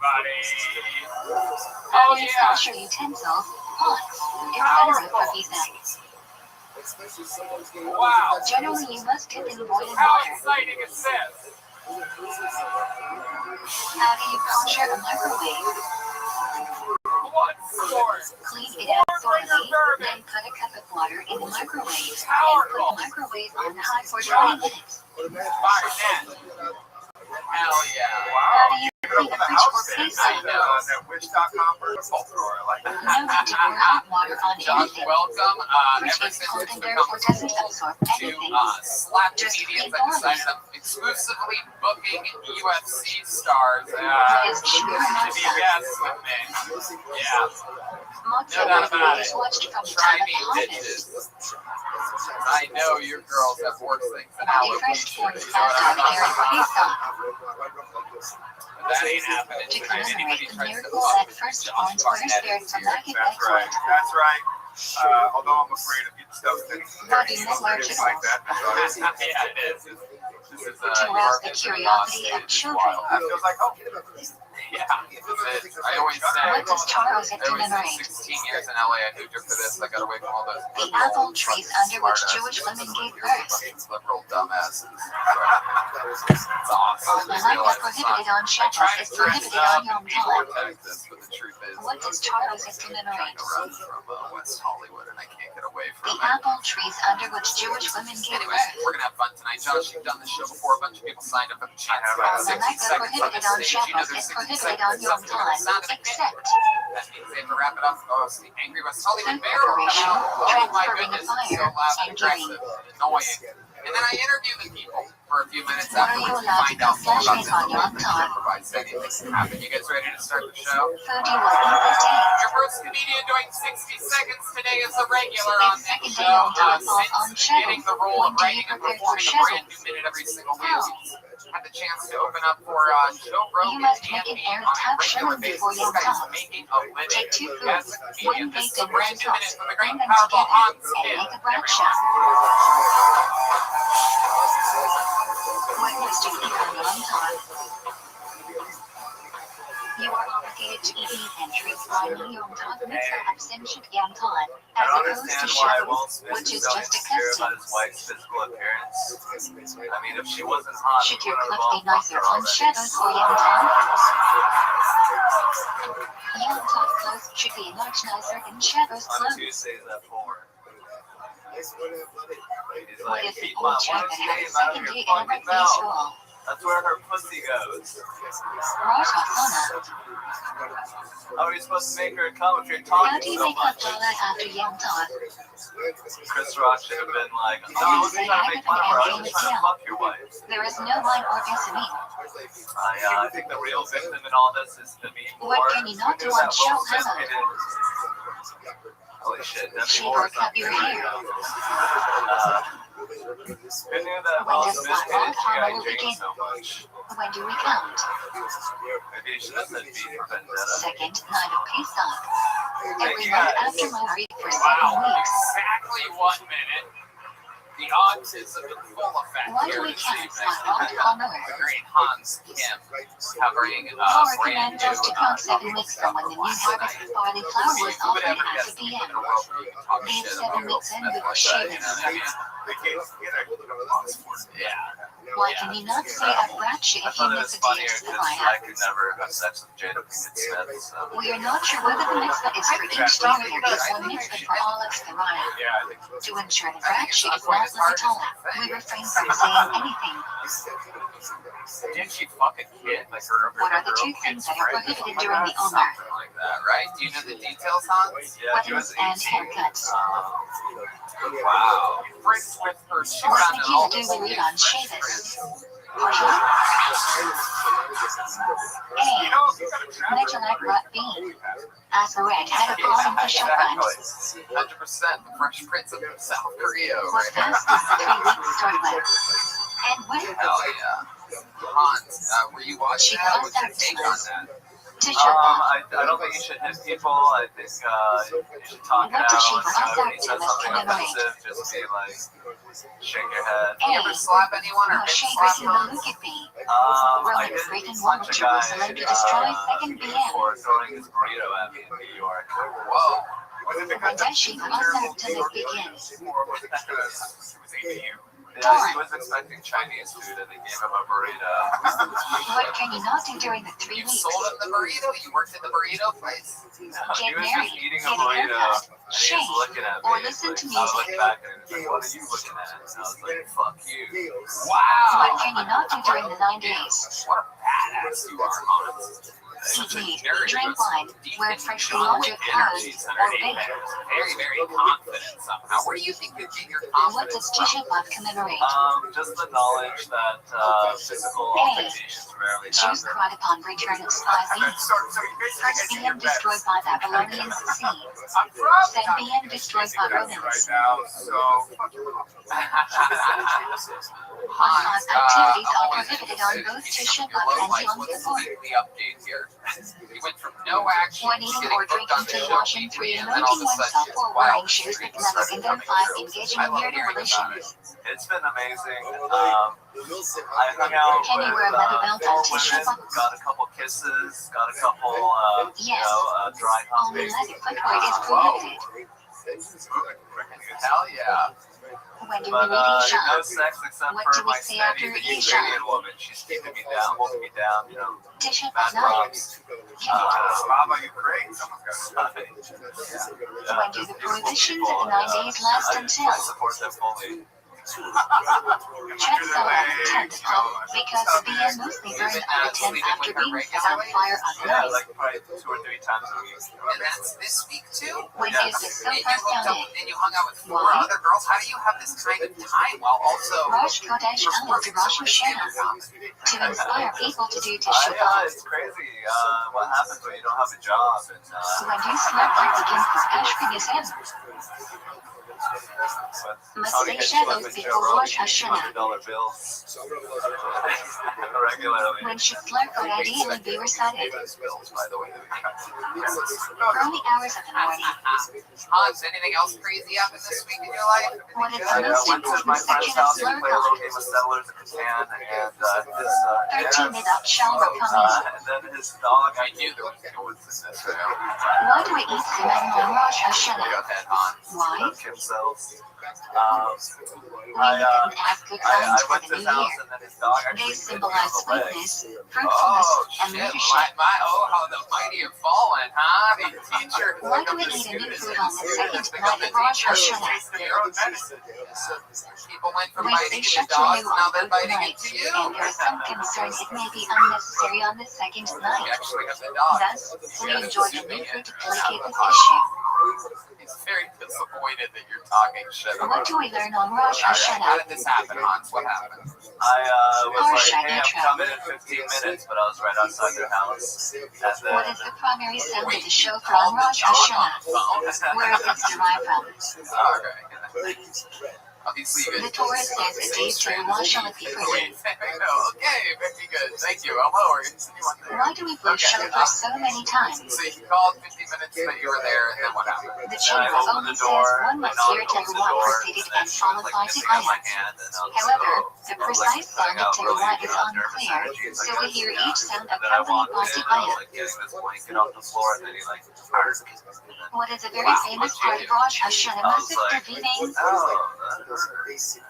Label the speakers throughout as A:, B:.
A: everybody.
B: Oh yeah. Special utensils, pots, etc. for pizza.
A: Wow.
B: Generally, you must dip in boiling
A: How
B: water.
A: exciting is this?
B: How do you puncture a microwave?
A: Blood sport.
B: Clean it out thoroughly, then put a cup of water in the microwave, and put the microwave on high for 20 minutes.
A: Martinette. Hell yeah.
B: How do you clean a fridge for pizza?
A: That wish.com virtual drawer.
B: No need to pour hot water on
A: Josh,
B: anything.
A: welcome.
B: Fridge
A: Ever
B: is
A: since
B: cold
A: it's
B: and
A: become
B: therefore doesn't
A: cool
B: absorb
A: to
B: anything.
A: slap
B: Just
A: comedians,
B: clean
A: I decided I'm exclusively booking UFC stars to be guests with me. Yeah.
B: Mozzarella is watched from
A: Try
B: time
A: me,
B: of harvest.
A: bitches. I know your girls have worse things than
B: The
A: alopecia.
B: first
A: You know
B: one's
A: what I'm
B: passed on
A: talking
B: Eric
A: about?
B: Pizza.
A: That ain't happening
B: To
A: tonight. Anybody
B: commemorate the
A: tries to
B: miracle
A: fuck
B: that
A: with
B: first
A: Josh
B: orange were
A: Barnett
B: spared
A: is
B: from
A: here.
B: Maggie
C: That's right.
B: Beckwood.
C: That's right. Although I'm afraid of getting stuff
B: Body metallurgical.
C: like that.
A: Yeah, it is. This is
B: To rouse the curiosity of children.
C: That feels like home.
A: Yeah, I always say,
B: What does Charles
A: I always
B: commemorate?
A: 16 years in LA, I moved here for this. I got away from all those
B: The apple trees under which Jewish women gave birth.
A: liberal dumbasses. It's awesome.
B: The life prohibited on Shabbos is prohibited on Yom Tov.
A: But the truth is,
B: What does Charles
A: I'm
B: commemorate?
A: trying to run from West Hollywood and I can't get away
B: The
A: from it.
B: apple trees under which Jewish women gave
A: Anyways,
B: birth.
A: we're gonna have fun tonight. Josh, you've done this show before. A bunch of people signed up for the chance to
B: The
A: have 60
B: life
A: seconds on
B: prohibited
A: the
B: on
A: stage. You know
B: Shabbos
A: there's
B: is
A: 60
B: prohibited
A: seconds
B: on
A: of
B: Yom
A: something with the sound
B: Tov,
A: of a hit.
B: except
A: That means they have to wrap it up. Oh, it's the Angry West Hollywood
B: food
A: Bear.
B: preparation,
A: Oh my
B: transferring
A: goodness,
B: of
A: it's so
B: fire,
A: loud and
B: and giving.
A: aggressive and annoying. And then I interview the people for a few minutes
B: What are you
A: afterwards to
B: allowed to
A: find out more about
B: flashing
A: this
B: on Yom
A: event that
B: Tov?
A: provides anything can happen. You guys ready to start the show?
B: Food you will eat this day.
A: Your first comedian doing 60 seconds today is a regular on
B: Its
A: this
B: second
A: show.
B: day Yom Tov falls on
A: Since getting the
B: Shabbos.
A: role
B: When
A: of
B: do you
A: writing and
B: prepare for
A: performing a brand
B: Shabbos?
A: new minute every single week,
B: How?
A: had the chance to open up for Joe
B: You
A: Rogan
B: must
A: and
B: make an
A: me
B: air
A: on a
B: tub
A: regular
B: shower
A: basis.
B: before
A: This
B: Yom
A: guy is
B: Tov.
A: making a living
B: Take two
A: as
B: foods,
A: a
B: one
A: comedian. This
B: baked
A: is a
B: in
A: brand
B: red
A: new minute
B: sauce,
A: from the
B: blend
A: great
B: them
A: powerful
B: together,
A: Hans
B: and
A: Kim.
B: make a bradshaw. What must you eat on Yom Tov? You are obligated to eat meat and drink wine on Yom Tov mitzvah of Simchat Yom Tov, as opposed to Shabbos, which is just a custom.
C: his wife's physical appearance. I mean, if she wasn't hot,
B: Should your clothes be nicer on Shabbos or Yom Tov? Yom Tov clothes should be much nicer than Shabbos
C: On
B: clothes.
C: Tuesdays at 4. He's
B: What
C: like,
B: if the
C: keep
B: old
C: my
B: chick
C: wife's
B: that had a
C: name out of
B: second
C: your
B: date at a
C: fucking
B: birthday
C: mouth.
B: school?
C: That's where her pussy goes.
B: Rosh Hashanah.
C: How are you supposed to make her come if you're
B: How
C: talking
B: do you
C: so
B: make
C: much?
B: Havdalah after Yom Tov?
C: Chris Rock should have been like, no, I wasn't trying to make fun of her, I was just trying to fuck your wife.
B: There is no wine or gasoline.
C: I think the real victim in all this is Demi Moore.
B: What can you not do on Show Hannah?
C: Holy shit, Demi
B: Shave or
C: Moore's
B: cut your hair.
C: Who knew that
B: When
C: Will
B: does
C: Smith
B: Black
C: hated
B: Hawk
C: G.I.
B: will
C: Jane
B: begin?
C: so much?
B: When do we count?
C: Maybe you should have said V for Vendetta.
B: Second night of Pesach. Every
C: you
B: month
C: guys.
B: after Mari for 7
A: Wow,
B: weeks.
A: exactly 1 minute. The autism in full effect
B: Why do
A: here
B: we
A: this
B: count
A: evening.
B: Black Hawk Hammer?
A: The great Hans Kim covering
B: Former
A: brand
B: command us to
A: new
B: count 7 weeks from when the new harvest of barley flour was
A: Who would
B: offered
A: ever
B: at
A: guess
B: the
A: that you
B: PM.
A: live in a world where you can talk
B: Then
A: shit
B: 7
A: about Will
B: weeks in,
A: Smith
B: we
A: like
B: were
A: that,
B: shaving.
A: you know what I mean?
C: They came together.
A: Yeah.
B: Why can you not say a bradshaw
C: I
B: if you
C: thought it
B: miss
C: was
B: a
C: funnier
B: date to the
C: because I
B: fire?
C: could never have sex with Jada Pinkett Smith. So.
B: We are not sure whether the mitzvah is for each day or there is one mitzvah for all of the raya.
A: Yeah, I think so.
B: To ensure the bradshaw is not levatala, we refrain from saying anything.
A: Did she fuck a kid? Like her
B: What are the
A: girl
B: two
A: kid's
B: things that are
A: friend?
B: prohibited during the Omer?
A: Something like that, right? Do you know the details, Hans?
C: Yeah, he
B: Weapons
C: was
B: and
C: 18.
B: haircuts.
A: Wow. Fritz with her shoe
B: What
A: on
B: did
A: and
B: you
A: all
B: do
A: this
B: when we on
A: French
B: Shabbos?
A: Prince.
B: A. Metallic rot bean. Asaret had a calling for shotguns.
A: 100% the Fresh Prince of South Korea.
B: What fast does the 3 weeks start with? And when?
A: Hell yeah. Hans, were you watching that? What's your take on that?
C: I don't think you should hit people. I think you should talk it out. If he says something offensive, just be like, shake your head.
A: You ever slap anyone or hit slap someone?
C: I did punch a guy for throwing his burrito at me in New York.
A: Whoa.
B: When does she also to begin?
C: Yeah, he was expecting Chinese food and they gave him a burrito.
B: What can you not do during the 3
A: You
B: weeks?
A: sold him the burrito? You worked at the burrito place?
C: He
B: Get
C: was
B: married,
C: just eating a
B: get a
C: burrito
B: haircut,
C: and he was
B: shave,
C: looking at me.
B: or listen to
C: I
B: music.
C: looked back and he was like, what are you looking at? And I was like, fuck you.
A: Wow.
B: What can you not do during the 9 days?
A: What a badass you are, Hans.
B: Eat meat, drink wine, wear freshly laundered clothes, or bake.
A: Very, very confident somehow. Where do you think you get your
B: What
A: confidence
B: does
A: from?
B: Tisha B'Av commemorate?
C: Just the knowledge that physical altercations rarely
B: Jews
C: happen.
B: cried upon return of spies. First being destroyed by Babylonians sea. Then being destroyed by Romans.
A: Hans,
B: Activities are prohibited on both Tisha B'Av and Yom Kippur.
A: The update here. He went from no action
B: When
A: to
B: eating
A: getting
B: or
A: booked
B: drinking
A: on the
B: tea,
A: show
B: washing,
A: weekly,
B: 3,
A: and then all of
B: anointing
A: a sudden,
B: oneself, or wearing shoes with leather, and then 5, engaging in marital relations.
C: It's been amazing. I hung out
B: Can you
C: with
B: wear a leather belt on
C: 4
B: Tisha
C: women,
B: B'Av?
C: got a couple kisses, got a couple,
B: Yes.
C: dry
B: Only
C: humping.
B: leather footwear is prohibited.
A: Hell yeah.
B: When do we
C: But
B: read
C: no
B: Isha?
C: sex except
B: What
C: for
B: do we
C: my
B: say
C: steady,
B: after
C: the
B: Isha?
C: Ukrainian woman. She's keeping me down, holding me down,
B: Tisha
C: mad
B: B'Av night.
C: props.
A: Baba Ukraine. Someone's got to
B: When do the prohibitions of the 9 days last until?
C: I support them fully.
B: Check the tent pump, because the BN mostly burns at the tent after being set on fire on the
C: Yeah,
B: night.
C: like probably 2 or 3 times a week.
A: And that's this week too?
B: When
C: Yeah.
B: is the so
A: And you
B: first
A: hooked up
B: counted?
A: and you hung out with 4
B: Why?
A: other girls? How do you have this kind of time while also
B: Rosh Kodesh Elul to Rosh Hashanah, to inspire people to do Tisha B'Av.
C: It's crazy what happens when you don't have a job. And,
B: When you slept like begins for Ashkenazim. Masay shadows before Rosh Hashanah.
C: $100 bills regularly.
B: When Shikler could ideally be recited.
A: bills, by the way?
B: Early hours of the morning.
A: Hans, anything else crazy happened this week in your life?
B: What is the
C: I
B: most
C: went to
B: important
C: my friend's
B: section of
C: house, we
B: slur
C: played a little
B: culture?
C: game of Settlers of Catan, and his
B: 13 without shower coming.
C: and then his dog,
A: I knew there was this.
B: Why do we eat semen on Rosh
A: Go
B: Hashanah?
A: ahead, Hans.
B: Why?
C: Kim cells.
B: We didn't ask good
C: I
B: signs for
C: went
B: the
C: to
B: new
C: his house,
B: year.
C: and then his dog
B: They
C: actually
B: symbolize
C: bit me on the leg.
B: sweetness,
A: Oh,
B: fruitfulness, and
A: shit.
B: leadership.
A: How the mighty have fallen, huh? The teacher.
B: Why do we eat a new food on the second night of Rosh Hashanah?
A: People went from
B: We
A: biting
B: say
A: into
B: Shachar
A: dogs, now
B: on
A: they're
B: both
A: biting
B: nights,
A: into you.
B: and there is some concern it may be unnecessary on the second
A: You
B: night.
A: actually got the dog.
B: Thus, we enjoy the new food to placate this issue.
A: He's very disappointed that you're talking shit
B: What
A: about
B: do we learn on Rosh
A: How
B: Hashanah?
A: did this happen, Hans? What happened?
C: I was
B: Harsh
C: like, hey, I'm
B: intro.
C: coming in 15 minutes, but I was right outside their house. And then,
B: What is the primary sound of the shofar on Rosh Hashanah? Where is it derived from?
A: Okay. Obviously, you
B: The
A: guys.
B: Torah says that Dave to wash on the people.
A: Okay, very good. Thank you. Hello. We're going to continue on there.
B: Why do we blow shofar so many times?
A: So you called 50 minutes that you were there, and then what happened?
B: The
C: I
B: Torah
C: opened
B: only
C: the
B: says
C: door,
B: one
C: my
B: must
C: dog
B: hear
C: opens the
B: Teruah
C: door,
B: preceded
C: and
B: and
C: she was
B: followed
C: like
B: by
C: nipping at my
B: Tekayah.
C: hand, and I was
B: However,
C: so,
B: the
C: I was
B: precise
C: like
B: sound of
C: putting out
B: Teruah is
C: nervous
B: unclear,
C: energy.
B: so we hear each sound
C: And then I
B: accompanied
C: walked
B: by
C: in, and I was
B: Tekayah.
C: like getting this blanket off the floor, and then he like, argh.
B: What is a very famous part of Rosh Hashanah
C: I was
B: Masif
C: like,
B: Davinin?
C: oh, that hurt.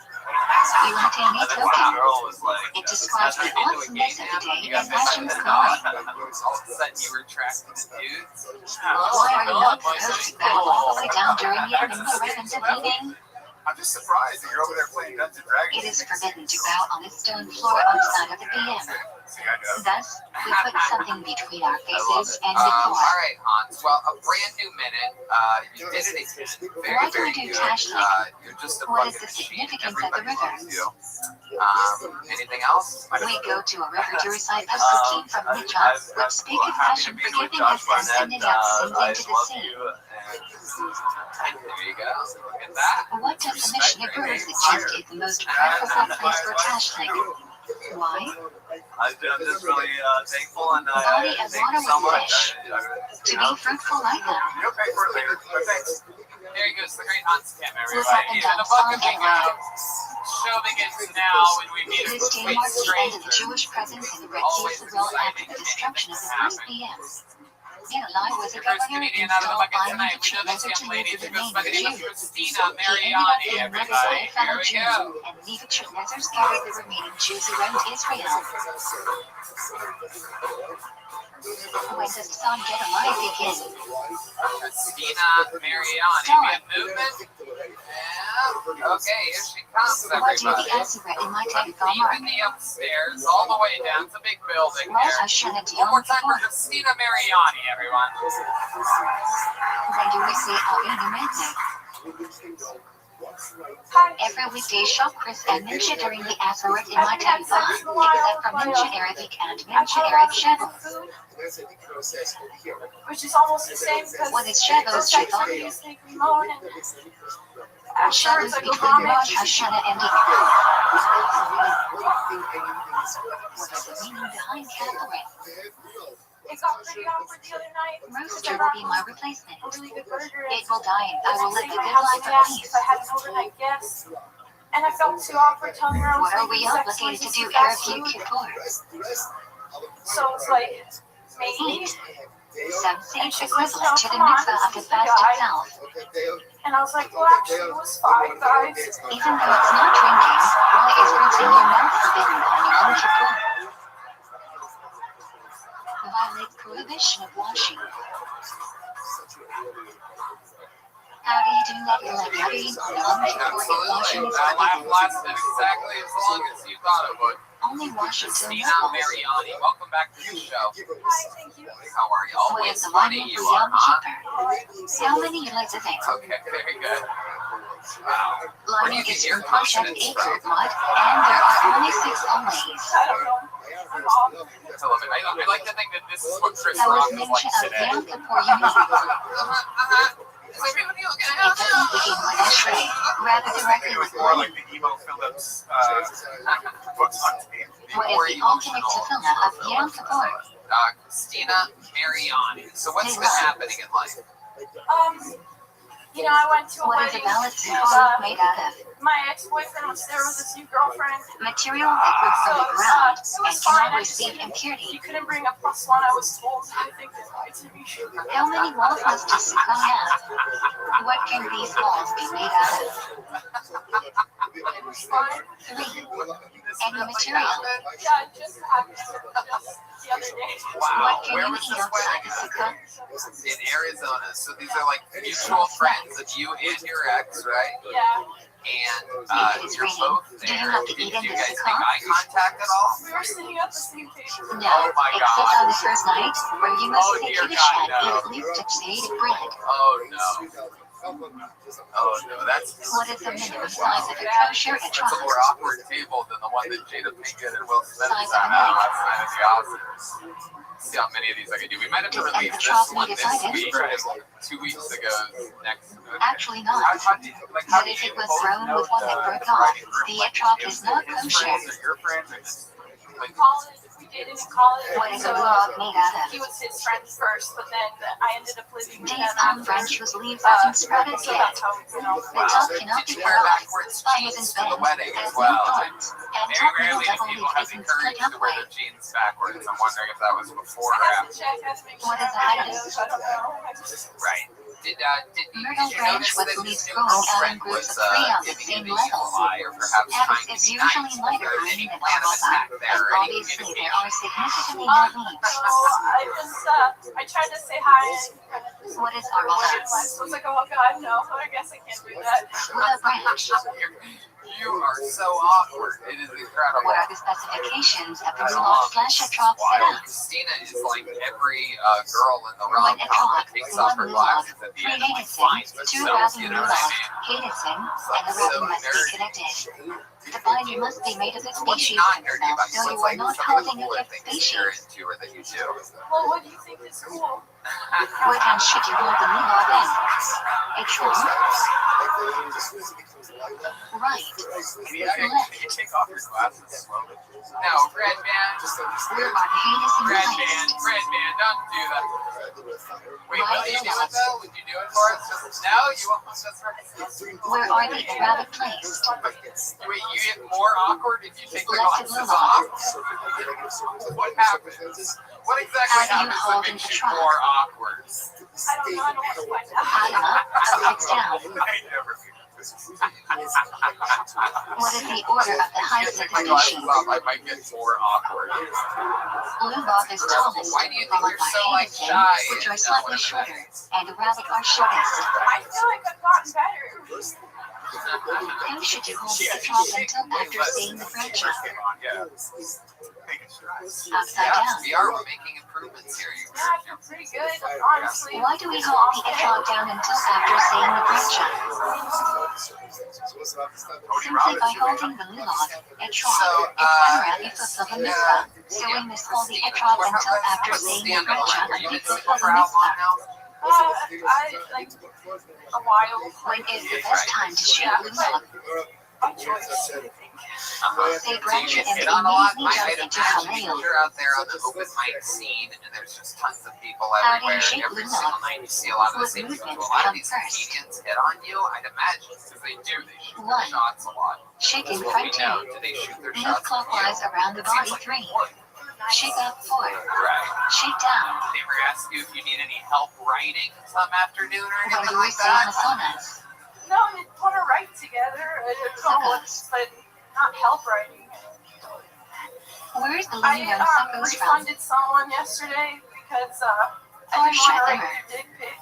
B: Yumatani
C: And then the
B: Token.
C: girl was like,
B: It describes the awesomeness of the day
A: You got
B: and
A: bit by
B: Hashem's
A: the
B: calling.
A: dog. All of a sudden, you were attracted to dudes.
B: Why are you not supposed to bow all the way down during Yom Davinin?
A: I'm just surprised that you're over there playing Dungeons and Dragons.
B: It is forbidden to bow on the stone floor outside of the BM. Thus, we put something between our faces and the
A: All
B: floor.
A: right, Hans. Well, a brand new minute. You did it again. Very,
B: Why do
A: very
B: we do
A: good.
B: Tashlink?
A: You're just a
B: What is
A: fucking
B: the
A: machine.
B: significance of the
A: Everybody
B: river?
A: loves you. Anything else?
B: We go to a river to recite Pasukim from Midrash, which speak of Hashem forgiving us and sending out sins into the sea.
A: There you go. Look at that.
B: What does the Mishnah Berurah suggest is the most preferable place for Tashlink? Why?
C: I'm just really thankful, and
B: Body
C: I
B: as
C: thank
B: water
C: you so
B: with
C: much.
B: fish. To be fruitful like them.
C: You'll pay for it later, but thanks.
A: There goes the great Hans Kim,
B: What's
A: everybody.
B: up and
A: The
B: down,
A: book
B: song
A: of the
B: and right.
A: show begins now when we meet a
B: This day
A: complete
B: marks the end of the
A: stranger.
B: Jewish presence in the Red
A: Always
B: Sea Israel after
A: exciting
B: the
A: if
B: destruction of
A: anything
B: the first
A: happens.
B: PM. Nikolai was a
A: Your first
B: governor
A: comedian out of the
B: installed
A: bucket
B: by
A: tonight. We know
B: Leadership
A: this
B: to
A: young
B: live
A: lady.
B: with
A: She
B: the
A: goes
B: name
A: by
B: of
A: the name of
B: Jew.
A: Christina
B: He ended up
A: Mariani,
B: being
A: everybody.
B: reconciled
A: Here
B: fellow
A: we
B: Jews,
A: go.
B: and Nebuchadnezzar scattered the remaining Jews around Israel. When does the song Get Alive begin?
A: Christina Mariani. We have movement. Yeah. Okay, here she comes,
B: What do
A: everybody.
B: the Azura in my tank
A: Deep
B: mark?
A: in the upstairs, all the way down. It's a big building
B: Rosh
A: here.
B: Hashanah
A: One more
B: Yom
A: time for
B: Kippur.
A: Christina Mariani, everyone.
B: When do we say Avinu Metzig? Every weekday shop Chris and Mincha during the Azurot in my tank bar. Except for Mincha Arabic and Mincha Arab Shavuos.
D: Which is almost the same because
B: What is Shavuos, Shavuot?
D: afterwards
B: Shavuos
D: I go
B: between
D: vomit.
B: Rosh Hashanah and Eid. What is the meaning behind Catherine?
D: It got pretty awkward the other night.
B: Rooster will be my replacement.
D: A really good burger.
B: It will die and I will live the
D: My
B: good
D: house
B: life of
D: asked
B: peace.
D: if I had an overnight guest. And I felt too awkward telling her I was
B: What are we
D: making sex
B: obligated to
D: noises
B: do
D: with
B: Arab
D: fast
B: Yom
D: food.
B: Kippur?
D: So it's like, maybe.
B: Some say it's equivalent to the mitzvah of the fast itself.
D: And I was like, well, actually, it was 5 guys.
B: Even though it's not drinking, why is rinsing your mouth forbidden on Yom Kippur? Violate prohibition of washing. How do you do that? Yom Kippur if washing
A: Absolutely.
B: is
A: That laugh
B: forbidden?
A: lasted exactly as long as you thought it would.
B: Only wash until
A: Christina
B: nipples.
A: Mariani, welcome back to the show.
D: Hi, thank you.
A: How are you?
B: What
A: Always
B: is the
A: funny
B: lining
A: you
B: for
A: are,
B: Yom
A: huh?
B: Kippur? How many years is it?
A: Okay, very good. Wow. Where do
B: Lining
A: you get
B: is
A: your
B: from Project
A: confidence from?
B: Acre Mod, and there are only 6 onlys.
D: I don't know. I'm off.
A: I love it. I like to think that this is what Chris
B: How
A: Rock
B: is
A: is like
B: Ninja of
A: today.
B: Yom Kippur unique? It doesn't begin with a shrey, rather directly with
C: More
B: lining.
C: like the emo Phillips books on tape.
B: What is the ultimate tefillah of Yom Kippur?
A: Christina Mariani. So what's been happening in life?
D: You know, I went to a
B: What is a
D: wedding
B: ballad
D: and
B: song made out of?
D: my ex-boyfriend was there with his new girlfriend.
B: Material that grew from the ground and cannot receive
D: He
B: impurity.
D: couldn't bring a +1, I was told. I think they lied to me.
B: How many walls does the sukkah have? What can these walls be made out of?
D: It was fine.
B: 3. Any material.
D: Yeah, it just happened just the other day.
A: Wow.
B: What can
A: Where
B: you
A: was
B: eat
A: this
B: outside
A: wedding?
B: the sukkah?
A: In Arizona. So these are like mutual friends of you and your ex, right?
D: Yeah.
A: And
B: If it is
A: you're
B: raining,
A: both
B: do you
A: there.
B: have to
A: Did
B: eat in
A: you
B: the
A: guys make
B: sukkah?
A: eye contact at all?
D: We were sitting at the same table.
B: No,
A: Oh my
B: except
A: God.
B: on the first night, where you must
A: Oh
B: say
A: dear
B: Kiddush
A: God,
B: and eat
A: no.
B: at least a shade of bread.
A: Oh no. Oh no, that's
B: What is the minimum size of a kosher
A: That's a
B: etrog?
A: more awkward table than the one that Jada Pinkett and Will Smith
B: Size
A: sat
B: of an
A: at
B: egg.
A: last night at the Oscars. See how many of these I can do. We might have to
B: Does
A: release
B: the
A: this
B: etrog
A: one
B: need a
A: this
B: side
A: week and 2 weeks ago next.
B: Actually not.
A: How do you, like, how
B: But
A: do
B: if
A: you
B: it was
A: both
B: thrown
A: know
B: with one that
A: the
B: broke off,
A: writing group?
B: the
A: Like,
B: etrog
A: his
B: is not
A: friends
B: kosher.
A: or your friends or just like,
D: College, we dated in college.
B: What is a
D: So,
B: vlog made out
D: he
B: of?
D: was his friend first, but then I ended up living with
B: These
D: him
B: palm
D: after.
B: branches leaves haven't sprouted
D: So
B: yet.
D: that's how we know.
B: The top cannot
A: did
B: be
A: you wear
B: cut off.
A: backwards
B: Spine
A: jeans
B: isn't
A: to the
B: bent,
A: wedding
B: has
A: as
B: no
A: well?
B: thorns, and
A: Very
B: top
A: rarely
B: middle
A: do
B: double
A: people
B: leaf
A: have the
B: isn't
A: courage
B: split
A: to wear
B: halfway.
A: their jeans backwards. I'm wondering if that was before or
D: I have
A: after.
D: to check, I have to make sure.
B: What is a hiatus?
D: I don't know. I just,
A: Right. Did
B: Myrtle
A: you
B: branch
A: notice
B: with
A: that
B: leaves
A: his new
B: growing out in
A: girlfriend
B: groups
A: was
B: of 3 on the
A: giving
B: same
A: you
B: level?
A: supply or perhaps
B: Attic
A: trying to
B: is
A: be
B: usually
A: nice?
B: lighter
A: Or
B: green
A: any
B: than
A: plan of
B: Alpha,
A: attack
B: and
A: there? Any
B: obviously there
A: communication?
B: are significantly more leaves.
D: so I just, I tried to say hi and kind of just
B: What is
D: I
B: Armada?
D: was like, oh god, no, I guess I can't do that.
B: With a branch.
A: You are so awkward. It is incredible.
B: What are the specifications of the vlog/etrog setup?
A: Christina is like every girl in the
B: One
A: rom-com that
B: etrog,
A: takes off
B: 1
A: her
B: vlog,
A: glasses at the
B: 3
A: end and like
B: Davidson,
A: finds
B: 2
A: herself,
B: Rabbi
A: you know what I
B: Rothschild,
A: mean?
B: Davidson,
A: It's
B: and the
A: like so
B: Rabbi must be
A: nerdy.
B: connected. The binder must be made of the
A: What's
B: species
A: not nerdy
B: itself,
A: about you?
B: so
A: What's
B: you are
A: like
B: not
A: some of the
B: holding a
A: cooler
B: fifth
A: things that you're
B: species.
A: into or that you do?
D: Well, what do you think is cool?
B: What hand should you hold the lever then? Etrog? Right.
C: Can you take off your glasses slowly?
A: No, red band.
B: We're on heinous and
A: Red
B: highest.
A: band, don't do that. Wait, will you do it though? Would you do it for us? No, you won't. That's right.
B: Where are they erratic placed?
A: Wait, you get more awkward if you take the
B: Left
A: glasses
B: blue
A: off? What happens? What exactly
B: How do you
A: happens
B: hold
A: that
B: in
A: makes
B: the
A: you
B: trunk?
A: more awkward?
D: I don't know. I don't want to find out.
B: High up, six down.
C: I never do
B: What is the order of the
A: I
B: highest
A: can't take my glasses
B: position?
A: off. I might get more awkward.
B: Blue bob is tallest,
A: Why do you think
B: followed
A: you're
B: by
A: so like
B: Hazen,
A: shy?
B: which are slightly shorter, and erratic are shortest.
D: I feel like I've gotten better.
B: How should you hold the drop until after seeing the fracture?
C: Yeah.
B: Upside down.
A: We are. We're making improvements here.
D: Yeah, I feel pretty good, honestly.
B: Why do we hold the drop down until after seeing the fracture? Simply by holding the lulog, etrog, it's unwrapped for the mitzvah. So we must hold the etrog until after seeing the fracture of the for the mitzvah.
D: I like a while.
B: When is the best time to shoot lulog?
D: By choice.
B: Say Bratcher and
A: Get on a lot.
B: immediately
A: I'd
B: jump into
A: imagine
B: Halil.
A: you're out there on the open mic scene, and there's just tons of people
B: How do you
A: everywhere.
B: shake
A: Every
B: lulog?
A: single night, you see a lot of the
B: What
A: same people.
B: movements
A: A lot of
B: come
A: these
B: first?
A: comedians hit on you. I'd imagine because they do. They shoot
B: One.
A: their shots a lot.
B: Shake in
A: That's what we
B: front
A: know.
B: 2.
A: Do they shoot their
B: Move
A: shots?
B: clockwise around the body 3. Shake up 4.
A: Right.
B: Shake down.
A: They ever ask you if you need any help writing some afternoon or
B: When
A: anything
B: do we
A: like
B: say
A: that?
B: hasanas?
D: No, we want to write together. I don't know what's, but not help writing.
B: Where's the
D: I
B: lead on suckos from?
D: refunded someone yesterday because I
B: Or
D: didn't want
B: shut
D: to
B: them.
D: write their dick pic.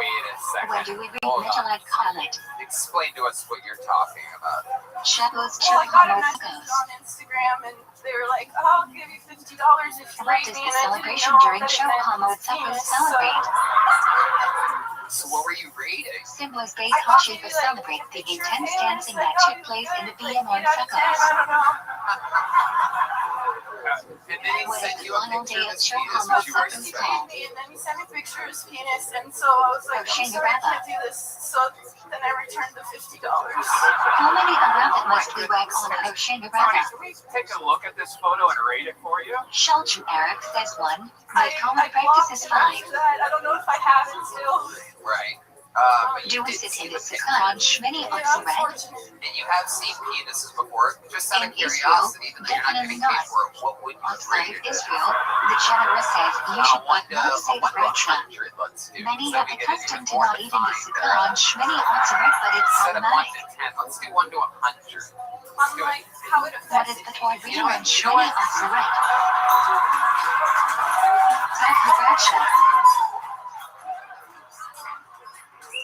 A: Wait a second.
B: When do we read
A: Hold on.
B: Metalite Carlet?
A: Explain to us what you're talking about.
B: Shadows
D: Well, I got a
B: Chilhomo
D: message
B: Suckos.
D: on Instagram and they were like, "Oh, I'll give you $50 if you
B: What
D: rate
B: does
D: me,"
B: the
D: and I didn't
B: celebration
D: know
B: during
D: that it
B: show
D: meant
B: Homo Suckos
D: penis,
B: celebrate?
A: So what were you reading?
B: Symbols based
D: I thought
B: Hashi
D: maybe,
B: to
D: like,
B: celebrate the
D: picture
B: intense
D: him,
B: dancing
D: like,
B: that
D: oh,
B: took
D: you
B: place in the
D: good,
B: BM on
D: 8 out of 10, I
B: Suckos.
D: don't know.
A: And then he
B: What is
A: sent
B: the
A: you a
B: final
A: picture
B: day
A: of
B: of
A: his
B: show
A: penis,
B: Homo
A: which you were
B: Suckos
A: straight.
B: called?
D: And then he sent me a picture of his penis, and so I was like, I'm sorry, I can't do this. So then I returned the $50.
B: How many rabbit must we whack on Ocean
C: Tony,
B: Rabbit?
C: can we take a look at this photo and rate it for you?
B: Shelton Eric says 1.
D: I
B: The common
D: blocked
B: practice is
D: him
B: 5.
D: after that. I don't know if I have it still.
A: Right. But you
B: Do we
A: did
B: sit
A: see
B: in
A: the
B: the
A: picture.
B: sukkah on Shmini
D: Yeah,
B: Oxaret?
D: unfortunate.
A: And you have seen penises before. Just out of
B: In Israel,
A: curiosity, even though you're not
B: definitely
A: getting paid
B: not.
A: for it, what would you
B: Outside
A: rate
B: of
A: it?
B: Israel, the general says you should
A: One to
B: not say the bracha.
A: 100, let's do.
B: Many
A: So
B: have
A: we
B: the
A: get it
B: custom
A: even
B: to
A: more
B: not eating the
A: defined.
B: sukkah on Shmini Oxaret, but it's
A: Instead of 1
B: problematic.
A: to 10, let's do 1 to 100.
D: I'm like, how it
B: What
D: affects
B: is
D: it.
B: the Torah
A: You
B: reading
A: know
B: on
A: what? You know
B: Shmini
A: what?
B: Oxaret? Zach the bracha.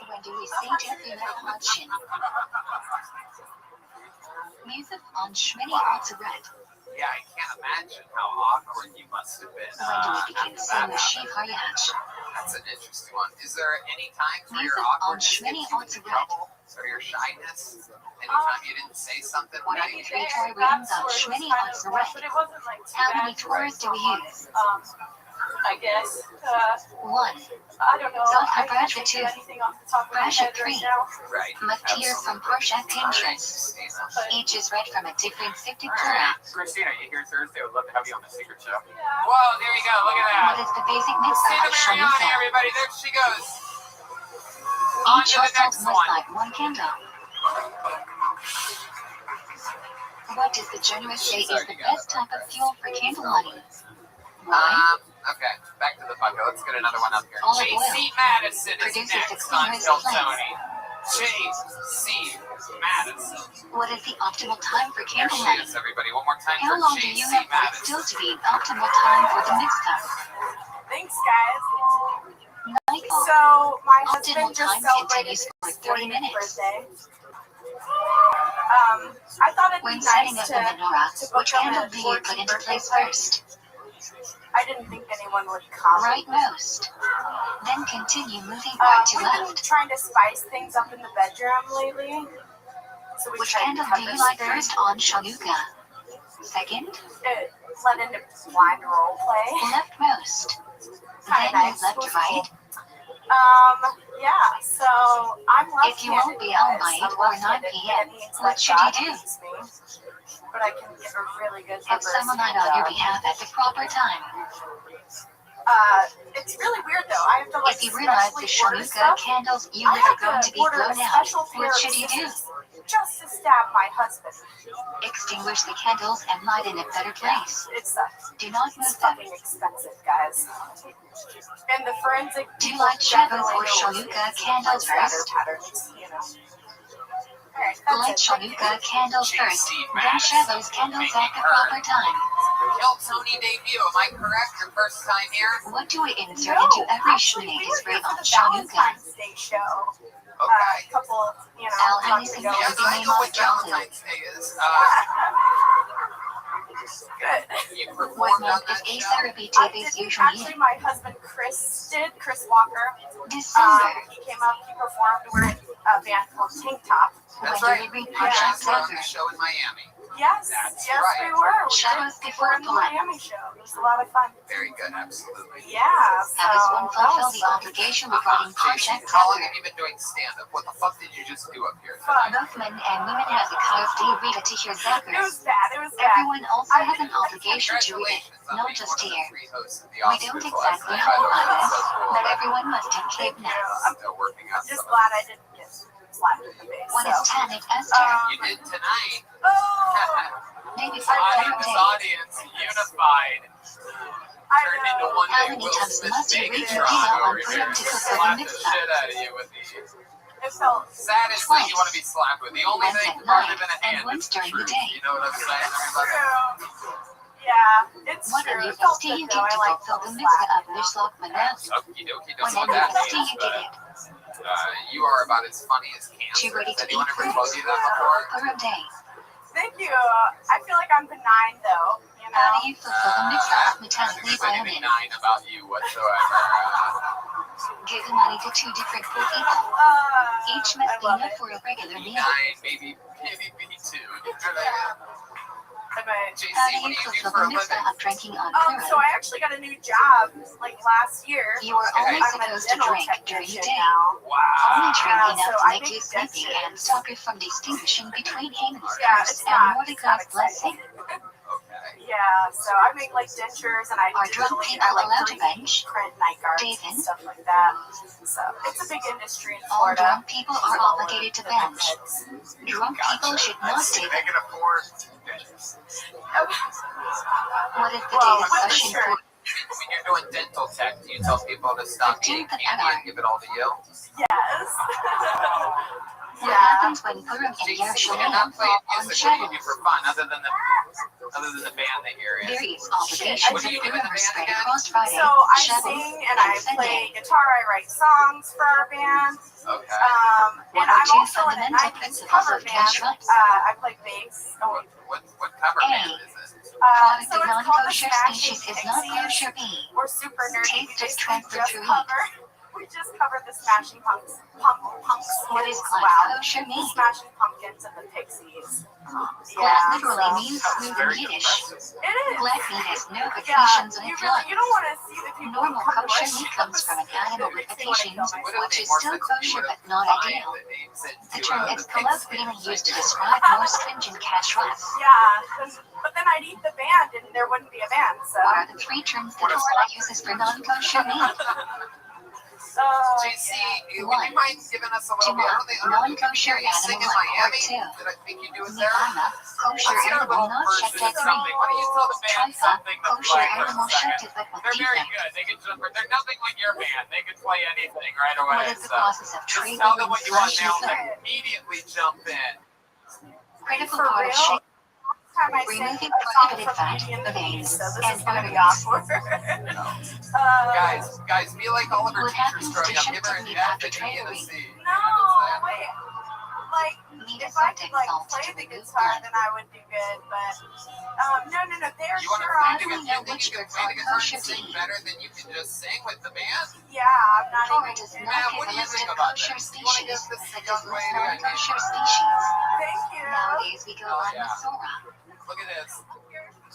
B: When do we say Jeffrey Metalachin? Music on Shmini Oxaret.
A: Yeah, I can't imagine how awkward you must have been.
B: When do we begin saying Mashiach Hayash?
A: That's an interesting one. Is there any times where your
B: Music on
A: awkwardness
B: Shmini
A: gets you in
B: Oxaret.
A: trouble? Or your shyness? Anytime you didn't say something?
B: What are
A: maybe?
B: the 3 Torah readings on Shmini Oxaret?
D: But it wasn't like too
B: How
D: bad.
B: many Torahs do we use?
D: I guess.
B: 1.
D: I don't know.
B: Zot
D: I can't
B: HaBracha
D: think
B: 2.
D: of anything off the top of my
B: Brasha
D: head
B: 3.
D: right now.
A: Right.
B: Matir from Parshat Pinchas. Each is read from a different sifted Torah.
C: Christina, you here Thursday? I would love to have you on the secret show.
D: Yeah.
A: Whoa, there you go. Look at
B: What
A: that.
B: is the basic
A: Christina
B: mitzvah of
A: Mariani,
B: Shanukah?
A: everybody. There she goes. On
B: Each
A: to the
B: household
A: next
B: must
A: one.
B: light 1 candle. What does the generous say is the best type of fuel for candle lighting? Why?
A: Okay, back to the bucket. Let's get another one up here.
B: Olive
A: J.C. Madison is
B: produces the
A: next on
B: clearest
A: Till
B: flame.
A: Tony. J.C. Madison.
B: What is the optimal time for
A: There
B: candle
A: she
B: lighting?
A: is, everybody. One more time
B: How
A: for
B: long do
A: J.C.
B: you have for it still
A: Madison.
B: to be an optimal time for the mitzvah?
D: Thanks, guys.
B: Michael,
D: So, my
B: optimal
D: husband just
B: time
D: celebrated
B: continues
D: his
B: for 30
D: 40th
B: minutes.
D: birthday. I thought it'd
B: When
D: be
B: setting
D: nice
B: up the menorah,
D: to book
B: which
D: him
B: candle
D: a
B: do you put
D: 14th
B: into
D: birthday
B: place
D: party.
B: first?
D: I didn't think anyone would come.
B: Rightmost. Then continue moving right to
D: We've been
B: left.
D: trying to spice things up in the bedroom lately. So we
B: Which
D: tried
B: candle do
D: pepper
B: you like
D: spray.
B: first on Chanukah? Second?
D: It led into blind role play.
B: Leftmost.
D: Kinda
B: Then
D: nice.
B: move left to right.
D: Yeah, so I'm left
B: If you won't be home by 8 or 9 p.m., what should you do?
D: But I can get a really good
B: Have someone light on your behalf at the proper time.
D: It's really weird though. I have to like
B: If you realize the Shanuka candles you lit are going to be blown out, what should you do?
D: Just to stab my husband.
B: Extinguish the candles and light in a better place.
D: It sucks.
B: Do not
D: It's
B: move them.
D: fucking expensive, guys. And the forensic
B: Do you light Shavuot or Shanuka candles first?
D: Patterns, you know.
B: Light Shanuka candles first, then Shavuot's candles at the proper time.
A: Kill Tony debut. Am I correct? Your first time here?
B: What do we insert into every Shunade is right on Shanuka?
D: Valentine's Day show.
A: Okay.
D: A couple, you know,
B: Al
D: months
B: Hennessy
D: ago.
B: knows
A: Yes,
B: the
A: I
B: name
A: know
B: of
A: what Valentine's Day is.
D: Good.
A: You
B: What
A: performed on
B: month is
A: that
B: A
A: show?
B: therapy
D: I
B: TV's
D: did,
B: usually
D: actually, my husband Chris Walker.
B: December.
D: He came up, he performed. We're in a band called Tank Top.
A: That's
B: When
A: right.
B: did we read
A: You guys
B: Project
A: were on
B: Silver?
A: the show in Miami.
D: Yes,
A: That's
D: yes,
A: right.
D: we were.
B: Shadows
D: We
B: before
D: were in the
B: blood.
D: Miami show. It was a lot of fun.
A: Very good, absolutely.
D: Yeah.
B: How does one
D: that
B: fulfill
D: was
B: the
D: fun.
B: obligation regarding
A: JC,
B: Project
A: how long
B: Silver?
A: have you been doing stand-up? What the fuck did you just do up here
D: Fuck.
A: tonight?
B: Both men and women have the cause to read it to hear
D: It was
B: zappers.
D: bad. It was bad.
B: Everyone also has an obligation to read it,
A: Congratulations on
B: not
A: being
B: just
A: one of the
B: here.
A: 3 hosts of the
B: We
A: Oscars
B: don't
A: last
B: exactly
A: night, by the
B: hold
A: way.
B: by
A: That's
B: this,
A: so cool.
B: but everyone must take
D: Thank
B: cape
D: you.
B: next.
D: I'm
A: Still working on
D: just
A: some
D: glad
A: of
D: I didn't get slapped in the face.
B: What is
D: So.
B: Tanit Esther?
A: You did tonight.
D: Oh!
B: Day before
A: Audience,
B: Day.
A: audience, unified.
D: I
A: Turned
D: know.
A: into one
B: How
A: big
B: many
A: Will
B: times
A: Smith
B: must you read
A: Megatron
B: Medina on
A: over
B: Purim
A: here.
B: to
A: Just
B: fulfill the
A: slap the
B: mitzvah?
A: shit out of you with these.
D: It felt
A: Saddest thing you want to be slapped with. The only
B: Once
A: thing
B: at
A: harder
B: night
A: than a
B: and
A: hand
B: once
A: is
B: during the
A: truth.
B: day.
A: You know what I'm saying, everybody?
D: true. Yeah, it's
B: What
D: true.
B: are you
D: It felt
B: do
D: good
B: you
D: though.
B: get
D: I
B: to
D: like
B: fulfill the
D: those
B: mitzvah of
D: slaps.
B: Nishloch Manot?
A: Okie dokie, don't
B: What
A: know what that
B: do
A: means,
B: you get it?
A: but you are about as funny as
B: Too
A: cancer.
B: ready
A: Has
B: to
A: anyone
B: eat
A: ever
B: fruit?
A: told you that before?
B: Purim Day.
D: Thank you. I feel like I'm benign though. You know.
B: How do you fulfill the mitzvah of
A: I don't think
B: Matanat
A: there's anything
B: Lebanon?
A: 9 about you whatsoever.
B: Give the money to 2 different poor people. Each must
D: I
B: be
D: love
B: enough
D: it.
B: for a regular meal.
A: B9, maybe B2. JC,
B: How do
A: what
B: you
A: do you do
B: fulfill
A: for
B: the
A: a living?
B: mitzvah of drinking on
D: So
B: Purim?
D: I actually got a new job like last year.
B: You are only
D: I'm a
B: supposed to
D: dental
B: drink during the
D: technician
B: day.
D: now.
B: Only
A: Wow.
B: drink
D: Yeah,
B: enough
D: so
B: to
D: I
B: make
D: make
B: you sleepy and
D: dentures.
B: stop you from distinguishing between Haman's
D: Yeah,
B: curse
D: it's
B: and
D: not
B: Mordecai's blessing.
A: Okay.
D: Yeah, so I make like dentures and I
B: Are drunk
D: digitally,
B: people
D: I like
B: allowed to
D: 3D
B: bench?
D: print night guards
B: David?
D: and stuff like that. So it's a big industry in
B: All
D: Florida.
B: drunk people are obligated to bench.
D: Heads.
B: Drunk people
A: Gotcha.
B: should not
A: See,
B: date.
A: they can afford.
B: What if the
D: Well,
B: date is
D: with
B: Russian
D: insurance.
B: food?
A: When you're doing dental tech, do you tell people to stop eating
B: 15th of
A: candy
B: Adar.
A: and give it all to you?
D: Yes.
B: What
D: Yeah.
B: happens when Purim and
A: JC, when you're
B: Yerushalayim
A: not
B: fall
A: playing
B: on
A: music, what do you do
B: Shavuos?
A: for fun other than the band that you're in?
B: Various
D: Shit,
B: obligations
A: what do
B: of
A: you do in
B: Purim
A: the
B: are
A: band
B: spread
A: again?
B: across Friday,
D: So I
B: Shavuos,
D: sing and
B: and
D: I
B: Sunday.
D: play guitar. I write songs for our band.
A: Okay.
B: What
D: And
B: are
D: I'm
B: 2
D: also in a
B: fundamental
D: 90s
B: principles
D: cover
B: of
D: band.
B: kashrut?
D: I play bass. Oh,
A: What cover
B: A.
A: band is it?
B: Product
D: so
B: of
D: it's called the
B: non-kosher
D: Smashing
B: species is not
D: Pixies.
B: kosher B.
D: We're super nerdy. We
B: Taste is
D: basically
B: transferred
D: just
B: through heat.
D: cover. We just covered the Smashing Punks.
B: What is
D: Wow.
B: glad kosher
D: The
B: mean?
D: Smashing Pumpkins and the Pixies.
B: Glad
D: Yeah.
B: literally means
A: Sounds
B: smooth in
A: very
B: Yiddish.
A: depressing.
D: It is.
B: Glad meat has no
D: Yeah,
B: vacations on
D: you
B: its
D: really,
B: life.
D: you don't want to see the people
B: Normal
D: who come to
B: kosher
D: our
B: meat comes from an
D: shows.
B: animal
D: It
B: with
D: makes me want to kill
B: vacations,
D: myself.
B: which is still kosher but not ideal. The term is colloquially used to describe more stringent kashrut.
D: Yeah, but then I'd eat the band and there wouldn't be a band, so.
B: What are the 3 terms the Torah uses for non-kosher meat?
A: JC, would you mind giving us a little bit? I don't think
B: Non-kosher
A: you sing in
B: animal like
A: Miami.
B: pork too.
A: Did I think you do it there?
B: Nirvana, kosher
A: Let's hear a
B: animal
A: little
B: not
A: version
B: shechted
A: of something. Why don't you tell the band
B: Trifa,
A: something to
B: kosher
A: play for
B: animal
A: a second?
B: shechted but with
A: They're very
B: defect.
A: good. They can just, they're nothing like your band. They can play anything right away.
B: What is the
A: So
B: process of
A: just
B: tree
A: tell them what you want
B: slash
A: now.
B: leather?
A: They immediately jump in.
B: Critical
D: For
B: part of
D: real?
B: shake.
D: Time I sing
B: Removing
D: a song
B: prohibited
D: from
B: fat,
D: Beauty and the
B: veins,
D: Beast, so this
B: and
D: is going to be
B: arteries.
D: awkward.
A: Guys, be like all of her
B: What
A: teachers
B: happens
A: growing
B: to
A: up. Give her
B: shifting
A: an
B: the
A: F, an E,
B: arbitrary?
A: and a C.
D: No, wait. Like,
B: Meat
D: if
B: is
D: I
B: subject
D: could like
B: salt
D: play
B: to
D: the
B: remove
D: guitar,
B: blood.
D: then I would do good. But no, they're
A: You want to
D: sure
A: play
D: on.
A: the
B: do we
A: guitar?
B: know
A: You think
B: which
A: you can
B: words
A: play
B: are
A: the guitar
B: kosher
A: and sing
B: meat?
A: better than you can just sing with the band?
D: Yeah, I'm not
B: Torah
D: even
B: does
D: kidding.
B: not
A: What
B: give
A: do
B: a
A: you
B: list
A: think
B: of
A: about
B: kosher
A: this? You want to give
B: species,
A: this
B: but
A: young
B: does list
A: lady a
B: non-kosher species.
D: Thank you.
B: Nowadays we go
A: Oh,
B: on
A: yeah.
B: Masorah.
A: Look at this.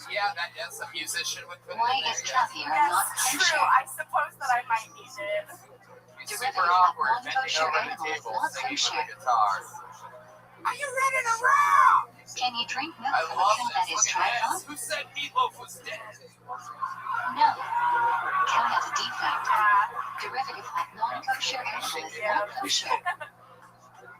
A: Yeah, that is a musician would put it
B: Why
A: in there.
B: is
A: Yeah.
B: caviar
D: Yes,
B: not
D: true.
B: kosher?
D: I suppose that I might need it.
A: be super awkward bending over the table singing with a guitar. Are you ready to rock?
B: Can you drink milk
A: I
B: from a
A: love
B: cow that
A: this
B: is
A: fucking
B: dry
A: ass.
B: hop?
A: Who said meatloaf was dead?
B: No. Cow has a defect. Derivative like non-kosher animal is not kosher.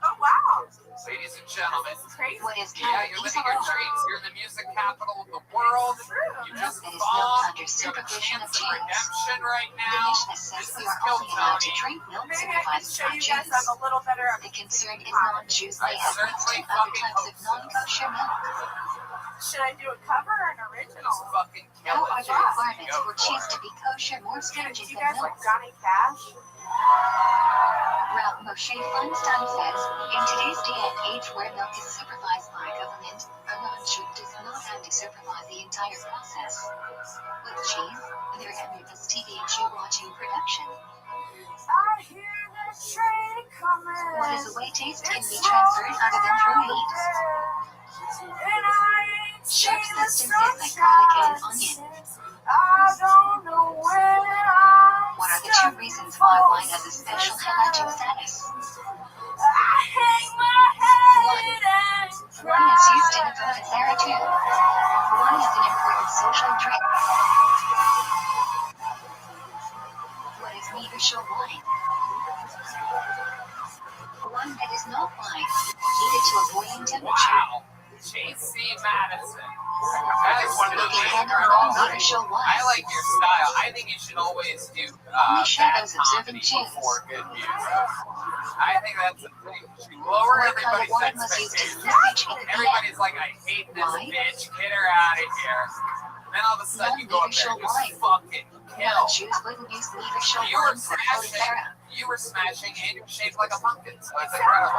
D: Oh wow.
A: Ladies and gentlemen,
B: What is
A: yeah,
B: cow?
A: you're
B: These
A: living your
B: are
A: dreams. You're the music capital of the world. You
B: milk
A: just
B: that is
A: bombed.
B: milked under
A: You have a
B: supervision of
A: chance of
B: Jews.
A: redemption right
B: The
A: now.
B: Mishnah says
A: This
B: we
A: is
B: are only allowed to
A: Tony.
B: drink milk
D: Maybe I can
B: supervised
D: show
B: by
D: you guys
B: Jews.
D: I'm a little better at
B: The concern is non-Jews
A: I
B: may have mixed
A: certainly
B: in other
A: fucking
B: types
A: hope
B: of
A: so.
B: non-kosher milk.
D: Should I do a cover or an original?
A: Just fucking kill
B: How
A: it,
B: are the
A: Jason.
B: requirements
A: Go
B: for
A: for
B: cheese
A: it.
B: to be kosher more
D: Do
B: stringent
D: you
B: than
D: guys
B: milk?
D: like Johnny Cash?
B: Ralph Moshe Feinstein says, in today's day and age where milk is supervised by government, a non-Jew does not have to supervise the entire process. With cheese, there is TV Jew watching production.
D: I hear the train coming.
B: What is a way taste can be transferred other than through heat? Sharp substances like garlic and onion.
D: I don't know when I'm
B: What are the two reasons why wine has a special halachic status?
D: I hang my head and
B: Wine is used in avodah zarah too. Wine is an important social drink. What is metershow wine? Wine that is not wine, heated to a boiling temperature.
A: Wow. J.C. Madison. That is one of the
B: Look at
A: things
B: handle metershow
A: I
B: wine.
A: like your style. I think you should always do
B: Only
A: bad
B: shadows
A: comedy
B: observing Jews.
A: before good music. I think that's a thing. You lower
B: What kind of wine
A: everybody's
B: was used to
A: expectations.
B: message in the
A: Everybody's like, I hate this
B: Why?
A: bitch. Get her out of here. Then all of a sudden you go up there and
B: Non-metershow
A: just fucking kill.
B: Non-Jews wouldn't use metershow
A: You were
B: wine for avodah
A: smashing.
B: zarah.
A: You were smashing and you're shaped like a pumpkin. So it's incredible.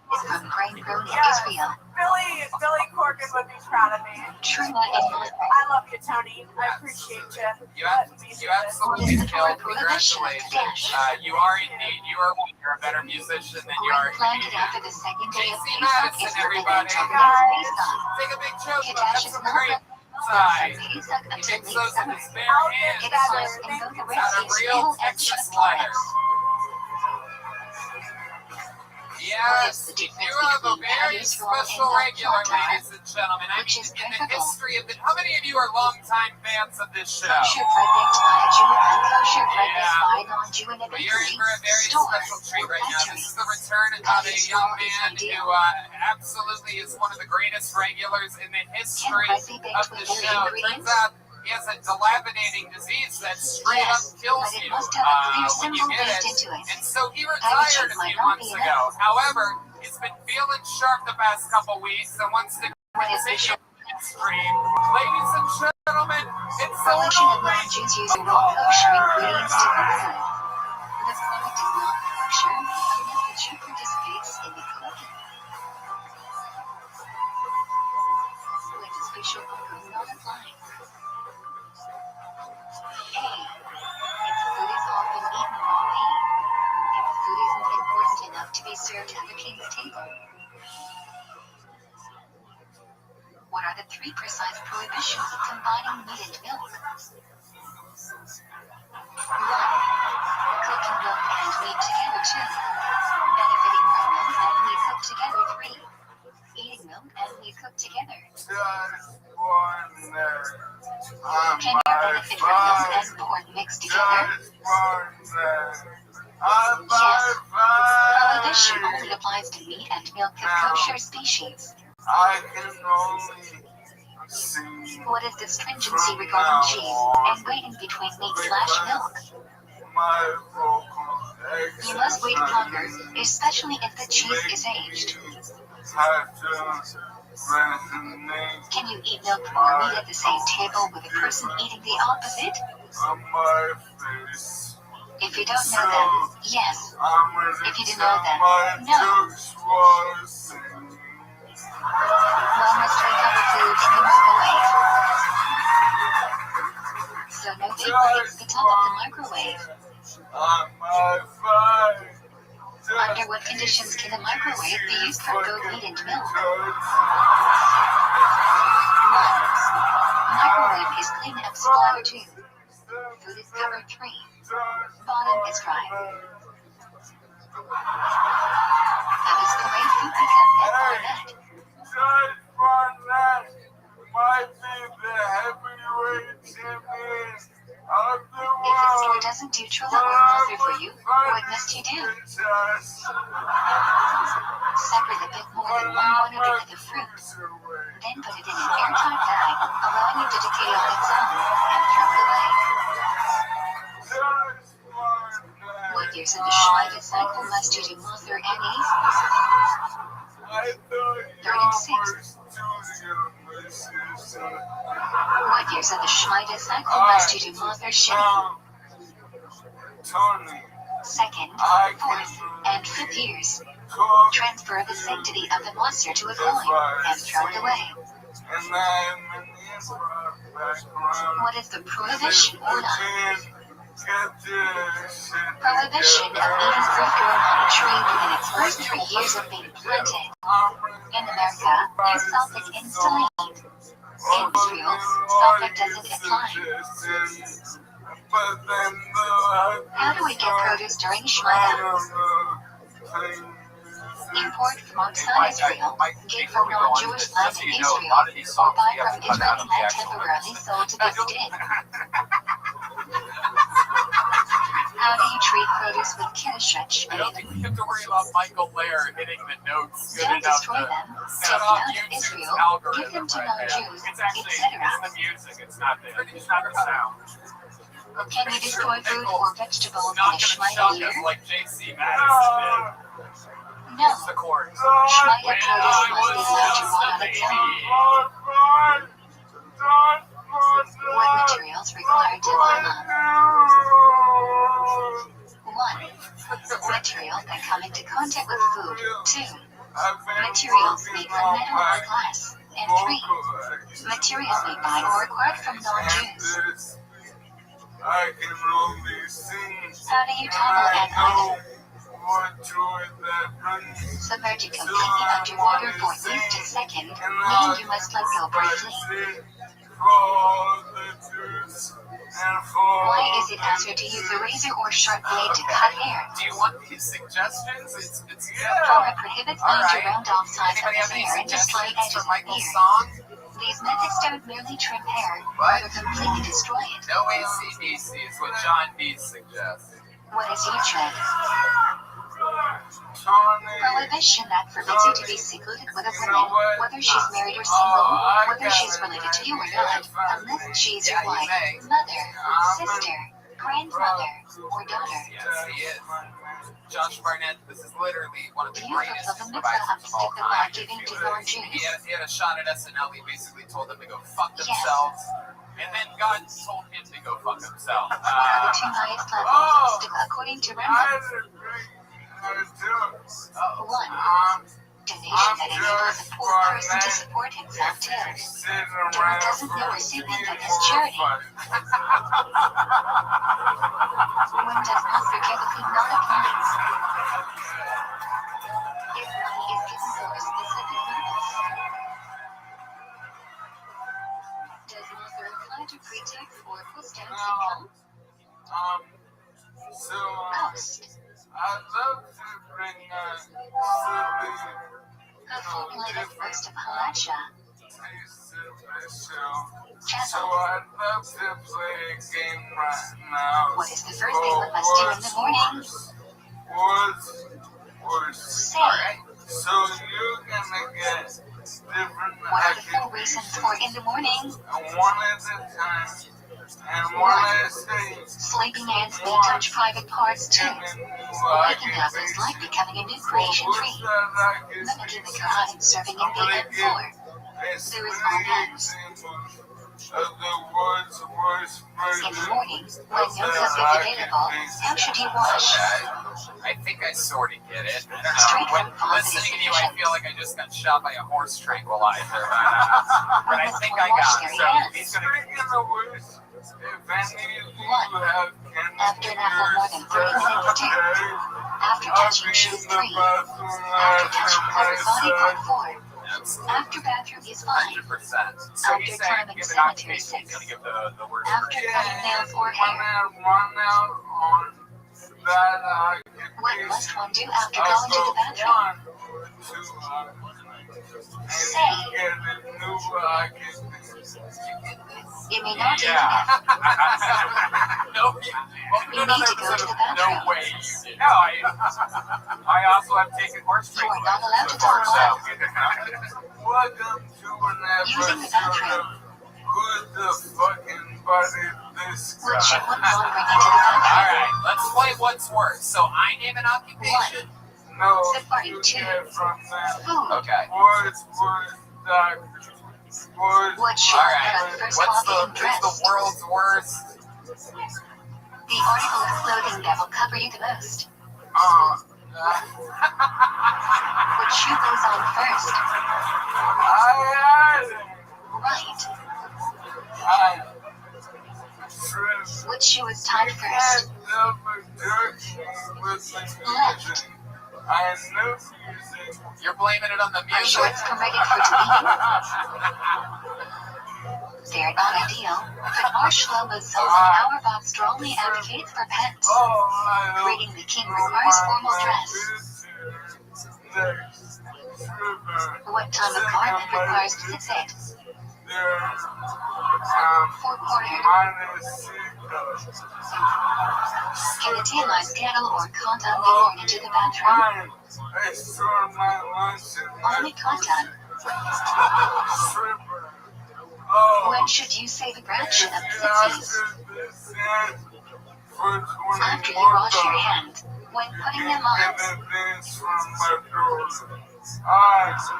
B: What is from grain grown in Israel?
D: Billy Corgan would be proud of me.
B: Truma is not.
D: I love you, Tony. I appreciate you.
A: You absolutely killed. Congratulations. You are indeed. You're a better musician than you are a
B: Planted
A: comedian.
B: after the second day of
A: J.C.
B: Pesach
A: Madison,
B: is the
A: everybody.
B: event of
A: Take a big joke, but
B: Kiddush
A: have
B: is
A: some
B: not
A: great
B: from
A: side.
B: Pesach
A: He
B: until
A: makes
B: late
A: those in
B: summer.
A: his bare hands.
B: Kiddush in both the
A: It's out of
B: recipes
A: real
B: middle and
A: Texas
B: short
A: leather.
B: What
A: Yes,
B: is the
A: we do
B: difference
A: have a
B: between
A: very
B: Patty's roll
A: special
B: and
A: regular,
B: Flat Tire?
A: ladies and gentlemen. I
B: Which
A: mean,
B: is
A: in the
B: preferable?
A: history of the... How many of you are longtime fans of this show?
B: Kosher bread baked by a Jew and kosher bread
A: Yeah.
B: baked by a non-Jew in a
A: But you're in for a very
B: bakery, store,
A: special treat
B: or
A: right now. This
B: factory.
A: is the return of a young man who absolutely is one of the greatest regulars in the
B: Can
A: history
B: Prezi baked
A: of
B: with
A: the
B: dairy
A: show.
B: ingredients?
A: Turns out he has a dilapidating disease that straight
B: Yes,
A: up kills
B: but it
A: you
B: must have a clear
A: when you
B: symbol
A: get
B: baked
A: it.
B: into it.
A: And so he retired a few months ago. However, he's been feeling sharp the past couple weeks and wants to
B: What is
A: continue
B: Bishop?
A: stream. Ladies and gentlemen, it's a
B: Religion
A: little
B: of
A: late.
B: non-Jews using non-kosher ingredients to cook food. The product is not kosher unless the Jew participates in the cooking. When does Bishop not apply? A. If the food is often eaten raw. B. If the food isn't important enough to be served at the king's table. What are the three precise prohibitions of combining meat and milk? 1. Cooking milk and meat together. 2. Benefiting from milk and meat cooked together. 3. Eating milk and meat cooked together. Can you benefit from milk and pork mixed together? Yes. Prohibition only applies to meat and milk of kosher species.
E: I can only see
B: What is the stringency regarding cheese and waiting between meat/milk?
E: my vocal
B: You must wait longer, especially if the cheese is aged. Can you eat milk or meat at the same table with a person eating the opposite?
E: on my face.
B: If you don't know them, yes.
E: I'm ready
B: If you do
E: to
B: know them,
E: my
B: no.
E: jokes was singing.
B: One must recover food in the microwave. So no vapor hits the top of the microwave.
E: On my face.
B: Under what conditions can the microwave be used for goat meat and milk? 1. Microwave is clean up splatter 2. Food Food is covered 3. Bottom is dry. How does the way food become net or net?
E: Judge Barnett might be the heavyweight champion of the
B: If a store
E: world.
B: doesn't do Trilla or Mother for you, what must you do? Separate a bit more than 1/100 of the fruit. Then put it in an airtight bag, allowing it to decay on its own, and throw it away. What years of the Shemitah cycle must you do Mother any? 36. What years of the Shemitah cycle must you do Mother Sheni?
E: Tony,
B: 2nd, 4th, and 5th years. Transfer the sanctity of the monster to a coin, and throw it away.
E: and I'm in the background.
B: What is the prohibition or not? Prohibition of eating fruit grown on a tree within its first 3 years of being planted. In America, you stop it instantly. In Israel, stop it doesn't apply. How do we get produce during Shemitah? Import from outside Israel, get from non-Jewish land in Israel, or buy from Israeli land temporarily sold to this din. How do you treat produce with Kiddush?
A: I don't think we have to worry about Michael Lair hitting the notes good
B: Don't
A: enough
B: destroy
A: to
B: them,
A: set
B: take
A: off
B: them out of
A: YouTube's
B: Israel,
A: algorithm
B: give them to
A: right there.
B: non-Jews,
A: It's actually
B: etc.
A: it's the music. It's not the sound.
B: Can you destroy fruit or vegetables in
A: Not
B: a
A: going to
B: Shemitah
A: shock
B: year?
A: us like JC Madison did.
B: No.
A: It's the chorus.
B: Shemitah
A: When
B: produce
A: I
B: must be
A: was
B: sold to
A: just
B: rot
A: a
B: on its
A: baby.
B: own. What materials required to lima? 1. Materials that come into contact with food. 2. Materials made from metal or glass. And 3. Materials made by or acquired from non-Jews.
E: I can only sing.
B: How do you topple an item?
E: What joy that brings.
B: Submerge it completely underwater for at least a second, meaning you must let go briefly. Why is it answered to use a razor or sharp blade to cut hair?
A: Do you want these suggestions? It's
B: Torah prohibits men to
A: Alright.
B: round off sides of
A: Anybody have
B: the
A: any
B: hair and display
A: suggestions
B: edges
A: for
B: of
A: Michael's
B: hair.
A: song?
B: These methods don't merely trim hair, rather completely destroy it.
A: No AC/DC is what John B suggests.
B: What is your trend? Prohibition that forbids you to be secluded with a woman, whether she's married or single, whether she's related to you or not, unless she's your wife, mother, sister, grandmother, or daughter.
A: Yes, he is. Josh Barnett, this is literally one of the
B: You
A: greatest
B: fulfill the mitzvah of
A: supervisors of all
B: stick the
A: time.
B: law giving to non-Jews.
A: He had a shot at SNL. He basically told them to go fuck themselves. And then God told him to go fuck himself.
B: What are the 2 highest levels of stick according to Rambam? 1. Donation that enables a poor person to support himself too. God doesn't know recipient of his charity. When does Mother typically not apply? If money is given for a specific purpose. Does Mother apply to pre-tax or post-tax income? Post.
E: I'd love to bring
B: A formulated roast of halacha.
E: So I'd love to play a game right now.
B: What is the first thing one must do in the morning? Say.
E: So you're gonna get different
B: What are the 4 reasons for in the morning?
E: one at a time. And one at a stage.
B: Sleeping ants may touch private parts too. Waking up is like becoming a new creation tree. Mimicking the Quran and serving in the M4. There is all hands. In the morning, when no cup is available, how should you wash?
A: I think I sort of get it. I don't
B: Straight
A: know.
B: from
A: When
B: faucet is
A: listening to you, I
B: sufficient.
A: feel like I just got shot by a horse tranquilizer. But I think I
B: Wash
A: got
B: their
A: it. So
B: hands.
A: he's going to...
B: After an apple more than 30 minutes 2. After touching shoes 3. After touching upper body part 4.
A: words.
B: After bathroom is fine.
A: 100%. So
B: After
A: he's
B: time
A: saying
B: in
A: give an
B: cemetery
A: occupation, he's
B: 6.
A: gonna give the word
B: After
A: first.
B: cutting nails or
E: When
B: hair.
E: I run out on that
B: What must
E: occupation,
B: one do after
E: I
B: going to the
E: go
B: bathroom?
E: 1 to and
B: Say.
E: get a new occupation.
B: You may not even
A: Yeah.
B: if.
A: No, well,
B: You need to go to the bathroom.
A: No way you did. No, I also have taken horse
B: You are
A: training
B: not allowed to
A: before,
B: talk
A: so.
B: loud.
E: Welcome to an
B: Using the
E: episode
B: bathroom.
E: of Who's the fucking buddy this
B: What should
E: guy?
B: one not bring into the bathroom?
A: Alright, let's play what's worse. So I name an occupation.
E: No,
B: Safari
E: you
B: 2.
E: get from that.
B: Food.
A: Okay.
E: Words, doctor. Words,
B: What should one put on
A: Alright.
B: first
A: What's
B: walking
A: the
B: dressed?
A: world's worst?
B: The article of clothing that will cover you the most. What shoe goes on first? Right. Which shoe is tied first? Left.
A: You're blaming it on the
B: Are
A: music?
B: shorts permitted for deleting? They're not ideal, but Marshmallow Soul Powerbox strongly advocates for pets. Greeting the king requires formal dress. What time of garment requires to sit? Four-cornered. Can a dealized cattle or condom be worn into the bathroom? Only condom. When should you save a fraction of footsies? After you wash your hands. When putting them on.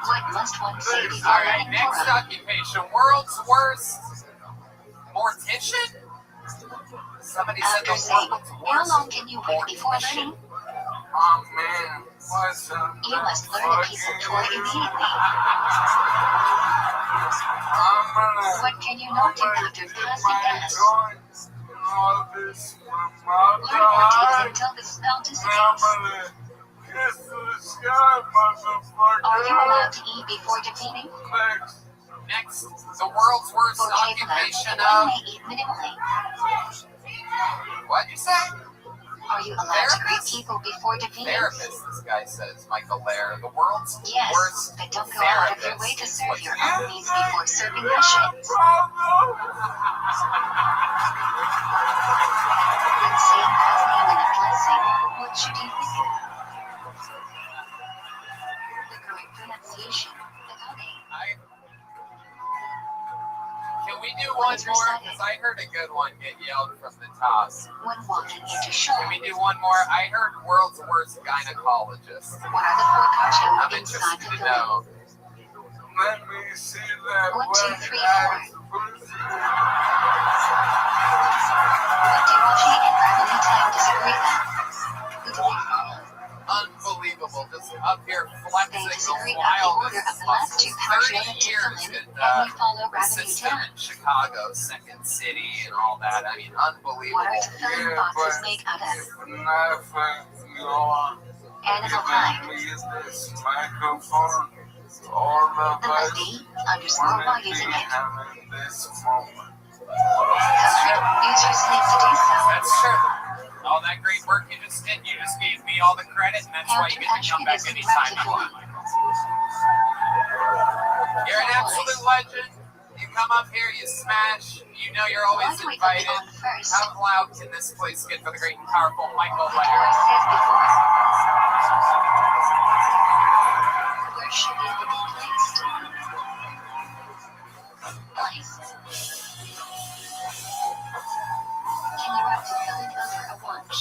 B: What must one say before
A: Alright,
B: letting
A: next
B: go?
A: occupation. World's worst mortician? Somebody said
B: After
A: the
B: saying,
A: world's
B: how
A: worst
B: long can you wait before learning? You must learn a piece of toy immediately. What can you not do after passing gas? Learn more tips until the smell dissipates. Are you allowed to eat before defeating?
A: Next, the world's worst occupation
B: One
A: of...
B: may eat minimally.
A: What'd you say?
B: Are you allowed to greet people before defeating?
A: Therapist, this guy says, Michael Lair. The world's
B: Yes,
A: worst
B: but don't go out of your way to
A: therapist.
B: serve your enemies before serving their shits. When saying God's name in a blessing, what should you think of? The correct pronunciation, Agave.
A: Can we do one more? Because I heard a good one get yelled from the top.
B: When walking into shore,
A: Can we do one more? I heard world's worst gynecologist.
B: what are the four cartoons
A: I'm
B: inside
A: interested
B: the
A: to
B: building?
A: know.
E: Let me see that
B: 1, 2, 3, 4.
E: What
B: What do Rashi and Rabbi Rothschild disagree about? Who do they follow?
A: Unbelievable. Just up here flexing
B: They
A: the
B: disagree about the order
A: wildest
B: of the last two
A: muscles. 30
B: parashiotim to
A: years
B: fill in,
A: in
B: and we follow
A: the
B: Rabbi
A: system
B: Rothschild.
A: in Chicago, Second City, and all that. I mean,
B: What are
A: unbelievable.
B: the filling boxes made out of? Animal
E: Give
B: hide.
E: me this microphone. All of
B: The
E: us
B: must underscore while using it.
E: having this moment.
B: Users need to do so.
A: That's true. All that great work you just did, you just gave me all the credit, and that's why you get to come back anytime you want, Michael. You're an absolute legend. You come up here, you smash. You know you're
B: Why
A: always
B: do we put
A: invited.
B: it on first?
A: How loud can this place get for the great and powerful Michael
B: The
A: Lair?
B: Torah says before. Where should it be placed? Place. Can you wrap the filling over a watch?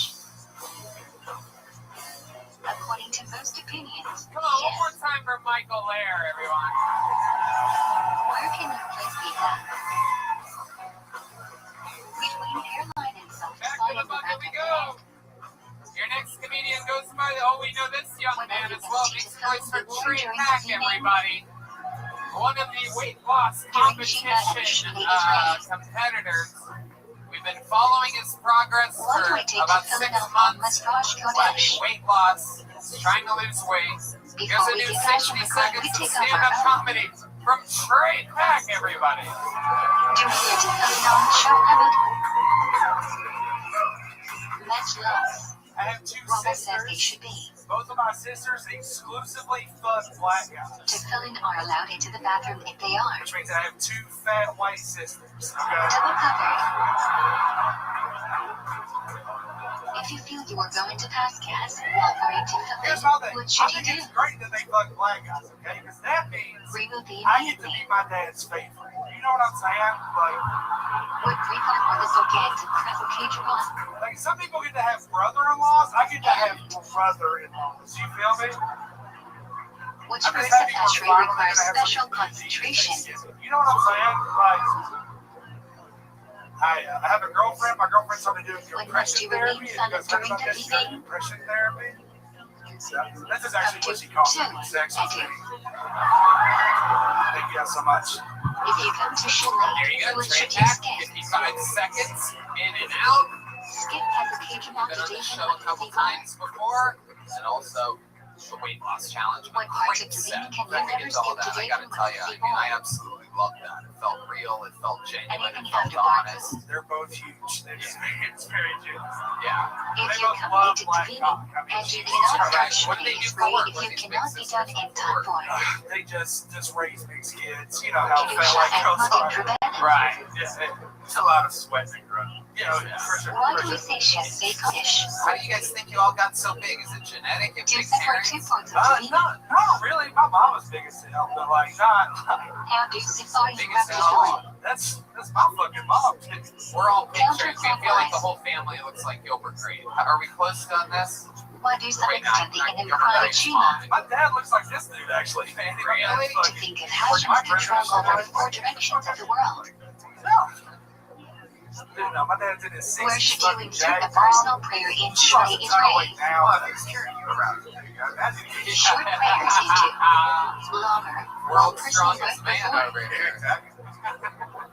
B: According to most opinions,
A: Come on, one more
B: yes.
A: time for Michael Lair, everyone.
B: Where can you place pizza? Between airline and
A: Back to the
B: self-deciding
A: bucket we
B: back
A: go. Your next comedian goes by, oh, we know this young man as well. Makes noise for Tree Hack, everybody. One of the weight loss competition competitors. We've been following his progress
B: What do
A: for
B: I take to
A: about
B: fill
A: 6
B: in out
A: months.
B: Masraj
A: What,
B: Kodesh?
A: weight loss, he's trying to lose weight. Here's
B: Before
A: a
B: we
A: new
B: get back to
A: 60
B: the car, we
A: seconds of
B: take over
A: stand-up
B: our own.
A: comedy from Trade Pack, everybody.
B: Do we get to fill in on the show, Rabbi? Match loves.
A: I have two
B: Robert says they
A: sisters.
B: should be.
A: Both of my sisters exclusively fuck black
B: To
A: guys.
B: fill in are allowed into the bathroom if they are.
A: Which means I have two fat white sisters. Okay?
B: Double covered. If you feel you are going to pass gas while going to
A: Here's
B: fill
A: my
B: in,
A: thing.
B: what
A: I
B: should you
A: think
B: do?
A: it's great that they fuck black guys, okay? Because that means
B: Remove the
A: I get to
B: immediately.
A: be my dad's favorite. You know what I'm saying?
B: Would Rico or the bookend Crescent Cage one?
A: Like some people get to have brother-in-laws. I get to have brother-in-laws. You feel me?
B: Which
A: I'm just
B: person
A: happy
B: actually
A: we're finally
B: requires
A: gonna have
B: special
A: some
B: concentration?
A: You know what I'm saying? Like, I have a girlfriend. My girlfriend started doing
B: When must
A: compression
B: you remain
A: therapy. You
B: silent
A: guys heard
B: during
A: about
B: the
A: this?
B: meeting?
A: Compression therapy. This is actually what she
B: Up
A: calls
B: to
A: it.
B: two.
A: Sex
B: I
A: with
B: do.
A: me. Thank you guys so much.
B: If you come to Chile,
A: There you go.
B: what
A: Trade
B: should you
A: pack.
B: skip?
A: 55 seconds in and out.
B: Skip has occasional
A: Been on this
B: activation
A: show a
B: of
A: couple
B: the bar.
A: times before, and also the weight loss challenge.
B: What parts of the meeting can you never
A: All
B: skip
A: that. I
B: today
A: gotta
B: from
A: tell you,
B: the
A: I mean, I
B: bar?
A: absolutely loved that. It felt real. It felt genuine.
B: Anything
A: It felt
B: after bar
A: honest.
B: food?
A: They're both huge. It's very genuine. Yeah.
B: If
A: They
B: you
A: both
B: come
A: love
B: late to
A: black
B: meeting,
A: cock. I mean,
B: and you
A: Jesus
B: cannot
A: Christ.
B: start
A: What do they
B: shooting
A: do for
B: spray
A: work?
B: if
A: What
B: you
A: do these
B: cannot
A: big
B: be done
A: sisters
B: in
A: do for
B: time
A: work?
B: for.
A: They just raise these kids. You know how
B: Kilusha
A: fat
B: and
A: girls
B: Muggin
A: are.
B: Preventive.
A: Right. Yeah. There's a lot of sweating, bro. Yeah, for sure.
B: Why
A: for
B: do we
A: sure.
B: say chef bake fish?
A: How do you guys think you all got so big? Is it genetic? If
B: Do
A: big
B: separate
A: parents?
B: two parts of the meeting.
A: Not really. My mom was big as hell, but like not.
B: How do you separate
A: Big
B: your
A: as
B: repertoire?
A: hell. That's my fucking mom. We're all pictures. We feel like the whole family looks like Gilbert Grape. Are we close on this?
B: Why do some
A: Right now,
B: extend the
A: Gilbert
B: inner
A: Grape's
B: Shima?
A: fine. My dad looks like this dude actually, man. Really?
B: To think of how she must control over the four directions of the world.
A: Dude, no, my dad's in his 60s.
B: Where should you
A: fucking
B: insert a
A: jag
B: personal prayer in Shirley is Ray? Short prayers into longer,
A: World's
B: personal
A: strongest
B: work
A: man
B: before.
A: over here.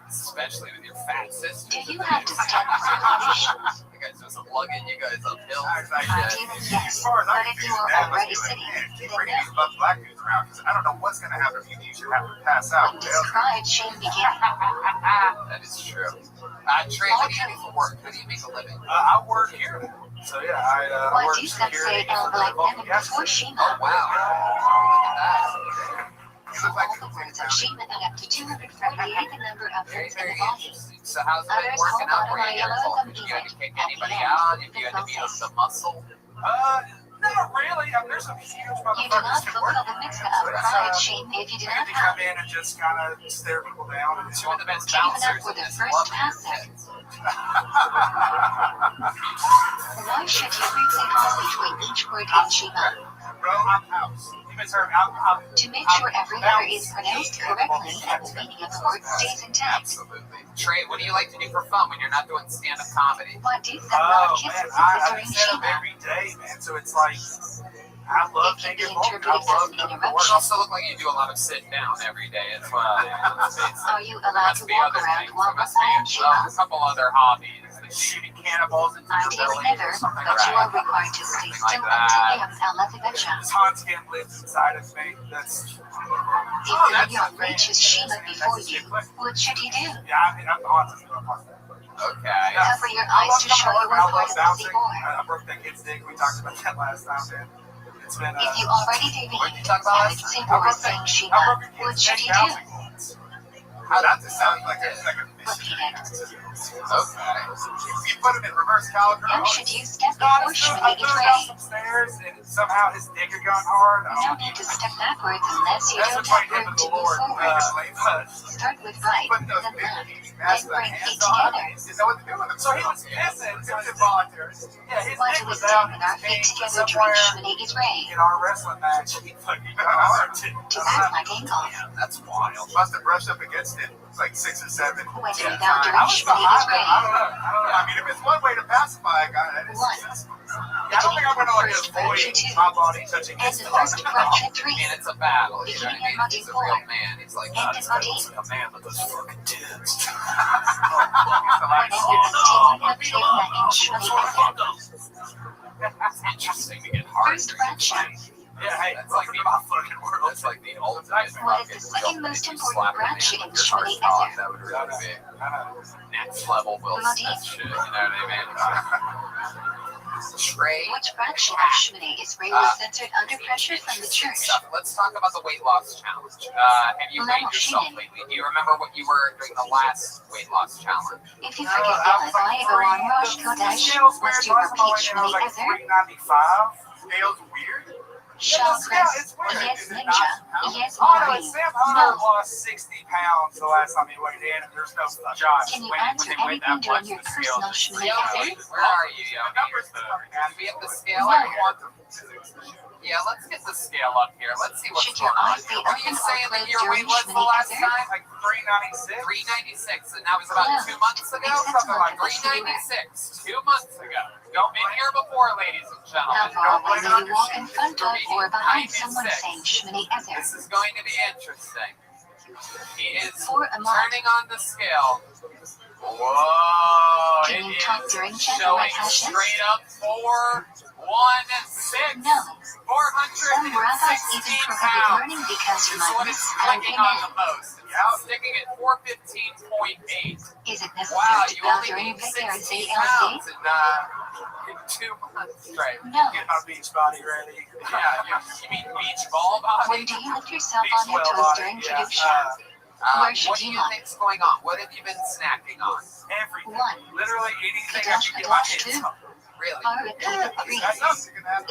A: Especially with your fat sister.
B: Do you have to step for audition?
A: You guys just lugging you guys uphill.
B: Ideally, yes. But if you are already sitting, then no.
E: Black dudes around because I don't know what's going to happen if you should have to pass out.
B: When described shame began.
A: That is true. Trey, what do you do for work? How do you make a living? I work here. So yeah, I
B: Why
A: work
B: do some say
A: security
B: El
A: for the
B: Black
A: local
B: Women
A: gas
B: before
A: station.
B: Shima?
A: Oh wow. Look at that.
B: All the words of Shima add up to 248, the number of
A: Very,
B: words in
A: very
B: the body.
A: interesting. So how's it been
B: Others
A: working
B: hold
A: out for
B: on
A: you?
B: to
A: Did you have to kick
B: at the
A: anybody
B: end,
A: out? If you
B: the
A: had to beat up
B: process.
A: the muscle? Not really. I mean, there's some huge
B: You do
A: motherfuckers
B: not
A: who
B: fulfill
A: work.
B: the mixer
A: So
B: of
A: that's,
B: pride, shame if you do
A: I
B: not
A: get to come
B: have.
A: in and just kind of stare people down. And two of the best
B: Keep it up
A: bouncers
B: for
A: in
B: the
A: this
B: first
A: club.
B: pass seconds. Why should you briefly pause between each word in Shima?
A: Bro, I'm house. You misheard. I'm
B: To make sure every letter is pronounced correctly and the meaning of the word stays intact.
A: absolutely. Trey, what do you like to do for fun when you're not doing stand-up comedy?
B: What do some
A: Oh,
B: kisses
A: man, I
B: during
A: stand up
B: Shima?
A: every day, man. So it's like, I love
B: It can
A: taking
B: be
A: home. I
B: interpreted as
A: love
B: an
A: coming to
B: interruption.
A: work. You also look like you do a lot of sit down every day as well. Yeah, let's face it.
B: Are you allowed to
A: Must be
B: walk
A: other
B: around
A: things.
B: while
A: There must be
B: behind Shima?
A: a couple other hobbies. Like shooting cannonballs into your
B: Ideally
A: belly
B: never,
A: or something
B: but you
A: like
B: are required to stay
A: Something
B: still
A: like
B: until
A: that.
B: Alavigacha.
A: This Hanskin lives inside of me. That's.
B: If the neon reaches Shima before you, what should you do?
A: Yeah, I mean, I'm Hanskin. Okay.
B: Cover your eyes to show you
A: I
B: where
A: love
B: parts of
A: bouncing.
B: the board.
A: I broke that kid's dick. We talked about that last time, man. It's been.
B: If you already
A: What did you
B: deviate,
A: talk about
B: and
A: last
B: it's
A: time?
B: simple as saying Shima, what should you do?
A: How does it sound like a
B: Repeat it.
A: Okay. You put him in reverse caliber.
B: How should you step
A: God,
B: before
A: I
B: Shima
A: threw
B: is
A: down
B: ready?
A: some stairs and somehow his dick had gone hard.
B: No need to step backwards unless you
A: That's
B: don't
A: what I
B: have
A: did
B: room
A: with
B: to
A: the
B: move
A: Lord.
B: forward. Start with right,
A: Putting those
B: then
A: big
B: left,
A: cheese
B: then
A: masks with
B: bring
A: hands
B: feet
A: on.
B: together.
A: Didn't know what to do with him. So he was pissing. It was involuntary. Yeah, his
B: Why
A: dick
B: do we
A: was
B: stand
A: out.
B: with our
A: His
B: feet
A: cane was
B: together during
A: somewhere.
B: Shima is ready?
A: In our wrestling match, he fucking hard to.
B: To act like angle.
A: That's wild.
E: Must have brushed up against it like 6 or 7.
B: When
A: Yeah,
B: you're down
A: I
B: during
A: was
B: Shima
A: behind
B: is
A: him.
B: ready.
A: I don't know.
E: I mean, if it's one way to pacify a guy, that is
B: One.
E: successful.
A: I don't think I'm gonna like avoid my body touching
B: And
A: his
B: the
A: body.
B: first approach at 3.
A: And it's a battle, you know what I mean? He's a real man. He's like,
B: And
A: this
B: the
A: guy
B: body.
A: looks like a man with those fucking tits.
B: Whenever the team in Shima is
A: That's interesting to get hard.
B: First fraction.
E: Yeah, hey,
C: That's like
E: welcome to my fucking world.
C: That's like the ultimate
B: What
C: fucking
B: is the second
C: real
B: most
C: if you
B: important
C: slap a man
B: branch
C: with
B: in
C: your hard
B: Shmini
C: cock,
B: Ezer?
C: that would really be
E: I know.
C: next level Will Smith shit, you know what I mean? Trey.
B: Which fraction of Shmini Israel is censored under pressure from the church?
C: Stuff. Let's talk about the weight loss challenge. Have you weighed yourself lately? Do you remember what you were during the last weight loss challenge?
B: If you forget that I go on Rosh Kodesh, must you repeat Shmini Ezer?
E: 395. Scale's weird.
B: Shah Chris, yes Ninja, yes
E: Oh no,
B: Maureen,
E: Sam Hunter
B: no.
E: lost 60 pounds the last time he weighed in, and there's no Josh.
B: Can you
E: when
B: answer
E: they weighed
B: anything
E: that much,
B: during your
E: the scale
B: personal
E: just-
B: Shmini
C: Yo,
B: Ezer?
C: where are you, yo?
E: The numbers are coming out.
C: Do we have the scale?
B: No.
C: I want them. Yeah, let's get the scale up here. Let's see what's
B: Should your
C: going on.
B: eyes be
C: What are you
B: open or
C: saying that
B: closed
C: your weight
B: during
C: was the
B: Shmini
C: last
B: Ezer?
C: time?
E: Like 396.
C: 396, and that was about 2 months ago?
B: Except
C: Something like
B: multiple
C: 396, 2 months ago. Don't been here before, ladies and
B: How
C: gentlemen.
B: far away will you walk in front of or behind someone
C: 96.
B: saying Shmini Ezer?
C: This is going to be interesting. He is
B: For a month.
C: turning on the scale. Whoa!
B: Can you
C: It
B: talk
C: is
B: during Chandra
C: showing
B: sessions?
C: straight up 416.
B: No. Some rabbis
C: 416
B: even prohibit
C: pounds.
B: learning because you
C: This is
B: might
C: what
B: miss
C: it's
B: an
C: clicking on
B: amen.
C: the most. It's sticking at 415.8.
B: Is it
C: Wow,
B: necessary to
C: you
B: bow
C: only
B: during
C: gained 16
B: ViralRabbi?
C: pounds in 2 months, right?
B: No.
E: Get my beach body ready.
C: Yeah, you mean beach ball body?
B: When do you lift yourself
E: Beach
B: on your
E: well
B: toes
E: body,
B: during
E: yeah.
B: Kedusha? Where should
C: What do
B: you
C: you
B: look?
C: think's going on? What have you been snacking on?
E: Everything.
B: 1.
E: Literally anything I
B: Kadosh
E: can get my
B: Kadosh
E: hands
B: 2.
E: on.
C: Really?
B: Parakeet 3.
E: It's not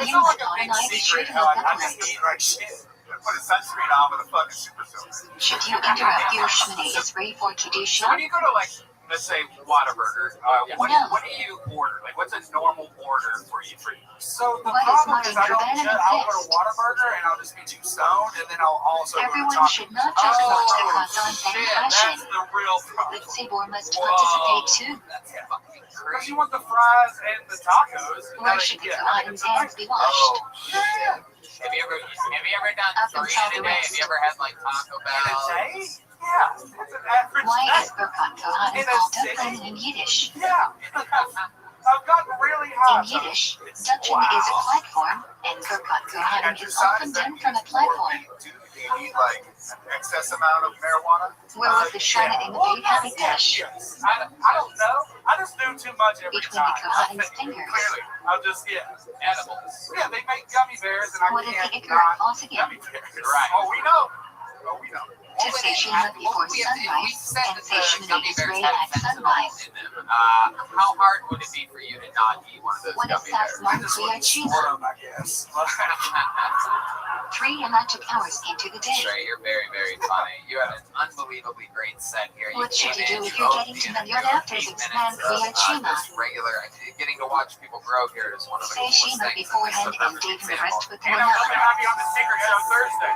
B: You
E: like a
B: are
E: big
B: not
E: secret
B: shooting
E: how
B: at
E: I
B: the
E: just
B: plate.
E: eat like shit. I put a sunscreen on with a fucking super soaker.
B: Should you interrupt your Shmini Esrei for
E: So
B: Kedusha?
E: when you go to like, let's say Whataburger, what do you order? Like, what's a normal order for you? So the
B: What is
E: problem is
B: looking
E: I don't
B: for Ben
E: judge.
B: and
E: I'll go to
B: Fist?
E: Whataburger and I'll just be too stoned, and then I'll also
B: Everyone
E: go to
B: should not just watch the Kazan and
E: shit,
B: passion.
E: that's the real problem.
B: The Tzibor must
C: Whoa,
B: participate too.
C: that's fucking
E: Because
C: crazy.
E: you want the fries and the tacos. And
B: Where
E: then
B: should the
E: yeah,
B: Kohanim's hands be washed?
C: Oh, shit. Have you ever done
B: Up and
C: 3
B: south
C: in a
B: the
C: day?
B: rest.
C: Have you ever had like Taco
E: In a
C: Bell?
E: day? Yeah, that's an average
B: Why
E: day.
B: is Birkat Kohanim
E: In a
B: called
E: city?
B: Dublin in Yiddish?
E: Yeah. I've gotten really high.
B: In Yiddish, Dutton is a platform, and Birkat Kohanim is often done from a platform.
E: Do you need like excess amount of marijuana?
B: Where was the Shana in the Beit HaMikdash?
E: Yes. I don't know. I just do too much every
B: Between the
E: time.
B: Kohanim's fingers.
E: Clearly, I'll just
C: Edibles.
E: Yeah, they make gummy bears, and I
B: What is
E: can't
B: the Iker
E: not
B: false again?
E: gummy bears.
C: Right.
E: Oh, we know. Oh, we know.
B: To say Shema before sunrise, and say Shema Israel at sunrise.
C: How hard would it be for you to not eat one of those
B: What is
C: gummy bears?
B: Sasmar
E: Sport
B: Kriyachina?
E: 'em, I guess.
B: 3 electric hours into the day.
C: Trey, you're very, very funny. You had an unbelievably great set here.
B: What should
C: came
B: you do
C: in,
B: if you're
C: wrote
B: getting
C: the
B: to know your
C: interview,
B: actors
C: 8
B: and
C: minutes
B: Sman Kriyachina?
C: just regular. Getting to watch people grow here is one of the
B: Say
C: coolest
B: Shema
C: things.
B: beforehand and Dave and the rest with
E: And
B: one
E: I'm
B: another.
E: going to have you on the Secret Show Thursday.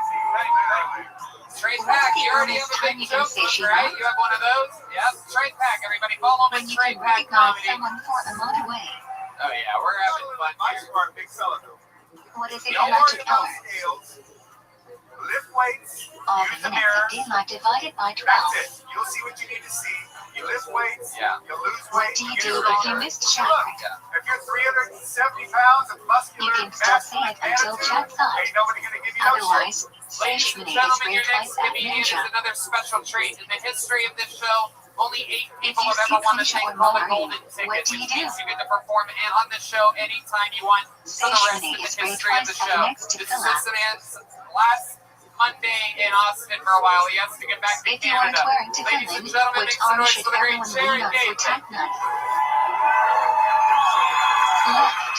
C: Straight
B: What's
C: pack.
B: the
C: You already have
B: earliest
C: a
B: time
C: big
B: you can
C: joke
B: say
C: book,
B: Shema?
C: right? You have one of those? Yep. Straight pack. Everybody follow me.
B: When you
C: Straight
B: can
C: pack
B: recognize
C: comedy.
B: someone for a mile away.
C: Oh yeah, we're having fun
E: My
C: here.
E: smart big fella, though.
B: What is it
E: Don't worry
B: electric
E: about
B: hour?
E: scales. Lift weights.
B: All
E: Use
B: the
E: the
B: minutes
E: mirror.
B: of daylight divided by
E: That's
B: 12.
E: it. You'll see what you need to see. You lift weights.
C: Yeah.
E: You lose
B: What
E: weight.
B: do you
E: get
B: do if
E: stronger.
B: you missed
E: Look,
B: chakra?
E: if you're 370 pounds of muscular
B: You can still say it until
E: attitude,
B: Chad thought.
E: ain't nobody gonna give you no shit.
B: Otherwise, say
C: Ladies and
B: Shmini
C: gentlemen, your
B: Israel
C: next
B: twice at
C: comedian is
B: ninja.
C: another special treat. In the history of this show, only 8
B: If
C: people
B: you
C: have ever
B: skip
C: won a
B: Keisha
C: thing
B: or
C: called a
B: Mari,
C: golden
B: what
C: ticket,
B: do you
C: which
B: do?
C: means you get to perform on the show anytime you want
B: Say
C: for the rest
B: Shmini
C: of the
B: Israel
C: history of the
B: twice at
C: show.
B: next to
C: This is
B: Philip.
C: this man's last Monday in Austin for a while. He has to get back to
B: If you aren't
C: Canada.
B: wearing
C: Ladies and
B: tefillin,
C: gentlemen,
B: which
C: make some
B: arm
C: noise
B: should
C: for the great
B: everyone
C: Sharon
B: lean on for
C: Gateman.
B: Tachnut? Left.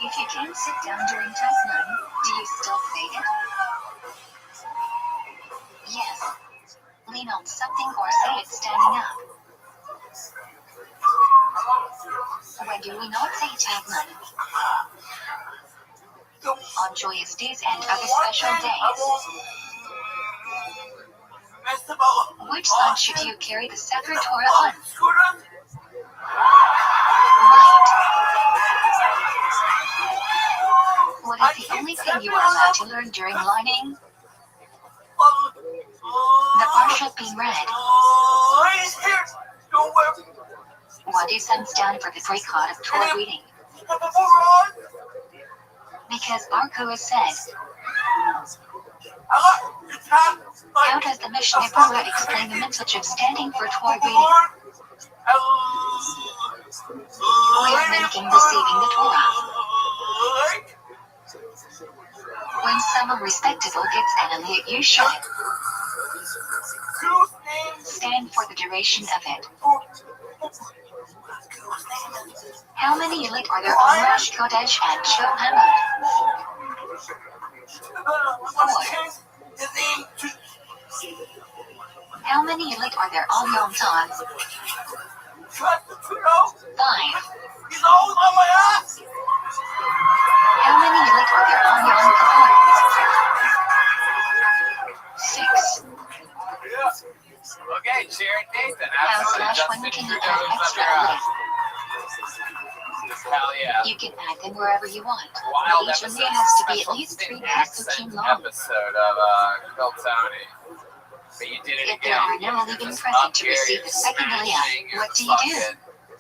B: If you can't sit down during Tachnut, do you still say it? Yes. Lean on something or say it standing up. When do we not say Tachnut? On joyous days and other special days. Which side should you carry the Sefer Torah on? Right. What is the only thing you are allowed to learn during lining? The Parsha being read. What do sons stand for the boycott of Torah reading? Because Arku has said. How does the Mishnah Berurah explain the message of standing for Torah reading? We are mimicking receiving the Torah. When someone respectable gets annually, you should stand for the duration of it. How many elite are there on Rosh Kodesh and Shom Hamad? 4. How many elite are there on Yom Tov? 5. How many elite are there on Yom Kippur? 6.
A: Okay, Jared Nathan.
B: How
A: Absolutely.
B: / when
A: Justin
B: can you
A: Trudeau
B: add
A: is
B: extra
A: under,
B: elite?
A: hell yeah.
B: You can add them wherever you want.
A: Wild
B: Each
A: episode,
B: one has to be at
A: special
B: least 3
A: thin
B: pesukim
A: accent
B: long.
A: episode of Phil Tony. But you did it
B: If there are
A: again.
B: no living present to receive the second aliyah, what do you do?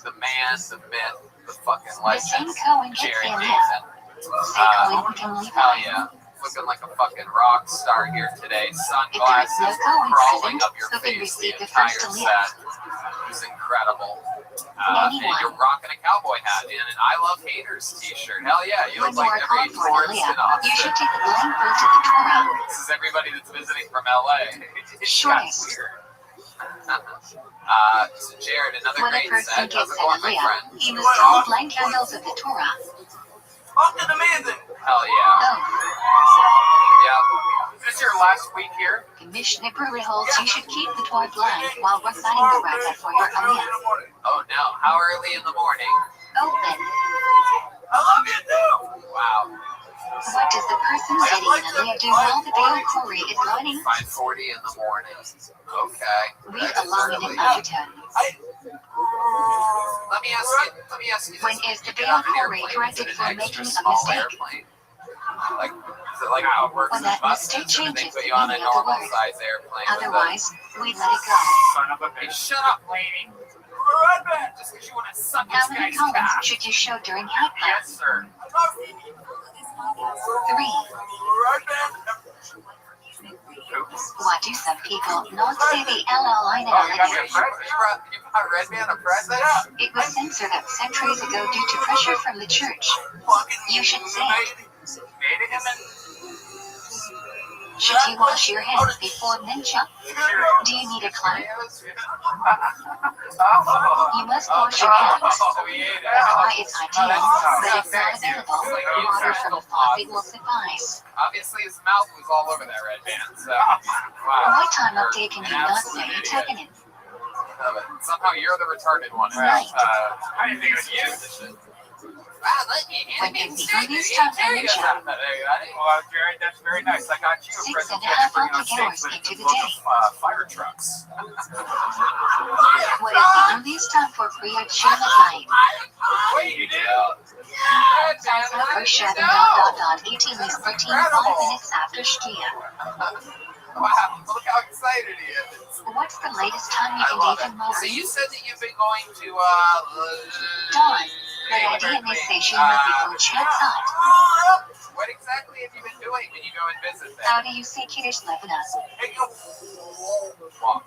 A: The man, the myth, the fucking
B: The same
A: legend.
B: Cohen gets
A: Jared
B: aliyah.
A: Nathan.
B: Say Cohen can leave.
A: Hell yeah. Looking like a fucking rock star here today.
B: If there is no
A: Sunglasses
B: Cohen
A: crawling
B: present,
A: up your
B: who can
A: face the
B: receive the
A: entire
B: first aliyah?
A: set. It was incredible. And you're rocking a cowboy hat and an I Love Haters t-shirt. Hell yeah, you
B: When
A: look
B: you
A: like
B: are
A: every
B: called for an
A: tourist in
B: aliyah, you should
A: Austin.
B: take the blank book to the Torah.
A: This is everybody that's visiting from LA. It's
B: Shortest.
A: weird. So Jared, another
B: When a
A: great
B: person
A: set. How's
B: gets
A: it
B: an
A: going, my
B: aliyah,
A: friend?
B: he must hold blank candles of the Torah.
A: Fucking amazing. Hell yeah.
B: Oh,
A: Yeah.
E: Is this your last week here?
B: the Mishnah Berurah holds you should keep the Torah blank while reciting the Rabbah for your aliyah.
A: Oh no, how early in the morning?
B: Open.
A: I love you too. Wow.
B: What does the person getting an aliyah do while the Baal Kori is lighting?
A: 5:40 in the morning. Okay.
B: Read
A: That is
B: along in
A: early.
B: an undertone.
A: Let me ask you
B: When
A: this.
B: is the
A: You get
B: Baal
A: on an
B: Kori
A: airplane,
B: corrected
A: is it
B: for
A: an extra
B: making a
A: small
B: mistake?
A: airplane? Like, is it like how it works
B: When
A: in
B: that
A: buses,
B: mistake
A: or do they
B: changes
A: put
B: the
A: you on a
B: meaning of the
A: normal
B: word.
A: size airplane?
B: Otherwise, we let it go.
E: Son of a
A: Hey,
E: bitch.
A: shut up, lady. Just because you want to suck
B: How
A: this
B: many
A: guy's
B: columns
A: back.
B: should you show during Hatha?
A: Yes, sir.
B: 3. Why do some people not say the LL in
E: Oh, you got your
B: aliyah?
E: present?
A: You brought Red Man a present?
B: It was censored up centuries ago due to pressure from the church. You should say it.
E: Dated him and
B: Should you wash your hands before mincha? Do you need a cloth? You must wash your hands.
A: Oh, we ate it.
B: That's why it's ideal, but if not available, water from a faucet will suffice.
A: Obviously, his mouth was all over that Red Man, so wow.
B: What time of day can you not say
A: Absolute
B: it's happening?
A: But somehow you're the retarded one.
B: Right.
E: I didn't think it was you.
A: Wow, look, you
B: When is the earliest time for mincha?
E: Well, Jared, that's very nice. I got you a
B: 6
E: present.
B: and a half
E: bringing
B: Optic hours into the
E: look
B: day.
E: of fire trucks.
B: What is the earliest time for Kriyat Shem at night?
A: Wait, you do?
B: Or Shabbat ... 18 is 13 5 minutes after Shkia.
A: Wow, look how excited he is.
B: What's the latest time you
A: I
B: can
A: love
B: leave in
A: it. So
B: Mobile?
A: you said that you've been going to,
B: Dawn. The idea may say she must be for Chatzot.
A: What exactly have you been doing when you go and visit them?
B: How do you say Kiddush Levana?
A: Walk.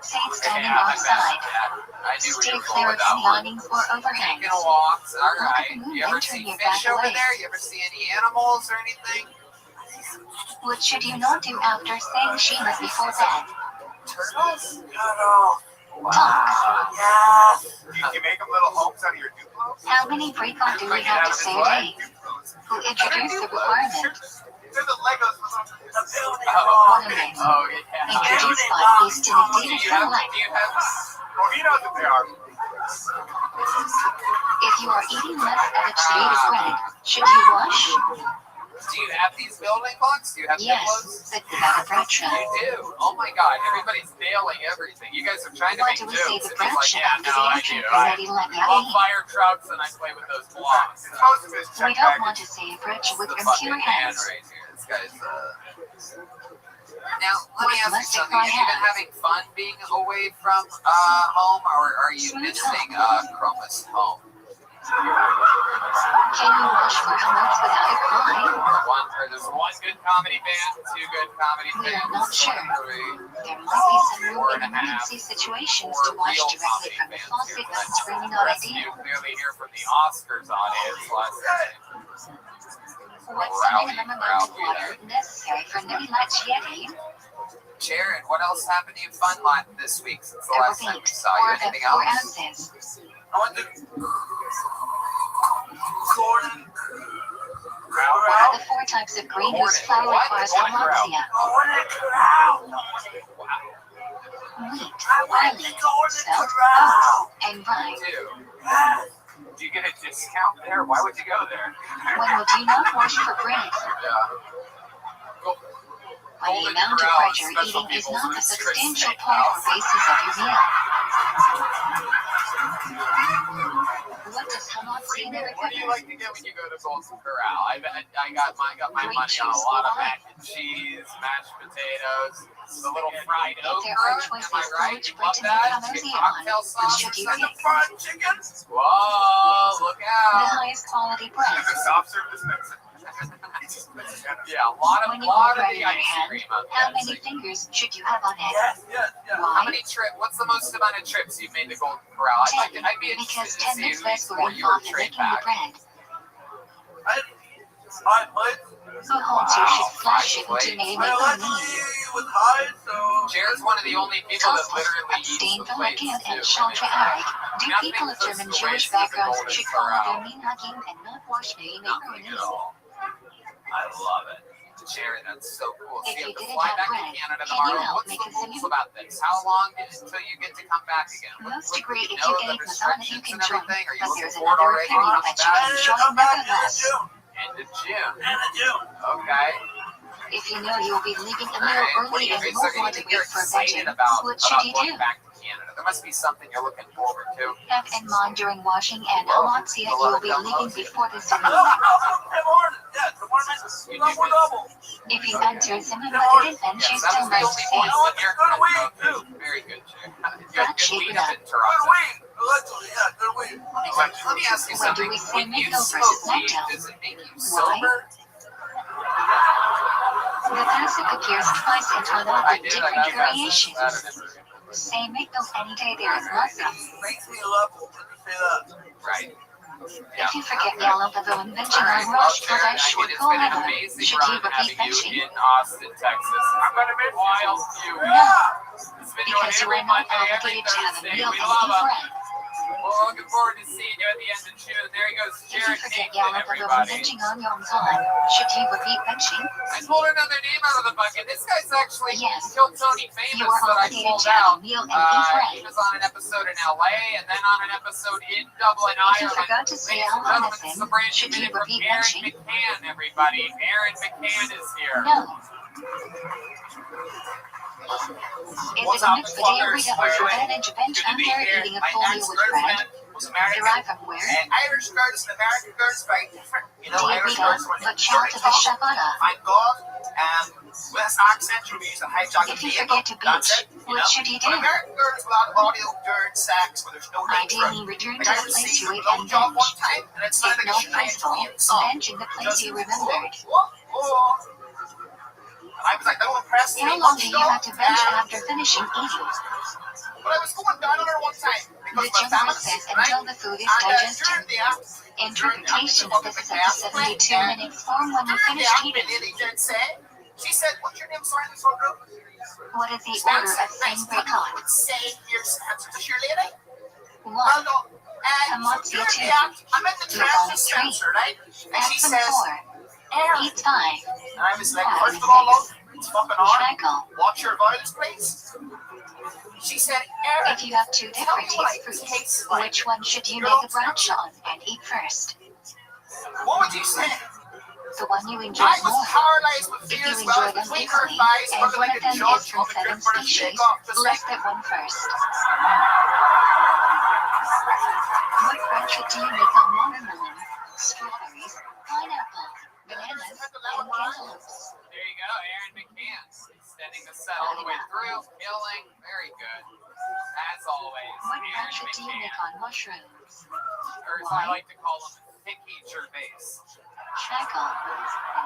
B: Say it standing
A: Yeah,
B: outside.
A: I knew where you
B: Stay
A: were going
B: clear
A: with
B: of
A: that one.
B: awnings or overhangs.
A: Taking a walk, all
B: Look at
A: right.
B: the moon
A: You ever
B: and turn
A: see
B: your
A: fish
B: back
A: over
B: away.
A: there? You ever see any animals or anything?
B: What should you not do after saying Shema before bed?
A: Turtles?
B: Talk.
E: You make them little homes out of your Duplos?
B: How many break-on do we have to say a day? Who introduced the requirement?
E: They're the Legos from the building.
B: One of them.
A: Oh, yeah.
B: Introduced by Easton and
A: Do
B: David
A: you have,
B: Cadillac.
A: do you have,
E: Well, he knows what they are.
B: If you are eating less of a creative bread, should you wash?
A: do you have these building blocks? Do you have
B: Yes,
A: Diplos?
B: but without a bread shell.
A: You do. Oh my God! Everybody's nailing everything. You guys are trying to
B: Why
A: make
B: do we
A: jokes.
B: say the
A: And
B: bread
A: he's like,
B: shell
A: yeah,
B: is
A: no,
B: the
A: I
B: entry
A: do.
B: for
A: I
B: Ready Let Me
A: love
B: In?
A: fire trucks and I play with those blocks.
E: Most of his
B: We
E: check
B: don't want
E: baggage.
B: to say a bread with
A: The
B: impure
A: fucking man
B: hands.
A: right here. This guy's Now, let me
B: What
A: ask
B: must
A: you
B: I
A: something. Have you been
B: have?
A: having fun being away from home, or are you missing Chroma's home?
B: Can you rush for helmets without a cry?
A: There's one good comedy band, two good comedy
B: We
A: bands.
B: are not sure.
A: Three.
B: There might be some room
A: Four
B: in
A: and a half.
B: emergency situations to watch directly from the faucet, but it's really not
A: You
B: ideal.
A: clearly hear from the Oscars audience last night.
B: What's the minimum amount of water necessary for Nutty Latch Yeti?
A: Jared, what else happened to you fun this week since the
B: A
A: last time we
B: repeat,
A: saw you?
B: or about
A: Anything
B: 4
A: else?
B: ounces.
E: I went to Gordon.
B: What are the 4 types of green whose flour requires Hamaxia? Wheat, barley, spelt, oats, and rye.
E: Do you get a discount there? Why would you go there?
B: When would you not wash for bread? When the amount of bread you're eating is not a substantial part or basis of your meal. What does Hamaxia never
A: What do you
B: cover?
A: like to get when you go to Golden Corral? I got my money on a lot of mac and cheese, mashed potatoes, the little fried
B: If
A: oat
B: there are
A: bread.
B: choices
A: Am I
B: for
A: right?
B: which
A: You
B: bread
A: love
B: to make
A: that?
B: Hamaxia
A: Cocktail
B: on,
A: sauce
B: which
A: or
B: should you
A: something?
B: pick?
E: Fried chicken?
A: Whoa, look
B: The
A: out.
B: highest quality bread.
E: Soft serve dispenser.
A: Yeah, a lot
B: When
A: of
B: you hold
A: the
B: bread in your
A: ice
B: hand,
A: cream up
B: how
A: there.
B: many fingers should you have on it?
E: Yes.
A: How
B: Why?
A: many what's the most amount of trips you've made to Golden Corral? I'd
B: 10,
A: be interested
B: because
A: to
B: 10
A: see
B: makes
A: who
B: less
A: for
B: worry
A: your
B: involved in
A: trade
B: making the
A: back.
B: bread.
E: I played.
B: Who holds you should flash it
A: Wow,
B: into
A: five
B: name
E: I
B: it
E: like
B: or me.
E: with high, so.
A: Jared's one of the only people that
B: Tostas,
A: literally eats
B: abstain
A: the
B: from
A: plates
B: Lakin
A: too.
B: and Chantre Arik. Do
A: Nothing
B: people of
A: puts
B: German
A: the
B: Jewish
A: waste of the
B: backgrounds
A: Golden
B: should follow
A: Corral.
B: their minhagim and not wash name it or
A: Nothing
B: me?
A: at all. I love it. Jared, that's so cool.
B: If
A: So you
B: you
A: have to
B: didn't
A: fly
B: have
A: back
B: bread,
A: to Canada
B: can you
A: tomorrow.
B: help
A: What's
B: make
A: the
B: a
A: rules
B: simul-
A: about this? How long until you get to come back again?
B: Most agree if
A: know
B: you
A: the
B: gave Mazan if you
A: restrictions
B: can
A: and
B: join,
A: everything? Are you
B: but
A: looking
B: there's
A: forward
B: another
A: already?
B: opinion that you can join nevertheless.
A: End of June.
E: And I do.
A: Okay.
B: If you know you'll be leaving a
A: All
B: little
A: right. What do
B: early
A: you
B: and
A: think?
B: won't want to
A: Anything you're
B: wait for
A: excited
B: veggie,
A: about
B: what should you
A: going
B: do?
A: back to Canada? There must be something you're looking forward to.
B: Have in mind during washing and
A: Well,
B: Hamaxia
A: a lot
B: you'll
A: of
B: be
A: dumb
B: leaving
A: hoes.
B: before the
E: No,
B: ceremony.
E: the more double.
B: If you
A: Okay.
B: enter Zimmermann, then
A: Yes,
B: she
A: that
B: still
A: was the
B: must
A: only
B: say,
A: point in your
E: Good week,
A: okay. Very good, Jared. You had
B: That
A: good
B: shape
A: lead
B: it
A: up
B: up.
A: in Toronto.
E: Good week.
A: Let me ask you
B: When do
A: something.
B: we say
A: When you
B: makeover
A: smoke
B: versus
A: weed,
B: lockdown?
A: does it make you
B: Why?
A: sober?
B: The passage appears twice in Toronto
A: I
B: with
A: did. I
B: different
A: got that
B: variations.
A: Saturday.
B: Say make them any day there is nothing.
E: Makes me level when you say that.
A: Right.
B: If you forget yellow the invention
A: All right.
B: on
A: Well,
B: Rush for
A: Jared,
B: that
A: I
B: short
A: mean, it's
B: call
A: been an
B: ever,
A: amazing
B: should
A: run
B: you repeat
A: having you
B: mention?
A: in Austin, Texas. I'm going to miss wild you.
B: No,
A: It's been doing
B: because you
A: every
B: are not
A: Monday, every
B: obligated to have a
A: Thursday.
B: meal
A: We
B: and
A: love
B: eat
A: him.
B: bread.
A: We're looking forward to seeing you at the end of June. There he goes,
B: If you
A: Jared
B: forget
A: Nathan,
B: yellow the
A: everybody.
B: invention on your time, should you repeat mention?
A: I pulled another name out of the bucket. This guy's actually
B: Yes.
A: killed Tony Famous
B: You are
A: that I
B: obligated
A: pulled
B: to have
A: out.
B: a meal and eat
A: He
B: bread.
A: was on an episode in LA and then on an episode in Dublin,
B: If you
A: Ireland.
B: forgot to say
A: Ladies and gentlemen, this is a
B: Al-Hamazin,
A: brand
B: should
A: new
B: you
A: minute from
B: repeat
A: Aaron
B: mention?
A: McCann, everybody. Aaron McCann is here.
B: No. Is
E: What's
B: it a
E: up,
B: mitzvah day
E: fuckers?
B: or forbidden intervention
E: Good to be
B: under
E: here.
B: eating a
E: My
B: full meal with bread?
E: ex-girlfriend was American.
B: Derived from where?
E: And Irish girls and American girls very different. You know,
B: Dear
E: Irish
B: Rita,
E: girls when
B: but shout to the Shabbat.
E: thank God. West accent should be used to hijack
B: If you
E: the
B: forget to
E: That's
B: beach,
E: it. You
B: what
E: know?
B: should you
E: But
B: do?
E: American girls will have audio dirt sex where there's no need for it.
B: Ideally, return
E: Like
B: to
E: I
B: the place
E: received
B: you
E: a
B: ate and
E: blowjob one
B: bench.
E: time, and it
B: If
E: sounded like a
B: not
E: Shania
B: possible,
E: Twain song.
B: bench in the place you remembered.
E: And I was like, that will impress me
B: How long
E: much,
B: do you have to bench after finishing eating?
E: But I was going down on her one time
B: The
E: because my
B: gentleman
E: family
B: says until the food is digested.
E: during the act,
B: Interpretation of this is up to 72 minutes form when you finish eating.
E: She said, what's your name, sorry, this one group?
B: What is the order of thing breakout?
E: Say your answer to your lady. Well,
B: 1.
E: no.
B: Hamatzia
E: During
B: 2.
E: the act, I'm in the
B: You're
E: trash
B: on 3.
E: dispenser, right? And she
B: Epsom
E: says,
B: 4.
E: Aaron.
B: Eat 5.
E: And I was like,
B: 5
E: first
B: and
E: of all,
B: 6.
E: love, it's fucking hard.
B: Schmeckle.
E: Watch your violence, please. She said, Aaron,
B: If you have 2 different taste fruits, which one should you make a brunch on and eat first?
E: what would you say?
B: The one you enjoy
E: I was
B: more.
E: paralyzed with
B: If
E: fear
B: you
E: as well.
B: enjoy them
E: Between her
B: equally,
E: thighs,
B: and
E: looking
B: one
E: like
B: of
E: a
B: them
E: judge
B: is from
E: on the
B: 7
E: Good British
B: species,
E: Bake Off. Just
B: list
E: like,
B: that one first. What brunch do you make on watermelon, strawberries, pineapple, bananas, and cantaloupes?
A: There you go, Aaron McCann. Extending the set all the way through. Killing. Very good. As always,
B: What
A: Aaron
B: friendship do you
A: McCann.
B: make on mushrooms?
A: Or as I like to call them, Picky Gervais.
B: Shackle.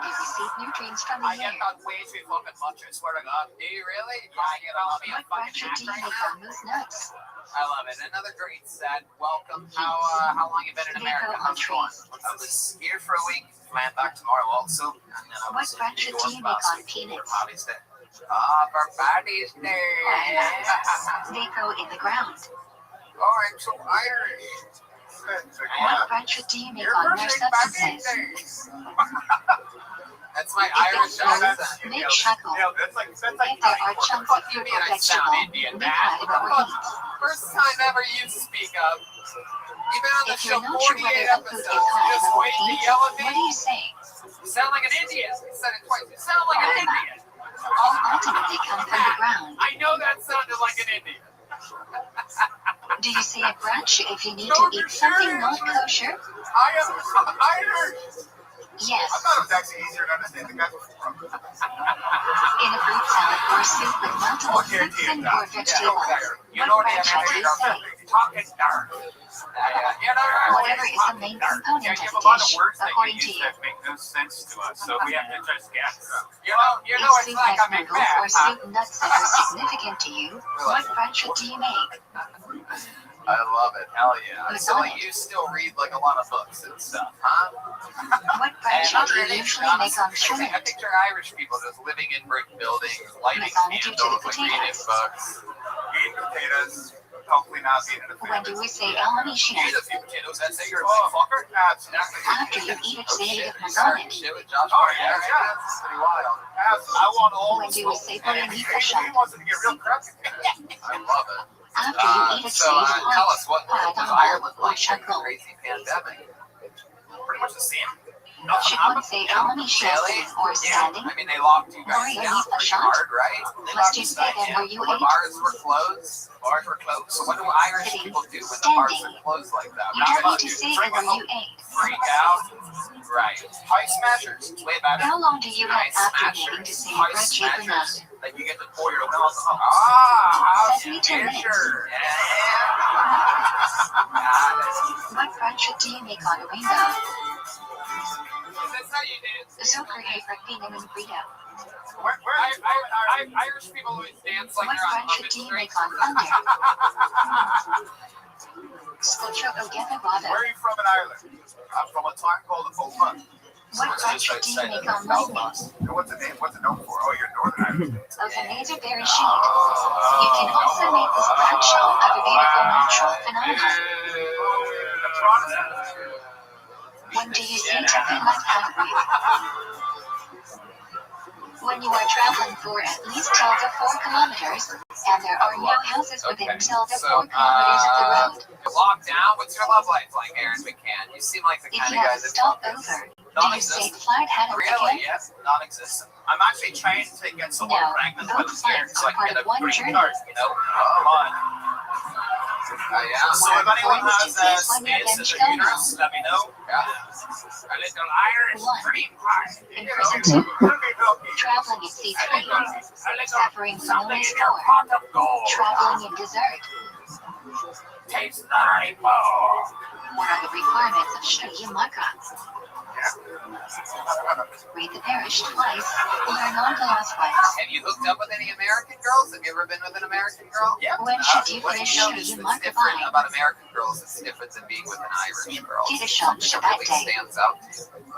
B: You receive nutrients from
A: I
B: the
A: get
B: air.
A: that way too fucking much, I swear to God. Do you really? Yeah, I get on me a
B: What
A: fucking
B: friendship
A: hack
B: do you
A: right
B: make
A: now.
B: on moose nuts?
A: I love it. Another great set. Welcome. How long you been in
B: They
A: America?
B: grow on
A: How's it going?
B: trees.
C: I was here for a week, flying back tomorrow also. And then I
B: What
C: was in New
B: friendship do
C: York
B: you make
C: last
B: on
C: week for
B: peanuts?
C: Bobby's Day.
A: Everybody's there.
B: They grow in the ground.
A: Oh, I'm so Irish.
B: What friendship do you make on rare substances?
A: That's my
B: If
A: Irish
B: they float,
A: accent.
B: make shackle.
E: that's like
B: If there are chunks of fruit or vegetable, make hide or eat.
A: First time ever you speak of. You've been on the
B: If
A: show
B: you're not sure
A: 48
B: whether a
A: episodes.
B: food is
A: You
B: hide
A: just
B: or
A: wait to
B: eat,
A: yell at
B: what do
A: me.
B: you say?
A: You sound like an Indian. You said it twice. You sound like an Indian.
B: All ultimately come from the ground.
A: I know that sounded like an Indian.
B: Do you say a brunch if you need to eat something not kosher?
E: I am Irish.
B: Yes.
E: I thought it was actually easier to understand the guy before.
B: In a fruit salad or soup with multiple fruits and or vegetables,
A: You know
B: what
A: what
B: friendship do you say?
A: Talking dark.
B: Whatever is the main component
E: Yeah,
B: of
E: you
B: the
E: have a lot of
B: dish,
E: words that
B: according
E: you
B: to
E: use
B: you.
E: that make no sense to us, so we have to just guess.
A: You
B: If
A: know, it's
B: soup
A: like
B: has
A: I'm in
B: noodles or
A: math, huh?
B: soup nuts that are significant to you, what friendship do you make?
C: I love it. Hell yeah.
B: Who's
C: So
B: on
C: like
B: it?
C: you still read like a lot of books and stuff, huh?
B: What friendship do you usually make on
C: I
B: shrimp?
C: picture Irish people just living in brick buildings, lighting
B: Mythology to the
C: candles, like reading
B: potatoes.
C: books.
E: Eating potatoes, hopefully not being in a
B: When do we say Almanisha?
C: Eat a few potatoes, that's it, you're a big fucker.
E: Absolutely.
B: After you eat it, say
C: Shit,
B: it
C: you
B: with
C: started
B: Mazonic.
C: shit with Josh
E: Oh,
C: Hart.
E: yeah, yeah.
C: That's pretty wild.
E: I want all
B: When
E: the
B: do we
E: smoke.
B: say
E: And
B: Borini
E: he
B: Fasha?
E: wants it to get real crappy.
C: I love it.
B: After you eat it,
C: So
B: say it
C: tell us, what was
B: Paragamba
C: Ireland
B: or
C: like during the
B: Shackle.
C: crazy pandemic?
E: Pretty much the same.
B: Should one say Almanisha
C: Really?
B: or standing?
C: I mean, they locked you
B: Or
C: guys
B: you
C: down
B: need a
C: pretty
B: shot?
C: hard, right? They
B: Must
C: locked
B: you
C: you
B: say
C: guys
B: then
C: down.
B: where you
C: The
B: ate?
C: bars were closed. Bars were closed. So what do Irish
B: Sitting,
C: people do when the bars
B: standing.
C: are closed like that?
B: You don't need to say it where you ate.
C: Freak out. Right. Ice smashers. Way better.
B: How long do you have
C: Ice
B: after
C: smashers.
B: needing to say
C: Ice
B: bread shape or not?
C: smashers. Like you get to pour your own alcohol. Ah,
B: 72 minutes.
C: sure. Yeah.
B: What friendship do you make on a rainbow?
A: That's how you dance.
B: Zucker Hafer Pingam and Burrito.
A: Irish people always dance like
B: What
A: they're on
B: friendship
A: Muppet
B: do you
A: Street.
B: make on thunder? Sculpture Ogeta
E: Where
B: Rada.
E: are you from in Ireland? I'm from a town called Oakland.
B: What friendship do you make on lightning?
E: And what's the name? What's it known for? Oh, you're Northern Ireland.
B: Of the major berry sheet. You can also make this branch show of a beautiful natural phenomenon. When do you say to be left hungry? When you are traveling for at least 12 to 4 kilometers, and there are no houses within 12 to 4 kilometers of the road.
C: Lockdown? What's your love life like, Aaron McCann? You seem like the
B: If
C: kind
B: you
C: of guy
B: have a
C: that
B: stopover, do you say flight had a
C: Really?
B: ticket?
C: Yes. Non-existent.
E: I'm actually trying to get someone
B: No,
E: pregnant with
B: both
E: a year
B: flights
E: so I
B: are
E: can
B: part
E: get
B: of
E: a
B: one
E: green
B: journey.
E: card, you know? Come on.
C: Yeah.
E: So if anyone has
B: Friends when you're
E: space in
B: then
E: their uterus, let me know.
C: Yeah.
A: A little Irish
B: One.
A: dream pie.
B: In prison 2, traveling in C3, suffering from illness 4,
A: Pot of gold.
B: traveling in desert.
A: Taste the rainbow.
B: What are the requirements of Shri Maka? Read the parish twice, learn all the last ones.
C: Have you hooked up with any American girls? Have you ever been with an American girl?
E: Yeah.
B: When should you
C: What have
B: finish
C: you noticed
B: Shri
C: that's
B: Maka
C: different
B: by?
C: about American girls that's different than being with an Irish girl?
B: Get a shot
C: Something that
B: that
C: really
B: day.
C: stands out.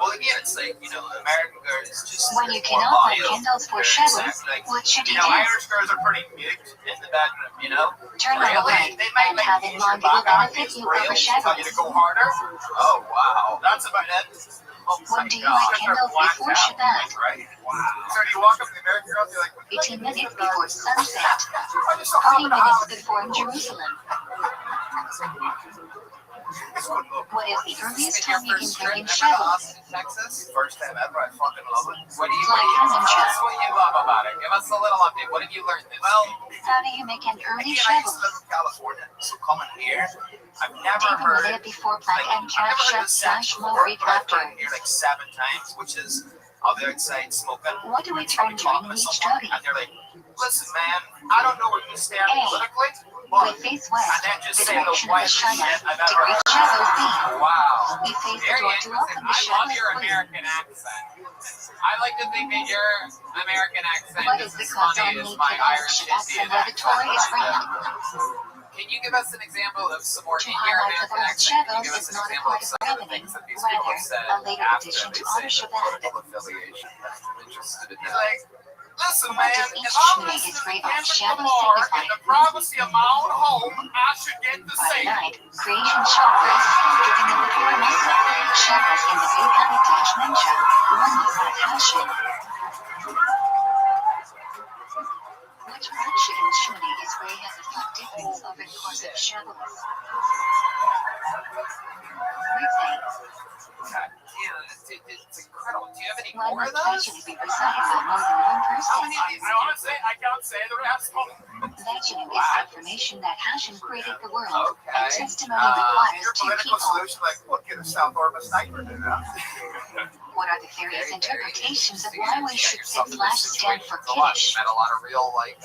C: Well, again, it's like, American girls just
B: When you
C: more
B: cannot buy
C: loyal.
B: candles for
C: They're
B: shadows,
C: exactly like,
B: what should you do?
E: Irish girls are pretty mute in the bedroom,
B: Turn on the light
E: They might
B: and
E: like
B: have
E: use
B: it
E: your
B: on will
E: back out,
B: benefit
E: use
B: you over
E: rails, tell you to
B: shadows.
E: go harder.
C: Oh, wow.
E: That's about it. Oh
B: When
E: my
B: do you
E: God.
B: light
E: They're
B: candles
E: blacked
B: before
E: out,
B: Shabbat?
E: right? Wow. So do you walk up to the American girls, you're like, what
B: 18 minutes before sunset,
E: I just saw
B: 40
E: the
B: minutes
E: house.
B: before Jerusalem.
E: It's good look.
B: What is the earliest
C: Your
B: time you can
C: first
B: bring
C: trip
B: in
C: ever to
B: shovels?
C: Austin, Texas?
E: First time ever, I fucking love it.
C: What do you
B: Like Hammond
C: tell us
B: show.
C: what you love about it? Give us a little update. What have you learned this
E: Well,
C: week?
B: How do you make an early
E: again, I used to
B: shovel?
E: live in California, so coming here, I've never
B: Take a
E: heard,
B: minute before plant and
E: I've
B: cap
E: never heard
B: chef
E: this sound
B: slash
E: before,
B: low reef
E: but I've
B: after.
E: heard it here like 7 times, which is I'll be outside smoking.
B: What do we
E: I'll be
B: turn
E: talking
B: during
E: to
B: each
E: someone,
B: study?
E: and they're like, listen, man, I don't know where you stand
B: Hey.
E: politically, month.
B: We face
E: And
B: west,
E: then just
B: the
E: say the
B: direction of the
E: wildest
B: Shana,
E: shit I've
B: to
E: ever
B: reach
E: heard.
B: Shadows B.
C: Wow.
B: We face the
A: Very
B: door to
A: interesting.
B: welcome the
A: I love
B: Shadows
A: your
B: queen.
A: American accent. I like to think that your American accent
B: What
A: is
B: is the
A: as
B: cause
A: funny
B: on
A: as
B: me
A: my
B: to
A: Irish
B: X
A: Indian
B: and where the Torah is
A: accent.
B: ran?
A: Can you give us an example of some more
B: To
A: in your
B: highlight the
A: American
B: fact
A: accent? Can you
B: Shadows
A: give us
B: is
A: an
B: not a
A: example
B: part
A: of
B: of
A: some of the
B: Rabbanim,
A: things that these people have
B: rather
A: said
B: a later
A: after
B: addition
A: they
B: to
A: say
B: honor
A: the
B: Shabbat.
A: political affiliation? I'm interested in
E: He's
A: that.
E: like, listen,
B: What
E: man,
B: does
E: if
B: each
E: I'm
B: Shmini
E: listening to
B: Israel
E: Kendrick
B: Shadows
E: Lamar in
B: signify?
E: the privacy of my own home, I should get the
B: Friday
E: same.
B: night, creation shot first, giving them the Torah Masa, Shabbos in the Beit HaMikdash Mensha, one Yisat Hashem. Which Rashi and Shmini Israel has a flat difference over the course of Shabbos?
A: It's incredible. Do you have any
B: One
A: more
B: must
A: of those?
B: actually be recited by more than one
A: How
B: person.
A: many of these?
E: I want to say, I can't say the rest.
B: Vegenu is confirmation that Hashem created the world, and
A: Okay.
B: testimony requires
E: Your
B: two
E: political
B: people.
E: solution, like, look, get a South Orma sniper, dude.
B: What are the various
A: Very
B: interpretations of
A: interesting.
B: why
A: You
B: we
A: got
B: should
A: yourself
B: say
A: in this
B: / stand for
A: situation a lot.
B: Kiddush?
A: You met a lot of real, like,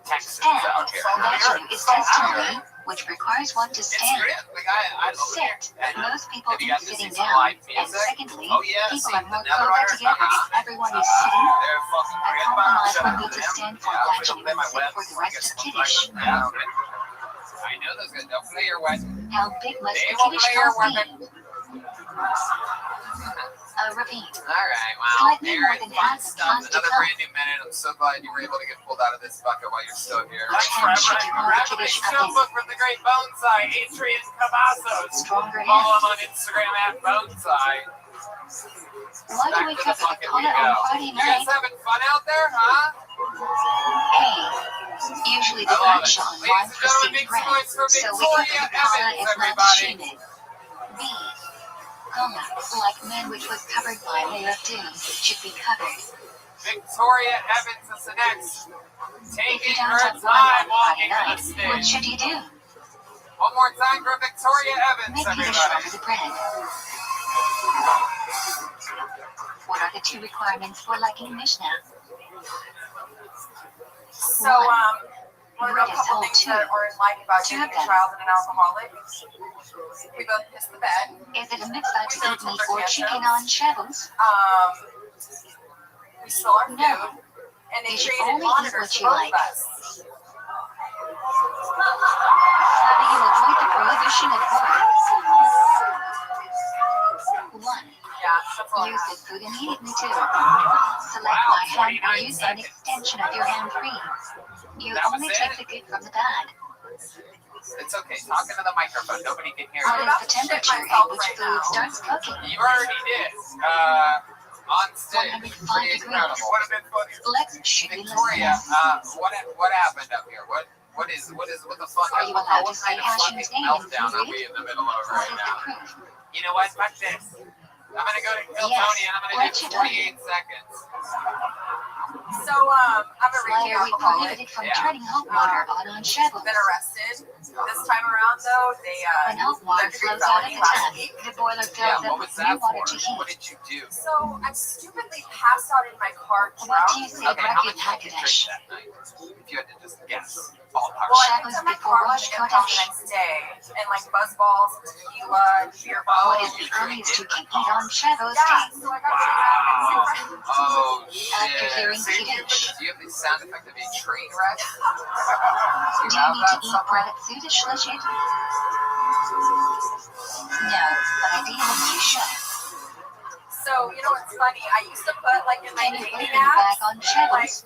A: Texans
B: Stand.
A: out here.
B: Vegenu is testimony, which requires one to
A: It's
B: stand.
A: great. Like, I love it.
B: Sit. Most people
A: Have you
B: do
A: gotten to
B: sitting
A: see some
B: down.
A: live
B: And
A: music?
B: secondly,
A: Oh, yeah,
B: people
A: see
B: are
A: the
B: more
A: Nether
B: closer
A: Riders?
B: together if everyone is sitting.
A: They're fucking
B: A
A: great.
B: compromise
A: Shout
B: would
A: out
B: be
A: to
B: to
A: them.
B: stand for
A: Yeah,
B: Vegenu and sit for the rest of Kiddush.
A: Yeah. I know those guys. Don't play your weapon.
B: How big must
A: They
B: the
A: will
B: Kiddush
A: play your
B: house be?
A: weapon.
B: A ravine.
A: All right, well,
B: Slightly more
A: Aaron,
B: than
A: fun
B: half the
A: stuff.
B: tons to
A: Another
B: come.
A: brand new minute. I'm so glad you were able to get pulled out of this bucket while you're still here.
B: Which hand should you hold the Kiddush up in?
A: Book from the great Bonsai, Adrian Cavazos.
B: Stronger
A: Follow
B: hand.
A: him on Instagram at Bonsai.
B: Why do we
A: Back to the
B: cover the
A: bucket we
B: collar
A: go.
B: on Friday
A: You guys
B: night?
A: having fun out there, huh?
B: A. Usually the
A: I love
B: bird
A: it.
B: shot
A: Ladies
B: one
A: and gentlemen,
B: preceding
A: make some
B: bread,
A: noise for
B: so we
A: Victoria
B: cover the collar
A: Evans,
B: as not
A: everybody.
B: shaded. B. Comma, like men which was covered by layer of doom, should be covered.
A: Victoria Evans is the next.
B: If you
A: Taking
B: don't
A: her
B: have one
A: time
B: on Friday
A: walking to the
B: night, what
A: stage.
B: should you do?
A: One more time for Victoria Evans,
B: Make Kiddush
A: everybody.
B: over the bread. What are the two requirements for liking Mishnah?
D: So, want to know a
B: Bread is
D: couple
B: whole
D: things
B: too.
D: that are enlightening about
B: Two
D: being
B: of
D: a
B: them.
D: child and an alcoholic. We both missed the bed.
B: Is it a mitzvah to eat meat or chicken on Shabbos?
D: We stole our food,
B: No.
D: and they
B: You should
D: created
B: only eat
D: monitors
B: what
D: for
B: you
D: both
B: like.
D: of us.
B: How do you avoid the prohibition of war? 1.
D: Yeah, that's all I
B: Use
D: have.
B: the food immediately too. Select my hand or
A: 49
B: use an
A: seconds.
B: extension of your hand free. You
A: That was
B: only
A: it?
B: take the good from the bad.
A: It's okay. Talk into the microphone. Nobody can hear
B: What
A: you.
B: is the temperature at which food starts cooking?
A: You already did. On stage.
B: 105
A: Pretty
B: degrees.
A: incredible.
E: Would have been funny.
B: Legs should be
A: Victoria,
B: listening.
A: what happened up here? What the fuck?
B: Are you allowed to say
A: kind of
B: Hashem's
A: fucking
B: name in
A: meltdown are
B: food?
A: we in the middle of
B: What
A: right
B: is the
A: now?
B: proof?
A: You know what? Fuck this. I'm gonna go to Kill
B: Yes,
A: Tony and I'm gonna
B: what
A: do
B: you
A: 48 seconds.
D: So, I'm a
B: Why
D: raging
B: are we
D: alcoholic.
B: prohibited from
A: Yeah.
B: turning hot water on Shabbos?
D: Been arrested. This time around, though, they
B: When hot water
D: third-degree
B: flows out of
D: felony
B: the
D: last
B: tap,
D: week.
B: the boiler
A: Yeah,
B: fills
A: what
B: up
A: was
B: with
A: that
B: new water
A: for?
B: to heat.
A: What did you do?
D: So I stupidly passed out in my car
B: What
D: drunk.
B: do you say
A: Okay, how
B: Rabbi
A: much did you drink
B: Hakadosh?
A: that night? If you had to just guess. Ballpark.
D: Well, I
B: Shabbos
D: picked up my
B: before
D: car
B: Rosh
D: with impound the
B: Chodesh.
D: next day, and like buzz balls, tequila, beer
B: What
D: bottles.
B: is the earliest you can eat on Shabbos
D: Yeah,
B: day?
D: so I got taken out of my
A: Oh
B: After
A: shit.
B: hearing
A: Do
B: Kiddush.
A: you have the sound effect of a train wreck?
B: Do you need to eat bread at Sudish Lashit? No, but ideally you should.
D: So, you know what's funny? I used to put like in my
B: Can you
D: dating
B: open back
D: apps,
B: on Shabbos?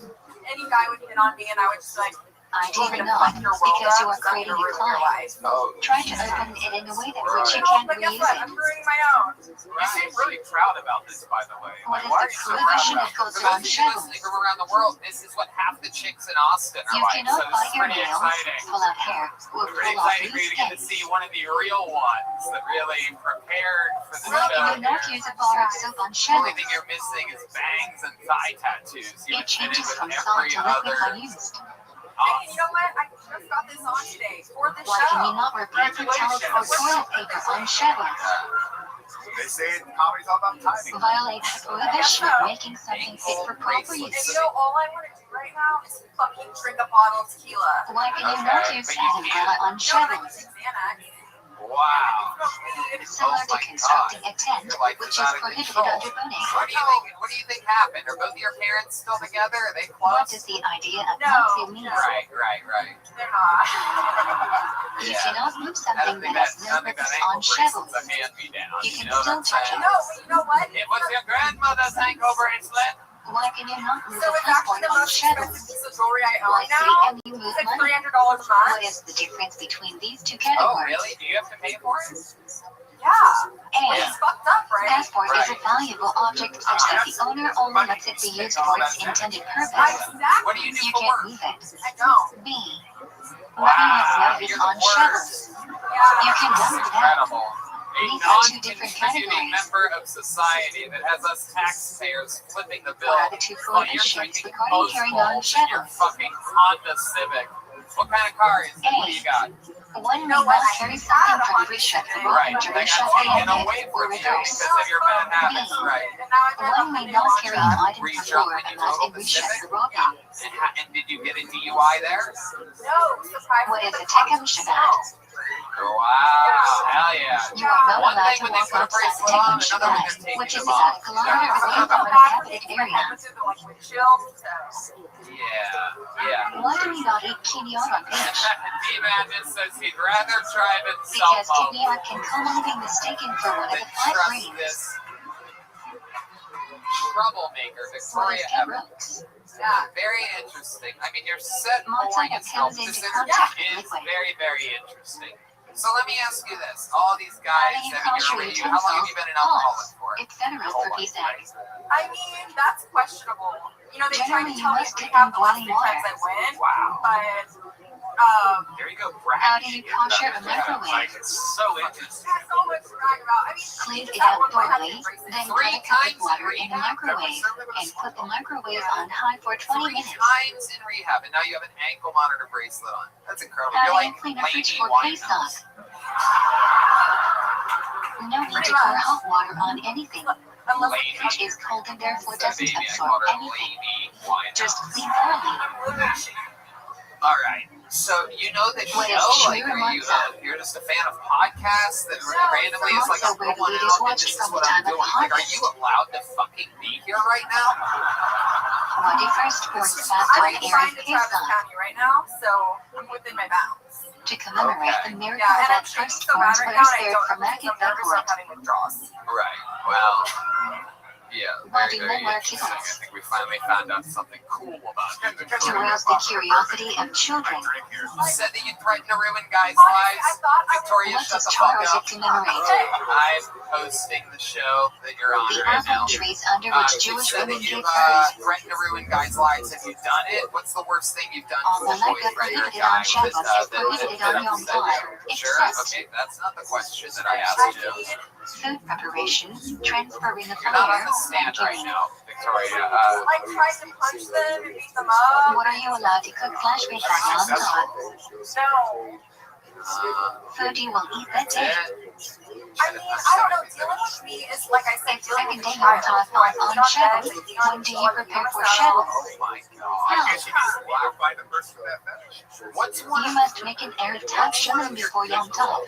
D: any guy would hit on me and I would just like,
B: Ideally not, because you are creating a client.
A: Oh.
B: Try to open it in a way that which you
D: No,
B: can
D: but guess
B: reuse
D: what?
B: it.
D: I'm ruining my own.
E: You seem really proud about this, by the way.
B: What
E: Like,
B: is
E: why are
B: the
E: you so proud
B: prohibition
E: about
B: of
E: it?
A: For
B: culture
A: those
B: on
A: of you
B: Shabbos?
A: listening from around the world, this is what half the chicks in Austin are
B: You
A: like.
B: cannot
A: So this
B: bite
A: is
B: your
A: pretty
B: nails,
A: exciting.
B: pull out hair, or
A: Pretty
B: pull off
A: exciting for you
B: loose
A: to get to
B: skins.
A: see one of the real ones that really prepared for the
B: Well,
A: show.
B: you do not
A: here.
B: use a bar of soap on
A: The only
B: Shabbos.
A: thing you're missing is bangs and thigh tattoos. You
B: It
A: would fit in
B: changes
A: with
B: from salt
A: every
B: to liquid
A: other.
B: when used.
D: Hey, you know what? I just got this on today for the
B: Why can you
D: show.
B: not repeat the towels or toilet paper on Shabbos?
E: They say comedy's all about timing.
B: Violate the prohibition of making something fit for proper
D: And
B: use.
D: you know, all I want to do right now is fucking drink a bottle of tequila.
B: Why can you not use that umbrella on
D: No, I
B: shovels?
D: can Xanax.
E: Wow.
B: Similar to constructing a tent,
C: Your life
B: which
C: is
B: is
C: out of
B: prohibited
C: control.
B: under Bunny.
C: What do you think happened? Are both of your parents still together? Are they
B: What
C: close?
B: does the idea of
D: No,
B: Nazi mean?
C: Right.
D: They're not.
B: You
C: Yeah.
B: cannot move
C: I
B: something
C: don't think
B: that has
C: that, I
B: no
C: don't think
B: purpose
C: that ankle
B: on
C: bracelet's
B: shovels.
C: a hand-me-down.
B: You
C: You
B: can
C: know what
B: still
C: I'm
B: touch
C: saying?
D: No, but you know what?
C: It was your grandmother's ankle bracelet.
B: Why can you not move
D: So
B: a
D: it's actually
B: passport
D: the
B: on
D: most expensive
B: shovels?
D: piece of jewelry I
B: Why
D: own
B: city
D: now.
B: and you move
D: It's like
B: money?
D: $300 a month.
B: What is the difference between these two
C: Oh,
B: categories?
C: really? Do you have to pay for it?
D: Yeah.
B: A.
D: It's fucked up, right?
B: Passport is a valuable object such that the owner only lets it be used for its intended purpose.
C: What do you do
B: You
C: for
B: can't
C: work?
B: move it.
D: I don't.
B: B. Money has no use
C: You're the
B: on
C: worst.
B: shovels.
D: Yeah.
B: You can
C: This is
B: double that.
C: incredible. A
B: These are two different
C: non-contributing
B: categories.
C: member of society that has us taxpayers flipping the bill
B: What are the two
C: while you're
B: prohibitions
C: drinking
B: regarding
C: Post
B: carrying on
C: Malls in your
B: shovels?
C: fucking Honda Civic. What kind of car is it? What do you got?
B: One may not carry something from reach at the
C: Right,
B: road
C: that
B: during
C: got
B: shopping
C: taken
B: and
C: away
B: or
C: from you
B: reverse.
C: because of your bad habits, right?
D: And now I drive
B: One may not carry an item
C: Were you
B: for
C: drunk
B: more
C: when you
B: unless
C: totaled
B: it
C: the
B: reaches
C: Civic?
B: the robbing.
C: And did you get a DUI there?
D: No, surprisingly.
B: What is a
D: the
B: Tecum
D: cops
B: Shabbat?
D: don't.
C: Wow, hell yeah.
B: You are not
C: One
B: allowed
C: thing
B: to
C: when they
B: walk
C: put a
B: outside the
C: bracelet on,
B: Tecum
C: another when they're
B: Shabbat,
C: taking
B: which is
C: them
B: about
C: off.
B: a kilometer away
D: I
B: from
D: come
B: an
D: back from
B: inhabited
D: these, my
B: area.
D: head was in the like windshield, so.
C: Yeah.
B: Why do we not eat quinoa on beach?
C: D-Man just says he'd rather drive it
B: Because
C: self-help
B: quinoa can commonly be mistaken for one of
C: than
B: the 5
C: trust
B: grains.
C: this troublemaker,
B: What is
C: Victoria Evans.
B: Ebrox?
C: Yeah, very interesting. I mean, your set pouring
B: Mozzarella
C: itself
B: comes into
C: is
B: contact with liquid.
C: very, very interesting. So let me ask you this. All these guys,
B: How do you
C: I mean,
B: kosher
C: you're how long have you been an alcoholic for?
B: etc. for peace eggs.
D: I mean, that's questionable. You know, they tried to
B: Generally, you
D: tell me
B: must
D: to
B: dip
D: rehab
B: in
D: the last
B: boiling
D: 3 times I
B: water.
D: went,
C: Wow.
D: but,
C: There you go,
B: How do you
C: bragging.
B: kosher a
C: Like,
B: microwave?
C: it's so interesting.
D: there's so much to brag about. I mean,
B: Clean
D: just
B: it
D: at
B: out
D: one point I had
B: thoroughly,
D: to embrace it.
B: then
C: 3
B: put a cup
C: times
B: of water
C: in
B: in the
C: rehab?
B: microwave and put the microwave on high for 20
C: 3
B: minutes.
C: times in rehab, and now you have an ankle monitor bracelet on. That's incredible.
B: How
C: You're
B: do you
C: like
B: clean a fridge
C: Lady
B: for
C: Winehouse.
B: Pesach? No need to pour hot water on anything.
D: Unless
C: Lady.
B: The fridge is cold and therefore
C: That
B: doesn't
C: baby, I
B: absorb
C: called her
B: anything.
C: Lady Winehouse.
B: Just clean thoroughly.
C: All right. So you know the show?
B: What is
C: Like,
B: true
C: are you? You're just a fan of podcasts that randomly is like,
B: Also,
C: I'm
B: where
C: going
B: the
C: out
B: videos
C: and
B: watched
C: this is
B: from
C: what
B: the
C: I'm
B: time of
C: doing.
B: the
C: Like, are
B: harvest.
C: you allowed to fucking be here right now?
B: What the firstborn fast
D: I'm
B: on
D: in
B: Erev
D: Travis
B: Pesach
D: County right now, so I'm within my bounds.
B: to commemorate
C: Okay.
B: the miracle
D: Yeah, and I'm
B: that
D: shaking so bad
B: firstborns
D: right
B: were
D: now, and I
B: spared
D: don't
B: from
D: know
B: Maggot
D: if I'm nervous or I'm
B: Beckwood.
D: having withdrawals.
C: Right. Well, yeah,
B: Body
C: very, very
B: memoir
C: interesting. I
B: kills.
C: think we finally found out something cool about you.
B: To rouse the curiosity of children.
C: You said that you threatened to ruin guys'
D: Honestly,
C: lives.
D: I thought I
C: Victoria,
B: What
C: shut
B: is
C: the fuck
B: Charles
C: up.
B: to commemorate?
C: I'm hosting the show that you're on
B: The
C: right now.
B: apple trees under which
C: You
B: Jewish
C: said
B: women
C: that
B: give
C: you've
B: birth.
C: threatened to ruin guys' lives. Have you done it? What's the worst thing you've done
B: All
C: to a
B: the like
C: boyfriend or a
B: prohibited
C: guy
B: on Shabbos is prohibited on Yom
C: upset
B: Tov,
C: you? Sure?
B: except
C: Okay, that's not the question that I asked you.
B: food preparation, transferring of
C: You're not on
B: fire,
C: the stand
B: and
C: right
B: killing.
C: now, Victoria.
D: Like, tried to punch them and beat them up.
B: What are you allowed to cook flash bake on Yom Tov?
D: No.
B: Food you will eat that day.
D: I mean, I don't know. Dealing with me is, like I said,
B: If
D: dealing
B: second
D: with
B: day
D: a
B: Yom
D: child.
B: Tov
D: So I
B: falls
D: put
B: on
D: on
B: Shabbos,
D: bed, you know,
B: when do you prepare for
C: Oh
B: Shabbos?
C: my god.
B: How?
E: You just modify the person that fetish.
C: What's one
B: You must make an Erev Tov Shalom before Yom Tov.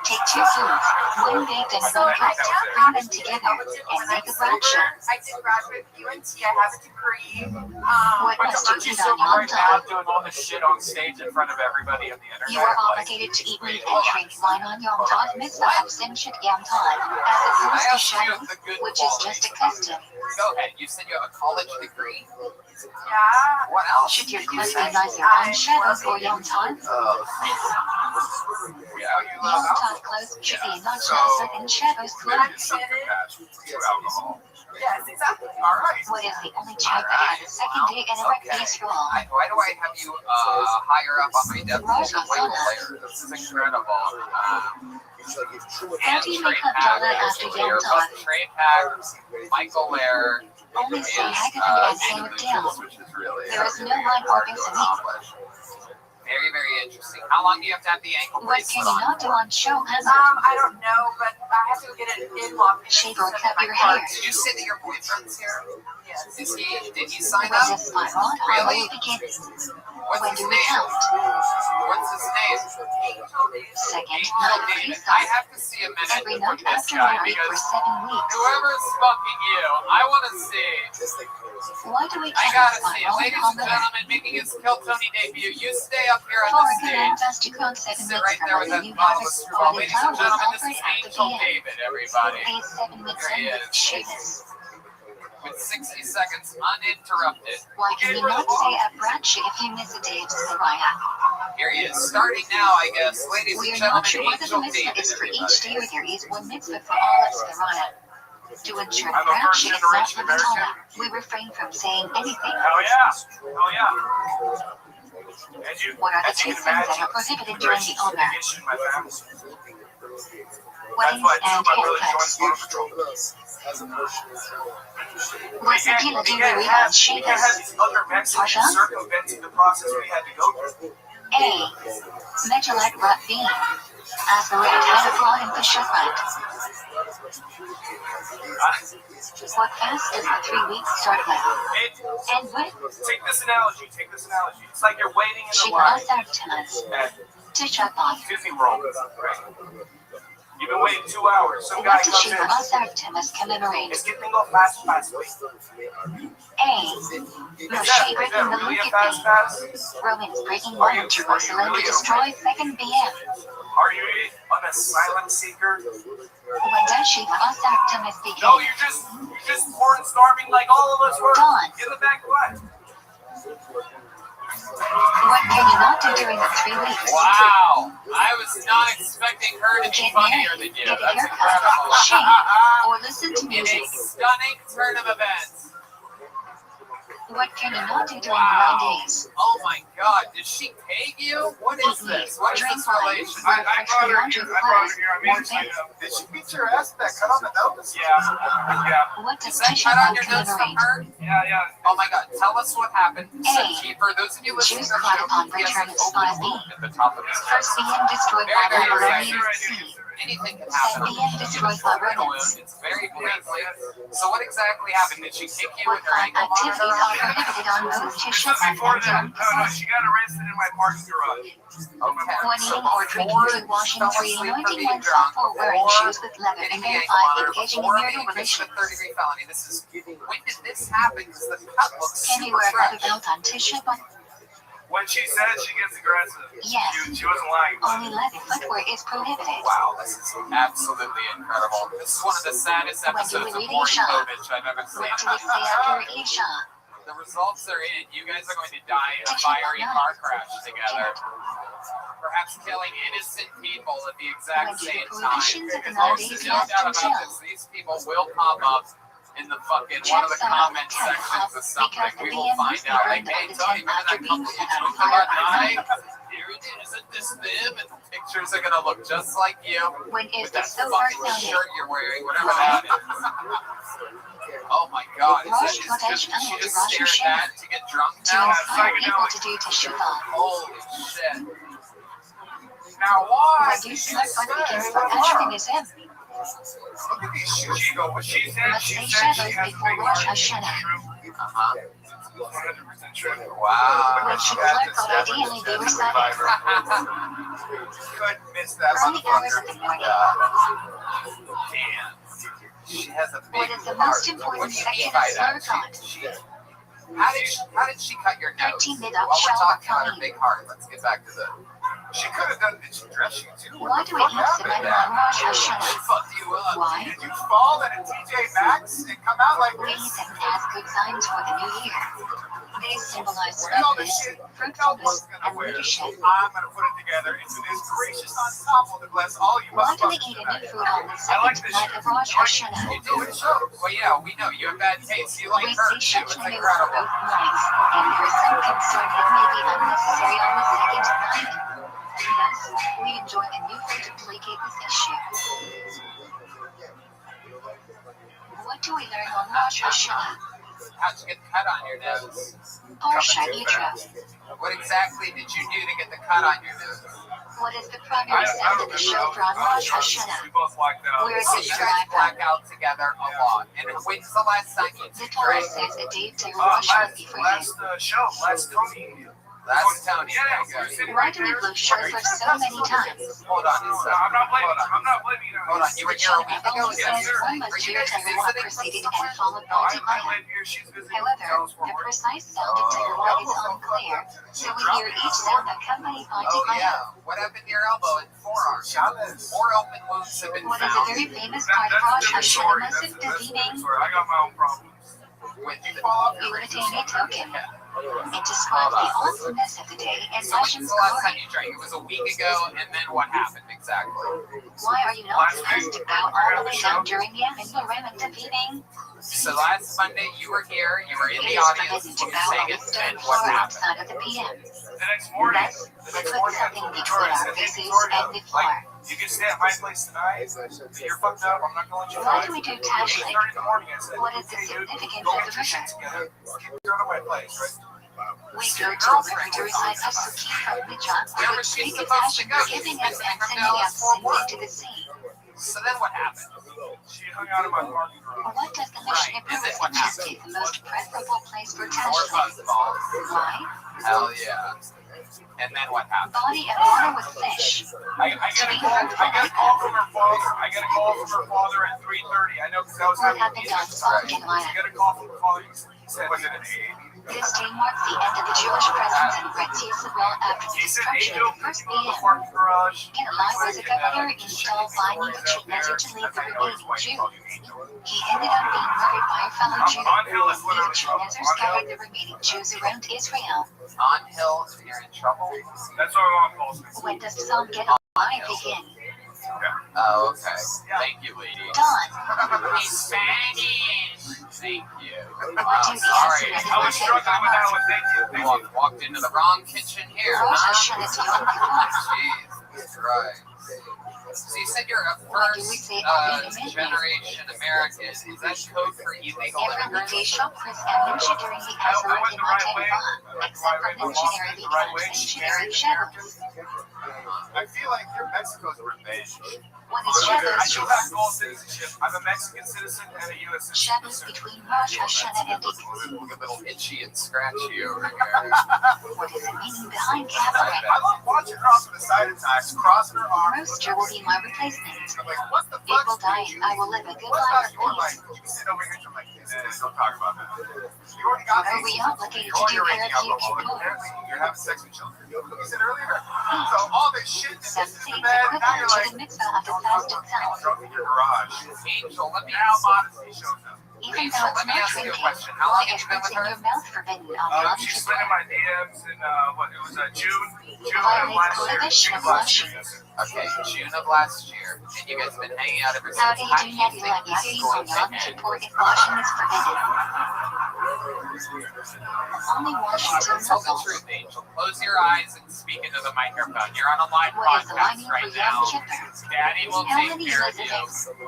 B: Take 2 foods, one baked and
D: So
B: one
D: I
B: cooked,
D: am
B: bring them
D: actually
B: together,
D: intelligent
B: and
D: when
B: make
D: I'm
B: a bracha.
D: sober. I did graduate with UNT. I have a degree.
B: What
E: But
B: must
E: aren't
B: you
E: you
B: eat
E: sober
B: on Yom
E: right now
B: Tov?
E: doing all this shit on stage in front of everybody on the internet?
B: You are
E: Like,
B: obligated to eat meat and drink wine on Yom Tov, mitzvah of Simchat Yom Tov, as
C: I
B: opposed to
C: asked you
B: Shabbos,
C: the good
B: which is just a custom.
C: Go ahead. You said you have a college degree.
D: Yeah.
C: What else?
B: Should your clothes be nicer on Shabbos or Yom Tov?
C: Yeah,
B: Yom Tov clothes should be not nicer than Shabbos
E: maybe
B: clothes.
E: it's something attached to alcohol.
D: Yes, exactly.
E: All right.
B: What is the only tribe that has a second day and a breakfast roll?
C: Why do I have you higher up on my definition of Michael Laird? This is incredible.
B: How do you make Havdalah after Yom Tov?
C: Trey Pack, Michael Laird,
B: Only say Haggadah and say it down.
C: which is really
B: There is no rhyme or reason.
A: Very, very interesting. How long do you have to have the ankle
B: What can
A: bracelet
B: you
A: on?
B: not do on show hazard?
D: I don't know, but I have to get it in lock.
B: Shave or cut your hair.
A: Did you say that your boyfriend's here?
D: Yes.
A: Did he sign
B: When
A: up?
B: does my rod
A: Really?
B: will begin?
A: What's
B: When
A: his
B: do we
A: name?
B: count?
A: What's his name?
B: Second,
A: Angel
B: not a
A: David.
B: freestyle.
A: I have to see a minute
B: Every
A: with
B: night
A: this
B: after
A: guy
B: married for
A: because
B: 7 weeks.
A: whoever's fucking you, I want to see.
B: Why do we
A: I
B: count
A: gotta
B: my
A: see.
B: rod
A: Ladies
B: on
A: and
B: the
A: gentlemen, making his Kill Tony debut. You stay up here on
B: For
A: the
B: a good
A: stage.
B: invest to count 7
A: Sit
B: weeks
A: right there
B: from
A: with
B: when
A: that
B: you
A: bottle of
B: harvest
A: screwball.
B: all the
A: Ladies and
B: flowers
A: gentlemen, this
B: offered
A: is
B: at the
A: Angel
B: PM.
A: David, everybody.
B: These 7 weeks
A: There he
B: in
A: is.
B: Sheamus.
A: With 60 seconds uninterrupted.
B: Why can you not say a brat shit if you miss a day of Soraya?
A: Here he is, starting now, I guess. Ladies
B: We
A: and
B: are not
A: gentlemen,
B: sure whether the
A: Angel
B: mitzvah
A: David,
B: is for each
A: everybody.
B: day or there is one mitzvah for all of Soraya. To ensure
E: I'm a
B: brat shit is not
E: first-generation
B: for the Torah,
E: American.
B: we refrain from saying anything.
E: Hell yeah. Hell yeah.
B: What are the
E: As you
B: two
E: can
B: things that
E: imagine,
B: are prohibited during the
E: there's a
B: Omer?
E: big issue in my family. That's
B: Weddings
E: why
B: and
E: my brother joined
B: haircuts.
E: Border Patrol.
B: What's the deal
E: We
B: with
E: can't
B: Reba
E: have
B: and Sheamus?
E: these other Mexicans
B: Marsha?
E: circumventing the process we had to go through.
B: A. Metalite rot B. Aspirate had a flaw in the shukrat. What fast does the 3 weeks start with? And when?
E: Take this analogy. It's like you're waiting in the
B: Shiva
E: line
B: Sartanas.
E: at
B: Tishabath.
E: Disney World. Right? You've been waiting 2 hours. Some guy
B: What does
E: comes
B: Shiva
E: in.
B: Sartanas commemorate?
E: It's getting go fast.
B: A. Moshe breaking the
E: Really a
B: Luke
E: fast
B: at
E: pass?
B: Romans breaking one in Jerusalem to destroy 2nd BM.
E: Are you on a silent seeker?
B: When does Shiva Sartanas begin?
E: No, you're just porn starving like all of us were.
B: Dawn.
E: In the back left.
B: What can you not do during the 3 weeks?
A: Wow. I was not expecting her to be
B: Get
A: funnier
B: married,
A: than you.
B: get a
A: That's
B: haircut,
A: incredible.
B: shave, or listen to
A: In
B: music.
A: a stunning turn of events.
B: What can you not do during
A: Wow.
B: 9 days?
A: Oh my God. Did she peg you? What is this? What is
B: Drink
A: this
B: wine,
A: relationship?
B: wear
E: I
B: freshly
E: brought her
B: laundered
E: here. I brought her
B: clothes,
E: here. I made
B: more
E: her sign
B: vape.
E: up. Did she beat your ass with that cut on the nose? Yeah.
B: What
A: Is
B: does
A: that
B: Tisha
A: cut on
B: B'Av
A: your notes from
B: commemorate?
A: her?
E: Yeah.
A: Oh my God. Tell us what happened. So,
B: A.
A: for those of you listening
B: Jews
A: to the
B: caught
A: show,
B: upon
A: he has
B: return
A: an
B: of
A: open
B: spies B.
A: wound at the top of his head.
B: First BM destroyed by
A: Very, very
B: Babylonian
A: exciting.
B: sea.
A: Anything can happen.
B: Second BM destroyed by rodents.
A: It's very briefly. So what exactly happened? Did she kick you
B: What
A: with her
B: 5
A: ankle
B: activities
A: monitor?
B: are prohibited on both
E: This
B: Tisha
E: was
B: B'Av
E: before
B: and
E: that.
B: Yom
E: No,
B: Kippur?
E: she got arrested in my parking garage.
A: Okay.
B: When
A: So
B: eating or drinking,
A: before
B: 2 washing,
A: fell
B: 3
A: asleep for
B: anointing
A: being
B: oneself,
A: drunk,
B: 4 wearing
A: before
B: shoes with leather,
A: hitting
B: and
A: the
B: then
A: ankle
B: 5
A: monitor,
B: engaging in
A: before
B: marital
A: being convicted of
B: relations.
A: third-degree felony. This is when did this happen? Because the cut looks
B: Can you
A: super
B: wear a leather
A: fresh.
B: belt on Tisha B'Av?
E: When she says she gets aggressive,
B: Yes.
E: she wasn't lying.
B: Only leather footwear is prohibited.
A: Wow, this is absolutely incredible. This is one of the saddest
B: When do
A: episodes
B: we
A: of
B: read
A: boring
B: Isha?
A: footage I've ever seen.
B: What do we say after Isha?
A: The results are in. You guys are going to die in a fiery car crash together. Perhaps killing innocent people at the exact same time. There's no doubt about this. These people will pop up in the fucking one of the comment sections of something. We will find out. Like, hey, Tony, remember that couple you joked about tonight? Here it is. Isn't this them? And the pictures are gonna look just like you.
B: When is
A: With
B: the
A: that
B: silver
A: fucking
B: founded?
A: shirt you're wearing, whatever that is. Oh my God! Is
B: Rosh
A: she
B: Chodesh
A: just
B: and
A: stare at
B: Rosh
A: that to get drunk
B: To
A: now?
B: inspire people to do Teshuvah.
A: Holy shit! Now why?
B: When do Smartphone begins for Ashkenazim?
E: Look at these shoes. She said
B: Let's
E: she
B: say
E: said
B: Shabbos
E: she has
B: before
E: big
B: Rosh
E: heart.
B: Hashanah.
E: 100% true.
A: Wow.
B: When she clerk would ideally be recited.
E: Couldn't miss that
B: Early hours of
E: motherfucker.
B: the morning.
A: Damn. She has a big
B: What is the
A: heart.
B: most
A: What
B: important
A: do you
B: section
A: mean
B: of
A: by
B: Slur
A: that?
B: God?
A: How did she cut your nose?
B: 13 mid
A: While
B: up
A: we're
B: shower
A: talking about her
B: Kohen.
A: big heart, let's get back to the.
E: She could have done. Did she dress you too?
B: Why do we eat Semanim on Rosh
A: She
B: Hashanah?
A: fucked you up.
B: Why?
E: Did you fall at a TJ Maxx and come out like
B: We
E: this?
B: eat them as good signs for the new year. They symbolize
E: Wear all the
B: sweetness,
E: shit no
B: fruitfulness,
E: one's gonna
B: and
E: wear.
B: leadership.
E: I'm gonna put it together into this gracious ensemble to bless all you
B: Why do we
E: motherfuckers
B: eat
E: tonight.
B: any food on the
E: I like
B: second
E: this
B: night
E: shit.
B: of Rosh Hashanah?
A: You do it shows. Well, yeah, we know you have bad taste. You like
B: We
A: her
B: see
A: too. It's
B: Shechnanu for
A: incredible.
B: both nights, and there is some concern it may be unnecessary on the second night. Thus, we enjoy a new food to placate this issue. What do we learn on Rosh Hashanah?
A: How'd you get the cut on your nose?
B: Parsha Yitra.
A: What exactly did you do to get the cut on your nose?
B: What is the primary sound of the show from Rosh Hashanah?
E: We both blacked out.
B: Where is
A: So
B: it
A: you guys
B: derived
A: black
B: from?
A: out together a lot. And when's the last time you
B: The
A: drank?
B: Torah says a date to Rosh Hashanah for you.
E: Last Tony.
A: Last Tony.
E: Yeah,
A: Okay.
B: Why do we blow shofar so many times?
A: Hold on a second.
E: I'm not blaming you.
A: Hold on. You were
B: The
A: here a
B: Torah
A: week ago?
B: only
A: Yes,
B: says
A: sir.
B: one
A: Were
B: must
A: you
B: hear
A: guys
B: Teruah
A: visiting
B: preceded
A: from
B: and followed
E: No,
B: by
E: I
B: Divine.
E: live here. She's visiting.
B: However, the precise sound of Teruah is unclear, so we hear each sound accompanied by
A: Oh,
B: Divine.
A: yeah. What happened to your elbow and forearm? 4 open wounds have been
B: What is a
A: found.
B: very famous part of Rosh Hashanah Masif Daviming?
E: I got my own problems.
A: With the
B: Ulatame token. It describes the awesomeness of the day and
A: So when's
B: Hashem's
A: the last time
B: glory.
A: you drank? It was a week ago, and then what happened exactly?
B: Why are you not supposed to bow all the way down during the Ram and Daviming?
A: So last Monday you were here, you were in
B: It
A: the
B: is
A: audience,
B: forbidden
A: you
B: to
A: were
B: bow
A: saying
B: on the
A: it,
B: stone
A: and what
B: floor
A: happened?
B: outside of the PM.
E: The next morning,
B: Thus, we put something between our faces and the floor.
E: you can stay at my place tonight. You're fucked up. I'm not going to let you
B: Why
E: tonight.
B: do we do
E: 8:30
B: Tashlik?
E: in the morning, I said,
B: What is the
E: "Hey, dude,
B: significance
E: go
B: of
E: get
B: the
E: your shit
B: river?
E: together. You're at my place, right?"
B: We go to the river to recite Pasukim from Midrash,
A: Where
B: which
A: was she
B: speak of
A: supposed to
B: Hashem
A: go?
B: forgiving
A: She's
B: us
A: visiting
B: and
A: from
B: sending
A: Dallas
B: out
A: for
B: sin
A: work.
B: into the sea.
A: So then what happened?
E: She hung out in my parking garage.
B: What does the Mishnah
A: Right, and then
B: Berurah
A: what
B: suggest is the most preferable place for
A: More
B: Tashlik?
A: buzzballs.
B: Why?
A: Hell yeah. And then what happened?
B: Body and water with fish.
E: I get a call from her father. I get a call from her father at 3:30. I know because I was
B: What
E: having
B: happened on Tzolkin
E: I
B: Laya?
E: get a call from her father. He said, "Was it an AA?"
B: This day marks the end of the Jewish presence in Retz Yisrael after the
E: He said,
B: destruction
E: "Angel,
B: of the first
E: go to the
B: PM.
E: parking garage."
B: Kenalai was a governor installed by Nebuchadnezzar to lead the remaining Jews. He ended up being murdered by a fellow Jew. Nebuchadnezzar scattered the remaining Jews around Israel.
A: On hill, if you're in trouble.
E: That's what my mom calls me.
B: When does Psalm get alive begin?
A: Oh, okay. Thank you, lady.
B: Dawn.
A: Spanish. Thank you.
B: What do the
A: Sorry.
B: answer
E: I was struggling with that one. Thank you.
A: Walked into the wrong kitchen here,
B: Rosh
A: huh?
B: Hashanah Yom Kippur.
A: Jesus Christ. So you said you're a
B: When do we
A: first
B: say Amen?
A: generation American. Is that code for illegal
B: Every
A: immigrants?
B: day shop Chris Amnesty during the Azor in Montana, except for missionary because missionary Shabbos.
C: I feel like you're Mexico's revenge.
B: When is
E: I
B: Shabbos?
E: do have dual citizenship. I'm a Mexican citizen and a U.S.
B: Shabbos
E: citizen.
B: between Rosh Hashanah and Yom
A: Look a little itchy and scratchy over here.
B: What is the meaning behind Catherine?
C: I love watching her off to the side attacks, crossing her arms.
B: Rooster will be my replacement.
C: I'm like, what the
B: It
C: fuck?
B: will die and I will live a good
C: What's
B: life
C: not your
B: with
C: life?
B: peace.
C: You can sit over here and I'm like, don't talk about that. You already got
B: Are
C: me.
B: we obligated to
C: You're
B: do
C: already
B: Erev Yom
C: alcoholic.
B: Kippur?
C: Apparently, you're having sex with children. You said earlier. So all this shit and this
B: Seven
C: is
B: seeds
C: bad. Now
B: equivalent
C: you're
B: to
C: like,
B: the mitzvah of the fast itself.
C: drunk in your garage.
A: Angel, let me
C: Now modesty shows up.
B: Even though it's
A: Let me
B: not
A: ask you a
B: drinking,
A: question. How
B: why
A: long have
B: is
A: you been
B: what's
A: with
B: in
A: her?
B: your mouth forbidden on Yom
E: She slid in
B: Kippur?
E: my DMs in June of
B: Violates
E: last year.
B: prohibition
E: June
B: of
E: of last
B: blushing.
E: year.
A: Okay, June of last year. And you guys have been hanging out ever since.
B: How do you
A: How
B: do
A: do you
B: Nebulah
A: think this is
B: Yassin
A: going
B: on
A: to
B: Yom
A: end?
B: Kippur if washing is forbidden? Only Washington
A: Tell the
B: football.
A: truth, Angel. Close your eyes and speak into the microphone. You're on a live
B: What is the
A: podcast
B: lining
A: right
B: for Yom
A: now.
B: Kippur?
A: Daddy will
B: How
A: take
B: many
A: care of
B: years is
A: you.
B: it?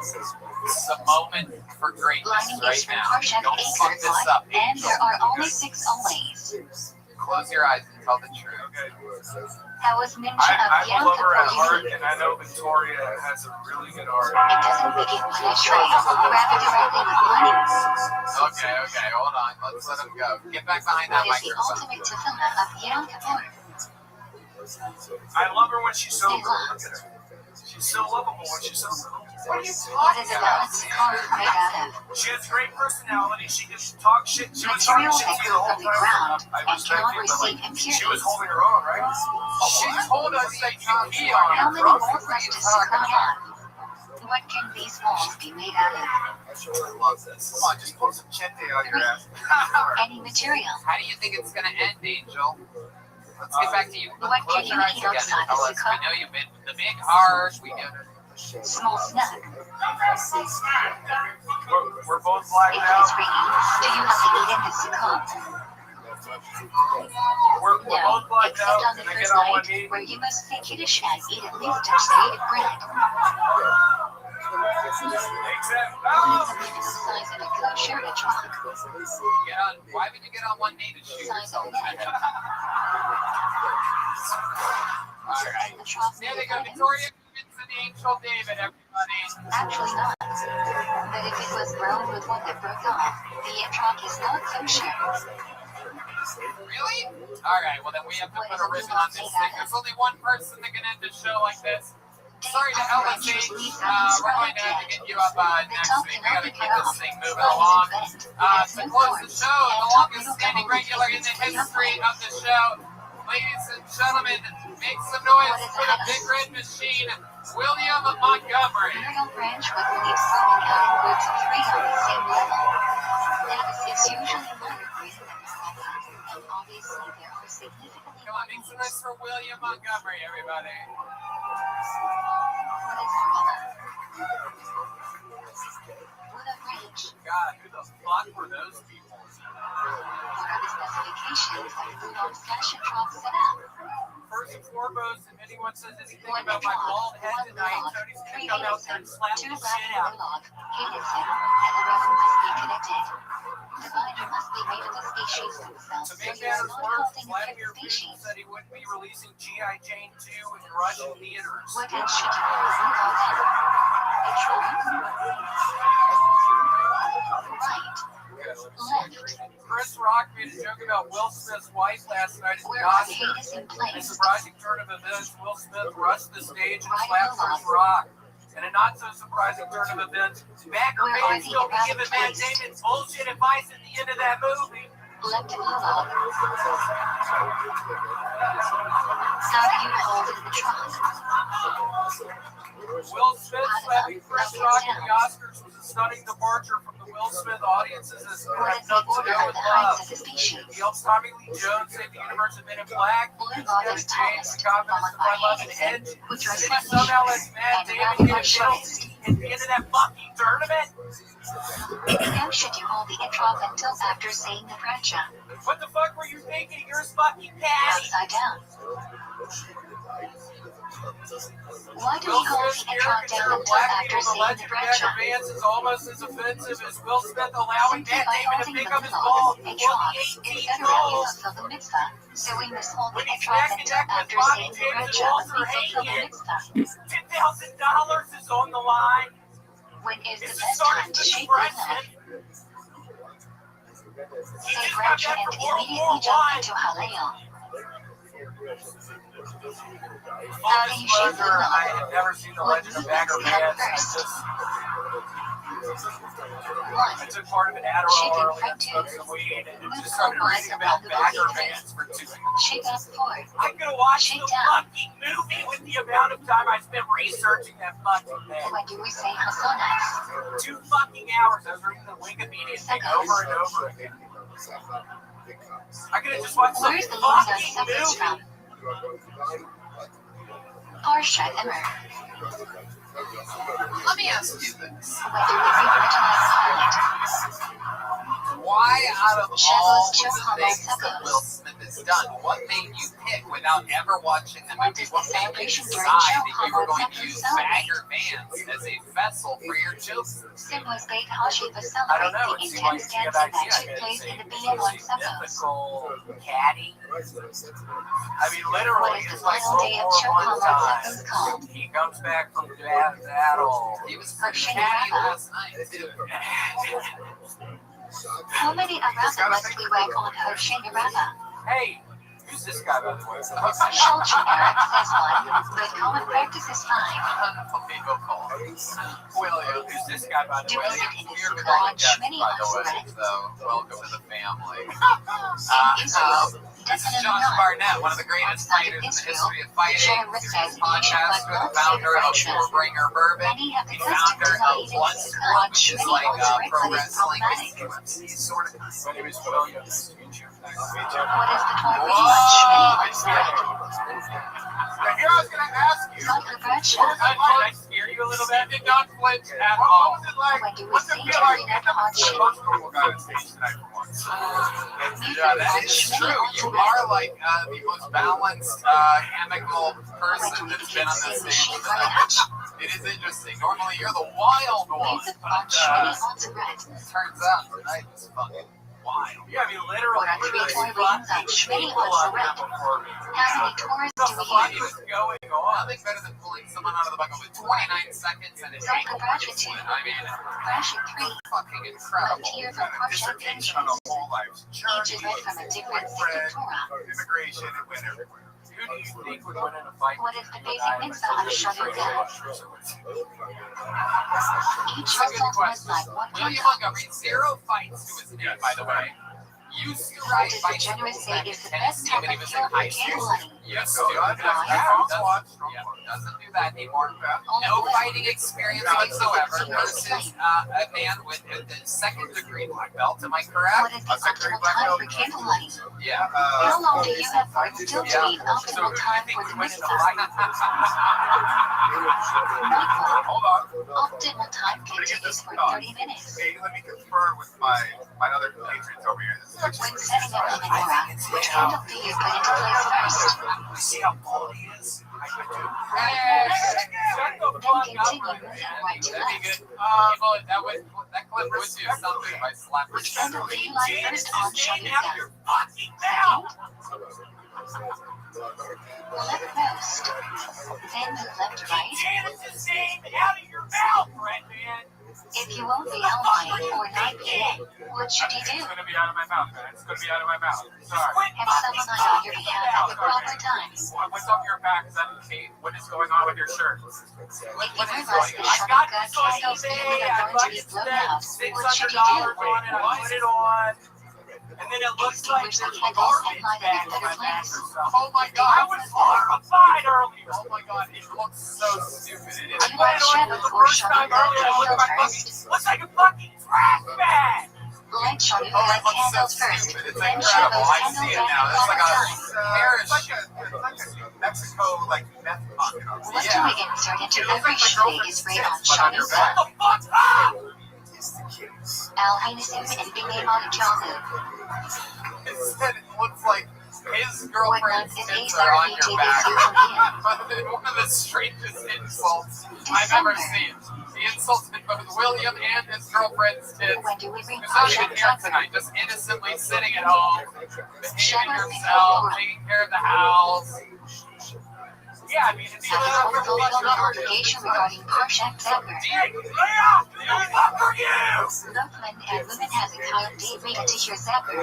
A: This is a moment for greatness
B: Lining is
A: right
B: from
A: now.
B: Parshat
A: Don't fuck
B: Acres,
A: this up,
B: and
A: Angel.
B: there are only 6 always.
A: Close your eyes and tell the truth.
E: Okay.
B: How was Mincha
E: I'm
B: of
E: a
B: Yom
E: lover at
B: Kippur
E: heart,
B: unique?
E: and I know Victoria has a really good art.
B: It doesn't begin with a shrine, rather directly with lining.
A: Okay, hold on. Let's let him go. Get back behind that
B: What is the
A: microphone.
B: ultimate tefillah of Yom Kippur?
E: I love her when she's sober.
B: Selah.
E: Look at her. She's so lovable when she's sober.
A: What are you
B: What
A: talking
B: is a
A: about?
B: balanced scarf made out of?
E: She has great personality. She can talk shit. She was talking
B: Materials
E: shit
B: that
E: to you the
B: come
E: whole
B: from the ground
E: time. I
B: and
E: respect
B: cannot
E: it, but
B: receive
E: like,
B: impurities.
E: she was holding her own, right?
A: She told us that you pee on
B: How
A: her.
B: many
A: Bro.
B: walls must a sukkah have? What can these walls be made out of?
A: I love this.
C: Come on, just pull some chente on your ass.
B: Any material.
A: How do you think it's going to end, Angel? Let's get back to you.
B: What
A: Close
B: can
A: your
B: you
A: eyes
B: eat
A: again and
B: outside
A: tell
B: the
A: us. We
B: sukkah?
A: know you've been the big heart. We know.
B: Small snack.
E: We're both blacked
B: If
E: out.
B: it's raining, do you have to eat in the sukkah?
E: We're
B: No,
E: both blacked
B: except
E: out.
B: on the
E: Can I
B: first
E: get on one
B: night,
E: knee?
B: where you must say Kiddush and eat at least a state of bread.
E: Thank Except,
B: One
E: oh!
B: is a minimum size and a could share a truck.
A: Why would you get on one knee to shoot yourself in the head? Alright.
B: The truck
A: There they
B: with
A: go.
B: items?
A: Victoria Vincent Angel David, everybody.
B: Actually not. But if it was brown with one that broke off, the truck is not kosher.
A: Really? Alright, well then we have to put a ribbon on this thing. There's only one person that can end a show like this. Sorry to LSH, we're going to have to get you up next week. We gotta keep this thing moving along. To close the show, the longest standing regular in the history of the show. Ladies and gentlemen, make some noise for the Big Red Machine, William Montgomery.
B: Middle branch with leaves forming out in groups of 3 on the same level. This is usually longer greater than the Rabbi, and obviously there are significantly
A: Come on, make some noise for William Montgomery, everybody.
B: What is What a branch.
E: God, who the fuck were those people?
B: What are the specifications of the boom/truck setup?
E: First and foremost, if anyone says anything about my bald head tonight, Tony's gonna come out there and slap the shit out.
B: And the rubber must be connected. The body must be made of the species themselves,
E: To
B: so
E: make
B: you are
E: matters
B: not
E: worse,
B: holding a
E: Vladimir
B: fifth
E: Putin
B: species.
E: said he wouldn't be releasing G.I. Jane 2 in Russian theaters.
B: What else should you be looking at? A truck? Right. Left.
E: Chris Rock made a joke about Will Smith's wife last night at the
B: Where the hate
E: Oscars.
B: is in
E: In a
B: place.
E: surprising turn of events, Will Smith rushed the stage and
B: Right
E: slapped
B: or
E: Chris
B: left?
E: Rock. In a not so surprising turn of events, Backer
B: Where are
E: fans
B: the
E: still be
B: erratic
E: giving Matt
B: places?
E: Damon bullshit advice at the end of that movie.
B: Left and move up. How do you hold in the truck?
E: Will Smith slapping Chris Rock at the Oscars was a stunning departure from the Will Smith audiences that
B: What
E: have
B: is the
E: nothing to
B: order
E: do
B: of
E: with
B: the
E: love.
B: heights of the species?
E: He helped Tommy Lee Jones save the universe of Men in Black.
B: Blue
E: His
B: Bob
E: Kevin
B: is
E: James,
B: tallest,
E: the confidence
B: followed
E: of my
B: by
E: love and
B: Henderson,
E: Edge.
B: which
E: And
B: are
E: then he
B: slightly
E: somehow
B: shorter,
E: lets Matt
B: and
E: Damon
B: Ralph
E: get
B: are
E: a
B: shortest.
E: penalty at the end of that fucking tournament.
B: How should you hold the truck until after saying the prancha?
E: What the fuck were you thinking? You're a fucking patty.
B: Upside down. Why do
E: Will
B: we hold
E: Smith's
B: the truck
E: caricature
B: down
E: of
B: until
E: black
B: after
E: people, the
B: saying the
E: legend of
B: prancha?
E: Bagger Vance, is almost as offensive as Will Smith allowing
B: Simply
E: Matt
B: by
E: Damon to
B: holding
E: pick
B: the
E: up his
B: middle
E: ball
B: of
E: for
B: a truck
E: the
B: is
E: 18
B: better than you
E: goals.
B: fulfill the mitzvah. So we must hold
E: When
B: the
E: he's
B: truck
E: neck and
B: until
E: neck with
B: after
E: Bobby
B: saying the
E: James and
B: prancha when
E: Walter
B: we fulfill the
E: Hayden,
B: mitzvah.
E: $10,000 is on the line.
B: When is the
E: It's
B: best
E: the start
B: time
E: of
B: to
E: the
B: shake the
E: depression.
B: leg?
E: He
B: Say
E: just got
B: prancha
E: back
B: and
E: from World
B: immediately
E: War
B: jump
E: I.
B: into halal.
E: Full disclosure, I have never seen the Legend of Bagger Vance. I took part of an Adderall early and smoked some weed and just started reading about Bagger Vance for 2 minutes.
B: Shake up forward.
E: I could have watched the fucking movie with the amount of time I spent researching that fucking thing.
B: When do we say hasanas?
E: 2 fucking hours. I was reading the Wikipedia thing over and over again. I could have just watched some
B: Where's the Lord of
E: fucking
B: Seconds
E: movie.
B: from? Parsha Emmer.
A: Let me ask you this.
B: When do we re-originalize pilot?
A: Why, out of all
B: Shadows
A: the things that Will Smith has done, what made you pick, without ever watching the movie, what made you decide that you were going to use Bagger Vance as a vessel for your children?
B: Simba's Beit Hashiva
E: I don't
B: celebrate
E: know.
B: the
E: It seemed like
B: intense
E: a good
B: dancing that
E: idea.
B: took place in the
E: It's
B: B&1
E: a
B: suburbs.
E: mythical caddy. I mean, literally,
B: What is
E: it's
B: the
E: like
B: final
E: World
B: day of
E: War I
B: Showcase
E: time.
B: called?
E: He comes back from battle.
A: He was pretty happy last night, too.
B: How many Araba must we whack on Hoshin Araba?
E: Hey, who's this guy, by the way?
B: Shulchin Eric says one, but common practice is fine.
A: Unbelievable call. William,
E: Who's this guy, by the
B: Do
E: way?
B: we sit in this
A: you're
B: large
A: death,
B: many
A: by the
B: months
A: way,
B: already?
A: so welcome to the family.
B: In Israel,
A: This is
B: definitely
A: John
B: not.
A: Barnett, one of the greatest
B: Outside of
A: fighters in the
B: Israel,
A: history of fighting.
B: share
A: He's
B: respect,
A: a podcast
B: but
A: with the
B: not
A: founder of
B: separation.
A: Warbringer Bourbon.
B: Many have
A: He's
B: the custom
A: founder
B: to
A: of
B: not even
A: Bloodsport,
B: watch
A: which is
B: many
A: like
B: months
A: pro
B: regularly
A: wrestling
B: problematic.
A: UFC sort of.
E: My name is William. Nice to meet you.
B: What is the Torah
A: Whoa!
B: watch many months
A: Yeah.
B: already?
E: Now, here I was going to ask you.
B: Vodka Bradshaw.
E: Did I scare you a little bit?
A: Did not flinch at
E: What
A: all.
E: was it like?
B: When do we
E: What's it
B: say
E: feel like
B: turning up
E: getting
B: hot
E: the
B: shit?
E: most normal guy on stage tonight for once?
A: Yeah, that is true. You are like the most balanced, amicable person that's been on this stage tonight. It is interesting. Normally you're the wild one.
B: Leave the font shiny on the red.
A: Turns out tonight was fucking wild.
E: Yeah, I mean, literally,
B: What are
E: look at
B: 3
E: this
B: more readings on
E: fucking
B: shiny
E: people
B: on
E: on
B: the red?
E: that before me.
B: How many tours
E: What
B: do
E: the
B: we
E: fuck
B: use?
E: is going on?
A: Nothing better than pulling someone out of the bucket with 29 seconds and an ankle bracelet. I mean,
B: Question 3.
A: fucking
B: Left
A: incredible.
B: here for partial
E: Dissertation on a
B: pinches.
E: whole life's
B: Each
E: journey,
B: is read from a different
E: boyfriend,
B: Torah.
E: immigration, and win everywhere. Who do you think would win in a fight?
B: What is the basic mitzvah of shutting down? Each household must buy one
A: William
B: condom.
A: Montgomery, 0 fights to his name, by the way. Used to ride
B: What does the generous
A: bicycles
B: say
A: back in
B: is the best
A: Tennessee
B: time
A: when he
B: of
A: was
B: year
A: in
B: for
A: high school.
B: candlelighting?
A: Yes,
E: Go
A: dude.
E: ahead.
A: Doesn't do that anymore. No fighting experience whatsoever. Versus a man with the second-degree black belt. Am I
B: What
A: correct?
B: is the optimal time for candlelighting?
A: Yeah.
B: How long do you have for it still to be an optimal time for the mitzvah? Michael,
E: Hold on.
B: optimal time continues for 30 minutes.
E: Hey, let me confer with my other compatriots over here.
B: When setting up the menorah, which candle do you put into place first?
E: See how bald he is?
B: Then continue moving right to
A: That'd be
B: left.
A: good. That clip would do something if I slapped
B: Which
A: it.
B: candle do you light first on shutting down?
E: fucking
B: Second? Left first. Then move left to right.
E: Janice's name out of your mouth, Red Man.
B: If you won't be out by 9 p.m., what should you do?
E: It's gonna be out of my mouth, man. It's gonna be out of my mouth. Sorry.
B: Have someone lie on your behalf at the proper times.
E: What's up your back? Is that okay? What is going on with your shirt?
B: If you
E: What is
B: realize
E: going
B: the
E: on? I got
B: Hanukkah
E: this on
B: candles
E: eBay.
B: nearly
E: I
B: are going to be
E: budgeted
B: blown out, what should you
E: $600
B: do?
E: on it. I put it on. And then it looks like
B: Extinguish
E: there's
B: the
E: a
B: candles
E: garbage
B: and light
E: bag
B: it
E: on
B: in
E: my
B: better
E: back
B: place.
E: or something.
A: Oh my
E: I
A: god.
E: was horrified earlier.
A: Oh my god, it looks so stupid. It
B: Do
A: is.
B: you want Shabbat or Shanukkah candles first?
E: Looks like a fucking trash bag.
B: Light
A: Oh,
B: Shanukkah
A: it looks so
B: candles first,
A: stupid. It's
B: then
A: incredible.
B: Shabbat
A: I see
B: candles
A: it
B: at
A: now.
B: the
A: It's like
B: proper
A: a
B: time.
A: parish.
E: Mexico, like meth pocket.
B: What do we insert into every shooting is right on
E: Shut the
B: Shanukkah?
E: fuck up!
B: Al Hainism and Bingy Montijahu.
A: Instead, it looks like his
B: What
A: girlfriend's
B: month is
A: tits are on your back.
B: ASRBTBC
A: But one of the strangest insults I've ever seen. He insulted both William and his girlfriend's tits.
B: When do we bring
A: Who's not even
B: Parshat
A: here
B: Tucker?
A: tonight, just innocently sitting at home, behaving yourself, taking care of the house.
E: Yeah, I mean, it's
B: Have you fulfilled the obligation regarding Parshat Tucker?
E: Who the fuck are you?
B: Both men and women have a Kyle D. Read to hear Zapper.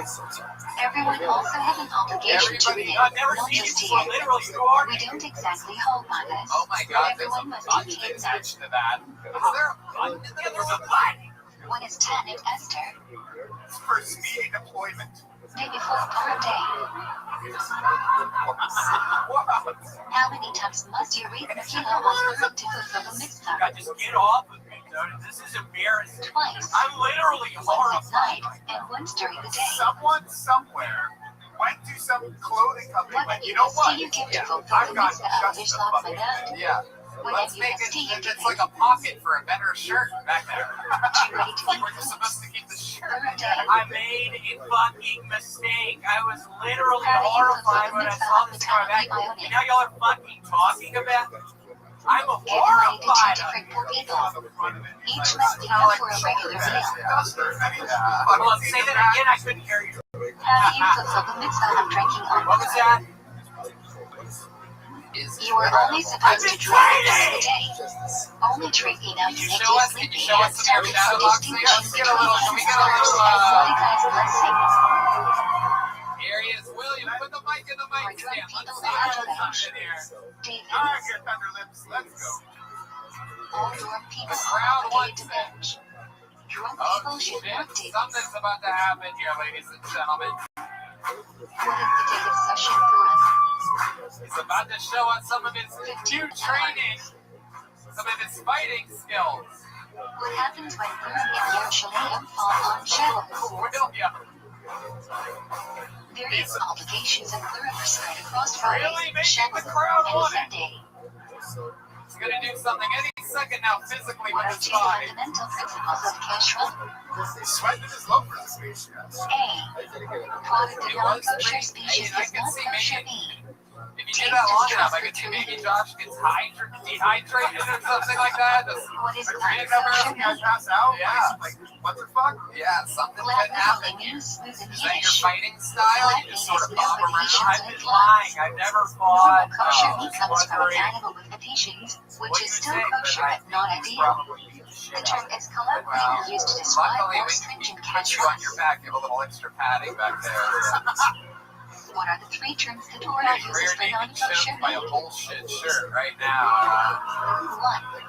B: Everyone also has an obligation to read it,
E: I've never
B: not
E: seen you
B: just
E: before.
B: hear.
E: Literally, you are.
B: We don't exactly hold by this.
A: Oh my god, there's a
B: Everyone must
A: button
B: be kids
A: attached to that. Is there a button in the
E: Yeah, there's
A: middle
E: a
A: of
E: button.
B: When is Tanit Esther?
E: It's for speedy deployment.
B: Day before Purim Day. How many times must you read Megillah on Purim to fulfill the mitzvah?
E: God, just get off of me, dude. This is embarrassing.
B: Twice.
E: I'm literally
B: Once at
E: horrified.
B: night and once during the day.
E: Someone somewhere went to some clothing company,
B: What
E: like, you know
B: gifts
E: what?
B: do you give to
E: Yeah,
B: fulfill
E: I've
B: the
E: got
B: mitzvah of
E: just the
B: Ishlach
E: fucking
B: Manad?
A: Yeah.
B: What
A: Let's
B: have you
A: make
B: must
A: it,
B: do you
A: it's
B: give
A: like a pocket for a better shirt back there.
B: to ready to eat
A: We're just supposed to keep the shirt.
B: Purim Day?
E: I made a fucking mistake. I was literally
B: How do you
E: horrified
B: fulfill
E: when
B: the
E: I
B: mitzvah
E: saw
B: of
E: this
B: the
E: car back.
B: Tanakh
E: And now y'all are fucking talking about it. I'm
B: Give money to
E: horrified.
B: two different poor people.
E: On the front of it.
B: Each must be enough for a regular meal.
E: Hold on, say that again. I couldn't hear you.
B: How do you fulfill the mitzvah of drinking on
E: What was that?
B: You are only supposed to drink during the day. Only drink enough to make you sleepy and start to distinguish between
A: Can we get a
B: God's
A: little,
B: blessing.
A: Here he is, William. Put the mic in the mic stand. Let's see
B: People
A: what's
B: are
A: in here.
B: David,
E: All right, here, Thunder Lips. Let's go.
B: all drunk people
A: The
B: are
A: crowd
B: obligated to
A: wants it.
B: binge. Drunk
A: Oh
B: people should
A: shit,
B: not date.
A: something's about to happen here, ladies and gentlemen.
B: What is the date of Session Purim?
A: He's about to show us some of his new training, some of his fighting skills.
B: What happens when Purim and Yerushalayim fall on Shabbat?
A: William,
B: Various obligations of Purim are spread across Fridays,
A: Really making the
B: Shabbat,
A: crowd
B: and
A: want it.
B: Sunday.
A: he's gonna do something any second now physically
B: What
A: with
B: are
A: his
B: two
A: body.
B: fundamental principles of Kashrut?
E: He's sweating his loafers this week.
B: A. Product of
A: It was
B: non-kosher
A: pretty-
B: species
A: I
B: is
A: can
B: not
A: see
B: kosher
A: maybe-
B: meat.
A: If you do that long enough, I could see maybe Josh gets dehydrated or something like that.
B: What is
E: Like,
B: black
E: reading numbers,
B: kosher
E: you guys
B: meat?
E: pass out?
A: Yeah.
E: Like, what the fuck?
A: Yeah, something
B: Black
A: could happen.
B: meat means smooth and
A: Is that your
B: Yiddish.
A: fighting style?
B: Black
A: You
B: meat
A: just sort
B: is
A: of
B: no
A: bob around.
B: variations
E: I've
B: on
E: been
B: blood.
E: lying. I never
B: Normal
E: fought.
B: kosher meat
E: Just
B: comes from an
E: wondering
B: animal with limitations, which
E: what
B: is
E: you
B: still
E: think,
B: kosher
E: but I
B: but not
E: think
B: ideal.
E: probably beat the
B: The
E: shit out
B: term
E: of it.
B: is colloquially used to describe
A: Luckily,
B: more
A: we
B: stringent
A: can get you on your
B: catchphrases.
A: back. You have a little extra padding back there.
B: What are the three terms the Torah
A: You're
B: uses
A: rear
B: for
A: naked
B: non-kosher
A: choked by a
B: meat?
A: bullshit shirt right now.
B: 1.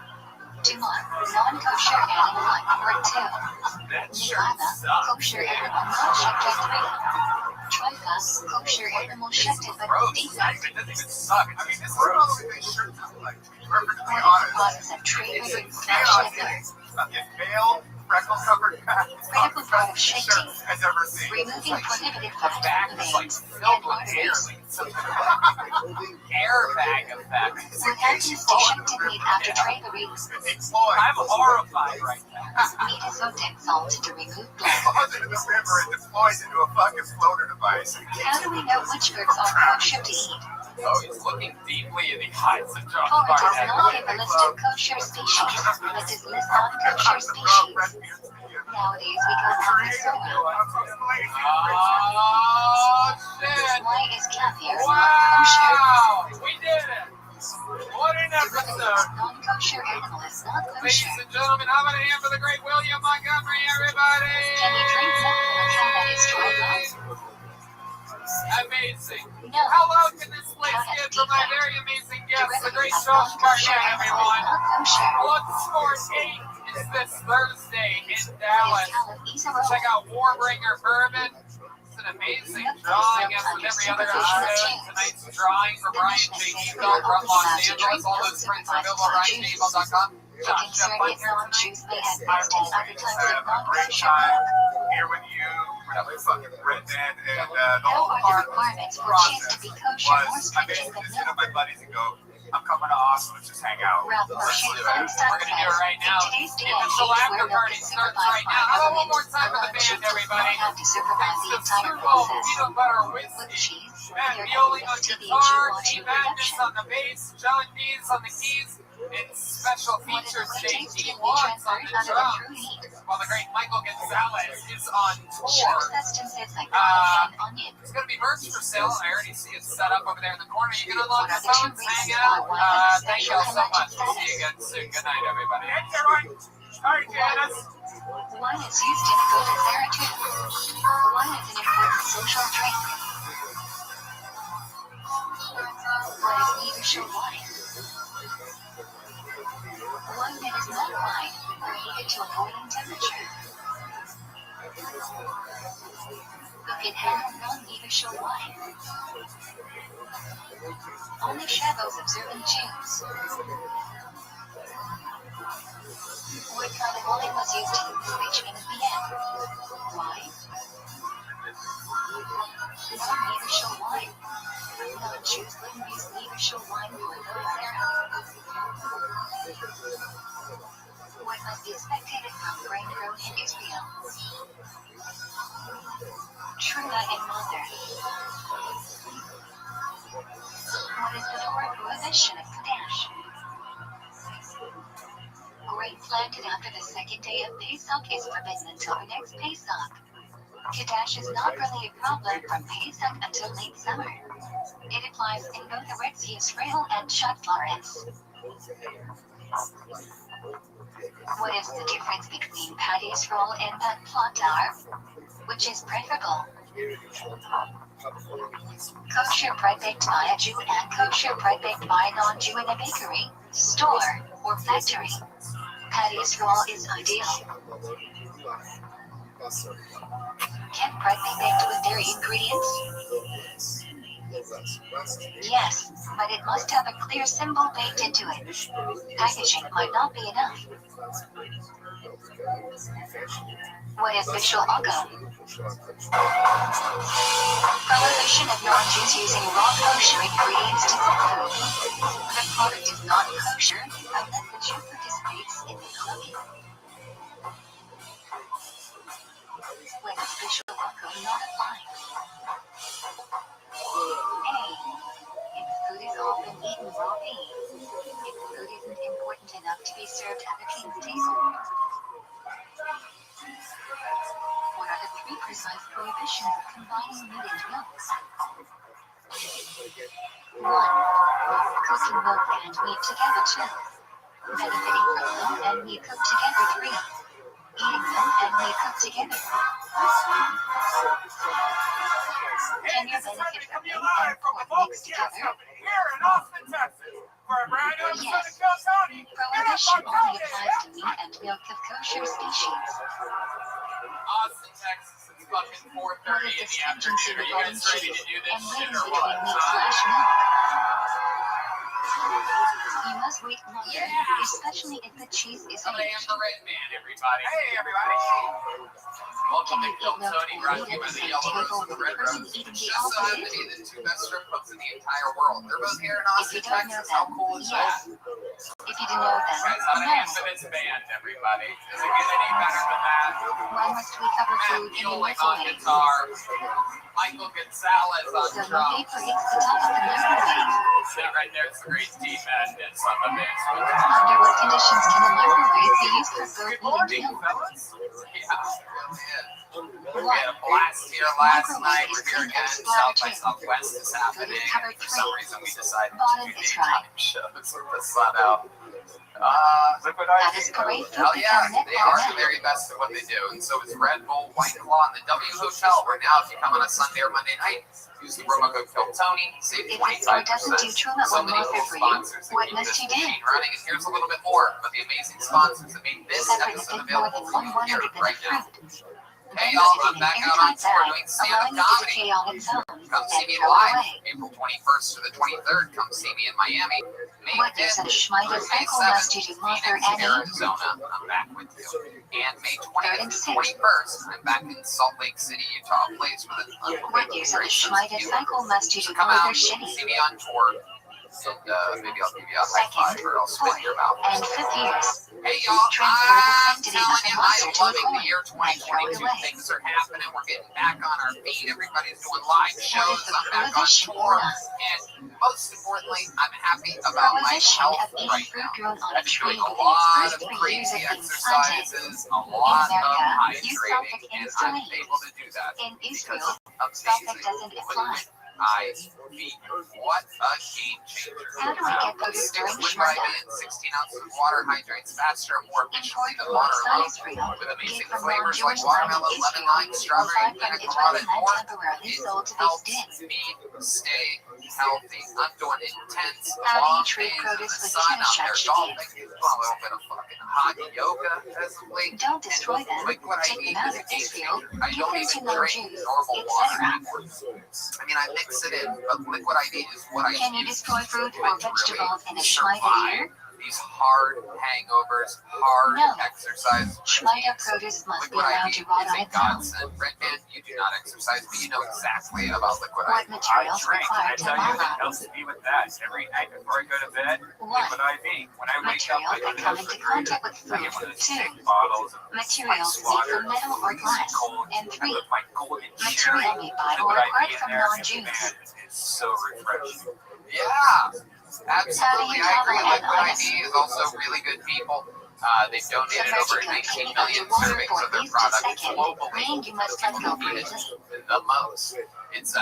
B: Tumah, non-kosher animal or 2.
E: That shirt
B: Nirvana,
E: sucks.
B: kosher animal not shechted 3. Trifas, kosher animal shechted but
A: Gross.
B: defect.
A: It doesn't even suck.
E: I mean, this is probably what they should look like, to be perfectly
B: What is the
E: honest.
B: process of trade
E: It's
B: root
E: chaos.
B: shechted?
E: Fucking male, freckle-covered back.
B: Critical part of
E: Shirt
B: shechting,
E: I've ever seen.
B: removing prohibited
A: The
B: fat
A: back
B: from
A: is like
B: veins
A: filled
B: and
A: with air.
B: arteries.
A: Like some kind of airbag effect.
B: What happens to shechted meat after trade root?
E: Deployed.
A: I'm horrified right now.
B: Meat is soaked in salt to remove blood.
E: Deployed into the river and deployed into a fucking floater device.
B: How do we know which birds are kosher to eat?
A: Oh, he's looking deeply in the eyes of John
B: Torah does
A: Barnett.
B: not give a list of kosher species, but does list non-kosher species. Nowadays, we go from the Torah.
A: Oh, shit.
B: Why is caviar not kosher?
A: Wow! We did it! What an episode!
B: Non-kosher animal is not
A: Ladies
B: kosher.
A: and gentlemen, how about a hand for the great William Montgomery, everybody?
B: Can you drink milk from a cow that is dry blood?
A: Amazing.
B: No.
A: How loud can this place get for my very amazing guest, the great Josh Barnett, everyone?
B: Not kosher.
A: Bloodsport 8 is this Thursday in Dallas.
B: Dallas.
A: Check out Warbringer Bourbon. It's an amazing drawing, as with every other episode. Tonight's drawing for Brian J. Eagle from Los Angeles. All those prints are available at BrianJeagle.com.
B: The
A: Josh,
B: concern
A: Jeff,
B: is non-Jews may have
E: I
B: mixed in
E: always
B: other types
E: have
B: of
E: a great
B: non-kosher
E: time
B: milk.
E: here with you, with fucking Red Man, and the
B: How
E: whole
B: are the
E: part of
B: requirements
E: the
B: for cheese to
E: process
B: be kosher more
E: was I
B: stringent
E: basically
B: than
E: just hit up
B: milk?
E: my buddies and go, I'm coming to Austin, let's just hang out.
B: Rabbi Rothschild
A: We're
B: Feinstein
A: going to do it right
B: says,
A: now.
B: in today's day
A: The
B: and
A: official
B: age
A: after
B: where milk
A: party
B: is
A: starts
B: supervised
A: right
B: by
A: now. How about one more
B: government,
A: time for the
B: non-Jews
A: band,
B: do
A: everybody?
B: not have to supervise
A: It's
B: the
A: the
B: entire
A: Super Bowl
B: process.
A: peanut butter
B: With
A: whiskey.
B: cheese,
A: Matt
B: there
A: Mueling on
B: is TBH
A: guitar,
B: watching
A: Steve Agnes
B: production.
A: on the bass, John Dees on the keys, and special
B: What is
A: feature
B: the
A: stage
B: taste can be
A: D1s on
B: transferred
A: the
B: under the
A: drums.
B: true heat?
A: While the great Michael Gonzalez is on
B: Sure
A: tour.
B: substances like garlic and onion.
A: There's going to be merch for sale. I already see it set up over there in the corner. You can unlock
B: What
A: the
B: are the two
A: phones, hang
B: reasons
A: out.
B: why one has a
A: Thank you all so
B: special
A: much. We'll see you
B: status?
A: again soon. Good night, everybody.
E: Hi, Janice.
B: Wine is used in food and therapy. Wine is an important social drink. What is neither wine? Wine that is not wine, or heated to a boiling temperature. Who can handle non-neither wine? Only Shabbos observant Jews. What kind of wine was used in the preaching of Vienna? Why? Non-neither wine. Non-Jews wouldn't use neither wine for those era. What must be expected from grain grown in Israel? Truma and mother. What is the Torah prohibition of Kadash? Grain planted after the second day of Pesach is forbidden until the next Pesach. Kadash is not really a problem from Pesach until late summer. It applies in both Eretz Yisrael and Shut Florence. What is the difference between Pad Yisrael and Pad Plotar? Which is preferable? Kosher bread baked by a Jew and kosher bread baked by a non-Jew in a bakery, store, or factory. Pad Yisrael is ideal. Can bread be baked with dairy ingredients? Yes, but it must have a clear symbol baked into it. Packaging might not be enough. What is Bishul Agam? Prohibition of non-Jews using raw kosher ingredients to cook food. The product is not kosher unless the Jew participates in the cooking. When is Bishul Agam not applied? A. In Combining meat and milk. 1. Cooking milk and meat together 2. Benefiting from milk and meat cooked together 3. Eating milk and meat cooked together. Can you benefit from milk and pork mixed together?
E: Here in Austin, Texas, for a brand new episode
B: Yes.
E: of Kill Tony.
B: Prohibition only applies to meat and milk of kosher species.
A: Austin, Texas, it's fucking 4:30
B: What is
A: in
B: the
A: the
B: stringency
A: afternoon. Are you
B: regarding
A: guys ready to
B: cheese
A: do
B: and
A: this shit
B: waiting
A: or
B: between
A: what?
B: meat/milk? You must wait longer,
A: Yeah.
B: especially if the cheese is
A: I am
B: aged.
A: the Red Man, everybody.
E: Hey, everybody.
A: Welcome
B: Can
A: to
B: you
A: Kill
B: eat milk
A: Tony, brought to you
B: and
A: by
B: meat
A: the
B: at the
A: Yellow Rose
B: table
A: and the
B: with the
A: Red
B: person
A: Rose.
B: eating the
A: Just so happen to
B: opposite?
A: be the two best strip clubs in the entire world. They're both here in
B: If
A: Austin,
B: you don't know
A: Texas. How
B: them,
A: cool is
B: yes.
A: that?
B: If you do know them,
A: Guys, how to
B: no.
A: answer this band, everybody. Does it get any better than that?
B: Why must we cover
A: Matt
B: food in a
A: Muehling's on
B: resume?
A: guitar. Michael Gonzalez on
B: So the
A: drums.
B: paper hits the top of the microwave.
A: Sitting right next to Great Steve Madness on the bass.
B: Under what conditions can a microwave be used for both
A: Good
B: meat
A: morning,
B: and milk?
A: fellas. We
B: 1.
A: had a blast here last night. We're here
B: Microwave
A: again.
B: is
A: South by
B: clean.
A: Southwest is happening.
B: Food covered
A: For some
B: three.
A: reason, we decided to
B: Bottom
A: do
B: is
A: daytime
B: right.
A: shows with the sun out.
E: Liquid
B: That
E: IV.
B: is great food
A: Hell
B: to
A: yeah,
B: ferment
A: they are the
B: all night.
A: very best at what they do. And so is Red Bull, White Claw, and the W Hotel, where now if you come on a Sunday or Monday night, use the promo code KILLTONY, save
B: If the store doesn't do
A: 25%.
B: trauma
A: So
B: one
A: many
B: offer
A: cool
B: for you,
A: sponsors that
B: what
A: keep
B: must
A: this
B: you do?
A: machine running. And here's a little bit more of the amazing sponsors that make this
B: Separate
A: episode
B: and more
A: available
B: than
A: for you here
B: 100
A: right now.
B: fruit.
A: Hey
B: Then
A: y'all,
B: put it
A: I'm
B: in
A: back
B: an
A: out on
B: airtight
A: tour
B: bag,
A: doing stand-up
B: allowing it to
A: comedy.
B: decay on its own,
A: Come see
B: and
A: me
B: throw it
A: live,
B: away.
A: April 21st to the 23rd. Come see me in Miami. May
B: What
A: 5th
B: is a
A: through
B: Schmeider
A: May
B: cycle
A: 7th,
B: must you do, Mother
A: Phoenix,
B: Annie?
A: Arizona. I'm back with you. And May 20th
B: and
A: to
B: 6th.
A: 21st, I'm back in Salt Lake City, Utah, a place with an
B: What
A: unbelievable
B: is a
A: great sense of
B: Schmeider
A: humor.
B: cycle must you
A: So
B: do,
A: come
B: Mother
A: out,
B: Shitty?
A: see me on tour, and maybe I'll give you a high five or I'll spit in your mouth.
B: And 5th years.
A: Hey y'all,
B: Transfer the
A: I'm
B: sanctity
A: telling
B: of the
A: you,
B: monster
A: I'm
B: to a
A: loving the
B: coin
A: year
B: and throw it
A: 2022.
B: away.
A: Things are happening. We're getting back on our feet. Everybody's doing live
B: What is
A: shows.
B: the
A: I'm back on
B: prohibition
A: tour.
B: or not?
A: And most importantly, I'm happy about my
B: Prohibition
A: health
B: of eating
A: right
B: fruit
A: now.
B: grown on a
A: I've been
B: tree
A: doing a
B: within its
A: lot
B: first
A: of
B: 3 years
A: crazy
B: of being planted.
A: exercises, a lot of
B: America, you
A: hydrating,
B: Celtic
A: and
B: instantly.
A: I'm able to do that
B: In
A: because
B: Israel,
A: of
B: Celtic
A: amazing
B: doesn't apply.
A: IV. What a game changer.
B: How do we get those
A: Six
B: during
A: liquid
B: Schmeider?
A: IV and 16 ounces of water hydrates faster and more efficiently
B: Import
A: than water alone.
B: size free.
A: With amazing
B: From
A: flavors like
B: non-Jewish land
A: watermelon,
B: in
A: lemon,
B: Israel,
A: lime, strawberry,
B: aside from
A: pina
B: Israeli
A: colada, and
B: land
A: more.
B: temporarily
A: It
B: sold to be
A: helps
B: stin.
A: me stay healthy. I'm doing intense
B: How do
A: long
B: you treat
A: days in
B: produce
A: the
B: with
A: sun out there
B: Chimchak
A: golfing, doing a little bit of fucking hot yoga as of late.
B: Don't destroy them.
A: Liquid
B: Take
A: IV
B: them out
A: is a
B: of
A: game
B: Israel.
A: changer. I
B: Give
A: don't
B: them
A: even
B: to
A: drink
B: non-Jews,
A: normal water.
B: etc.
A: I mean, I mix it in, but liquid IV is what I
B: Can you
A: use
B: destroy fruit
A: to
B: or
A: really
B: vegetables in a Schmeider
A: survive
B: year?
A: these hard hangovers, hard
B: No.
A: exercise
B: Schmeider
A: routines.
B: produce must be
A: Liquid
B: allowed
A: IV
B: to rot
A: is
B: on
A: a
B: its own.
A: godsend. Redman, you do not exercise, but you know exactly about liquid
B: What
A: IV.
B: materials
E: I
B: required to
E: tell you, it
B: mama?
E: helps me with that. Every night before I go to bed,
B: 1.
E: liquid IV. When I wake up, I
B: Materials
E: go
B: that
E: to
B: come
E: the
B: into
E: refrigerator.
B: contact with
E: I get one of
B: food.
E: those
B: 2.
E: big bottles of
B: Materials
E: ice
B: made
E: water.
B: from metal or
E: It's
B: glass.
E: cold.
B: And
E: I
B: 3.
E: put my golden cherry
B: Material made by or
E: liquid
B: acquired
E: IV in
B: from
E: there, and
B: non-Jews.
E: man, it's so refreshing.
A: Yeah, absolutely.
B: you
A: I agree.
B: travel
A: Liquid
B: at
A: IV is also really good people. They've donated over 19 million
B: underwater
A: servings
B: for
A: of
B: at
A: their
B: least a
A: products
B: second,
A: globally.
B: meaning you must let go
A: Need it
B: briefly.
A: the most. It's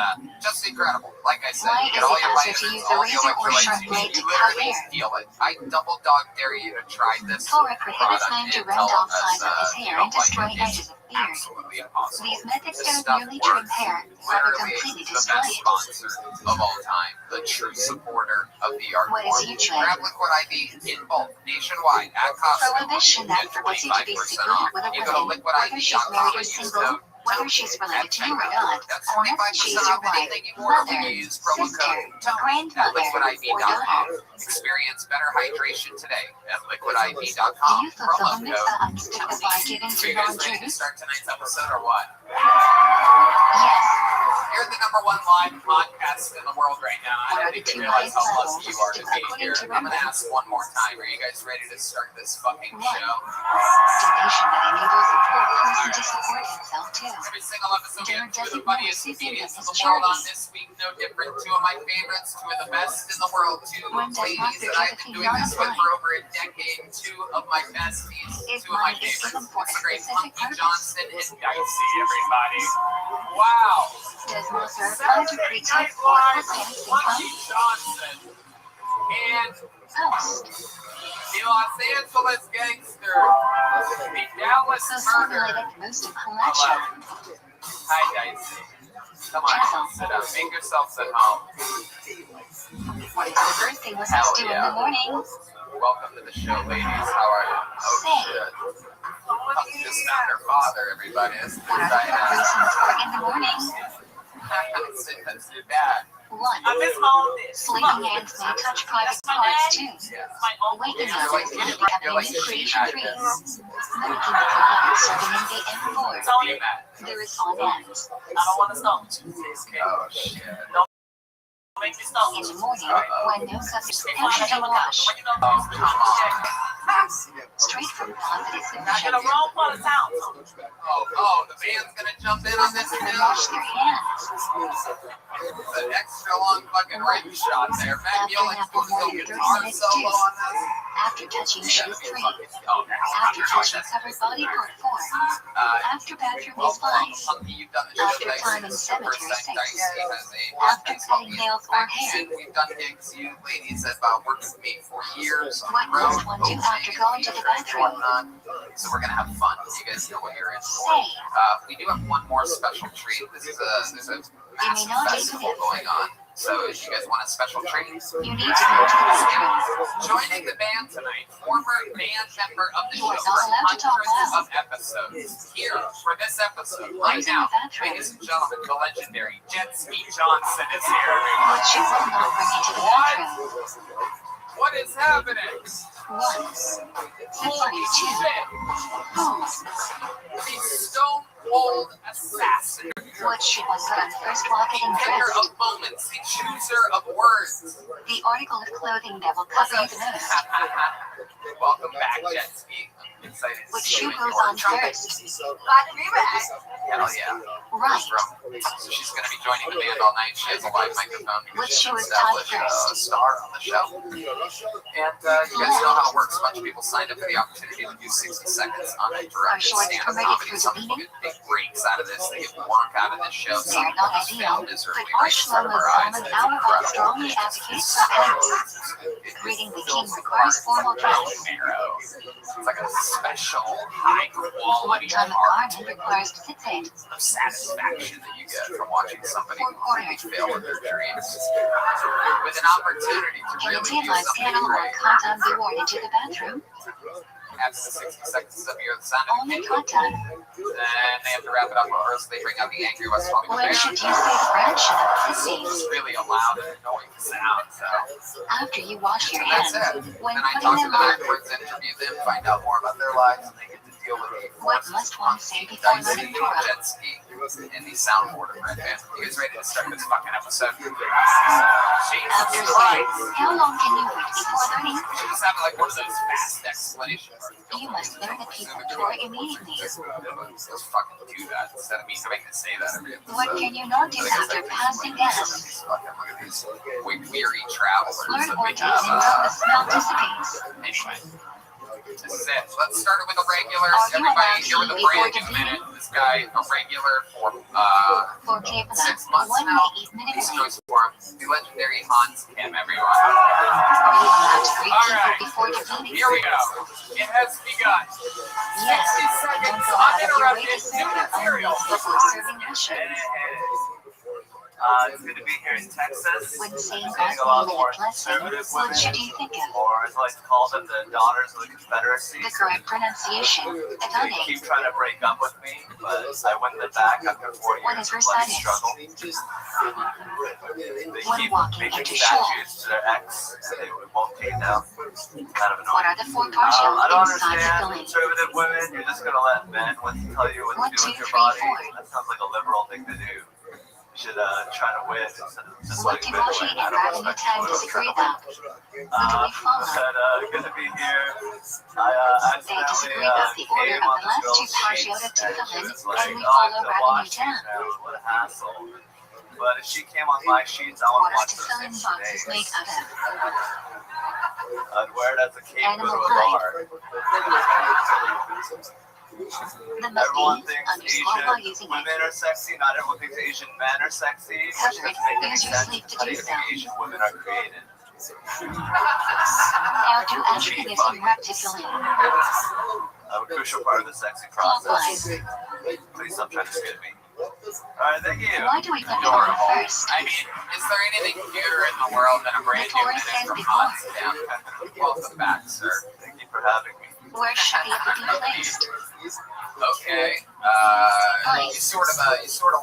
A: just incredible. Like I said,
B: Why
A: you get
B: is
A: all
B: it
A: your
B: faster to
A: vitamins,
B: use the
A: all the
B: razor or
A: electrolytes
B: sharp
A: you
B: blade
A: need.
B: to
A: You
B: cut
A: literally
B: hair?
A: feel it. I double dog dare you to try this
B: Torah prohibits
A: product
B: man to
A: and
B: rend
A: tell
B: off
A: us,
B: sides of his
A: you
B: hair
A: don't
B: and destroy
A: like it. It's
B: edges of beard.
A: absolutely impossible.
B: These methods
A: This
B: don't
A: stuff
B: merely trim
A: works.
B: hair, rather
A: Literally,
B: completely
A: the
B: destroy
A: best
B: it.
A: sponsor of all time, the true supporter of the art
B: What is
A: form.
B: YouTube?
A: Grab Liquid IV in bulk, nationwide, at Costco.
B: Prohibition that
A: Get
B: forbids you to be
A: 25%
B: secluded
A: off.
B: with a
A: You go to
B: woman, whether she's
A: liquidiv.com
B: married or
A: and use
B: single,
A: code
B: whether she's related to you or not,
A: That's
B: unless
A: 25%
B: she's your
A: off
B: wife,
A: anything you order when
B: mother,
A: you use promo
B: sister,
A: code TONY at
B: grandmother, or
A: liquidiv.com.
B: daughter.
A: Experience better hydration today at
B: Do
A: liquidiv.com.
B: you fulfill the
A: Promo
B: mitzvah
A: code
B: of stigma by giving
A: Are
B: to
A: you guys ready to
B: non-Jews?
A: start tonight's episode or what?
B: Yes.
A: You're the number one live podcast in the world right now. I don't think you realize how lucky you are to be here. I'm going to ask one more time. Are you guys ready to start this fucking show?
B: information that enables a poor person to support himself too.
A: Every single episode, we
B: There
A: have two of the
B: doesn't know
A: funniest
B: recipient
A: comedians in
B: of
A: the
B: his
A: world on
B: charity.
A: this week. No different. Two of my favorites, two of the best in the world. Two
B: When does
A: ladies
B: Monster
A: that I've been
B: typically
A: doing
B: not
A: this with
B: apply?
A: for over a decade. Two of my besties.
B: If
A: Two of my
B: money is
A: favorites.
B: given for a
A: It's the great
B: specific
A: Punky
B: purpose,
A: Johnson and Dicey, everybody. Wow.
B: does Monster apply to pre-type or post-panic
A: Punky
B: syndrome?
A: Johnson and
B: Post.
A: the Los Angeles gangster, the Dallas
B: Who
A: murderer.
B: formulated most of Halacha?
A: Hi, Dicey. Come on, sit down. Make yourselves at home.
B: What is the first thing we must do in the morning?
A: Welcome to the show, ladies. How are you? Oh,
B: Say.
A: shit. Puppy just found her father, everybody. That's
B: What are the
A: Diana.
B: reasons for in the morning?
A: That's your dad.
B: 1.
D: I miss my own dish.
B: Sleeping hands may touch private parts too.
A: Yeah.
B: Waking
A: You're
B: up
A: like,
B: is
A: you're
B: like
A: like,
B: having
A: you're
B: a
A: like
B: new
A: a
B: creation
A: sheep.
B: tree. Mimicking the cloud starting in day M4.
A: Tony Matt.
B: There is on end.
D: I don't want to stop.
A: Oh, shit.
D: Make me stop.
B: In the morning, when no substance how should you wash?
A: Oh, come on.
B: Straight from God that is
D: Not in
B: sufficient.
D: the wrong part of town.
A: Oh, the band's gonna jump in on this
B: They
A: too?
B: wash their hands.
A: It's an extra long fucking rim shot there. Matt Muellen's doing a little guitar solo on this.
B: After touching shoes 3.
A: Oh,
B: After touching covered body part 4. After bathroom is 5.
A: Punky, you've done the show
B: After
A: Dicey.
B: climbing
A: This is the first
B: cemetery,
A: time
B: 6.
A: Dicey has a
B: After cutting nails or hair.
A: We've done gigs. You ladies have worked with me for years on
B: What
A: the road.
B: must one do after going to the bathroom?
A: So we're gonna have fun. You guys know what you're in for.
B: Say.
A: We do have one more special treat. There's a massive festival going on. So if you guys want a special treat,
B: You need to go to the bathroom.
A: joining the band tonight, former band member of the
B: You
A: show
B: are
A: for
B: not allowed to talk
A: hundreds
B: loud.
A: of episodes. Here for this episode, right
B: Who's in
A: now,
B: the bathroom?
A: ladies and gentlemen, the legendary Jet Ski Johnson is here.
B: What you will not bring into the bathroom?
A: What is happening?
B: 1.
A: Holy
B: 2.
A: shit!
B: Pose.
A: The stone cold assassin.
B: What should one put on first while getting
A: Picker
B: dressed?
A: of moments, the chooser of words.
B: The article of clothing that will cover you the most.
A: Welcome back, Jet Ski. I'm excited to
B: What
A: see
B: shoe
A: you.
B: goes on first?
D: Glad to be back.
A: Hell yeah.
B: Right.
A: So she's going to be joining the band all night. She has a live microphone.
B: Which shoe is
A: Established,
B: tied first?
A: a star on the show. And you guys know how it works. A bunch of people signed up for the opportunity to do 60 seconds on
B: Are
A: interrupted
B: shorts
A: stand-up
B: permitted
A: comedy.
B: for
A: Some
B: the
A: people get big breaks out of this. They get work out of this show. Some
B: They're
A: people
B: not
A: just
B: ideal,
A: fail
B: but
A: miserably
B: our
A: right in front of
B: Shlomo
A: our eyes.
B: Zalman
A: And it's
B: Auerbach
A: incredible.
B: strongly advocates for pants. Greeting the king requires formal dress.
A: Marrow. It's like a special, high
B: What
A: quality
B: time of
A: art
B: garment requires tzitzit?
A: of satisfaction that you get from watching somebody completely fail in their dreams with an opportunity to
B: Can a
A: really do
B: TMI
A: something
B: scandal or
A: great.
B: condoms be worn into the bathroom?
A: After the 60 seconds of your sound of
B: Only
A: opinion,
B: content.
A: then they have to wrap it up, or else they bring out the angry West Palm
B: When
A: Bear.
B: should you say French and
A: It's
B: pussy?
A: really a loud and annoying sound, so
B: After you wash your
A: that's
B: hands,
A: it.
B: when
A: Then I
B: putting
A: talk to
B: them
A: them
B: on,
A: afterwards, interview them, find out more about their lives, and they get to deal with the
B: what must one say before
A: Dicey,
B: learning Torah?
A: Jet Ski, and the soundboard of Red Band. You guys ready to start this fucking episode?
B: After
A: Jesus
B: saying,
A: Christ.
B: how long can you wait before learning?
A: We should just have like one of those fast explanation marks.
B: You must learn the people Torah immediately.
A: Just fucking do that instead of me having to say that every episode.
B: What can you not do after passing gas?
A: Look at these weary travelers
B: Learn
A: that
B: or
A: we
B: taste
A: have.
B: until the smell dissipates.
A: Anyway, this is it. Let's start it with the regulars.
B: Are you
A: Everybody
B: allowed
A: here with
B: to
A: the
B: eat
A: brand
B: before
A: new
B: the
A: minute. This guy, a regular for
B: For Kevin,
A: 6 months
B: one
A: now.
B: may eat
A: Nice
B: minimally.
A: choice for him. The legendary Hans Kim, everyone.
B: Are you allowed to greet
A: All
B: people
A: right.
B: before the meeting?
A: Here we go. It has begun.
B: Yes.
A: 60
B: Don't
A: seconds
B: go out of your way
A: uninterrupted
B: to
A: new
B: serve
A: material.
B: only before serving dishes.
C: It's good to be here in Texas.
B: When saying
C: Getting
B: God's
C: a lot
B: name in
C: more
B: a blessing,
C: conservative
B: what
C: women,
B: should you think of?
C: or as I like to call them, the daughters of the Confederacy.
B: The correct pronunciation,
C: They
B: Adonai.
C: keep trying to break up with me, but I win them back after 4
B: What
C: years
B: is her
C: of bloody
B: status?
C: struggle. They
B: When
C: keep
B: walking
C: making
B: into shul.
C: statues to their ex, and they won't take it down. Kind of
B: What
C: annoying.
B: are the four partials
C: I don't
B: inside the
C: understand
B: filling?
C: conservative women. You're just gonna let men tell you what
B: 1,
C: to do
B: 2,
C: with your
B: 3,
C: body.
B: 4.
C: That sounds like a liberal thing to do. should try to win instead of just
B: What
C: like
B: do Roshi and Rabbi Rothschild disagree about? Who do we follow?
C: Said, good to be here. I
B: They
C: accidentally
B: disagree about the order
C: came
B: of
C: on
B: the
C: this
B: last two
C: girl's
B: parashiotes
C: sheets,
B: to
C: and
B: the
C: she
B: list,
C: was like,
B: and we
C: oh, I
B: follow
C: have to
B: Rabbi
C: wash these
B: Rothschild.
C: now. What a hassle. But if she came on my sheets, I would
B: What are
C: watch
B: the
C: those
B: sewing
C: things for
B: boxes made
C: days.
B: out of?
C: I'd wear it as a cape, go to
B: Animal
C: a
B: hide.
C: bar.
B: The must
C: Everyone
B: be
C: thinks
B: underscore while
C: Asian
B: using
C: women
B: it.
C: are sexy. Not everyone thinks Asian men are sexy. Which doesn't make any
B: Use your
C: sense.
B: sleep to
C: How do
B: do
C: you
B: so.
C: think Asian women are created?
B: How do Africanism reptilian?
C: A crucial part of the sexy process. Please stop trying to skip me. Alright, thank you.
B: Why do we put it on first?
A: I mean, is there anything cuter in the world than a brand new
B: Before it
A: minute
B: says
A: from
B: before.
A: Potsdam? Welcome back, sir.
C: Thank you for having me.
B: Where should the other be placed?
A: Okay. You sort of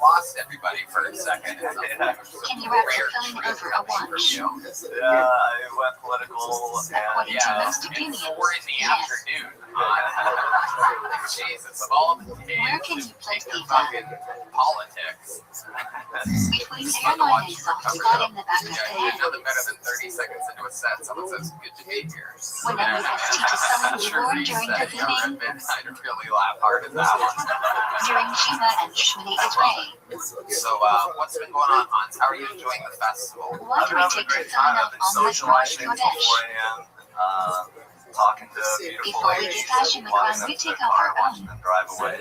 A: lost everybody for a second.
B: Can you wrap your phone over a watch?
C: Yeah, I went political and
B: According to
A: Yeah,
B: most
A: it's
B: opinions,
A: 4 in the
B: yes.
A: afternoon. Jesus, of all the days,
B: Where can you place
A: take the
B: pizza?
A: fucking politics.
B: Between airline exhaust got in the back of the
A: Yeah,
B: head.
A: nothing better than 30 seconds into a set, someone says, good to be here.
B: When MFS teaches someone newborn during the evening,
A: I'd really laugh hard at that one.
B: during Shima and Shmini Israel.
A: So, what's been going on, Hans? How are you enjoying the festival?
B: Why do we take to sign
C: I've
B: off
C: been
B: on this Rosh
C: socializing till 4
B: Chodesh?
C: a.m. Talking to beautiful
B: Before we
C: ladies,
B: get Hashim and
C: walking
B: Khan,
C: up
B: we
C: to their
B: take off
C: car,
B: our
C: watching
B: own.
C: them drive away.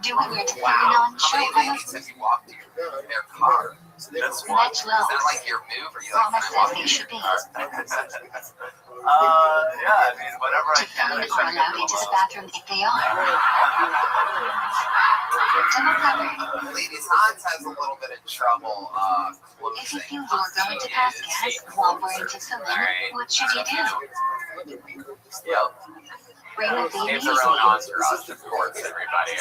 B: Do we wear the
A: Wow.
B: 39
A: How
B: shirt
A: many
B: from
A: ladies have you walked to their car?
C: That's one.
B: That's
A: Is
B: low.
A: that like your move? Or you like,
B: Rama
A: can I
B: says
A: walk
B: they
A: you
B: should be.
C: Yeah, I mean, whatever I
B: To
C: can, I
B: phone
C: try
B: are
C: to get
B: allowed
C: them
B: into the
C: alone.
B: bathroom if they are. Double covered.
A: Ladies, Hans has a little bit of trouble
B: If you
A: closing.
B: feel you're going to pass gas while wearing tefillin, what should you do?
A: Yeah,
B: Remove the
A: they have
B: easy.
A: their own entourage, of course, everybody's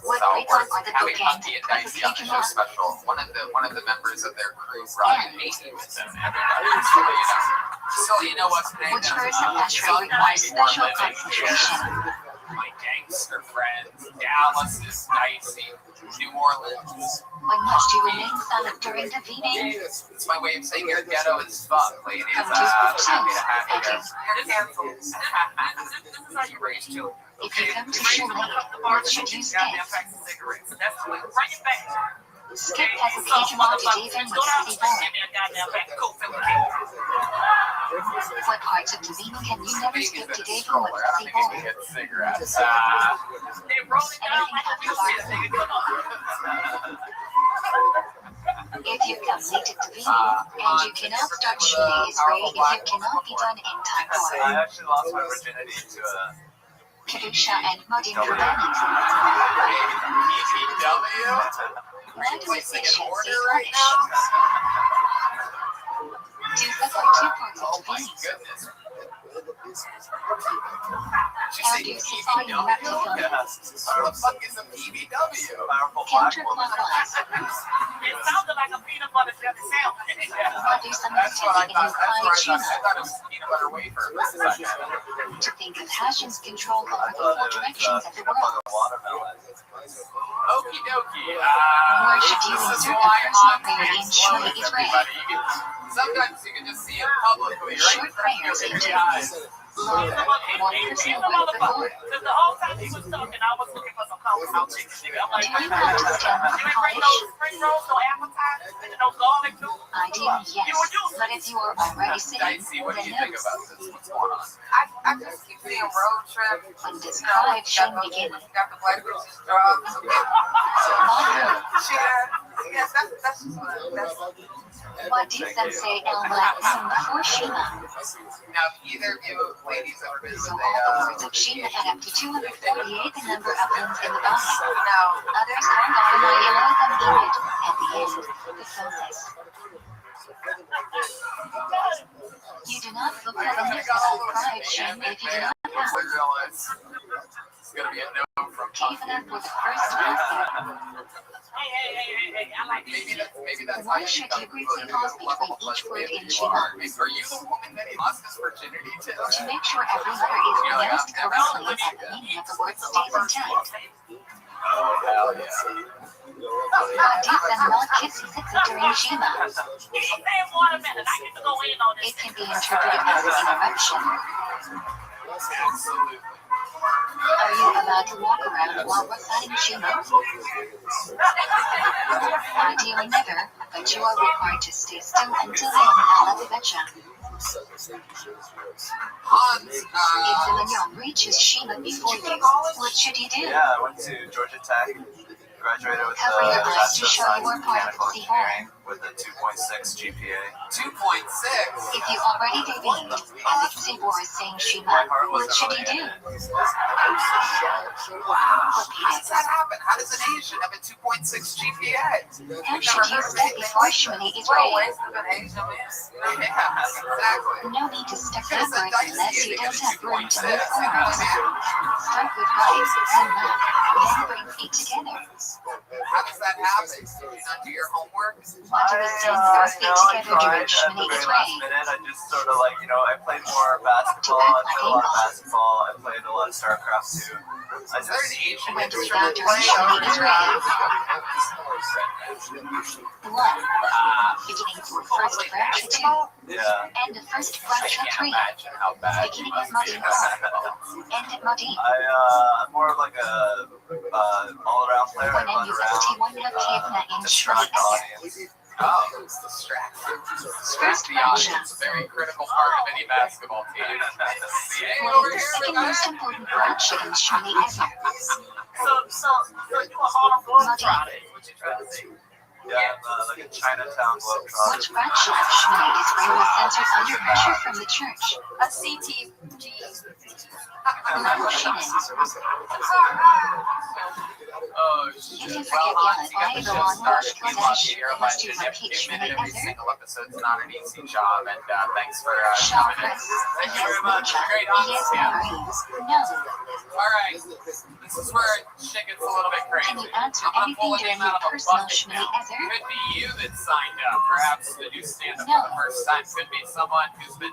B: What
A: so
B: great
A: we're
B: ones are the
A: having
B: bookend
A: Humpty and
B: of the
A: Dicey on the
B: cake
A: show
B: and
A: special. One of the members of their crew brought in Macy with them. Everybody, so you know what's the name?
B: Which verse of Ashrei requires special concentration?
A: My gangster friends, Dallas is Dicey, New Orleans.
B: When must you remain silent during the feeding?
A: It's my way of saying your ghetto is fuck, ladies.
B: Come to
A: Happy to
B: Shins.
A: have you
B: Thank you.
A: here. You're canceled. This is how you raise children.
B: If you come to Shirley, what should you skip?
A: Cigarettes. That's the way. Bring it back.
B: Skip has a cake and to David with City Boy. What parts of the meeting can you never skip to David with City Boy?
A: Cigarettes.
B: Anything after bar. If you come late to the meeting, and you cannot start Shmini Israel if you cannot be done in time
C: I
B: for
C: actually lost my virginity to a
B: Kedusha and Modim Rabbanim. Why do we say Shensi Furnish? Do the two parts
A: Oh
B: of the
A: my
B: meeting.
A: goodness.
B: How do you supply your reptilian?
A: What the fuck is a PBW?
C: powerful black woman.
B: Counterclockwise.
E: It sounded like a peanut butter jelly sandwich.
B: What do some
A: That's what I
B: intending in
A: thought. That's what I
B: Shima?
A: thought. I thought it was peanut butter wafer for a second.
B: To think of Hashim's control over
C: I
B: the
C: thought
B: four
C: it was
B: directions of the
C: peanut butter
B: world.
C: watermelon.
A: Okie dokie.
B: Where should you
A: This is
B: insert a
A: why
B: personal
A: I'm
B: prayer in Shmini Israel?
A: everybody. Sometimes you can just see it publicly, right?
B: Short prayers in
A: your eyes.
B: Long, one personal word of the Lord.
E: Because the whole time he was talking, I was looking for some cold chicken. I'm like,
B: Do you have to stand with
E: you ain't bring
B: polish?
E: those spring rolls, no appetizers, and no garlic noodles?
B: Ideally, yes. But if you are already sitting,
A: Dicey, what do you
B: then
A: think
B: no.
A: about this? What's going on?
F: I just keep seeing road trip.
B: Undescribed Shin beginning.
F: Got the black bitches drugs.
B: Long
F: Yes, that's just
B: What do some say El Latin before Shima?
A: Now, have either of you ladies ever been
B: So
A: with
B: all the words of Shima add up to 248, the number of limbs in the body.
F: no.
B: Others count off the Mayalam unit. At the end, the focus. You do not look at the nexus of pride, Shin, if you do not
A: I
B: have.
A: realize it's gonna be a no from
B: Even for the first time.
E: Hey, I like
A: Maybe that's
B: Why
A: how
B: should
A: become
B: you briefly pause between each word in
A: you
B: Shima?
A: are. Are you the woman that he lost his virginity to?
B: To make sure every letter is pronounced correctly at the meaning of the word stays intact.
C: Oh, hell yeah.
B: What if I'm not kissing during Shima? It can be interpreted as an interruption.
A: Absolutely.
B: Are you allowed to walk around while reciting Shima? Ideally never, but you are required to stay still until the Alavivecha.
A: Hans,
B: If the mignon reaches Shima before you, what should you do?
C: Yeah, I went to Georgia Tech, graduated with
B: Cover your eyes to
C: Bachelor of
B: show
C: Science
B: you
C: in
B: are part of
C: Mechanical
B: the
C: Engineering with a 2.6 GPA.
A: 2.6.
B: If you already deviated, and the Tzibor is saying
C: My
B: Shima,
C: heart
B: what
C: wasn't
B: should
C: really
B: you do?
C: in it.
A: Wow. How
B: Repeat
A: does that happen? How does an Asian have a 2.6 GPA?
B: it. How should you step before Shimini is
F: What a
B: ready?
F: waste of an Asian man.
A: Yeah, exactly.
B: No need to step
A: Because a
B: backwards unless
A: dicey
B: you
A: to get
B: don't
A: a
B: have room
A: 2.6.
B: to
A: You
B: move
A: know what I
B: forward.
A: mean?
B: Start with right, then left, then bring feet together.
A: How does that happen? Do you not do your homework?
B: What do we stand with our feet together during
C: At the
B: Shimini
C: very
B: is
C: last
B: ready?
C: minute, I just sort of like, I played more basketball. I played a lot of basketball. I played a lot of StarCraft too. I
A: Is there an
C: just,
A: Asian
B: When do we
A: instrument
B: bow during Shimini is ready? 1. Beginning for first branch 2.
C: yeah.
B: End of first
A: I
B: branch
A: can't
B: 3.
A: imagine how bad you
B: Beginning
A: must
B: at
A: be
B: Modin
A: at basketball.
B: 4. End at Modin.
C: I'm more of like a all-around player. I
B: When
C: run
B: you
C: around,
B: ST1 Kevna in
C: distract the
B: Shimini
C: audience.
A: Oh, distraction. Distract the audience. Very critical part of any basketball team. See, hey,
B: What
A: over
B: is the
A: here,
B: second
A: everybody.
B: most important branch in Shimini ever?
F: So you a Harlem Globetrotter, is what you're trying to say.
C: Yeah, I'm like a Chinatown globetrotter.
B: Which branch of Shimini is where the sensors under pressure from the church?
F: A CTG.
B: Level Shimon.
A: Oh,
B: You
A: shit.
B: can
A: Well,
B: forget
A: Hans, you got the show started. We love you. You're a
B: Must you
A: legend.
B: repeat
A: Every
B: Shimini
A: minute, every
B: Ezer?
A: single episode's not an easy job. And thanks for
B: Shaw
A: coming in.
B: Press.
A: Thank you
B: Yes,
A: very much.
B: Ninja.
A: Great Hans.
B: Yes,
A: Yeah.
B: Marines. No.
A: All right. This is where shit gets a little bit crazy.
B: Can you answer
A: I'm gonna pull
B: anything
A: a
B: during
A: name
B: your
A: out of a
B: personal
A: bucket
B: Shimini
A: now.
B: Ezer?
A: Could be you that signed up. Perhaps the new stand-up for the first time. Could be someone who's been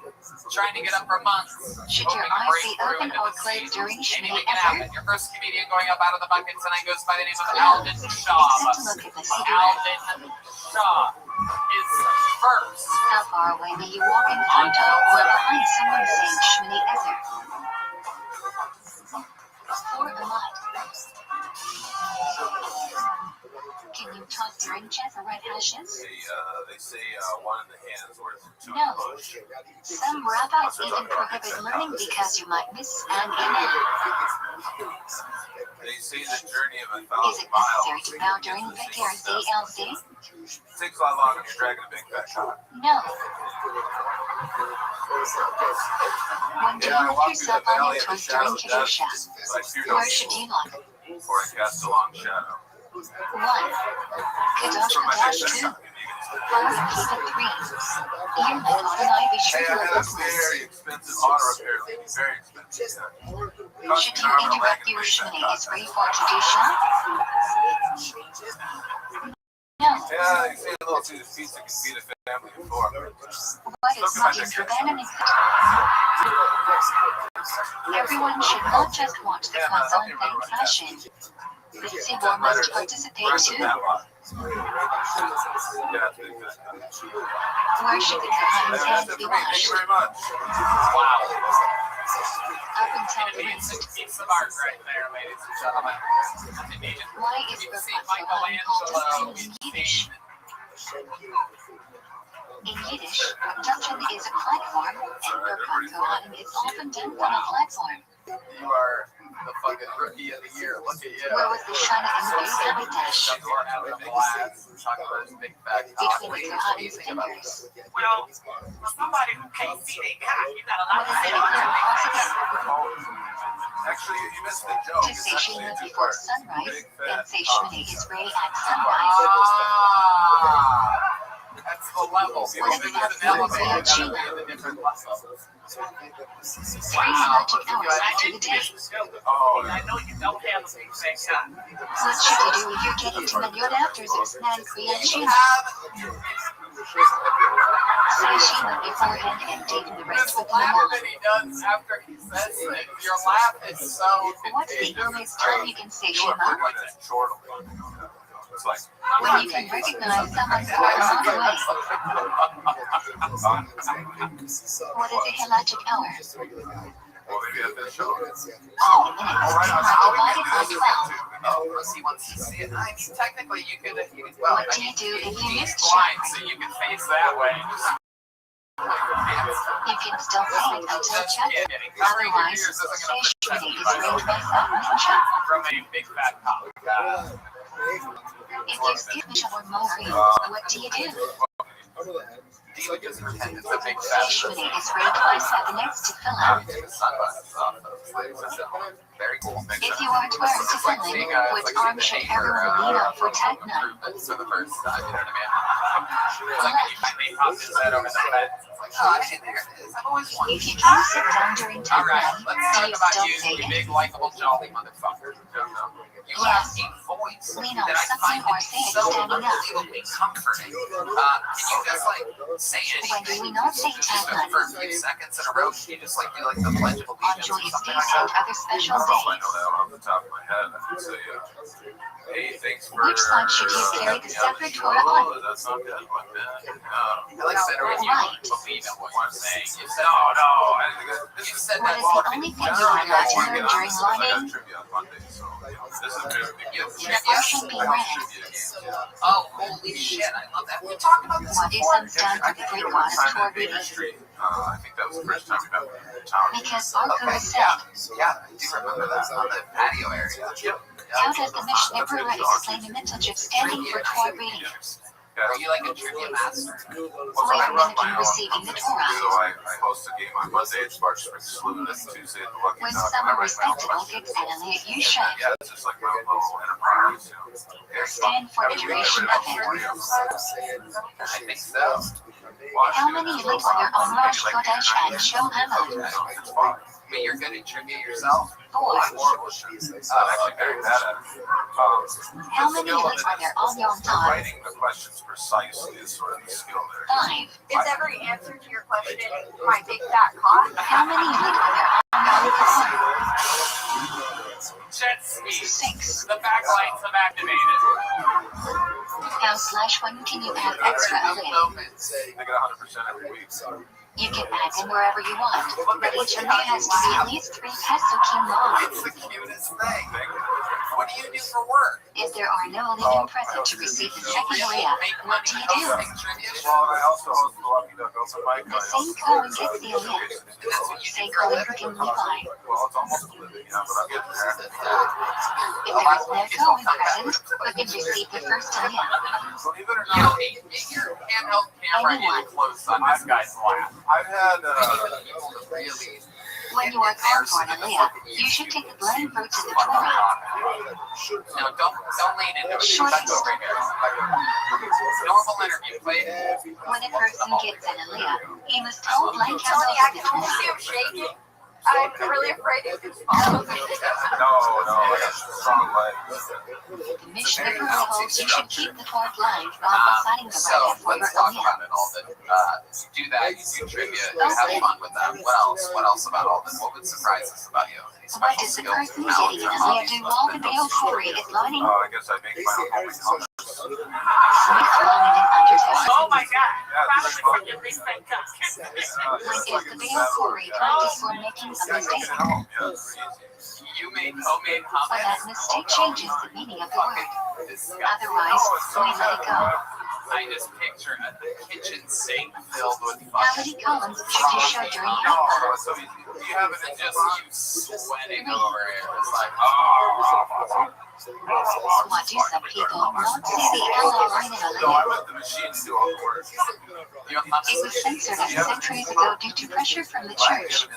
A: trying to get up for months.
B: Should your
A: hoping to
B: eyes
A: break
B: be
A: through
B: open
A: into
B: or
A: the
B: closed
A: scene.
B: during Shimini
A: Anything can
B: Ezer?
A: happen. Your first comedian going up out of the bucket tonight goes by the name of Alden Shaw.
B: Except to look at the CD.
A: Alden Shaw is first.
B: How far away may you walk in front of or behind someone saying Shmini Ezer? For a lot. Can you talk during chess or red hashes?
C: They say one in the hand is worth two in
B: No.
C: the bush.
B: Some rabbis even prohibit learning because you might miss an amen.
C: They say the journey of
B: Is
C: 1,000
B: it
C: miles.
B: necessary to bow during Vicar ZLZ?
C: Takes a lot longer than dragging a big fat cock.
B: No. When do
C: Yeah, I
B: you lift
C: walk through the
B: yourself on
C: valley
B: your
C: of the
B: toes
C: shadow
B: during
C: of death,
B: Kedusha?
C: but I fear no
B: Where should you
C: evil,
B: look?
C: for I cast a long shadow.
B: 1. Kadosh
C: For my
B: Kadosh
C: big
B: 2.
C: fat cock,
B: I'll repeat it 3. You might Adonai be sure
C: Hey,
B: to
C: I have
B: listen.
C: very expensive auto repair. Very expensive. Yeah. Cost
B: Should
C: me
B: you
C: an arm and a leg
B: interrupt
C: and
B: your
C: a big fat
B: Shmini
C: cock.
B: Esrei for Kedusha? No.
C: Yeah, you say a little too defeats that can feed a family of 4.
B: What is Modin Rabbanan in Everyone should not just watch the Kazan thing fashion. The Tzibor must participate
C: Where's the
B: too.
C: fat lot? Yeah, big fat cock.
B: Where should the Kahan's
C: That's
B: hands
C: it
B: be
C: for me. Thank
B: washed?
C: you very much.
A: Wow.
B: Up until the
A: It's
B: wrist.
A: a piece of art right there, ladies and gentlemen. Indeed.
B: Why is
A: You've seen
B: Burkhardt Kohanim called
A: Michelangelo.
B: Dustin in
A: You've
B: Yiddish?
A: seen
B: In Yiddish, Dustin is a platform, and Burkhardt Kohanim is often done on a platform.
A: you are the fucking rookie of the year. Look at you.
B: Where was the Shana in the base Hamitash?
A: Talking about his big fat cock.
B: Between
A: What do you
B: Kohanim's
A: think about
B: fingers.
F: Well, for somebody who can't see their cock, you got a lot
B: What
F: to
B: is
F: say
B: it
F: about
B: even
F: that.
B: possible?
C: Actually, you missed the joke.
B: To
C: It's
B: say
C: actually
B: Shema
C: a
B: before
C: two-part.
B: sunrise,
C: Big
B: then
C: fat
B: say
C: cock.
B: Shmini Esrei at sunrise.
A: That's the level. People think it's an elevator. That'll be in the different levels.
B: 3 magic hours after the day.
C: Oh,
F: I know you don't have a big fat cock.
B: What should you do if you're getting to Manyon after Zuznan Kriyan
A: You
B: Shema?
A: have
B: Say Shima beforehand and taking the rest
A: This
B: of the
A: laugh
B: mall.
A: that he does after he says it, your laugh is so
B: What's the
A: contagious.
B: earliest time you can say
C: You were
B: Shima?
C: doing it shortly. It's like,
B: When you can recognize someone's voice right away. What is a halachic hour?
C: well, maybe at this show.
B: All minutes. Divided by 12.
A: Oh, unless he wants to see it. I mean, technically, you could, well,
B: What do you do if you
A: he's
B: missed
A: blind,
B: check?
A: so you can face that way.
B: You can still say it until
A: Just
B: check.
A: kidding.
B: Otherwise, say Shimmy is raised by some ninja.
A: From a big fat cop.
B: If you skip Michelle or Maureen, what do you do?
A: Deal just pretend it's a big fat
B: Shimmy is raised by 7 next to Philip.
A: Take the sunglasses off, ladies and gentlemen. Very cool picture.
B: If you aren't wearing
A: It's like
B: tefillin,
A: seeing
B: which arm should everyone lean on for tech night?
A: improvements for the first time, you know what I mean? It's like when you finally pop his head over the bed. It's like, oh, hey, there it is. I've always wanted.
B: If you try to sit down during tech
A: Alright,
B: night,
A: let's
B: do
A: talk
B: you
A: about
B: still
A: you,
B: say
A: you
B: it?
A: big, likable, jolly motherfucker. You have a voice
B: Lean on
A: that I
B: something
A: find
B: or
A: to
B: say
A: be
B: it
A: so
B: standing up.
A: unbelievably comforting. Can you just like say
B: When do we
A: anything?
B: not say
A: Just
B: tech night?
A: for a few seconds in a row, can you just like do like the Pledge of
B: On
A: Allegiance or
B: Julius
A: something
B: Days
A: like
B: and
A: that?
B: other
C: I
B: special
C: don't know if I know
B: days.
C: that off the top of my head. I could say, hey, thanks for.
B: Which side should you carry the separate Torah on?
C: That's not good. Like that.
A: I like said when you
B: Right.
A: believe in what you're saying. You said, oh no, you said
B: What
A: that
B: is the only thing you are allowed to learn during
C: I got
B: learning?
C: trivia on Monday, so this is very big.
A: You have
B: The
A: trivia?
B: ocean be red.
A: Oh, holy shit, I love that. We talked about this
B: What is
A: before.
B: undone to the great waters toward reading?
C: I think that was the first time we got in town.
B: Because Arthur
A: Okay,
B: has said,
A: yeah, I do remember that on the patio area. Yep.
B: how does the Mishnah Berurah explain the mental gif standing for Torah reading?
A: Are you like a trivia master?
B: We are mimicking receiving the
C: So
B: Torah.
C: I host a game on Monday at Sparks Spring Saloon, and Tuesday at the Lucky
B: When
C: Duck. I
B: someone
C: write my own
B: respectable
C: questions.
B: gets analyzed, you should.
C: Yeah, it's just like my own little enterprise.
B: Stand for iteration of it.
A: I think so.
B: How many lives are on Rosh Chodesh and Shul Hamad?
A: But you're good at trivia yourself?
B: 4.
C: I'm horrible at trivia. I'm actually very bad at it.
B: How many lives are there on Yom Tov?
C: Writing the questions precisely is sort of the skill there.
B: 5.
F: Is every answer to your question my big fat cock?
B: How many lives are there on Yom Kippur?
A: Jet ski.
B: 6.
A: The backlights have activated.
B: How/when can you add extra aliyah?
A: Moments.
C: I get 100% every week.
B: You can add them wherever you want, but each aliyah has to be at least 3 pesukim long.
A: It's the cutest thing. What do you do for work?
B: If there are no aliyah present to receive the second aliyah, what do you do?
C: Well, I also host the Lucky Duck open mic.
B: The same Cohen gets the aliyah.
A: That's what you
B: Say
A: do for a
B: Cohen
A: living?
B: Cooking Levi.
C: Well, it's almost a living, yeah, but I'm getting there.
B: If there is no Cohen present, who can receive the first aliyah?
C: Believe it or
A: You know,
C: not,
A: your handheld camera is close on this guy's lap.
C: I've had,
A: People to really
B: When you are called for an aliyah, you should take the blame fruits of the Torah.
A: No, don't lean into it.
B: Short
A: Touch over here. Normal interview, please.
B: When a person gets an aliyah, he must hold blank
F: Tony,
B: himself
F: I
B: in the
F: can only
B: Torah.
F: see him shaking. I'm really afraid he's going to swallow me.
C: no, I got strong legs.
B: The Mishnah Berurah holds you should keep the Torah blind while reciting the
A: So
B: Raya for your
A: let's talk
B: aliyah.
A: about it all. That do that. You do trivia. You have fun with that. What else? What else about all this? What would surprise us about you? Any
B: What
A: special
B: does the
A: skills
B: person
A: or talents
B: getting
A: or
B: an aliyah
A: hobbies?
B: do while the Baal Kori is lining?
C: I guess I make my own homemade hummus.
B: Smith Loman and Undertone.
F: Oh my god.
C: Yeah,
F: Probably
C: it's
F: from
C: fun.
F: your big fat cock.
B: When is the Baal Kori practice for making a
C: Yeah, I make it
B: mistake?
C: at home. Yeah, it's pretty easy.
A: You made homemade
B: But that
A: hummus.
B: mistake changes the meaning of the word.
A: Fucking disgusting.
B: Otherwise, we let it go.
A: I just picture a kitchen sink filled with
B: How
A: fucking
B: many columns should you show during
C: No,
B: Hanukkah?
C: it's so easy. Do you have it
A: and
C: in
A: just
C: just
A: you sweating over it. It's like, oh.
B: Why do some people not say the Allah line in
C: No, I
B: aliyah?
C: let the machine do all the work.
A: You have
B: It was censored centuries ago due to pressure from the church.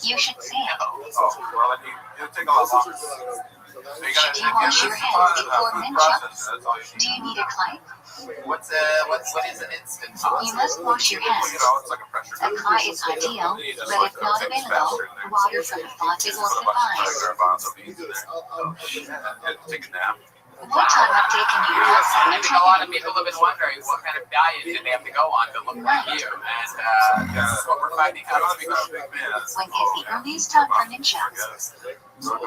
B: You should say it.
C: Oh, well, it'll take a lot longer. So you
B: Should you wash your hands before mincha?
C: process, that's all you
B: Do
C: need.
B: you need a clay?
A: what is an instant pot?
B: You must wash your
C: Well,
B: hands.
C: you know, it's like a pressure
B: A
C: cooker.
B: clay is ideal, but if not available, water from the faucet will
C: Put a bunch of
B: suffice.
C: sugar, bonzo beans in there. Oh, shit. And take a nap.
B: What time of day can you not say
A: I think a lot of people have been wondering what kind of diet did they have to go on to look like you, and this is what we're finding out.
B: When is the earliest time for ninja? 6.5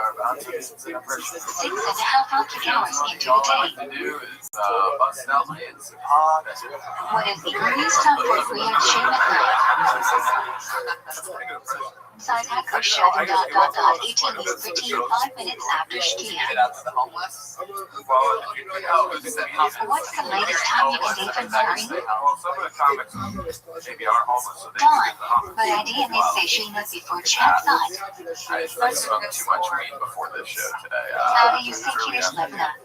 B: working hours into
A: All
B: the
A: I
B: day.
A: have to do is bust out my Instant Pot.
B: What is the earliest time for free action at night? Side hacker shouting ... 18 is 5 minutes after
A: Get
B: Shkia.
A: out to the homeless.
B: What's the latest time you can leave from marrying?
C: Well, some of the comics maybe are homeless, so they
B: Dawn,
C: can get the homeless.
B: but ideally session before chat thought.
C: I smoked too much weed before this show today.
B: How do you think here's Levna?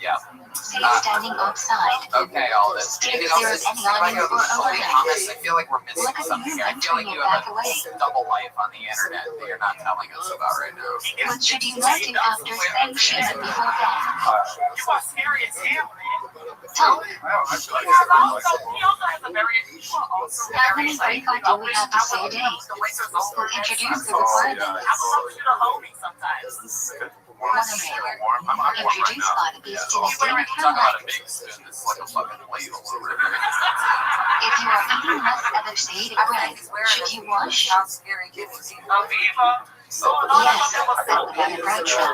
A: Yeah.
B: Say standing outside.
A: Okay, all this.
B: If
A: Anything
B: there
A: else?
B: is any
A: If I
B: audience
A: go
B: or
A: to
B: overhead.
A: Thomas, I feel like we're missing
B: Look at
A: something
B: you
A: here. I
B: and
A: feel like
B: turn
A: you
B: your
A: have
B: back away.
A: a double life on the internet that you're not telling us about right now.
B: What should you not do after saying Sheena before bed?
F: You are scary as hell, man.
B: Tom,
C: I feel like
F: He also has a very,
B: how many break do we have to say a day? We'll introduce the requirement.
F: I love you to hold me sometimes.
B: Introduce by the beast in a standard
A: Talk about a
B: highlight.
A: big spoon that's like a fucking ladle over here.
B: If you are eating less other shade of bread, should you wash?
F: Aviva.
B: Yes, that would be a bread trap.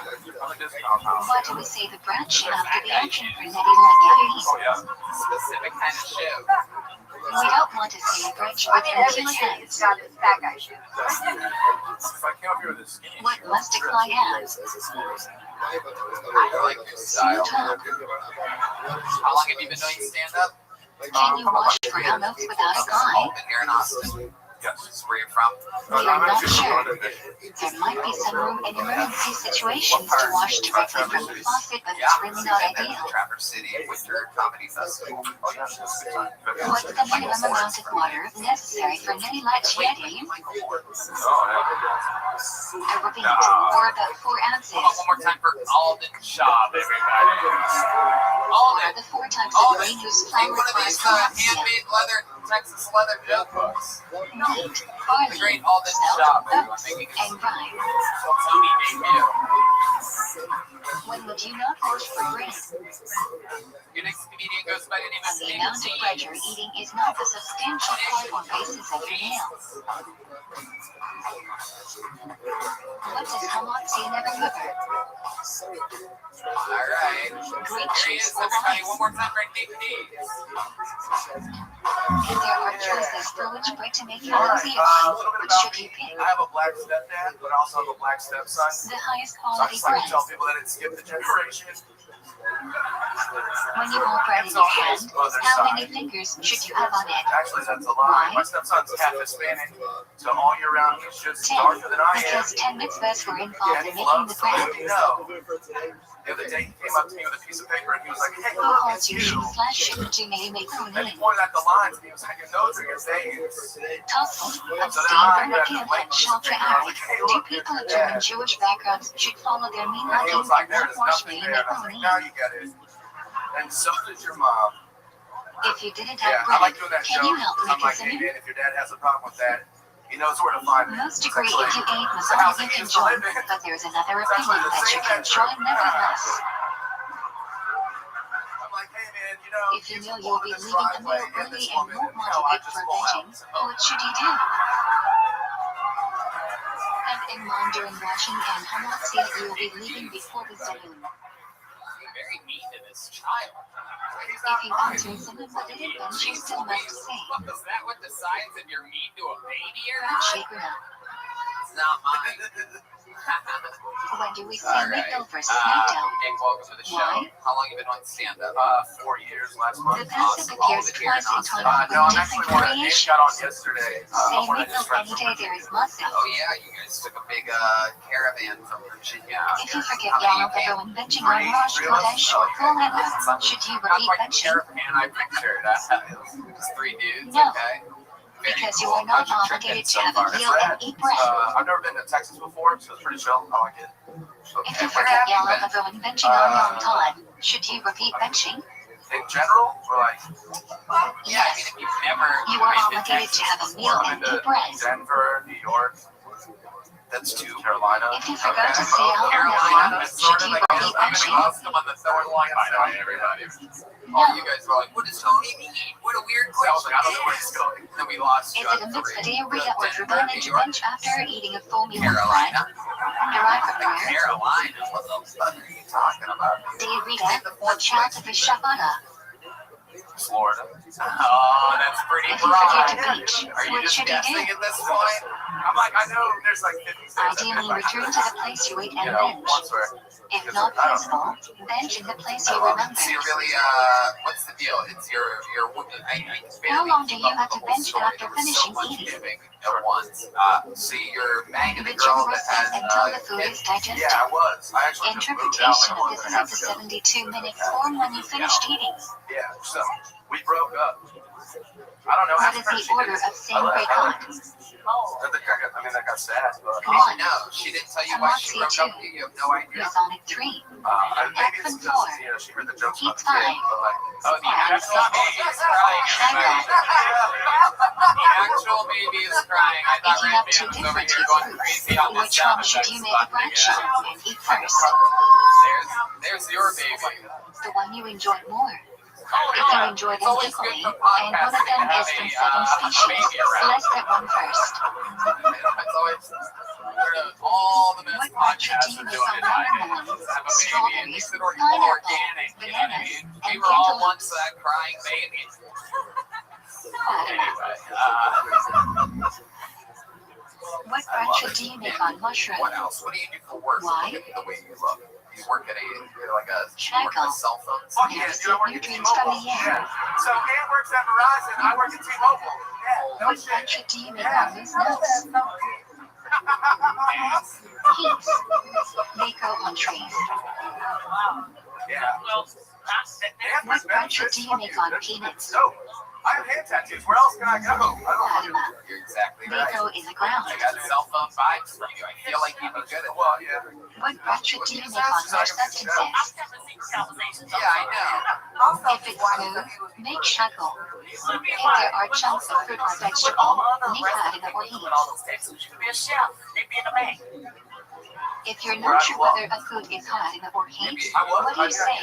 B: What do we say the bread trap to the action for netting like Abby?
A: Specific kind of shit.
B: We don't want to say bread trap with 2 hands.
D: That guy should.
C: If I came up here with a skinny
B: What must a fly have?
A: I like your style.
B: Talk.
A: How long have you been doing stand-up?
B: Can you wash brown notes without a guy?
A: Been here in Austin.
C: Yes.
A: This is where you're from.
B: We are not sure. There might be some room in emergency situations to wash directly from the faucet, but it's really not
A: And then
B: ideal.
A: Traverse City Winter Comedy Festival.
C: Oh, yeah, that's a good time.
B: What's the minimum amount of water necessary for netting like Yeti?
C: Oh,
B: I repeat, or about 4 ounces.
A: Hold on one more time for Alden Shaw, everybody.
B: Or
A: Alden,
B: the 4 times the
A: Alden,
B: grain whose
A: take
B: flour
A: one of
B: requires
A: these
B: calcium.
A: handmade leather, Texas leather joke books.
B: Wheat,
A: The
B: barley,
A: great Alden
B: salt,
A: Shaw, everyone,
B: oats,
A: making
B: and rye.
A: Tony debut.
B: When would you not wash for bread?
A: Your next comedian goes by the name of
B: And the amount of bread you're eating is not the substantial part or basis of your meals. What does Hamatsia never cover?
A: Alright.
B: Grape
A: Here he
B: juice
A: is,
B: or
A: everybody.
B: wine?
A: One more time for Nick D.
B: If there are choices for which bread to make your
C: All right,
B: Hamatsia
C: a
B: wine,
C: little bit
B: which
C: about
B: should you
C: me.
B: pick?
C: I have a black stepdad, but I also have a black stepson.
B: The highest
C: So I
B: quality
C: just like
B: bread.
C: to tell people that it skipped the generation.
B: When you hold bread in your hand, how many fingers should you have on it?
C: Actually, that's a lie. My stepson's half Hispanic, so all year round he's just
B: 10,
C: darker than I am.
B: because 10 mitzvahs were involved
C: And
B: in
C: he
B: making
C: loves
B: the
C: to
B: bread.
C: let me know. The other day he came up to me with a piece of paper and he was like, "Hey,
B: Who
C: look,
B: holds
C: it's
B: your
C: you."
B: shoe slash shouldn't you may make
C: And he
B: name?
C: pointed at the lines and he was like, "Your notes are your veins."
B: Tossel,
C: So then
B: abstain,
C: I
B: burn,
C: grabbed
B: give,
C: the
B: and shelter
C: paper and I was like,
B: out.
C: "Hey,
B: Do
C: look,
B: people
C: here's
B: of
C: your
B: German
C: dad."
B: Jewish backgrounds should follow their mean
C: And he
B: liking
C: was like,
B: and
C: "There
B: not
C: is
B: wash
C: nothing
B: me
C: there."
B: make
C: And I was like,
B: name?
C: "Now you get it." And so did your mom.
B: If you didn't
C: Yeah,
B: have
C: I like
B: bread,
C: doing that
B: can
C: joke.
B: you help
C: I'm
B: make
C: like,
B: us a
C: "Hey
B: meal?
C: man, if your dad has a problem with that, he knows where to find me."
B: Most
C: It's
B: agree
C: actually-
B: if you ate
C: it's the house
B: Mazal, you
C: he
B: can
C: used to
B: join,
C: live in.
B: but there's another
C: It's actually
B: opinion
C: the
B: that you
C: same
B: can
C: bedroom.
B: join nevertheless.
C: I'm like, "Hey man, you know,
B: If you know you'll be leaving a meal early and won't want to wait for veggies, what should you do? Have in mind during washing and Hamatsia you'll be leaving before the Zayun.
A: Very mean to this child.
B: If you answer someone but didn't, then you still must say,
A: Look, is that what decides if you're mean to a baby or
B: not
A: not?
B: shake or not.
A: It's not mine.
B: When do we say
A: Alright.
B: Midville versus Smackdown?
A: Nick, welcome to the show.
B: Why?
A: How long you been on stand-up?
C: 4 years last month.
B: The passive appears twice in time
C: No,
B: with
C: I'm actually
B: different
C: one of Dave
B: variations.
C: got on yesterday.
B: Say
C: One of his
B: Midville
C: friends.
B: any day there is Masa.
A: Oh yeah, you guys took a big caravan from Virginia.
B: If you forget
A: How many
B: Yellow
A: you came?
B: Bevo and benching on Rosh Kodesh or Kohen, should you
A: Not
B: repeat
A: like a
B: benching?
A: caravan I pictured. It was just 3 dudes,
B: No.
A: okay? Very
B: Because you
A: cool.
B: are not
A: How's your trip
B: obligated
A: been
B: to
A: so
B: have
A: far?
B: a meal and eat bread.
C: I've never been to Texas before, so it's pretty chill. I like it.
B: If you
A: Where
B: forget
A: have you
B: Yellow
A: been?
B: Bevo and benching on Yom Time, should you repeat benching?
C: In general, or like,
A: Yeah, I mean, if you've never
B: You are
A: been to
B: obligated
A: Texas
B: to have a meal
A: before,
C: I've
B: and
C: been
B: eat
C: to
B: bread.
C: Denver, New York. That's 2. Carolina.
B: If you forgot to say out
A: Carolina
B: loud,
A: is sort
B: should
A: of
B: you
A: like
B: repeat
A: I'm
B: that
A: gonna
B: shit?
A: ask them on the third line. By the way, everybody.
B: No.
A: All you guys were like, what does Tony mean? What a weird
E: So I was
A: question.
E: like, I don't know where he's going.
A: Then we lost
B: Is
A: John
B: it a mixed
A: three.
B: diarrhea or
A: Denver,
B: rebellion
A: New
B: to
A: York,
B: bench after eating a full meal with bread?
A: Carolina.
B: Derived from where?
A: Carolina. What the fuck are you talking about?
B: Diarrhea or child of the Shabana.
C: Florida.
A: Oh, that's pretty
B: If you forget to
A: broad.
B: beach,
A: Are you
B: what
A: just
B: should you
A: guessing
B: do?
A: at this point?
E: I'm like, I know there's like 50 states.
B: Ideally, return to the place you ate and
C: You know,
B: bench.
C: once where
B: If not feasible, bench in the place you remember.
A: So you're really, what's the deal? It's your
B: How long do you have to bench after finishing
A: so much
B: eating?
A: giving at once. See, you're banging the
B: But
A: girl
B: you
A: that
B: rest
A: has,
B: until the food is digested.
C: yeah, I was. I actually just moved out
B: Interpretation
C: like a
B: of this
C: month
B: is
C: and a
B: at
C: half
B: the
C: ago.
B: 72-minute form when you finished eating.
C: Yeah, so we broke up. I don't know.
B: What
C: Ask
B: is
C: her
B: the
C: if she
B: order
C: did.
B: of saying break on?
C: I mean, I got sad, but
A: oh, I know. She didn't tell you why she
B: Amasi
A: broke up with you. You have no idea.
B: Masonic 3.
C: maybe it's just, you know, she heard the jokes about the kid, but like,
A: Oh, the actual baby is crying. everybody. The actual baby is crying. I
B: If
A: thought
B: you
A: Red
B: have two
A: Man was over
B: different
A: here going
B: teaspoons,
A: crazy on this
B: which one
A: sound
B: should
A: effects
B: you make a
A: button
B: branch
A: again.
B: of and eat first?
A: There's your baby.
B: The one you enjoyed more. If you enjoy
A: It's
B: them
A: always good
B: equally,
A: for
B: and one of
A: podcasting
B: them
A: to
B: is
A: have
B: from
A: a
B: 7 species,
A: baby around.
B: select that one first.
A: It's always all the best
B: What branch
A: podcasts
B: do you
A: are
B: make
A: doing
B: on
A: it nowadays.
B: watermelon,
A: Have a baby and
B: strawberries,
A: makes it all
B: pineapple,
A: organic. You know what I
B: bananas,
A: mean? We
B: and
A: were all
B: cantaloupe?
A: once that crying baby.
B: Fatima.
A: Anyway,
B: What branch do you make on mushrooms?
A: what else? What do you do for work?
B: Why?
A: Look at the way you look. You work at you're like a
B: Shackle.
A: cell phone.
E: Oh,
B: You
E: yeah,
B: receive
E: I work at
B: nutrients from
E: T-Mobile.
B: the air.
E: Yeah. So Ann works at Verizon. I work at T-Mobile. Yeah, no
B: What
E: shit.
B: branch do you make on these nuts? Heaps. They grow on trees.
E: Yeah. Well,
B: What branch do you make on peanuts?
E: No. I have hand tattoos. Where else can I go? I don't
B: Fatima.
A: You're exactly
B: They
A: right.
B: grow in the ground.
A: I got cell phone vibes from you. I feel like you'd be good at
E: Well, yeah.
B: What branch do you make on rare substances?
A: Yeah, I know.
B: If it's smooth, make shackle. If there are chunks of fruit or vegetable, make harina or heat. If you're not sure whether a food is harina or heat, what do you say?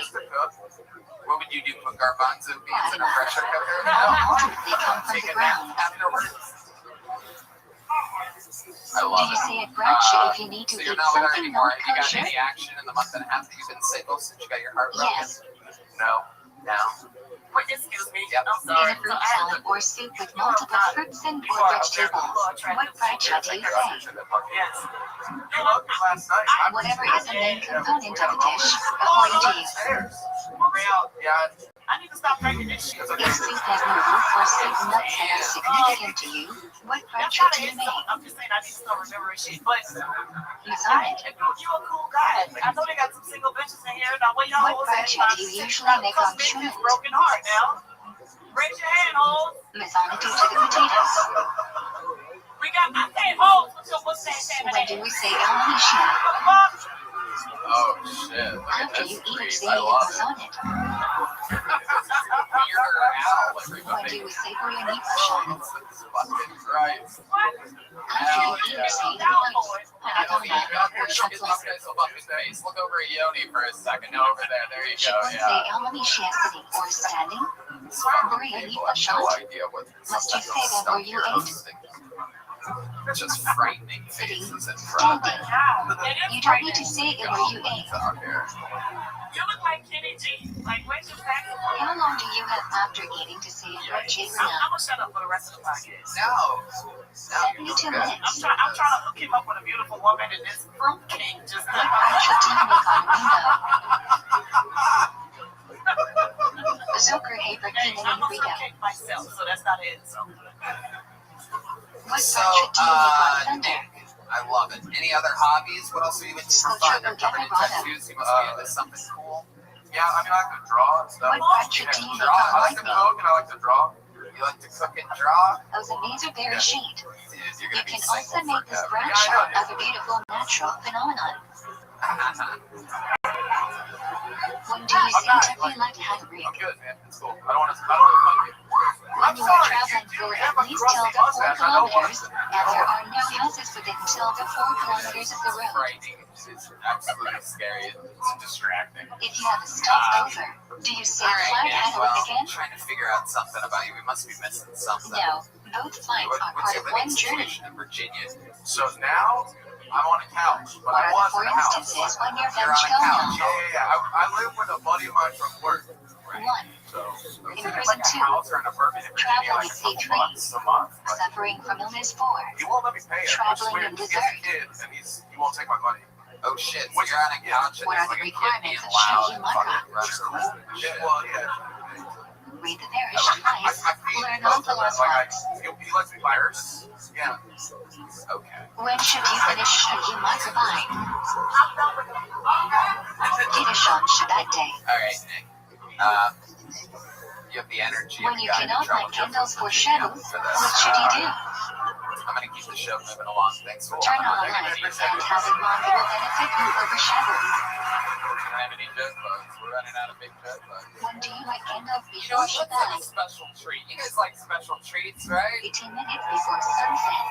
A: What would you do? Put garbanzo beans in a pressure cooker?
B: All
A: No.
B: ultimately come from
A: Take
B: the
A: a nap
B: ground.
A: afterwards. I
B: Do
A: love
B: you
A: it.
B: say a branch if you need to
A: So
B: eat
A: you're not with her
B: something
A: anymore.
B: not
A: Have you got
B: kosher?
A: any action in the month and a half that you've been single since you got your heart broken?
B: Yes.
A: No. Now.
F: Excuse me.
A: Yep.
F: I'm
B: Is
F: sorry.
B: a fruit salad or soup with multiple fruits and or vegetables? What branch do you say?
F: Yes.
C: last night.
B: Whatever is the main component of the dish, according to you.
F: For real.
C: Yeah,
F: I need to stop drinking this shit.
B: If soup has noodles or soup nuts that are significant to you, what branch do you make?
F: I'm just saying I need to start remembering shit. But
B: Masonic.
F: you're a cool guy. I know they got some single bitches in here. Now, where y'all
B: What
F: hoes at?
B: branch do you usually make on shrimp?
F: Broken heart now. Raise your hand, hoes.
B: Masonic due to the potatoes.
F: We got, I say hoes. What's that?
B: When do we say El Misha?
A: Oh shit. Look at
B: After
A: this
B: you eat
A: freak.
B: it, say
A: I love it.
B: Masonic.
A: Weirder owl,
B: When
A: everybody.
B: do we say Boyanipasha?
A: Jesus fucking Christ.
B: After you eat it, say Paratamba or Shakla.
A: Look over at Yoni for a second. No, over there. There you
B: She
A: go.
B: would say
A: Yeah.
B: El Misha sitting or standing.
A: These fucking people have no idea what
B: Must you say that where you ate?
A: Just frightening
B: Sitting,
A: faces in front of me.
B: standing. You don't need to say it where you ate.
A: Out here.
F: You look like Kenny G. Like, where's your back?
B: How long do you have after eating to say it right, Jay
F: I'm
B: Rena?
F: gonna shut up for the rest of the podcast.
A: No.
B: 72 minutes.
F: I'm trying to hook him up with a beautiful woman, and this fruitcake just
B: What branch do you make on window? Zucker Haber
F: Hey,
B: Keenan
F: I'm
B: and
F: a
B: Rita.
F: fruitcake myself, so that's not it. So.
B: What
A: So,
B: branch do you make on thunder?
A: I love it. Any other hobbies? What else are you into for fun? You're covered in tattoos. You must be into something cool.
C: yeah. I mean, I like to draw and stuff.
B: What branch do you make
C: I
B: on
C: like to
B: lightning?
C: cook and I like to draw.
A: You like to cook and draw?
B: Those a laser berry sheet.
A: Dude, you're
B: You
A: gonna be
B: can
A: single
B: also make this
A: forever.
B: branch shot as a beautiful natural phenomenon. When do you seem to be lightheaded?
C: I'm good, man. It's cool. I don't want to fight you.
B: When you are traveling for at least tilde 4 kilometers, and there are no houses within tilde 4 kilometers of the road.
A: Frightening. It's absolutely scary. It's distracting.
B: If you have a stopover, do you say flight handle again?
A: I'm trying to figure out something about you. We must be missing something.
B: No, both flights are
A: What's
B: part
A: your
B: of
A: living
B: one journey.
A: situation in Virginia?
C: So now I'm on a couch, but
B: What
C: I
B: are the
C: was
B: four
C: in a house.
B: instances when you're
A: You're on a couch.
B: vegetarian?
C: I live with a buddy of mine from work.
B: 1.
C: So
B: In
A: Like
B: prison
A: a
B: 2.
A: house or an apartment in Virginia, like
B: Traveling at
A: a couple
B: C3.
A: months a month. But
B: Suffering from illness 4.
C: he won't let me pay it. Which is
B: Traveling
C: weird.
B: in
C: He has a
B: desert.
C: kid, and he won't take my money.
A: oh shit, so you're on a couch and
B: What are
A: there's
B: the
A: like a kid being
B: requirements of
A: loud
B: Shaggy
A: and
B: Micro?
A: fucking running around and shit.
C: Yeah, well, yeah.
B: Read the parish twice.
C: I feed
B: Learn
C: both
B: all the
C: of them.
B: lost
C: Like,
B: ones.
C: he lets me buy hers. Yeah.
A: Okay.
B: When should you finish Shaggy Micro by? Kiddush on Shabbat day.
A: Alright, Nick. You have the energy.
B: When
A: of a
B: you
A: guy in
B: cannot
A: trouble.
B: light candles for
A: Just
B: Shabbos,
A: for this.
B: what should you do?
A: I'm gonna keep the show moving along. Thanks for
B: Turn on
A: watching.
B: lights and have in mind it will benefit you over Shabbos.
A: We don't have any joke bugs. We're running out of big joke bugs.
B: When do you light candles
A: You know
B: before
A: what? Let's have a
B: Shabbat?
A: special treat. You guys like special treats, right?
B: 18 minutes before sunset.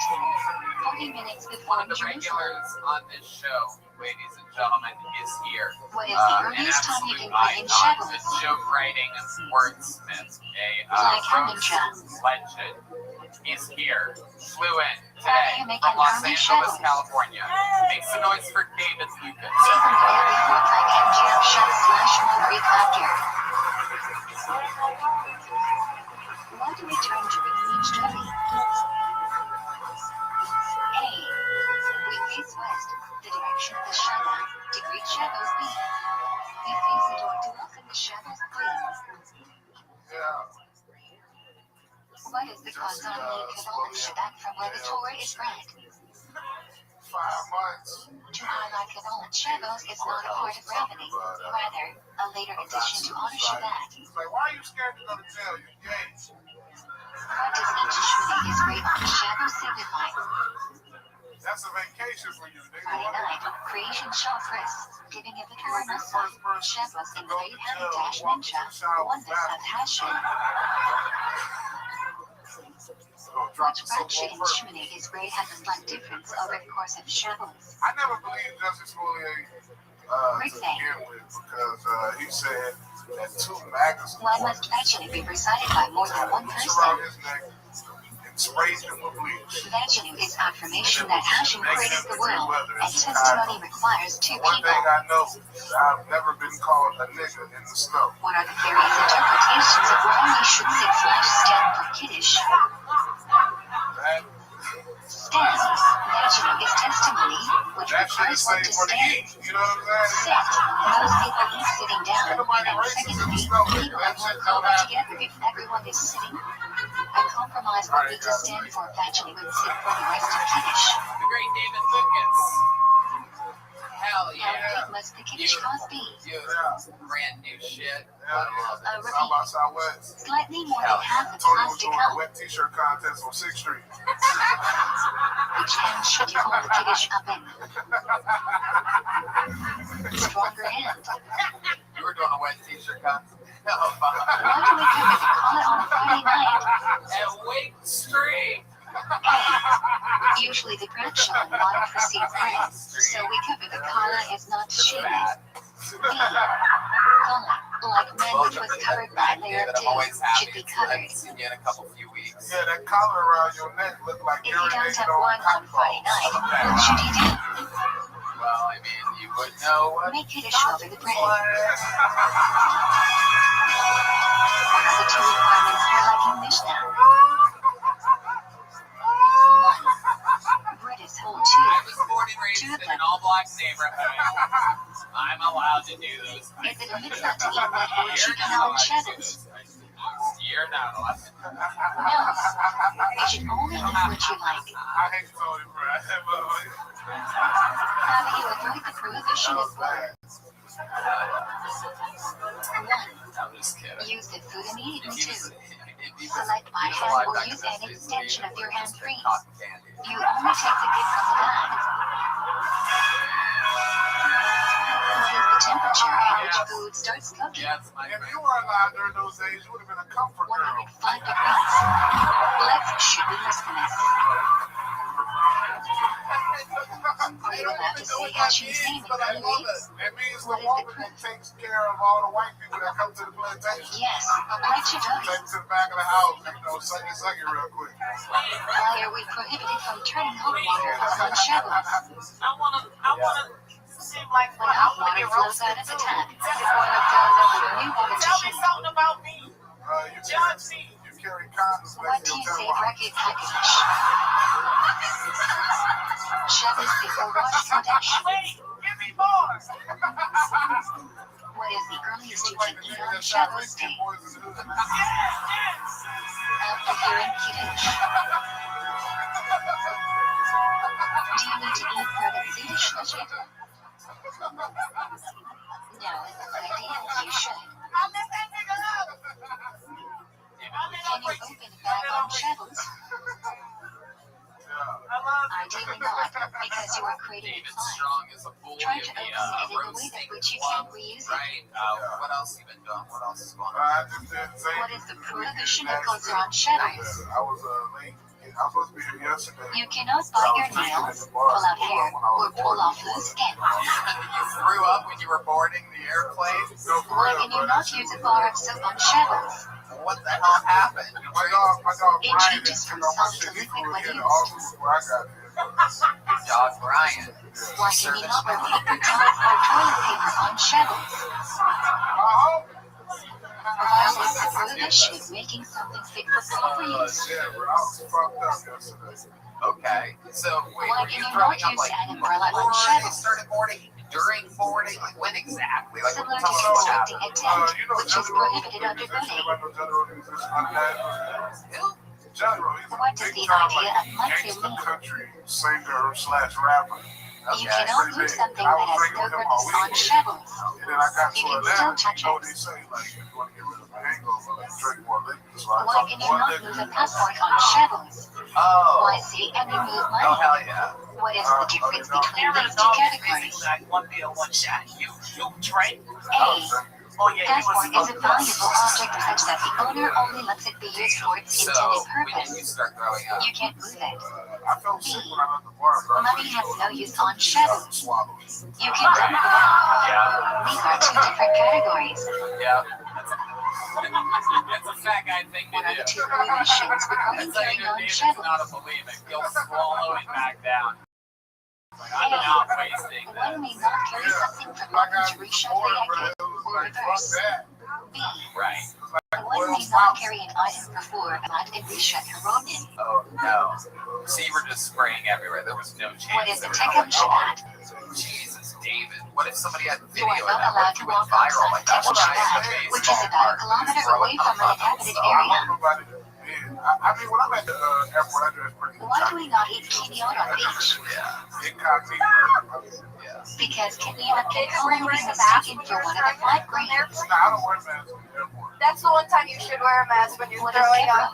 B: 40 minutes
A: One
B: before
A: of the
B: Jerusalem.
A: regulars on this show, ladies and gentlemen, is here.
B: What is the
A: An
B: earliest time you
A: absolute
B: can play in
A: icon, a
B: Shabbos?
A: joke writing wordsmith, a
B: Like
A: roast
B: Hamilton.
A: legend. He's here. Flew in
B: How do
A: today
B: you make
A: from
B: an
A: Los
B: early
A: Angeles,
B: Shabbos?
A: California. Make some noise for David Lucas.
B: Even there before like MGM Shab/Mo Greek actor. What do we turn during each journey? A. We face west, the direction of the Shana, to greet Shabbos B. We face the door to welcome the Shabbos Queen.
C: Yeah.
B: What is the cause on the Kedal and Shabbat from where the Torah is read?
C: 5 months.
B: To highlight Kedal and Shabbos is not a part of Rabbi, rather, a later addition to honor Shabbat.
C: He's like, why are you scared to go to jail? You're gay.
B: What does each Shmini Israel on Shabbos signify?
C: That's a vacation for you, nigga.
B: Friday night, creation chakras, giving a Vikar Nasa, Shabbos in the Beit Hamikdash Mincha, oneness of Hashem. Which fraction in Shmini Israel has a slight difference over the course of Shabbos?
C: I never believed Justice Fourier to begin with because he said that 2 magazines
B: Why must Vagini be recited by more than one
C: around
B: person?
C: his neck and sprayed him with bleach.
B: Vagini is affirmation that Hashem created the world, and testimony requires 2
C: One
B: people.
C: thing I know is I've never been called a nigga in the snow.
B: What are the various interpretations of why we should say /stand for Kiddush?
C: That,
B: Stand, Vagini is testimony, which
C: that shit
B: requires
C: is
B: one
C: saved
B: to
C: for the
B: stand.
C: heat. You know what I'm
B: Sit,
C: saying?
B: most people eat sitting down,
C: Ain't nobody
B: and
C: racist in the
B: secondly,
C: snow.
B: people
C: That
B: won't
C: shit
B: come
C: don't happen.
B: together if everyone is sitting. A compromise would be to stand for Vagini would sit for the rest of Kiddush.
A: The great David Lucas. Hell
B: How
A: yeah.
B: big must the Kiddush cost be?
A: Beautiful. Brand new shit. I love it.
C: South by Southwest.
B: Slightly more than half the
C: Tony
B: cost
C: was
B: to
C: doing a
B: come.
C: wet t-shirt contest on 6th Street.
B: Which hand should you hold the Kiddush up in? Stronger hand.
A: You were doing a wet t-shirt contest. Oh,
B: Why do we cover the collar on a Friday night?
A: and wait, stream.
B: A. Usually the grandchildren want to receive bread, so we cover the collar as not shame. B. Collar, like men which was covered by a layer of
A: I'm always
B: dew,
A: happy.
B: should be
A: I
B: covered.
A: haven't seen you in a few weeks.
C: Yeah, that collar around your neck looked like
B: If you don't
C: urinated
B: have
C: on
B: one on
C: cotton
B: Friday
C: balls.
B: night, what should you do?
A: Well, I mean, you would know what.
B: Make Kiddush over the bread. What are the 2 requirements for liking Mishnah? 1. Bread is whole
A: I
B: 2.
A: was born and raised in an all-black neighborhood. I'm allowed to do those.
B: Is it a mitzvah to eat red or chicken on Shabbos?
A: You're not allowed to.
B: No. You should only eat what you like.
C: I hate Tony, bro.
B: How do you avoid the prohibition of war? 1.
A: I'm just kidding.
B: Use the food immediately
A: If he
B: 2.
A: was, if he was,
B: Select by
A: he was
B: hand
A: alive
B: or
A: back in
B: use
A: those
B: any
A: days,
B: extension
A: he
B: of your
A: would
B: hand
A: just
B: free.
A: been cotton candy.
B: You only take the gift from the bag. What is the temperature at which food food starts cooking.
A: Yeah, it's my
G: If you were alive during those days, you would have been a comfort girl.
B: 105 degrees. Let's should we listen this? Are you allowed to say Hashim's name in early weeks?
G: That means
B: What
G: the
B: is the
G: woman
B: proof?
G: takes care of all the white people that come to the plantation.
B: Yes, like
G: Take
B: Chidori.
G: them to the back of the house and, suck it real quick.
B: Why are we prohibited from turning hot water on shovels?
F: I wanna seem like
B: When
F: I
B: hot
F: wanna
B: water
F: get
B: flows
F: roasted
B: out of the
F: too.
B: tap, the boiler fills up with new water to
F: Tell me
B: heat.
F: something about me.
G: You
F: Judge me.
G: carry condoms
B: What
G: next
B: do
G: to
B: you
G: your
B: say,
G: tampon.
B: bracket package? Shovels before water production.
F: Wait, give me more.
B: What is the earliest you
G: Look like
B: can
G: the
B: eat
G: nigga
B: on
G: that shot
B: Shovels
G: Ricky
B: Day?
G: Boys in the Hood.
B: After hearing Kiddush. Do you need to eat product Ziddish? No, but ideally you should.
F: I let that nigga up.
B: Can you open a bag on Shovels?
F: I love
B: Ideally not, because you are creating a
A: David
B: fire.
A: Strong is a bully
B: Try
A: in
B: to
A: the
B: open it in a way that
A: roasting
B: which you
A: club,
B: can reuse it.
A: right? What else you been doing? What else is going on?
G: I just didn't say
B: What is the prohibition of culture on Shovels?
G: I was late. I was supposed to be here yesterday.
B: You cannot bite your nails, pull out hair, or pull off loose skin.
A: You threw up when you were boarding the airplane?
G: No, for
B: Why
G: real,
B: can you
G: bro.
B: not use a bar of soap on Shovels?
A: What the hell happened?
G: My dog
B: It
G: Brian
B: changes from
G: didn't pick up my
B: soft to
G: shit. He
B: liquid
G: flew
B: when
G: in the
B: used.
G: office before I got here.
A: Dog Brian.
B: Why can you not wear paper towels or toilet paper on Shovels? Why was the prohibition of making something fit for proper use?
G: Yeah, bro, I was fucked up yesterday.
A: Okay. So, wait,
B: Why
A: were
B: can
A: you
B: you
A: throwing
B: not
A: up
B: use
A: like
B: an umbrella on
A: before they
B: Shovels?
A: started boarding? During boarding? Like when exactly? Like
B: Similar to
A: tell us what
B: constructing
A: happened.
B: a tent,
G: You know
B: which is prohibited under the
G: Everybody knows General musician like that.
A: Who?
G: General, he's a
B: What does
G: big
B: the
G: time,
B: idea
G: like,
B: of monthly
G: gangster
B: mean?
G: country singer slash rapper.
B: You
A: Okay.
B: cannot move something that has no purpose on Shovels.
G: And then I got
B: You
G: to
B: can
G: Atlanta,
B: still touch
G: you know
B: it.
G: what they say, like, if you want to get rid of a hangover, like, drink more liquor. So I
B: Why
G: took
B: can you
G: one
B: not
G: liquor.
B: move a passport on Shovels?
A: Oh.
B: Why see and you move
A: Oh,
B: money?
A: hell yeah.
B: What is the difference between
F: Aaron
B: these
F: is
B: two
F: always
B: categories?
F: basically like one deal, one shot. You drink.
B: A.
F: Oh yeah, he
B: Passport
F: was
B: is a valuable object such that the owner only lets it be used for its
A: So,
B: intended
A: when did you
B: purpose.
A: start throwing up?
B: You can't move it.
G: I felt sick when I left the bar, bro.
B: Money has no use on Shovels.
G: Swallow.
B: You can dump it out.
A: Yeah.
B: These are two different categories.
A: Yeah. That's a fat guy thing
B: One
A: to
B: of the
A: do.
B: two prohibitions regarding
A: That's how you
B: carrying
A: know
B: on
A: David's
B: Shovels.
A: not a bulimic. He'll swallow it back down. Like, I'm not wasting
B: One may
A: this.
B: not carry something from
G: Like
B: one
G: I
B: to reshuffle
G: before,
B: exit,
G: but it was
B: or
G: like, fuck
B: reverse.
G: that.
B: B.
A: Right.
B: One may not carry an item before but and reshunt Ronin.
A: Oh, no. So you were just spraying everywhere. There was no chance.
B: What is the
A: there was
B: Tecum
A: no-
B: Shabbat?
A: Jesus, David. What if somebody had
B: You
A: video
B: are
A: of
B: not
A: that? What
B: allowed
A: if
B: to
A: you went
B: walk
A: viral? Like, that's
B: outside
A: what I
B: Tecum
A: had
B: Shabbat,
A: a
B: which is
A: baseball
B: about a
A: park.
B: kilometer
A: Just throw
B: away
A: it
B: from an
A: up.
B: inhabited
G: I
B: area.
G: don't know about it. I mean, when I'm at the airport, I dress pretty
B: Why do we not eat quinoa on beach?
A: Yeah.
G: incognito.
A: Yeah.
B: Because quinoa can commonly be mistaken for one of the flat grains.
G: No, I don't wear masks at the airport.
D: That's the one time you should wear a mask when you're
B: What is
D: throwing up.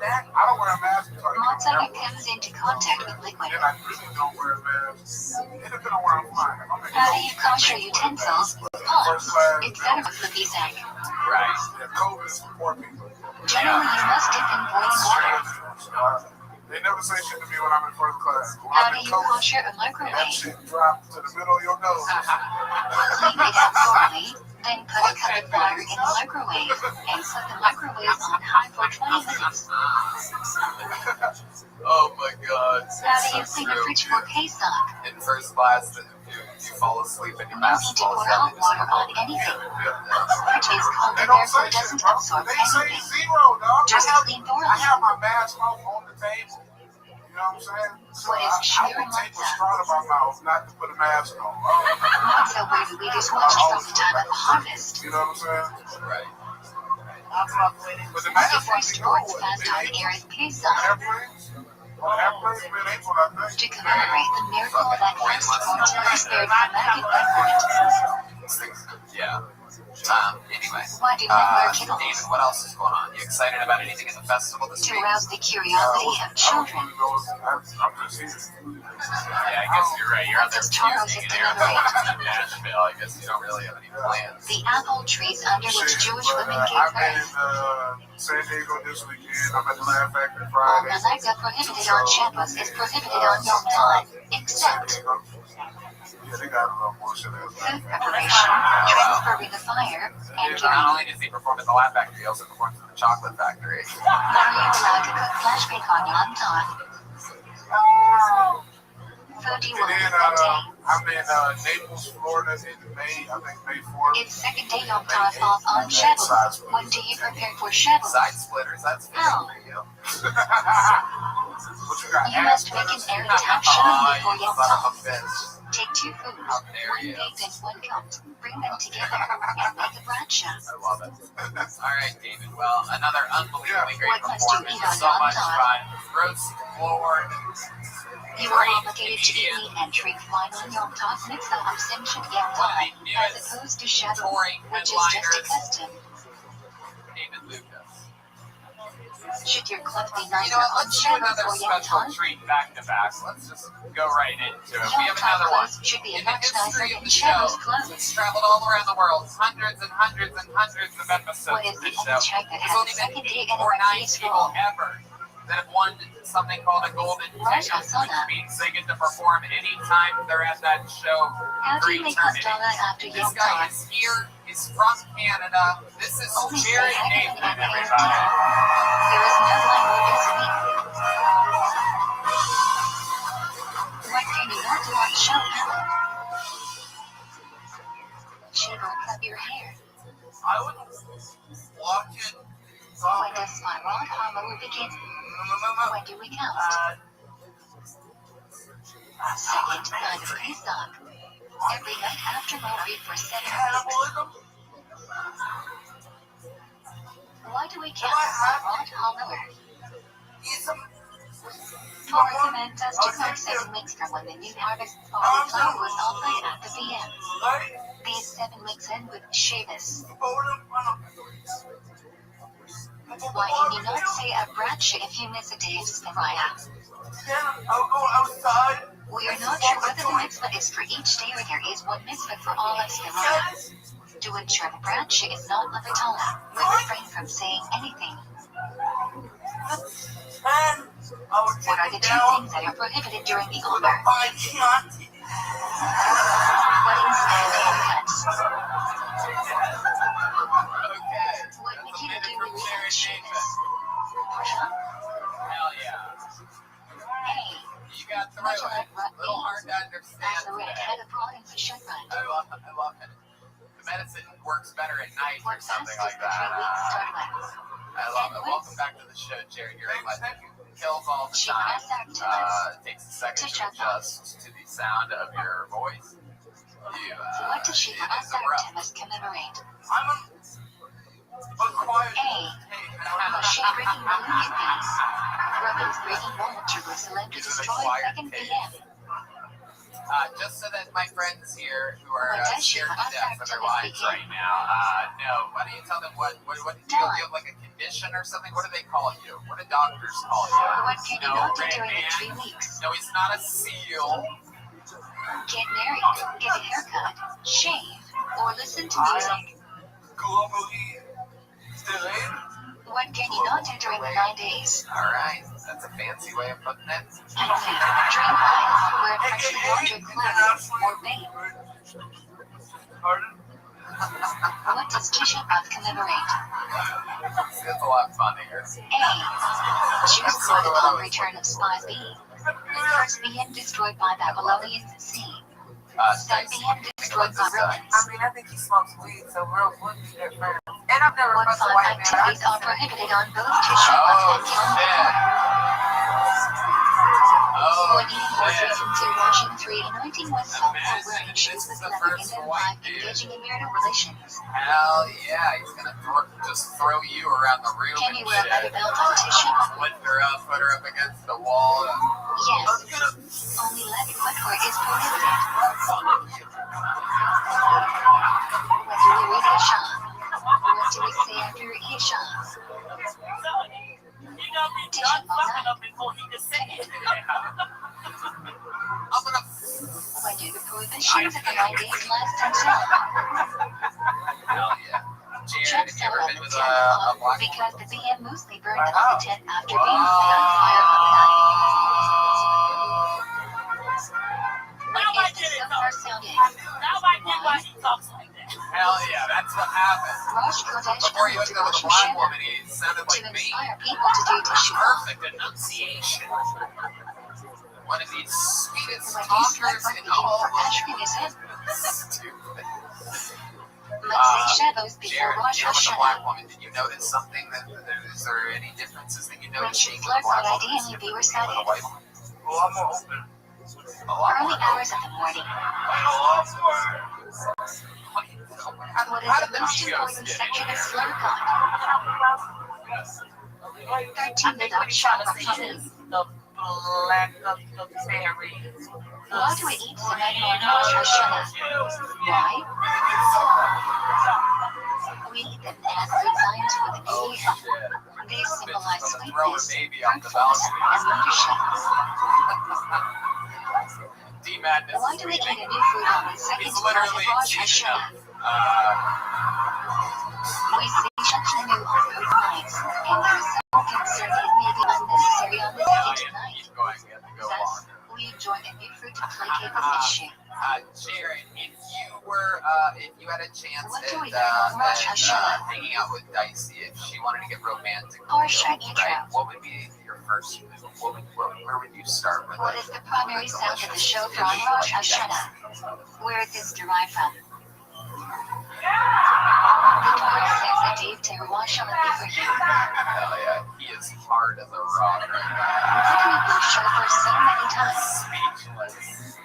G: I don't wear a mask until I get to the
B: Mozzarella
G: airport.
B: comes into contact with liquid.
G: Then I really don't wear a mask. It depends on where I'm flying. If I'm in
B: How do you kosher utensils? Pots, etc. with these egg.
A: Right.
G: Yeah, COVID is for poor people.
B: Generally, you must dip in boiling water.
G: They never say shit to me when I'm in first class. When
B: How
G: I'm
B: do
G: in
B: you
G: COVID,
B: kosher a
G: that
B: microwave?
G: shit dropped to the middle of your nose.
B: Clean it out thoroughly, then put a cup of water in the microwave and put the microwave on high for 20 minutes.
A: Oh my God.
B: How do you clean a fridge for Pesach?
A: In first class, you fall asleep and your
B: No
A: mask
B: need to
A: falls
B: pour
A: down.
B: hot water on anything. Fridge is cold
G: They
B: and
G: don't say
B: therefore
G: shit,
B: doesn't
G: bro.
B: absorb
G: They say
B: anything.
G: zero, dog.
B: Just clean
G: I
B: thoroughly.
G: have my mask off on the table. You know what I'm saying? So
B: What is
G: I
B: sheer
G: will take a
B: matzah?
G: straw to my mouth not to put a mask on.
B: Matzah were the leaders watched from the time of the harvest.
G: You know what I'm saying?
A: Right.
F: I fuck with it.
G: But the
B: The
G: mask
B: first sports fast on Erev Pesach
G: airplanes, mid-April, I think.
B: to commemorate the miracle that first sports were spared from medical equipment.
A: Yeah. Anyway,
B: Why do men wear kittles?
A: David, what else is going on? You excited about anything in the festival this
B: To
A: week?
B: arouse the curiosity of children.
G: I'm just here.
A: Yeah, I guess you're right. You're out there choosing an airport in Nashville. I guess you don't really have any plans.
B: The apple trees under which Jewish women gave
G: I've been
B: birth.
G: in San Diego this weekend. I'm at the Laugh Factory
B: All
G: Friday.
B: malaga prohibited on Shabbos is prohibited on Yom Tov, except
G: Yeah, they got a little more shit at
B: food preparation, transferring the fire, and
A: Not
B: giving.
A: only does he perform at the Laugh Factory, he also performs at the Chocolate Factory.
B: Are you allowed to cook flash bake on Yom Tov? Food you will
G: And
B: eat
G: then
B: that day.
G: I'm in Naples, Florida in May. I think May 4th.
B: It's second day Yom Tov off on Shabbos. What do you prepare for Shabbos?
A: Side splitters, that's good
B: How?
A: for you.
G: What you got?
B: You must make an airy tap
A: Oh,
B: shine
A: you
B: before Yom
A: son
B: Tov.
A: of a bitch.
B: Take 2 foods,
A: How
B: 1
A: dare you.
B: baked and 1 cooked. Bring them together and make a bradshaw.
A: I love it. All right, David. Well, another unbelievably great
B: What must you
A: performance.
B: eat on
A: So
B: Yom
A: much
B: Tov?
A: fun. Roast Lord.
B: You are obligated to eat and drink wine on Yom Tov mitzvah of Simchat Yom
A: One of
B: Tov,
A: the
B: as
A: newest
B: opposed to Shabbos,
A: touring
B: which is just a
A: headliners,
B: custom.
A: David Lucas.
B: Should your clothes be
A: You
B: nicer
A: know what?
B: on
A: Let's do
B: Shabbos
A: another
B: or Yom
A: special
B: Tov?
A: treat back to back. Let's just go right into it. We
B: Yom
A: have
B: Tov
A: another one.
B: clothes should be
A: In the
B: much nicer
A: history of
B: than
A: the show,
B: Shabbos clothes.
A: it's traveled all around the world, hundreds and hundreds and hundreds of episodes
B: What is
A: of
B: the
A: this show.
B: only track that
A: There's
B: has
A: only
B: a
A: been
B: second day
A: 8 or 9
B: anniversary
A: people
B: scroll?
A: ever that have won something called a golden
B: Rosh
A: ticket, which
B: Hashanah.
A: means they get to perform anytime they're at that show
B: How
A: for
B: do you make
A: eternity.
B: Havdalah after
A: This
B: Yom
A: guy
B: Tov?
A: is here. He's from Canada. This is
B: Only say
A: Jared
B: Haggadah
A: Nathan,
B: and
A: everybody.
B: There is no line this week. What can you not do on show Helen? Shave or cut your hair.
E: I would walk in.
B: When does spiral hollow begin? When do we count? Second night of Pesach. Every night after Mori for 7 weeks.
E: Cannibalism?
B: Why do we count spiral hollow?
E: Eat some.
B: Torah commands us to count 7 weeks from when the new harvest barley flour was offered at the VM. These 7 weeks end with Shabbos. Why can you not say a bradshaw if you miss a day of Sparaya?
E: I'll go outside.
B: We are not sure whether the mitzvah is for each day or there is one mitzvah for all of Sparaya. To ensure the bradshaw is not levatala, we refrain from saying anything. What are the 2 things that are prohibited during the Omer? Weddings and haircuts.
A: Okay.
B: What
A: That's
B: would
A: a
B: you
A: minute
B: do
A: from
B: with
A: Jared
B: Shabbos?
A: Nathan. Hell yeah.
B: Hey,
A: You got through
B: much
A: it.
B: like
A: A little hard to
B: as
A: understand
B: the red
A: today.
B: had a problem for Shabbat.
A: I love it. The medicine works better at night or
B: What
A: something
B: fast
A: like
B: does the 3 weeks
A: that.
B: start with?
A: I love it. Welcome back to the show, Jared. You're like kills all the
B: She
A: time.
B: pressed out to us.
A: It takes a second
B: To
A: to
B: shut
A: adjust to the sound of your voice. You,
B: What does she
A: it
B: for
A: is a rough.
B: Asartimus commemorate?
E: I'm a quiet.
B: A. Moshe breaking Malunian peace. Rabbi's breaking wall of Jerusalem to
A: Is it a
B: destroy
A: quiet
B: 2nd
A: tape?
B: PM.
A: Just so that my friends here who are
B: What does she
A: scared to
B: for
A: death of their
B: Asartimus
A: lives
B: begin?
A: right now, no. Why don't you tell them what do you have like a condition or something? What do they call you? What do doctors call you?
B: What can you
A: No,
B: not do
A: Red
B: during the
A: Man.
B: 3 weeks?
A: No, he's not a seal.
B: Get married, get a haircut, shave, or listen to music.
E: Globally delayed.
B: What can you not do during the 9 days?
A: Alright, that's a fancy way of putting it.
B: Eat food, drink wine, wear freshly laundered clothes, or bathe.
E: Pardon?
B: What does Tisha B'Av commemorate?
A: It's a lot funnier.
B: A. Jews caught upon return of spies B. The first being destroyed by Babylonians C. Some
A: Stacy,
B: being destroyed by Romans.
F: I think he smokes weed, so real would be different. And I've never
B: What
F: fucked a
B: 5
F: white man.
B: activities are prohibited on both Tisha B'Av
A: Oh,
B: and Yom
A: shit.
B: Kippur?
A: Oh,
B: When eating horses
A: shit.
B: and 2 washing 3 anointing with salt or
A: Imagine
B: wearing
A: this
B: shoes
A: is
B: with
A: the
B: leather
A: first
B: and then
A: white
B: 5
A: dude.
B: engaging in marital relations.
A: Hell yeah, he's gonna just throw you around the room
B: Can
A: and
B: you wear a leather
A: shit.
B: belt on Tisha B'Av?
A: Lift her up, put her up against the wall.
B: Yes. Only leather footwear is prohibited. When do we read Hashem? always say after each shot.
F: He gonna be done fucking up before he can say it.
A: I'm gonna.
B: When do the prohibitions of the 9 days last until?
A: Hell yeah. Jared,
B: Check
A: have you ever
B: out
A: been
B: the
A: with
B: 10
A: a
B: o'clock
A: black
B: because the BM mostly burned
C: I
B: on the
C: know.
B: tent after being set on fire on the night. What
F: Now I
B: is the
F: get it,
B: so far sounding?
F: Now I get why he talks like that.
A: Hell yeah, that's what happened.
B: Rosh Kodesh
A: Before you
B: comes
A: hooked
B: to
A: up with a
B: Rosh
A: black
B: Hashanah
A: woman, he sounded
B: to
A: like me.
B: inspire people to do teshuvah.
A: Perfect enunciation. One of the sweetest
B: When you
A: talkers
B: start
A: in
B: working
A: all
B: for
A: of
B: Ashkenazim,
A: stupid.
B: Motzei Shabbos before
A: Jared,
B: Rosh
A: you know, with the black
B: Hashanah.
A: woman, did you notice something? Is there any differences that you
B: When
A: noticed
B: she
A: being with a
B: flirts
A: black
B: with
A: woman
B: ideally be
A: with a
B: recited.
A: white woman?
G: Well, I'm more open.
A: A lot
B: Early
A: more.
B: hours of the morning. What is
A: How
B: the
A: did the
B: most
A: Migos
B: important
A: get
B: section
A: in
B: of
A: here?
B: Slurcon? 13
F: What you trying to say is the black of the berries.
B: Why do we eat tonight on Rosh Hashanah? Why? We eat them as good signs for the new
A: Oh
B: year.
A: shit.
B: They symbolize
A: Bitch, gonna throw a
B: sweetness,
A: baby off the
B: fruitfulness,
A: balcony.
B: and leadership.
A: D-Madness
B: Why
A: is
B: do we eat a
A: leaving.
B: new food on the second
A: He's
B: night of
A: literally
B: Rosh
A: seen
B: Hashanah? We see Shachanu on both nights, and there is some concern that it may be unnecessary on the second night.
A: keep going. We have to go
B: Thus,
A: on.
B: we enjoy a new fruit to placate this issue.
A: Jared, if you had a chance
B: What do we
A: at,
B: learn on Rosh Hashanah?
A: hanging out with Dicey, if she wanted to get romantic,
B: Or short intro.
A: right? What would be your first move? Where would you start with?
B: What is the primary sound of the shofar on Rosh Hashanah? Where is this derived from? The Torah says that Dave Teruah shall be for you.
A: Hell yeah, he is hard as a rock right
B: Why do we blow shofar so many
A: now.
B: times?
A: Speechless.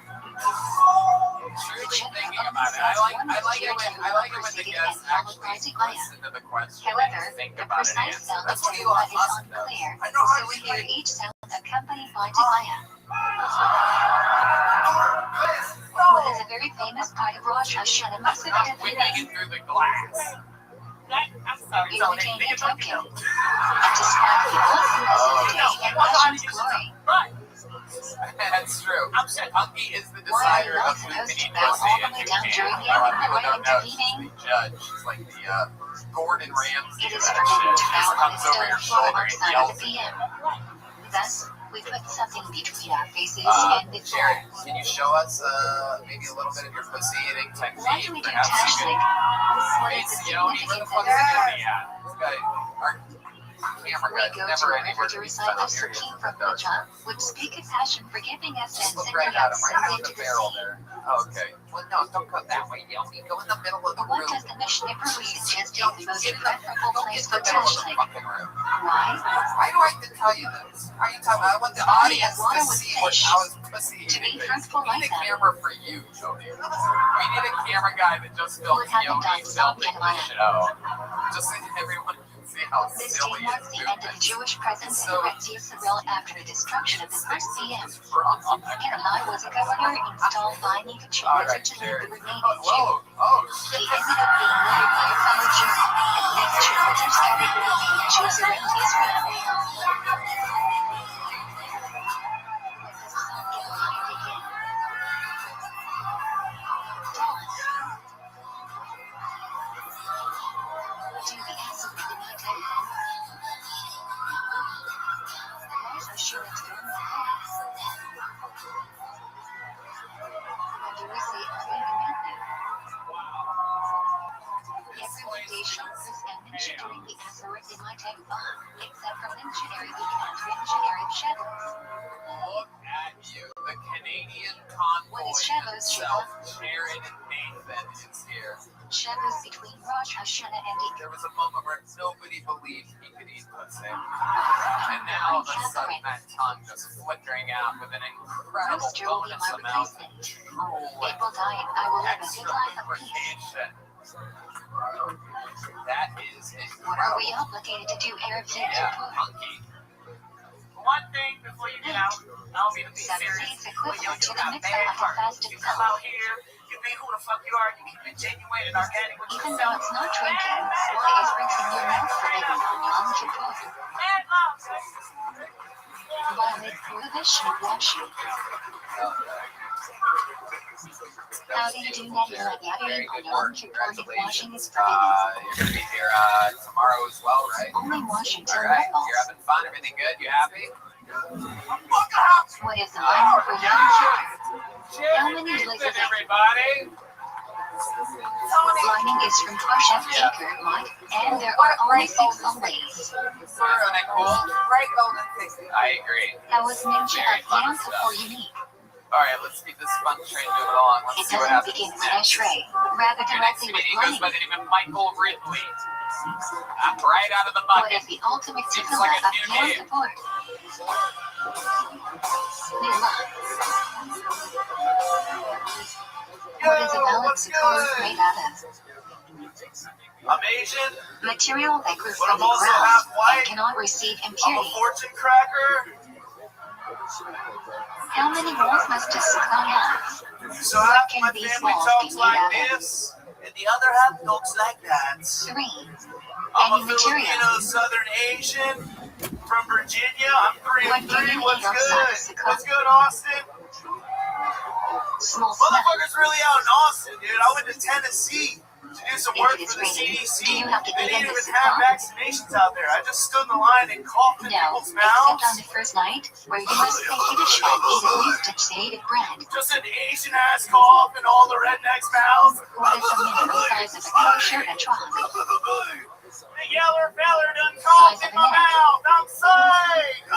A: Truly thinking about it. I like it when the guests actually listen to the question
B: However,
A: and think
B: the
A: about an
B: precise
A: answer.
B: sound of
A: That's what
B: Teruah
A: Elon
B: is
A: Musk does.
B: unclear,
G: I know how
B: so
G: to
B: we hear
G: speak.
B: each sound accompanied by Devaya. What is a very famous part of Rosh Hashanah must have been
A: We make it through the glass.
F: I'm sorry,
B: in
F: so
B: the
F: they
B: Canaan
F: think it's like,
B: token, and describe the awesomeness of the day and Hashem's glory.
F: Right.
A: That's true.
F: I'm saying,
A: Punky is the
B: Why are
A: decider
B: you
A: of
B: not
A: who
B: supposed
A: can eat
B: to bow
A: pussy
B: all the
A: and
B: way
A: who
B: down
A: can't.
B: during
A: A
B: the
A: lot of
B: end
A: people
B: right
A: don't know. She's
B: intervening?
A: the judge. She's like the Gordon Ramsay
B: It
A: of
B: is
A: that
B: forbidden
A: shit.
B: to
A: She
B: bow
A: just
B: on
A: comes
B: the
A: over your
B: stone floor
A: shoulder and
B: outside of
A: yells
B: the
A: at you.
B: PM. Thus, we put something between our faces
A: Uh,
B: and the floor.
A: Jared, can you show us maybe a little bit of your pussy eating technique?
B: Why do we do
A: Perhaps you
B: tashlink?
A: could.
B: What
A: Hey,
B: is the
A: Sione, where the
B: significance
A: fuck
B: of
A: is
B: this?
A: Sione at? This guy, our camera
B: We
A: guy's
B: go to
A: never
B: a
A: anywhere
B: river to
A: to be
B: recite
A: found.
B: the
A: Here he is
B: Psukim
A: at
B: from
A: the door.
B: Puja, which speak of passion, forgiving us
A: Just
B: and
A: look
B: sending
A: right at
B: us
A: him, right
B: simply
A: into
B: to
A: the
B: the
A: barrel
B: sea.
A: there. Oh, okay. Well, no, don't go that way, Yoni. Go in the middle of the
B: What
A: room.
B: does the Mishnah Berurah suggest is
A: Don't
B: the most
A: get in
B: preferable
A: Don't
B: place
A: get in
B: for
A: the middle of the
B: tashlink?
A: fucking room.
B: Why?
A: Why do I have to tell you this? Are you talking about? I want the
B: Body
A: audience
B: of water
A: to
B: with
A: see what
B: fish.
A: how his pussy
B: To be
A: eating is.
B: fruitful
A: We need
B: like
A: a
B: that.
A: camera for you, Jody. We need a camera guy that just films
B: What happened
A: Yoni
B: on Stop
A: filming the
B: Yet
A: show. Just so everyone can see how
B: This
A: silly
B: day
A: his
B: marks the end of the
A: movements.
B: Jewish presence in
A: So-
B: Eretz Yisrael after the destruction of the first PM.
A: It's wrong.
B: Hananiah was a governor installed by Nebuchadnezzar
A: Alright,
B: to lead
A: Jared.
B: the remaining
A: Oh,
B: Jews.
A: whoa. Oh,
B: He
A: shit.
B: ended up being murdered by a fellow Jew. Next Jews started moving the Jews around Israel. When does Psalm Yahweh begin? Tell us. Do the answer with the night ahead. Rosh Hashanah storms ahead. When do we say Amen Matthew? Every nation is mentioned during the Aserit in my tech file, except for mentionary weekend mentionary Shavuos.
A: Look at you. The Canadian convoy
B: What is Shavuos,
A: himself, Jared Nathan, is here.
B: Shavuos between Rosh Hashanah and Eid.
A: There was a moment where nobody believed he could eat pussy. And now all of a sudden that tongue just flickering out with an incredible
B: Roaster will be
A: bonus
B: my
A: amount of
B: replacement.
A: drool
B: It
A: and
B: will die and I will live a
A: extra
B: good life of peace.
A: lubrication. That is
B: What are we
A: incredible.
B: obligated to do Arab Yom
A: Yeah,
B: Kippur?
A: hunky.
F: one thing before you get out. I don't mean to be serious.
B: It's
F: But yo,
B: equivalent to
F: you
B: the
F: got
B: mixer
F: bad
B: of a
F: heart.
B: fasted
F: You come
B: self.
F: out here, you be who the fuck you are, you keep it genuine and organic with
B: Even
F: yourself.
B: though it's not drinking, why is rinsing your mouth forbidden on Yom Kippur?
F: Mad love.
B: Violate prohibition of washing. How do you do that here at
A: Very
B: Gathering on
A: good
B: Yom
A: work.
B: Kippur if washing
A: Congratulations.
B: is forbidden?
A: You're gonna be here tomorrow as well, right?
B: Only washing till
A: All right.
B: nightfall.
A: You're having fun. Everything good? You happy?
B: What is the line for Yom Kippur? How many blizzards?
A: Everybody.
B: Lining is from Parshat Baker, Mike, and there are only 6 onlys.
A: Isn't that cool?
F: Right, golden thing.
A: I agree.
B: How was Ninja
A: Very
B: of
A: fun
B: Yom
A: stuff.
B: Kippur unique?
A: All right, let's keep this fun train moving along.
B: It
A: Let's see what
B: doesn't
A: happens
B: begin with
A: next.
B: Eshrei, rather
A: Your next
B: directly with
A: comedian goes by
B: lining.
A: the name of Michael Ridley. Right out of the
B: What
A: bucket.
B: is the ultimate
A: Seems
B: tefillah
A: like a
B: of
A: new
B: Yom
A: name.
B: Kippur? Nila. What is a valid sukkah made out of?
C: I'm Asian.
B: Material that grew
C: But
B: from
C: I'm
B: the
C: also
B: ground
C: half
B: and
C: white.
B: cannot receive
C: I'm a
B: impurity.
C: fortune cracker.
B: How many walls must a sukkah have?
C: So half
B: Can
C: my
B: these
C: family
B: walls
C: talks
B: be
C: like
B: made out of?
C: this, and the other half talks like that.
B: 3.
C: I'm
B: Any
C: a
B: material.
C: Filipino Southern Asian from Virginia. I'm 3
B: What
C: and
B: do
C: 3.
B: you
C: What's
B: eat outside the
C: good?
B: sukkah?
C: What's good, Austin?
B: Small smell.
C: Motherfuckers really out in Austin, dude. I went to Tennessee to do some work
B: If it is
C: for the
B: raining,
C: CDC.
B: do you have to
C: They
B: eat in
C: didn't
B: the
C: even have
B: sukkah?
C: vaccinations out there. I just stood in the line and coughed in
B: No,
C: people's
B: except on
C: mouths.
B: the first night, where you must pay Yiddish and eat at least a state of bread.
C: Just an Asian ass cough in all the rednecks' mouths.
B: What is the minimum size of a kosher etrog?
C: The yeller feller done coughed in my mouth. I'm sick.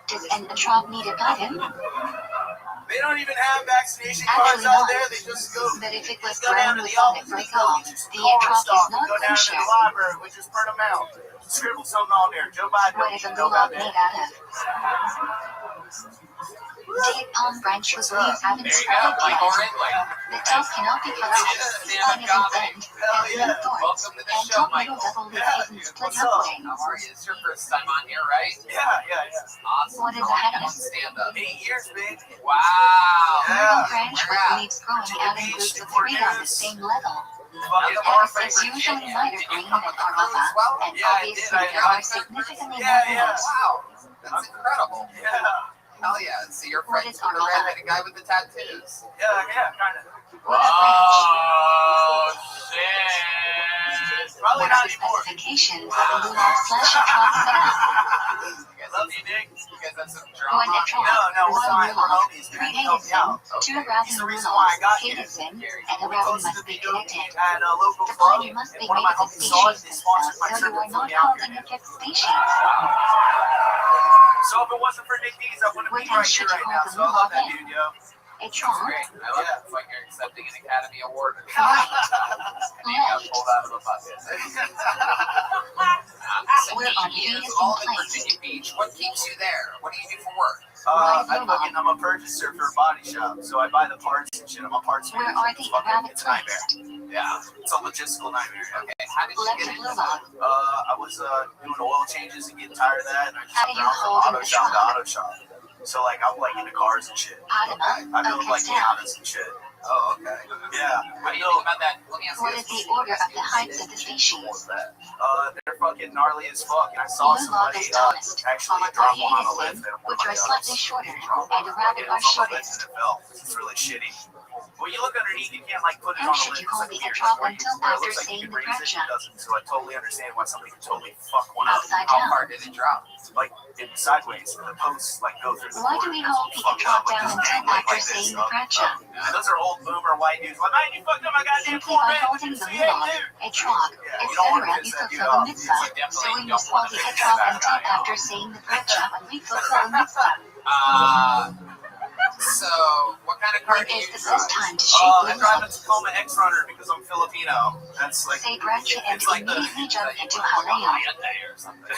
B: Does an etrog need a button?
C: They don't even have vaccination
B: Actually
C: cards out
B: not.
C: there. They just go.
B: But if it was
C: Go down
B: brown
C: to
B: with
C: the
B: on it
C: office.
B: break
C: Go
B: off,
C: get you some
B: the
C: corn
B: etrog
C: stock.
B: is not
C: Go down to
B: kosher.
C: the library. We just print them out. Scribble something on there. Joe Biden.
B: What is a
C: Go
B: lulav
C: down there.
B: made out of? Date palm branch with leaves haven't
A: There you go,
B: sprouted
A: Michael
B: yet.
A: Ridley.
B: The top cannot be cut off. Spine isn't bent,
C: Hell
B: has
C: yeah.
B: no thorns,
A: Welcome to the
B: and
A: show,
B: top middle
A: Michael.
B: double leaf
C: Yeah,
B: isn't
C: dude,
B: split
C: what's up?
B: halfway.
A: How are you? It's your first time on here, right?
C: Yeah.
A: Awesome.
B: What is
A: How
B: a
A: long you
B: hadith?
A: on stand-up?
C: 8 years, baby.
A: Wow.
C: Yeah.
B: Middle branch
A: Where
B: with
A: at?
B: leaves growing out in groups of 3 on the same level.
C: Fucking
B: Hadith
C: Orphan
B: is usually
C: Virginia.
B: lighter
A: Did you
B: green
A: come
B: than
A: with the crew as
B: arava,
A: well?
B: and
C: Yeah, I
B: obviously
C: did.
B: there are significantly more
C: Yeah.
B: leaves.
A: Wow. That's incredible.
C: Yeah.
A: Hell yeah. So you're
B: What
A: friends
B: is
A: with the
B: arava?
A: redheaded guy with the tattoos.
C: Yeah, kind of.
B: What a branch.
A: Oh, shit.
C: Probably
B: What
C: not
B: are the
C: anymore.
B: specifications of a lulav slash etrog setup?
A: You guys
C: Love
A: have
C: you, Nick.
A: you guys have some
B: One
A: drama.
B: etrog,
C: No, we're
B: one
C: fine. We're
B: lulav,
C: homies,
B: 3
C: man. Help me
B: edison,
C: out.
B: 2
C: He's
B: rosin
C: the reason why I
B: lulavs,
C: got here.
B: edison, and
C: We
B: a rosin
C: posted
B: must
C: the
B: be
C: video
B: connected.
C: at a local
B: The
C: club,
B: binder must be
C: and one of
B: made
C: my
B: of the
C: homies saw it.
B: species
C: They sponsored my
B: themselves, so
C: trip
B: you are
C: and flew
B: not
C: me out
B: holding
C: here.
B: a fifth species.
C: So if it wasn't for Nick D's, I wouldn't
B: What
C: be
B: then
C: right
B: should
C: here
B: you
C: right
B: call
C: now.
B: the
C: So I love that
B: lulav
C: dude, yo.
B: Etrog,
A: Great. I love it. It's like you're accepting an Academy Award.
B: right,
A: And you got
B: left.
A: pulled out of a bucket.
B: We're on
A: He is
B: Edison
A: all in
B: Place.
A: Virginia Beach. What keeps you there? What do you do for work?
C: I'm a purchaser for a body shop, so I buy the parts and shit. I'm a parts
B: Where
C: manager.
B: are the rabbit
C: It's a nightmare.
B: placed?
A: Yeah.
C: It's a logistical nightmare.
A: Okay. How did you
B: Left
A: get
B: of
A: into
B: lulav.
C: I was doing oil changes and getting tired of that, and I just
B: How do you
C: jumped
B: hold
C: from
B: in
C: auto
B: the
C: shop to
B: trunk?
C: auto shop. So like I'm like into cars and shit.
B: Adama,
C: I build like
B: Okastel.
C: Miatas and shit.
A: Oh, okay.
C: Yeah.
A: What do you think about that? Let me ask you
B: What is
A: this.
B: the order of the heights of the species?
C: They're fucking gnarly as fuck, and I saw
B: Lulav
C: somebody
B: is tallest,
C: actually
B: followed
C: drop
B: by
C: one on a lift.
B: Edison,
C: at one of
B: which
C: my
B: are slightly
C: jobs.
B: shorter, and the rabbit
C: It
B: are
C: was on the lift
B: shortest.
C: and it fell. It's really shitty. When you look underneath, you can't like put it
B: How
C: on the
B: should
C: lift.
B: you
C: It's
B: call
C: like
B: the
C: weird.
B: etrog
C: Where
B: until
C: it
B: after
C: looks like
B: saying
C: you
B: the
C: can raise it,
B: bracha?
C: it doesn't. So I totally understand why somebody could totally fuck one up.
B: Upside
A: How
B: down.
A: far did it drop?
C: Like it's sideways. The posts like go through the
B: Why do
C: floor.
B: we
C: It's
B: hold the
C: fucked
B: etrog
C: up with
B: down
C: this
B: until
C: thing, like
B: after
C: this,
B: saying the bracha?
C: Those are old boomer white dudes. Like, man, you fucked up my goddamn
B: Simply by
C: Corvette.
B: holding the
C: See,
B: lulav,
C: dude.
B: etrog,
C: Yeah, you don't want to
B: etc., we
C: piss that dude
B: fulfill a
C: off.
B: mitzvah. So we must hold the etrog until after saying the bracha when we fulfill a mitzvah.
A: So, what kind of car
B: When
A: do you
B: is the
A: drive?
B: best time to shake
C: I drive a
B: lulav?
C: Tacoma X-Runner because I'm Filipino. That's like
B: Say bracha and
C: it's like the
B: immediately jump into
A: Like a
B: Haleo.
A: Hyundai or something.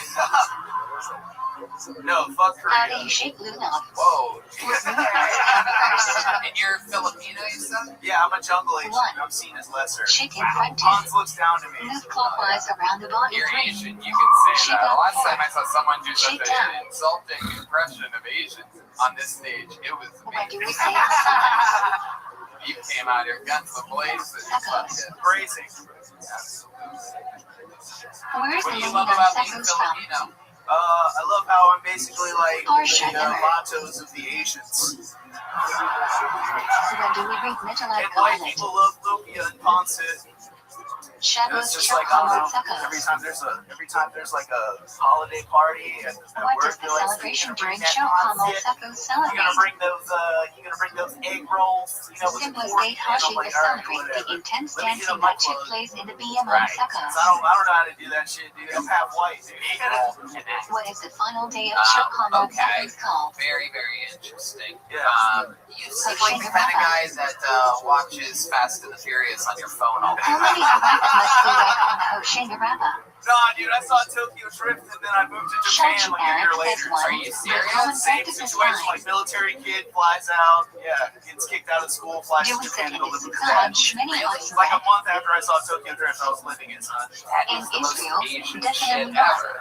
C: No, fuck
B: How do
C: Korea.
B: you shape Lulav?
C: Whoa.
B: First. Shape
A: And you're Filipino, you said?
C: Yeah, I'm a jungle agent.
B: One.
C: I'm seen as lesser.
B: in front two.
C: Hans looks down to me.
B: Move clockwise around the body
A: You're
B: 3.
A: Asian, you can say
B: Shape
A: that.
B: up
A: Last
B: 4.
A: time I saw someone do such
B: Shape down.
A: an insulting impression of Asians on this stage, it was
B: When do
A: me.
B: we say size?
A: You came out here guns blazing.
B: Suckos.
C: Bracing.
B: Where's
A: What
B: the
A: do you
B: lady
A: love
B: on
A: about being
B: Suckos from?
A: Filipino?
C: I love how I'm basically like
B: Porsche
C: the
B: ever.
C: Matos of the Asians.
B: When do we read Metal
C: And
B: Like
C: white
B: Island?
C: people love Lumpia and Ponce. And
B: Shadows
C: it's just
B: choke
C: like, I
B: on
C: don't know, every
B: Suckos.
C: time there's like a holiday party at
B: What
C: work,
B: does the
C: they're like,
B: celebration
C: "You're
B: during
C: gonna bring
B: Choke
C: that
B: on
C: Ponce,
B: Suckos
C: you're gonna
B: celebrate?
C: bring those egg rolls, you know, with
B: Simplest
C: pork."
B: date
C: And I'm
B: Hashi
C: like,
B: will
C: all right,
B: celebrate the
C: whatever.
B: intense
C: Let me get
B: dancing
C: on my
B: that took
C: plug.
B: place in the BM on
C: Right.
B: Suckos.
C: I don't know how to do that shit, dude. I'm half white, dude.
B: What is the final day of
A: Um,
B: Choke on
A: okay.
B: Suckos called?
A: Very, very interesting.
C: Yeah.
A: You seem like the kind of guy that watches Fast and the Furious on your phone all the
B: How
A: time.
B: many arrived must be like on Hoshingaraba?
C: Nah, dude, I saw Tokyo Drift and then I moved to Japan
B: Shouty
C: like a year
B: Eric
C: later.
B: says one.
A: Are you
B: The common
A: serious?
C: Same
B: practice is
C: situation,
B: fine.
C: like military kid flies out, gets kicked out of school, flies
B: Do
C: to
B: a
C: Japan to
B: second
C: go live
B: is
C: with
B: a
C: his
B: con,
C: dad.
B: shmini
A: Really?
C: Like a
B: oxygen.
C: month after I saw Tokyo Drift, I was living it, son.
A: That
B: In
A: is the most
B: Israel,
A: Asian
B: definitely
A: shit
B: not.
A: ever.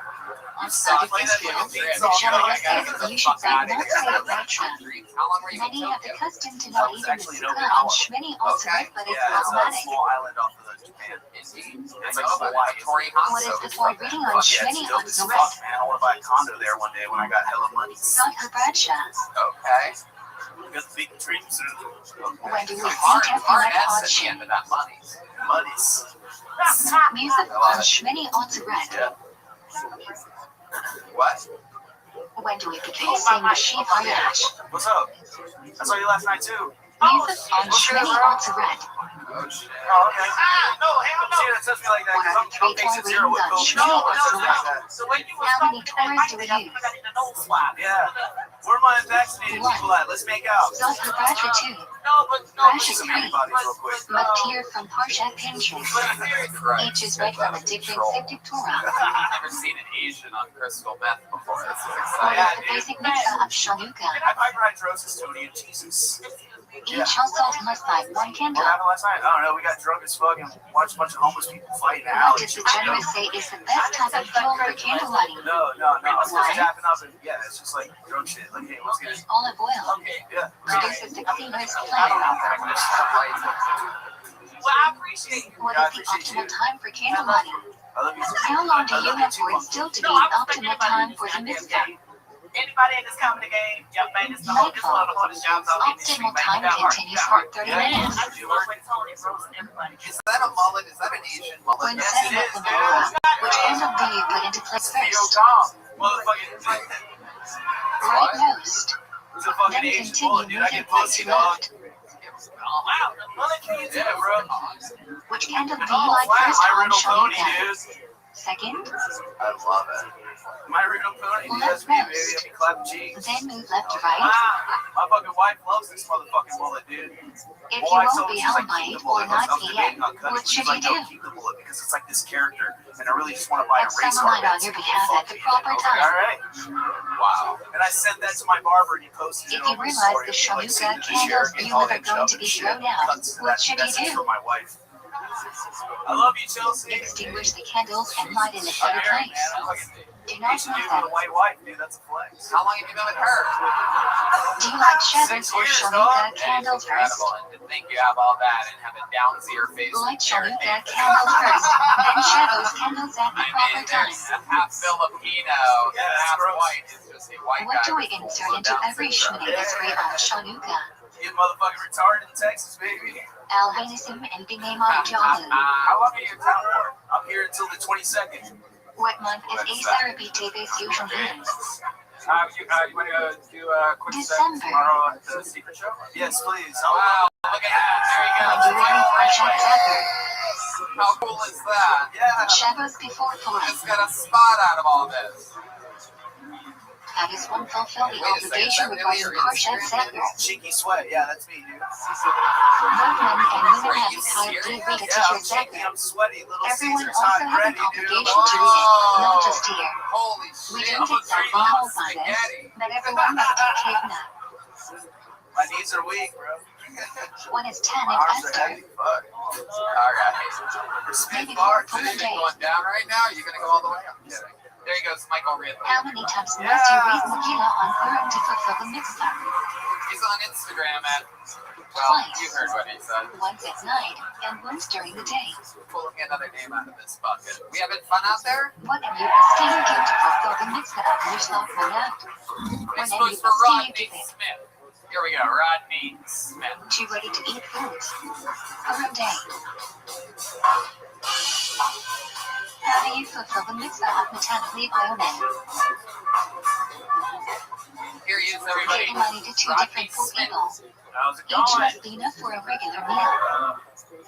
B: On
A: Stop
B: Saudi
A: playing that
B: Israel,
A: fucking theme
B: the
A: song.
B: Shema
A: I gotta
B: says
A: get the
B: you should
A: fuck
B: bring
A: out of
B: not
A: here.
B: say Ratra.
A: How long were you in
B: Many have
A: Tokyo?
B: accustomed to
C: I
B: not
C: was
B: eating
C: actually
B: the
C: in
B: sukkah
C: Okinawa.
B: on shmini oxygen, but it's
C: Yeah, it's a
B: problematic.
C: small island off of Japan.
A: Indeed.
C: It's
A: I
C: like
A: know about
C: Hawaii.
A: it. Tori
B: What is
A: Hanso
B: the
A: is
B: toy
A: from
B: reading
A: there.
B: on
C: Fuck yeah,
B: shmini
C: it's dope as
B: oxygen?
C: fuck, man. I want to buy a condo there one day when I got hella money.
B: Dr. Bradshaw.
A: Okay.
C: Got big dreams and
B: When do we see
A: Hard
B: Teflon
A: S
B: hot
A: at the
B: shit?
A: end of that money.
C: monies.
B: Music on shmini oxygen.
C: Yeah.
A: What?
B: When do we begin seeing the sheep Ayash?
C: What's up? I saw you last night too.
B: Music on shmini oxygen.
A: Oh shit.
C: Oh, okay.
F: No, hell no.
C: See, that touched me like that
B: What
C: because
B: are the 3
C: I'm
B: toy
C: patient zero with
B: readings on
C: COVID.
B: shmini
C: It touched me like
B: oxygen?
C: that.
F: So when you was
B: How many
F: talking
B: toys do we
F: I
B: use?
F: got in the nose swab.
C: Yeah. Where are my unvaccinated people at? Let's make out.
B: Dr. Bradshaw 2.
F: No, but
B: Precious
C: Some
B: 3.
C: antibodies real quick.
B: Matir from Porsche Pinterest. Each is read from a different septic Torah.
A: I've never seen an Asian on crystal meth before. This is
B: What
A: exciting.
B: is the basic mitzvah of Shanuka?
C: I have hyperhidrosis, Tony, and Jesus.
B: Each household must light one candle.
C: What happened last night? I don't know. We got drunk as fuck and watched a bunch of homeless people fight in the
B: What
C: alley.
B: does the generous say is the best type of fuel for candle lighting?
C: No. It's
B: Why?
C: just tapping up and it's just like drunk shit. Like, hey, let's get it.
B: Olive oil
C: Yeah.
B: produces the cleanest
A: I
B: flame.
A: don't know if they're gonna start lights.
F: Well, I appreciate you.
B: What is the optimal time for candle lighting?
C: I love you.
B: How long do you have for it still to be optimal time for the mitzvah?
F: Anybody in this comedy game, young man, this is one of the hardest jobs I've been in the
B: Optimal
F: street,
B: time
F: man. You got
B: continues for 30 minutes.
F: I do work with Tony, Rose, and everybody.
A: Is that a mullet? Is that an Asian mullet?
B: When
A: Yes,
B: setting
A: it
B: up
A: is,
B: the
A: dude.
B: menorah, which candle do you put into place
C: Theo
B: first?
C: Tom. Motherfucking.
B: Right most.
C: It's a fucking
B: Then
C: Asian
B: continue
C: bullet, dude. I
B: moving
C: get
B: right
C: pussy,
B: to
C: dog.
B: left.
F: Wow, the bullet came
C: Yeah, bro.
B: Which candle do you
C: Oh,
B: like
C: wow,
B: first
C: my
B: on
C: riddle pony,
B: Shanuka?
C: dude.
B: Second,
A: I love it.
C: My riddle pony, dude. That's
B: Left
C: me,
B: most.
C: baby. I be clapping cheeks.
B: then move left to right.
C: My fucking wife loves this motherfucking bullet, dude.
B: If
C: My
B: you
C: wife
B: won't
C: told
B: be
C: me, she's
B: home
C: like,
B: by
C: keep
B: 8
C: the
B: or
C: bullet. I
B: 9
C: was debating
B: p.m.,
C: on cutting.
B: what
C: She's
B: should
C: like,
B: you
C: no,
B: do?
C: keep the bullet because it's like this character, and I really just want to buy a
B: Have
C: race
B: someone
C: car.
B: on your behalf at the proper
C: All
B: time.
C: right.
A: Wow.
C: And I sent that to my barber, and he posted
B: If
C: it
B: you
C: on my
B: realize
C: story.
B: the
C: Like, send
B: Shanuka
C: it to the
B: candles
C: share, get
B: you
C: all
B: live are
C: that
B: going
C: junk
B: to
C: and
B: be
C: shit.
B: thrown out,
C: Cuts to
B: what
C: that
B: should you
C: message
B: do?
C: from my wife. I love you, Chelsea.
B: Extinguish the candles and light in a
C: I'm
B: better
C: married,
B: place.
C: man. I'm fucking
B: Do not
C: Asian
B: move
C: dude with a
B: them.
C: white wife, dude. That's a flex.
A: How long have you been with her?
B: Do you like Shavuot
C: 6
B: or
C: years,
B: Shanuka
C: dog.
B: candles first?
A: Incredible. And to think you have all that and have a downsy your face.
B: Light Shanuka candles first, then Shavuot's candles at the
A: I
B: proper
A: mean,
B: time.
A: there's a half Filipino and
C: Yeah,
A: half
C: gross.
A: white. It's just a white
B: What
A: guy.
B: do we
A: with
B: insert
A: full
B: into
A: Down
B: every
A: syndrome.
B: shmini history on Shanuka?
C: You motherfucking retarded in Texas, baby.
B: Al Hanisim and Binamon Jamu.
C: How long are you in town for? I'm here until the 22nd.
B: What month is Ace Therapy TV's usual in?
E: You want to do a quick set
B: December.
E: tomorrow at the secret show?
C: Yes, please.
A: Wow, look at that. There you
B: When
A: go.
B: do we read Parshat Zachar?
A: How cool is that?
C: Yeah.
B: Shavuos before Purim.
A: It's got a spot out of all this.
B: How does one fulfill the
A: Wait a second,
B: obligation
A: is that
B: regarding
A: really your
B: partial
A: Instagram
B: Zephyr?
C: Cheeky sweat, yeah, that's me, dude.
B: Both men and women
A: Are
B: have
A: you
B: the power to
A: serious?
B: read a
C: Yeah, I'm
B: t-shirt
C: cheeky,
B: Zephyr.
C: I'm sweaty, little
B: Everyone
C: Caesar's
B: also
C: hot
B: has
C: and
B: an
C: ready, dude.
B: obligation to read it, not just here.
A: Holy
B: We
A: shit.
B: don't exactly hold by this, but everyone must take that.
C: My knees are weak, bro.
B: One is 10
C: My
B: and
C: arms are
B: Esther.
C: heavy, fuck.
A: Alright.
B: Maybe
C: Bar,
B: for
A: Is
B: a
A: it
B: day.
A: going down right now? Are you going to go all the way? I'm kidding. There he goes, Michael Ridley.
B: How many times must you read Megillah on Purim to fulfill the mitzvah?
A: He's on Instagram at, well, you heard what he said.
B: Once at night and once during the day.
A: Pulling another name out of this bucket. We having fun out there?
B: What have you esteemed you to fulfill the mitzvah of Yishlach Manat?
A: It's
B: When have you
A: supposed for
B: esteemed
A: Rodney
B: it?
A: Smith. Here we go, Rodney Smith.
B: Too ready to eat foods. Purim day. How do you fulfill the mitzvah of Matanat Levi?
A: Here he is, everybody.
B: Giving money to two
A: Rodney
B: different poor
A: Smith.
B: people.
E: How's it
B: Each
E: going?
B: must be enough for a regular meal.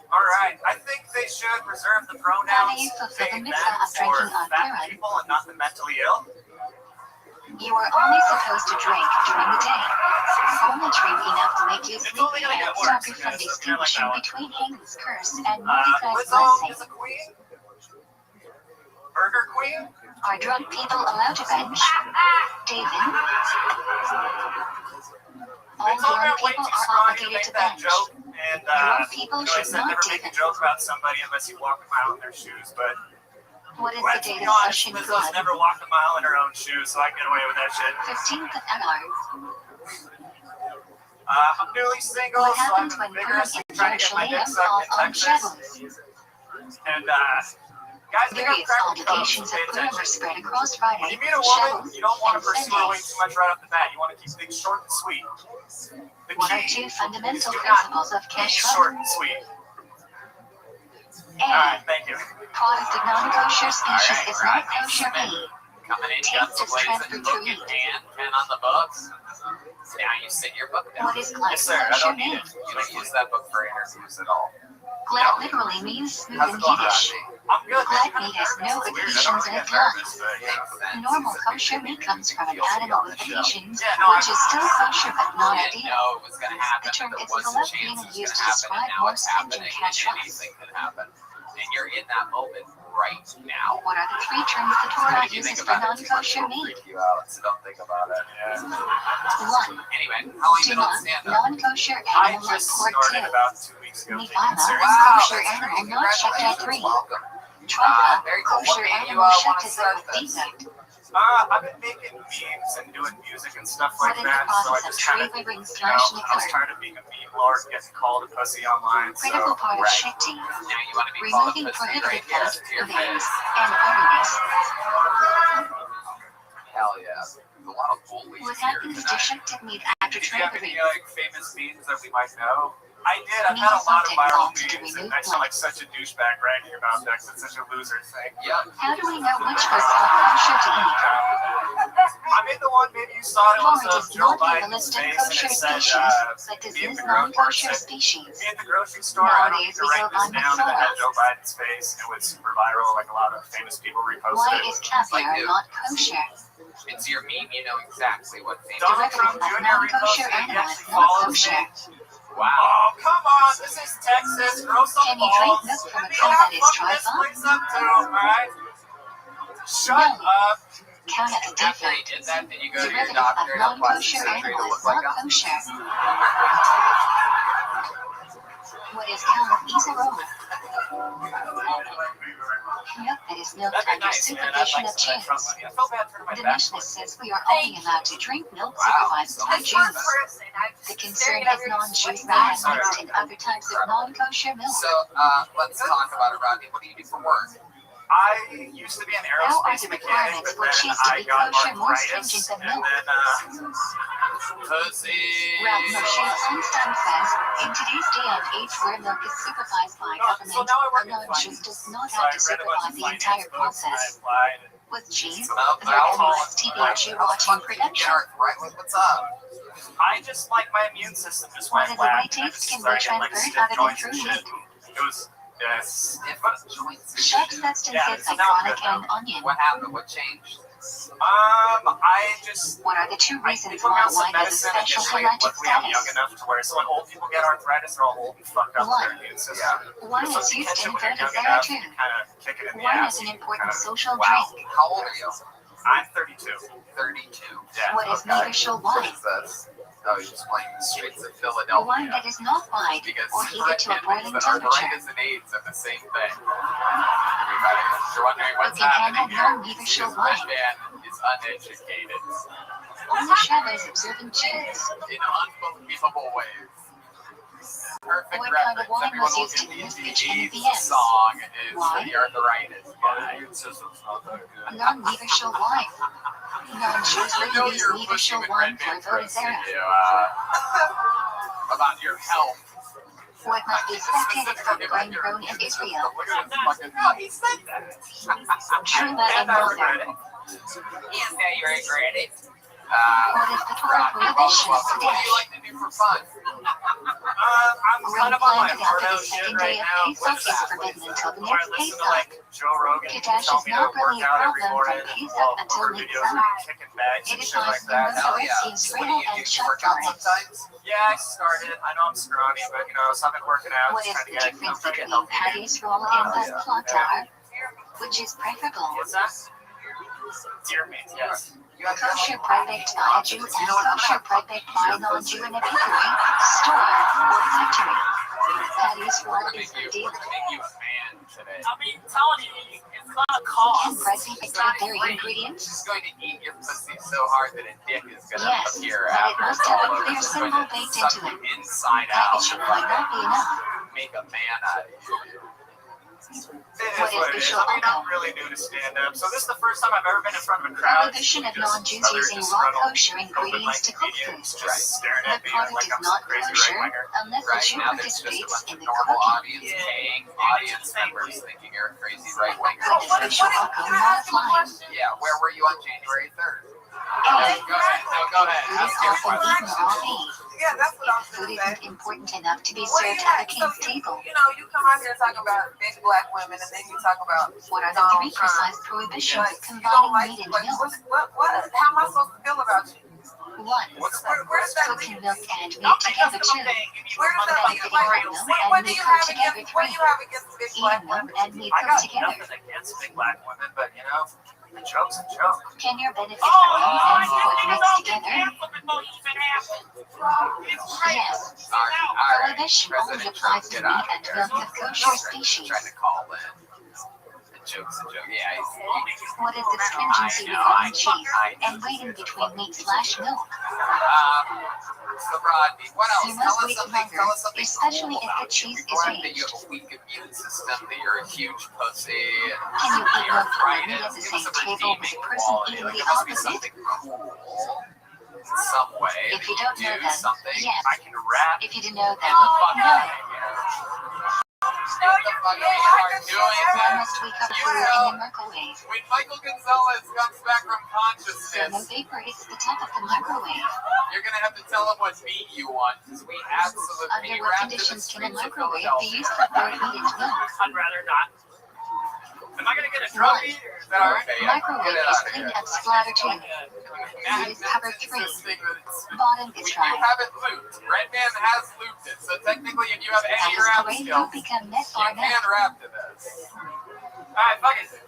E: All right. I think they should reserve the pronouns
B: How do you fulfill the
E: they
B: mitzvah
E: them
B: of
E: for
B: drinking on
E: fat
B: Purim?
E: people and not the mentally ill.
B: You are only supposed to drink during the day. Only drink enough to make you
E: It's only
B: sleepy
E: gonna
B: and
E: get worse,
B: stop you
E: okay,
B: from
E: so kinda like
B: distinguishing
E: that one.
B: between Haman's curse and Mordecai's
E: Lizzo
B: blessing.
E: is a queen. Burger Queen.
B: Are drunk people allowed to bench? David? All
E: They told me
B: drunk
E: I'm way
B: people
E: too
B: are
E: scrawny to
B: obligated
E: make
B: to
E: that
B: bench.
E: joke, and
B: Drunk people
E: I
B: should
E: said
B: not
E: never
B: do
E: make a
B: it.
E: joke about somebody unless you walk a mile in their shoes. But
B: What is the
E: let's
B: date
E: be
B: of
E: honest,
B: Session
E: Lizzo's
B: Good?
E: never walked a mile in her own shoes, so I can get away with that shit.
B: 15th of Adar.
E: I'm newly single,
B: What
E: so I'm
B: happens when Purim
E: vigorously
B: and
E: trying to get my
B: Jerusalem
E: dick sucked
B: fall
E: in
B: on
E: Texas.
B: Shavuos?
E: And guys, I think I'm
B: Various
E: cracking codes.
B: obligations
E: Pay
B: of Purim are
E: attention.
B: spread across
E: When
B: Friday,
E: you meet a woman,
B: Shavuos,
E: you don't want to
B: and
E: pursue her way
B: Sundays.
E: too much right off the bat. You want to keep things short and sweet. The
B: What are
E: key
B: two
E: is
B: fundamental
E: do not
B: principles of
E: be
B: kashrut?
E: short and sweet.
B: A.
E: Alright, thank you.
B: Product of non-kosher species is not kosher meat.
A: Coming in,
B: Taste
A: guns
B: is
A: blazing,
B: transferred through
A: looking,
B: meat.
A: and pen on the books. Now you sit your book down.
B: What is glad
E: Yes, sir. I
B: kosher
E: don't need
B: meat?
E: it.
A: You don't use that book for interviews at all.
B: Glad literally means smooth
A: How's
B: in
A: it going,
B: Yiddish.
A: Rodney?
E: I'm good.
B: Glad
E: I'm
B: meat has no
E: nervous. It's weird. I
B: adhesions
E: don't
B: and
E: get
B: blood.
E: nervous, but you know.
A: Makes sense.
B: Normal kosher meat comes from an animal with adhesions,
E: Yeah, no,
B: which is still kosher but not
A: You didn't
B: ideal.
A: know it was going to happen.
B: The term
A: There
B: is
A: was a
B: colloquially
A: chance it was
B: used
A: going
B: to
A: to happen, and
B: describe
A: now
B: more
A: it's
B: stringent
A: happening, and
B: kashrut.
A: anything could happen. And you're in that moment right now.
B: What are the three terms the Torah
A: What if you think
B: uses for
A: about it? Too much
B: non-kosher
A: will
B: meat?
A: freak you out, so don't think about it.
B: One,
A: Anyway, how long you been on
B: Tuma,
A: stand-up?
B: non-kosher
E: I
B: animal like
E: just
B: pork
E: started
B: too.
E: about 2 weeks ago. taking it
B: Nifala,
E: seriously.
A: Wow,
B: kosher
A: that's
B: animal
A: great.
B: not checked at 3.
A: Congratulations. Welcome.
B: Trifla,
A: Very cool. What
B: kosher
A: made you
B: animal
A: want
B: checked
A: to
B: as
A: start
B: with
A: this?
B: defect.
E: I've been making memes and doing music and stuff
B: What
E: like
B: is the
E: that, so I
B: process of
E: just kind
B: tree
E: of,
B: ribbing
E: I was
B: /nicker?
E: tired of being a meme lord, getting called a pussy online,
B: Critical
E: so
B: part of
A: right.
B: shifting,
A: Now you want to be called a
B: removing
A: pussy right
B: prohibited
A: here
B: fats,
A: to your
B: veins,
A: face.
B: and arteries.
A: Hell yeah. There's a lot of bullies
B: What
A: here
B: happens to
A: tonight.
B: shifted meat after
E: did you have any
B: triggering?
E: famous memes that we might know? I did. I've had a lot of viral memes, and I sound like such a douchebag bragging about that 'cause it's such a loser thing.
A: Yep.
B: How do we know which foods are kosher to eat?
E: I made the one, maybe you saw it,
B: Porridge
E: was
B: is
E: of Joe
B: not a
E: Biden's
B: listed
E: face, and
B: kosher
E: it said,
B: species, but does
E: me and
B: this
E: the girl
B: non-kosher
E: said,
B: species?
E: me at the grocery store, I don't need
B: Nowadays,
E: to
B: we
E: write
B: go
E: this
B: on
E: down, and it had
B: McDonald's.
E: Joe Biden's face, and it was super viral, like a lot of famous people reposted
B: Why
E: it.
B: is caviar not kosher?
A: It's your meme, you know exactly what thing.
E: Donald
B: Derivative
E: Trump
B: of
E: Jr.
B: non-kosher
E: reposted it, he
B: animal
E: actually
B: is not
E: follows
B: kosher.
E: me.
A: Wow.
E: Oh, come on, this is Texas, grow some
B: Can you
E: balls.
B: drink milk from a
E: And
B: cow that is
E: fuck this
B: trifle?
E: place up too, alright? Shut
B: No.
E: up.
B: Count as a
A: After you
B: defect.
A: did that, did you go to your
B: Derivative
A: doctor
B: of
A: and have plastic
B: non-kosher
A: surgery to
B: animal
A: look
B: is
A: like
B: not
A: him?
B: kosher. What is caliph Milk that is milked
E: That'd be
B: under
E: nice, man. I'd
B: supervision
E: like
B: of
E: some of that Trump
B: Jews.
E: money. I feel bad turning my
B: The
E: back.
B: Mishnah says we are only allowed to drink milk
A: Wow.
B: supervised by
D: This one
B: Jews.
D: person, I'm
B: The
D: just
B: concern
D: staring at
B: is
D: your
B: non-Jews
D: sweaty
B: may have
D: back.
B: mixed in other types of non-kosher milk.
A: So, let's talk about it, Rodney. What do you do for work?
E: I used to be an
B: How are
E: aerospace
B: the
E: mechanic,
B: requirements
E: but
B: for
E: then
B: cheese to
E: I
B: be
E: got
B: kosher more
E: arthritis,
B: stringent than
E: and
B: milk?
A: Pussy.
B: Rabbi Rothschild Einstein says, in today's day and age where milk is supervised by
E: So
B: government,
E: now I
B: a
E: work in
B: non-Jew
E: finance.
B: does not
E: So
B: have
E: I
B: to
E: read a bunch
B: supervise
E: of
B: the
E: finance
B: entire
E: books, and I
B: process.
E: applied. And
B: With cheese,
A: Well,
B: there endless TV and Jew watching production.
A: Right, what's up?
E: I just like my immune system just
B: What
E: went
B: is the
E: whack.
B: way taste can be
E: Started getting, like,
B: transferred
E: stiff
B: other than
E: joints
B: through
E: and
B: meat?
E: shit. It was, yes.
A: Different joints.
B: Sharp substances
E: Yeah,
B: like
E: so now I'm
B: garlic
E: good now.
B: and onion.
A: What happened? What changed?
E: I just.
B: What are the two reasons
E: People
B: why
E: got some
B: wine has a
E: medicine
B: special
E: initially,
B: highlighted
E: luckily I'm young
B: status?
E: enough to where, so when old people get arthritis, they're all old and fucked up with their immune system.
B: Wine
E: So
B: is
E: you
B: used
E: catch it
B: in
E: when you're young
B: Venezuela
E: enough,
B: too.
E: you kind of kick it in the
B: Wine
E: ass.
B: is an important social
A: Wow.
B: drink.
A: How old are you?
E: I'm 32.
A: 32.
E: Yeah.
B: What is
A: Okay.
B: neutral
A: What
B: wine?
A: is this? Oh, you're just playing the streets of
B: A
A: Philadelphia.
B: wine that is not wide
A: Because
B: or heated to a boiling
A: but
B: temperature.
A: arthritis and AIDS are the same thing. Everybody, you're wondering
B: We
A: what's
B: can
A: happening
B: handle
A: here.
B: non-neutral
A: This
B: wine.
A: man is uneducated
B: Only Shabbos observant Jews.
A: in unbelievable ways. Perfect
B: What kind of
A: reference.
B: wine
A: Everyone
B: was
A: will
B: used
A: get
B: in
A: the
B: this pitch and
A: AIDS
B: VMs?
A: song is
B: Why?
A: the arthritis guy.
C: Immune system's not that good.
B: Non-neutral wine. Non-Jews
A: You know
B: wouldn't use
A: you're pushing
B: neutral
A: the
B: wine
A: Red
B: for a
A: Man
B: vote
A: press
B: era.
A: to you, about your health.
B: What must be expected from grain grown in Israel?
A: Look at this fucking.
E: No, he said that.
B: Truma and
E: I regret
B: Milner.
E: it.
A: Yes, now you regret it.
B: What is the Torah prohibition
A: What do
B: today?
A: you like to do for fun?
E: I'm
B: Grain
E: kind of on my
B: planted after
E: porno
B: the
E: shit
B: second
E: right
B: day of
E: now.
B: Pesach is forbidden until the
E: Where I
B: next
E: listen to
B: Pesach.
E: like Joe Rogan
B: Kiddush
E: tell
B: is
E: me to
B: not
E: work
B: really a
E: out every
B: problem
E: morning
B: from Pesach
E: while
B: until
E: over videos of
B: midsummer.
E: kicking bags
B: It
E: and
B: is
E: shit like
B: licensed
E: that.
B: from
A: Hell
B: the Red
A: yeah.
B: Sea
A: What do
B: Israel
A: you do?
B: and
A: You
B: shut
A: work out
B: tolerance.
A: sometimes?
E: Yeah, I started. I know I'm scrawny, but you know, so I've been working out,
B: What
E: just
B: is
E: trying to
B: the
E: get,
B: difference
E: trying to get
B: between
E: healthy.
B: Paddy Yisrael and Plantar? Which is preferable?
E: What's that? Deer meat, yes.
A: You have
B: Kosher bread baked by a Jew and kosher bread baked by a non-Jew in a bakery, store, or factory. Paddy Yisrael is the deal.
A: make you a man today.
F: I mean, telling you, it's gonna
B: Can
F: cost.
B: bread be baked with dairy ingredients?
A: She's going to eat your pussy so hard that a dick is going to
B: Yes,
A: appear
B: but it
A: after
B: must
A: it's
B: have
A: all
B: a
A: over.
B: clear
A: It's
B: symbol
A: going to
B: baked
A: suck
B: into
A: you
B: it.
A: inside out.
B: Packaging might not be enough.
A: Make a man out of you.
E: It is
B: What is
E: what
B: the
E: it is. I mean,
B: shulchan?
E: I'm really new to stand-up, so this is the first time I've ever been in front of a crowd.
B: Prohibition of
E: Just
B: non-Jews
E: other
B: using raw
E: disgruntled
B: kosher ingredients to cook food.
E: comedians just staring
B: The
E: at me
B: product
E: like
B: is
E: I'm
B: not
E: some crazy
B: kosher
E: right-winger.
B: unless the
A: Right
B: Jew
A: now, there's just a
B: participates
A: bunch
B: in
A: of
B: the
A: normal
B: cooking.
A: audience paying audience members thinking you're a crazy right winger.
B: What is the shulchan not applying?
A: Yeah, where were you on January 3rd? Go ahead. No, go ahead.
B: Food is
A: Ask your
B: often
A: question.
B: eaten raw meat.
D: Yeah, that's what I was
B: Food
D: gonna say.
B: isn't important enough to be
D: What do
B: served
D: you
B: at a
D: have?
B: king's table.
D: You know, you come out here talking about big black women, and then you talk about
B: What are the
D: Donald
B: three
D: Trump.
B: precise prohibitions
D: Like, you don't
B: combining
D: like,
B: meat and
D: like,
B: milk?
D: what? How am I supposed to feel about you?
B: 1.
D: Where's that?
B: Cooking milk and meat
F: Don't make us
B: together.
F: the
B: 2.
F: thing. Give me
D: Where
F: one
D: does that
F: fucking
B: Benefiting
D: like?
B: from
F: real
B: milk
F: thing.
B: and
D: What do
B: meat
D: you
B: cooked
D: have
B: together.
D: against? What
B: 3.
D: do you have against big
B: Eating
D: black
B: milk
D: women?
B: and meat
E: I
B: cooked
E: got
B: together.
E: nothing against big black women, but you know, a joke's a joke.
B: Can your benefit
F: Oh,
B: from meat
F: I
B: and
F: just
B: pork
F: think it's
B: mixed
F: all good
B: together?
F: cancel before it even happens. It's crazy.
B: Yes.
A: All right.
B: Prohibition only
A: President
B: applies
A: Trump,
B: to
A: get
B: meat
A: out of
B: and
A: here.
B: milk of kosher species.
A: Trying to call in. A joke's a joke. Yeah,
B: What is the stringency regarding cheese and waiting between meat/milk?
A: So Rodney, what else?
B: You
A: Tell
B: must
A: us
B: wait
A: something.
B: longer,
A: Tell us something
B: especially
A: cool
B: if
A: about
B: the cheese
A: you.
B: is
A: That you
B: aged.
A: have a weak immune system, that you're a huge pussy,
B: Can you eat milk and meat at the
A: Give us
B: same
A: a
B: table with
A: redeeming
B: a person
A: quality.
B: eating
A: Like,
B: the
A: it must be
B: opposite?
A: something cool in some way.
B: If you don't know
A: do
B: them,
A: something.
B: yes.
E: I can rap.
B: If you didn't know them,
A: Get the fuck
B: no.
A: out of here. Get the fuck out of here. Doing
B: Why
A: that.
B: must we cook
A: You
B: food
A: know-
B: in the microwave?
A: When Michael Gonzalez comes back from
B: So no
A: consciousness,
B: vapor hits the top of the microwave.
A: you're gonna have to tell him what meat you want, because we absolutely
B: Under what
A: wrapped in the
B: conditions can a
A: streets of
B: microwave be
A: Philadelphia.
B: used for both meat and milk?
F: I'd rather not.
E: Am I gonna get a drug
B: One.
E: eat?
A: Is that all right? Yeah.
B: Microwave
A: Get it
B: is
A: out of
B: clean
A: here.
B: and splatter 2.
A: Matt
B: is cover
A: is
B: 3.
A: insisting that it's-
B: Bottom is
A: you
B: dry.
A: haven't looped. Red Man has looped it, so technically if you have
B: As
A: any
B: the
A: rap
B: radio
A: skills,
B: become net
A: you
B: or
A: can
B: net.
A: rap to this.
E: Alright, fuck it.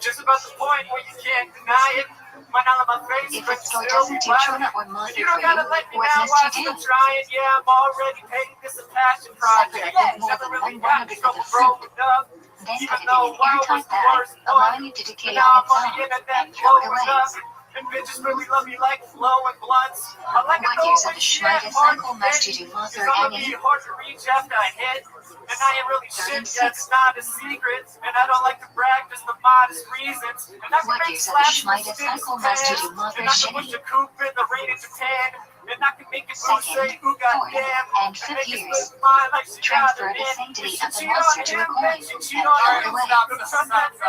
E: Just about the point where you can't deny it. Might not on my face,
B: If
E: but
B: a store
E: you still
B: doesn't do
E: black.
B: tuna or
E: If
B: mustard
E: you
B: for
E: don't
B: you,
E: gotta let me
B: what
E: now
B: must
E: while
B: you
E: I'm
B: do?
E: still trying, yeah, I'm already paid. This a passion project.
B: Separate more
E: Never
B: than
E: really
B: one
E: had
B: 100th of
E: trouble
B: the fruit.
E: growing up.
B: Then
E: Even
B: put it in
E: though
B: an
E: wow was
B: airtight
E: the
B: bag,
E: worst
B: allowing
E: one.
B: it to
E: But
B: decay
E: now
B: on
E: I'm
B: its
E: on the
B: own,
E: internet
B: and throw it
E: blowing
B: away.
E: up. And bitches really love me like flow and blunts. I like it
B: What
E: though
B: use of
E: when
B: the
E: she
B: Schmidt
E: at hard
B: cycle
E: to
B: must
E: get.
B: you do
E: Cause
B: mother
E: I'ma be
B: any?
E: hard to reach after I hit. And I ain't really shit,
B: 36.
E: yeah, it's not a secret. And I don't like to brag, just the modest reasons. And I can
B: What
E: make
B: use of the
E: slaps
B: Schmidt
E: with
B: cycle
E: sticks,
B: must you do
E: pans.
B: mother
E: And I can push
B: shitty?
E: a coupe in the rain in Japan. And I can make it so
B: Second,
E: say who
B: fourth,
E: goddamn.
B: and fifth
E: make it
B: years.
E: slip mine like she got
B: Transfer
E: it
B: the
E: in.
B: sanctity
E: If
B: of
E: she
B: the
E: cheat on
B: monster to a
E: him,
B: coin,
E: then she
B: and
E: cheat
B: throw
E: on
B: it
E: him.
B: away.
A: Stop.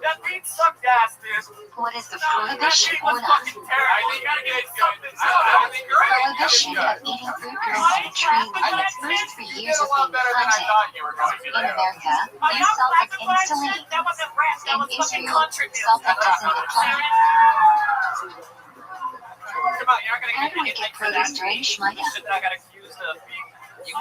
E: That beat sucked ass, dude.
B: What is the
E: That
B: prohibition
E: beat
B: or
E: was
B: not?
E: fucking terrible. You gotta get something.
A: I think you're right.
B: Prohibition profession of eating fruit grown on a tree within its first 3
E: You
B: years
E: did a
B: of
E: lot
B: being
E: better than I
B: planted.
E: thought you were going to
B: In
E: do.
B: America,
F: Oh,
B: you
F: y'all
B: Celtic
F: clapping for that shit?
B: insulin.
F: That wasn't rap. That
B: In
F: was fucking
B: Israel,
F: country music.
B: Celtic doesn't apply.
E: Come on, you're not going to
B: How
E: get
B: do we
E: anything
B: get
E: for that.
B: produce during Shmita?
E: Shit that I got accused of being.
A: You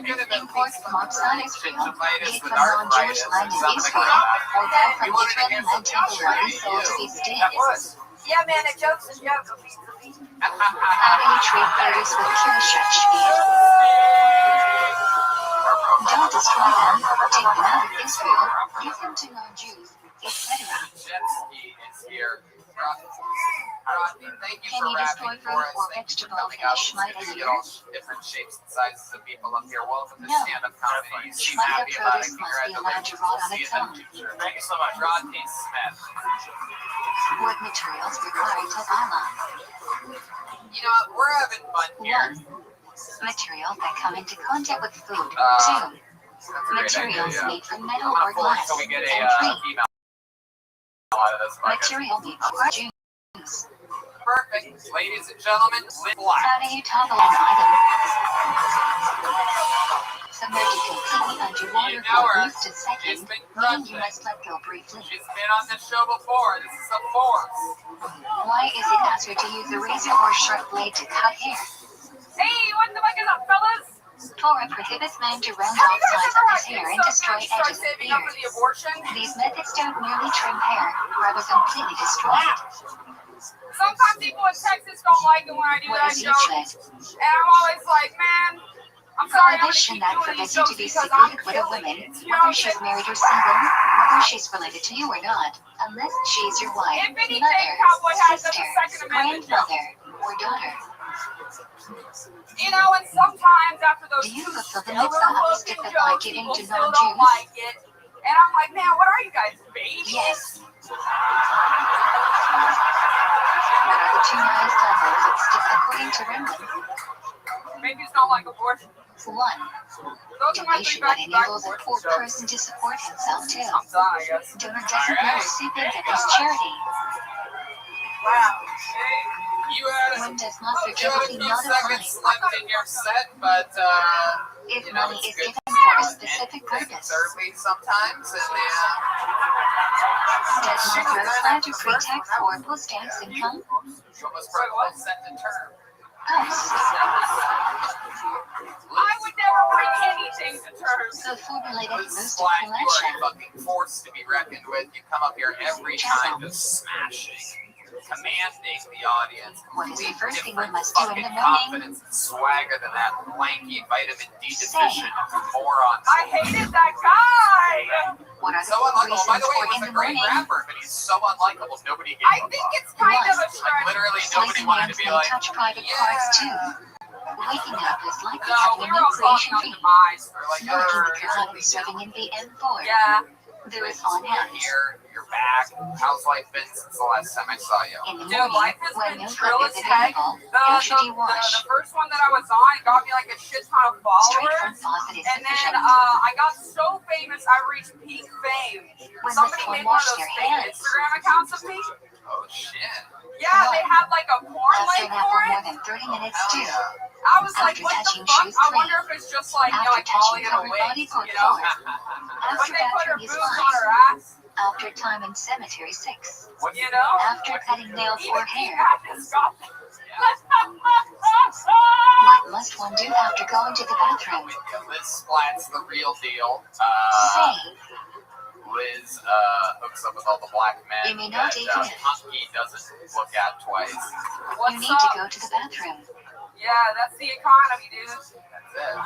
A: could have
B: Import from outside Israel,
A: gingivitis
B: get
A: with
B: from non-Jewish
A: arthritis
B: land
A: or
B: in
A: something
B: Israel,
A: like
B: or buy from
A: You wanted to
B: Israeli
A: hear
B: land
A: some
B: temporarily
A: shit.
B: sold to be
E: That
B: steamed.
E: was.
D: Yeah, man, a joke's a joke. A piece of meat.
B: How do you treat produce with Kirshach? Don't destroy them, take them out of Israel, give them to non-Jews, etc.
A: Jet ski is here. Rodney, thank you
B: Can
A: for
B: you destroy
A: rapping for
B: fruit
A: us.
B: or
A: Thank you for
B: vegetable
A: coming
B: in a
A: out.
B: Shmita
A: It's good to
B: year?
A: get all different shapes and sizes of people up here. Welcome to
B: No.
A: stand-up comedy. You seem
B: Shmita
A: happy about it.
B: produce must be allowed to rot on
A: See
B: its
A: you in
B: own.
A: the future.
E: Thank you so much.
A: Rodney Smith.
B: What materials require Tabala?
A: You know, we're having fun here.
B: 1. Materials that come into contact with food. 2.
A: That's a great
B: Materials
A: idea, yeah.
B: made from metal
A: I'm
B: or
A: not full
B: glass.
A: until we get a
B: And 3.
A: female out of this bucket.
B: Material made from Jews.
A: Perfect. Ladies and gentlemen, Lynn Black.
B: How do you toggle an item? Submerge it completely underwater for at least a second, then you must let go briefly.
A: She's been on this show before. This is a force.
B: Why is it faster to use a razor or sharp blade to cut hair?
F: Hey, what the fuck is up, fellas?
B: Torah prohibits men to round
D: Have
B: off
D: you guys
B: sides
D: ever
B: of
D: had
B: his hair and
D: pizza
B: destroy
D: and start
B: edges of
D: saving up for the
B: beards.
D: abortion?
B: These methods don't merely trim hair, rather completely destroy it.
F: Sometimes people in Texas don't like it when I do
B: What
F: that
B: is
F: joke.
B: useless?
F: And I'm always like, man, I'm sorry I'm gonna
B: Prohibition
F: keep
B: that
F: doing these
B: forbids you to
F: jokes
B: be
F: because I'm
B: secreted with a
F: killing
B: woman,
F: it. You know what
B: whether
F: I'm
B: she's
F: saying?
B: married or single, whether she's related to you or not, unless she's your wife,
F: If anything,
B: mother,
F: Cowboy has the
B: sister,
F: Second Amendment joke.
B: grandmother, or daughter.
F: You know, and sometimes after those
B: Do you
F: two
B: fulfill the
F: stellar
B: mitzvah of
F: fucking
B: istikah by
F: jokes,
B: giving
F: people
B: to
F: still don't
B: non-Jews?
F: like it. And I'm like, man, what are you guys, babies?
B: Yes. What are the 2 highest levels of istikah according to Rambam?
F: Babies don't like abortion.
B: 1.
F: Those are my 3
B: Donation that
F: back-to-back
B: enables a
F: abortion
B: poor
F: jokes.
B: person to support himself too.
F: I'm sorry, I guess.
B: Donor doesn't know recipient of his charity.
F: Wow.
A: You had
B: When does
A: a
B: masterability
A: few
B: not apply?
A: seconds left in your set, but
B: If
A: you know,
B: money
A: it's
B: is
A: good
B: given for a
A: to
B: specific
A: end
B: purpose,
A: early sometimes, and
B: does Montrose plan to pre-tax or post-tax income?
A: you almost broke one sentence term.
B: Post.
F: I would never bring anything to terms.
B: So formulated
A: Liz
B: most of
A: Black, you are a
B: Kalacha.
A: fucking force to be reckoned with. You come up here every time just smashing, commanding the audience.
B: What is the
A: Complete
B: first thing we
A: different
B: must do in
A: fucking
B: the morning?
A: confidence and swagger than that lanky vitamin D
B: Say.
A: deficient moron.
F: I hated that guy.
B: What are the
A: So
B: 4
A: unlikable. By
B: reasons
A: the way,
B: for
A: he
B: in
A: was
B: the
A: a great
B: morning?
A: rapper, but he's so unlikable. Nobody gave
F: I
A: a
F: think
A: fuck.
F: it's kind of a
A: Like
F: stretch.
A: literally nobody
B: Slicing
A: wanted
B: hands
A: to be
B: may
A: like,
B: touch private
A: yeah.
B: parts too. Waking up is like
F: No,
B: having
F: we
B: a
F: were
B: new
F: all
B: creation
F: talking on
B: dream.
F: demise.
A: Or like,
B: Smoking the
A: here's
B: cut
A: what we
B: and serving
A: do.
B: in the M4.
F: Yeah.
B: There is on hand.
A: You're back. How's life been since the last time I saw you?
B: In the
F: Dude,
B: morning,
F: life has
B: when
F: been
B: no
F: trill
B: cup
F: as
B: is
F: heck.
B: available,
F: The,
B: how should
F: the,
B: you
F: the,
B: wash?
F: the first one that I was on, it got me like a shit ton of
B: Straight from
F: followers.
B: faucet is
F: And then
B: sufficient.
F: I got so famous, I reached peak fame.
B: When
F: Somebody
B: must one
F: made one of
B: wash
F: those
B: their
F: fake
B: hands?
F: Instagram accounts of me.
A: Oh shit.
F: Yeah, they had like a porn
B: After
F: link
B: nap
F: for
B: for more
F: it.
B: than 30 minutes
A: Hell
B: too.
A: yeah.
F: I was like,
B: After
F: what the
B: touching
F: fuck?
B: shoes,
F: I
B: 3.
F: wonder if it's just like, you know,
B: After
F: like Molly
B: touching
F: in a
B: covered body
F: wig,
B: part,
F: you know?
B: 4.
F: When
B: After
F: they put her
B: bathroom is
F: boobs
B: 5.
F: on her ass,
B: After time in cemetery 6.
F: you know?
B: After cutting nails or
F: Even
B: hair.
F: Madness got that.
B: What must one do after going to the bathroom?
A: Liz Splat's the real deal.
B: Save.
A: Liz hooks up with all the black men
B: You may not
A: that
B: even-
A: Punky doesn't look at twice.
F: What's
B: You need
F: up?
B: to go to the bathroom.
F: Yeah, that's the economy, dude.
A: That's it.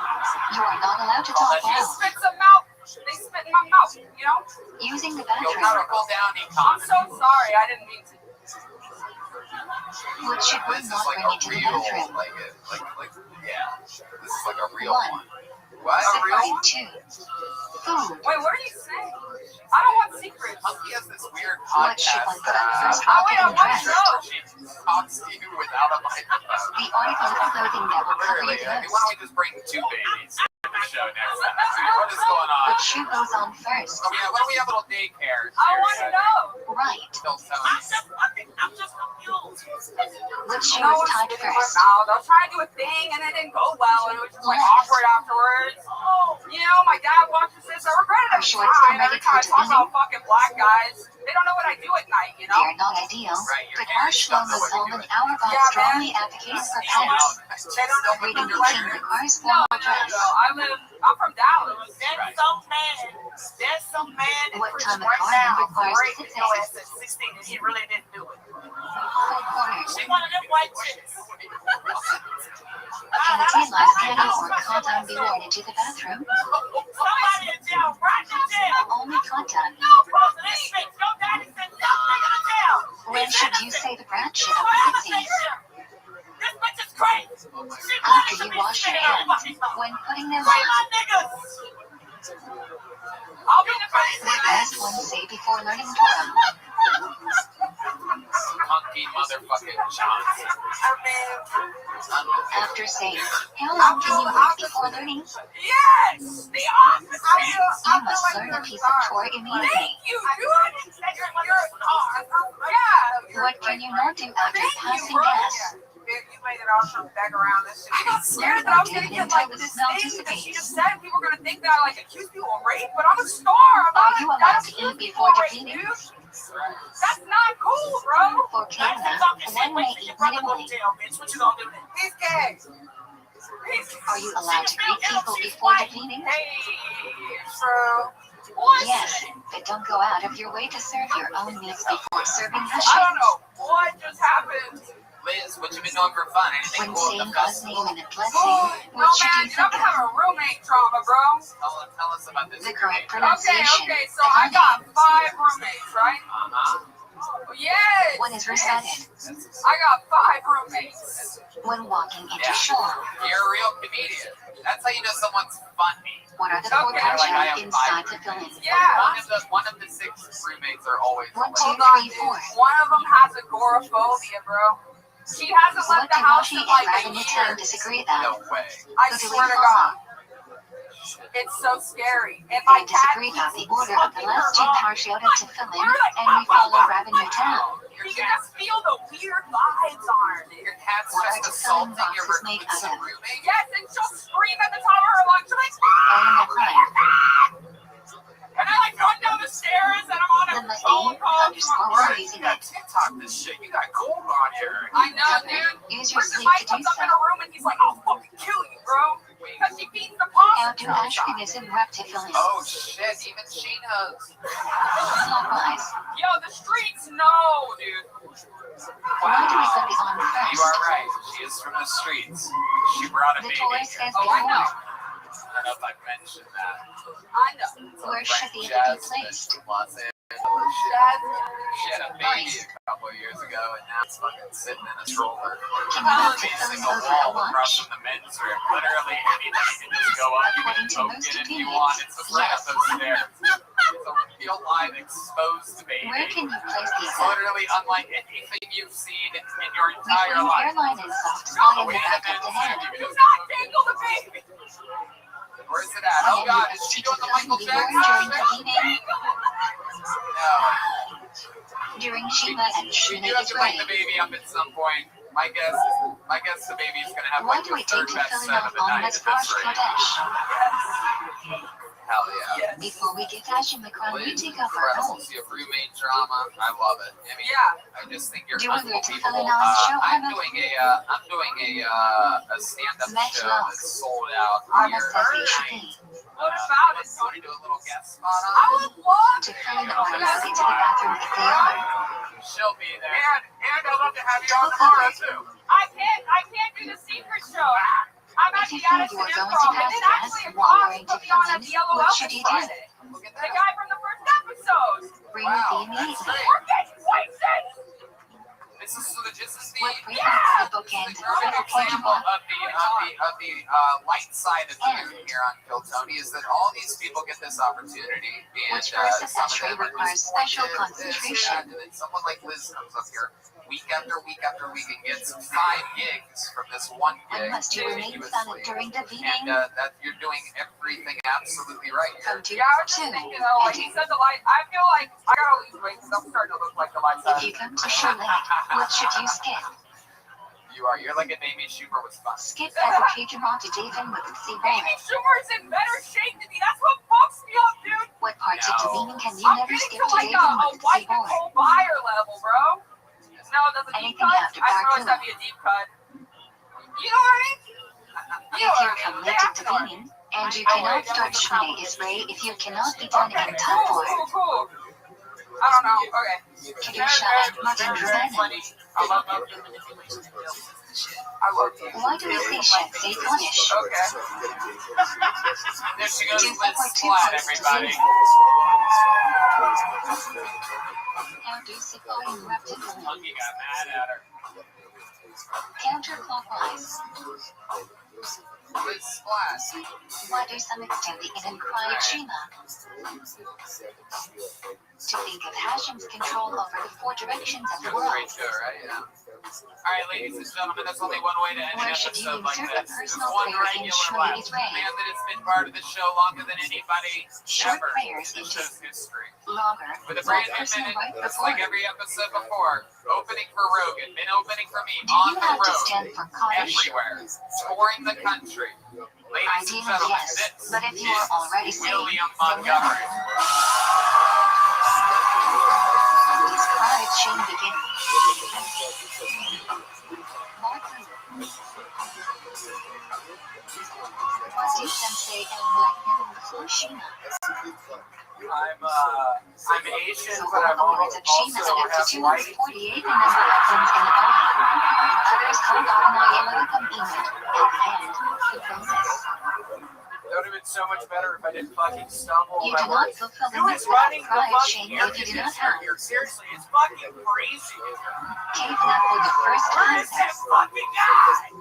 B: You are not allowed to talk
F: She
B: loud.
F: spits them out. They spit in my mouth, you know?
B: Using the
A: You'll
B: bathroom.
A: never go down
F: I'm
A: economy.
F: so sorry, I didn't mean to.
B: What should one
A: This is
B: not
A: like
B: bring
A: a
B: into the
A: real,
B: bathroom?
A: yeah. This is like a real
B: 1.
A: one. What?
B: Separate 2. Food.
F: Wait, what are you saying? I don't want secrets.
A: Punky has this weird
B: What should
A: podcast.
B: one put on first
F: Oh,
B: while
F: wait,
B: getting
F: on what
B: dressed?
F: show?
A: She talks to you without a microphone.
B: The article of clothing that will cover
A: Literally,
B: you
A: I
B: the
A: mean, why don't
B: most.
A: we just bring 2 babies to the show next time? What is going on?
B: Which shoe goes on first?
A: Oh, yeah, why don't we have a little daycare?
F: I want to know.
B: Right.
A: Still telling
F: I'm
A: you.
F: just confused.
B: Which shoe
D: I
B: is
D: was
B: tied
D: spitting in my
B: first?
D: mouth. I was trying to do a thing and it didn't go well and it was just like awkward afterwards. You know, my dad watches this. I regret it every
B: Shorts
D: time.
B: are ready
D: Every time I
B: for
D: talk
B: designing.
D: about fucking black guys, they don't know what I do at night, you know?
B: They are not ideal,
C: Right, your
B: but
C: parents
B: Marshall
C: don't know what you're
B: Sullivan
C: doing.
B: Auerbach
D: Yeah,
B: strongly advocates for
D: You know,
B: pants.
D: they don't know what
B: Reading
D: they're
B: became
D: like.
B: the car's
D: No,
B: formal dress.
D: I'm from Dallas.
F: There's some man. There's some man that
B: What
F: preach
B: time of
F: right
B: car
F: now for
B: requires
F: rape
B: to
F: his ass
B: fit?
F: at 16 and he really didn't do it.
B: Full corners.
F: She one of them white chicks.
B: Can a tea light candle or condom be worn into the bathroom?
F: Somebody in jail, right in jail.
B: Only condom.
F: No, brother, this bitch, your daddy sent that nigga to jail.
B: When should you say the brat shit
F: So
B: of
F: I
B: the
F: have to say
B: 60s?
F: here, this bitch is crazy. She
B: After
F: wanted to
B: you
F: be
B: wash your
F: spitting on
B: hands,
F: fucking mouth.
B: when putting them
F: Free
B: on.
F: my niggas. I'll be the first
B: What does one say before learning to run?
A: Hunky motherfucking Johnson.
B: After saying, how long can you wait before learning?
D: Yes! The office!
B: You must learn a piece of chore immediately.
D: Thank you, dude! Yeah!
B: What can you not do after
D: Thank you,
B: passing
D: bro!
B: gas?
D: You made it all come back around this shit. I got scared that I was gonna get like this thing that she just said. People were gonna think that I like accused people of rape, but I'm a star. I'm
B: Are
D: not
B: you
D: a
B: allowed
D: that's
B: to eat
D: accused
B: before
D: people of rape,
B: defeating?
D: dude. That's not cool, bro.
B: For
F: That's
B: Canada,
F: the talking shit.
B: one may
F: Wait till
B: eat
F: your brother go to
B: minimally.
F: jail, bitch. What you gonna do then?
D: He's gay.
B: Are you allowed to greet people
F: She's
B: before
F: white.
B: defeating?
D: Hey, true.
B: Yes, but don't go out of your way to serve your own needs before serving
D: I
B: Hashem.
D: don't know what just happened.
A: Liz, what you been doing for fun? Anything
B: When
A: cool
B: saying
A: in the
B: God's
A: festival?
B: name in a blessing,
D: No,
B: what should
D: man,
B: you
D: dude, I'm
B: think of?
D: having roommate trauma, bro.
A: Tell us about this.
B: The correct
D: Okay,
B: pronunciation.
D: so I got 5 roommates, right? Yes!
B: One is recited.
D: I got 5 roommates.
B: When walking into
A: Yeah.
B: shore,
A: You're a real comedian. That's how you know someone's funny.
B: what are the four
D: Okay,
A: like I have
B: countries inside
A: 5
B: the villain?
D: Yeah.
A: One of the 6 roommates are always
B: 1, 2,
D: Hold on,
B: 3,
D: dude.
B: 4.
D: One of them has agoraphobia, bro. She hasn't
B: What
D: left the
B: do
D: house
B: Rashi
D: in
B: and
D: like a
B: Rabbi Rothschild
D: year.
B: disagree about?
A: no way.
D: I
B: Who do we
D: swear to
B: follow?
D: God. It's so scary. And my
B: They
D: cat
B: disagree about the
D: keeps
B: order of the
D: fucking
B: last
D: her
B: two
D: up.
B: parshiotas to fill in, and we follow Rabbi Rothschild.
D: You can just feel the weird vibes on her, dude.
A: Your cat's
B: What are
A: just
B: the filling
A: assaulting your
B: boxes made
A: reclusive
B: out of?
A: roommate.
D: Yes, and she'll scream at the top of her lungs. She'll like,
B: Animal kind.
D: and I like run down the stairs and I'm on
B: The
D: a phone call.
B: _1
A: You got TikTok this shit. You got gold on here.
D: I know, dude.
B: Use your
D: Freaking
B: sleep
D: Mike
B: to do
D: comes up in
B: so.
D: a room and he's like, I'll fucking kill you, bro. Because she feeds the pasta.
B: How do Ashkenazim rep to fill in?
A: Oh shit, even she knows.
B: Clockwise.
D: Yo, the streets know, dude.
B: Why do we put the on
A: You
B: first?
A: are right. She is from the streets. She brought a
B: The
A: baby
B: Torah
A: here.
B: says
D: Oh, I know.
B: before.
A: I don't know if I mentioned that.
D: I know.
B: Where should the baby be
A: Jasmine
B: placed?
A: from Los Angeles. She had a baby a couple of years ago, and now it's fucking sitting in a stroller.
B: Can you not to
A: Facing
B: fill
A: a
B: in over a
A: wall across
B: watch?
A: from the men's room. Literally, anything can just go up. You
B: According
A: can
B: to
A: poke
B: most
A: it if you
B: opinions,
A: want. It's right up
B: yes.
A: those stairs. It's a real live exposed baby.
B: Where can you place these
A: It's
B: at?
A: literally unlike anything you've seen in your
B: Between
A: entire
B: the
A: life.
B: hairline and soft
A: All
B: spot
A: the
B: in
A: way
B: the
A: to
B: back
A: the
B: of the
A: men's
B: head.
A: room.
D: Do not dangle the baby.
A: Where's it at? Oh god, is she doing the Michael
B: Be
A: Jackson
B: worn during
A: thing?
B: the evening,
A: No.
B: during Shema and
A: You
B: Shema
A: do have to bring the
B: Israel.
A: baby up at some point. My guess the baby is gonna have
B: What
A: like
B: do
A: the
B: we
A: third
B: take to
A: best
B: fill in
A: set
B: off
A: of the
B: on
A: night
B: Let's
A: at this
B: Rosh
A: rate.
B: Kodesh?
A: Hell yeah.
B: Before we get Hashem Mikron, we
A: Liz,
B: take off our
A: pretzels,
B: home.
A: you have roommate drama. I love it. I mean,
D: Yeah.
A: I just think you're
B: Do you want me to
A: unbelievable.
B: fill in on the show?
A: I'm doing a stand-up
B: Match
A: show
B: love.
A: that's sold out
B: Alma
A: here.
B: says it should be.
D: What about it?
A: Want to do a little guest spot
D: I
A: on it?
D: would love
B: To fill in or not into the bathroom if they are.
A: She'll be there.
G: And I'd love to have you on tomorrow too.
D: I can't do the secret show. I'm at
B: If you
D: the
B: feel
D: Addison
B: you are going to
D: Improv, and
B: pass
D: then
B: gas
D: actually a
B: while
D: cop
B: wearing
D: put me
B: to
D: on
B: fill
D: at
B: in,
D: the Yellow
B: what
D: Elvis
B: should you do?
D: Friday.
A: Look at
D: The
A: that.
D: guy from the first episode.
B: Bring with the immediately.
D: We're getting wasted.
A: This is the
B: What brings the bookend
A: perfect
B: for the
A: example
B: Kajima?
A: of the light side of the moon here on Kill Tony is that all these people get this opportunity, and
B: Which verse of
A: some
B: Esri
A: of them are
B: requires
A: just
B: special
A: pointed, this,
B: concentration?
A: that, and then someone like Liz comes up here week after week after week and gets 5 gigs from this one
B: When
A: gig
B: must you remain
A: continuously.
B: silent during the
A: And
B: meeting?
A: that you're doing everything absolutely right here.
B: From 2
D: Yeah, I was just
B: to
D: thinking, though, like, he said the light. I feel like I gotta lose weight because I'm starting to look like the light
B: If
D: side.
B: you come to Charlotte, what should you skip?
A: You are. You're like an Amy Schumer with fun.
B: Skip fabrication to David with the C-boy.
D: Amy Schumer's in better shape than me. That's what fucks me up, dude.
B: What parts of Davina can you
D: I'm
B: never
D: getting
B: skip
D: to
B: to
D: like
B: David
D: a
B: with the
D: white
B: C-boy?
D: Nicole Byer level, bro. No, it doesn't deep
B: Anything
D: cut.
B: after
D: I suppose
B: Bartula.
D: that'd be a deep cut. You know what I mean? You know
B: If
D: what
B: you're
D: I mean?
B: committed to Davina, and you cannot start Shmini Israel if you cannot be done in time for it.
D: Cool. I don't know. Okay.
B: Kedusha and Martin Dramanin.
D: I love you. I love you.
B: Why do we say Shet say punish?
D: Okay.
A: There she goes
B: Do
A: with
B: support two
A: Splat,
B: parts to
A: everybody.
B: zero. How do Sipa interrupted the link?
A: Monkey got mad at her.
B: Counterclockwise.
A: With Splat.
B: Why do some extend the in and cry Shima? To think of Hashem's control over the four directions of the
A: Goes
B: world.
A: straight to her, right? Yeah. Alright, ladies and gentlemen, that's only one way to end an
B: Where should you
A: episode like
B: insert a
A: this. There's
B: personal
A: one
B: prayer in
A: regular
B: Shmini
A: left.
B: Israel?
A: Man that has been part of the show longer than anybody
B: Short
A: ever
B: prayers
A: in the
B: into
A: show's history.
B: longer,
A: With a
B: more
A: brand new
B: personal
A: minute,
B: right
A: just
B: before.
A: like every episode before. Opening for Rogan, been opening for me
B: Do
A: on
B: you
A: the
B: have to
A: road,
B: stand for Kaddish?
A: everywhere, touring the country. Ladies and
B: Ideally,
A: gentlemen,
B: yes,
A: this
B: but if you are already
A: is
B: saved,
A: William
B: then no.
A: Montgomery.
B: Describe Shane begin. Martin. What do some say and like never before Shima?
E: I'm Asian,
B: So
E: but
B: all
E: I'm
B: the words of Shima
E: also
B: are up
E: half
B: to
E: white.
B: 248 the number of ones in the body. Others called Adonai Elohim Enid. And the process.
E: That would have been so much better if I didn't fucking stumble.
B: You
E: my
B: do not
E: words.
B: fulfill the
E: Who is running the
B: pride
E: fucking
B: Shane
E: air
B: if you do not
E: conditioner
B: have.
E: here? Seriously, it's fucking crazy.
B: Cave that for the first
E: Where
B: time.
E: is that fucking guy?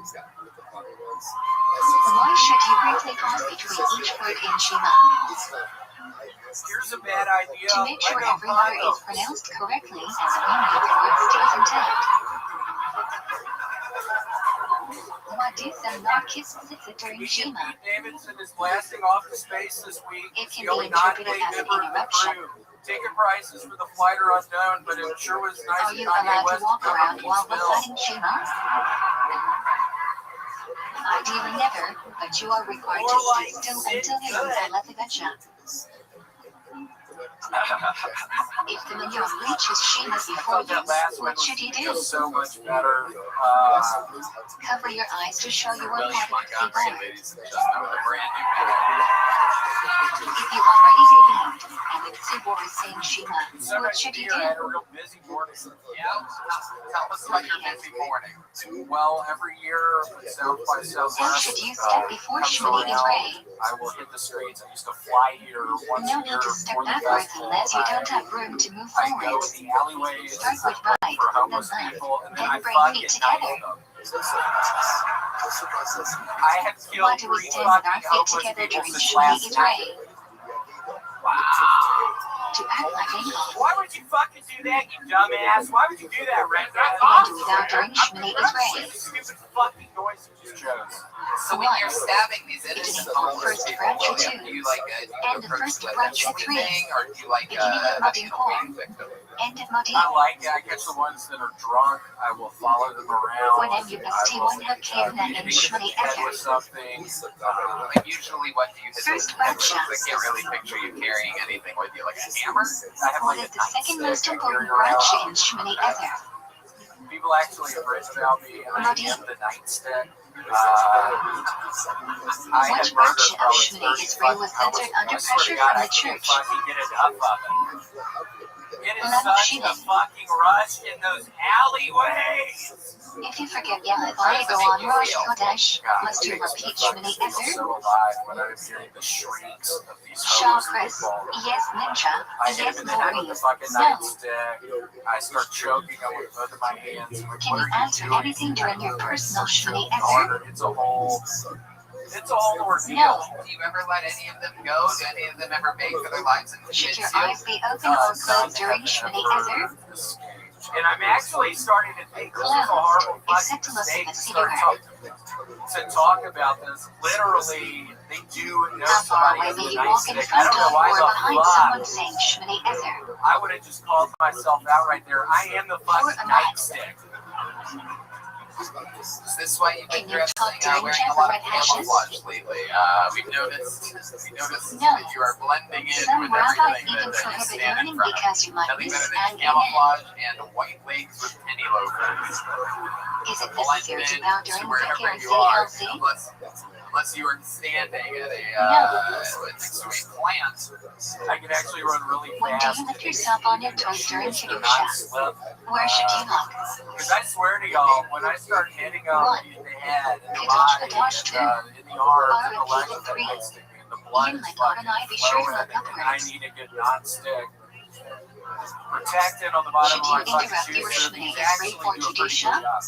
B: Why should you briefly pause between each word in Shema?
E: Here's a bad idea.
B: To make sure
E: Like a
B: every word
E: condo.
B: is pronounced correctly and the meaning of the word stays intact. What do some not kiss sit during Shema?
E: Pete Davidson is blasting off to space this week.
B: It
E: It's
B: can
E: the
B: be
E: only
B: interpreted
E: non-paid
B: as an
E: member of the
B: interruption.
E: crew. Ticket prices for the flight are unknown, but it sure was nice
B: Are
E: of
B: you
E: Kanye
B: allowed
E: West
B: to walk
E: cover
B: around
E: Pete's
B: while
E: bill.
B: reciting Shema? Ideally never, but you are required to stay still until you left the gotcha. If the minyan reaches Shema before you, what should you do?
E: Just so much better.
B: Cover your eyes to show you are
A: William
B: part of the
A: Montgomery,
B: keyboard.
A: ladies and gentlemen, with a brand new minute.
B: If you already divined and the keyboard is saying Shema, what should you
E: I had a
B: do?
E: real busy morning.
A: Yeah, tell us about your busy morning.
E: Well, every year when South by Southwest
B: How should you step before
E: comes
B: Shemini is
E: around,
B: ready?
E: I will hit the streets. I used to fly here once
B: No
E: a
B: need
E: year
B: to step
E: for the
B: backwards
E: festival.
B: unless you don't have room to move
E: I go
B: forwards.
E: in the alleyways
B: Start with right,
E: for
B: then
E: homeless
B: left,
E: people, and then
B: then
E: I
B: bring
E: fucking
B: feet
E: knife
B: together.
E: them. I have killed
B: Why do we
E: 3
B: stand with our
E: fucking
B: feet
E: homeless
B: together
E: people
B: during
E: since
B: Shemini
E: last
B: is
E: night.
B: ready?
E: Wow.
B: To act like Engel.
E: Why would you fucking do that, you dumbass? Why would you do that, Red? That's
B: And do without during Shemini is ready.
E: Stupid fucking noise you just chose.
A: So when you're stabbing these innocent homeless
B: First
A: people,
B: branch or
A: William,
B: two.
A: do you like
B: And the
A: approach
B: first
A: like
B: branch
A: a
B: at three.
A: thing, or do you like
B: Beginning of
A: having
B: Muddy
A: a
B: Core.
A: waiting victim?
B: End of Muddy.
E: I like it. I catch the ones that are drunk. I will follow them around.
B: When MUST1 have Kevin and Shemini
E: head with
B: Ezer.
E: something.
A: Like usually, what do you hit
B: First
A: with head with?
B: branch.
A: I can't really picture you carrying anything with you, like a hammer.
E: I have
B: What
E: like
B: is
E: a
B: the second most
E: nightstick I
B: important
E: carry around.
B: branch in Shemini Ezer?
E: People actually have written about me. I
B: Muddy.
E: am the nightstick. I
B: Which
E: had
B: branch
E: murdered
B: of
E: probably
B: Shemini
E: 30
B: Israel was
E: fucking
B: censored
E: homeless
B: under
E: people. I swear to
B: pressure
E: God,
B: from
E: I
B: the
E: can't
B: church?
E: fucking get enough of it. It is
B: Love
E: such a
B: Shemini.
E: fucking rush in those alleyways.
B: If you forget Yalith Oligo on Rosh Chodesh,
E: God,
B: must you
E: it makes
B: repeat
E: me fucking
B: Shemini
E: feel
B: Ezer?
E: so alive when I'm hearing the shrieks of these
B: Shaw
E: homeless
B: Chris,
E: people.
B: yes Ninja,
E: I hit
B: yes
E: him in the head with the
B: Maurice,
E: fucking
B: no.
E: nightstick. I start choking him with both of my hands. I'm like,
B: Can
E: what
B: you
E: are you
B: answer
E: doing?
B: anything during your personal Shemini Ezer?
E: Harder. It's a whole ordeal.
B: No.
A: Do you ever let any of them go? Do any of them ever beg for their lives and
B: Should
A: commit
B: your
A: to?
B: eyes be open or closed during Shemini Ezer?
E: And I'm actually starting to think this is a horrible fucking
B: Except to listen
E: mistake
B: to
E: to talk about this. Literally, they do know
B: How far
E: somebody
B: away
E: as
B: may
E: the
B: you walk in
E: nightstick. I
B: front
E: don't know
B: of
E: why
B: or
E: the
B: behind
E: fuck.
B: someone saying Shemini Ezer?
E: I would have just called myself out right there. I am the fucking
B: Or a knife.
E: nightstick.
A: Is this why you've been
B: Can you talk during
A: wearing
B: chat
A: a lot
B: for
A: of
B: red hashes?
A: camouflage lately? We've noticed
B: No.
A: that you are blending in
B: Some
A: with
B: rabbis
A: everything
B: even
A: that you
B: prohibit
A: stand in
B: learning
A: front of.
B: because you might
A: Nothing
B: miss
A: better
B: an
A: than
B: amen.
A: camouflage and white legs with penny loafers.
B: Is it
A: Blend
B: necessary to
A: in
B: bow
A: to
B: during
A: wherever
B: Zikr and
A: you are,
B: CLC?
A: unless you are standing at a next to a plant.
E: I can actually run really
B: When do
E: fast.
B: you lift yourself on your toes during
E: To
B: Kedusha?
E: not slip.
B: Where should you look?
E: Because I swear to y'all, when I start hitting them in the head, in the
B: Could
E: body,
B: you touch two?
E: in the arms, and the
B: Or
E: legs,
B: repeat
E: that
B: three?
E: makes the blood
B: You
E: is
B: might God
E: fucking
B: and I be sure to
E: flowing,
B: look
E: and I
B: upwards.
E: need a good non-stick. Protected on the bottom
B: Should
E: of my
B: you
E: fucking
B: interrupt
E: shoes
B: your
E: so
B: Shmini
E: you
B: is
E: actually
B: free for
E: do a pretty
B: Kedusha?
E: good job.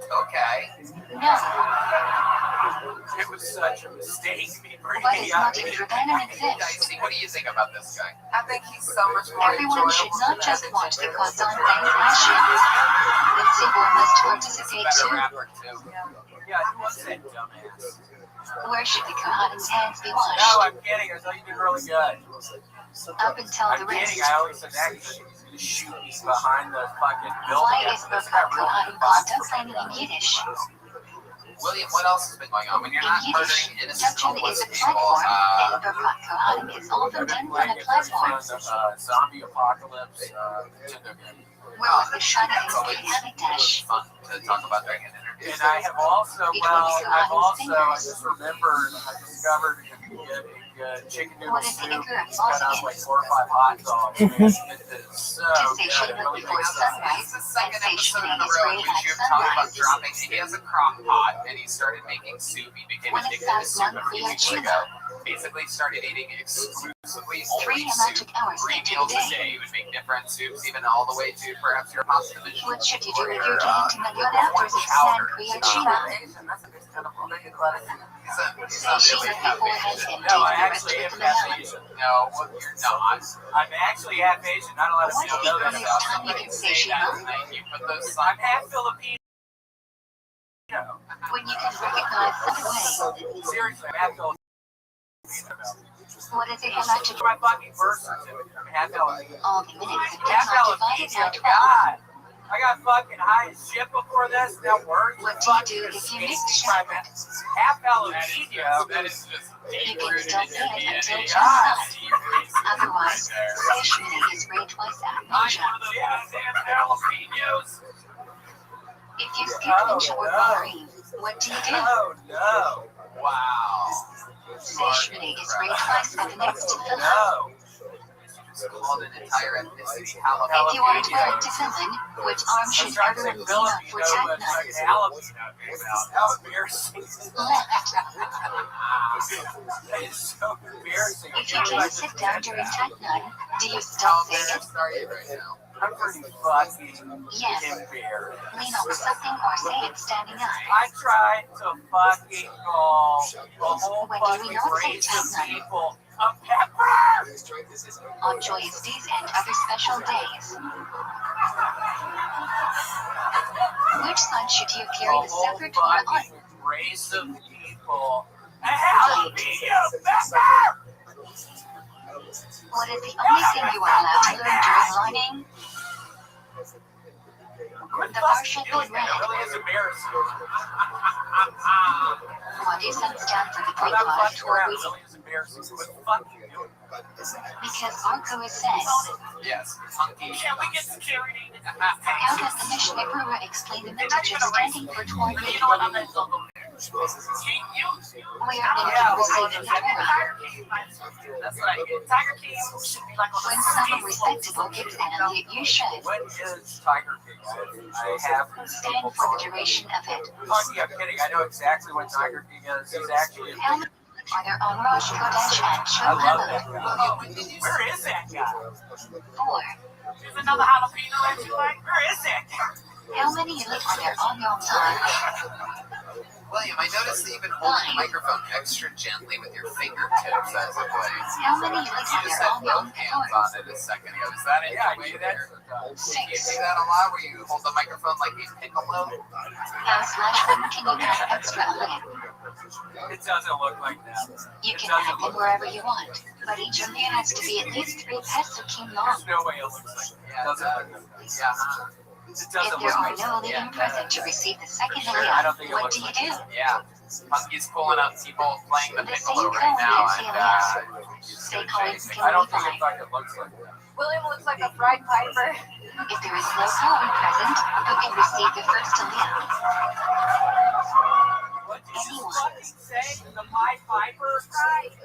A: Okay.
B: No.
E: It was such a mistake.
B: What is Martin Verbannen exist?
A: Dicey, what do you think about this guy?
D: I think he's so much more
B: Everyone should
D: enjoyable
B: not
D: than
B: just
D: that
B: watch the
D: gender.
B: Kazan things as shit. The Tzibor must
A: He's a
B: participate
A: better
B: too.
A: rapper too.
E: Yeah, who was that dumbass?
B: Where should the Kohanim's hands be
E: No,
B: washed?
E: I'm kidding. I thought you did really good.
B: Up until
E: I'm
B: the
E: kidding.
B: wrist.
E: I only said that because he's going to shoot me behind the fucking building.
B: Why is
E: This
B: Birkat
E: guy really
B: Kohanim
E: boxed
B: contemplating in Yiddish?
A: William, what else has been going on? When you're
B: In
A: not
B: Yiddish,
A: murdering innocent
B: Section
A: homeless
B: is a
A: people,
B: platform, and Birkat Kohanim is often
E: I've been
B: done from
E: playing
B: a
E: it pretty
B: platform.
E: fun. Zombie Apocalypse, Nintendo game.
B: Where was the Shana
A: it's
B: and
A: always
B: Hamikdash?
A: fun to talk about during an interview.
E: And I have also, I just remembered, I discovered you can get a chicken noodle
B: What is the
E: soup.
B: Iker of
E: It's got out
B: Bosnia?
E: like 4 or 5 hot dogs. Man, it is so
B: To say
E: good. It
B: Shana
E: really
B: before
E: makes sense.
A: This is
B: sunrise,
A: the
B: and
A: second
B: say
A: episode
B: Shmini
A: in a
B: is
A: row in
B: ready
A: which
B: at
A: you've talked about
B: sunrise.
A: dropping. He has a crock pot and he started making soup. He became
B: When is
A: addicted to
B: that
A: soup
B: one
A: a few weeks
B: Kriya
A: ago. Basically started eating exclusively
B: 3
A: only soup.
B: magic hours
A: 3
B: into
A: meals
B: the
A: a
B: day.
A: day. He would make different soups, even all the way to perhaps your pasta dish.
B: What should you
A: or
B: do with
A: your,
B: your day to Mayon after the
A: chowder.
B: San Kriya
D: He's
B: Shima?
D: not Asian. That's a big kind of thing about it.
A: He's
B: Say
A: not
B: Shima
A: really half
B: beforehand
A: Asian.
B: and
E: No,
B: take
E: I
B: the rest
E: actually
B: with
E: am
B: the
E: half
B: melon.
E: Asian.
A: No, well, you're not.
E: I'm actually half Asian. Not a lot of
B: What
E: people
B: is
E: know
B: the
E: that
B: earliest
E: about me.
B: time you
A: Somebody
B: can
A: say
B: say
A: that
B: Shima?
A: tonight. You put those
E: I'm
A: signs.
E: half Filipino.
B: When you can recognize the way.
E: Seriously, I'm half Filipino.
B: What is a halachic?
E: My fucking birth certificate. I'm half Filipino.
B: All the minutes of
E: Half
B: deadline divided
E: Filipino.
B: by 12.
E: God. I got fucking high as shit before this. Now work.
B: What do you do if you miss the
E: my
B: shower?
E: half Filipino.
A: That is just
B: You
A: deep
B: can
A: rooted
B: still
A: in
B: say
A: your
B: it
A: DNA.
B: until
A: It's
B: sunset.
A: deep rooted
B: Otherwise,
A: right
B: say Shmini is raised twice at
A: I'm
B: nausea.
A: one of those goddamn jalapenos.
B: If you skip Insha or Bahrain, what do you do?
E: Oh no.
A: Wow.
B: Say Shmini is raised by 7 next to Philip.
E: No.
A: It's called an entire ethnicity.
B: If you aren't willing to fill in, which arm
E: I'm
B: should
E: trying to say
B: everyone clean up for
E: Filipino,
B: tag
E: but
B: night?
E: fucking jalapeno came out. How embarrassing.
B: Left.
E: That is so embarrassing.
B: If you can't sit down during tag night, do you still
A: How
B: say it?
A: embarrassed are you right now?
E: I'm pretty fucking
B: Yes.
E: embarrassed.
B: Lean over something or say it standing up.
E: I tried to fucking call the whole
B: When do we
E: fucking
B: not say
E: race
B: tag
E: of
B: night?
E: people a pepper!
B: On joyous days and other special days. Which side should you carry
E: A
B: the
E: whole
B: scepter Torah on?
E: fucking race of people. A jalapeno pepper!
B: What is the only thing you are allowed to learn during learning?
E: Quit
B: The bar
E: fucking
B: should be
E: doing that. It
B: red.
E: really is embarrassing.
B: What do some stand for the
E: I'm
B: Greek
E: not
B: word
E: fucking
B: for
E: around. It
B: reading?
E: really is embarrassing. Quit fucking doing that.
B: Because Arko says,
A: Yes, hunky.
F: Can we get security?
B: how does the Mishnah Berurah explain the message standing for Torah?
F: You know what I'm going to do?
B: Where men receive the Torah.
F: Tiger King. That's what I get. Tiger King should be like on
B: When
F: the
B: someone respectable gives an elite, you should.
E: What is Tiger King? I have
B: Stand for the duration of it.
E: Oh, yeah, I'm kidding. I know exactly what Tiger King is. He's actually.
B: How many are there on Rosh Chodesh and
E: I love that
B: Shabbat?
E: guy. Where is that guy?
B: 4.
F: There's another jalapeno that you like. Where is that?
B: How many elite are there on Yom Tov?
A: William, I noticed that you've been holding the microphone extra gently with your fingertips as of late.
B: How many elite
A: You
B: are
A: just
B: there
A: had
B: on Yom
A: both hands
B: Kippur?
A: on it a second ago. Is that it?
E: Yeah, I do that sometimes.
A: You
B: 6.
A: do that a lot where you hold the microphone like a piccolo?
B: How/when can you add extra elite?
E: It doesn't look like that.
B: You can add them wherever you want, but each of them has to be at least 3 pesukim long.
E: There's no way it looks like that. It doesn't look like that.
A: Yeah.
C: It
B: If
C: doesn't
B: there
C: look
B: are
C: like
B: no
C: it.
B: Aliyah present to receive the second
C: Sure, I don't think
B: Aliyah,
C: it
B: what
C: looks
B: do you
C: like
B: do?
A: Yeah. Monkey's pulling up people playing the
B: The
A: piccolo
B: same
A: right now,
B: code
A: and
B: is Say coins
C: I don't think
B: can
C: in fact it looks like that.
D: William looks like a fried piper.
B: If there is no Cohen present, who can receive the first Aliyah?
F: What did you
B: Anyone.
F: fucking say? The Pied Piper? The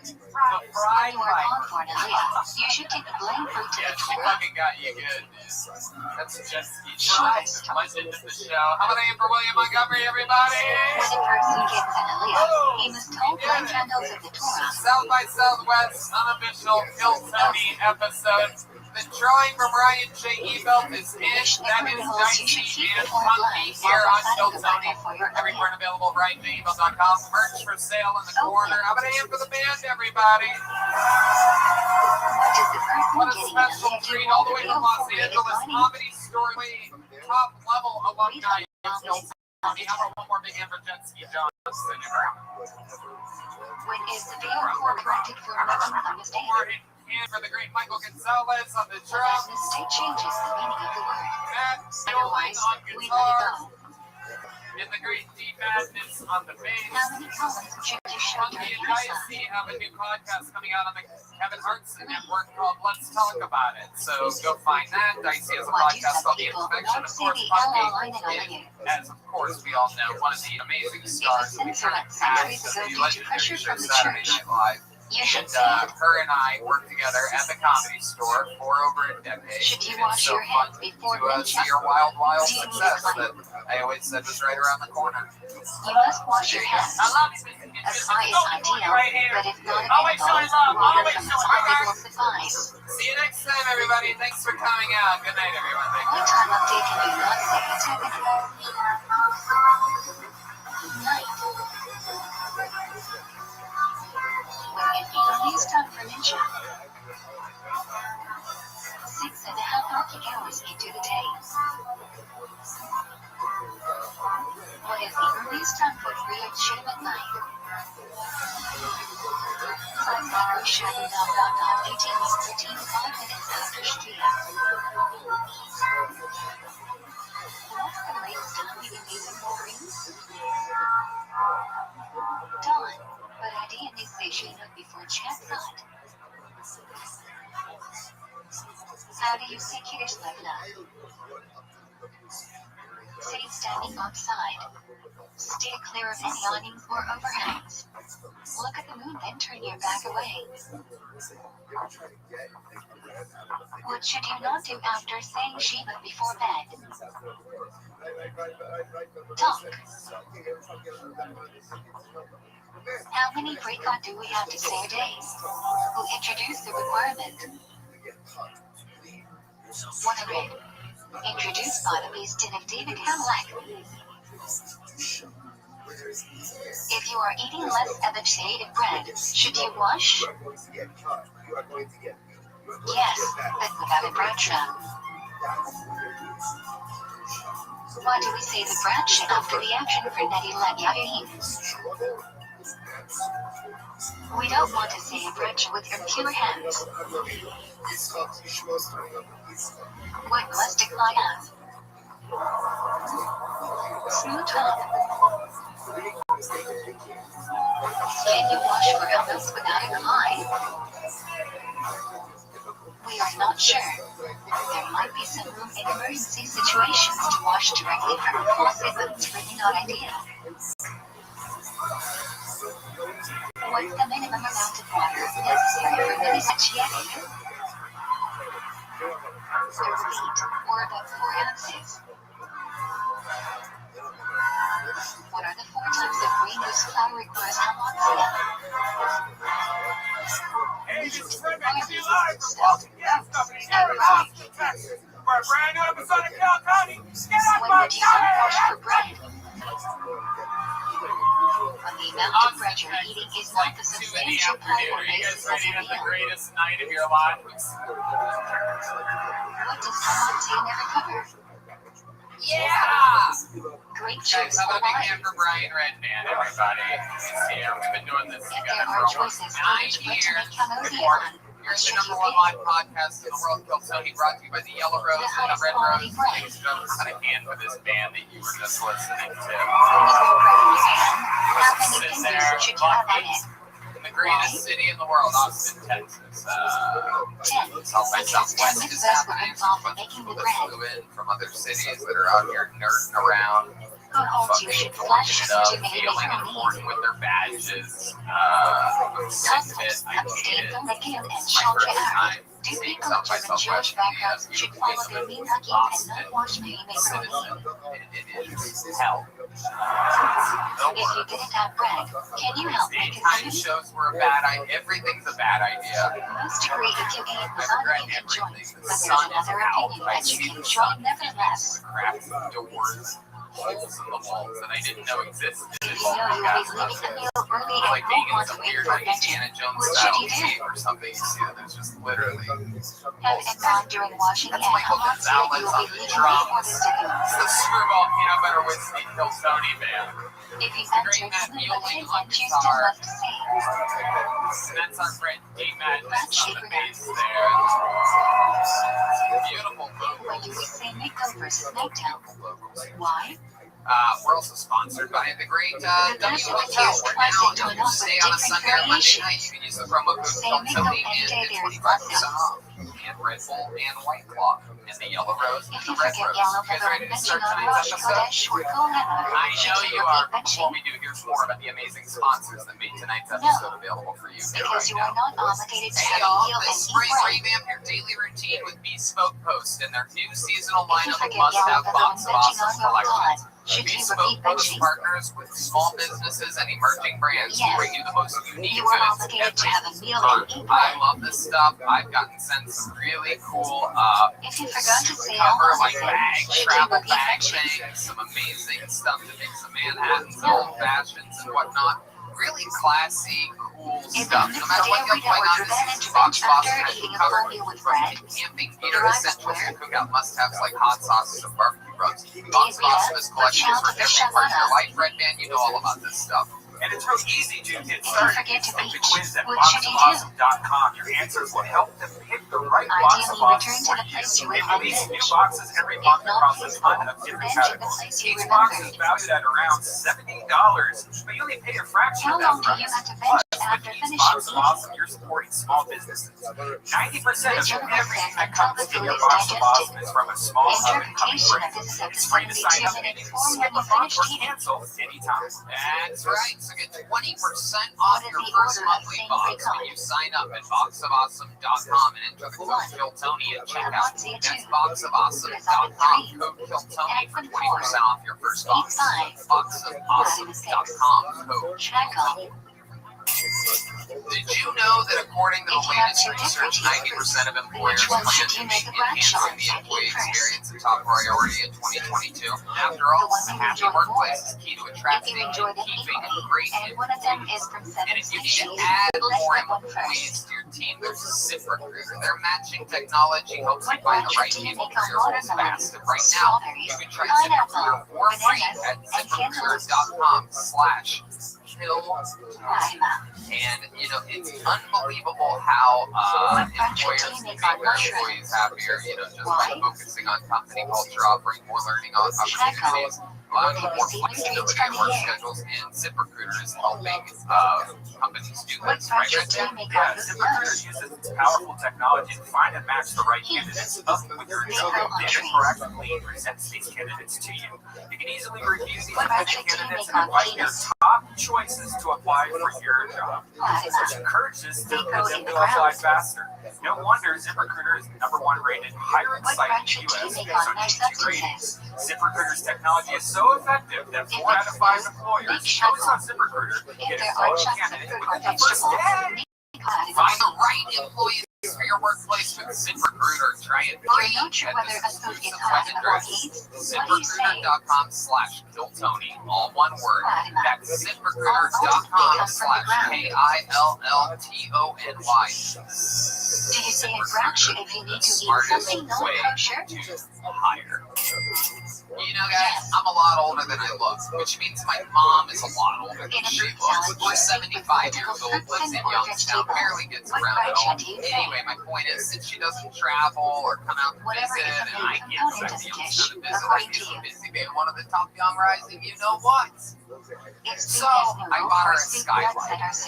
B: When
F: Fried
B: you are called
F: Piper.
B: for an Aliyah, you should take the blame for it to
A: yeah,
B: the
A: she
B: Torah.
A: fucking got you good. That's Jessica.
B: Shivas.
A: Legend of the show. How about a for William Montgomery, everybody?
B: When a person gets an Aliyah, he must hold blame candles of the Torah.
A: South by Southwest unofficial Kill Tony episode. The drawing from Ryan J. Ebelt is in. That is Dicey and Funky here on Kill Tony. Every part available at RyanJebelt.com. Merch for sale in the corner. How about a hand for the band, everybody?
B: What is the person
A: What a
B: getting an
A: special
B: Aliyah
A: treat
B: to
A: all the
B: hold
A: way
B: the
A: from
B: bill
A: Los
B: for it is
A: Angeles
B: money?
A: Comedy Store League. Top level alumni. Kill Tony. How about one more big hand for Jetsky Johnson?
B: When is the bill corrected for making a mistake?
A: And for the great Michael Gonzalez on the
B: When
A: drums.
B: a mistake changes the meaning of the word.
A: Matt Stolling
B: Otherwise,
A: on
B: we let it
A: guitar.
B: go.
A: And the great D Madness on the bass.
B: How many columns should you show
A: Funky
B: during
A: and
B: Mesa?
A: Dicey have a new podcast coming out on the Kevin Hartson Network called Let's Talk About It. So go find that. Dicey has a
B: Why do
A: podcast
B: some
A: called The
B: people
A: Inspection.
B: not
A: Of
B: say
A: course,
B: the
A: Funky
B: LL line in Aliyah?
A: is, as of course we all know, one of the amazing stars of the current
B: Centuries
A: cast
B: ago
A: of the
B: due to
A: legendary
B: pressure
A: show
B: from the
A: Saturday
B: church.
A: Night Live.
B: You
A: And
B: should say it.
A: her and I worked together at the Comedy Store for over a decade.
B: Should you
A: It's
B: wash
A: so
B: your
A: fun
B: hands before
A: to
B: mention?
A: see your wild
B: Do you need a
A: success
B: client?
A: that I always said was right around the corner.
B: You must wash your hands.
F: I love you, Mr.
B: A car is ideal,
F: right here.
B: but if not
F: Always
B: available,
F: showing love.
B: water
F: Always
B: from the
F: showing
B: toilet
F: love.
B: will suffice.
A: See you next time, everybody. Thanks for coming out. Good night, everyone. Thank you.
B: What time of day can you not say it? Night. When it be earliest time for Ninja. 6.5 working hours into the day. What is the earliest time for free and shave at night? 18 is 5 minutes after Shkia. What's the latest time you can use in Wolverines? Dawn. But idea is say she not before chat thought. How do you say Kiddush Levna? Say standing outside. Stay clear of any awnings or overhangs. Look at the moon, then turn your back away. What should you not do after saying Shiva before bed? Talk. How many breakout do we have to say a day? Who introduced the requirement? 100. Introduced by the beast of David Hamlet. If you are eating less of a shade of bread, should you wash? Yes, but without a bracha. Why do we say the bracha after the action for Netilat Yahim? We don't want to say a bracha with impure hands. What must a fly have? Smooth top. Can you wash for elbows without a fly? We are not sure. There might be some room in emergency situations to wash directly from a faucet, but it's really not ideal. What's the minimum amount of water necessary for mini satiety? 38, or about 4 ounces. What are the 4 types of green whose flour requires hamatzia?
E: Hey, this is Fred back to you live from Walton Gas Company here in Austin, Texas. For a brand new episode of Kill Tony. Get up,
B: When
E: my
B: would you not wash for bread? When the amount of bread you're eating is not the
A: 2 in the
B: substantial part
A: afternoon.
B: or
A: Are you guys
B: basis of
A: ready
B: the
A: to have the
B: meal.
A: greatest night of your lives?
B: What does hamatzia never cover?
A: Yeah!
B: Grape
A: Guys,
B: juice
A: how
B: or
A: about a big
B: wine?
A: hand for Brian Redman, everybody? He's here. We've been doing this
B: If
A: together
B: there are
A: for over
B: choices,
A: 9
B: which to
A: years.
B: make hamatzia
A: Before
B: on?
A: Here's the number one live podcast in the world, Kill Tony, brought to you by the Yellow Rose and the Red Rose. Thanks to a hand for this band that you were just listening to. Sit there, in the greatest city in the world, Austin, Texas. South by Southwest is happening. A bunch of people that flew in from other cities that are out here nerding around, fucking torching it up, feeling important with their badges. I'm sick of it. I hate it. It's my first time seeing South by Southwest in the beautiful Austin citizen. It is hell. Daytime shows were a bad idea. Everything's a bad idea. I regret everything. The sun is out. I see the sun. Cracks in the doors. Holes in the walls that I didn't know existed. It's like being in some weird like Indiana Jones style cave or something. You see that there's just literally holes. That's Michael Gonzalez on the drums. It's the Screwball Peanut Butter Whiskey Kill Tony band. Great Matt Mueling on guitar. And that's our friend D Madness on the bass there. Beautiful logos.
B: Why?
A: We're also sponsored by the great W Hotel. Where now, if you stay on a Sunday or Monday night, you can use the promo code KILLTONY and get 25% off. And Red Bull and White Claw. And the Yellow Rose and the Red Rose. You guys ready to start tonight's episode? I know you are. Before we do, here's more about the amazing sponsors that made tonight's episode available for you.
B: Because you are not obligated to
A: Hey y'all, this spring revamp your daily routine with Bespoke Post and their new seasonal lineup of must-have box of awesome collections. Bespoke Post partners with small businesses and emerging brands to bring you the most unique goods every month. I love this stuff. I've gotten sent some really cool cover like bag, travel bag things, some amazing stuff to make some Manhattans, old fashions and whatnot. Really classy, cool stuff. No matter what you're going on, this is Box Boss covered from camping gear essentials to cookout must-haves like hot sauces and barbecue rubs. Box Boss has collections for every part of your life. Red Band, you know all about this stuff.
E: And it's real easy to get started. Take the quiz at boxofawesome.com. Your answers will help them pick the right box of awesome for you. They release new boxes every month across a ton of different categories. Each box is valued at around $70, but you only pay a fraction of that price. Plus, with each box of awesome, you're supporting small businesses. 90% of everything that comes in your box of awesome is from a small up-and-coming brand. It's free to sign up and skip a month or cancel anytime.
A: That's right. So get 20% off your first monthly box when you sign up at boxofawesome.com and enter the code KILLTONY at checkout. That's boxofawesome.com, code KILLTONY for 20% off your first box. Boxofawesome.com, code KILLTONY. Did you know that according to the latest research, 90% of employers plan to make enhancing the employee experience a top priority in 2022? After all, a happy workplace is key to attracting and keeping great employees. And if you need to add more employees to your team, there's ZipRecruiter. Their matching technology helps you find the right people for your roles fast. And right now, you can try ZipRecruiter for free at ZipRecruiter.com/KILLTONY. And, you know, it's unbelievable how employers can make their employees happier, you know, just by focusing on company culture, offering more learning opportunities, allowing more flexibility in work schedules, and ZipRecruiter is helping companies do this, right?
E: Yeah, ZipRecruiter uses its powerful technology to find and match the right candidates up with your job and proactively presents these candidates to you. You can easily review these potential candidates and invite your top choices to apply for your job, which encourages them to apply faster. No wonder ZipRecruiter is the #1 rated hiring site in the U.S. based on G2 ratings. ZipRecruiter's technology is so effective that 4 out of 5 employers chose on ZipRecruiter to get a solid candidate within the first day.
A: Find the right employees for your workplace with ZipRecruiter. Try it free at this exclusive web address, ZipRecruiter.com/KILLTONY, all one word. That's ZipRecruiter.com/KILLTONY.
B: Do you say a fraction if you need to eat something
A: way
B: non-kosher?
A: to hire. You know, guys, I'm a lot older than I look, which means my mom is a lot older than she looks. We're 75 years old, lives in Youngstown, barely gets around at all. Anyway, my point is, since she doesn't travel or come out to visit, and I can't send to Youngstown to visit, I'm busy being one of the top young rising, you know what? So, I bought her a skylight.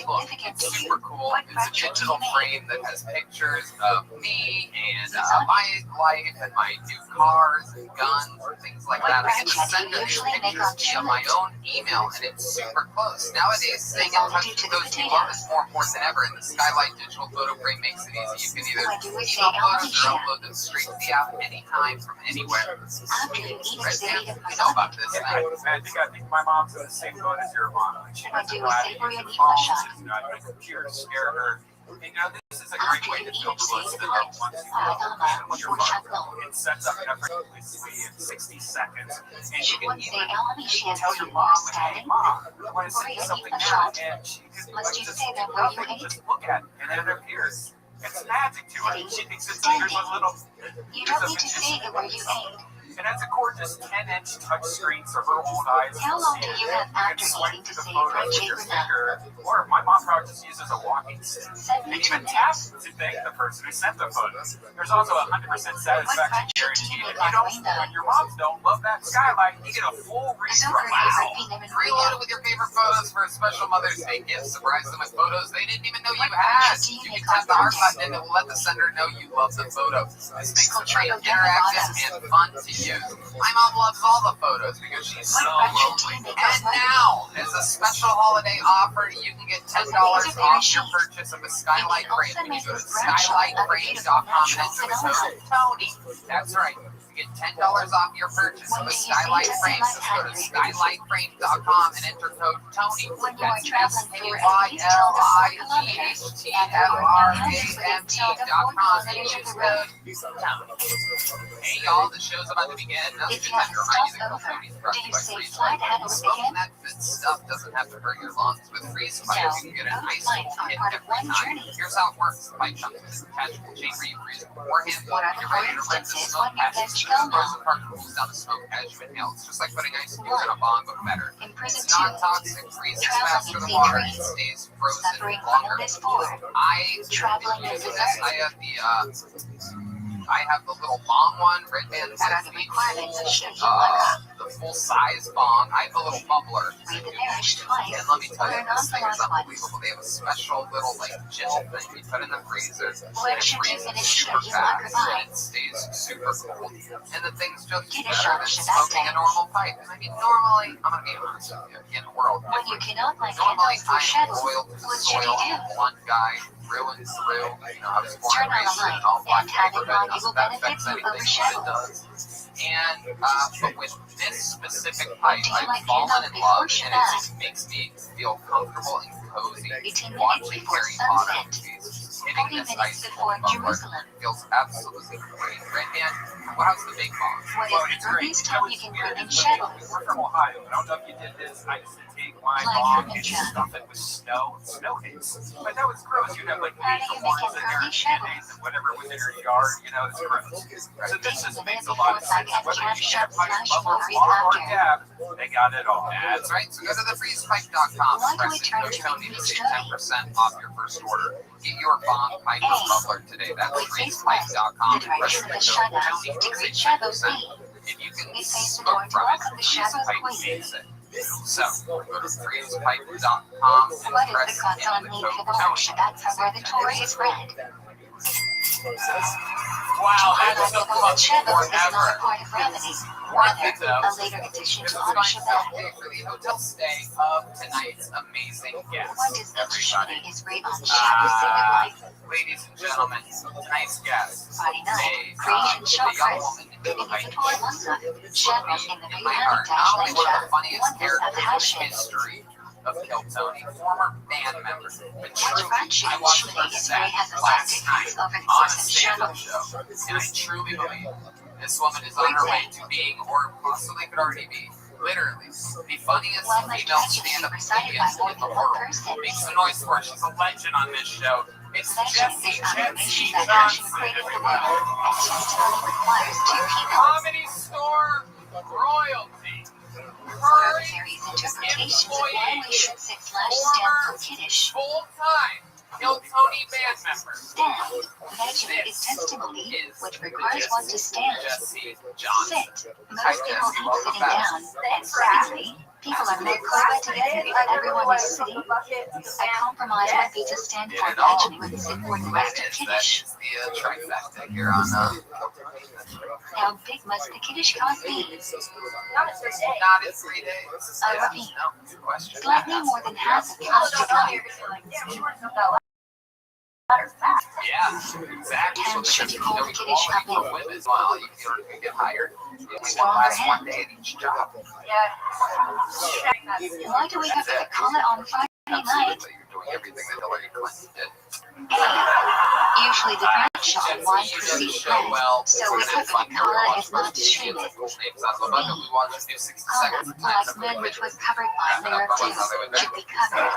A: Look, it's super cool. It's a digital frame that has pictures of me and my life and my new cars and guns and things like that. I can send her these pictures via my own email, and it's super close. Nowadays, staying in touch with those you love is more important than ever, and the Skylight digital photo frame makes it easy. You can either email photos or upload them straight to the app anytime from anywhere. Right there. You know about this thing.
E: I think my mom's in the same boat as your mom. Like, she doesn't know how to use her phone, she doesn't know how to use a computer to scare her. And, you know, this is a great way to build lists that are once you even when you're phone. It sets up effortlessly in 60 seconds. And you can even tell your mom, like, hey, Mom, I want to send you something now. And she can nothing, just look at it, and then it appears. It's magic to her. She thinks it's here's a little.
B: You don't need to say it where you ate.
E: And that's a gorgeous 10-inch touch screen for her old eyes.
B: How long do you have after eating to save fried chicken?
E: Or my mom probably just uses a walking stick. And
B: 72
E: even tap
B: minutes.
E: to thank the person who sent the photo. There's also a 100% satisfaction guarantee. And you don't, when your moms don't love that skylight, you get a full refresh.
A: Preload it with your favorite photos for a special Mother's Day gift. Surprise them with photos they didn't even know you had. You can tap the heart button and it will let the sender know you love the photo. This makes the frame interactive and fun to use. My mom loves all the photos because she's so lonely. And now, as a special holiday offer, you can get $10 off your purchase of a Skylight frame. You can go to skylightframes.com and enter the code Tony. That's right. You get $10 off your purchase of a Skylight frame. Just go to skylightframes.com and enter code Tony. That's SKYLIGHTFRAME.com and use code Tony. Hey y'all, the show's about to begin. Now,
B: If
A: just
B: you have
A: to remind you that
B: stopped over,
A: Tony's brought to
B: do
A: you
B: you
A: by
B: say
A: Freeze
B: fly
A: Pipe.
B: to heaven
A: Smoking
B: again?
A: that good stuff doesn't have to hurt your lungs. With Freeze Pipe, you can get a nice
B: Flights are
A: hit
B: part of
A: every
B: one
A: time.
B: journey.
A: Here's how it works. The pipe comes with a detachable chain where you freeze it beforehand.
B: What are the
A: You're ready to rip the
B: instances
A: smoke
B: when you're
A: past
B: good to
A: it.
B: go
A: The frozen
B: now?
A: part cools down the smoke as you inhale. It's just like putting ice cubes in a bong, but better.
B: In prison
A: It's
B: 2,
A: non-toxic, freezes
B: traveling
A: faster
B: in
A: than water, and
B: Z3,
A: stays frozen
B: suffering from
A: longer.
B: illness 4, traveling in
A: Using
B: the
A: this, I have the little bong one. Red Band
B: What are
A: sends
B: the
A: me
B: requirements of Sheffield Laka?
A: the full-size bong. I have the little bubbler.
B: Read the parish twice.
A: And let me tell you,
B: Learn
A: this thing is
B: on
A: unbelievable. They have a special little gel thing you put in the freezer.
B: Where
A: It
B: should you
A: freezes
B: finish
A: super
B: Sheffield
A: fast
B: Laka
A: and it stays super cool. And the thing's just
B: Get a
A: better
B: shot
A: than
B: of
A: smoking a
B: Shabbat.
A: normal pipe. And I mean, normally, I'm gonna be honest with you, in a world
B: When you
A: different.
B: cannot light
A: Normally,
B: candles for
A: I'm
B: shadows,
A: loyal to the
B: what should
A: soil.
B: you
A: I'm
B: do?
A: a blunt guy, through and through. You know, I was born
B: Turn
A: and
B: on the
A: raised in
B: light
A: an all-black
B: and have it
A: neighborhood.
B: on. You will
A: Not that that
B: benefit
A: affects
B: from
A: anything, but it
B: overshadows.
A: does. And, but with this specific pipe,
B: Do you
A: I've
B: like
A: fallen
B: candles
A: in
B: before
A: love, and it
B: Shabbat?
A: just makes me feel comfortable and cozy
B: 18 minutes
A: watching
B: before
A: Harry Potter
B: sunset.
A: movies.
B: 40
A: Hitting this
B: minutes
A: ice
B: before
A: cold bubbler
B: Jerusalem.
A: feels absolutely great. Red Band, well, how's the big bong?
B: What
E: Well,
B: is
E: it's
B: the
E: great.
B: earliest time you can bring in
E: We're
B: shadows?
E: from Ohio. I don't know if you did this. I used to take my
B: Like
E: bong and
B: Ninja.
E: stuff it with snow hits. But that was gross. You'd have like
B: How do
E: leaves
B: you
E: of
B: make
E: ones
B: it
E: in there
B: early
E: and
B: shadows?
E: mayonnaise and whatever was in your yard. You know, it's gross. So this just makes a lot of sense. Whether you get a pipe, bubble, or dab, they got it all.
A: That's right. So go to thefreezepipe.com
B: Why
A: and
B: do we
A: press in
B: turn
A: code
B: to
A: Tony to
B: English
A: save
B: study?
A: 10% off your first order. Get your bong, pipe, or bubbler today. That's freezepipe.com and press in
B: The
A: code Tony
B: shadows,
A: to
B: degree
A: save
B: shadows
A: 10%.
B: be.
A: If you can
B: We face the door
A: smoke
B: to
A: from it,
B: welcome the shadows
A: Freezepipe
B: queen.
A: makes it. So go to freezepipe.com and
B: What is
A: press
B: the cause on
A: in the
B: me
A: code
B: for the
A: Tony.
B: Shabbat from where the Torah is read?
A: Wow,
B: I
A: that's
B: like
A: the
B: the
A: fucking
B: shadows is not a
A: forever.
B: part of remedy.
A: Worth it
B: Rather,
A: though.
B: a later addition
A: This
B: to
A: is
B: honor
A: my
B: Shabbat.
A: self-pay for the hotel stay of tonight's amazing guest.
B: What does each
A: Everybody.
B: shooting is read on shadows signify?
A: Ladies and gentlemen, tonight's guest
B: Friday night,
A: is
B: creation
A: the young
B: chakras.
A: woman
B: Giving
A: who I
B: the Torah one side, shadows in the
A: in
B: new
A: my heart, not
B: habitat
A: only one of the
B: lecture,
A: funniest
B: one is of
A: characters in
B: Hashem.
A: history of Kill Tony, former band member, but truly,
B: friendship
A: I watched her
B: shooting is
A: set
B: very has a
A: last
B: sense
A: night
B: over the
A: on
B: course
A: a
B: of
A: stand-up
B: shadows.
A: show, and I truly believe this woman is on her way to being, or possibly could already be, literally, the funniest
B: One must
A: female
B: tragedy
A: stand-up
B: recited
A: comedian
B: by more
A: in the
B: than one
A: world.
B: person.
A: Make some noise for her. She's a legend on this show. It's
B: Legend
A: Jessie
B: is affirmation
A: Johnson,
B: that Hashem created the world, and Shem Tony requires two people.
A: Comedy Store royalty,
B: There
A: current
B: varies interpretations of why we should say slash stand for kiddush.
A: full-time Hilltony band member.
B: Stand. Veggie is testimony, which requires one to stand.
A: Jesse Johnson.
B: Sit. Most people hate sitting down. And secondly, people are more close together if everyone is sitting. A compromise would be to stand for veggie and sit for the rest of kiddush.
C: That is the trifecta here on
B: How big must the kiddush cost be?
D: Not a 3 day.
A: Not in 3 days.
B: A Rabbi.
C: No, good question.
B: Slightly more than half the cost of one.
A: Yeah, exactly.
B: And should you
A: So
B: hold
A: we
B: the kiddush up
A: call
B: in?
A: women as well. You can get hired. You only
B: Stronger
A: last
B: hand.
A: 1 day at each job.
B: Why do we have to call it on Friday night?
A: Absolutely. You're doing everything that Hillary Clinton did.
B: Usually the grand shot wine precedes bread, so we cook the kala is not distributed.
A: We watched a new 60
B: Kala,
A: seconds of
B: like
A: time.
B: men which was covered by a layer of juice, should be covered.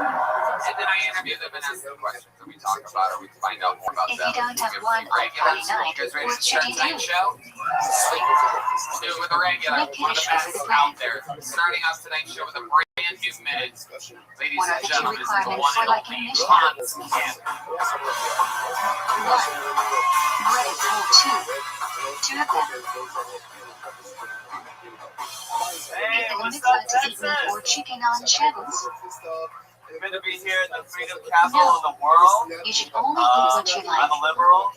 A: And then I interview them and ask them questions that we talk about or we find out more about
B: If
A: them.
B: you don't have wine on
A: Regulars,
B: Friday night,
A: you guys ready
B: what
A: to
B: should
A: start
B: you
A: tonight's
B: do?
A: show? Sweet. We'll do it with a regular.
B: Make
A: One of
B: kiddush
A: the best
B: over the
A: out
B: bread.
A: there. Starting off tonight's show with a brand new minute. Ladies
B: What are
A: and
B: the two
A: gentlemen, the
B: requirements
A: one
B: for
A: and
B: liking
A: only
B: Mishnah?
A: Hans Camp.
B: 1. Bread is whole 2. 2 of them.
E: Hey,
B: Is it a
E: what's
B: mitzvah
E: up,
B: to eat meat
E: Texas?
B: or chicken on Shabbos?
E: It's good to be here in the freedom capital of the world.
B: You should only eat what you
E: I'm
B: like.
E: a liberal.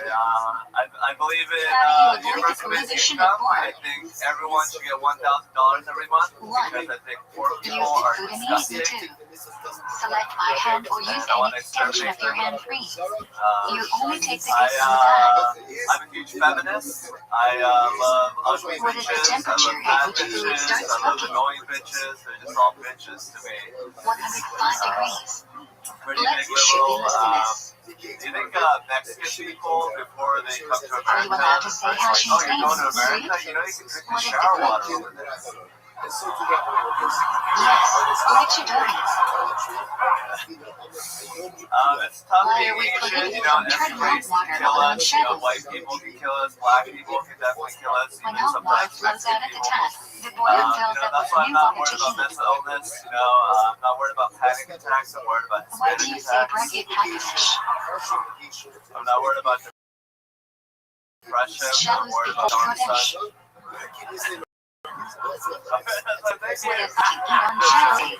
E: I believe in
B: How do you avoid the
E: universal basic
B: prohibition of
E: income. I
B: pork?
E: think everyone should get $1,000 every month
B: One.
E: because I think poor
B: Use
E: people
B: the
E: are
B: food immediately.
E: disgusting.
B: 2. Select by hand or use any extension of your hand free. You only take the gifts from God.
E: I'm a huge feminist. I love ugly
B: What is the
E: bitches. I
B: temperature
E: love
B: at
E: bad
B: which food
E: bitches.
B: starts
E: I love
B: cooking?
E: annoying bitches. They're just all bitches to me.
B: 105 degrees.
E: Pretty
B: Let's
E: big
B: should be
E: liberal.
B: listeners.
E: Do you think Mexican people, before they come to
B: Are you
E: America,
B: allowed to say
E: are
B: how
E: like,
B: she
E: oh, you're going to
B: says?
E: America? You know you can drink the
B: What is the
E: shower
B: correct?
E: water over there.
B: Yes. Legendary.
E: It's tough
B: Why
E: being
B: are we
E: Asian,
B: prohibited
E: you know,
B: from turning
E: every race
B: on water
E: can kill
B: on
E: us, you know,
B: Shabbos?
E: white people can kill us, black people can definitely kill us,
B: When
E: even
B: hot water
E: sometimes
B: flows out
E: Mexican
B: at the
E: people.
B: tap, the boiler fills up
E: That's
B: with
E: why I'm
B: new
E: not
B: water
E: worried
B: to
E: about
B: heat.
E: mental illness, you know, I'm not worried about panic attacks, I'm worried about
B: Why do
E: Hispanic
B: you say
E: attacks.
B: bracket hakadosh?
E: I'm not worried about depression, I'm
B: Shabbos
E: worried about
B: before
E: Darmstadt.
B: Kodesh. What
E: Thank
B: is
E: you.
B: to eat on Shabbos?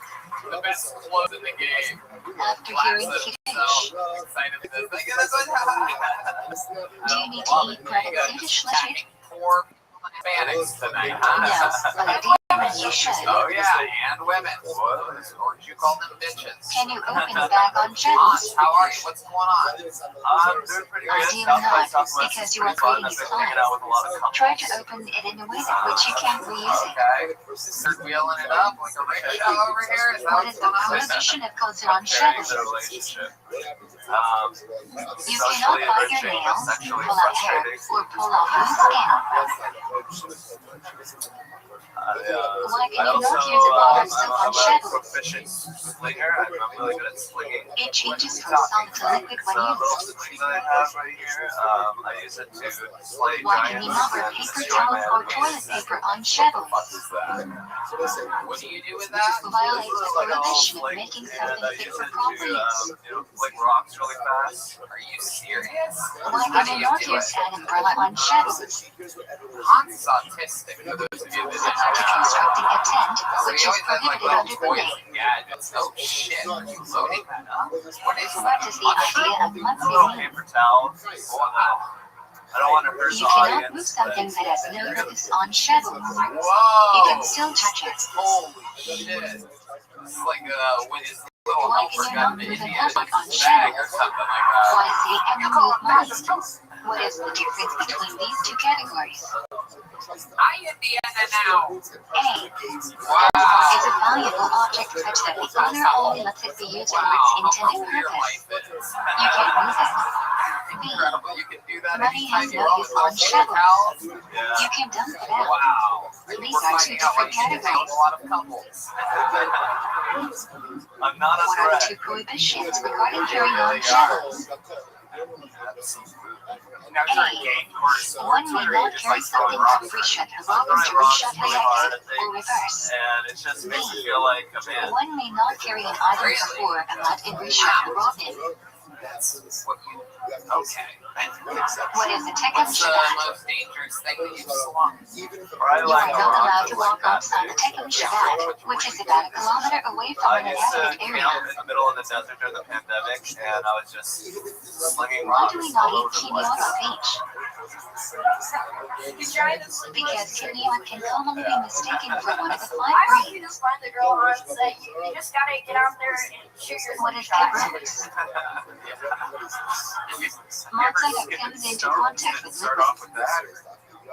A: The best clothes in the game.
B: After hearing
A: Classic.
B: kiddush,
A: So excited for this. Yeah, that's what
B: do you need to eat bread at kiddush later?
A: Poor Hispanics tonight.
B: No, but ideally you should.
A: Oh yeah, and women. What? Or did you call them bitches?
B: Can you open the bag on
A: Hans,
B: Shabbos?
A: how are you? What's going on?
E: I'm doing pretty good.
B: Ideally
E: South by
B: not,
E: Southwest
B: because
E: is
B: you are
E: pretty fun.
B: creating
E: I've been
B: slides.
E: hanging out with a lot of couples.
B: Try to open it in a way that which you can't reuse it.
A: Okay. Start wheeling it up like a rickshaw over here. Is that
B: What
A: what's
B: is the
A: going on?
B: prohibition of kosher on
E: Sharing
B: Shabbos?
E: the relationship.
B: You
E: Socially
B: cannot bite your
E: enriching,
B: nails,
E: sexually
B: pull out hair,
E: frustrating.
B: or pull off your skin. Why can you not use a bar of soap on
E: I'm a
B: Shabbos?
E: proficient slinger. I'm really good at slinging.
B: It changes from solid to liquid
E: It's
B: when
E: a little
B: used.
E: sling that I have right here. I use it to slay
B: Why can you
E: giants
B: not wear
E: and
B: paper
E: destroy my
B: towels or
E: enemies.
B: toilet paper on Shabbos?
A: What do you do with that?
B: Violates the
E: Like a little
B: prohibition of
E: sling,
B: making
E: and
B: something
E: I
B: fit
E: use
B: for
E: it to,
B: properties.
E: flick rocks really fast.
A: Are you serious?
B: Why
A: How do
B: can you
A: you
B: not
A: do
B: use
A: it?
B: an umbrella on Shabbos?
A: Hans is autistic, for those of you that
B: Similar to
A: didn't know.
B: constructing a tent,
A: So
B: which
A: he
B: is
A: always has like
B: prohibited
A: little
B: under the
A: toys
B: lake.
A: and gadgets. Oh shit, are you loading that up? What is
B: What is the idea of
E: A little
B: mudslinging?
E: paper towel.
A: Wow.
E: I don't want to hurt
B: You
E: the
B: cannot
E: audience.
B: move something that has no purpose on Shabbos. You
A: Whoa.
B: can still touch it.
A: Holy shit. It's like when his little
B: Why
A: helper
B: can you
A: got
B: not
A: into
B: move an
A: India in
B: epic on
A: his bag or
B: Shabbos?
A: something like that.
B: Why say and move mud? What is the difference between these two categories?
A: Hi, Indiana now.
B: A.
A: Wow.
B: Is a valuable object such that the owner only lets it be used for its
A: How
B: intended
A: cool your
B: purpose.
A: life is.
B: You can't move it. B.
A: Incredible. You can do that
B: Money
A: anytime
B: has
A: you
B: no
A: want
B: use
A: with
B: on
A: those paper
B: Shabbos.
A: towels.
E: Yeah.
B: You can dump it out.
A: Wow.
B: These
A: We're
B: are two
A: finding out why
B: different
A: you can help
B: categories.
A: a lot of couples.
E: I'm not a
B: What are the
E: threat.
B: two prohibitions regarding carrying on Shabbos?
E: Now, is there a game or
B: One
E: sports
B: may
E: or
B: not
E: just
B: carry
E: like throwing
B: something
E: rocks?
B: from reset the
C: Throwing
B: robin to
C: rocks
B: reset the
C: really hard
B: exit,
C: at
B: or
C: things,
B: reverse.
C: and it just makes me feel like a man.
B: One may not carry an item before a nut in reset the robin.
A: That's what you. Okay.
B: What is the tech
A: What's the
B: Shabbat?
A: most dangerous thing that you've swung?
C: Probably
B: You
C: like
B: are
C: a
B: not
C: rock
B: allowed to
C: or
B: walk
C: like that.
B: outside the Tekken Shabbat, which is about a kilometer away from
C: I
B: an
C: used to
B: inhabited
C: camp
B: area.
C: in the middle of the desert during the pandemic, and I was just slinging
B: Why
C: rocks
B: do we
C: all
B: not eat
C: over the
B: quinoa
C: place.
B: on the beach?
F: You try this.
B: Because quinoa can commonly be mistaken for one of the five
F: I hope you
B: grains.
F: just find the girl on set. You just gotta get out there and shoot your
B: What is
F: shot.
B: cabrose?
E: Have you
B: Matzah
E: ever
B: that
E: skipped
B: comes
E: the
B: into
E: stone
B: contact
E: and
B: with
E: start
B: liquids.
E: off with that?
C: I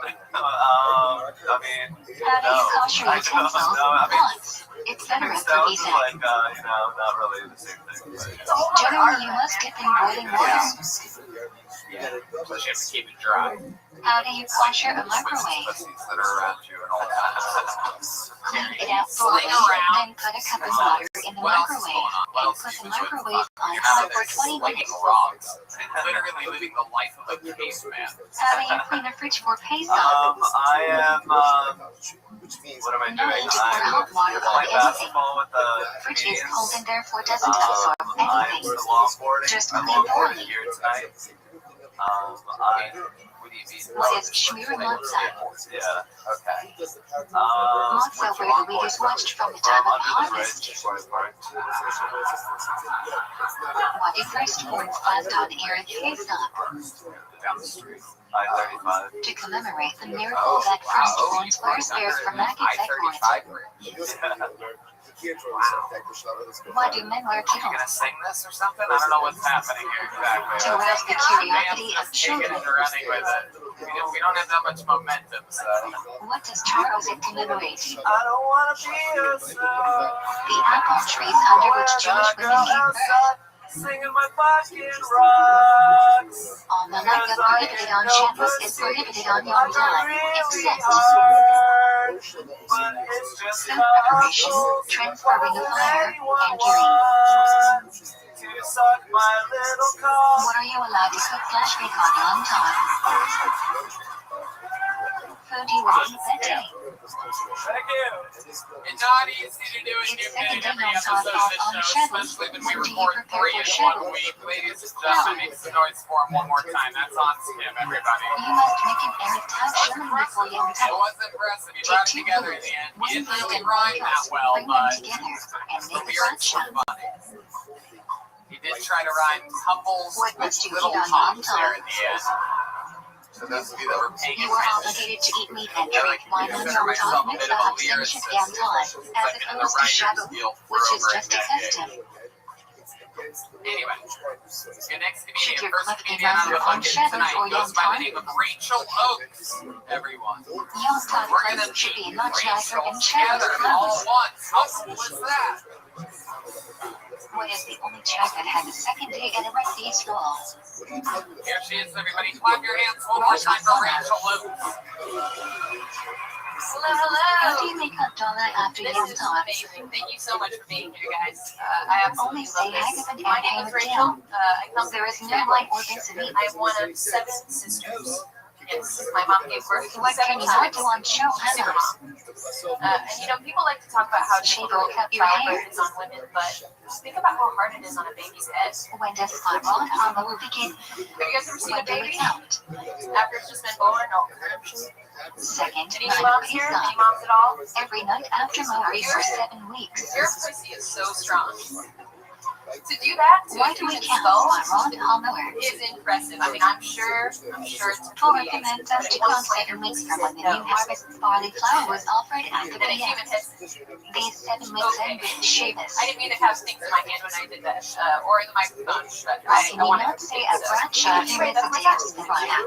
C: mean,
B: How do you
C: no.
B: kosher
C: I
B: utensils
C: don't know.
B: and
C: I mean,
B: pots? It's better at
C: stones
B: cookies
C: is
B: egg.
C: like, not really the same thing.
F: It's a whole other
B: Generally, you
F: art.
B: must dip in boiling water.
A: Yeah. Plus you have to keep it dry.
B: How do you kosher a microwave?
A: Pussies that are around you at all times.
B: Heat it out fully, then put a cup of water in the
A: What else is going
B: microwave,
A: on? What
B: and
A: else
B: put
A: is
B: the
A: doing?
B: microwave on
A: You're
B: high
A: sitting
B: for
A: there
B: 20
A: slinging
B: minutes.
A: rocks, literally living the life of a caveman.
B: How do you clean the fridge for Pesach?
C: I am, what am I
B: No
C: doing?
B: need to pour hot water
C: I'm
B: on
C: playing
B: anything.
C: basketball with the
B: Fridge is
C: teams.
B: cold and therefore doesn't absorb
C: I'm
B: anything.
C: longboarding.
B: Just
C: I'm
B: clean
C: longboarding
B: thoroughly.
C: here tonight.
A: What do you mean?
B: What is shmir matzah?
C: Yeah, okay.
B: Matzah where the wheat is watched from the time of
C: under the
B: harvest.
C: bridge where I parked.
B: What do firstborns plant on Erev Pesach?
A: Down the street.
C: I-35.
B: To commemorate the miracle that firstborns were spared from maggots acorns.
A: I-35 bridge.
B: Why do men wear
A: Are you gonna
B: kittles?
A: sing this or something? I don't know what's happening here exactly.
B: To arouse the curiosity of
A: Man's just taking it
B: children.
A: and running with it. We don't have that much momentum, so.
B: What does Charles commemorate?
C: I don't want to be a star.
B: The apple trees under which Jewish women gave birth.
C: Singing my fucking rocks.
B: All the night that prohibited on Shabbos is prohibited on Yom Tov, except
C: But it's just
B: food preparation, transferring of fire, and gearing.
C: to suck my little cock.
B: What are you allowed to cook flashback on Yom Tov? Food you will eat that day.
C: Thank you.
A: It's not easy to do a new
B: Second
A: minute every
B: day on
A: episode of this
B: on
A: show,
B: Shabbos.
A: especially when we
B: When do you
A: record
B: prepare
A: 3
B: for
A: in
B: Shabbos?
A: 1 week. Ladies and gentlemen, make some noise for him one more time. That's on Skim, everybody.
B: You must make an Erev Tav Shalom before Yom
A: It
B: Tov.
A: was impressive. He brought it
B: Take 2
A: together in
B: foods,
A: the end. He
B: 1
A: didn't
B: yeast
A: really
B: and 1
A: rhyme that
B: yeast.
A: well,
B: Bring them
A: but
B: together and
A: the
B: make a
A: lyrics
B: bracha.
A: were funny. He did try to rhyme tumbles
B: What
A: with
B: must you
A: little
B: eat on
A: tops
B: Yom
A: there
B: Tov?
A: at the end. So those of you that were paying
B: You are
A: attention,
B: obligated to eat meat and
A: I
B: drink wine on
A: consider
B: Yom
A: myself
B: Tov,
A: a bit
B: mitzvah
A: of a
B: of Simshit
A: lyricist.
B: Yom Tov, as
A: It's like in the
B: opposed to
A: writer's
B: Shabbat,
A: guild for
B: which is
A: over a
B: just a
A: decade.
B: custom.
A: Anyway, your next
B: Should
A: comedian,
B: your
A: first
B: clip be
A: comedian on the
B: on
A: bucket
B: Shabbos
A: tonight
B: or
A: goes
B: Yom
A: by the
B: Tov?
A: name of Rachel Oakes. Everyone.
B: Yom Tov
A: We're gonna
B: clips should be
A: meet
B: much nicer
A: Rachel
B: and Shabbos
A: together all
B: clothes.
A: at once. How cool is that?
B: What is the only track that has a second day at a bass roll?
A: Here she is, everybody. Clap your hands one more time for Rachel Oakes.
F: Hello,
B: How do
F: hello.
B: you make Havdalah after
F: This
B: Yom
F: is
B: Tov?
F: amazing. Thank you so much for being here, guys. I absolutely
B: Only say
F: love this.
B: Haggadah
F: My
B: and
F: name is
B: Hammer
F: Rachel.
B: down.
F: I come
B: There is
F: from
B: no light or density.
F: I am one of 7 sisters. Yes, my mom gave birth to
B: What
F: 7
B: can you not
F: times.
B: do on show
F: Super
B: hammers?
F: mom. And people like to talk about how
B: Shave
F: difficult
B: or cut your hair?
F: childbirth is on women, but just think about how hard it is on a baby's head.
B: When does Farad Hama will begin?
F: Have you guys ever seen a
B: When do we
F: baby
B: count?
F: after it's just been born? No.
B: Second
F: Any
B: night of
F: moms here? Any
B: Pesach.
F: moms at all?
B: Every night after Mari for 7 weeks.
F: Your pussy is so strong. To do that, to
B: Why do we
F: include
B: count
F: skull,
B: Farad Hama?
F: is impressive. I mean, I'm sure it's
B: Torah commands us to count 7 weeks from when the new harvest barley flour was offered at the
F: and a human
B: B'yah.
F: head.
B: These 7 weeks end with Shabbos.
F: I didn't mean to have things in my hand when I did that, or in the microphone, but I
B: Can
F: don't
B: you
F: want
B: not
F: to
B: say a bracha during the day of Zevaya?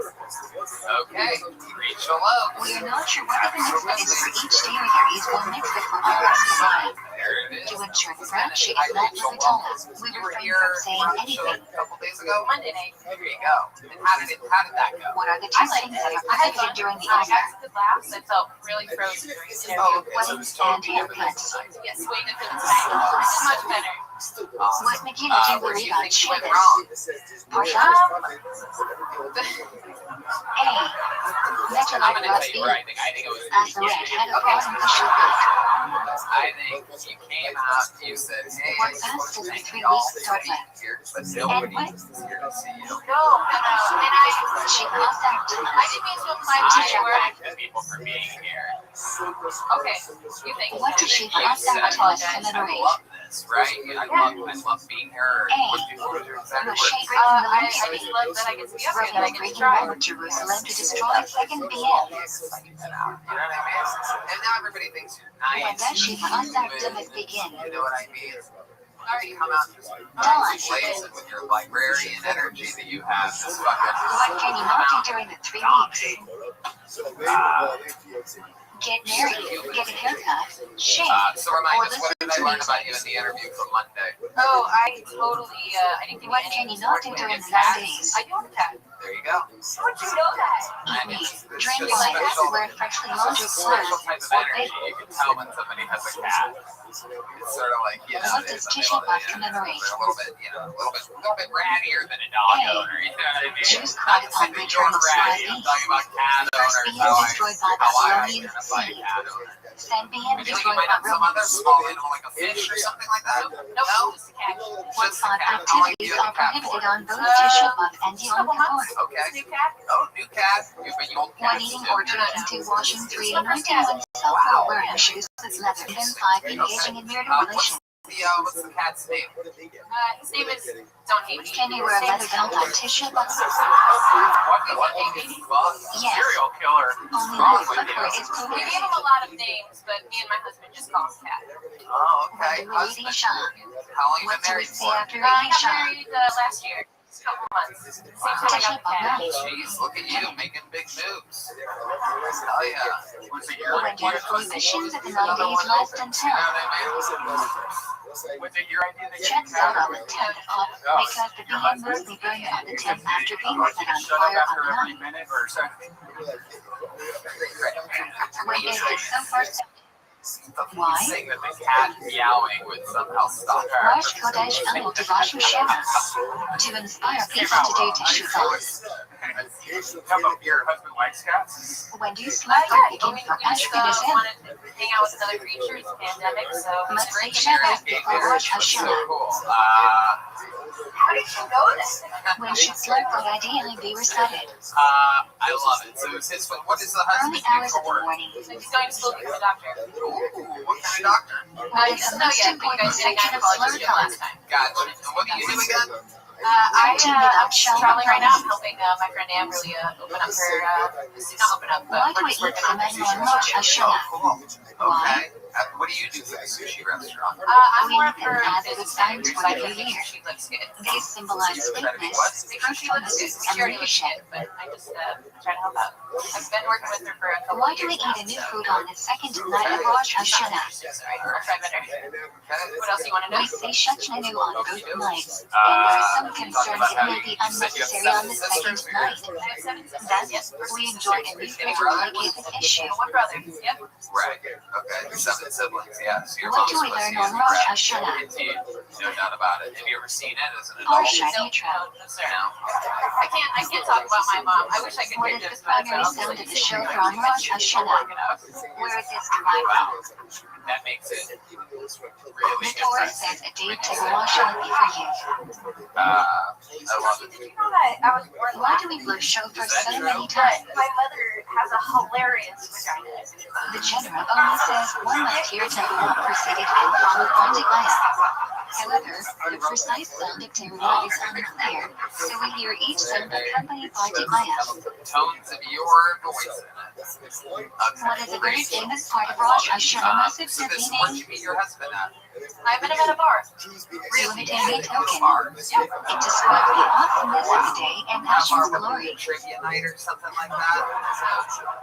A: Okay, Rachel Oakes.
B: We are not sure what the mitzvah is for each day, or there is one mitzvah for all of Zevaya.
A: There it is.
B: To ensure the bracha is not Levitola, we
A: You were
B: refrain
A: here
B: from saying
A: on the show
B: anything.
A: a couple days ago.
F: Monday night.
A: There you go. And how did that go?
B: What are the 2 things that are prohibited during the
F: I
B: Easter?
F: had good laughs. I felt really frozen during the
A: Oh,
F: interview.
A: okay, so it's totally different this time.
F: Yes, way different tonight. This is much better.
B: What Nikita do
A: Where do
B: believe
A: you
B: on
A: think she went
B: Shiva's?
A: wrong?
B: Partial. A. Better
A: I'm
B: like
A: going to tell you where
B: Rosby.
A: I think it was.
B: As the red had a problem with Shiva.
A: I think you came out, you said, hey,
B: What fast does the
A: thank
B: 3
A: y'all
B: weeks
A: for
B: start
A: being
B: with?
A: here, but
B: And
A: nobody
B: what?
A: is here to see you.
F: No, and
B: Shiva lost out.
F: I didn't mean to imply
A: I
F: to where.
A: thank the people for being here.
F: Okay, you think?
B: What does
A: And
B: Shiva
A: you
B: lost
A: said,
B: out to us
A: I
B: commemorate?
A: love this, right? I love being here with people who do exactly
B: Was she
A: what
B: breaking the
F: I
B: lynch
F: just
B: tree?
F: love that I get to be up here, that I
B: Roman
F: get to
B: breaking
F: try.
B: down Jerusalem to destroy second BM.
A: you know what I mean? And now everybody thinks you're
B: When
A: nice.
B: does Shiva lost out to us begin?
A: You know what I mean? You come out just
B: Dawn.
A: blazing with your librarian energy that you have. This fucking.
B: What can you not do during the 3 weeks? Get married, get a haircut, shave,
A: So remind
B: or
A: us, what
B: listen
A: did I
B: to
A: learn about you in
B: music.
A: the interview from Monday?
F: Oh, I totally, I didn't give
B: What
F: you
B: can
F: any
B: you not do
F: support
B: during
F: there.
B: the 9 days?
F: I do have a cat.
A: There you go.
F: How'd you know that?
B: Eat meat,
A: It's
B: drink
A: just
B: wine,
A: special.
B: wear freshly
A: It's
B: laundered
A: a special
B: clothes,
A: type of
B: or
A: energy.
B: bake.
A: You can tell when somebody has a cat. It's sort of like, you know,
B: What does Tisha B'Av commemorate?
A: they're a little bit, you know, a little bit rattier than a dog
B: Hey,
A: owner. You know what I mean?
B: Jews
A: Not
B: cried
A: to say
B: upon
A: that
B: return
A: you're
B: of
A: ratty.
B: Slide
A: I'm
B: East.
A: talking about cat
B: First
A: owners.
B: being destroyed by
A: How I
B: Babylonian
A: identify a
B: sea.
A: cat owner.
B: Then being
A: Maybe you
B: destroyed
A: might
B: by
A: have some other
B: Romans.
A: small animal like a fish or something like that.
F: Nope, just a cat.
B: What
A: Just a
B: 5
A: cat. How long do
B: activities
A: you
B: are
A: have a cat for?
B: prohibited on both Tisha B'Av and Yom
F: Couple
B: Kippur?
F: months.
A: Okay.
F: New cat.
A: Oh, new cat. But you old
B: One
A: cats
B: eating
A: too.
B: or drinking, 2 washing, 3 anointing oneself, 4 wearing shoes with leather, then 5 engaging in marital relations.
A: What's the cat's name?
F: His name is Don't Hate Me.
B: Can you wear a leather belt on Tisha B'Av?
A: What the fuck?
B: Yes.
A: Serial killer.
B: Only
A: Wrong
B: leather
A: with
B: footwear
A: you?
B: is
F: We gave
B: prohibited.
F: him a lot of names, but me and my husband just call him Cat.
A: Oh,
B: When
A: okay.
B: do we eat Isha?
A: How long you
B: What
A: been
B: do we
A: married
B: say
A: for?
B: after
F: I got
B: Isha?
F: married last year. Just a couple months. Same time I
B: Tisha
F: got the
B: B'Av
F: cat.
B: night.
A: Jeez, look at you making big moves. Hell yeah. Was it your
B: When do the prohibitions of the 9 days last until?
A: Was it your idea that
B: Checks out on the 10th because the BM mostly burned on the 10th after being set on fire on the 9th.
A: minute or so?
B: When is the so first? Why?
A: Saying that the cat meowing would somehow stop her.
B: Rosh Chodesh Elul to Rosh Hashanah to inspire people to do teshuvah.
A: How about your husband likes cats?
B: When do you select
F: Yeah,
B: the begin for
F: we just
B: Ashkenazim?
F: wanted to hang out with another creature. It's a pandemic, so
B: Must say
A: Your
B: Shabbat
A: engagement
B: before Rosh
A: is so
B: Hashanah.
A: cool.
F: how did you know that?
B: When should slur would ideally be recited?
A: I love it. So it's his. What is the
B: Early
A: husband do
B: hours
A: for
B: of the
A: work?
B: morning.
F: So he's going to school to be a doctor.
A: Ooh, what kind of doctor?
B: What is
F: He
B: the
F: doesn't know
B: most
F: yet, but you
B: important
F: guys did a
B: section of
F: gynecologist
B: slur
F: last
B: time?
F: time.
A: Gotcha. And what do you do again?
F: I'm traveling right now. I'm helping my friend Amberly open up her, not open up,
B: Why
F: but
B: do
F: we're
B: we
F: just
B: eat
F: working on
B: semen
F: it.
B: on Rosh Hashanah?
A: Cool.
B: Why?
A: Okay. What do you do for the sushi restaurant?
F: I'm
B: We
F: more
B: eat
F: of
B: them
F: her
B: as
F: business
B: good signs
F: manager,
B: for
F: so
B: the
F: I
B: new
F: make
B: year.
F: sure she looks good.
B: They symbolize sweetness, fruitfulness,
F: She already
B: and
F: looks
B: leadership.
F: good, but I just try to help out. I've been working with her for a couple
B: Why
F: of
B: do we
F: years
B: eat
F: now,
B: a new
F: so
B: food on the second night of Rosh Hashanah?
F: sorry, I'll try better. What else do you want to know?
B: We say Shechnenu on both nights, and there is some concern it may be unnecessary on the second night.
F: I have 7 sisters.
B: Thus,
F: Yes.
B: we enjoy a new food to placate this issue.
F: And 1 brother. Yep.
A: Right. Okay. 7 siblings. Yeah. So your
B: What do
A: mom's
B: we learn
A: pussy
B: on
A: is
B: Rosh
A: red.
B: Hashanah?
A: Indeed. No doubt about it. Have you ever seen it as an
B: Or
A: adult?
B: Shai
F: No,
B: Yitro?
F: no, sir.
A: No.
F: I can't talk about my mom. I wish I could
B: What
F: hear
B: is
F: this,
B: the
F: but
B: primary
F: I'll
B: sound
F: just
B: of the
F: say
B: show
F: it.
B: from Rosh Hashanah? Where is this derived
A: Wow.
B: from?
A: That makes it
B: The
A: really
B: Torah
A: interesting.
B: says a date to wash on for you.
A: I love it.
F: Did you know that I was born
B: Why
F: last?
B: do we blow shofar
A: Is that
B: so
A: true?
B: many times?
F: My mother has a hilarious vagina.
B: The general only says one must hear Teruah preceded and followed by Tegaya. However, the precise sound of Teruah is unclear, so we hear each sound accompanied by Tegaya.
A: Tones of your voice in it.
B: What is a very famous part of Rosh Hashanah Massive
A: So this is where
B: meaning?
A: you meet your husband at.
F: I met him at a bar.
A: Really?
B: Cemetery token.
A: Bars.
B: It describes the awesomeness of the day and Hashan's glory.
A: Trivia night or something like that.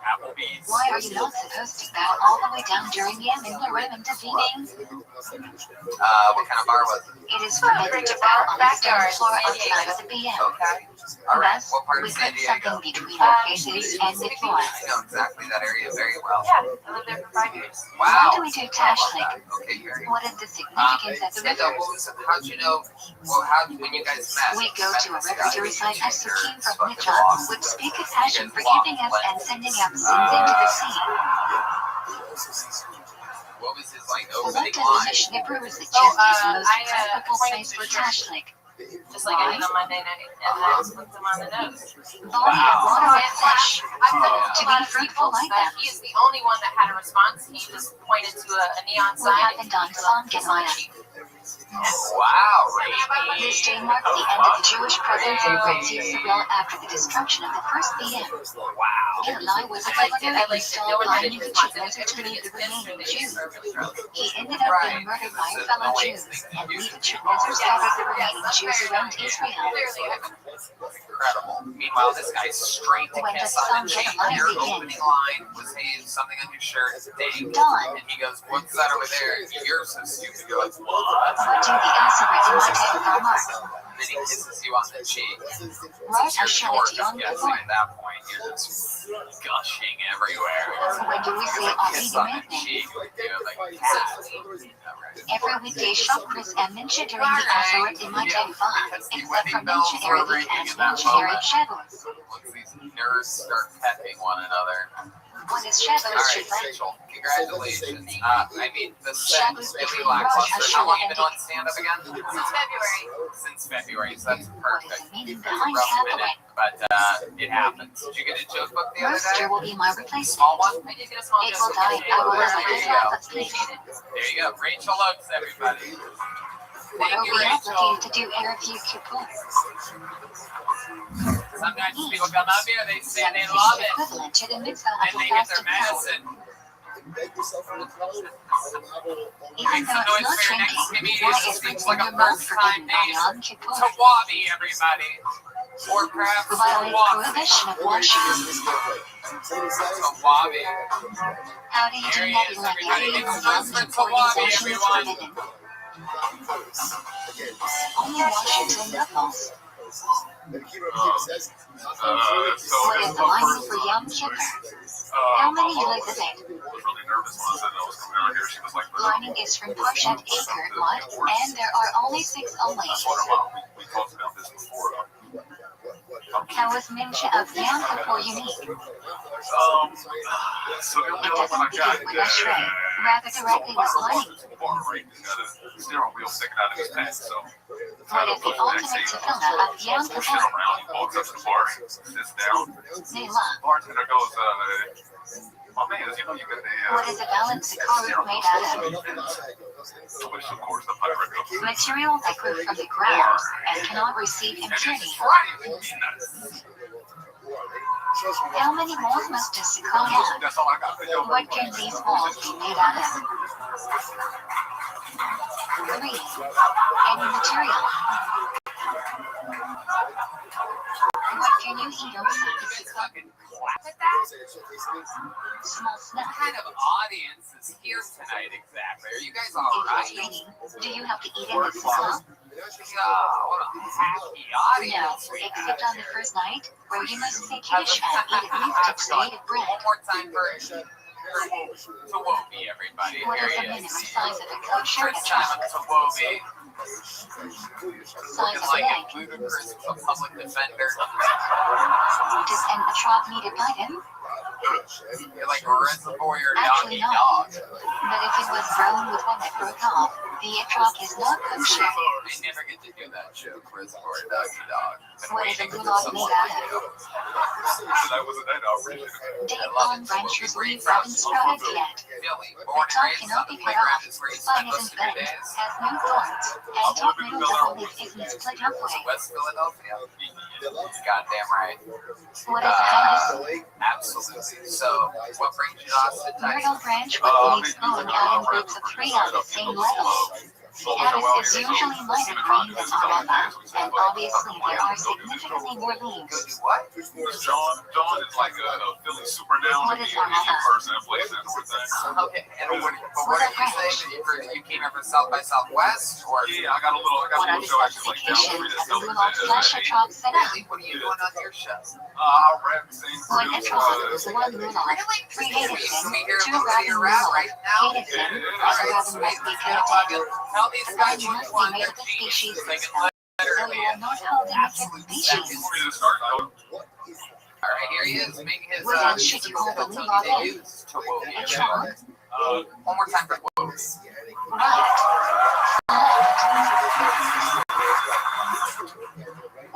A: Applebee's.
B: Why are you not supposed to bow all the way down during Yom Kippur to feeding?
A: What kind of bar was it?
B: It is forbidden to bow on the stone floor outside of the BM.
A: Okay. All right.
B: Thus,
A: What part
B: we
A: of
B: put
A: San Diego?
B: something between our faces and the floor.
A: I know exactly that area very well.
F: Yeah, I lived there for 5 years.
B: Why
A: Wow.
B: do we do Tashlik?
A: Okay, very
B: What is the significance at the
A: Santa,
B: rivers.
A: how'd you know? Well, when you guys met?
B: We go to a river to recite as the king from Nicha, which speak of passion
A: You guys
B: forgiving us
A: walked
B: and sending out sins into the sea.
A: What was his like
B: What
A: opening
B: does the
A: line?
B: Mishnah Berurah suggest is the most preferable place for tashlik?
F: Just like I did on Monday night, and I just looked him on the nose.
B: Body of water with fish.
F: To
B: be fruitful like
F: that
B: them.
F: he is the only one that had a response. He just pointed to a neon
B: What
F: sign.
B: happened on Songgemaya?
A: Wow,
B: This day marked the end of the Jewish presence in Great Israel after the destruction of the first BM.
A: Wow.
B: Eli was a governor who installed blinding the Children to lead the remaining Jews. He ended up being murdered by a fellow Jew, and Levi Chudnezer scattered the remaining Jews around Israel.
A: Incredible. Meanwhile, this guy's straight to
B: When
A: kiss
B: the
A: on the
B: song
A: cheek.
B: Get Alive
A: Your
B: begins.
A: opening line was, hey, something on your shirt is dang.
B: Dawn.
A: And he goes, what's that over there? You're so stupid. You're like, what?
B: What do the Aseret in my table mark?
A: And then he kisses you on the cheek.
B: Rosh
A: You're
B: Hashanah to
A: just
B: Yom
A: guessing
B: Kippur.
A: at that point. You're just gushing everywhere.
B: When do we say
A: Kiss
B: Ari
A: on the
B: Demekne?
A: cheek. You're like, yeah.
B: Every weekday shop Chris and Mincha during the Aseret in my table 5, except for Mincha Erev and Mincha Erev Shavuos.
A: Once these nerves start pecking one another.
B: What is
A: All
B: Shavuos
A: right,
B: should like?
A: Rachel, congratulations. I mean, the set is really lackluster. How long have you been on stand-up again?
F: Since February.
A: Since February, so that's
B: What is
A: perfect.
B: the meaning
A: It's a
B: behind
A: rough
B: Hathaway?
A: minute, but it happens. Did you get a joke book the other
B: Roaster
A: day?
B: will be my replacement.
A: Small one?
F: I did get a small
B: It
F: joke
B: will die. I will
A: There
B: listen
A: you
B: to
A: go.
B: that, but please.
A: There you go. Rachel Oakes, everybody.
B: What
A: Thank
B: are
A: you,
B: we
A: Rachel.
B: obligated to do Erev Yom Kippur?
A: Sometimes people come up here, they say they
B: Is
A: love it,
B: equivalent to the mitzvah
A: and
B: of a
A: they get their
B: fasted cow.
A: medicine.
B: Even
A: Make some
B: though
A: noise
B: it's
A: for
B: not
A: your next
B: drinking,
A: comedian.
B: why
A: It
B: is
A: seems
B: rinsing
A: like a
B: your mouth
A: first-time
B: forbidden on
A: date.
B: Yom Kippur?
A: Tawabi, everybody. Or perhaps
B: Violate
A: Tawabi.
B: prohibition of washing.
A: Tawabi.
B: How do you do
A: There he
B: that
A: is,
B: in like
A: everybody.
B: Yom
A: Make some noise for
B: Kippur?
A: Tawabi,
B: Washing is
A: everyone.
B: forbidden. Only wash your two knuckles. What is the lining for Yom Kippur? How many live is it? Lining is from Parshat Acre, mud, and there are only 6 only. How is Mincha of Yom Kippur unique? It doesn't begin with a shred, rather directly with lining. What is the ultimate tefillah of Yom Kippur? Nela. What is a balanced sicaru made out of? Material that grew from the ground and cannot receive impurity. How many walls must a sicaru have? What can these walls be made out of? 3. Any material. What can you eat outside the sicaru? Small
A: What
B: snack.
A: kind of audience is here tonight exactly? Are you guys all
B: If
A: right?
B: it's raining, do you have to eat in the sicaru?
A: God, what a happy
B: No,
A: audience we have
B: except on the
A: here.
B: first night, where you must say Kiddush and eat at least 6 made of bread.
A: One more time for Tawobi, everybody.
B: What
A: Here
B: is the
A: he
B: minimum
A: is.
B: size of a kosher
A: First time
B: etrog?
A: on Tawobi.
B: Size
A: Looking
B: of
A: like
B: leg.
A: a ludicrous public defender.
B: Does an etrog need a button?
A: You're like a reservoir
B: Actually
A: doggy
B: not.
A: dog.
B: But if it was grown with one that broke off, the etrog is not kosher.
A: I never get to do that joke, reservoir doggy dog. Been
B: What is a
A: waiting for
B: gulag
A: someone
B: made out
A: to
B: of?
A: do.
B: Date palm branches leaves haven't sprouted yet.
A: Philly,
B: The
A: born and
B: top
A: raised
B: cannot
A: on
B: be
A: the
B: cut
A: playground
B: off,
A: is where you
B: spine
A: spend most
B: isn't
A: of your
B: bent,
A: days.
B: has no thorns, and top middle of the leaf isn't split halfway.
A: West Philadelphia. Goddamn right.
B: What is a fungus?
A: Absolutely. So, what brings you to Austin, Texas?
B: Myrtle branch with leaves blowing out in groups of 3 on the same level. Caddis is usually lighter green than Aranha, and obviously there are significantly more leaves.
A: What?
G: John is like a Philly super noun to
B: What
G: be
B: is
G: any
B: Aranha?
G: person that plays that North End.
A: Okay, and what did you say? That you came here from South by Southwest? Or
G: Yeah, I got a little
B: What are the
G: show actually like down the street
B: specifications
G: at
B: of the Lulov Flasher
G: Southern.
B: Truck setup?
A: really? What are you doing on your show?
G: I'll rap, sing,
B: When a
G: produce,
B: truck is one Lulov,
A: Really?
B: 3
A: Can we
B: Davidson,
A: hear
B: 2
A: a little bit of your
B: Rabbi
A: rap
B: Lulov,
A: right now?
B: Davidson,
A: Alright,
B: Robin
A: sweet.
B: must be
A: You know what?
B: caretaker.
A: Tell these
B: The
A: guys
B: gun
A: which
B: must be
A: one
B: made
A: they're
B: of the
A: teams.
B: species
A: They
B: mixed
A: can
B: up, so
A: literally
B: you are not holding a fifth
A: absolute
B: species.
A: seconds.
G: Want me to start now?
A: Alright, here he is, making his
B: What else should you call the
A: musical
B: Lulov in?
A: debut to Wobie.
B: A trunk?
A: One more time for Wobie.
B: Right.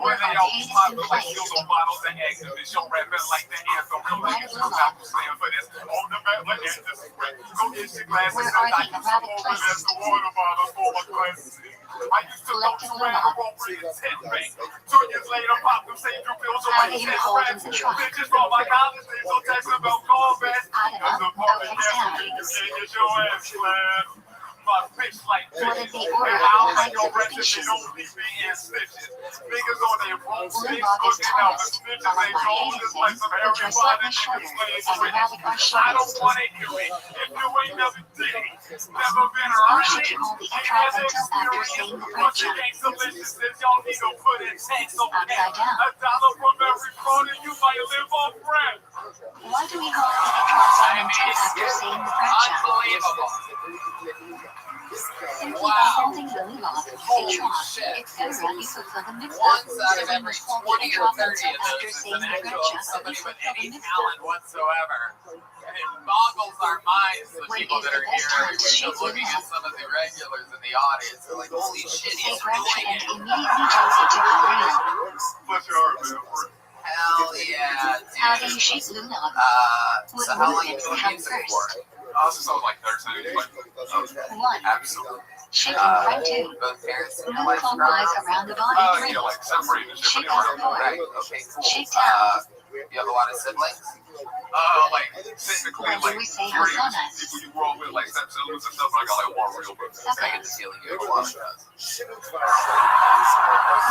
G: Where
B: There
G: they
B: are
G: all
B: cages
G: pop
B: in
G: like
B: place.
G: silver bottles and exhibits. Show rapping like the anthem. Real
B: Right
G: niggas
B: Lulov.
G: got to stand for this. On the map, like it's the spread. Go get your glasses
B: Where
G: and
B: are
G: I
B: the
G: used to
B: rabbit
G: open
B: places?
G: as the water bottle for my glasses. I used to go
B: Collective
G: to
B: Lulov.
G: random over his head bank. 2 years later, pop them St. Drew pills on
B: How
G: my
B: do you
G: chest
B: hold in
G: rats.
B: the truck?
G: Bitches from my college days don't text about callbacks.
B: I
G: Cause
B: don't
G: the
B: know.
G: public
B: Okay,
G: gas
B: tell
G: will
B: me.
G: make you can't get your ass slammed. My bitch like
B: What
G: this.
B: is the order
G: And
B: of
G: I don't
B: the
G: like
B: types
G: your
B: of
G: rest if
B: species?
G: they don't leave me in stitches. Niggas on their phone sticks
B: Lulov is
G: looking out the
B: tallest,
G: snitches.
B: followed
G: They
B: by
G: told us like some
B: Davidson,
G: Harry
B: which are
G: Potter
B: slightly
G: niggas
B: shorter,
G: playing
B: and the
G: Swedish.
B: rabbit are
G: I don't
B: shortest.
G: wanna hear it. If you ain't never did it, never been
B: How
G: around
B: should
G: it,
B: you call the
G: ain't
B: truck
G: had
B: until after
G: experience.
B: saying the
G: Once
B: fracture?
G: it ain't delicious, then y'all need to put in tanks on
B: Upside down.
G: $1 from every corner, you might live off rent.
B: Why do we hold the trucks on until after saying the fracture?
A: Unbelievable.
B: Simply
A: Wow.
B: by holding the Lulov, a
A: Holy
B: truck,
A: shit.
B: it's better if you fulfill the mix-up.
A: Once out
B: So
A: of
B: we
A: every
B: must hold
A: 20
B: the
A: or
B: truck
A: 30
B: until
A: of
B: after
A: those is
B: saying
A: an
B: the
A: actual
B: fracture, so we
A: somebody with
B: fulfill the
A: any
B: mix-up.
A: talent whatsoever. And it boggles our minds, the
B: When
A: people
B: is
A: that
B: the
A: are
B: best
A: here,
B: time to
A: we're
B: shoot
A: looking at
B: Lulov?
A: some of the regulars in the audience. They're like, holy shit,
B: Say
A: he's
B: fracture
A: doing
B: and
A: it.
B: immediately jump into Korea.
G: Bless your heart, man.
A: Hell yeah,
B: How do
A: dude.
B: you shoot Lulov?
A: So how long you been doing music for?
G: Since I was like 13, like,
A: Okay.
B: 1.
A: Absolutely.
B: Shake in front 2.
A: Both parents in your
B: Move
A: life
B: clockwise around the body 3.
G: yeah, like separating and shit,
B: Shake
G: but
B: up
G: never
B: 4.
A: Right, okay, cool.
B: Shake down.
A: You have a lot of siblings?
G: like, technically,
B: When do
G: like,
B: we say
G: three
B: Hosannas?
G: people you grew up with, like, stepsiblings and stuff, but I got, like, one real brother.
A: I get the feeling you have a lot of cousins.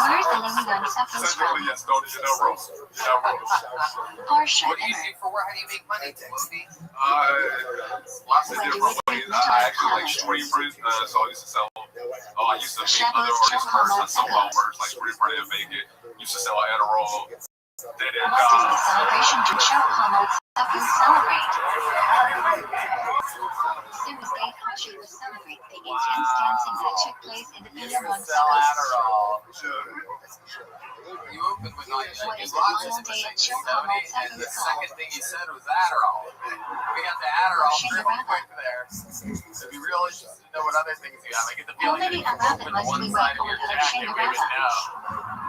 B: Where's the Lily Gun suckers
G: Technically,
B: from?
G: yes, don't you know, bro. You know, bro.
B: Porsche
A: What do you
B: Emmer.
A: do for work? How do you make money, Wobie?
G: Lots of different ways. I actually like screen print, so I used to sell. I used to make other artists' merch and sell my merch, like screen print and make it. Used to sell Adderall.
B: What is the celebration to show how much you celebrate? Sims Day Hachi will celebrate the intense dancing that took place in the
A: You
B: film on
A: sell
B: Sukkot.
A: Adderall. You opened with all your
B: What is the
A: lots
B: final
A: of
B: day at
A: things,
B: Showcom
A: Tony,
B: on
A: and the
B: Sukkot
A: second thing you said was Adderall. We got the Adderall real quick there. I'd be real interested to know what other things you have. I get the
B: How
A: feeling
B: many
A: that you
B: rabbit
A: opened
B: must
A: one
B: we
A: side
B: wait
A: of your
B: on
A: jacket, we would know.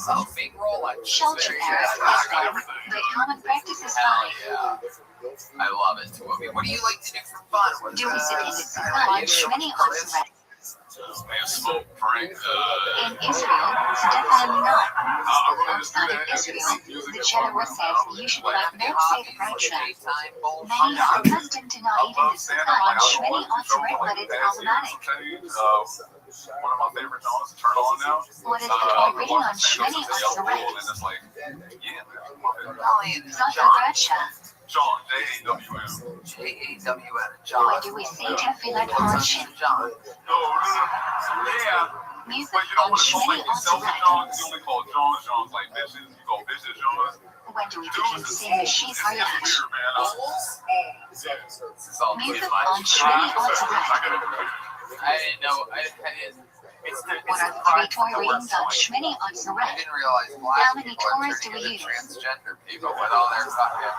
A: Oh, big Rolex.
B: Shelter
A: There you
B: Paris
A: go.
B: is fun, but common practice is
A: Hell
B: fine.
A: yeah. I love it, Wobie. What do you like to do for fun? What's,
B: Do we sit in the
A: I
B: Sukkot
A: like
B: on Shmini on Sukkot?
G: Man, smoke, drink,
B: In Israel, definitely not. Outside of Israel, the Jehovah says you should not say the fracture. Many are accustomed to not eating the Sukkot on Shmini on Sukkot, but it's problematic.
G: One of my favorite songs to turn on now.
B: What is the point reading on Shmini on Sukkot?
G: And it's like, yeah, man.
B: Zata Bradshaw.
G: John, J-A-W-M.
A: J-A-W-N.
B: Why
A: John.
B: do we say Tefillat on Shin?
A: John.
G: Yeah.
B: Music
G: But you don't
B: on
G: want to call
B: Shmini
G: like
B: on
G: yourself
B: Sukkot.
G: Johns. You only call Johns like bitches. You call bitches Johns.
B: When do we begin to sing the Sheep
G: It's
B: Hayash?
G: weird, man.
A: Bulls? This is all
B: Music
A: too much.
B: on Shmini on Sukkot.
A: I didn't know. I didn't.
B: What are the 3 Torah readings on Shmini on
A: I
B: Sukkot?
A: didn't realize
B: How
A: black
B: many
A: people are
B: Torahs do
A: turning
B: we
A: into
B: use?
A: transgender people with all their fucking,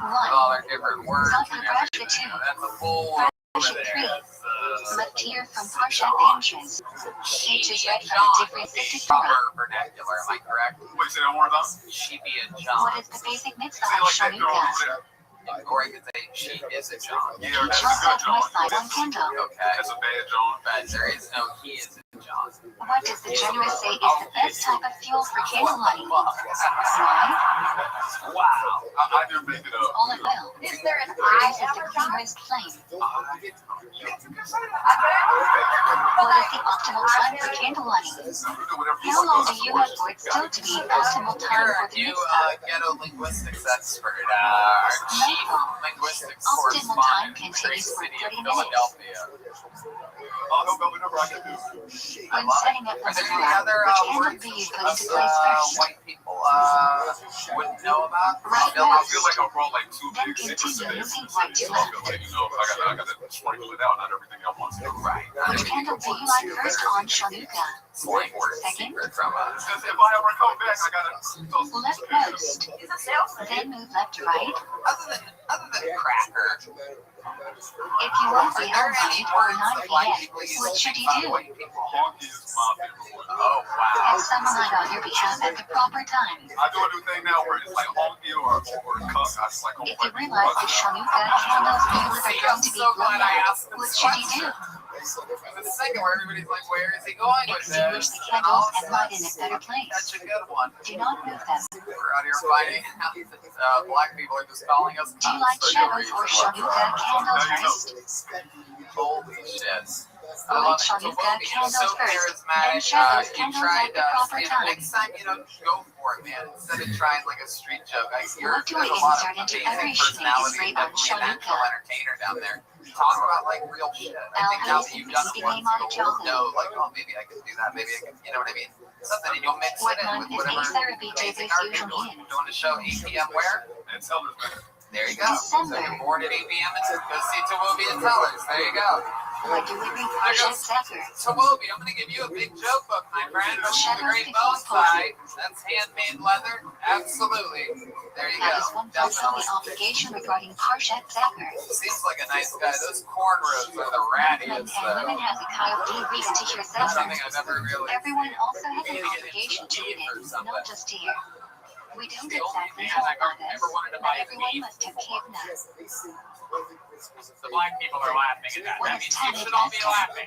A: with
B: 1.
A: all their different words
B: Zata
A: and
B: Bradshaw
A: everything.
B: 2.
A: That's a full
B: Bradshaw
A: over
B: 3.
A: there.
B: Matir from Parshat Pinterest. H is read from a different Sifted Torah.
A: Proper vernacular, am I correct?
G: Wait, say that one more time.
A: Sheepy and
B: What
A: John.
B: is the basic mitzvah
G: Say
B: of
G: like that girl over
B: Shemitah?
G: there.
A: Or you could say she is a John.
G: Yeah,
B: Each
G: that's a
B: must
G: good
B: have one
G: John.
B: side on candle.
A: Okay.
G: That's a bad John.
A: But there is no he is a John.
B: What What does the generous say is the best type of fuel for candle lighting? Why?
G: Wow. I didn't make it up.
B: Olive oil.
F: Is there an
B: Because
F: eye
B: of the clearest flame. What is
F: advertisement?
B: the optimal time for candle lighting? How long do you have for it still to be optimal time
A: You're
B: for
A: a
B: the
A: new
B: mitzvah?
A: ghetto linguistics expert, our chief linguistics
B: Optimal time
A: correspondent in the great
B: continues for
A: city
B: 30
A: of
B: minutes.
A: Philadelphia.
G: I'll go whenever I can do.
B: When setting up a
A: Are there any
B: menorah,
A: other
B: which candle
A: words
B: do you put
A: us
B: into place first?
A: white people wouldn't know about?
B: Right
G: I
B: now,
G: feel like I brought like two
B: then
G: big secrets
B: continue
G: today.
B: moving right to
G: So
B: left.
G: I gotta sprinkle it out, not everything I want to.
A: Right.
B: Which candle do you like first on Chanukah?
A: Slang word
B: Second?
A: secret from us.
G: Because if I ever come back, I gotta.
B: Left most.
D: He's a salesman.
B: Then move left to right.
A: Other than cracker,
B: If you won't be
A: are there
B: home
A: any
B: by 8 or
A: words
B: 9
A: that white
B: p.m.,
A: people use
B: what
A: to
B: should
A: make
B: you
A: fun of
B: do?
A: white people?
G: Honky is my favorite word.
A: Oh wow.
B: Have someone light on your behalf at the proper time.
G: I do a new thing now where it's like honky or cuck. I just like
B: If you realize the Chanukah candles you live are going to be
A: So glad
B: blown
A: I
B: out,
A: asked this
B: what should you do?
A: The second where everybody's like, where is he going with
B: Extinguish
A: this?
B: the
A: And all
B: candles
A: of a
B: and light in
A: sudden,
B: a better place.
A: that's a good one.
B: Do not move them.
A: We're out here fighting out that black people are just calling us
B: Do you like shadows or Chanukah candles first?
A: Holy shit.
B: Light Chanukah candles first, then shadows candles at the proper time.
A: Next time, go for it, man. Instead of trying like a street joke.
B: What do
A: There's
B: I
A: a lot
B: insert
A: of
B: into
A: amazing
B: every
A: personality
B: scene
A: and
B: on
A: definitely a natural
B: Chanukah?
A: entertainer down there. Talk about like real shit. I think now that you've done it once, you'll know like, oh, maybe I can do that. Maybe I can, you know what I mean? Something, and you'll mix
B: What
A: it in
B: month
A: with
B: is
A: whatever
B: ViralRabbi
A: amazing
B: Davis
A: art you're
B: usually
A: doing.
B: in?
A: Doing the show 8 p.m. where?
G: And tell us better.
A: There you go. So
B: December.
A: you're born at 8 p.m. and go see Tawobi and Tellers. There you go.
B: What do we read for Chef Zephyr?
A: Tawobi, I'm going to give you a big joke book, my friend. This is the great bone side. That's handmade leather. Absolutely. There you
B: That
A: go.
B: is one plus on the
A: Definitely.
B: obligation regarding Parshat Zephyr.
A: Seems like a nice guy. Those cornrows are the
B: Men
A: rattiest,
B: and women
A: though.
B: have the Kyle D. Reese to hear
A: That's
B: Zephyr.
A: something I've never really
B: Everyone
A: seen.
B: also has
A: We
B: an
A: need to get
B: obligation to
A: into
B: read
A: Eve or
B: it,
A: something.
B: not just to hear. We don't
A: The only
B: exactly
A: man
B: hold
A: I've
B: by
A: ever wanted to
B: this.
A: buy
B: Not everyone
A: Eve.
B: must have kidnapped.
A: The black people are laughing at that. That means you should all be laughing.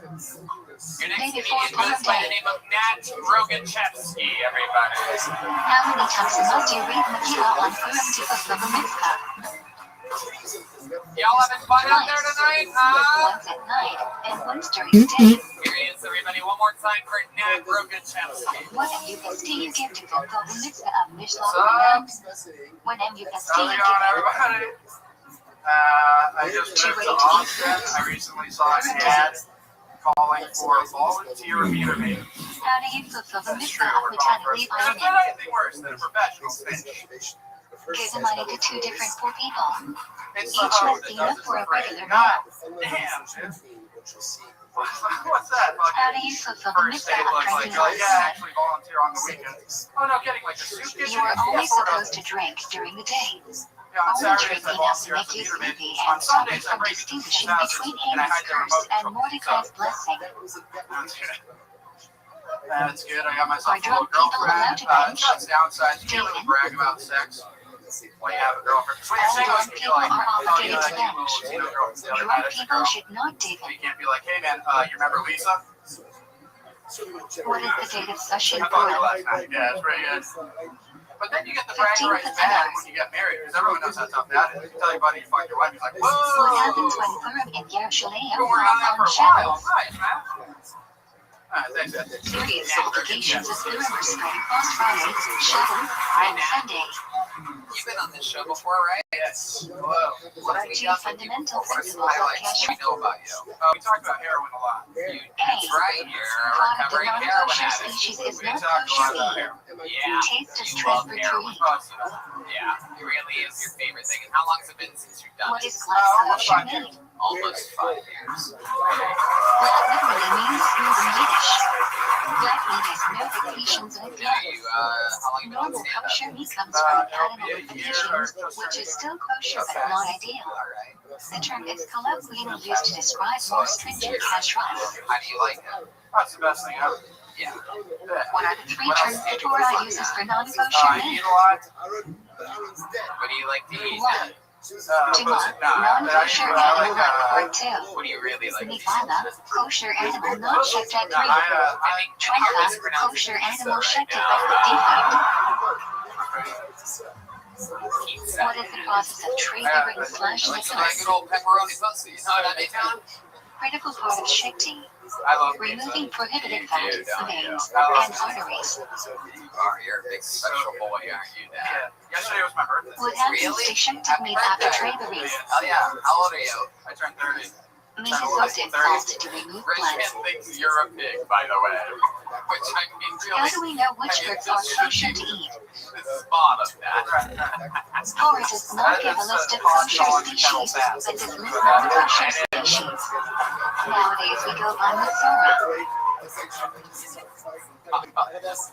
A: Your next
B: Maybe
A: comedian
B: for
A: goes
B: one
A: by
B: day.
A: the name of Nat Rogachevsky, everybody.
B: How many times must you read Megillah on Purim to fulfill the mitzvah?
A: Y'all having fun out there tonight, huh?
B: Once at night and once during the day.
A: Here he is, everybody. One more time for Nat Rogachevsky.
B: What MUSD you give to fulfill the mitzvah of Mishloach
C: So,
B: Manam? When MUSD
C: how's
B: you
C: it
B: give
C: going, everybody? I just moved to Austin. I recently saw an ad calling for volunteer meter maidens.
B: How do you fulfill the
C: That's
B: mitzvah
C: true.
B: of
C: We're calling for
B: Matani
C: There's not
B: Levi?
C: anything worse than a professional pinch.
B: Give the money to two different poor people.
C: It's
B: Each
C: the hoe that
B: Messina
C: does it
B: for a
C: for free.
B: regular
C: God
B: meal.
C: damn, dude. What's that?
B: How do
C: Fucking
B: you fulfill the
C: first
B: mitzvah
C: date
B: of
C: looks like,
B: drinking
C: oh yeah, I
B: outside?
C: actually volunteer on the weekends. Oh no, kidding, like a soup kitchen?
B: You are
C: Yeah,
B: only
C: sort of.
B: supposed to drink during the day.
C: Yeah, on
B: Only
C: Saturdays I
B: drinking enough to
C: volunteer as
B: make
C: a
B: you
C: meter maid.
B: sleepy
C: On
B: and stop
C: Sundays
B: you
C: I
B: from
C: break into
B: distinguishing
C: people's houses
B: between
C: and I
B: Haman's
C: hide their
B: curse
C: remote
B: and
C: control.
B: Mordecai's blessing.
C: That's good. I got myself
B: Are
C: a little
B: drunk people
C: girlfriend.
B: allowed to bench?
C: That's downside. You can't really brag about sex when you have a girlfriend. So when you're single, you can be like,
B: All
C: oh,
B: drunk
C: you know,
B: people
C: that
B: are
C: cute little Latino girl from the other
B: Drunk
C: night. It's a
B: people
C: girl.
B: should not date
C: So
B: him.
C: you can't be like, hey man, you remember Lisa?
B: What is the date of Sashin
C: I thought you
B: Purim?
C: last night. Yeah, it's pretty good. But then you get the bragging rights bad when you get married, because everyone knows how tough that is. You tell your buddy you fucked your wife, he's like, whoa!
B: What happens when Purim in Yerushalayim
C: We're working on that for
B: falls
C: a while.
B: on Shabbos?
C: Nice, man. Alright, thanks, Ed.
B: Serious obligations of Purim are spread across Friday, Shabbos, and Sunday.
A: You've been on this show before, right?
C: Yes. Hello.
A: What are
B: Two
A: the
B: fundamental
A: what are some
B: principles of
A: highlights we
B: Kashrut.
A: know about you?
C: We talked about heroin a lot.
A: That's right. You're a
B: Product of
A: recovering heroin
B: non-kosher
A: addict.
B: species is
C: We
B: not
C: talked a lot about
B: kosher
C: heroin.
A: Yeah.
B: Taste is
A: You love
B: transferred
A: heroin.
B: to
C: Oh, so,
A: Yeah, it really is your favorite thing. And how long has it been since you've done
B: What
A: it?
B: is glass
C: almost
B: kosher
C: 5 years.
B: made?
A: Almost 5 years.
B: What it literally means smooth in Yiddish. Black meat has no depletions of
A: Yeah,
B: blood.
A: how long have you been on
B: Normal
A: stand-up?
B: kosher meat comes from
C: it'll be
B: animal
C: a year or
B: depletions,
C: just
B: which is still kosher
A: Okay.
B: but not ideal.
A: All right.
B: The term is colloquially used to describe more stringent kashrut.
A: How do you like it?
C: That's the best thing ever.
A: Yeah.
B: What are the three terms the Torah uses for non-kosher
C: I
B: meat?
C: eat a lot.
A: What do you like to eat?
B: One, Tumor, non-kosher animal part 2.
A: What do you really like?
B: Nifala, kosher animal not checked at 3. Trifla, kosher animal checked at defect. What is the process of triggering /
A: Like some
B: liquors?
A: good old pepperoni pussy. You know what I mean?
B: Critical part of shifting,
A: I love
B: removing
A: pizza.
B: prohibited
A: You
B: fat,
A: do, don't you?
B: veins, and arteries.
A: You're a big special boy, aren't you, Dad?
E: Yesterday was my birthday.
B: What happens
A: Really?
B: to shifting meat after traveries?
A: Oh yeah. How old are you?
E: I turned 30.
B: Meat associate salt to remove
A: Rich
B: blood.
A: kid thinks you're a pig, by the way. Which I mean,
B: How
A: really,
B: do we know which goods are kosher to eat?
A: this is bottom, Dad.
B: Torah does not give a list of kosher species, but does list non-kosher species. Nowadays we go by Masorah.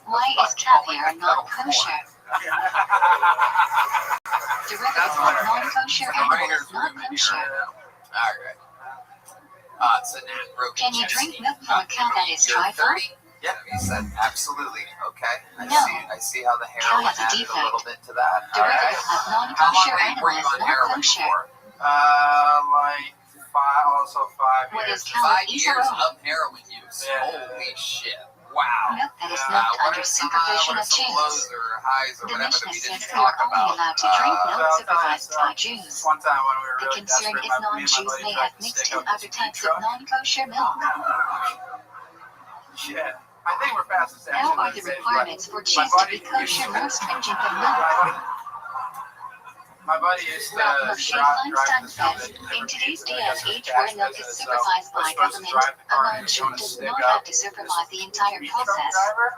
B: Why is caviar not kosher? Derivative of non-kosher animals not kosher.
A: Alright. So now,
B: Can you drink milk from a cow that is trifle?
C: Yeah, you said absolutely. Okay.
B: No.
C: I see how the
B: Cow
C: heroin
B: has a
C: added a
B: defect.
C: little bit to that.
B: Derivative of
A: How long
B: non-kosher
A: were
B: animal
A: you
B: is
A: on
B: not
A: heroin
B: kosher.
A: for?
E: Like 5
B: What
E: years.
B: is cow
A: 5 years
B: eaterone?
A: of heroin use.
E: Yeah.
A: Holy shit. Wow.
B: Milk that is milked
A: What
B: under
A: are some
B: supervision of
A: lows
B: Jews.
A: or highs or
B: The
A: whatever that
B: Mishnah
A: we
B: says
A: didn't
B: we are
A: talk
B: only
A: about?
B: allowed to drink milk
E: I'll tell you
B: supervised by
E: This
B: Jews.
E: one time when we were
B: The
E: really
B: concern
E: desperate,
B: is
E: me and my
B: non-Jews
E: buddy
B: may
E: tried
B: have
E: to
B: mixed
E: stick
B: in
E: up
B: other
E: this
B: types
E: truck.
B: of non-kosher milk.
E: Shit. I think we're past the
B: How
E: section.
B: are the requirements for cheese to be kosher more stringent than milk?
E: My buddy used to
B: Rob Moshe
E: drive
B: Feinstein
E: this
B: says,
E: company.
B: in today's day
E: I
B: and
E: guess it was
B: age where
E: cash
B: milk is
E: business,
B: supervised
E: so
B: by
E: we're supposed to
B: government,
E: drive the
B: a
E: car and
B: non-Jew
E: you wanna
B: does
E: stick
B: not
E: up
B: have to supervise the entire
E: meat truck
B: process.
E: driver,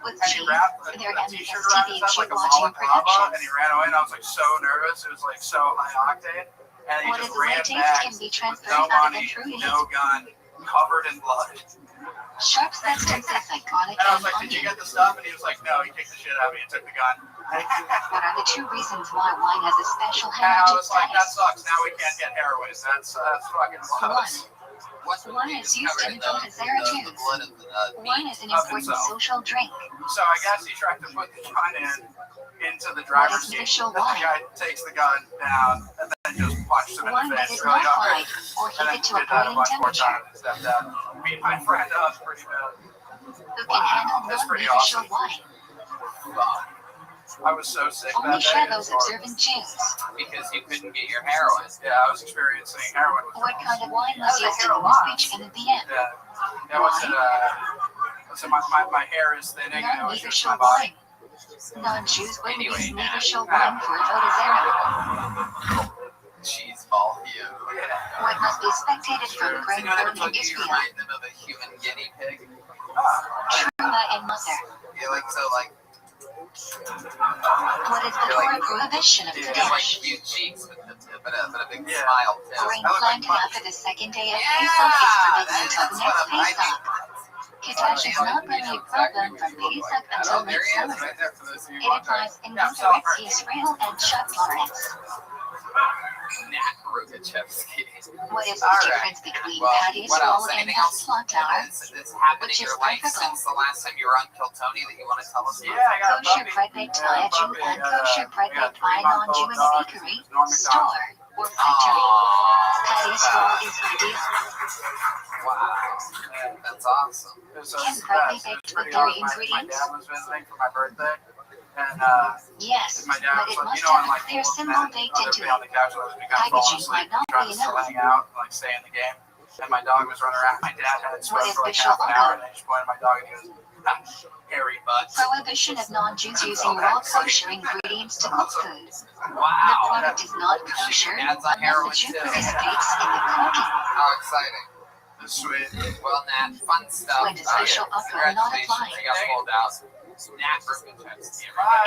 B: With
E: and he
B: cheese,
E: wrapped
B: there
E: a
B: are
E: t-shirt
B: endless
E: around
B: TV
E: his neck like a
B: watching
E: balaclava, and
B: productions.
E: he ran away, and I was like so nervous. It was like so high octane, and he
B: What
E: just
B: is
E: ran
B: latex
E: back
B: can be
E: with
B: transferred
E: no
B: other than
E: money,
B: through heat.
E: no gun, covered in blood.
B: Sharp substances like garlic
E: And I
B: and
E: was like, "Did you
B: onion.
E: get the stuff?" And he was like, "No." He kicked the shit out of me and took the gun.
B: What are the 2 reasons why wine has a special
E: And I
B: hemorrhagic
E: was like, "That
B: status?
E: sucks. Now we can't get heroin. That's fucking sucks."
B: Wine is used in Bodhisattva Jews. Wine is an important social drink.
E: So I guess he tried to put the gun into the driver's seat.
B: official
E: And the
B: wine?
E: guy takes the gun down and then just punched him in
B: Wine
E: the
B: that
E: face
B: is
E: really
B: not
E: hard.
B: fried or
E: And then
B: heated to a
E: did that a
B: boiling
E: bunch more
B: temperature.
E: times and stepped out. Beat my friend up pretty bad.
B: Who can handle
E: That's pretty
B: non-official
E: awesome.
B: wine?
E: I was so sick
B: Only
E: that day. It
B: Shabbos
E: was horrible.
B: observant Jews.
A: Because you couldn't get your heroin.
E: Yeah, I was experiencing heroin.
B: What kind of wine was used in the speech and in the end?
E: Yeah. Yeah, what's it, so my hair is thinning and it was just my
B: Non-official
E: body.
B: wine. Non-Jews will
A: Anyway,
B: use
A: Matt.
B: official wine for Bodhisattva.
A: Cheese ball view.
B: What must be spectated from
A: So you know what I
B: Greenberg
A: told
B: and
A: you? You
B: Israel.
A: remind them of a human guinea pig.
B: Truma and Mother.
A: You're like so like
B: What is the Torah prohibition of
A: you have like
B: Kadesh?
A: cute cheeks, but a big
E: Yeah.
A: smile too.
B: Grain
E: I look like
B: planted
E: Punch.
B: after the second day of
A: Yeah,
B: Pesach is forbidden
A: that's
B: until the
A: what
B: next
A: I
B: Pesach. Kadesh is not really a problem from Pesach until
A: Oh, there he is,
B: midsummer.
A: right there for those of you
B: It
A: wondering.
B: applies in both Eretz Yisrael and Shutlaretz.
A: Nat Rogachevsky.
B: What is the
A: All right.
B: difference between
A: Well,
B: Patty's
A: what
B: roll
A: else?
B: and
A: Anything else
B: Flour?
A: that's happened
B: Which
A: in
B: is
A: your life
B: preferable?
A: since the last time you were on Kill Tony that you want to tell us about?
E: Yeah, I got a
B: Kosher
E: puppy.
B: bread baked by a Jew
E: puppy,
B: and kosher bread
E: we got
B: baked by a
E: 3-month-old
B: non-Jew in a
E: dog.
B: bakery,
E: His Norm McDonald.
B: store, or factory. Patty's roll is ideal.
A: Wow, that's awesome.
E: It was
B: Can
E: the
B: bread be
E: best. It was
B: baked with
E: pretty
B: dairy
E: awesome. My
B: ingredients?
E: dad was visiting for my birthday, and
B: Yes,
E: my dad
B: but
E: was
B: it
E: like,
B: must
E: you know, I'm
B: have a
E: like,
B: clear
E: old
B: symbol
E: men,
B: baked
E: other
B: into
E: people on
B: it.
E: the couch, I was kind of falling
B: Packaging
E: asleep,
B: might not
E: trying
B: be
E: to still
B: enough.
E: hang out and like stay in the game. And my dog was running around. My dad had
B: What
E: smoked
B: is
E: for like
B: visual
E: half an hour,
B: alcohol?
E: and I just pointed at my dog, and he goes, hairy butt.
B: Prohibition of non-Jews using raw kosher ingredients to cook food. The
A: Wow,
B: product is not kosher
A: Dad's on
B: unless
A: heroin
B: the Jew
A: too.
B: participates in the cooking.
A: How exciting.
E: That's sweet.
A: Well, Nat, fun stuff.
B: When does facial alcohol not
A: Congratulations,
B: apply?
A: you got pulled out. Nat Rogachevsky,
B: And
A: everybody.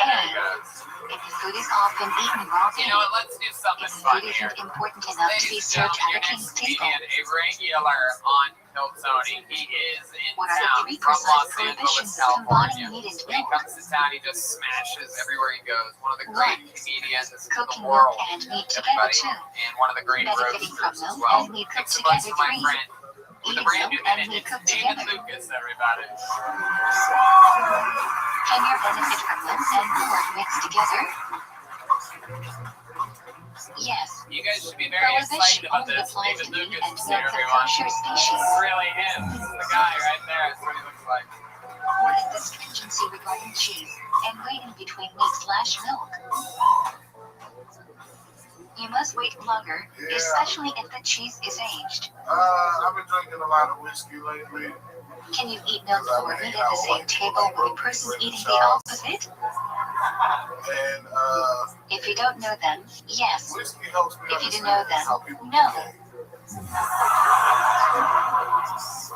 A: There he goes.
B: if the food is often eaten raw
A: You know
B: beef,
A: what, let's do something
B: if the
A: fun
B: food
A: here.
B: isn't important enough to be
A: Ladies and
B: served
A: gentlemen,
B: at a
A: your
B: king's
A: next
B: table,
A: comedian, a regular on Kill Tony. He is in
B: what are the
A: town
B: 3
A: from
B: precise
A: Los Angeles,
B: prohibitions
A: California.
B: combining meat and
A: When he
B: milk?
A: comes to town, he just smashes everywhere he goes. One of the great comedians in the
B: Cooking milk
A: world,
B: and meat together
A: everybody,
B: too.
A: and one of the great
B: Benefiting from
A: roasters as
B: milk
A: well.
B: and meat cooked
A: Thanks so much
B: together
A: to my
B: 3.
A: friend with a
B: Eating
A: brand new
B: milk and
A: minute.
B: meat
A: It's
B: cooked
A: David
B: together.
A: Lucas, everybody.
B: Can you benefit from milk and pork mixed together? Yes,
A: guys should be very excited
B: Prohibition
A: about
B: only
A: this.
B: applies
A: David
B: to meat
A: Lucas
B: and
A: is here,
B: milk of
A: everyone.
B: kosher
A: This
B: species.
A: really him. This is the guy right there. That's what he looks like.
B: What is the stringency regarding cheese and waiting between meat/milk? You must wait longer, especially if the cheese is aged.
H: I've been drinking a lot of whiskey lately.
B: Can you eat milk or meat at the same table when the person eating the opposite?
H: And
B: If you don't know them, yes.
H: whiskey helps me
B: If you do
H: understand
B: know them,
H: how people
B: no.
H: behave.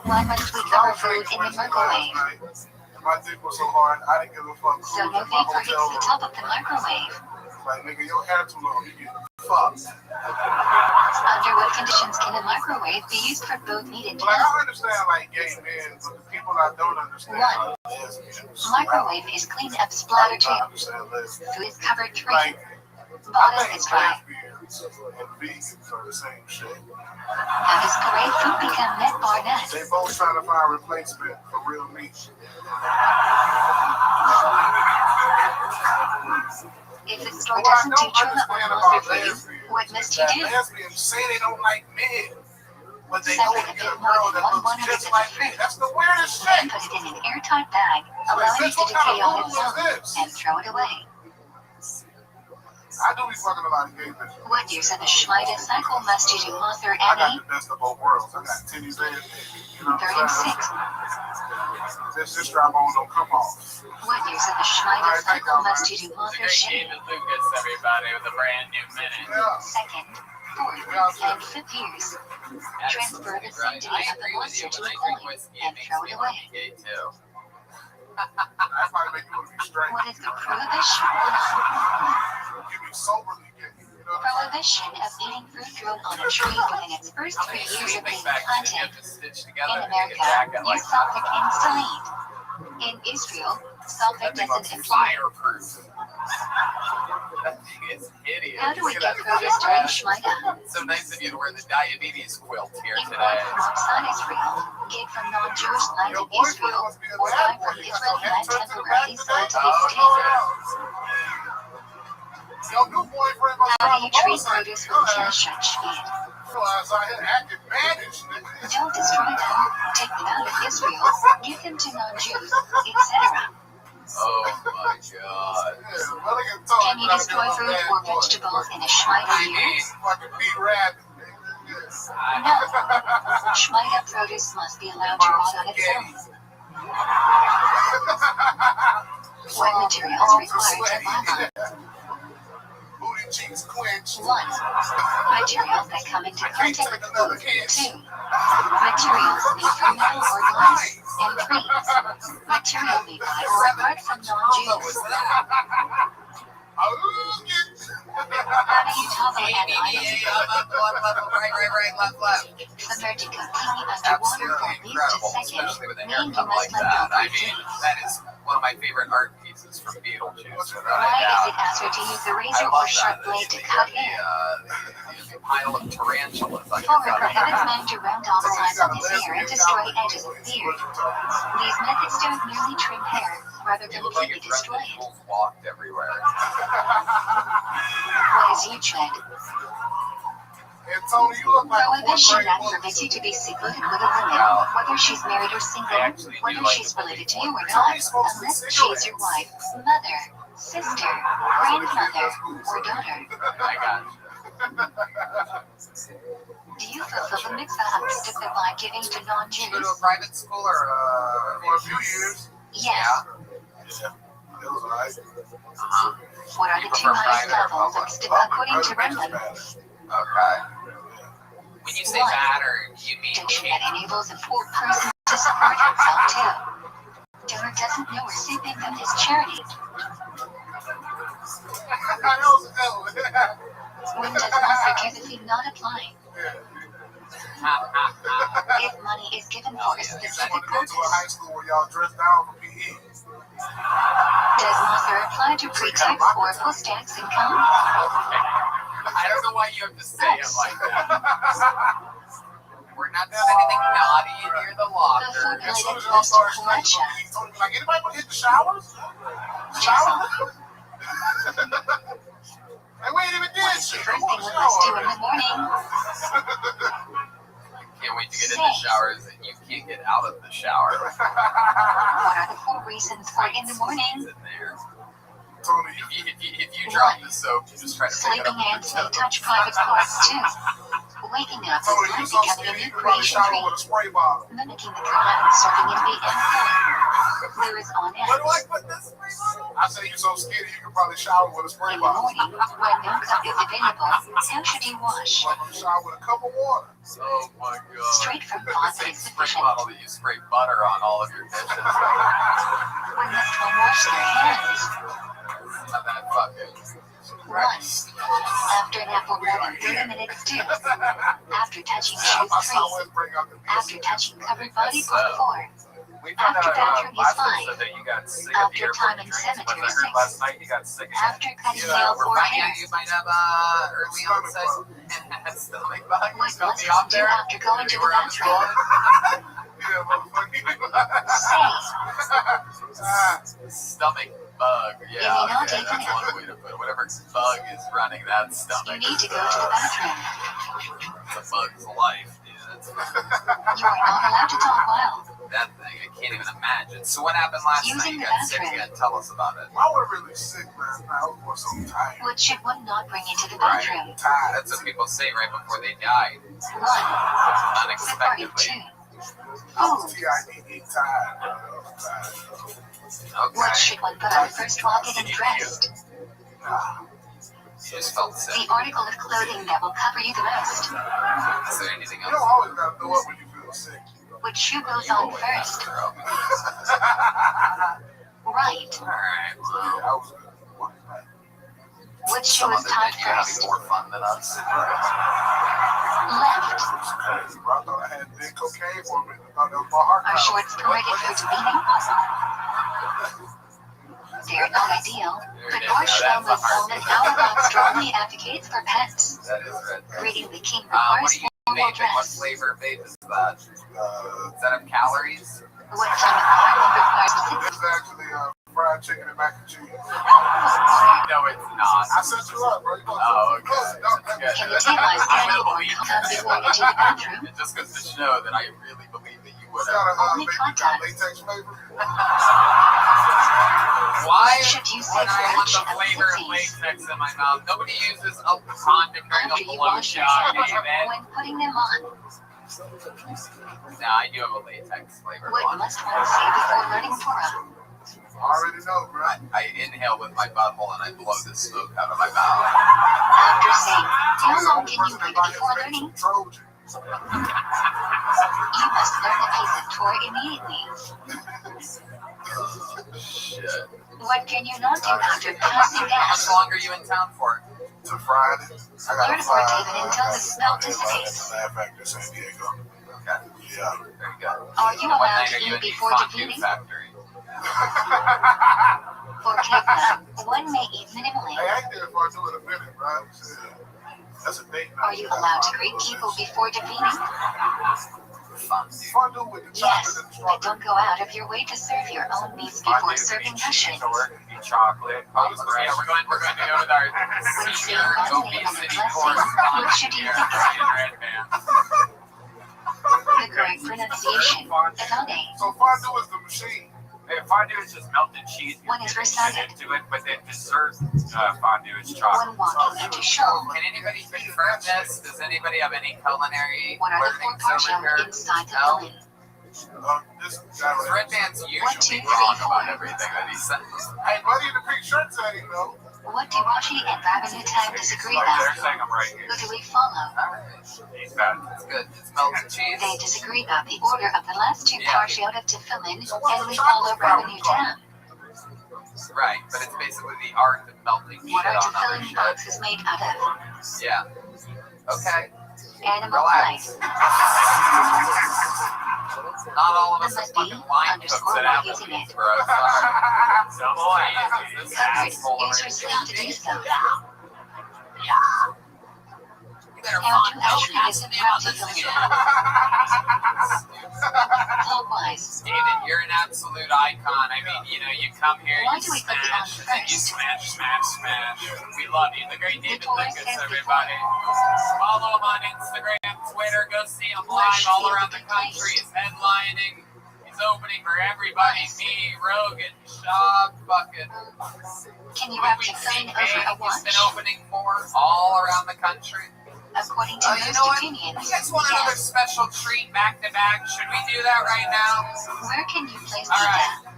B: Why must we
H: I
B: cover
H: was
B: food
H: drinking
B: in the
H: whiskey last
B: microwave?
H: night, and my dick was so hard, I didn't give a fuck.
B: So
H: who
B: no
H: was in my
B: vapor hits
H: hotel
B: the
H: room.
B: top of the microwave.
H: Like, nigga, your hair too long. You get fucked.
B: Under what conditions can a microwave be used for both meat and
H: Like,
B: milk?
H: I understand, like, gay men, but the people I don't understand
B: One.
H: are lesbians.
B: Microwave is clean up
H: I
B: splatter
H: do not
B: too.
H: understand lesbians.
B: Food is covered three.
H: Like, I
B: Bottom
H: think
B: is dry.
H: lesbians and vegans are the same shit.
B: How does parade food become net bar nut?
H: They both trying to find a replacement for real meat.
B: If the store
H: What I
B: doesn't do
H: don't
B: trauma or
H: understand
B: monster
H: about
B: for you,
H: lesbians
B: what
H: is
B: must you
H: that
B: do?
H: lesbians say they don't like men, but they go
B: Separate
H: and
B: a
H: get a
B: bit more
H: girl
B: than
H: that
B: 1/100
H: looks just
B: of
H: like
B: the
H: me.
B: fruit.
H: That's the weirdest
B: Then
H: shit.
B: put it in an airtight bag, allowing it
H: Bitch,
B: to
H: what kind
B: decay
H: of
B: on
H: voodoo
B: its own,
H: is this?
B: and throw it away.
H: I do be fucking a lot of gay bitches.
B: What years of the Schmiede cycle must you do, Mother
H: I got
B: Annie?
H: the best of both worlds. I got titties and you know what I'm saying?
B: 36.
H: This strap on don't come off.
B: What years of the Schmiede cycle must you do,
A: The
B: Mother
A: great
B: Shane?
A: David Lucas, everybody, with a brand new minute.
H: Yeah.
B: Second, fourth, and fifth years. Transfer the
A: Absolutely right.
B: sanctity
A: I
B: of the
A: agree with you.
B: monster to
A: When
B: a
A: I drink
B: coin
A: whiskey, it
B: and
A: makes
B: throw
A: me
B: it
A: want to
B: away.
A: be gay too.
H: That's why they make you want to be straight.
B: What is the prohibition?
H: You be soberly gay. You know what I'm
B: Prohibition of eating fruit grown on a tree within its first
A: How
B: 3
A: many
B: years of
A: sleeping
B: being
A: bags do you have
B: planted.
A: to stitch
B: In
A: together to make a
B: America,
A: jacket like
B: use
A: that?
B: sulfuric installate. In Israel, sulfuric
A: That thing must
B: doesn't
A: be
B: inflame.
A: fireproof. That thing is hideous.
B: How do we
A: Look
B: get
A: at
B: through
A: that
B: this during
A: thick
B: Shmita?
A: ass. So nice of you to wear the diabetes quilt here
B: Import
A: today.
B: from outside Israel, get from non-Jewish land
H: Your
B: in
H: boyfriend
B: Israel,
H: must be a
B: or
H: bad
B: buy
H: boy.
B: from
H: He got
B: Israeli
H: your
B: land
H: head turned to the back
B: temporarily
H: today.
B: sold to
H: Oh,
B: these
H: no,
B: states.
H: Your new boyfriend must
B: How
H: have
B: do you
H: a
B: treat
H: motorcycle.
B: produce with Jewish Shmid?
H: Your ass out here acting managed, nigga.
B: Don't destroy them, take them out of Israel, give them to non-Jews, etc.
A: Oh my god.
H: Yeah, well, they can talk
B: Can you
H: about
B: destroy
H: being a
B: fruit
H: bad
B: or
H: boy.
B: vegetables in a Shmita
A: I
B: year?
A: mean,
H: Fucking beat rabbit, nigga. Yes.
B: No. Shmita produce must be allowed to rot on its own. What materials required to lava?
H: Booty cheeks quench.
B: 1. Materials that come into
H: I can't
B: contact
H: take
B: with
H: another
B: food.
H: hit.
B: 2. Materials made from metal or glass. And 3. Material made by or apart from non-Jews. How do you toggle an item?
A: right, left.
B: Submerge it completely underwater for at least a
A: Incredible,
B: second.
A: especially with a
B: Meaning you
A: haircut like
B: must let
A: that.
B: go
A: I
B: for
A: mean,
B: days.
A: that is one of my favorite art pieces from Beetlejuice. without a
B: Why
A: doubt.
B: is it asked to use a
A: I
B: razor
A: love
B: or
A: that.
B: sharp blade to cut hair?
A: The pile of tarantulas on your
B: Former
A: gut.
B: prohibits men to round off sides of his hair and destroy edges of beard. These methods don't merely trim hair, rather
A: You
B: than
A: look like
B: completely
A: a
B: destroy
A: drunken
B: it.
A: wolf walked everywhere.
B: What is Uched?
H: And Tony, you look like a
B: Prohibition
H: fourth
B: that
H: grade
B: forbids you to be secluded with a woman, whether she's married or single,
A: actually do
B: whether
A: like
B: she's
A: the
B: related to
A: big
B: you or
A: one.
B: not,
H: Tony smokes
B: unless
H: with
B: she's your wife,
H: cigarettes.
B: mother, sister, grandmother, or daughter.
A: I got you.
B: Do you fulfill the mitzvah of tzedakah by giving to
A: Did you go to a
B: non-Jews?
A: private school or
H: For a few years.
B: Yes.
H: Yeah. It was alright.
B: What are
A: You
B: the two
A: prefer
B: highest
A: private or
B: levels of tzedakah according to Rambam?
A: Okay. When you say
B: One.
A: matter, you mean
B: Donation
A: change.
B: that enables a poor person to support himself too. Donor doesn't know receiving of his charity. When does masochism not apply? If money is given for a specific
H: Want to go to a
B: purpose,
H: high school where y'all dress down for PE.
B: does Moser apply to pre-tax or post-tax income?
A: I don't know why you have to say it like that. We're not doing anything naughty near the
B: The
A: locker.
H: As soon
B: formulated
H: as y'all
B: list of
H: start stretching,
B: Kalacha.
H: Tony be like, anybody want to hit the showers?
B: Jessel.
H: Hey, we ain't even did
B: What is the
H: shit.
B: first
H: Come
B: thing
H: on,
B: we
H: shower
B: must do in
H: already.
B: the morning?
A: Can't wait to get in the showers and you can't get out of the shower.
B: What are the 4 reasons for in the morning?
A: In there.
H: Tony,
A: If you drop the soap, you just try to pick it
B: Sleeping
A: up.
B: hands may touch private parts too. Waking up
H: Tony, you
B: is
H: so
B: like becoming a
H: skinny,
B: new
H: you could probably
B: creation
H: shower
B: tree,
H: with a spray bottle.
B: mimicking the command serving in the NFL. There is on
A: What do I
B: end.
A: put this spray bottle?
H: I said you so skinny, you could probably shower with a spray
B: In the
H: bottle.
B: morning, when no cup is available, how should you wash?
H: Like you shower with a cup of water.
A: Oh my god.
B: Straight from
A: The
B: pot
A: same
B: is
A: spray
B: sufficient.
A: bottle that you spray butter on all of your dishes.
B: When must one wash their hands?
A: Not that fucking.
B: Once. After an apple more than 30 minutes 2. After touching shoes
H: I saw
B: 3.
H: Wes bring out the
B: After touching covered body
A: so.
B: part 4.
E: We found
B: After
E: out
B: bathroom is
E: last week
B: fine.
E: said that you got sick at the
B: After
E: airport.
B: time in
E: But I
B: cemetery
E: heard
B: 6.
E: last night you got sick again.
B: After cutting
A: Yeah,
B: nails
A: we're
B: or
A: finding
B: hair.
A: out you might have early onset stomach bug.
B: What
A: It's gonna
B: must
A: be
B: one
A: out
B: do
A: there.
B: after going to the
A: We're on
B: bathroom?
H: Yeah, motherfucker.
B: Say.
A: Stomach bug. Yeah,
B: If you don't
A: okay,
B: take
A: that's
B: it.
A: one way to put it. Whatever bug is running that
B: You
A: stomach.
B: need to go to the bathroom.
A: The bug's life. Yeah, that's
B: You are not allowed to talk while.
A: that thing. I can't even imagine. So what happened last night?
B: Using
A: You
B: the
A: got sick
B: bathroom.
A: again. Tell us about it.
H: I was really sick last night. I was so tired.
B: What should one not bring into the
A: Right.
B: bathroom?
H: Tired.
A: That's what people say right before they die.
B: 1. Part
A: Unexpectedly.
B: 2.
H: I was
B: Food.
H: TIDD tired. I was tired.
A: Okay.
B: What should one put on first while getting dressed?
H: Nah.
A: You just felt sick.
B: The article of clothing that will cover you the most.
A: Is there anything
H: You don't
A: else?
H: always gotta throw up when you feel sick.
B: Which shoe goes
A: You
B: on
A: always have
B: first?
A: to throw.
B: Right.
A: Alright,
H: Yeah,
A: well,
H: I was good.
B: Which shoe
A: some
B: is
A: other
B: tied
A: day you're having
B: first?
A: more fun than us.
B: Left.
H: It's crazy, bro. I thought I had big cocaine for a minute. I thought that was my heart.
B: Are shorts permitted for demeaning? They're not ideal, but Rothschild with Solomon Auerbach strongly advocates for pets.
A: That is red.
B: Reading the king
A: What are
B: requires
A: you
B: formal
A: vaping? What
B: dress.
A: flavor vape is that? Does that have calories?
B: What time of garment requires
H: This is actually fried chicken and mac and cheese.
A: No, it's not.
H: I set you up, bro. You gonna
A: Oh, okay.
H: Close it. Don't-
A: That's
B: Can
A: good.
B: you tell us
A: I
B: any
A: will
B: more
A: believe
B: content before entering the bathroom?
A: It just goes to show that I really believe that you would
H: It's got
A: have.
H: a
B: Only contact.
H: latex flavor.
A: Why
B: Should you say
A: when I want the
B: fraction of
A: flavor of
B: 60s?
A: latex in my mouth? Nobody uses a condom during
B: After
A: a
B: you wash your
A: blowjob,
B: hands
A: David.
B: when putting them on.
A: Nah, I do have a latex flavored
B: What
A: one.
B: must one say before learning Torah?
H: I already know, bro.
A: I inhale with my butthole and I blow the smoke out of my mouth.
B: After saying, how long can you wait before learning?
H: Trojan.
B: You must learn a piece of Torah immediately.
A: Shit.
B: What can you not do after passing
A: How much
B: gas?
A: longer are you in town for?
H: To Friday. I got
B: Learn
H: to
B: for
H: fly.
B: David until the smell dissipates.
H: The Laugh Factory, San Diego.
A: Okay,
H: Yeah.
A: very good.
B: Are you
A: What
B: allowed
A: night
B: to
A: are you
B: eat
A: in the
B: before
A: fondue
B: defeating?
A: factory?
B: For kibbutz, one may eat minimally.
H: Hey, I ain't there for do in a minute, bro. That's a date night.
B: Are you allowed to greet people before defeating?
A: Fondue.
H: Fondue with the chocolate
B: Yes,
H: and the
B: but
H: strawberry.
B: don't go out of your way to serve your own meats before serving Russians.
E: Chocolate.
A: Yeah, we're going to go with our senior obesity correspondent here, Ian Redman.
B: The correct pronunciation, Adane.
H: So fondue is the machine.
E: Fondue is just melted cheese. You
B: One is
E: get
B: recited.
E: into it, but then dessert fondue is chocolate.
B: When walking into shul,
A: Can anybody confirm this? Does anybody have any culinary
B: what are the 4
A: learnings over
B: portions
A: here?
B: inside the
A: No?
B: filling?
H: This
A: Because Red Man's
B: 1, 2,
A: usually
B: 3,
A: wrong
B: 4.
A: about everything that he says.
H: Hey, buddy in the pink shirt said he know.
B: What do Rashi and Rabbi Rothschild disagree
E: They're
B: about?
E: saying I'm right here.
B: Who do we follow?
A: Alright,
E: He's bad.
A: it's good. It's melted cheese.
B: They disagree about the order of the last 2
A: Yeah.
B: parshiot of Tefillin, and we follow Rabbi Rothschild.
A: Right, but it's basically the art of melting shit
B: What are
A: on other
B: Tefillin
A: shit.
B: boxes made out of?
A: Yeah. Okay.
B: Animal
A: Relax.
B: life.
A: Not all of us
B: That
A: are
B: must be
A: fucking wine cooks
B: underscore
A: at
B: while using
A: Applebee's,
B: it.
A: bro.
E: Double A.
A: This
B: Covered.
A: asshole
B: Use your sleeve to do so.
A: better
B: How
A: find
B: to
A: out
B: actually
A: ask me about this
B: practically.
A: again.
B: Clockwise.
A: David, you're an absolute icon. I mean, you know, you come here,
B: Why
A: you
B: do we put the on
A: smash, and then you
B: first?
A: smash. We love you. The great David
B: Before
A: Lucas,
B: says
A: everybody. Follow him on Instagram, Twitter. Go see him live all around the country. He's headlining. He's opening for everybody. Me, Rogan, Shaw, fucking.
B: Can you wrap
A: We
B: your phone
A: see
B: over a
A: He's
B: watch?
A: been opening for all around the country.
B: According to
A: You
B: most
A: know what?
B: opinions,
A: You guys want another
B: yes.
A: special treat back to back? Should we do that right now?
B: Where can you place
A: All
B: data?
A: right.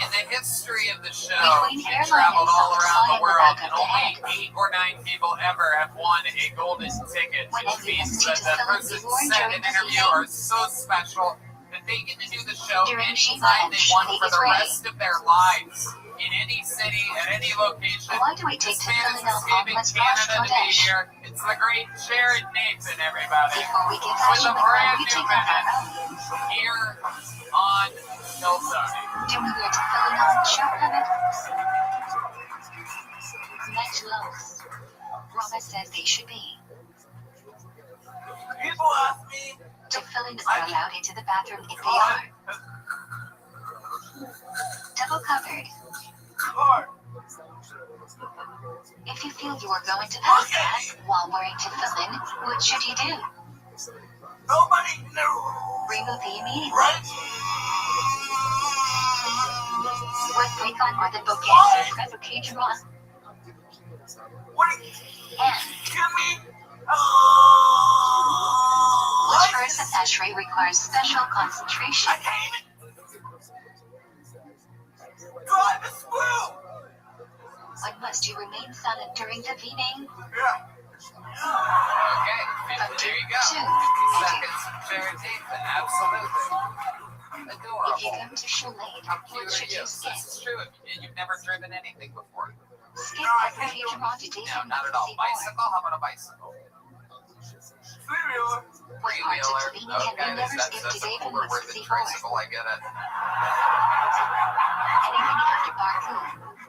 A: In the history of the show,
B: Between
A: it
B: airline
A: traveled
B: and
A: all around the
B: self-flying
A: world,
B: back
A: and
B: of the
A: only 8 or 9 people ever have won a golden ticket,
B: When
A: which means
B: everyone
A: that the person
B: sees the
A: said
B: during
A: an
B: the
A: interview
B: season.
A: are so special that they get to do the show
B: During Shiva
A: anytime
B: and
A: they want for the
B: Shiv's
A: rest of their lives, in any city, at any location.
B: Why do we take
A: This
B: to
A: man is
B: Philadelphia
A: escaping
B: on
A: Canada to be
B: Bangladesh?
A: here. It's the great Jared Nathan, everybody.
B: Before we get
A: With a
B: Hashim
A: brand
B: we
A: new
B: take off our
A: man
B: own.
A: here on Hilltony.
B: Do we wear to Philadelphia short limit? Match lows. Rama says they should be.
E: People ask me,
B: To Phillies are allowed into the bathroom if they are. Double covered.
E: Lord,
B: If you feel you are going to pass gas while wearing tefillin, what should you do?
E: nobody knew,
B: Remove the immediately.
E: right?
B: What recon are the bookends of revocation on?
E: What do you
B: And
E: give me?
B: which verse of Ashray requires special concentration?
E: I hate it. Drive is screw.
B: When must you remain silent during the meeting?
E: Yeah.
A: Okay, there you go. 50 seconds from Jared Nathan, absolutely.
B: If you
A: Adorable.
B: come to Shalade,
A: How
B: what
A: cute are
B: should
A: you?
B: you skip?
A: This is true. You've never driven anything before.
B: Skip revocation on to David
A: No, not at all.
B: Montesi
A: Bicycle? How about a bicycle?
E: Three-wheeler.
B: What parts of
A: Three-wheeler.
B: the meeting can
A: Okay,
B: we never skip
A: that's
B: to
A: a
B: David
A: cooler word
B: Montesi
A: than tricycle. I get it.
B: Anything after Baku.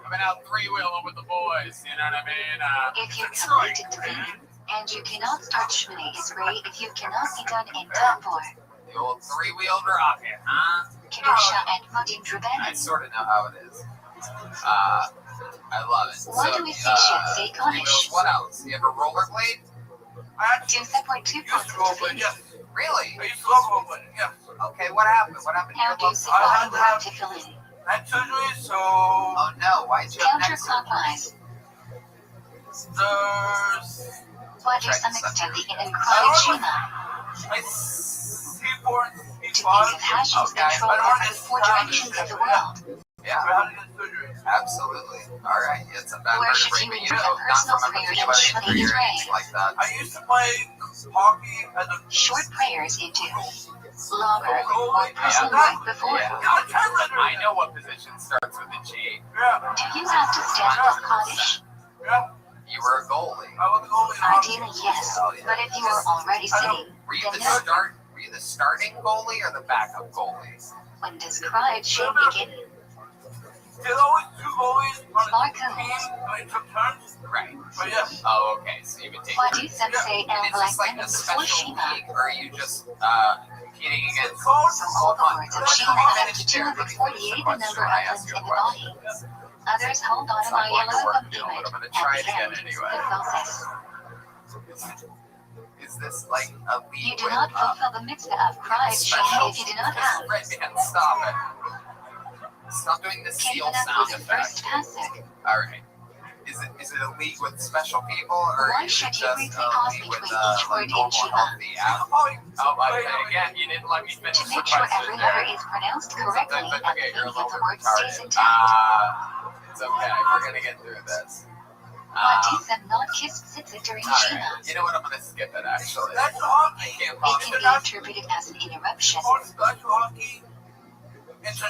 A: I've been out three-wheeling with the boys. You know what I mean?
B: If you're committed to meeting, and you cannot start Shmini Israel if you cannot be done in time for
A: The old three-wheeled rocket, huh?
B: Kedusha and Modim
A: I
B: Drubenin.
A: sort of know how it is. I love it.
B: Why do we say shit say
A: three-wheels.
B: Kaddish?
A: What else? You have a rollerblade?
E: I actually
B: To separate 2
E: used
B: points
E: to
B: of
E: roll, but
B: defeat.
E: yes.
A: Really?
E: I used to love rolling, yes.
A: Okay, what happened? What happened to
B: How
A: your
B: do you
A: love?
B: say body work to fill in?
E: I had surgery, so
A: Oh no, why'd you have neck surgery?
B: Counterclockwise.
E: there's
B: Why do some extend the encrypted Shema?
E: I C4 and
B: To think
E: C5.
B: of Hashim's
A: Okay,
B: control
E: but
B: over
E: on
B: the
E: this
B: 4 directions of the world.
A: Yeah,
E: I had to get surgery.
A: absolutely. All right, it's a bad
B: Where should
A: vertebrae,
B: you
A: but you
B: enter
A: know,
B: a
A: not
B: personal
A: from a
B: prayer in
A: particular
B: Shmini
A: injury or anything
B: Israel?
A: like that.
E: I used to play hockey as a
B: Short prayers into longer or personal work before.
A: Yeah.
E: God, 10 letters.
A: I know what position starts with a G.
E: Yeah,
B: Do you have to stand with Kaddish?
E: yeah.
A: You were a goalie.
E: I was the goalie in hockey.
B: Ideally, yes. But if you are already sitting,
A: Were you
B: then
A: the
B: no.
A: Were you the starting goalie or the backup goalie?
B: When described should begin.
E: There's always 2 goalies on a
B: Marco.
E: team, and we took turns.
A: Right.
E: But yes,
A: Oh, okay. So you would take
B: Why do
A: turns.
B: some say
A: And it's just like
B: women
A: a
B: before
A: special
B: Shema?
A: league, or are you just competing against?
B: So all the words of Shema have to
A: Jared, let me finish
B: 248
A: the
B: the
A: question
B: number
A: when I
B: of
A: ask
B: limbs
A: you a
B: in the body.
A: question.
B: Others hold on
A: It's
B: to my
A: not going to
B: yellow
A: work,
B: pumpkin
A: Bill, but
B: it.
A: I'm going to
B: At
A: try
B: the
A: it again
B: end,
A: anyway.
B: the focus.
A: Is this like a
B: You
A: league
B: do
A: with
B: not fulfill the mitzvah of Christ Shema
A: special?
B: if you do not have.
A: Red man, stop it. Stop doing the seal
B: Came up
A: sound
B: with the
A: effect.
B: first pasuk.
A: All right. Is it a league with special people, or
B: Why
A: is it
B: should you
A: just
B: read the
A: a
B: pause
A: league with
B: between each word
A: like
B: in
A: normal
B: Shiva?
A: healthy athletes? Oh, okay. Again, you didn't let me finish
B: To
A: the
B: make sure
A: question
B: every
A: there.
B: letter is pronounced correctly
A: Sometimes I
B: and the
A: forget you're a
B: meaning of
A: little
B: the
A: bit
B: word stays
A: retarded.
B: intact.
A: It's okay. We're gonna get through this.
B: Why do some not kiss tzitza during
A: All
B: Shema?
A: right. You know what? I'm gonna skip it actually.
E: that's the
A: I
E: hockey.
A: can't
B: It
A: possibly.
B: can be interpreted as an interruption.
E: That's hockey. It's an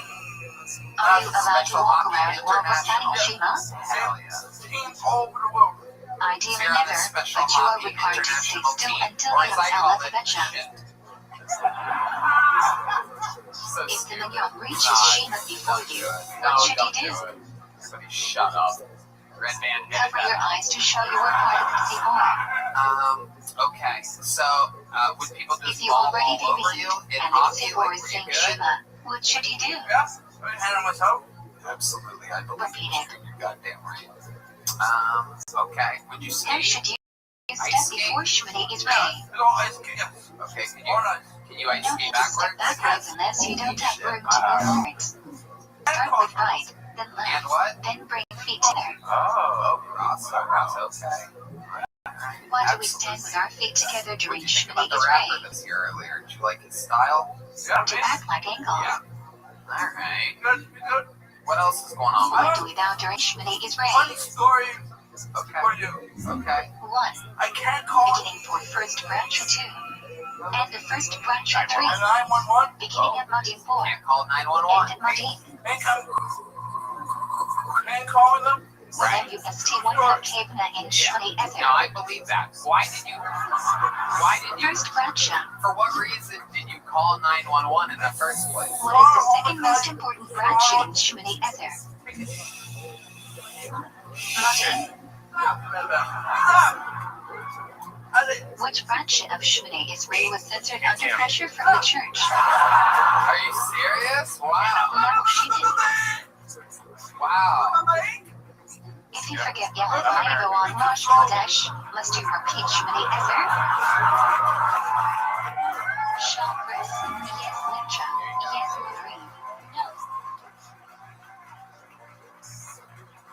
B: Are you allowed to
A: Special
B: walk
A: hockey
B: around while reciting
A: international.
B: Shema?
A: Hell yeah.
E: teams all over the world.
B: Ideally
A: You're on
B: never,
A: the
B: but
A: special
B: you are
A: hockey
B: required to stay
A: international
B: still
A: team,
B: until
A: or
B: you
A: as I
B: tell
A: call
B: the
A: it,
B: betcha.
A: shit. So
B: If the
A: stupid.
B: minyan reaches
A: Nah,
B: Shema before you,
A: No,
B: what should
A: don't
B: you
A: do
B: do?
A: it. Somebody shut up. Red band hit
B: Cover your
A: that.
B: eyes to show you where part of it see more.
A: Okay, so would people
B: If
A: just
B: you
A: fall
B: already
A: all over
B: believe
A: you in
B: and
A: hockey?
B: it's
A: Like,
B: or
A: were you
B: saying
A: good?
B: Shiva, what should you do?
E: Yeah, I handle myself.
C: Absolutely, I believe
B: Repeat it.
C: you're goddamn right.
A: Okay. Would you
B: How
A: skate?
B: should you
A: Ice
B: step
A: skate?
B: before Shmini is
E: Yeah,
B: ready?
E: go ice skate. Yes.
A: Okay,
E: Or not.
A: can you ice
B: No
A: skate
B: need to step
A: backwards?
B: backwards unless you don't have
A: Shit.
B: room to move lyrics. Start with right, then
A: And
B: left,
A: what?
B: then bring feet together.
A: Oh, cross. Okay.
B: Why do we stand with our feet together
A: What
B: during
A: did you think
B: Shmini
A: about the
B: is
A: rapper
B: ready?
A: this year earlier? Did you like his style?
E: Yeah,
B: To
E: man.
B: act like angles.
A: Yeah. All right.
E: Good, good.
A: What else is going on with
B: What do we do during Shmini is
E: Funny
B: ready?
E: story
A: Okay.
E: for you.
A: Okay.
B: 1.
E: I can't call
B: Beginning for first bracha 2. And the first bracha 3.
E: 911.
B: Beginning at Modim 4.
A: Can't call
B: And
A: 911.
B: at Modim.
E: Ain't calling them.
B: Right. UST 1 Kevna in Shmini
A: No,
B: Ezer.
A: I believe that. Why did you?
B: First bracha.
A: For what reason did you call 911 in the first place?
B: What is the second most important bracha in Shmini Ezer? Modim. Which bracha of Shmini Israel was censored under pressure from the church?
A: Are you serious? Wow.
B: No, she didn't.
A: Wow.
B: If you forget Yellow Go on Rosh Kodesh, must you repeat Shmini Ezer? Shah Chris. Yes, Ninja. Yes, Restream. No.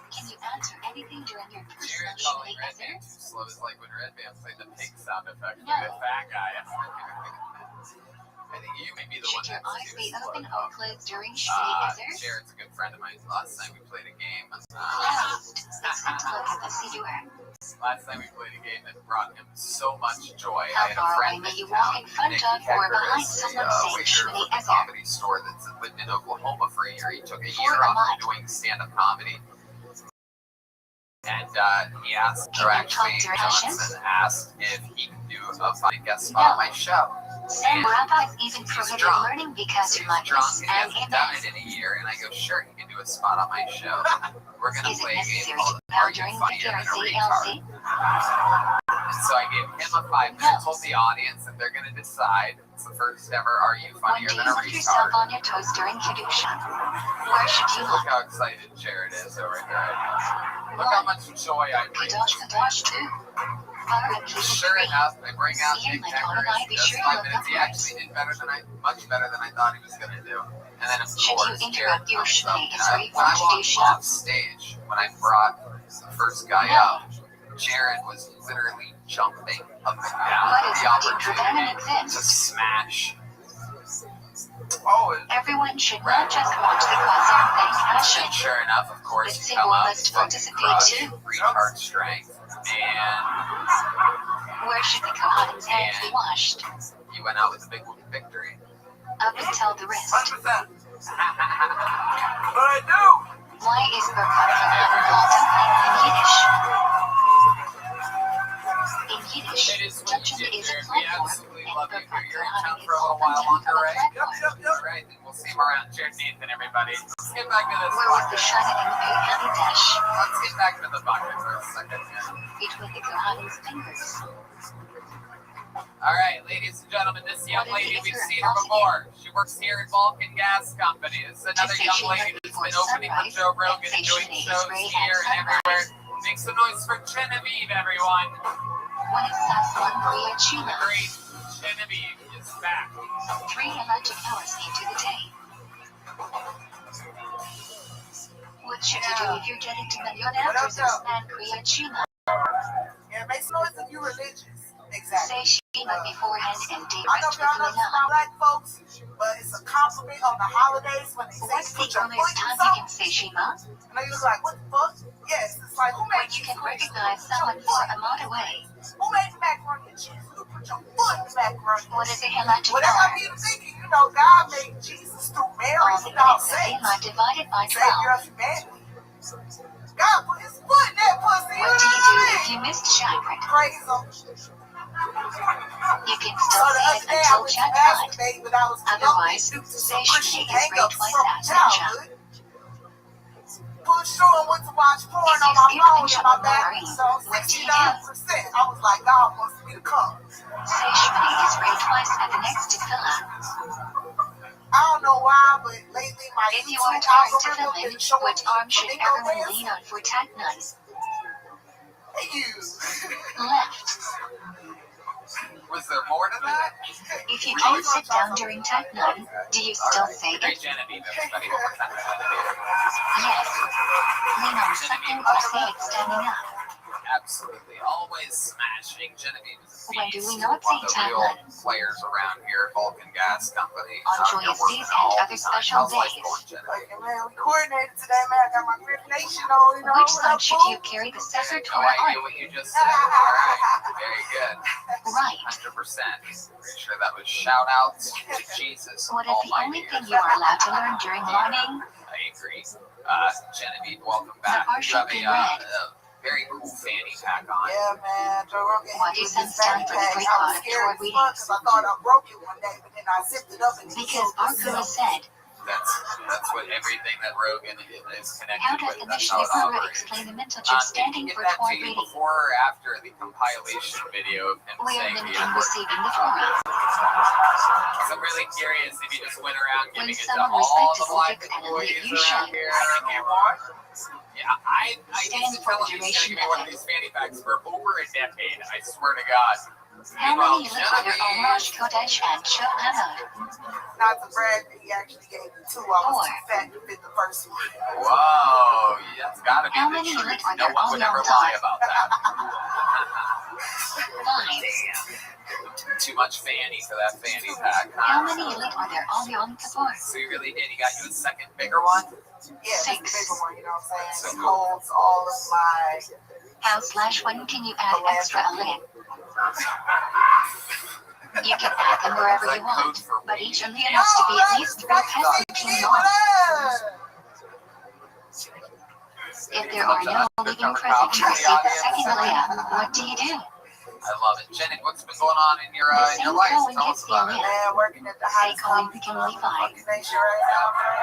B: Can you answer anything during your personal
A: Jared calling
B: Shmini
A: Red
B: Ezer?
A: Band too slow is like when Red Band played the pig sound effect.
B: No.
A: The fat guy. I think you may be the one
B: Should your
A: that's
B: eyes
A: too
B: be
A: slow.
B: open or closed during Shmini Ezer?
A: Jared's a good friend of mine. Last time we played a game.
B: Closed. Except to look at the Siddur.
A: Last time we played a game that brought him so much joy.
B: How
A: I had a
B: far
A: friend
B: away may
A: in
B: you walk
A: town,
B: in front
A: Nick
B: of or
A: Hecker,
B: behind
A: is
B: someone
A: a
B: saying
A: waiter
B: Shmini
A: from a
B: Ezer?
A: comedy store that's lived in Oklahoma for a year. He took a year
B: For a
A: off
B: month.
A: doing stand-up comedy. And he asked,
B: Can
A: or
B: you
A: actually,
B: talk to Russians?
A: Johnson asked if he could do a funny guest spot on my show.
B: Some rabbis even
A: He's
B: prohibit
A: drunk.
B: learning because
A: He's
B: of
A: drunk
B: likeness
A: and he
B: and
A: hasn't done
B: amen.
A: it in a year, and I go, sure, he can do a spot on my show. We're gonna
B: Is it
A: play a game
B: necessary
A: called
B: to bow
A: Are You
B: during the
A: Funnier Than a
B: KRCLC?
A: Retard? And so I gave him a 5 minute,
B: No.
A: told the audience that they're gonna decide. It's the first ever Are You
B: When
A: Funnier
B: do
A: Than
B: you
A: a
B: put yourself
A: Retard?
B: on your toes during Kedusha? Where should you
A: Look
B: look?
A: how excited Jared is over here. Look how much joy I bring.
B: Kadosh Kadosh 2. Far and keep it
A: Sure
B: 3.
A: enough, I bring out
B: See,
A: Nick
B: my
A: Hecker.
B: God, I be
A: Just
B: sure
A: 5
B: to look
A: minutes. He
B: upwards.
A: actually did much better than I thought he was gonna do. And then of
B: Should
A: course,
B: you
A: Jared
B: interrupt your
A: comes up.
B: Shmini
A: And
B: Ezer
A: when
B: for
A: I walked
B: Kedusha?
A: off stage, when I brought the first guy up, Jared was literally jumping up and down
B: What
A: at
B: is
A: the
B: Modim
A: opportunity
B: Kodanim
A: to
B: exists?
A: smash.
E: Oh,
B: Everyone should not just watch the Quasar thank
A: And
B: Hashem.
A: sure enough, of course,
B: But
A: you come up,
B: must
A: fucking
B: participate
A: crush,
B: too.
A: retard strength, and
B: Where should the Kohanim's hands be washed?
A: you went out with a big victory.
B: Up until the wrist.
E: 100%. But I do.
B: Why is Birkat Kohanim called in Yiddish? In Yiddish,
A: It is what you
B: Judgment
A: did,
B: is a
A: Jared. We
B: platform,
A: absolutely
B: and
A: love you.
B: Birkat
A: You're in town
B: Kohanim is
A: for a little while
B: content
A: longer,
B: on a
A: right?
B: platform.
A: All right, then we'll see him around. Jared Nathan, everybody. Let's get back to this
B: Where was the
A: bucket.
B: shining Pei Dash?
A: Let's get back to the bucket for a second.
B: Between the Kohanim's fingers.
A: All right, ladies and gentlemen, this young
B: What is
A: lady,
B: it
A: we've
B: for
A: seen her before. She works here at Vulcan Gas Company. This is another
B: say
A: young
B: she
A: lady
B: looked
A: that's
B: before
A: been opening for
B: sunrise,
A: Joe Rogan
B: and say
A: and doing
B: she
A: shows
B: is great
A: here
B: at
A: and everywhere.
B: sunrise.
A: Make some noise for Genevieve, everyone.
B: When it stops one Kriya
A: The
B: Chila,
A: great Genevieve is back.
B: 3 electric hours into the day. What should you do if you're getting to million after and Kriya Chila?
D: Yeah, make some noise if you're religious. Exactly.
B: Say Shema beforehand and date
D: I know
B: rest
D: y'all
B: with
D: know
B: Luna.
D: my black folks, but it's a compliment on the holidays when they say
B: What's the
D: put your
B: earliest
D: foot in
B: time you can
D: something.
B: say Shema?
D: And they was like, what the fuck? Yes, it's like, who
B: When
D: made
B: you
D: you
B: can
D: put
B: recognize
D: your
B: someone
D: foot?
B: for a mile away.
D: Who made the macaroni and cheese? You put your foot in the macaroni and
B: What is
D: cheese.
B: a halachic
D: Whatever
B: hour?
D: people thinking, you know, God made Jesus through Mary
B: All the
D: and all
B: minutes of
D: saints.
B: Hema divided by
D: Savior
B: 12.
D: of humanity. God put his foot in that pussy. You
B: What do you
D: know
B: do
D: what I
B: if
D: mean?
B: you missed Shagrat?
D: Praise him.
B: You can
D: So
B: still
D: the
B: say
D: other
B: it
D: day I
B: until
D: went to
B: Chad died.
D: masturbate, but I was
B: Otherwise,
D: young due to
B: say
D: some Christian
B: Shmini is great
D: hang-ups
B: twice
D: from
B: that ninja.
D: childhood. Pushed through and went to watch
B: Is your spirit in trouble, worrying? What do you do?
H: I was like, God wants me to come.
B: Say Shmini is prayed twice at the next tefillah.
H: I don't know why, but lately my
B: If you are
H: YouTube
B: trying to
H: algorithm
B: fill in,
H: been showing
B: what
H: me
B: arm should
H: flamingo
B: everyone
H: dancing.
B: lean on for tag night?
H: You.
B: Left.
A: Was there more to that?
B: If you can't sit down during tag night, do you still say
A: Great
B: it?
A: Genevieve, everybody. One more time for Genevieve.
B: Yes. Lean on something or say it standing up.
A: Absolutely. Always smashing. Genevieve is a
B: When do
A: beast.
B: we not
A: One of
B: say
A: the real
B: tagline?
A: players around here at Vulcan Gas Company.
B: On joyous days and other special
A: How's life
B: days.
A: going, Genevieve?
H: Like, man, we coordinated today, man. I got my Grip Nation on, you know.
B: Which
H: what
B: side
H: up,
B: should
H: boo?
B: you carry the Sefer
A: No
B: Torah
A: idea
B: on?
A: what you just said. All right. Very good.
B: Right.
A: 100%. Pretty sure that was shout outs to Jesus
B: What is the only
A: Almighty.
B: thing you are allowed to learn during learning?
A: I agree. Genevieve, welcome
B: The
A: back.
B: bar
A: You
B: should
A: have
B: be
A: a
B: red.
A: very cool fanny pack on.
H: Yeah, man. Joe Rogan
B: What
H: gave
B: is
H: me
B: in
H: this
B: stand
H: fanny
B: for the
H: pack.
B: Greek
H: I
B: god
H: was
B: of
H: scared
B: Torah
H: as fuck
B: readings?
H: because I thought I broke it one day, but then I zipped it up and
B: Because our Guru said,
A: That's what everything that Rogan is connected
B: how does
A: with.
B: the
A: That's
B: Mishnah
A: how it
B: Torah
A: operates.
B: explain the mental
A: Did
B: standing
A: you
B: for
A: get that
B: Torah
A: to you
B: reading?
A: before or after the compilation video of him
B: We are
A: saying the
B: mimicking
A: N-word?
B: receiving the Torah.
A: Because I'm really curious if you just went around
B: When
A: giving it to
B: someone
A: all the
B: respectable
A: black
B: gives an
A: employees
B: elite, you
A: around
B: should.
A: here. Yeah, I
B: Stand
A: used to
B: for
A: tell
B: the
A: him he's going to
B: duration
A: give me
B: of
A: one of
B: it.
A: these fanny packs for over a decade. I swear to God.
B: How
A: Meanwhile,
B: many live under Rosh Kodesh and Shohamad?
H: not to brag, but he actually gave me two. I was too fat to fit the first one.
A: Whoa, that's got to be
B: How
A: the
B: many
A: truth.
B: lit are
A: No
B: there
A: one
B: all
A: would
B: young
A: ever lie
B: time?
A: about that.
B: 5.
A: Too much fanny for that fanny pack.
B: How many lit are there all young Kippur?
A: So you really did. He got you a second bigger one?
H: Yeah, this is the
B: 6.
H: bigger one, you know what I'm saying? It holds all of my...
B: How/when can you add extra lit? You can add them wherever you want, but each aliyah needs to be at least 3 pesachim long. If there are no living present to receive the second aliyah, what do you do?
A: I love it. Jenny, what's been going on in your
B: The
A: life?
B: same
A: Tell
B: Cohen
A: us
B: gets the
A: about it.
B: aliyah.
H: Man, working at the
B: Say
H: highest
B: Cohen
H: company
B: became
H: in the
B: Levi.
H: fucking nation right now, man.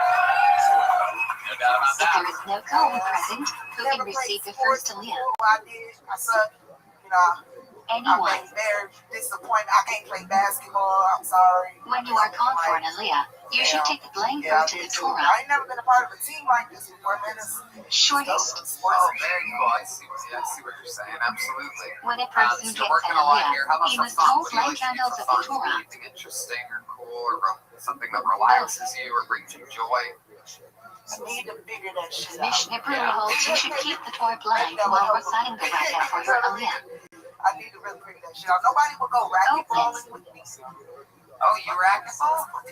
A: No doubt about
B: If there
A: that.
B: is no Cohen present, who can
H: Never
B: receive
H: played
B: the first
H: sports
B: aliyah?
H: before. I did. I suck. You know, I've
B: Anyone.
H: been very disappointed. I can't play basketball. I'm sorry.
B: When you are called for an aliyah, you should take the blame
H: Yeah, I
B: to the
H: did too.
B: Torah.
H: I ain't never been a part of a team like this before, man. It's
B: Shortest.
A: Oh, very cool. I see what you're saying. Absolutely.
B: When a person
A: So
B: gets
A: working
B: an
A: a lot here. How
B: aliyah,
A: about
B: he
A: for
B: must
A: fun?
B: hold
A: What do you
B: light
A: like to do
B: candles
A: for
B: of the
A: fun?
B: Torah.
A: Anything interesting or cool or something that relaxes you or brings you joy?
H: I need to figure that shit out.
B: Mishnah Torah holds you should keep the Torah blind while reciting the Radah for your aliyah.
H: I need to really figure that shit out. Nobody will go racquetballing with me.
A: Oh, you racquetball?
B: What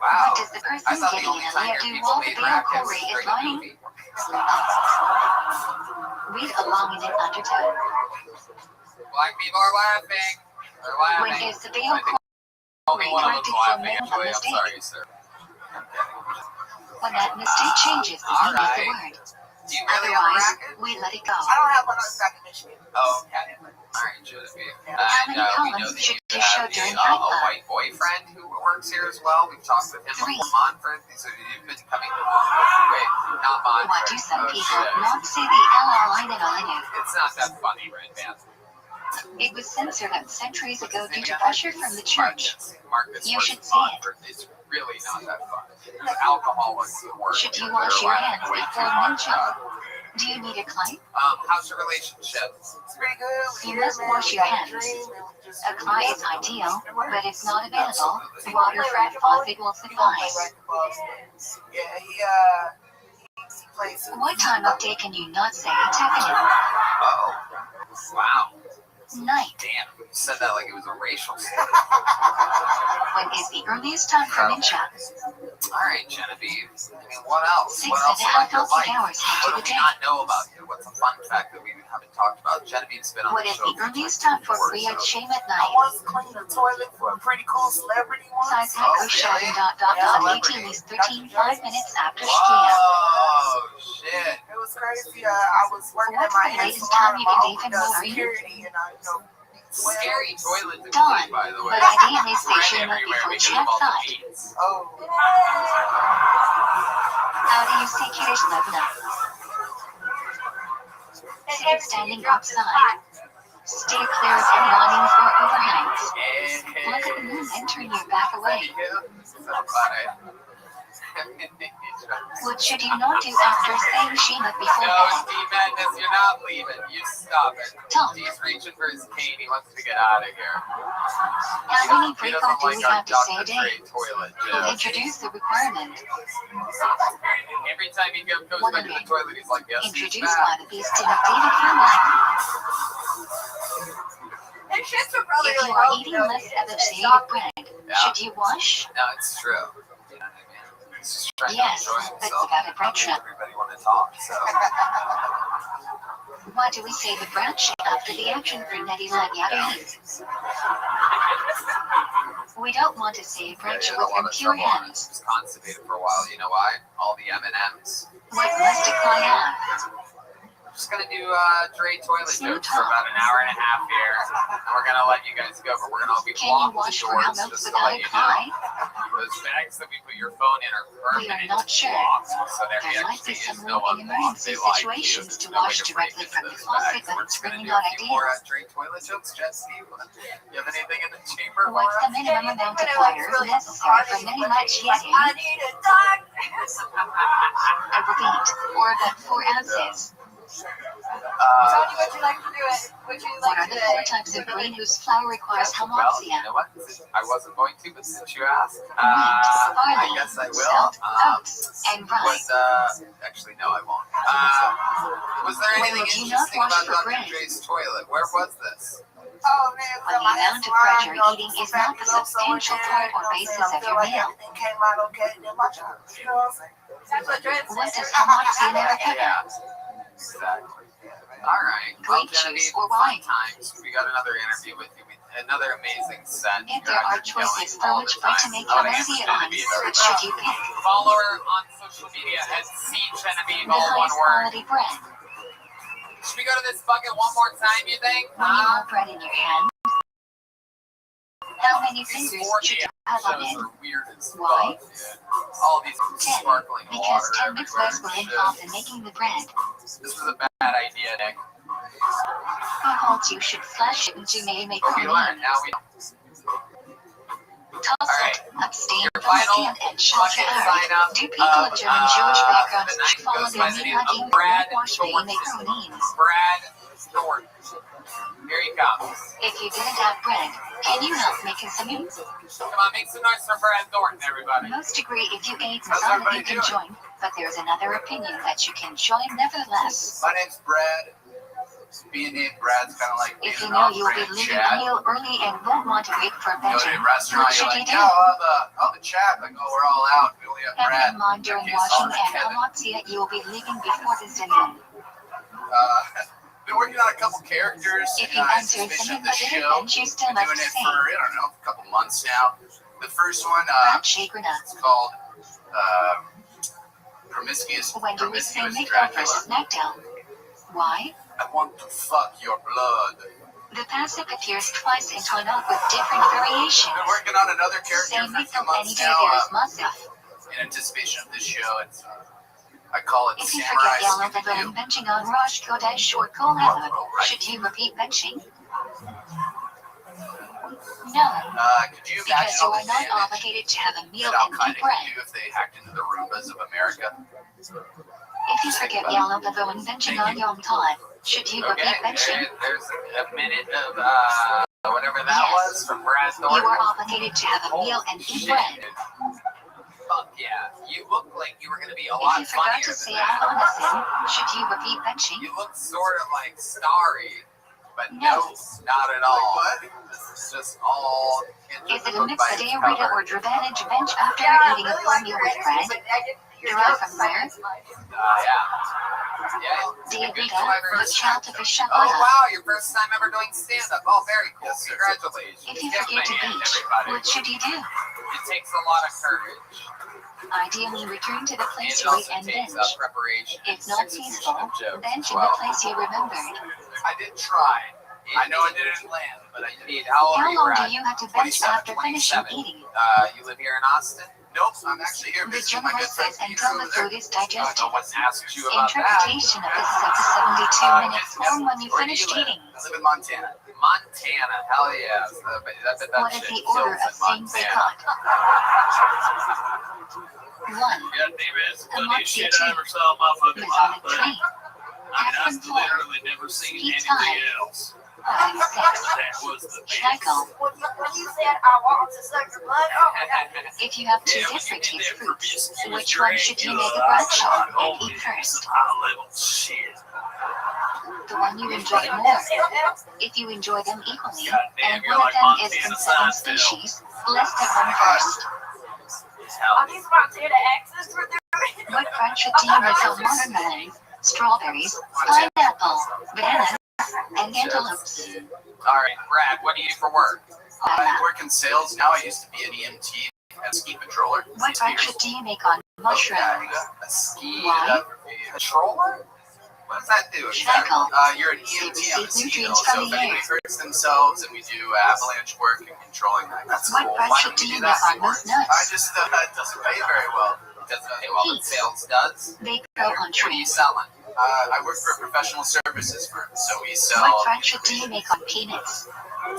A: Wow.
B: does the person
A: I thought the
B: getting
A: only
B: an
A: time
B: aliyah
A: your
B: do
A: people
B: while the
A: made
B: Veil
A: rackets
B: Kori
A: is
B: is
A: during a
B: learning?
A: movie.
B: Read along in an undertone.
A: Black people are laughing. They're
B: When
A: laughing.
B: is the Veil
A: I think
B: Kori
A: only one of
B: corrected
A: them's
B: for
A: laughing.
B: men a
A: Actually, I'm
B: mistake?
A: sorry, sir.
B: When that mistake changes the meaning of the word.
A: Do you really have a
B: Otherwise,
A: racket?
B: we let it go.
H: I don't have one else back in Michigan.
A: Oh, okay. All right, Genevieve.
B: How many
A: We know
B: columns
A: that
B: should
A: you
B: you show
A: have
B: during
A: a
B: Haifa?
A: white boyfriend who works here as well. We've talked with him
B: 3.
A: before. Monford. So you've been coming. Wait, not Monford.
B: Why do some
A: Oh,
B: people
A: shit.
B: not say the L-line in aliyah?
A: It's not that funny, Red Band.
B: It was censored centuries ago due to pressure from the church.
A: Marcus
B: You should
A: versus
B: see it.
A: Monford. It's really not that fun. Alcohol is the word.
B: Should you wash your hands before mincha? Do you need a clay?
A: How's your relationship?
H: It's pretty good.
B: You must wash your hands. A clay is ideal, but if not available, water from faucet will suffice.
H: Yeah, he plays.
B: What time of day can you not say Tekken?
A: Oh, wow.
B: Night.
A: Damn, you said that like it was a racial statement.
B: When is the earliest time for mincha?
A: All right, Genevieve. I mean, what else?
B: 6
A: What else about your life?
B: hours
A: What
B: into
A: do
B: the
A: we
B: day.
A: not know about you? What's a fun fact that we haven't talked about? Genevieve's been on
B: What
A: the
B: is
A: show.
B: the earliest time for Kriyat Shem at
H: I
B: night?
H: once cleaned a toilet for a pretty cool celebrity once.
B: Size Hako Sharon ... 18 is 13 5 minutes after Shkia.
A: Whoa, shit.
H: It was crazy. I was working at
B: What's
H: my
B: the
H: hair
B: latest
H: salon.
B: time you
H: My
B: can
H: uncle
B: leave and
H: does
B: where are you?
H: security, and
A: Scary toilet to
B: Dawn,
A: clean, by the way.
B: but I DNA
A: Right
B: station not
A: everywhere
B: before
A: we do
B: chat
A: all the
B: thought.
A: beats.
H: Oh.
B: How do you say Kiddush Levna? See standing outside. Stay clear of any awnings or overhangs. Look at the moon and turn your back away. What should you not do after saying Sheena before
A: No,
B: bed?
A: Steve Madness, you're not leaving. You stop it.
B: Tom,
A: He's reaching for his cane. He wants to get out of here.
B: how many
A: He
B: break
A: doesn't
B: do
A: like
B: we
A: our
B: have to say a
A: Dr.
B: day?
A: Dre toilet
B: We'll
A: joke.
B: introduce the requirement.
A: Every time he goes back to the toilet, he's like, yes, he's
B: Introduced
A: back.
B: by the beast of David Campbell.
D: And shits would probably
B: If you
D: like,
B: are
D: oh,
B: eating
D: you know,
B: less
D: it's
B: evaporated bread, should you wash?
A: No, it's true. You know what I mean? He's just trying
B: Yes,
A: to enjoy
B: that's
A: himself.
B: about a bread shop.
A: Everybody want to talk, so.
B: Why do we say the branch after the action for Nettie like Yadda? We don't want to say branch with impure hands.
A: Just constipated for a while. You know why? All the M&Ms.
B: What must I have?
A: We're just gonna do Dre toilet jokes for about an hour and a half here. And we're gonna let you guys go, but we're gonna all be
B: Can you
A: blocked
B: wash
A: the
B: for how
A: doors
B: milk
A: just to
B: without
A: let
B: a
A: you
B: cry?
A: know. Those bags that we put your phone in are
B: We are
A: permanent
B: not sure.
A: blocks, so there
B: There might be
A: actually is
B: someone
A: no
B: in
A: unlock.
B: emergency
A: They like you.
B: situations
A: There's
B: to
A: no way
B: wash
A: to break
B: directly
A: into
B: from the
A: those
B: faucet
A: bags.
B: when
A: We're
B: it's
A: just gonna
B: bringing
A: do
B: out
A: a few more
B: ideas.
A: Dre toilet jokes. Jesse, you have anything in the chamber for
B: What's the
A: us?
B: minimum amount of water necessary for many much yeti?
D: I need a dog.
B: I repeat, or about 4 ounces.
D: Tony, would you like to do it? Would you
B: What
D: like
B: are the
D: to
B: 4 types of grain whose flour requires
A: Well, you
B: hamartia?
A: know what? I wasn't going to, but since you asked,
B: Wheat,
A: I
B: barley,
A: guess I will.
B: salt, oats, and rice.
A: Actually, no, I won't. Was there
B: When
A: anything
B: would you not
A: interesting
B: wash
A: about
B: your
A: Dr.
B: bread?
A: Dre's toilet? Where was this?
D: Oh man,
B: When the amount of bread you're eating is not the substantial part or basis of your meal.
H: Everything came out okay, then my job. You know what I'm saying?
D: that's what Dred
B: What
D: said.
B: does hamartia never cover?
A: Yeah, exactly. All right. Well,
B: Grape juice
A: Genevieve,
B: or
A: fun
B: wine?
A: times. We got another interview with you. Another amazing set.
B: If
A: You're
B: there are
A: out here
B: choices
A: yelling
B: for
A: all
B: which
A: the
B: bread to
A: time.
B: make
A: I would
B: hamartia
A: answer
B: on,
A: Genevieve every
B: which
A: time.
B: should you pick?
A: Follow her on social media at Genevieve,
B: The
A: all one
B: highest
A: word.
B: quality bread.
A: Should we go to this bucket one more time, you think?
B: When you hold bread in your hand, how many
A: These
B: fingers
A: 4
B: should you
A: p.m.
B: have on
A: shows
B: it?
A: are weird as
B: Why?
A: fuck, dude. All these
B: 10.
A: sparkling
B: Because
A: water
B: 10
A: everywhere.
B: mitzvahs were
A: and
B: involved in
A: shit.
B: making the bread.
A: This was a bad idea, Nick.
B: Who holds you should flash it into make
A: But we learned. Now we know.
B: Toss
A: Alright.
B: it, abstain
A: Your
B: from
A: final
B: sin and shall
A: bucket
B: earn.
A: sign up
B: Do people of German Jewish backgrounds
A: the night
B: should follow
A: goes
B: their
A: by the name of
B: minhagim
A: Brad
B: or wash they make ruins?
A: Brad Thornton. Here he comes.
B: If you didn't have bread, can you help making some?
A: Come on, make some noise for Brad Thornton, everybody.
B: Most agree if you ate
A: How's
B: some
A: everybody
B: you can
A: doing?
B: join, but there's another opinion that you can join nevertheless.
C: My name's Brad. Being named Brad's kind of like being
B: If you
C: an
B: know you'll be
C: off-brand
B: leaving
C: Chad.
B: a meal early and won't want to wait for
C: You go to
B: benching,
C: a restaurant,
B: what
C: you're
B: should you
C: like,
B: do?
C: yeah, I'll have a chat. Like, oh, we're all out. We only have
B: Have
C: Brad.
B: in mind during
C: Okay,
B: washing
C: sorry,
B: and
C: Kevin.
B: hamartia you'll be leaving before this dinner.
C: Been working on a couple characters.
B: If you answered
C: Suspicion
B: something
C: of the
B: but didn't
C: show.
B: bench, you still
C: Been
B: must
C: doing it
B: say.
C: for, I don't know, a couple months now. The first one,
B: Brad Shaker
C: it's called Promiscuous
B: when you would say
C: Promiscuous
B: make up for
C: Dracula.
B: SmackDown. Why?
C: I want to fuck your blood.
B: The passive appears twice in Tono with different variations.
C: Been working on another character
B: Say
C: for a
B: make
C: few
B: up any
C: months
B: day
C: now.
B: there is massive.
C: In anticipation of this show, it's I call it
B: If you
C: Samurai
B: forget yellow the
C: Scooby-Doo.
B: villain benching on Rosh Kodesh or Kohath, should you repeat benching? No,
C: Could you imagine
B: because you
C: all
B: are
C: the
B: not
C: damage
B: obligated to have a meal
C: that
B: and
C: Al-Qaeda
B: eat
C: could
B: bread.
C: do if they hacked into the Roombas of America?
B: If you forget yellow the villain benching on Yom Tov, should you repeat benching?
A: There's a minute of whatever that was from Brad
B: You
A: Thornton.
B: are obligated to have a meal and eat bread.
A: Fuck yeah. You look like you were going to be a
B: If
A: lot
B: you forgot
A: funnier
B: to
A: than
B: say
A: that.
B: Al-Hanasim, should you repeat benching?
A: You look sort of like Starry, but
B: No.
A: no, not at all. This is just all
B: Is it a
A: book by
B: mitzvah
A: its
B: Rita
A: cover.
B: or Dravanage bench after
D: Yeah, I
B: eating a
D: really
B: full
D: like
B: meal
D: your
B: with
D: energy,
B: bread?
D: but I didn't your
B: Derived
D: jokes
B: from where?
A: Yeah. Yeah.
B: Do you
A: Good
B: read
A: clever
B: the child of a
A: Oh
B: Shabbat?
A: wow, your first time ever doing stand-up. Oh, very cool.
C: Yes, sir.
A: Congratulations.
B: If you
A: Give
B: forget to
A: him a hand,
B: beach,
A: everybody.
B: what should you do?
A: It takes a lot of courage.
B: Ideally, return to the
A: And
B: place
A: it
B: you ate
A: also
B: and
A: takes
B: binge.
A: preparation.
B: If not
A: Execution
B: peaceful,
A: of jokes
B: bench
A: as
B: in the
A: well.
B: place you remembered.
C: I did try. I know I didn't land, but I did.
A: How old
B: How
A: are you,
B: long do
A: Brad?
B: you have to bench
C: 27,
B: after finishing
A: 27.
B: eating?
A: You live here in Austin?
C: Nope, I'm actually here
B: The
C: visiting my
B: general
C: good friend
B: says
C: Peter
B: until the
C: over there.
B: food is digested.
A: No one asked you about that.
B: Interpretation of this is up to 72 minutes form when you
A: Where do
B: finished
A: you live?
B: eating.
C: I live in Montana.
A: Montana, hell yeah. That
B: What is
A: shit
B: the order
A: kills
B: of
A: in
B: things they
A: Montana.
B: caught? 1.
E: God damn it, that's the
B: A
E: funniest shit
B: monkey
E: I ever saw in my fucking life.
B: Masonic
E: But,
B: tree.
E: I mean, I've literally never seen anything else.
B: 5, 6.
E: That was the best.
B: Shackle.
H: When you said I want to suck your blood, oh my God.
B: If you have two
E: Yeah, when you
B: different
E: did
B: taste
E: that
B: fruits,
E: promiscuous
B: which one should you make a
E: drink,
B: branch on
E: oh,
B: and eat first?
E: high level shit.
B: The one you enjoy more. If you enjoy them equally,
E: Goddamn,
B: and
E: you're
B: one of
E: like
B: them is
E: Montana
B: from 7
E: Seinfeld.
B: species, list them one first.
H: Are these Montana accents we're doing?
B: What branch should you make on watermelons, strawberries, pineapple, bananas, and cantaloupes?
A: Alright, Brad, what do you do for work?
C: I work in sales now. I used to be an EMT and ski patroller.
B: What branch should you make on mushrooms?
C: A ski
B: Why?
C: patroller? What does that do exactly?
B: Shackle.
C: You're an EMT on the ski hill,
B: Nutrients
C: so
B: from
C: if
B: the
C: anybody
B: air.
C: hurts themselves and we do avalanche work and controlling that, that's
B: What
C: cool.
B: branch
C: Why
B: should
C: don't
B: you
C: we do
B: make
C: that?
B: on most
C: I
B: nuts?
C: just, it doesn't pay very well.
A: Doesn't pay well, but sales does.
B: They grow on
A: What are you
B: trees.
A: selling?
C: I work for a professional services firm, so we sell.
B: What branch should you make on peanuts? 5.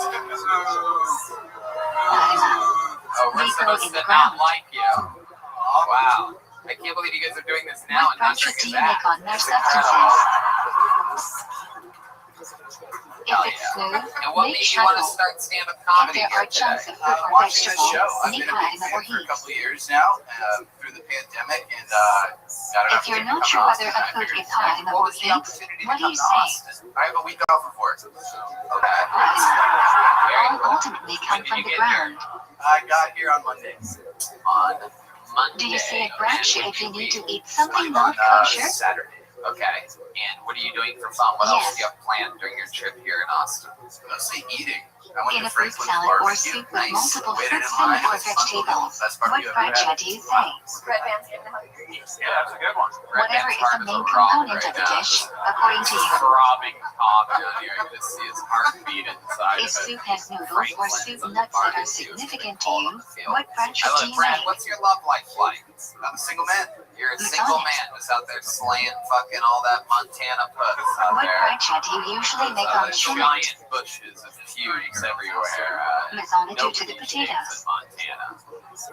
A: Oh, we're
B: They grow
A: supposed
B: in
A: to
B: the
A: not
B: ground.
A: like you. Oh, wow. I can't believe you guys are doing this now
B: What
A: and not
B: branch should
A: drinking
B: you make
A: that.
B: on their
A: It's incredible.
B: substances? If
A: Hell
B: it's
A: yeah.
B: food,
A: And what
B: make
A: made you want to
B: shackle.
A: start stand-up
B: If
A: comedy
B: there
A: here
B: are chunks
A: today?
B: of fruit or
C: Watching this
B: vegetable,
C: show, I've
B: make
C: been a
B: hot
C: big
B: in the
C: fan for a
B: heat.
C: couple of years now, through the pandemic, and got an
B: If you're
C: opportunity
B: not
C: to
B: sure
C: come to
B: whether
C: Austin.
B: a food is hot in the
C: What was the
B: heat,
C: opportunity
B: what
C: to
B: do
C: come
B: you
C: to
B: say?
C: Austin? I have a week off of work. Okay.
B: All ultimately come
A: When did
B: from
A: you
B: the
A: get here?
B: ground.
C: I got here on Monday.
A: On Monday.
B: Do you say a branch if you need to eat
C: On
B: something not kosher?
C: Saturday.
A: Okay. And what are you doing for fun? What else
B: Yes.
A: do you have planned during your trip here in Austin?
C: Mostly eating. I went
B: In
C: to
B: a fruit
C: Franklin's
B: salad or
C: barbecue.
B: soup with
C: Nice.
B: multiple
C: Waited
B: fruits
C: in line.
B: and or
C: It was unbelievable.
B: vegetables.
C: Best
B: What
C: barbecue I've ever
B: branch
C: had.
B: do you say?
H: Red Band's getting hungry.
E: Yeah, that's a good one.
B: Whatever is the
A: Hard as a
B: main
A: rock
B: component
A: right
B: of the
A: now.
B: dish, according to you.
A: Throbbing cough down here. I can just see his heartbeat inside
B: If
A: of it.
B: soup has noodles or soup nuts that are significant to you, what branch
A: I
B: do
A: love
B: you
A: Brad.
B: make?
A: What's your love life like?
C: I'm a single man.
A: You're a single man just out there slaying fucking all that Montana puss out
B: What
A: there.
B: branch do you usually make on shrimp?
A: Giant bushes of pubes everywhere.
B: Lasagna due to the
A: Nobody shaves
B: potatoes.
A: in Montana.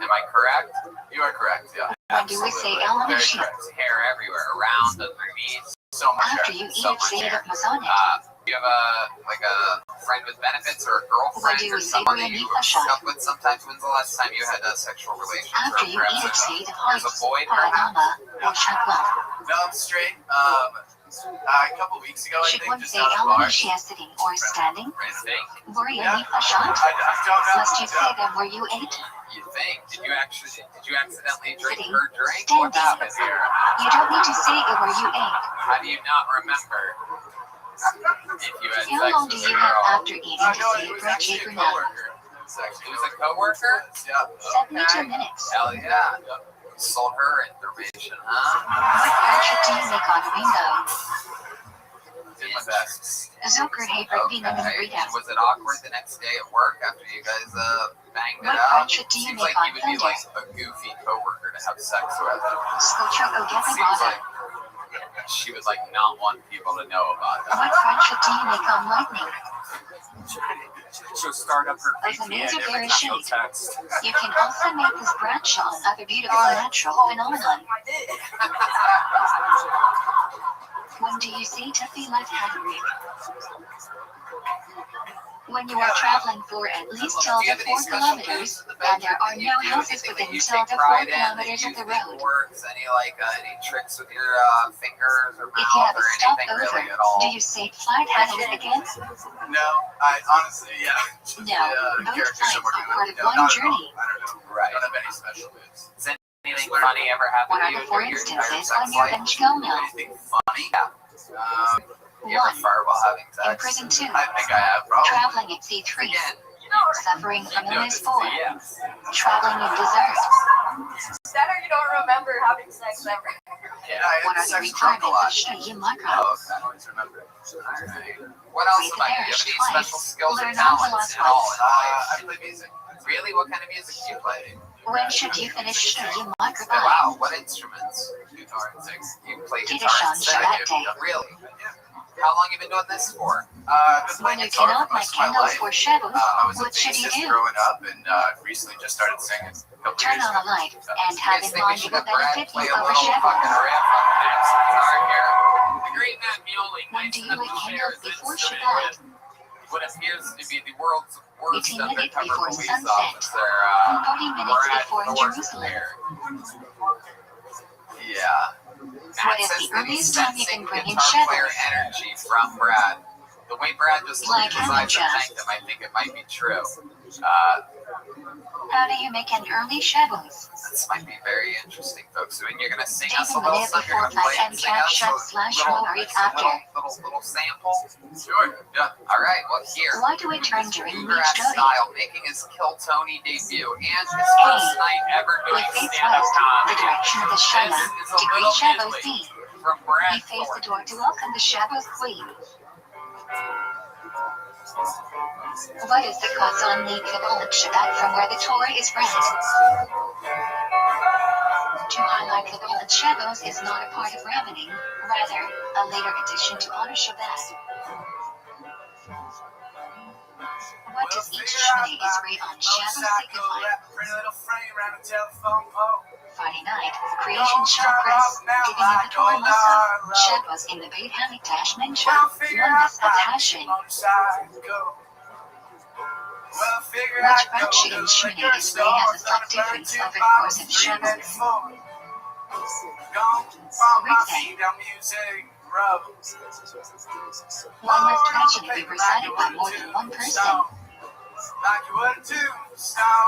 A: Am I correct?
C: You are correct, yeah.
B: When do we say
C: Absolutely.
B: element
C: Very
B: sheep?
C: correct.
A: Hair everywhere, around, underneath.
C: So much
B: After
C: hair.
B: you eat
A: So
B: it, say
A: much
B: it
A: hair.
B: of lasagna.
A: Do you have a friend with benefits or a girlfriend
B: What do
A: or
B: we say
A: someone
B: when
A: that
B: you
A: you
B: eat a shot?
A: hook up with sometimes? When's the last time you had sexual relations?
B: After
A: Or
B: you
A: perhaps
B: eat it, say it of
A: there's a
B: hearts,
A: void?
B: paradama, or shakwa.
C: No, I'm straight. A couple weeks ago, I
B: Should
C: think,
B: one
C: just
B: say
C: out of the bar.
B: Alicia sitting or standing?
A: Think?
B: Were you
C: Yeah.
B: eat a shot?
C: I don't know.
B: Must you say them where you ate?
A: You think? Did you accidentally drink
B: Sitting,
A: her drink?
B: standing.
A: What happened here?
B: You don't need to say it where you ate.
A: How do you not remember if you had
B: How
A: sex
B: long do
A: with a
B: you have
A: girl?
B: after eating to
C: No,
B: say
C: it
B: it
C: was
B: branch
C: actually
B: or
C: a
B: not?
C: coworker.
A: It was a coworker?
C: Yeah.
B: 72 minutes.
A: Hell yeah. Sold her information, huh?
B: What branch do you make on rainbow?
A: Did my best.
B: Zucker Haber being an
A: Okay.
B: ingredient.
A: Was it awkward the next day at work after you guys banged it
B: What
A: out?
B: branch do you
A: Seems
B: make
A: like
B: on
A: you would be
B: thunder?
A: like a goofy coworker to have sex with.
B: Sculpture Ogeta
A: Seems
B: Rada.
A: like she would like not want people to know about that.
B: What branch do you make on lightning?
E: She'll start up her
B: As a
E: VPN
B: major
E: every
B: very
E: time she'll
B: shade.
E: text.
B: You can also make this branch on other beautiful natural phenomenon.
H: I did.
B: When do you say to feel less hungry? When you are traveling for at least till the 4 kilometers, and there are no houses within till the 4 kilometers of the road.
A: Any tricks with your fingers or
B: If you
A: mouth
B: have a
A: or
B: stop
A: anything
B: over,
A: really at all?
B: do you say flight handle again?
C: No, I honestly, yeah.
B: No, both
C: Characters
B: flights
C: I'm working
B: are part
C: with.
B: of
C: No,
B: one
C: not at all.
B: journey.
C: I don't know.
A: Right.
C: I don't have any special moves.
A: Does anything funny ever happen
B: What
A: to
B: are
A: you
B: the four
A: during your entire
B: instances
A: sex
B: on your
A: life?
B: bench go now?
C: Anything funny?
A: You ever
B: 1.
A: fart while having sex?
B: In prison 2.
C: I think I have, probably.
B: Traveling at sea 3.
A: Again,
B: Suffering from
A: no,
B: illness
A: this is
B: 4.
A: a yes.
B: Traveling in desert.
H: That or you don't remember having sex ever.
C: Yeah, I
B: What
C: had
B: are the
C: sex drunk a lot.
B: requirements of Shia Makra?
C: Oh, okay. I always remember.
A: Alright. What else about you? Do you have any special skills or
B: Learn how to
A: talents
B: last
A: at all in
C: I
A: life?
C: play music.
A: Really? What kind of music do you play?
B: When should you finish studying microbiome?
A: Wow, what instruments? Guitar and six. You play guitar
B: Kiddush on
A: and sing.
B: Shabbat day.
A: Really? How long you been doing this for?
C: I've been
B: When
C: playing
B: you
C: guitar
B: cannot
C: for
B: make
C: most of my
B: candles
C: life.
B: for Shabbos,
C: I was a
B: what should you
C: bassist
B: do?
C: growing up, and recently just started singing. A couple
B: Turn
C: years
B: on a
C: ago.
B: light and
A: You
B: have
A: guys
B: in
A: think we
B: mind it
A: should
B: will
A: have Brad
B: benefit
A: play
B: you
A: a
B: over
A: little fucking
B: Shabbos.
A: riff on Ned's guitar here? The great Matt Muehley,
B: When do you light candles before Shabbat?
A: what appears to be the world's worst
B: 18 minutes
A: undercover
B: before
A: police
B: sunset.
A: officer,
B: 40 minutes
A: Brad
B: before in
A: Thornton
B: Jerusalem.
A: here.
C: Yeah.
B: What is
A: says
B: the
A: that he's
B: earliest time you
A: sensing
B: can bring in
A: guitar player
B: Shabbos?
A: energy from Brad. The way Brad just looked
B: Like
A: at his eyes and
B: amateur.
A: thanked him, I think it might be true.
B: How do you make an early Shabbos?
A: This might be very interesting, folks. When you're gonna sing us a
B: David
A: little
B: Minute
A: something, you're
B: before
A: gonna play
B: class
A: and
B: and
A: sing
B: cap
A: us
B: shut
A: a
B: slash
A: little,
B: roll read after.
A: little sample. Sure. Yeah. All right. Well, here.
B: Why do we turn during
A: Brad
B: reach study?
A: Style making his Kill Tony debut and his first night ever doing
B: We face
A: stand-up
B: west, the
A: comedy.
B: direction of the
A: This
B: Shema,
A: is a
B: to greet
A: little
B: Shabbos
A: Disney
B: Eve.
A: from
B: We
A: Brad
B: face the
A: Thornton.
B: door to welcome the Shabbos Queen. What is the Chazon Kabbalah Shabbat from where the Torah is read? To highlight Kabbalah Shabbos is not a part of rabbining, rather, a later addition to honor Shabbat. What does each Shmini Israel on Shabbos signify? Friday night, creation chakras, giving of the Torah Musaf, Shabbos in the Beit Hamikdash Mincha, oneness of Hashem. Which branch in Shmini Israel has a slight difference over the course of Shabbos? Why must tragedy be recited by more than one person?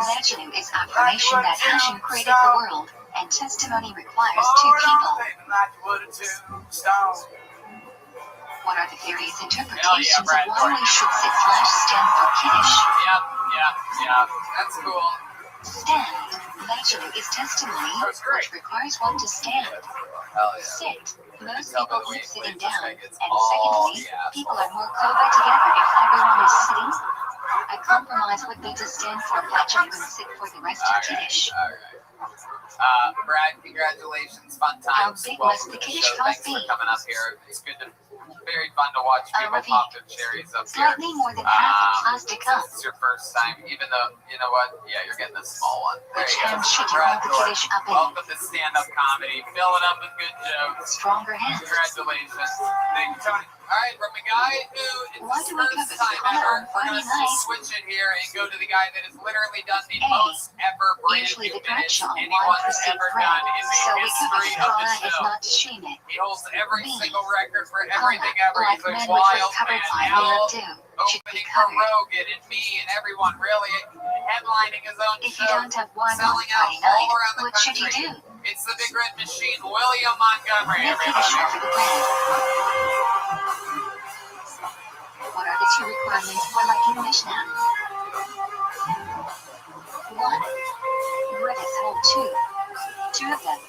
B: Legend is affirmation that Hashem created the world, and testimony requires two people. What are the various interpretations of why we should sit / stand for Kiddush?
A: Yeah. That's cool.
B: Stand. Legend is testimony, which requires one to stand.
A: Hell yeah.
B: Sit. Most people eat sitting down, and
A: all
B: secondly,
A: the
B: people are more closer together if everyone is sitting. A compromise would be to stand for Legend and sit for the rest of Kiddush.
A: Alright. Brad, congratulations. Fun
B: How
A: times.
B: big
A: Welcome
B: must the
A: to the
B: Kiddush
A: show. Thanks
B: cost
A: for
B: be?
A: coming up here. It's good to, very fun to watch people
B: Ravi.
A: pop their cherries up here.
B: Slightly more than half a plastic cup.
A: This is your first time, even though, you know what? Yeah, you're getting the small one. There
B: Which
A: you go.
B: hand should you
A: Brad
B: hold the
A: Thornton,
B: Kiddush up in?
A: welcome to stand-up comedy. Fill it up with good jokes.
B: Stronger hands.
A: Congratulations. Thank you, Tony. All right, from a guy who
B: Why
A: it's
B: do
A: his
B: we
A: first
B: cover
A: time
B: color
A: ever,
B: on
A: we're
B: Friday
A: going to
B: night?
A: switch it here and go to the guy that has literally done the
B: A.
A: most ever brand
B: Usually
A: new
B: the
A: minutes
B: direction on why
A: anyone's
B: proceed
A: ever
B: red,
A: done in the
B: so we cover
A: history
B: the
A: of the
B: color is
A: show.
B: not to shame it.
A: He holds every
B: B.
A: single record for
B: Color,
A: everything ever.
B: like
A: He's a
B: men which was
A: wild
B: covered
A: man.
B: by
A: Hell,
B: Leah too, should be
A: opening for
B: covered.
A: Rogan and me and everyone, really headlining his own
B: If you
A: show,
B: don't have wine on
A: selling out
B: Friday
A: all
B: night,
A: around the
B: what should you
A: country.
B: do?
A: It's the Big Red Machine, William Montgomery,
B: Make Kiddush
A: everybody.
B: over the bread. What are the two requirements for liking Mishnah? 1. Brothers hold two of them.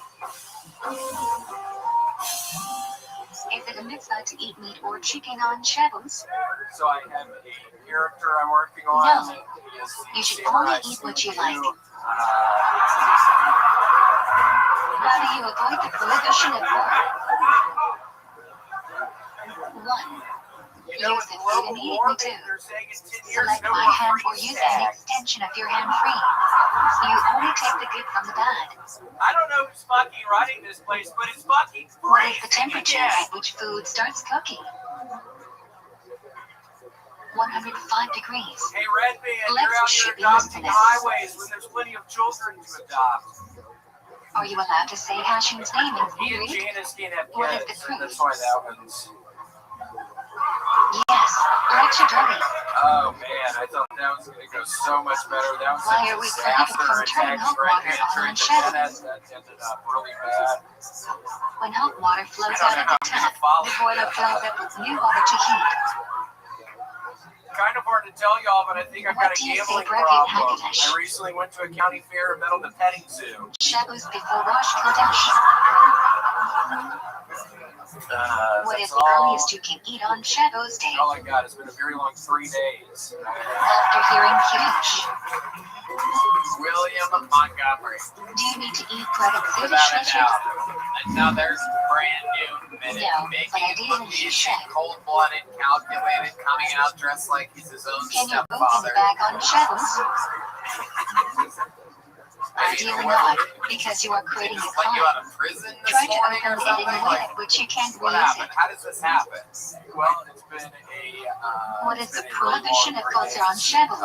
B: Is it a mitzvah to eat meat or chicken on Shabbos?
E: So I have a character I'm working on.
B: No.
E: That is
B: You should
E: samurai
B: only eat what you like. How do you avoid the prohibition of war? 1. Use the food immediately too. Select my hand or use an extension of your hand free. You only take the good from the bad.
E: I don't know who's fucking running this place, but it's fucking
B: What is the
E: crazy.
B: temperature at which food starts cooking? 105 degrees.
E: Hey, Red Band,
B: Let's
E: you're out
B: ship
E: here adopting
B: this.
E: highways when there's plenty of children to adopt.
B: Are you allowed to say Hashem's name in
E: He and
B: Greek?
E: Janice can't have
B: What is the
E: kids.
B: proof?
E: That's why that one's...
B: Yes, like your dirty.
E: Oh man, I thought that was going to go so much better. That was
B: Why
E: a
B: are we
E: disaster.
B: prohibited from turning hot water on Shabbos?
E: That ended up really bad.
B: When hot water flows
E: I don't
B: out of
E: know
B: the
E: how I'm
B: tap,
E: gonna follow
B: the boiler
E: that.
B: fills up with new water to heat.
E: Kind of hard to tell y'all, but I think I've
B: What
E: got a
B: do you say,
E: gambling
B: Bracket
E: problem.
B: Haggadah?
E: I recently went to a county fair and met on the petting zoo.
B: Shabbos before Rosh Chodesh. What is
E: That's
B: the
E: all.
B: earliest you can eat on Shabbos Day?
E: All I got. It's been a very long 3 days.
B: After hearing Kiddush.
A: William Montgomery.
B: Do you need to eat credit food
A: Without a
B: dishes?
A: doubt. Another brand new minute.
B: No,
A: Making
B: but I
A: it
B: did
A: look
B: it in
A: easy,
B: check.
A: cold-blooded, calculated, coming out dressed like he's his own
B: Can you open
A: stepfather.
B: the bag on shelves?
A: I mean,
B: Ideally
A: what-
B: not, because you are creating a
A: just let you
B: crime.
A: out of prison this
B: Try to
A: morning
B: open
A: or
B: it in
A: something?
B: a way
A: Like,
B: at which you can't
A: what
B: reuse
A: happened?
B: it.
A: How does this happen?
E: Well, it's been a.
B: What is
E: it's
B: the
E: been a really
B: prohibition
E: long
B: of
E: 3
B: culture on
E: days.
B: shelves?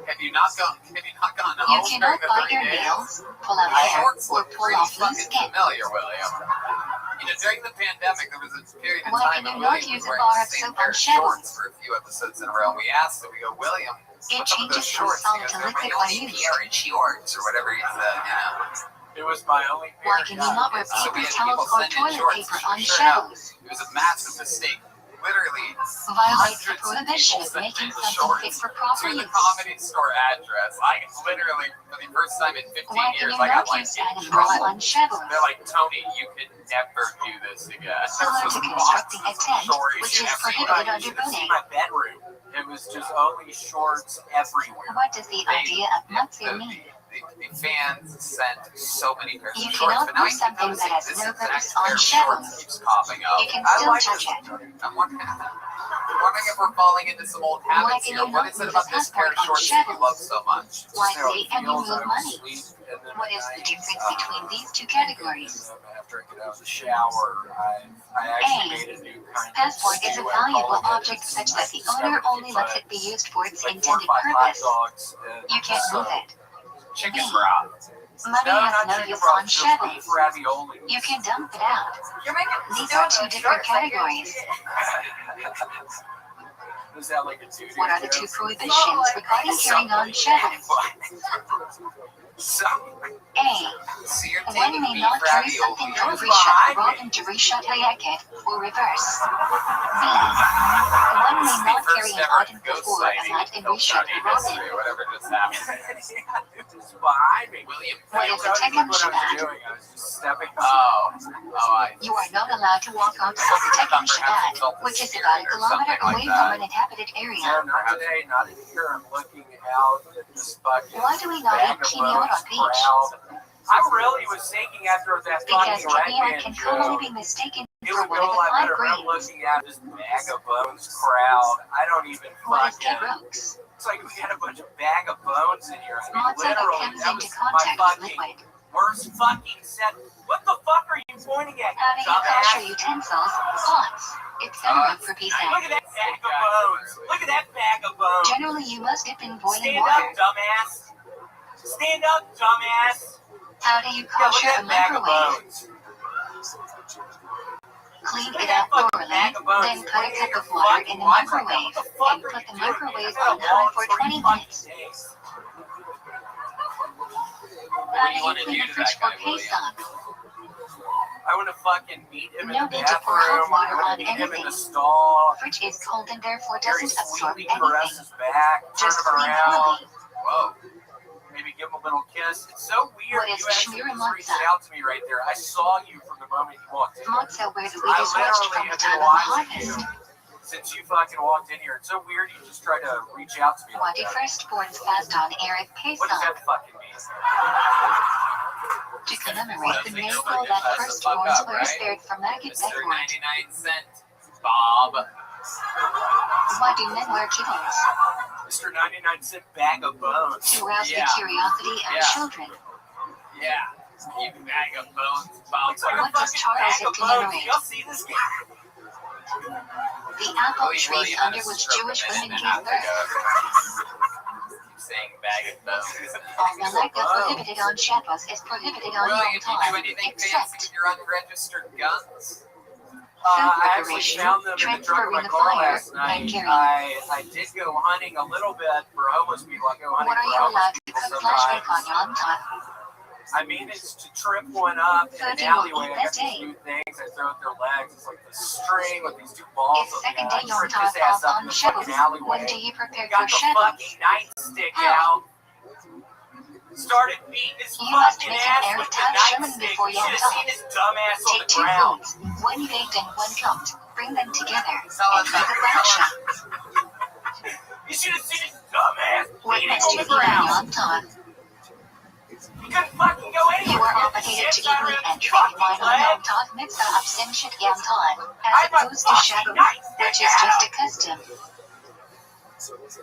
A: Have you not gone
B: You
A: home
B: cannot
A: during the
B: bite
A: 3
B: your
A: days?
B: nails, pull out
A: My
B: hair,
A: shorts
B: or
A: look
B: pull
A: pretty
B: off loose
A: fucking
B: skin.
A: familiar, William. You know, during the pandemic, there was a period of
B: Why
A: time
B: can
A: when
B: you not
A: William
B: use
A: was
B: a
A: wearing
B: bar
A: the
B: of
A: same
B: soap
A: pair
B: on
A: of
B: shelves?
A: shorts for a few episodes in a row. And we asked him, we go, William,
B: It
A: what's up with those
B: changes from
A: shorts? He
B: solid
A: goes,
B: to
A: they're
B: liquid
A: my
B: when
A: only
B: used.
A: pair of shorts, or whatever he said, you know.
E: It was my only pair.
B: Why can you not
E: yeah.
B: repeat
A: So we
B: the
A: had
B: towels
A: people
B: or
A: send in
B: toilet
A: shorts.
B: paper on
A: Sure enough,
B: shelves?
A: it was a massive mistake. Literally,
B: Violates the
A: hundreds of
B: prohibition
A: people
B: of
A: sent
B: making
A: in
B: something fit
A: shorts
B: for proper
A: to the
B: use.
A: Comedy Store address. I literally, for the first time in 15
B: Why can
A: years,
B: you
A: I got
B: not
A: like
B: use
A: in
B: animals
A: trouble.
B: on shelves?
A: They're like, Tony, you can never do this again.
B: Similar to constructing a tent, which is prohibited under
E: You should see
B: boating.
E: my bedroom. It was just only shorts everywhere.
B: What does the idea of mutsu mean?
A: The fans sent so many pairs
B: You
A: of shorts,
B: cannot
A: but now
B: put
A: you
B: something
A: notice
B: that has
A: this
B: no
A: exact
B: purpose
A: pair
B: on
A: of
B: shelves.
A: shorts keeps popping up.
B: You can
E: I
B: still
E: like
B: touch
E: this.
B: it.
A: I'm wondering if we're falling into some old
B: Why
A: habits
B: can
A: here.
B: you
A: What
B: not
A: is it
B: use
A: about
B: a
A: this pair of
B: passport on
A: shorts that you
B: shelves?
A: love so much?
B: Why
E: Just how
B: say
E: it
B: and
E: feels.
B: remove
E: I
B: money?
E: would sleep, and then
B: What
E: at
B: is the
E: night,
B: difference between these two categories?
E: After I get out of the shower, I actually made a new kind of
B: Passport is a
E: stew, I
B: valuable
E: call it.
B: object
E: It's
B: such that the
E: discovered
B: owner
E: if you
B: only lets
E: put
B: it be used for its
E: like 4 or
B: intended
E: 5 hot
B: purpose.
E: dogs
B: You can't move it.
A: Chicken broth.
B: Money
E: No,
B: has
E: not
B: no
E: chicken
B: use
E: broth,
B: on
E: just
B: shelves.
E: beef ravioli.
B: You can dump it out.
D: You're making
B: These are two different categories.
E: Is that like a doo-doo
B: What are the
E: joke?
B: two prohibitions regarding carrying on shelves?
A: So,
B: A.
A: so you're
B: One
A: taking
B: may
A: beef
B: not carry something
A: ravioli.
B: from
E: Who's
B: Risha
E: behind
B: brought
E: me?
B: into Risha Layaket, or reverse. B. One may not carry an item before a night in Risha Layaket.
A: Or whatever just happened.
E: It's behind me.
A: William
B: What is
E: I
B: a Tekken
E: was
B: Shabbat?
E: doing. I was just stepping.
B: You are not allowed to walk outside the Tekken Shabbat, which is about a kilometer away from an inhabited
E: No,
B: area.
E: not today, not in here. I'm looking out at this fucking
B: Why do we not eat quinoa
E: vagabond
B: beach?
E: crowd. I really was thinking after that
B: Because
E: fucking red
B: quinoa
E: man
B: can commonly
E: joke,
B: be mistaken
E: it
B: for
E: would
B: one
E: go
B: of
E: a
B: the
E: lot
B: five
E: better. I'm
B: grains.
E: looking at this vagabonds crowd. I don't even
B: What is
E: fucking.
B: Kebrooks?
E: It's like we had a bunch of vagabonds in here. I mean,
B: Mozzarella
E: literally,
B: comes
E: that
B: into
E: was
B: contact
E: my
B: with
E: fucking
B: liquid.
E: worst fucking set. What the fuck are you pointing at,
B: How do
E: you
B: you kosher
E: dumbass?
B: utensils? Pots. Etc. for pizza.
E: Look at that vagabonds. Look at that vagabond.
B: Generally, you must dip in boiling
E: Stand
B: water.
E: up, dumbass. Stand up, dumbass.
B: How do you
E: Yeah, look
B: kosher
E: at
B: a
E: that
B: microwave?
E: vagabonds.
B: Clean
E: Look
B: it
E: at that
B: out
E: fucking
B: thoroughly,
E: vagabonds.
B: then put a cup of water in the microwave, and put the microwave on high for 20 minutes. How do you clean a fridge for Pesach?
E: I want to fucking meet him in
B: No
E: the
B: need to pour hot
E: bathroom.
B: water
E: I want
B: on
E: to meet him in
B: anything.
E: the stall.
B: Fridge is cold and therefore
E: Very
B: doesn't absorb
E: sweetly caress
B: anything.
E: his back, turn
B: Just
E: him
B: clean
E: around.
B: thoroughly.
E: Whoa. Maybe give him a little kiss. It's so weird.
B: What is
E: You actually
B: Shmira
E: just reached
B: Matzah?
E: out to me right there. I saw you from the moment you walked in.
B: Matzah where the
E: I
B: wheat is washed
E: literally
B: from the
E: have
B: time
E: been
B: of the
E: watching you
B: harvest.
E: since you fucking walked in here. It's so weird you just try to reach out to me
B: What
E: like
B: do
E: that.
B: firstborns fast on Erev
E: What does
B: Pesach?
E: that fucking mean?
B: To commemorate the miracle that firstborns were spared from maggot
A: Mr.
B: backward.
A: 99-cent Bob.
B: Why do men wear kibbles?
E: Mr. 99-cent bag of bones.
B: To arouse
A: Yeah.
B: the curiosity of
A: Yeah.
B: children.
A: Yeah. You bag of bones, Bob.
E: Looks like a
B: What does
E: fucking
B: Charles
E: bag of bones.
B: commemorate?
E: Y'all see this guy?
B: The apple
A: William
B: trees
A: had a
B: under which
A: stroke
B: Jewish
A: a minute
B: women
A: and a
B: gave
A: half
B: birth.
A: ago. Keep saying bag of bones.
B: All malaka prohibited on Shabbos is prohibited on
A: William,
B: Yom
A: do you do
B: Tov,
A: anything fancy
B: except
A: with your unregistered guns?
E: I actually
B: preparation,
E: found them in the trunk of
B: transferring
E: my
B: the
E: car
B: fire,
E: last night.
B: and carrying.
E: I did go hunting a little bit for homeless people. I go hunting
B: what are
E: for
B: you
E: homeless
B: allowed to
E: people
B: cook flashback on
E: sometimes.
B: Yom Tov?
E: I managed to trip one up in an
B: Food you will
E: alleyway.
B: eat
E: I
B: that
E: got these
B: day.
E: new things. I throw at their legs. It's like the string with these two balls.
B: If
E: on the
B: second
E: end.
B: day
E: I
B: Yom
E: tripped
B: Tov
E: his ass
B: falls
E: up
B: on
E: in the
B: Shabbos,
E: fucking alleyway.
B: when do you prepare
E: Got
B: for
E: the
B: Shabbos?
E: fucking nightstick
B: How?
E: out. Started beating his
B: You must
E: fucking
B: make an
E: ass
B: Erev
E: with the
B: Tov Shimon
E: nightstick.
B: before
E: You
B: Yom
E: should have seen
B: Tov.
E: his dumb ass on
B: Take
E: the
B: 2
E: ground.
B: foods, one baked and one cooked. Bring them together
A: Tell
B: and
A: us
B: make a bracha.
E: You should have seen his dumb ass
B: What
E: beating
B: must
E: on
B: you
E: the
B: eat on
E: ground.
B: Yom Tov?
E: couldn't fucking go anywhere.
B: You are obligated to eat meat and drink wine on Yom Tov Mitzvah of Simchat Yom Tov, as opposed to Shabbos, which is just a custom.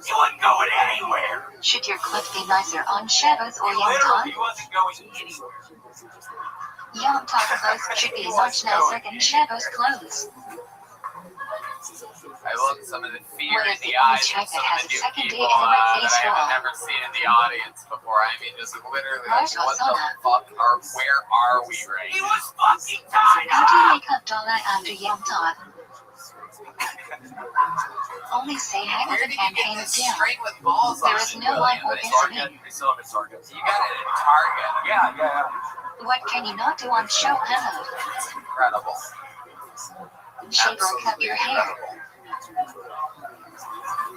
E: He wasn't going anywhere.
B: Should your clothes be nicer on Shabbos or Yom Tov?
E: He wasn't going anywhere.
B: Yom Tov clothes should be much nicer than Shabbos clothes.
A: I look some of the fear
B: What
A: in
B: is
A: the
B: the
A: eyes
B: check
A: of some
B: that
A: of
B: has
A: the
B: a
A: new
B: second
A: people
B: date and a
A: that
B: face
A: I
B: wall?
A: have never seen in the audience before. I mean, just literally, like,
B: Rosh
A: what the
B: Hashanah.
A: fuck are, where are we right
E: He
A: now?
E: was fucking tied
B: How do you
E: up.
B: make up dollar after Yom Tov? Only say hi
A: Where
B: with
A: did
B: it
A: you
B: and
A: get
B: hang it
A: this
B: down.
A: string with balls on
B: There
A: it,
B: is no one
A: William?
B: or
A: It's
B: gasoline.
E: We still have it Target.
A: You got it at Target.
E: Yeah.
B: What can you not do on show Hannah?
A: It's incredible.
B: Shave or cut your hair.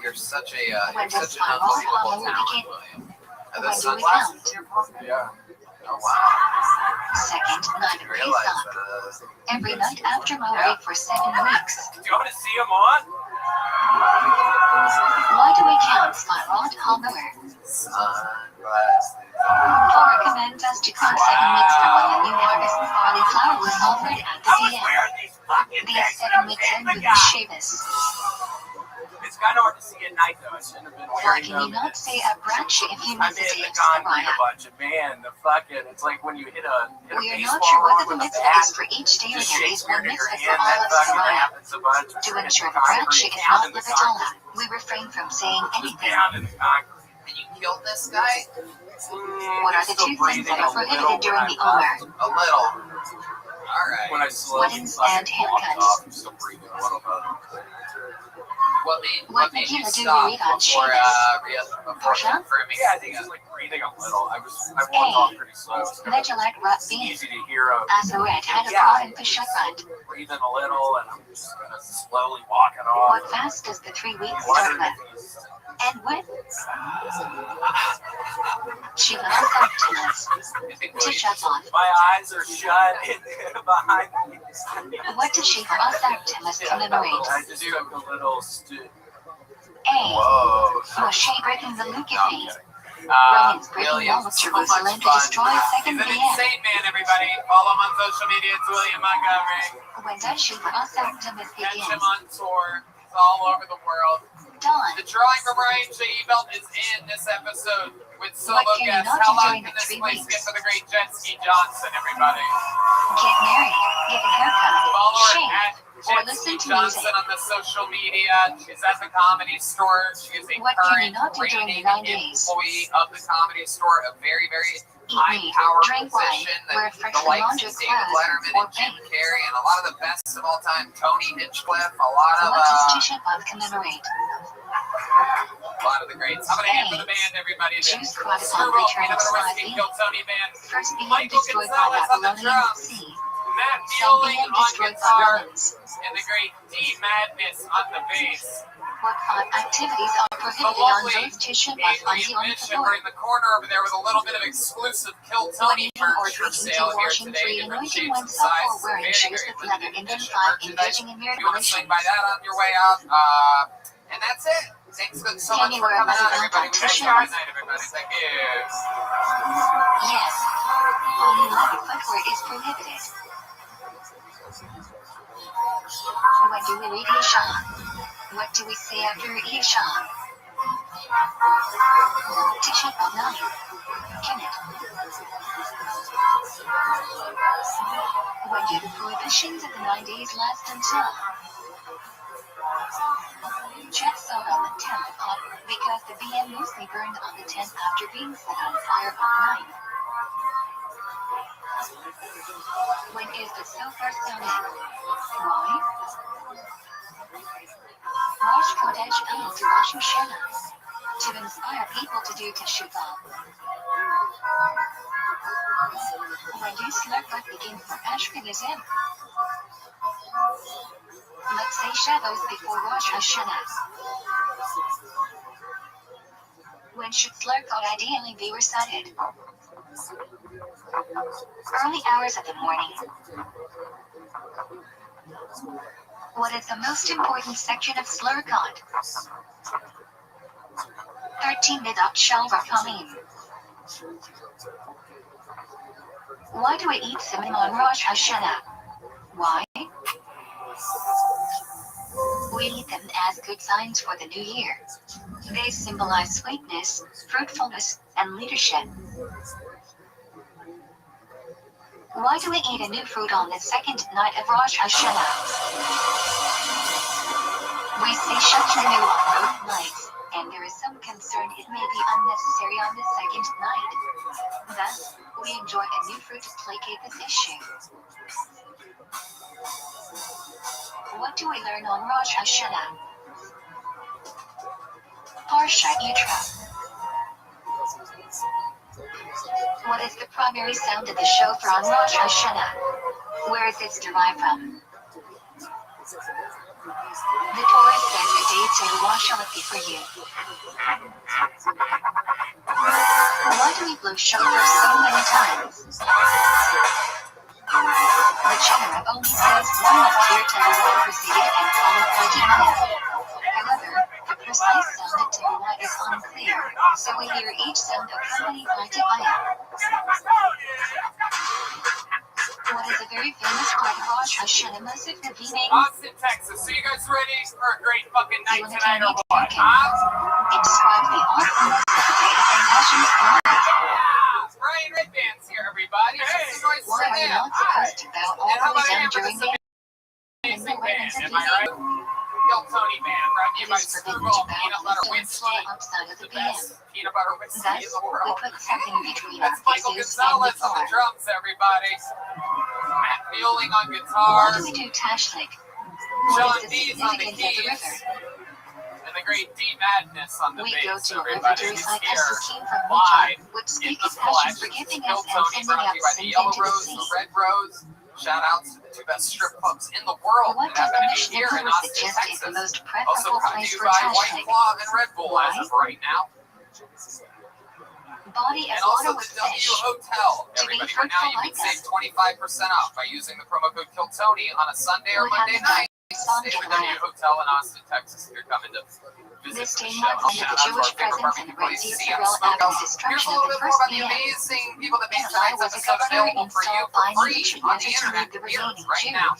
A: You're such a
B: When
A: you're
B: does
A: such an
B: viral
A: unbelievable
B: follow
A: talent,
B: begin?
A: William.
B: When
A: And the
B: do we
A: sunglasses?
B: count?
E: Yeah.
A: Oh wow!
B: Second night
A: I
B: of
A: didn't realize
B: Pesach.
A: that.
B: Every night after Mawari for 7 weeks.
E: Do you want to see him on?
B: Why do we count Spiraled Homer?
A: Sunglasses.
B: Torah commands us to count 7 weeks from when the new harvest barley flour was offered at the
E: I was
B: DM.
E: wearing these fucking
B: These
E: things
B: 7 weeks end with the Shabbos.
E: It's kind of hard to see at night though. I shouldn't have been
B: Why
E: wearing
B: can you
E: them.
B: not say a branch if you
E: I'm
B: miss a
E: hitting
B: day
E: the
B: of
E: concrete a
B: Saraya?
E: bunch, and man, the fucking, it's like when you hit a
B: We are
E: baseball
B: not sure whether
E: with
B: the
E: a
B: mitzvah
E: bat,
B: is for each day or
E: just
B: there
E: shakes
B: is one
E: weird in your
B: mitzvah for
E: hand,
B: all
E: that
B: of
E: fucking
B: Saraya.
E: happens a bunch.
B: To ensure the branch is not the Vitala, we refrain from saying
E: Just
B: anything.
E: down in the concrete.
A: And you killed this guy?
B: What are the 2 things that are prohibited during the Omer?
A: A little. Alright.
E: When I slowly
B: Weddings and
E: walked
B: haircuts.
E: off, I'm still breathing a little bit.
A: What made you
B: Megillah do
A: stop
B: we read on
A: before,
B: Shabbos?
A: before confirming?
E: Yeah, I think just like breathing a little. I walked off pretty slow. So
B: Megillah
E: it's
B: Rabbi.
E: easy to hear a
B: Azoret had a pot in Peshakat.
E: breathing a little, and I'm just kind of slowly walking off.
B: What fast does the 3 weeks
E: What
B: start
E: are
B: with?
E: these?
B: And when? Shiva Asaktanas. Tisha B'Av.
E: My eyes are shut behind me.
B: What does Shiva Asaktanas commemorate?
E: I just took a little
B: A.
A: Whoa.
B: Moshe breaking the Luca
A: No, I'm
B: feet.
A: kidding.
B: Romans breaking
A: William,
B: all of
A: so
B: Jerusalem
A: much
B: to
A: fun.
B: destroy
A: He's
B: second
A: an
B: VM.
A: insane man, everybody. Follow him on social media. It's William Montgomery.
B: When does Shiva Asaktanas
A: Catch him
B: begin?
A: on tour. It's all over the world.
B: Dawn.
A: The drawing for Brian J. Ebelt is in this episode with solo
B: What can you
A: guests.
B: not
A: How
B: do
A: long
B: during
A: can
B: the
A: this
B: 3
A: place
B: weeks?
A: get for the great Jet Ski Johnson, everybody?
B: Get married, get a haircut,
A: Follow her
B: shave,
A: at
B: or
A: Jet
B: listen
A: Ski
B: to music.
A: Johnson on the social media. She's at the Comedy Store. She is a
B: What can you
A: current
B: not do during the
A: reigning
B: 9 days?
A: employee of the Comedy Store, a very, very
B: Eat
A: high
B: meat,
A: power
B: drink wine,
A: position
B: wear
A: that the
B: freshly
A: likes
B: laundered
A: of David
B: clothes,
A: Letterman
B: or
A: and Jim
B: paint.
A: Carrey and a lot of the best of all time, Tony Hinchcliffe, a lot of
B: What does Tisha B'Av commemorate?
A: the greats. I'm gonna hand for the band, everybody.
B: Choose Christ on
A: Screw Roll,
B: return of
A: Peanut Butter Whiskey,
B: Swazi.
A: Kill Tony Band.
B: First being
A: Michael
B: destroyed by
A: Gonzalez on the
B: Babylonians
A: drums.
B: at sea.
A: Matt
B: Some
A: Mueling
B: being
A: on
B: destroyed by
A: guitar.
B: Romans.
A: And the great D Madness on the bass.
B: What odd activities are
A: The
B: prohibited on
A: lovely
B: both Tisha B'Av on
A: Adrian
B: Yom
A: Bishop
B: Kippur?
A: are in the corner over there with a little bit of exclusive Kill
B: When
A: Tony
B: eating or
A: merch for
B: drinking
A: sale
B: to
A: here
B: washing
A: today.
B: free,
A: Different
B: anointing
A: shapes and
B: oneself, or
A: sizes.
B: wearing
A: Very,
B: shoes
A: very
B: with leather
A: limited
B: and then
A: edition
B: 5
A: merchandise.
B: engaging in
A: If
B: married
A: you want to swing
B: relations.
A: by that on your way out, and that's it. Thanks so
B: Can
A: much
B: you
A: for
B: wear a
A: coming out,
B: leather
A: everybody.
B: belt
A: We
B: on
A: wish you
B: Tisha
A: a
B: B'Av?
A: good night, everybody. Thank you.
B: Yes. Only leather footwear is prohibited. When do we read Isha? What do we say after Isha? Tisha B'Av night. Kemet. When do the prohibitions of the 9 days last until? Check out on the 10th of because the VM mostly burned on the 10th after being set on fire on 9. When is the shofar sounded? Why? Rosh Chodesh El to Rosh Hashanah. To inspire people to do teshuvah. When do Slurpot begin for Ashkenazim? Let's say Shabbos before Rosh Hashanah. When should Slurpot ideally be recited? Early hours of the morning. What is the most important section of Slurpot? 13 Midat Shal Rachamim. Why do we eat cinnamon on Rosh Hashanah? Why? We eat them as good signs for the new year. They symbolize sweetness, fruitfulness, and leadership. Why do we eat a new fruit on the second night of Rosh Hashanah? We see Shechanu on both nights, and there is some concern it may be unnecessary on the second night. Thus, we enjoy a new fruit to placate this issue. What do we learn on Rosh Hashanah? Parsha Yitro. What is the primary sound of the shofar on Rosh Hashanah? Where is it derived from? The Torah says the day Teruah shall it be for you. Why do we blow shofar so many times? The Torah only says one of clear Teruah proceeded and followed by Teruah. However, the precise sound of Teruah is unclear, so we hear each sound accompanied by Teruah. What is a very famous part of Rosh Hashanah Masif Navining?
A: Austin, Texas. So you guys ready for a great fucking night tonight or
B: It
A: what?
B: describes the awesomeness of the day and passions for it.
A: Yeah, Brian Redbands here, everybody. This is my
B: Why are we not supposed to bow all
A: And how
B: the way
A: about
B: down
A: Amber,
B: during
A: this
B: the
A: amazing band?
B: of
A: Am I right? Kill Tony Band, brought to you
B: It
A: by
B: is forbidden
A: Screwball
B: to bow
A: Peanut
B: on
A: Butter
B: the dance
A: Whiskey.
B: floor outside of
A: The
B: the PM.
A: best peanut butter whiskey
B: Thus,
A: in the
B: we
A: world.
B: put something between our
A: That's Michael
B: faces and the
A: Gonzalez on the
B: floor.
A: drums, everybody. Matt Mueling on
B: Why
A: guitar.
B: do we do Tashlik?
A: John
B: What is the
A: Dees on the
B: significance of the
A: keys.
B: river?
A: And the great D Madness on the
B: We
A: bass,
B: go to a river
A: everybody.
B: to
A: He's
B: recite
A: here
B: Essukim from
A: live
B: Micha, which
A: in
B: speak
A: the
B: of passion
A: flesh.
B: forgiving
A: Kill
B: us and
A: Tony,
B: sending
A: brought to
B: out
A: you by the
B: sin
A: Yellow
B: into the
A: Rose,
B: sea.
A: the Red Rose. Shout outs to the two best strip clubs in the world
B: What
A: that
B: does
A: happen
B: the
A: to be
B: Mishnah
A: here in
B: Torah
A: Austin,
B: suggest is the
A: Texas.
B: most
A: Also
B: preferable
A: brought to
B: place
A: you
B: for
A: by White
B: Tashlik?
A: Claw and Red Bull as of right now.
B: Body
A: And
B: as water
A: also
B: with
A: the W
B: fish.
A: Hotel.
B: To be
A: Everybody, right now you
B: fruitful
A: can
B: like
A: save 25% off by using the promo code KILLTONY on a Sunday or
B: We have
A: Monday
B: the
A: night.
B: song
A: Stay at the
B: July.
A: W Hotel in Austin, Texas if you're coming to visit
B: This
A: the
B: day
A: show.
B: marks the end of
A: Shout
B: the
A: out to
B: Jewish
A: our favorite
B: presence and
A: barbecue place,
B: Ramsey
A: CM
B: Israel after the
A: Smokehouse. Here's a
B: destruction
A: little
B: of the
A: bit more
B: first
A: about the
B: PM.
A: amazing people that make
B: Eli
A: tonight's
B: was a
A: episode
B: governor
A: available for you
B: installed
A: for
B: by an
A: free
B: ancient
A: on the
B: measure to
A: internet
B: lead the
A: here
B: remaining
A: right
B: Jew.
A: now.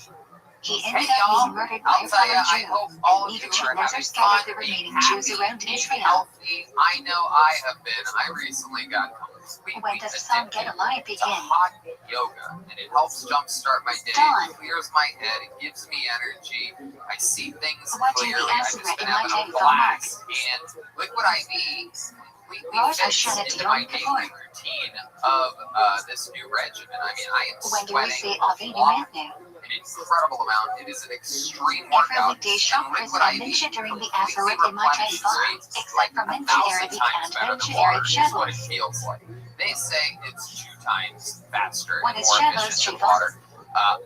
B: He
A: Hey
B: ended up
A: y'all,
B: being murdered by
A: I'll
B: a
A: tell you,
B: fellow
A: I
B: Jew.
A: hope all of you
B: Nebuchadnezzar
A: are having
B: scattered
A: fun,
B: the
A: being
B: remaining Jews
A: happy,
B: around
A: being
B: Israel.
A: healthy. I know I have been. I recently got completely
B: When does the sun get
A: addicted
B: alive
A: to
B: begin?
A: hot yoga, and it helps jumpstart my day.
B: Dawn.
A: It clears my head. It gives me energy. I see things
B: What do
A: clearly.
B: the
A: I've
B: acid
A: just been
B: in my
A: having a
B: day feel like?
A: blast. And Liquid IV completely
B: Rosh
A: fits
B: Hashanah
A: into
B: to
A: my
B: Yom
A: daily
B: Kippur.
A: routine of this new regimen. I mean, I am
B: When do we
A: sweating
B: say Avinu
A: off
B: Matnu?
A: an incredible amount. It is an extreme
B: Every
A: workout.
B: weekday shop
A: And
B: Chris
A: Liquid
B: and
A: IV
B: Mincha during the
A: completely
B: Asarit in my day
A: replenishes
B: vibe,
A: me
B: except
A: like
B: for
A: 1,000
B: Mincha Arabic
A: times
B: and
A: better than
B: Mincha
A: water
B: Arab
A: is what it
B: Shavuos.
A: feels like. They say it's 2 times faster
B: When
A: and
B: is
A: more
B: Shavuos
A: efficient than
B: Shiva?
A: water.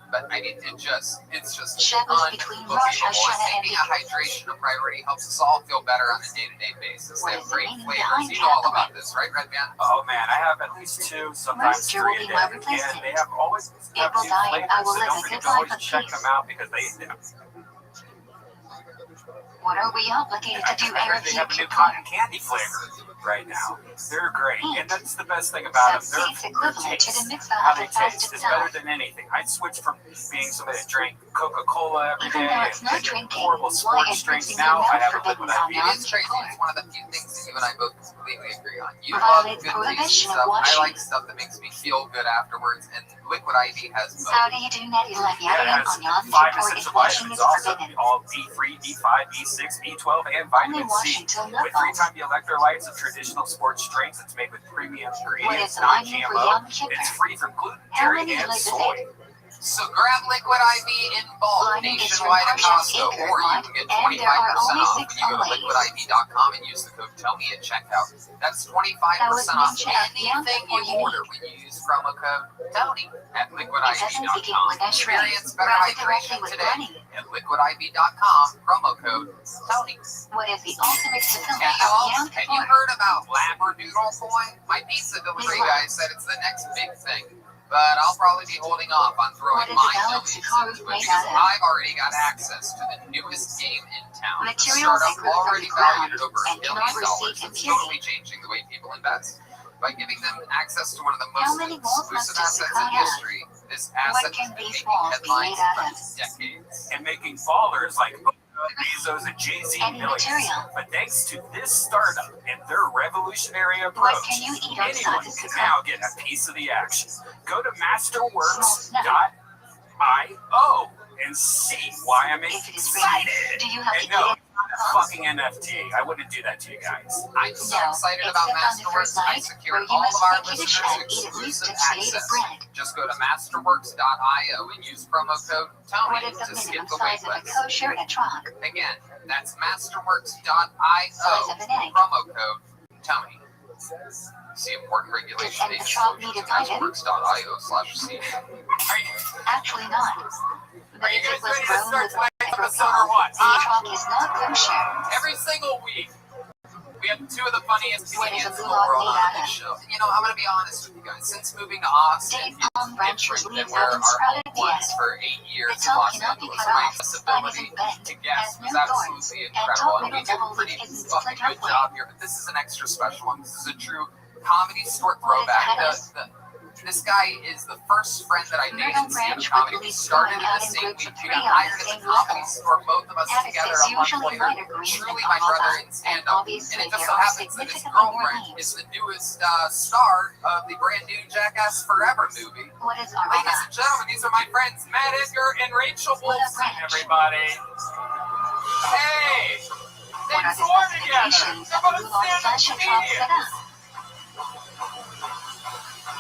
A: But I mean, it's just
B: Shavuos between Rosh
A: unbelievable.
B: Hashanah and
A: Making a hydration a priority helps us all feel better on a day-to-day basis.
B: What
A: They
B: is
A: have
B: the
A: great
B: meaning
A: flavors.
B: behind
A: You know all
B: Catholic?
A: about this, right, Red Man?
E: Oh man, I have at least 2, sometimes
B: Roaster
E: 3
B: will
E: a
B: be
E: day.
B: my
E: And
B: replacement.
E: they have always have
B: April
E: new
B: dying, I
E: flavors,
B: will
E: so
B: live
E: don't
B: a
E: forget
B: good
E: to always
B: life of
E: check
B: peace.
E: them out because they
B: What are we obligated to do
E: I heard
B: Erev
E: they
B: Yom
E: have a new
B: Kippur?
E: cotton candy flavor right now. They're great, and that's the best thing about them.
B: Some say it's
E: Their
B: equivalent to the
E: taste,
B: mitzvah
E: how
B: of
E: they
B: the
E: taste,
B: fast
E: is better
B: itself.
E: than anything. I'd switch from being somebody that drank Coca-Cola every
B: Even
E: day
B: though it's not
E: and
B: drinking,
E: horrible
B: why
E: sports
B: is
E: drinks.
B: rinsing your
E: Now I
B: mouth
E: have a
B: forbidden
E: liquid
B: on
E: IV.
A: It
B: Yom
A: is crazy.
B: Kippur?
A: It's one of the few things that you and I both completely agree on. You love
B: Violates
A: good
B: prohibition
A: tasty
B: of
A: stuff. I
B: washing.
A: like stuff that makes me feel good afterwards, and Liquid IV has both.
B: How do you do Neti
E: Yeah,
B: Leviathan
E: it has
B: on Yom
E: 5
B: Kippur if
E: essential
B: washing
E: vitamins
B: is
E: also,
B: forbidden?
E: all B3, B5, B6, B12, and
B: Only
E: vitamin
B: wash
E: C.
B: until
E: With
B: nut
E: 3
B: falls.
E: times the electrolytes of traditional sports drinks, it's made with premium
B: What is
E: ingredients,
B: the lining for
E: non-GMO.
B: Yom Kippur?
E: It's free from gluten,
B: How
E: dairy,
B: many
E: and
B: live
E: soy.
B: with it?
A: So grab Liquid IV in bulk
B: Lining is from
A: nationwide at
B: Parshat
A: Costco,
B: Acre,
A: or you
B: right?
A: can get
B: And there are
A: 25%
B: only
A: off
B: 6
A: when you go to
B: only.
A: liquidiv.com and use the code TONY at checkout. That's 25% off
B: Mincha of Yom
A: anything
B: Kippur
A: you order when you use promo code TONY at
B: It doesn't begin
A: liquidiv.com.
B: with a shrimp,
A: Experience better
B: rather directly
A: hydration
B: with
A: today
B: running.
A: at liquidiv.com, promo code TONY.
B: What is the ultimate
A: Hey
B: fulfillment of
A: y'all,
B: Yom
A: have you
B: Kippur?
A: heard about Labradoodle coin? My pizza delivery guy said it's the next big thing. But I'll probably be holding off on throwing
B: What is
A: my
B: a valid
A: millions
B: Sakaru
A: into it
B: made
A: because
B: out of?
A: I've already got access to the newest game in town. The
B: Materials
A: startup
B: that grew from
A: already
B: the ground
A: valued at over
B: and
A: $1
B: cannot
A: billion.
B: receive
A: It's
B: impurity.
A: totally changing the way people invest. by giving them access to one of the
B: How
A: most
B: many walls must
A: exclusive
B: this
A: assets in
B: cloud have?
A: history. This
B: What
A: asset
B: can
A: has been
B: these
A: making
B: walls be
A: headlines
B: made out
A: for
B: of?
A: decades.
E: And making ballers like Bezos and Jay-Z
B: Any
E: millions.
B: material.
E: But thanks to this startup and their revolutionary
B: What
E: approach,
B: can you eat outside
E: anyone
B: the
E: can
B: cloud?
E: now get a piece of the action. Go to
B: Small
E: masterworks.io and see why I'm
B: If it is
E: excited.
B: free, do you have to
E: And
B: get
E: no,
B: it?
E: fucking NFT. I wouldn't do that to you guys.
A: I'm so
B: No,
A: excited
B: except
A: about
B: on the first
A: Masterworks. I
B: night,
A: secured
B: where you
A: all
B: must
A: of our
B: make Kiddush
A: listeners
B: and eat at least
A: exclusive
B: a shade of
A: access.
B: bread.
A: Just go to masterworks.io and use promo code
B: What
A: Tony
B: is the
A: to skip
B: minimum
A: the
B: size of a
A: waitlist.
B: kosher etrog?
A: Again, that's masterworks.io,
B: Size of an egg.
A: promo code Tony. See important regulation
B: Does an etrog need a vitamin?
A: masterworks.io/c.
B: Actually not. The
A: Are you
B: egg
A: guys
B: was
A: ready to
B: grown
A: start
B: with
A: tonight's
B: micro
A: episode or what?
B: The etrog is not kosher.
A: Every single week, we have two of the funniest
B: What is a
A: comedians in the
B: vlog
A: world
B: made
A: on
B: out
A: this
B: of?
A: show. You know, I'm gonna be honest with you guys. Since moving to Austin,
B: Dave
A: it's
B: Palm branches
A: different than
B: leaves
A: where
B: out
A: our
B: and sprouted
A: home
B: at the
A: was
B: end.
A: for 8 years
B: The
A: in
B: top
A: Los
B: cannot be
A: Angeles.
B: cut
A: My
B: off,
A: accessibility
B: spine isn't bent,
A: to guests
B: has
A: was
B: no
A: absolutely
B: thorns, and
A: incredible,
B: top
A: and we
B: middle
A: did a
B: double
A: pretty
B: leaf isn't
A: fucking
B: split
A: good
B: halfway.
A: job here. But this is an extra special one. This is a true comedy store
B: What is
A: throwback.
B: headless?
A: This guy is the first friend that I dated
B: Middle
A: in stand-up
B: branch
A: comedy.
B: with
A: We
B: leaves
A: started
B: growing
A: in
B: out
A: the
B: in
A: same
B: groups
A: week.
B: of
A: We
B: 3
A: got
B: on
A: hired
B: the
A: at the
B: same
A: comedy
B: level.
A: store, both of us
B: Atticus
A: together
B: is
A: a month
B: usually
A: later.
B: lighter green
A: Truly
B: than
A: my brother
B: Bahama,
A: in
B: and
A: stand-up. And
B: obviously
A: it just
B: there
A: so
B: are
A: happens that his
B: significantly more
A: girlfriend
B: lanes.
A: is the newest star of the brand new Jackass Forever movie.
B: What is
A: Ladies and
B: aroma?
A: gentlemen, these are my friends Matt Edgar and Rachel
B: What a
A: Wolfson,
B: branch.
A: everybody. Hey!
B: What are
A: Thanks
B: the
A: for together.
B: specifications
A: They're
B: of a
A: both
B: Lulon
A: stand-up
B: slash etrog
A: comedians.
B: setup?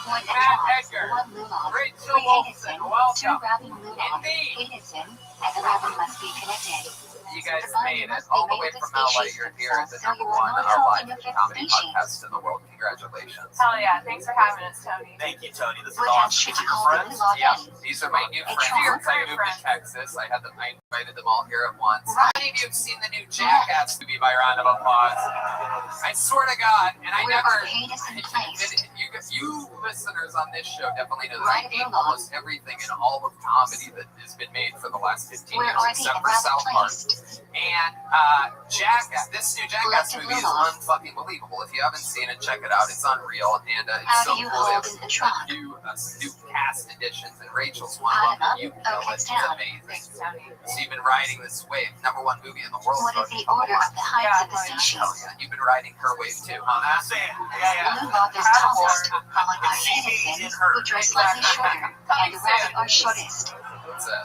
B: One
A: Matt
B: etrog,
A: Edgar,
B: one Lulon,
A: Rachel
B: 3
A: Wolfson,
B: Haydison, 2
A: welcome.
B: Rabbi Lulon,
A: Indeed.
B: Haydison, and the Rabbi must be connected.
A: You guys
B: The body
A: made it
B: must be
A: all the
B: made
A: way
B: of
A: from
B: the
A: LA.
B: species
A: You're here at the
B: themselves, so
A: number
B: you are
A: one
B: not
A: live
B: salting a fifth
A: comedy
B: species.
A: podcast in the world. Congratulations.
F: Hell yeah, thanks for having us, Tony.
E: Thank you, Tony. This is
B: What else
E: awesome.
B: should
E: These
B: you
E: are your
B: call the
E: friends?
B: Lulon
A: Yeah,
B: then?
A: these are my new
B: A
A: friends.
B: trunk.
A: Since I moved to Texas, I invited them all here at once. How many of you have seen the new Jackass movie by round of applause? I swear to God, and I
B: Where
A: never.
B: are Haydison placed?
A: You listeners on this show definitely know that
B: Right
A: I hate
B: Lulon.
A: almost everything in all of comedy that has been made for the last 15
B: Where
A: years,
B: are the
A: except for
B: above
A: South Park.
B: placed?
A: And Jackass, this new Jackass
B: Collective
A: movie is
B: Lulon.
A: unfucking believable. If you haven't seen it, check it out. It's unreal, and it's
B: How
A: so
B: do you
A: cool. They
B: hold
A: have
B: an etrog?
A: new cast additions, and Rachel's one
B: Add
A: of
B: 'em up.
A: them. You know
B: Okay,
A: it. It's
B: down.
A: amazing.
F: Thanks, Tony.
A: So you've been riding this wave, number one movie in the world.
B: What
A: for
B: is the
A: a couple
B: order of
A: months.
B: the heights of the
F: Yeah,
B: species?
A: Hell yeah, you've been riding her wave too, huh?
E: That's it. Yeah.
B: Lulon is tallest, followed by Haydison, which are slightly shorter, and the rabbit are shortest.
A: It's a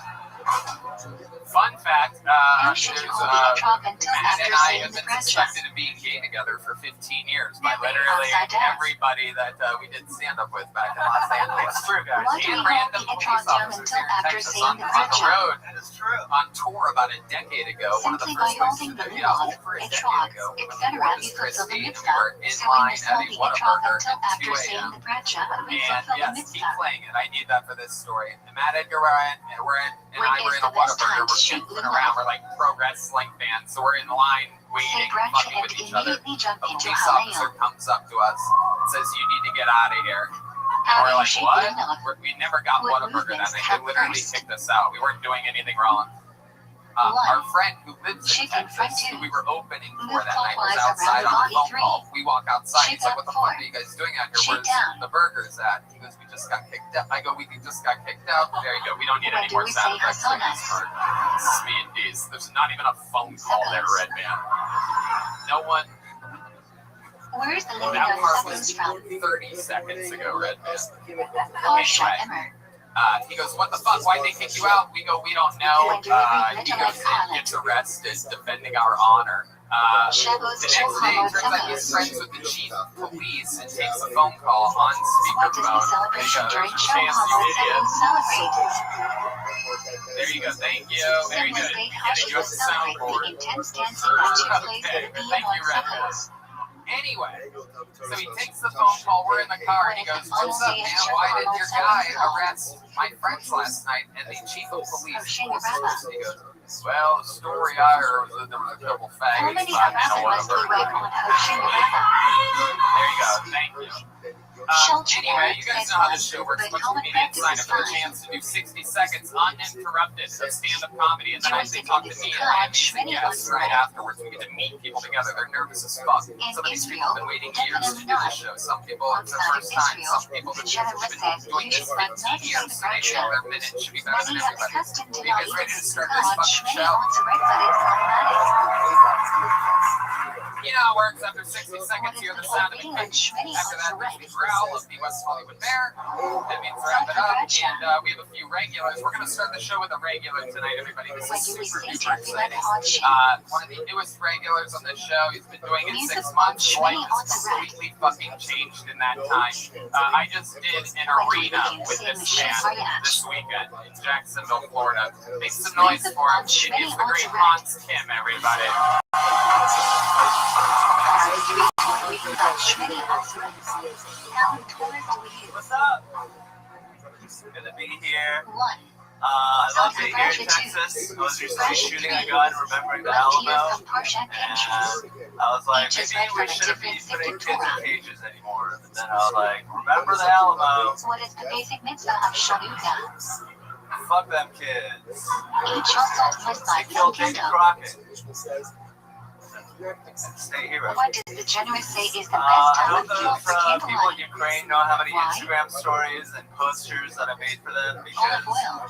A: fun fact.
B: How should you
A: There's
B: hold the etrog until
A: Matt
B: after
A: and I
B: seeing
A: have
B: the
A: been
B: bracha?
A: suspected of being gay together for 15 years by literally
B: Upside down.
A: everybody that we did stand up with back in Los Angeles.
E: It's true, guys.
B: Why do we
A: And
B: hold
A: random
B: the
A: police
B: etrog down
A: officers
B: until
A: here in
B: after
A: Texas
B: seeing
A: on
B: the
A: the
B: bracha?
A: road
E: That is true.
A: on tour about a decade ago. One of the
B: Simply
A: first
B: by
A: places
B: holding
A: to
B: the
A: do
B: Lulon,
A: over a decade
B: etrog,
A: ago.
B: etc.
A: Was
B: You fulfill the
A: Christine, and we
B: mitzvah.
A: were in
B: So we
A: line
B: must
A: at
B: hold
A: a
B: the etrog
A: Whataburger
B: until
A: at
B: after
A: 2
B: seeing
A: a.m.
B: the bracha. We
A: And
B: fulfill the
A: yes, keep
B: mitzvah.
A: playing it. I need that for this story. And Matt Edgar and I were in
B: When
A: a
B: is the best time
A: Whataburger.
B: to
A: We're
B: shoot
A: goofing
B: Lulon?
A: around. We're like pro wrestling fans, so we're in line
B: Say
A: waiting,
B: bracha
A: fucking
B: and
A: with each other.
B: immediately jump
A: A
B: into
A: police officer
B: Haleo.
A: comes up to us and says, "You need to get out of here." And
B: How
A: we're
B: do you
A: like,
B: shoot
A: "What?"
B: Lulon?
A: We never got
B: What
A: Whataburger that
B: movements
A: night.
B: come
A: They literally
B: first?
A: kicked us out. We weren't doing anything wrong.
B: One.
A: Our friend who lives in
B: Chicken fried
A: Texas, who
B: two.
A: we were opening for
B: Move
A: that night, was
B: clockwise
A: outside
B: around
A: on a
B: the
A: phone
B: body
A: call. We walk outside. He's like,
B: Shake
A: "What the
B: up
A: fuck
B: four.
A: are you guys doing out here?
B: Shake
A: Where's
B: down.
A: the burgers at?" He goes, "We just got kicked out." I go, "We just got kicked out." There you go. We don't need
B: When
A: any
B: do
A: more
B: we
A: sound
B: say
A: effects for
B: Hasanas?
A: this part. This is me and D's. There's not even a phone call there, Red Man. No one.
B: Where's the
A: That
B: limit of
A: part
B: seconds
A: was
B: from?
A: 30 seconds ago, Red Man.
B: Porsche Emmer.
A: He goes, "What the fuck? Why'd they kick you out?" We go, "We don't know."
B: When do we read
A: He
B: Little
A: goes and
B: Island?
A: gets arrested defending our honor.
B: Shadows
A: The next day,
B: Chilhamo
A: turns out he's
B: Summers.
A: friends with the chief of police and takes a phone call on
B: What does the
A: speakerphone.
B: celebration during
A: There's a chance,
B: Chilhamo
A: you idiot.
B: Summers celebrate?
A: There you go. Thank you. Very
B: Simply
A: good.
B: state
A: Yeah,
B: how she
A: you have
B: will
A: the
B: celebrate
A: soundboard.
B: the intense dancing that took place
A: Okay,
B: in the
A: thank
B: VM
A: you,
B: on
A: Red
B: Summers.
A: Anyway, so he takes the phone call. We're in the car, and he goes, "What's up, man? Why did your guy arrest my friends last night?" And the chief of police he goes, "Well, the story I heard was that there was a couple
B: How
A: faggots
B: many
A: fighting
B: hours
A: in a
B: must we
A: Whataburger."
B: wait on Ocean River?
A: There you go. Thank you. Anyway, you guys know how this show works. Once comedians sign up for the chance to do 60 seconds uninterrupted of stand-up comedy, and then I say talk to me and my amazing guests right afterwards. We get to meet people together. They're nervous as fuck. Some of these people have been waiting years to do this show. Some people, it's their first time. Some people have been doing this for 15 years, so they feel their minute should be better than everybody. Are you guys ready to start this fucking show? You know how it works. After 60 seconds, you hear the sound of a kick. After that, there's the growl of the West Hollywood Bear. That means wrap it up. And we have a few regulars. We're going to start the show with a regular tonight, everybody. This is super duper exciting. One of the newest regulars on the show. He's been doing it 6 months. Life has completely fucking changed in that time. I just did an arena with this man this weekend in Jacksonville, Florida. Make some noise for him. It is the great Hans Kim, everybody.
C: What's up? Good to be here. I love being here in Texas. I was recently shooting a gun, remembering the Alamo, and I was like, maybe we shouldn't be putting kids in cages anymore. And then I was like, remember the Alamo.
B: What is the basic mitzvah of Shaluka?
C: Fuck them kids.
B: Each household must buy
C: They killed
B: some
C: Davy
B: candle.
C: Crockett. Stay here.
B: What does the generous say is the best
C: I
B: time
C: hope
B: to kill
C: those
B: the
C: people
B: candlelight?
C: in Ukraine know how many
B: Why?
C: Instagram stories and posters that I made for them
B: Olive
C: because
B: oil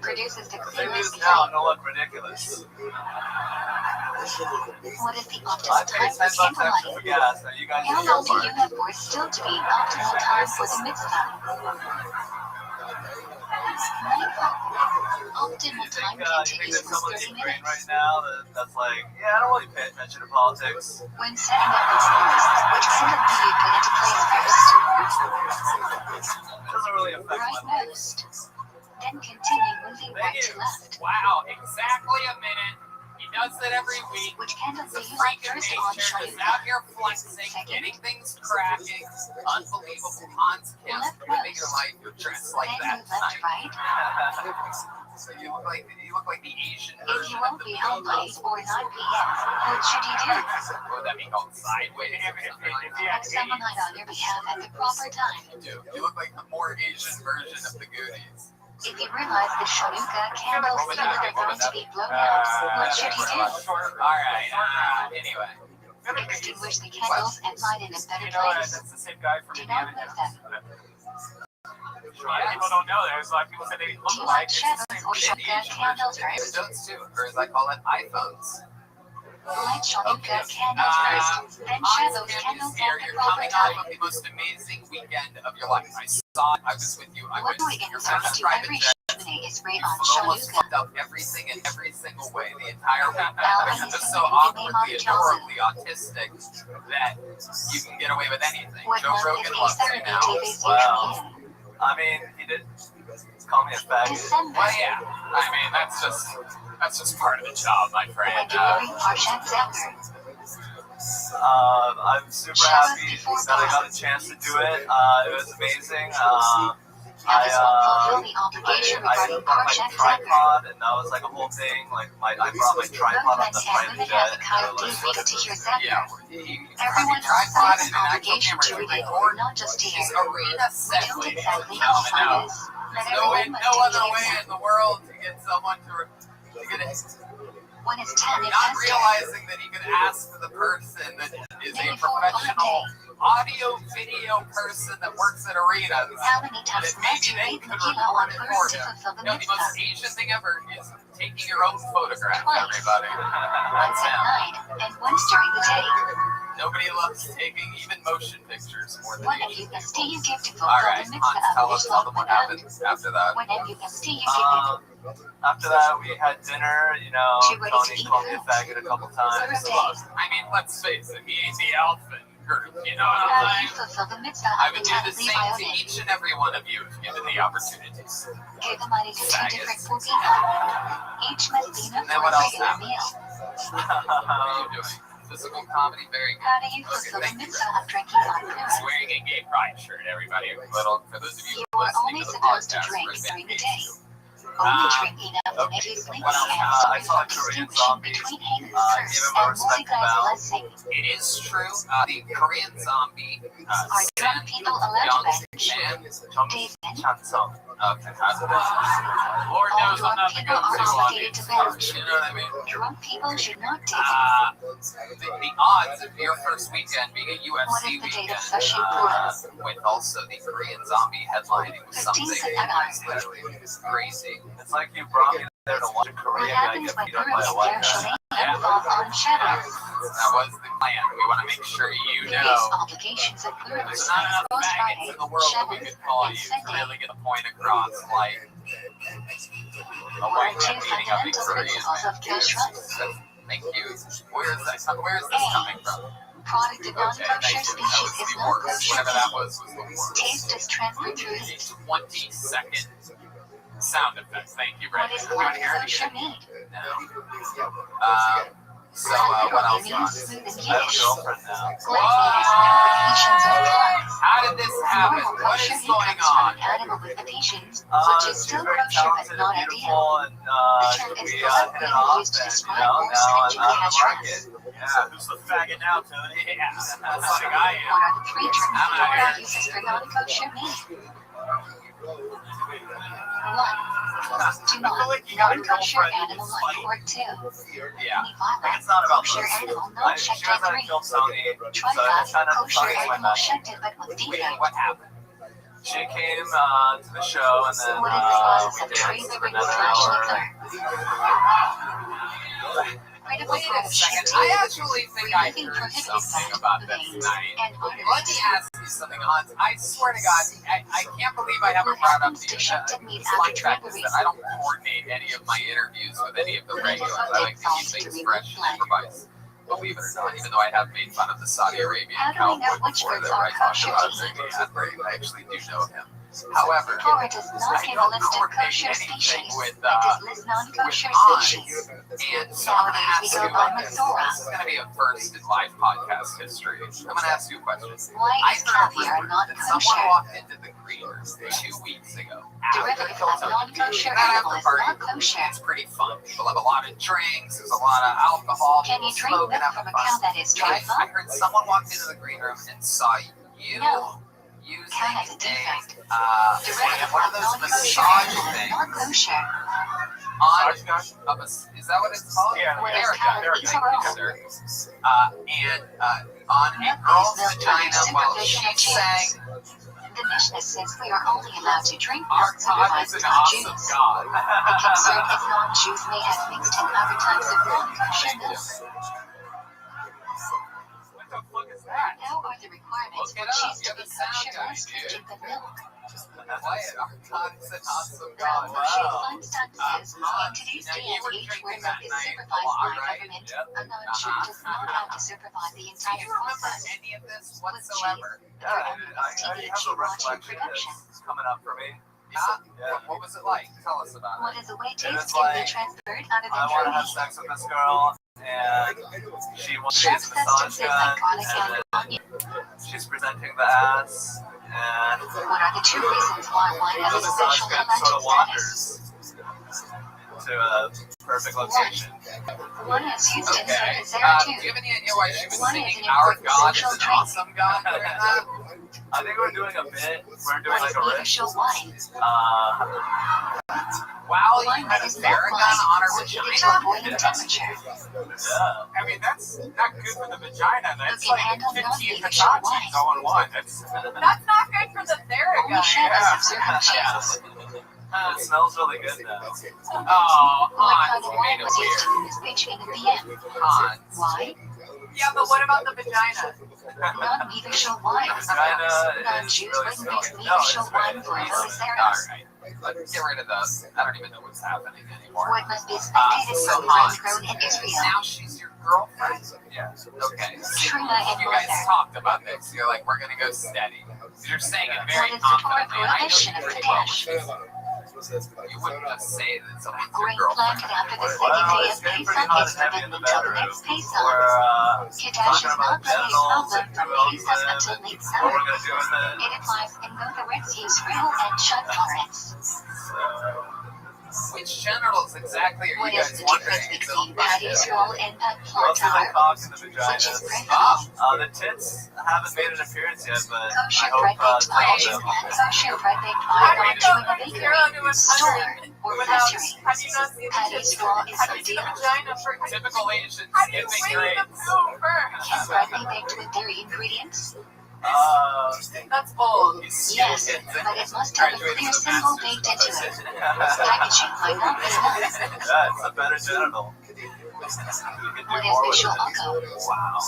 B: produces the
C: if they
B: cleanest
C: lose now,
B: flame.
C: it'll look ridiculous.
B: What is the
C: I
B: optimal
C: paid
B: time for
C: $10 extra for
B: candlelight?
C: gas. Now you guys
B: How
C: do your
B: long do
C: part.
B: you have for it still to be optimal time for the mitzvah? Nightfall. Optimal
C: You
B: time
C: think
B: continues
C: there's
B: for
C: someone in
B: 30
C: Ukraine
B: minutes.
C: right now that's like, yeah, I don't really pay attention to politics.
B: When setting up the stars, which candle do you put into place first?
C: It doesn't really affect
B: Right
C: my life.
B: most. Then continue moving right to left.
A: Wow, exactly a minute. He does it every week.
B: Which candle
A: He's
B: do
A: a
B: you like
A: freak of
B: first on
A: nature, just
B: Shaluka?
A: out here flexing, getting things cracking. Unbelievable. Hans Kim, living your life, you're dressed like
B: Then
A: that
B: move left,
A: tonight.
B: right?
A: So you look like the Asian
B: If
A: version
B: you
A: of
B: won't
A: the
B: be home by 8 or 9 p.m., what should you do?
A: What would that be called? Sideways? Something like that.
B: Have someone light on your behalf at the proper time.
A: You look like the more Asian version of the Goonies.
B: If you realize the Shaluka candles still are going to be blown out, what should you do?
A: Alright, anyway.
B: Extinguish the candles and light in a better
E: You know,
B: place.
E: that's the same guy from
B: Do not
E: Indiana
B: move
E: Jones.
B: them.
E: A lot of people don't know. There's a lot of people say they
B: Do
E: look
B: you
E: like
B: like
E: it's
B: shadows
E: the same
B: or
E: thing.
B: Shaluka candles first?
A: Those too, or as I call it, iPhones.
B: Light Shaluka candles first, then share those candles
A: Here,
B: at the
A: you're
B: proper
A: coming off
B: time.
A: of the most amazing weekend of your life. I saw it. I was with you. I
B: What
A: went
B: we
A: to your
B: insert
A: best
B: into
A: private
B: every
A: jet.
B: chimney is
A: You
B: sprayed on
A: almost
B: Shaluka.
A: fucked up everything in every single way the entire week.
B: Alvin
A: It's
B: is
A: just so
B: the name
A: awkwardly,
B: of Johnson.
A: adorably autistic that you can get away with anything.
B: What
A: Joe
B: month
A: Rogan
B: is
A: loves you
B: therapy
A: now.
B: Tuesdays
C: Wow.
B: usually in?
C: I mean, he did call me a faggot.
B: December.
A: Well, yeah. I mean, that's just part of the job, my
B: When
A: friend.
B: do you read Parshat Zephyr?
C: I'm super happy that I got a chance to do it. It was amazing.
B: Now this won't fulfill the obligation
C: I
B: regarding
C: brought my
B: Parshat Zephyr.
C: tripod, and that was like a whole thing. Like I brought my tripod on
B: Government
C: the
B: and
C: private
B: women
C: jet.
B: have the kind of
C: and it
B: duty
C: was
B: to hear Zephyr.
A: Yeah.
B: Everyone also has an obligation to read it, not just to hear.
A: His arena
B: We
A: set,
B: don't
A: ladies and
B: exactly know
A: gentlemen.
B: how
A: Now,
B: it is. But
A: there's
B: everyone must
A: no
B: do
A: other way
B: it.
A: in the world to get someone to get it.
B: When it's 10 and
A: Not
B: Esther,
A: realizing that he could ask the person that is a professional audio video person that works at arenas
B: how many times
A: that
B: must
A: maybe
B: you
A: they
B: read
A: could
B: Megillah
A: record
B: on
A: it for
B: first to
A: him.
B: fulfill the
A: You know, the most
B: mitzvah?
A: Asian thing ever is taking your own photograph,
B: Twice.
A: everybody.
B: Once
A: That's
B: at
A: him.
B: night and once during the day.
A: Nobody loves taking even motion pictures more than
B: What
A: Asian
B: have you
A: people.
B: you give to fulfill
A: Alright,
B: the mitzvah
A: Hans,
B: of
A: tell them what
B: Yishlach
A: happened after that.
B: When have you give
C: After that, we had dinner. You know,
B: She ready to
C: Tony
B: eat
C: called me a
B: food?
C: faggot a couple times.
A: Look, I mean, let's face it, he ain't the elephant group, you know what
B: How
A: I'm
B: do you
A: saying?
B: fulfill the mitzvah
A: I
B: of
A: would
B: the
A: do
B: time
A: the
B: of
A: same to
B: Levi
A: each and every one of you if given the opportunities.
B: Give the money to two
A: Faggots.
B: different poor people. Each must be enough
A: And then
B: for
A: what
B: a
A: else
B: regular
A: happened?
B: meal.
A: What are you doing? Physical comedy, very good.
B: How do you fulfill the mitzvah of drinking on
A: He's
B: Purim?
A: wearing a gay pride shirt, everybody. For those of you
B: You are
A: listening
B: only
A: to the
B: supposed to
A: podcast,
B: drink
A: where's
B: during the
A: that
B: day.
A: page?
B: Only drink enough to make you sleepy and
C: I
B: sorry
C: saw
B: for
C: a Korean
B: distinguishing
C: zombie.
B: between Hagen's
C: Give
B: curse
C: him a
B: and
C: respectful
B: Mordecai's
C: bow.
B: blessing.
A: It is true. The Korean zombie
B: Are drunk people allowed to bench?
C: 정신 찬성.
A: Okay, how's that? Lord knows I'm not the
B: People
A: go-to
B: are obligated to bench.
A: You know what I mean?
B: Drunk people should not take
A: The odds of your first weekend being a
B: What
A: UFC
B: is the date
A: weekend
B: of such influence?
A: with also the Korean zombie headlining was
B: 15
A: something
B: September.
A: literally crazy.
C: It's like you brought me there to watch a
B: What
C: Korean guy
B: happens
C: get
B: when
C: beat up by
B: girls
C: a white
B: wear
C: guy.
B: chalet and fall on shadow?
A: That was the plan. We want to make sure you
B: Various
A: know
B: obligations of plurals
A: there's not enough
B: Cross
A: faggots
B: Friday,
A: in the world that we
B: Shabbos,
A: could call
B: and
A: you to
B: Sunday.
A: really get the point across. Like a
B: Were
A: white
B: two
A: man beating up a
B: fundamental
A: Korean
B: principles of
A: man.
B: kashrut.
A: Thank you. Where's this coming from?
B: Product of
A: Okay,
B: non-kosher
A: thank you. That
B: species
A: was
B: is
A: the
B: not
A: worst.
B: kosher
A: Whatever that
B: meat.
A: was the worst.
B: Taste is transferred through
A: A 20-second sound effect. Thank you,
B: what
A: Brandon.
B: is
A: Everyone
B: not
A: hear it
B: kosher
A: again?
B: meat.
A: No. What else?
B: Glutamine is smooth and
C: I have a
B: Yiddish.
C: girlfriend now.
B: Glutamine is no vacations or carbs.
A: How did this happen?
B: Normal
A: What
B: kosher
A: is
B: meat
A: going
B: comes from
A: on?
B: an animal with vacations, which is
C: She's
B: still
C: very
B: kosher but
C: talented
B: not
C: and
B: ideal.
C: beautiful, and
B: The term
C: we
B: is
C: hit it
B: colloquially
C: off,
B: used to
C: and
B: describe
C: now
B: more
C: I'm
B: stringent
C: out in the market.
B: kashruts.
C: Yeah, who's the faggot now, Tony?
A: Yeah, that's like I am.
B: What are the three terms
A: I'm
B: the
A: out
B: Torah
A: here.
B: uses for non-kosher meat? 1.
C: I feel like you got a
B: Non-kosher
C: girlfriend
B: animal
C: who's
B: life.
C: like,
B: Or 2.
A: Yeah.
C: like it's not about
B: Kosher
C: this.
B: animal
C: She
B: not
C: was
B: checked
C: at
B: at 3.
C: film Sony, so I
B: Trifas,
C: just kind of
B: kosher
C: talking my
B: animal
C: mouth.
B: shunted but with
A: Wait,
B: defect.
A: what happened?
C: She came to the show, and then
B: What is the process
C: we
B: of tree
C: danced for
B: living
C: another
B: slash
C: hour.
B: liquor? Critical
A: Wait
B: part
A: a
B: of
A: second.
B: shifting.
A: I actually think I
B: Breathing
A: heard
B: prohibited
A: something
B: by
A: about this
B: veins
A: night.
B: and
A: Let me
B: arteries.
A: ask you something, Hans. I swear to God, I can't believe I haven't brought up to you. The fun fact is that I don't coordinate any of my interviews with any of the regulars. I like to keep things fresh and improvise. Believe it or not, even though I have made fun of the Saudi Arabian
B: How do we know
A: cowboy
B: which
A: before
B: birds
A: that, where I
B: are
A: talked
B: kosher
A: about
B: to
A: Ziggy
B: eat?
A: Adbury. I actually do know him. However,
B: Torah does not
A: I
B: give a
A: don't
B: list of
A: coordinate
B: kosher
A: anything
B: species,
A: with,
B: but does list non-kosher
A: Hans.
B: species.
A: And so I'm going to
B: Nowadays,
A: ask
B: we
A: you
B: go by
A: about this.
B: Masorah.
A: This is going to be a first in live podcast history. I'm going to ask you a question.
B: Why
A: I
B: is
A: heard a
B: caviar
A: rumor
B: not
A: that someone
B: kosher?
A: walked into the green room 2 weeks ago.
B: Derivative of non-kosher
A: That
B: animal
A: after
B: is
A: party,
B: not kosher.
A: it's pretty fun. People have a lot of drinks. There's a lot of alcohol.
B: Can you
A: People
B: drink
A: smoking,
B: milk from
A: having
B: a cow
A: fun.
B: that is
A: I
B: trifle?
A: heard someone walked into the green room and saw you
B: No.
A: using
B: Cow has a defect. Derivative
A: one
B: of
A: of those
B: non-kosher
A: massage
B: animal is not
A: things
B: kosher.
A: is that what it's called?
C: Yeah,
B: What
A: There
B: is
A: we go, there we go.
B: calorie?
A: Thank you, sir. And on a girl's vagina while she sang,
B: The Mishnah says we are only allowed to drink
A: our
B: milk
A: God is
B: supervised
A: an
B: by
A: awesome
B: Jews.
A: God.
B: The concern is non-Jews may have mixed in other types of non-kosher milk.
A: What the fuck is that?
B: How are the requirements
A: Look
B: for
A: it up.
B: cheese to
A: You're
B: be
A: the sound
B: kosher
A: guy,
B: less
A: dude.
B: stringent than milk?
A: Play it. Our God is an awesome
B: Rabbi
A: God.
B: Rothschild
A: Wow.
B: Feinstein says, in today's
A: Now,
B: day
A: you
B: and
A: were
B: age
A: drinking
B: where
A: that
B: milk is
A: night a
B: supervised
A: lot,
B: by
A: right?
B: government,
C: Yep.
B: a non-Jew does not have to supervise the
A: Do
B: entire
A: you remember
B: process.
A: any of this whatsoever?
C: Yeah, I have a recollection that's coming up for me.
A: Yeah. What was it like? Tell us about
B: What
A: it.
B: is a way
C: It
B: taste
C: was
B: can be
C: like,
B: transferred other
C: I
B: than
C: want to have
B: food?
C: sex with this girl, and she wants to
B: Chef
C: use a massage
B: substances
C: gun,
B: like garlic and
C: and
B: onion.
C: she's presenting the ass, and
B: What are the two reasons why wine has
C: the
B: a
C: massage
B: special
C: gun sort of
B: halachic status?
C: wanders to a perfect location.
B: One is used in
A: Okay. Do you
B: serotonin.
A: have any idea why she was
B: One
A: singing
B: is an
A: Our
B: important
A: God is
B: social
A: an
B: trait.
A: awesome God during that?
C: I think we're doing a bit. We're doing
B: One
C: like
B: is
C: a
B: neither
C: riff.
B: show wine.
A: Wow,
B: One
A: you
B: that
A: had a
B: is not
A: Theragun
B: wine
A: on her
B: or heated to a
A: vagina?
B: boiling temperature.
C: Yeah.
E: I mean, that's not good for the vagina. That's
B: You can
E: like
B: handle
E: 15
B: non-neither show wine.
E: Hitachis all in one. That's
D: That's not good for the
B: Only
D: Theragun.
B: Shabbos of certain cheeses.
C: It smells really good now.
A: Oh,
B: What
A: Hans,
B: kind of
A: you
B: wine
A: made it
B: was used to
A: weird.
B: do this pitching in the PM?
A: Hans.
B: Why?
D: Yeah, but what about the vagina?
B: Non-neither show wine.
C: Vagina is
B: Non-Jews
C: really
B: wouldn't
C: smelly.
B: mix
C: No,
B: neither
C: it's
B: show
C: great.
B: wine for a Holy Saros.
A: Alright, let's get rid of those. I don't even know what's happening anymore.
B: What must be spectated
A: So
B: from
A: Hans,
B: wine grown in Israel?
A: now she's your girlfriend?
C: Yeah.
A: Okay.
B: Truma and
A: You guys
B: Mother.
A: talked about this. You're like, we're gonna go steady. You're saying it very
B: What is the Torah
A: confidently, and I know
B: prohibition
A: you
B: of
A: pretty well.
B: Kadesh?
A: You wouldn't just say that someone's your
B: Grain
A: girlfriend.
B: planted after the second
C: Well,
B: day
C: it's
B: of
C: getting
B: Pesach
C: pretty hot
B: is
C: and heavy in
B: forbidden
C: the
B: until the
C: bedroom.
B: next
C: We're
B: Pesach.
C: talking
B: Kadesh is
C: about
B: not released
C: genitals
B: album
C: and
B: from
C: girls
B: Pesach
C: and
B: until late
C: what
B: summer.
C: we're gonna do with it.
B: It applies in both the Red Sea Israel and Shad Lawrence.
C: So,
A: Which genitals exactly are
B: What
A: you
B: is
A: guys
B: the
A: wondering?
B: difference between patty's roll and pet
C: Mostly the
B: plantar?
C: cocks and the
B: Which is
C: vaginas.
B: preferable?
C: The tits haven't made an appearance yet, but I
B: Kosher
C: hope
B: bread baked
C: some
B: pie
C: of them.
B: and kosher bread baked
D: How
B: pie
D: do you
B: are
D: go
B: to a
D: from
B: bakery,
D: 0 to 100
B: store, or
D: without,
B: factory.
D: have you not seen the
B: Patty's
D: tits?
B: roll is
D: Have you seen the
B: ideal.
D: vagina for
A: Typical Asian
D: How do you
A: skipping
D: weigh the
A: grades.
D: poo first?
B: Can bread be baked with dairy ingredients?
D: That's bold.
B: Yes, but it must have a clear symbol baked into it. Packaging might not be enough.
C: Yeah, it's a better genital. You can do
B: What
C: more
B: is
C: with
B: visual
C: it.
B: echo?
C: Wow.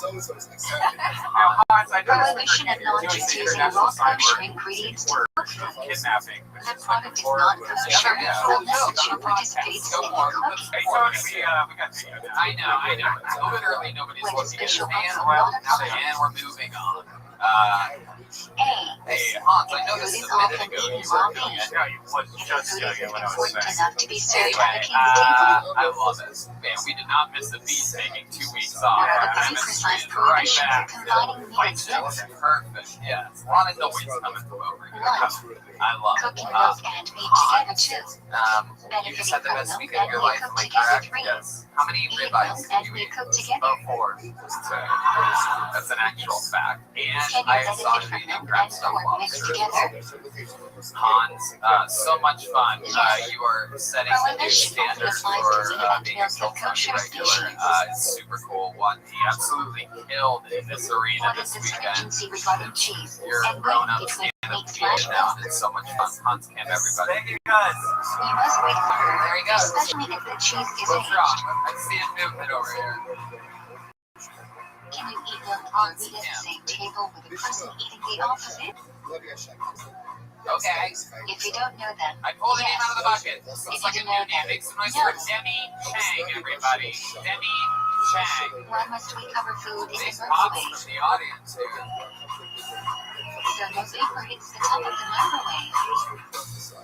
A: Now, Hans, I noticed
B: Prohibition of non-Jews using raw kosher ingredients to cook food.
A: kidnapping.
B: The product is not kosher unless the Jew participates in the cooking process.
A: We got video now. I know. Literally nobody's
B: What is
A: looking at
B: visual
A: me.
B: echo not a color?
A: And we're moving on.
B: A.
A: Hey, Hans, I
B: Food
A: noticed
B: is
A: a minute
B: often
A: ago
B: eaten
A: you were
B: raw
A: doing
B: meat.
A: it.
C: Yeah, you was
B: If
C: just
B: food
C: doing
B: isn't
C: it when I was
B: important
C: saying.
B: enough to be served
A: Anyway,
B: at the king's table,
A: I love it. Man, we did not miss a beat taking 2 weeks off.
B: or
A: I'm
B: the precise
A: right
B: prohibition
A: back.
B: for combining meat and
A: That was
B: milk.
A: perfect. Yeah, it's a lot of noise coming from over here. I love
B: Cooking
A: it.
B: milk and meat together too.
A: You just had the
B: Benefiting
A: best
B: from
A: week
B: milk
A: of your
B: and
A: life,
B: meat
A: am
B: cooked
A: I
B: together
A: correct?
B: 3.
A: Yes. How many
B: Eating
A: ribeyes
B: milk
A: did
B: and
A: you
B: meat
A: eat?
B: cooked together.
A: 4. That's an actual fact. And
B: Can
A: I
B: you
A: saw
B: benefit
A: you
B: from
A: eating
B: milk
A: crab
B: and
A: stuff
B: pork mixed
A: lobster.
B: together?
A: Hans, so much fun. You are setting the new
B: Prohibition often
A: standards
B: applies
A: for
B: to meat and
A: being a
B: milk of
A: full-time
B: kosher
A: regular.
B: species.
A: It's super cool. What he absolutely killed in this arena
B: What is
A: this
B: the
A: weekend.
B: stringency regarding cheese
A: You're
B: and
A: grown
B: weight
A: up
B: between
A: stand-up
B: meat
A: comedian
B: /
A: now,
B: milk?
A: and it's so much fun. Hans Camp, everybody.
C: Thank you guys.
B: We must wait longer,
A: There he goes.
B: especially if the cheese is
A: What's wrong?
B: aged.
A: I see a movement over here.
B: Can you eat milk or meat at the same table with a person eating the opposite?
A: Okay.
B: If you don't know that,
A: I pulled the name
B: yes.
A: out of the bucket. This
B: If
A: looks
B: you
A: like a
B: didn't
A: new
B: know
A: name.
B: that,
A: Make some noise
B: no.
A: for Demi Chang, everybody. Demi Chang.
B: Why must we cover food in
A: Big
B: the
A: pops
B: microwave?
A: from the audience here.
B: So no paper hits the top of the microwave.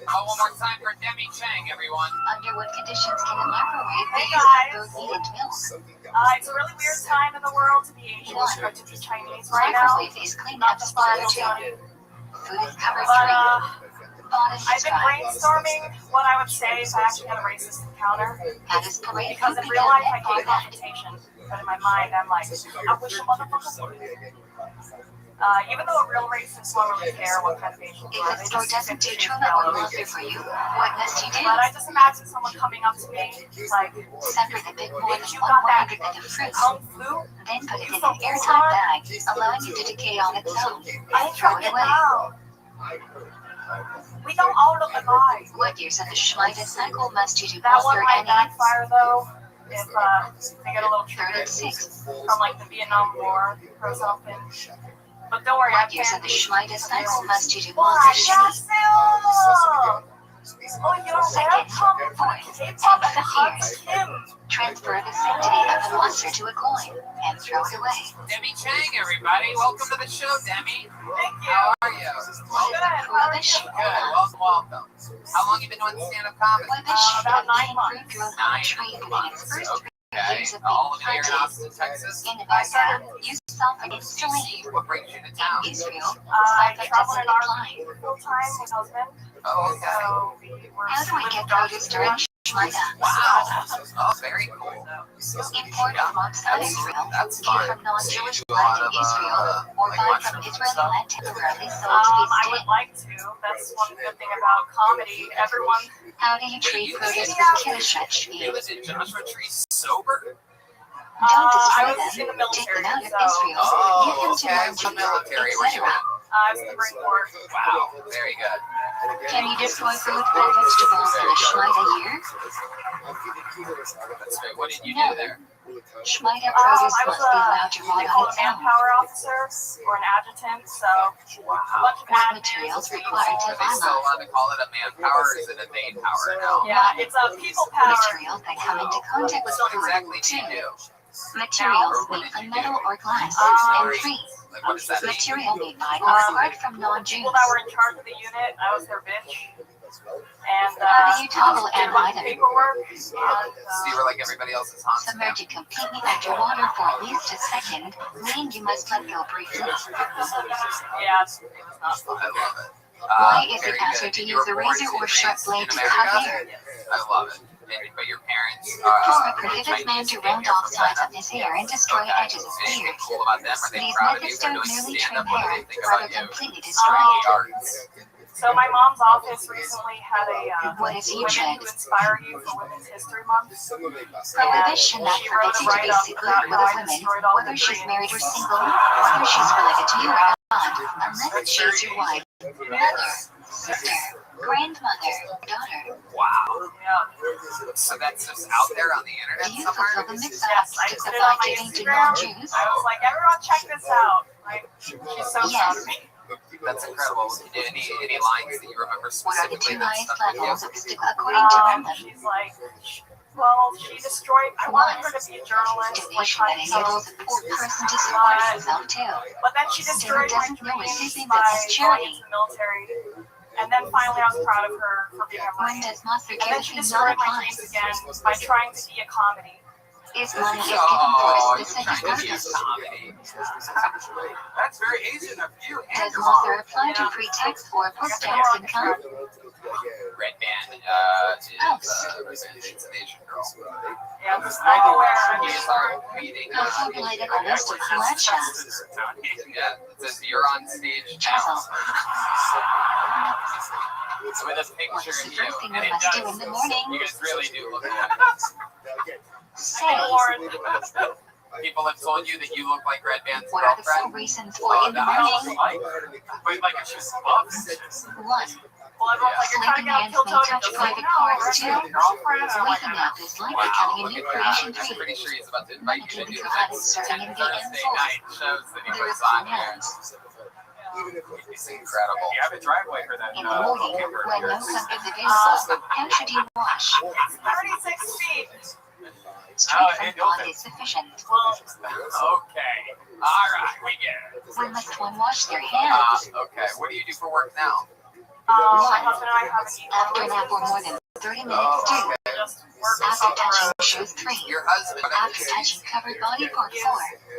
A: Oh, one more time for Demi Chang, everyone.
B: Under what conditions can a microwave be
D: Hey,
B: used
D: guys.
B: for both meat and milk?
D: It's a really weird time in the world to be Asian or to be Chinese right now.
B: Microwave is cleaned up splatter too. Food is covered
D: But
B: free. Bodice
D: I've
B: is
D: been
B: dry.
D: brainstorming what I would say if I actually had a racist encounter.
B: How does parade
D: Because in
B: food
D: real
B: become
D: life I
B: that
D: get
B: or that?
D: confrontation, but in my mind I'm like, I wish a motherfucker would. Even though a real racist won't really care what kind of Asian you are,
B: If
D: they
B: the store
D: just
B: doesn't do
D: think
B: tuna
D: it's
B: or
D: relevant.
B: lobster for you, what must you do?
D: But I just imagine someone coming up to me like,
B: Separate a bit more
D: if
B: than
D: you
B: one
D: got
B: more
D: that
B: hundredth of fruit,
D: kung flu,
B: then put it in an airtight bag, allowing it to decay on its own.
D: I
B: Throw
D: tried
B: it
D: it
B: away.
D: now. We don't all look alike.
B: What years of the Schleide cycle must you do
D: That one
B: author
D: might
B: any?
D: backfire though if they get a little triggered
B: 36.
D: from like the Vietnam War or something. But don't worry, I
B: What years of
D: can't.
B: the Schleide cycle must you do
D: Why?
B: author
D: Yes, Phil! Oh, you're welcome.
B: Fourth,
D: K-pop
B: and
D: and hot
B: fifth.
D: Kim.
B: Transfer the sanctity of the monster to a coin and throw it away.
A: Demi Chang, everybody. Welcome to the show, Demi.
D: Thank you.
A: How are you?
D: Good.
B: Prohibition.
A: Good. Welcome. How long you been doing stand-up comedy?
B: Prohibition
D: About 9
B: being
D: months.
B: fruit grown on a tree within its first 3
A: Okay.
B: years of
A: All
B: being
A: of you here in
B: planted.
A: Austin, Texas.
B: In Nevada, use sulfur instantly.
A: What brings you to town?
B: In Israel,
D: I
B: sulfur
D: travel
B: doesn't
D: in RV
B: apply.
D: full time with husband.
A: Oh, okay.
D: So we were
B: How do I get produce during Schleide?
A: Wow. Oh, very cool.
B: Import from outside Israel,
A: That's
B: get
A: fun.
B: from non-Jewish
A: So you do a lot
B: land in
A: of,
B: Israel, or
A: like
B: buy
A: mushroom
B: from
A: and
B: Israeli
A: stuff?
B: land temporarily sold to be
D: I would
B: stale.
D: like to. That's one good thing about comedy. Everyone.
B: How do you treat produce with Kiddush
A: You was in Joshua Tree sober?
B: Don't destroy
D: I was in the
B: them, take them out
D: military,
B: of
D: so
B: Israel,
A: Oh,
B: give them to
A: okay.
B: non-Jews,
A: Some military. Where'd you
B: etc.
A: at?
D: I was in the Marine Corps.
A: Wow. Very good.
B: Can you destroy fruit and vegetables in a Schleide year?
A: That's great. What did you do there?
B: Schleide produce
D: I was
B: must be allowed to
D: they
B: rot
D: call
B: on
D: a
B: its own.
D: manpower officer or an adjutant. So a bunch of
B: What
D: admins.
B: materials required to
A: Are they still
B: lava?
A: allowed to call it a manpower or is it a main power now?
D: Yeah, it's a people power.
B: Materials that come into contact with
A: What
B: food.
A: exactly do you
B: 2.
A: do?
B: Materials made from metal or glass. And 3.
A: Like, what does that mean?
B: Material made by or acquired from non-Jews.
D: People that were in charge of the unit, I was their bitch. And
B: How do you toggle
D: did
B: an
D: a bunch of
B: item?
D: paperwork. And,
A: So you were like everybody else is Hans Camp.
B: Submerge it completely underwater for at least a second, meaning you must let go briefly.
D: yeah, it's not fun.
A: I love it.
B: Why is
A: very
B: it faster
A: good.
B: to
A: You
B: use
A: were
B: a
A: born
B: razor
A: and
B: or sharp
A: raised
B: blade
A: in
B: to cut
A: America?
B: hair?
A: I love it. But your parents,
B: 4.
A: were
B: Prohibits man
A: Chinese
B: to
A: and came
B: round
A: here
B: off
A: from
B: sides
A: China.
B: of his hair and destroy
A: Okay.
B: edges of
A: Anything
B: beard.
A: cool about them? Are they
B: These
A: proud of you
B: methods
A: for
B: don't
A: doing
B: merely
A: stand-up?
B: trim
A: What do
B: hair,
A: they think
B: rather
A: about you?
B: completely destroy
A: The
B: it.
A: arts.
F: So my mom's office recently had a
B: What is
F: Women
B: hatred?
F: Who Inspire You for Women's History Month.
B: Prohibition that
F: She wrote
B: forbids
F: a
B: you to be
F: write-up
B: secret
F: about
B: with
F: how
B: a
F: I
B: woman,
F: destroyed all
B: whether
F: her
B: she's married or
F: dreams.
B: single, whether she's related to you or not, unless she's your wife, mother, sister, grandmother, daughter.
A: Wow.
F: Yeah.
A: So that's just out there on the
B: Do
A: internet
B: you
A: somewhere?
B: fulfill the
F: Yes,
B: mitzvah
F: I
B: to
F: put it on my
B: divide to
F: Instagram.
B: non-Jews?
F: I was like, everyone check this out. Like, she's so proud of me.
A: That's incredible. Any lines that you remember
B: What are the
A: specifically
B: 2
A: that
B: highest
A: stuck with you?
B: levels of stick according to Rambam?
F: She's like, well, she destroyed. I wanted her to be a journalist, like
B: Donation that enables a poor person to support himself too.
F: but then she destroyed my
B: doesn't know it's
F: dreams
B: his
F: by
B: business
F: going
B: charity.
F: into the military. And then finally, I was proud of her for being a
B: When
F: Marine.
B: does Master
F: And then she
B: Kevin not
F: destroyed my
B: apply?
F: dreams again by trying to be a comedy.
B: Islam is given for a
A: Oh, you're
B: specific
A: trying to be a
B: purpose.
A: comedy. That's very Asian of you and
B: Does
A: your
B: Master
A: mom.
B: apply to pre-tax or post-tax income?
A: Red Band is an Asian girl.
F: Yeah, I'm aware.
A: These are meeting.
B: A formulated list of selection.
A: Yeah, it says you're on stage
B: Travel.
A: now. With a picture
B: What's
A: of
B: the
A: you.
B: first thing
A: And
B: we
A: it
B: must do
A: does.
B: in the morning?
A: You guys really do look like
B: Say.
A: people have told you that you look like Red Band's
B: What are the 4
A: girlfriend.
B: reasons for in the morning?
A: But like if she's above bitches.
B: 1.
F: Well, everyone's like, you're trying to
B: Sleeping
F: get on
B: hands
F: Kill
B: may
F: Tony.
B: touch
F: Just like,
B: private
F: no,
B: parts
F: we're
B: too.
F: your girlfriend. And I'm like,
B: Waking up is like
A: Wow,
B: becoming a
A: look
B: new
A: at
B: creation
A: that. I'm
B: tree.
A: pretty sure he's about to invite you to do the
B: Manipulating
A: next
B: starting in the
A: Thursday
B: M4.
A: night shows that he
B: The
A: puts on here.
B: hands.
A: It's incredible.
E: You have a driveway for that.
B: In the morning, when no sun is available, how should you wash?
F: It's 36 feet.
B: Straight from God is sufficient.
F: Well,
A: Okay. All right, we get it.
B: When must one wash their hands?
A: Okay. What do you do for work now?
F: my husband and I haven't eaten
B: After a nap for more than 30 minutes, 2.
F: just work
B: After
F: on the
B: touching
F: road.
B: shoes, 3.
A: Your husband.
B: After touching covered body part, 4.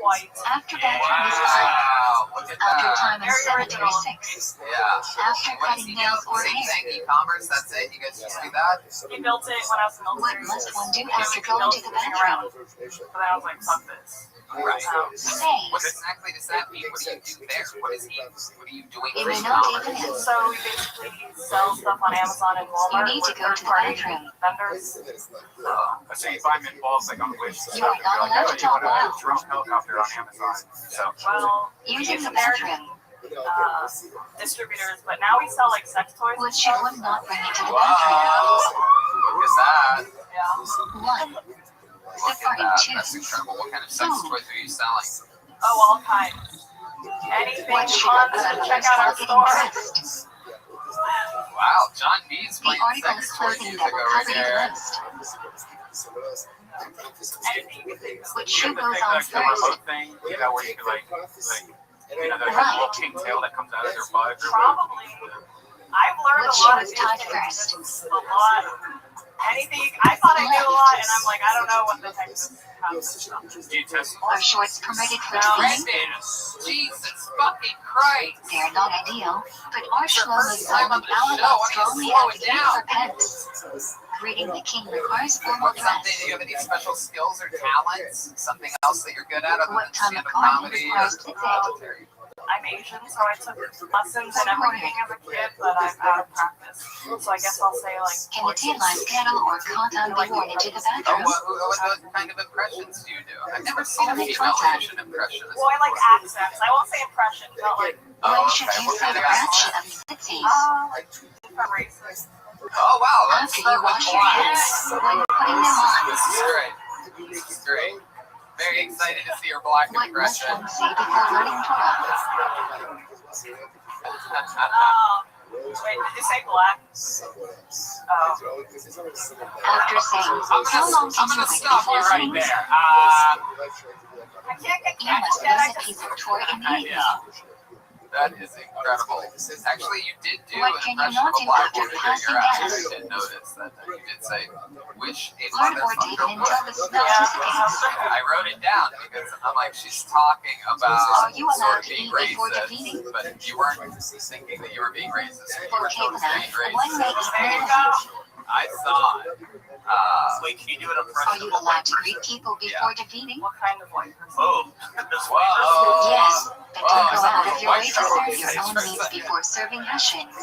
F: White.
B: After bathroom is 5.
A: Wow, look at
B: After
A: that.
B: time in
F: Very
B: cemetery,
F: original.
B: 6.
A: Yeah.
B: After
A: What does
B: cutting
A: he do?
B: nails or
A: Same
B: hair.
A: thing, e-commerce, that's it? You guys just do that?
F: He built it when I was in the
B: What
F: military.
B: must one do
F: He
B: after
F: built
B: going to the
F: it
B: bathroom?
F: But then I was like, fuck this.
A: Right.
B: Say.
A: What exactly does that mean? What do you do there? What are you doing
B: It
A: for
B: may not
A: e-commerce?
B: even in.
F: So we basically sell stuff on Amazon and Walmart.
B: You need to
F: with
B: go to the
F: third-party
B: bathroom.
F: vendors.
E: So you find meatballs like on Wish.
B: You are not allowed to talk
E: a
B: loud.
E: drone helicopter on Amazon. So
F: Well, we
B: Using
F: use
B: the
F: American
B: bathroom.
F: distributors, but now we sell like sex toys.
B: What should one not bring into the
A: Wow.
B: bathroom?
A: Look at that.
F: Yeah.
B: 1.
A: Look at
B: Safari
A: that.
B: 2.
A: That's incredible. What kind of sex toys are you selling?
F: Oh, all kinds. Anything
B: What should
F: fun,
B: one wear
F: check out our
B: getting
F: store.
B: dressed?
A: Wow, John B's
B: The
A: playing
B: article
A: sex
B: is
A: toy
B: clothing
A: music
B: that will
A: over
B: cover the
A: here.
B: list.
F: Anything you can think of.
B: Which
E: you
B: shoe
E: have the
B: goes
E: thing,
B: on
E: like the
B: first?
E: remote thing, you know, where you can like the
B: Right.
E: little pigtail that comes out of their butt.
F: Probably. I've learned
B: Which
F: a lot
B: shoe
F: of
B: is
F: these
B: tied
F: things.
B: first?
F: A lot. Anything. I thought I knew a lot, and I'm like, I don't know what the heck this happens.
E: Do you test
B: Are shorts permitted for
F: No.
A: Red
B: swimming?
A: Band. Jesus fucking Christ.
B: They are not ideal, but our
A: It's your
B: Shlomo
A: first time on
B: Zalman
A: the show.
B: Alabama
A: Why don't you
B: strongly
A: slow it
B: advocate
A: down?
B: for pants. Greeting the king requires formal
A: What's something?
B: dress.
A: Do you have any special skills or talents? Something else that you're good at other
B: What
A: than
B: time of
A: stand-up
B: garment
A: comedy?
B: requires to fit?
F: I'm Asian, so I took lessons and everything as a kid, but I'm out of practice. So I guess I'll say like.
B: Can the tail light kettle or cotton be worn into the
A: Oh,
B: bathroom?
A: what kind of impressions do you do? I've never seen a
B: Only
A: female
B: contact.
A: Asian impressionist.
F: Well, I like accents. I won't say impressions, but like.
A: Oh,
B: When should
A: okay.
B: you
A: What
B: see
A: kind
B: the
A: of accent?
B: ratchet of cities?
F: Different races.
A: Oh, wow. Let's
B: After
A: start
B: you
A: with
B: wash your
A: black.
B: hands, when putting them on,
A: This is great. This is great. Very excited to see your black
B: what must
A: impression.
B: one say before learning Torah?
F: Wait, did you say black? Oh.
B: After saying, how long
A: I'm
B: since you
A: gonna
B: waited
A: stop you
B: before
A: right
B: things?
A: there.
F: I can't get
B: You must
F: catch that. I
B: lose a
F: just.
B: piece of Torah immediately.
A: Yeah. That is incredible. Actually, you did do
B: What
A: an
B: can you
A: impression
B: not
A: of a
B: do
A: black
B: after
A: woman during
B: passing
A: your act.
B: gas?
A: I did notice that you did say, wish a
B: Learn or
A: motherfucker
B: David until the
A: would.
B: smell dissipates.
A: I wrote it down because I'm like, she's talking about
B: Are you
A: sort
B: allowed
A: of
B: to
A: being
B: eat before
A: racist,
B: defeating?
A: but you weren't thinking that you were being racist. You were
B: Okay,
A: totally being
B: then. One may
A: racist.
B: eat minimum.
A: I saw it.
C: Wait, can you do an
B: Are
C: impression
B: you
C: of a white
B: allowed to greet
C: person?
B: people before defeating?
F: What kind of white person?
C: Oh, this white
A: Whoa.
B: Yes, but
A: Whoa,
B: don't go out of
A: it's
B: your
A: a
B: way to
A: white
B: serve
A: girl.
B: your own needs before serving Hashem's.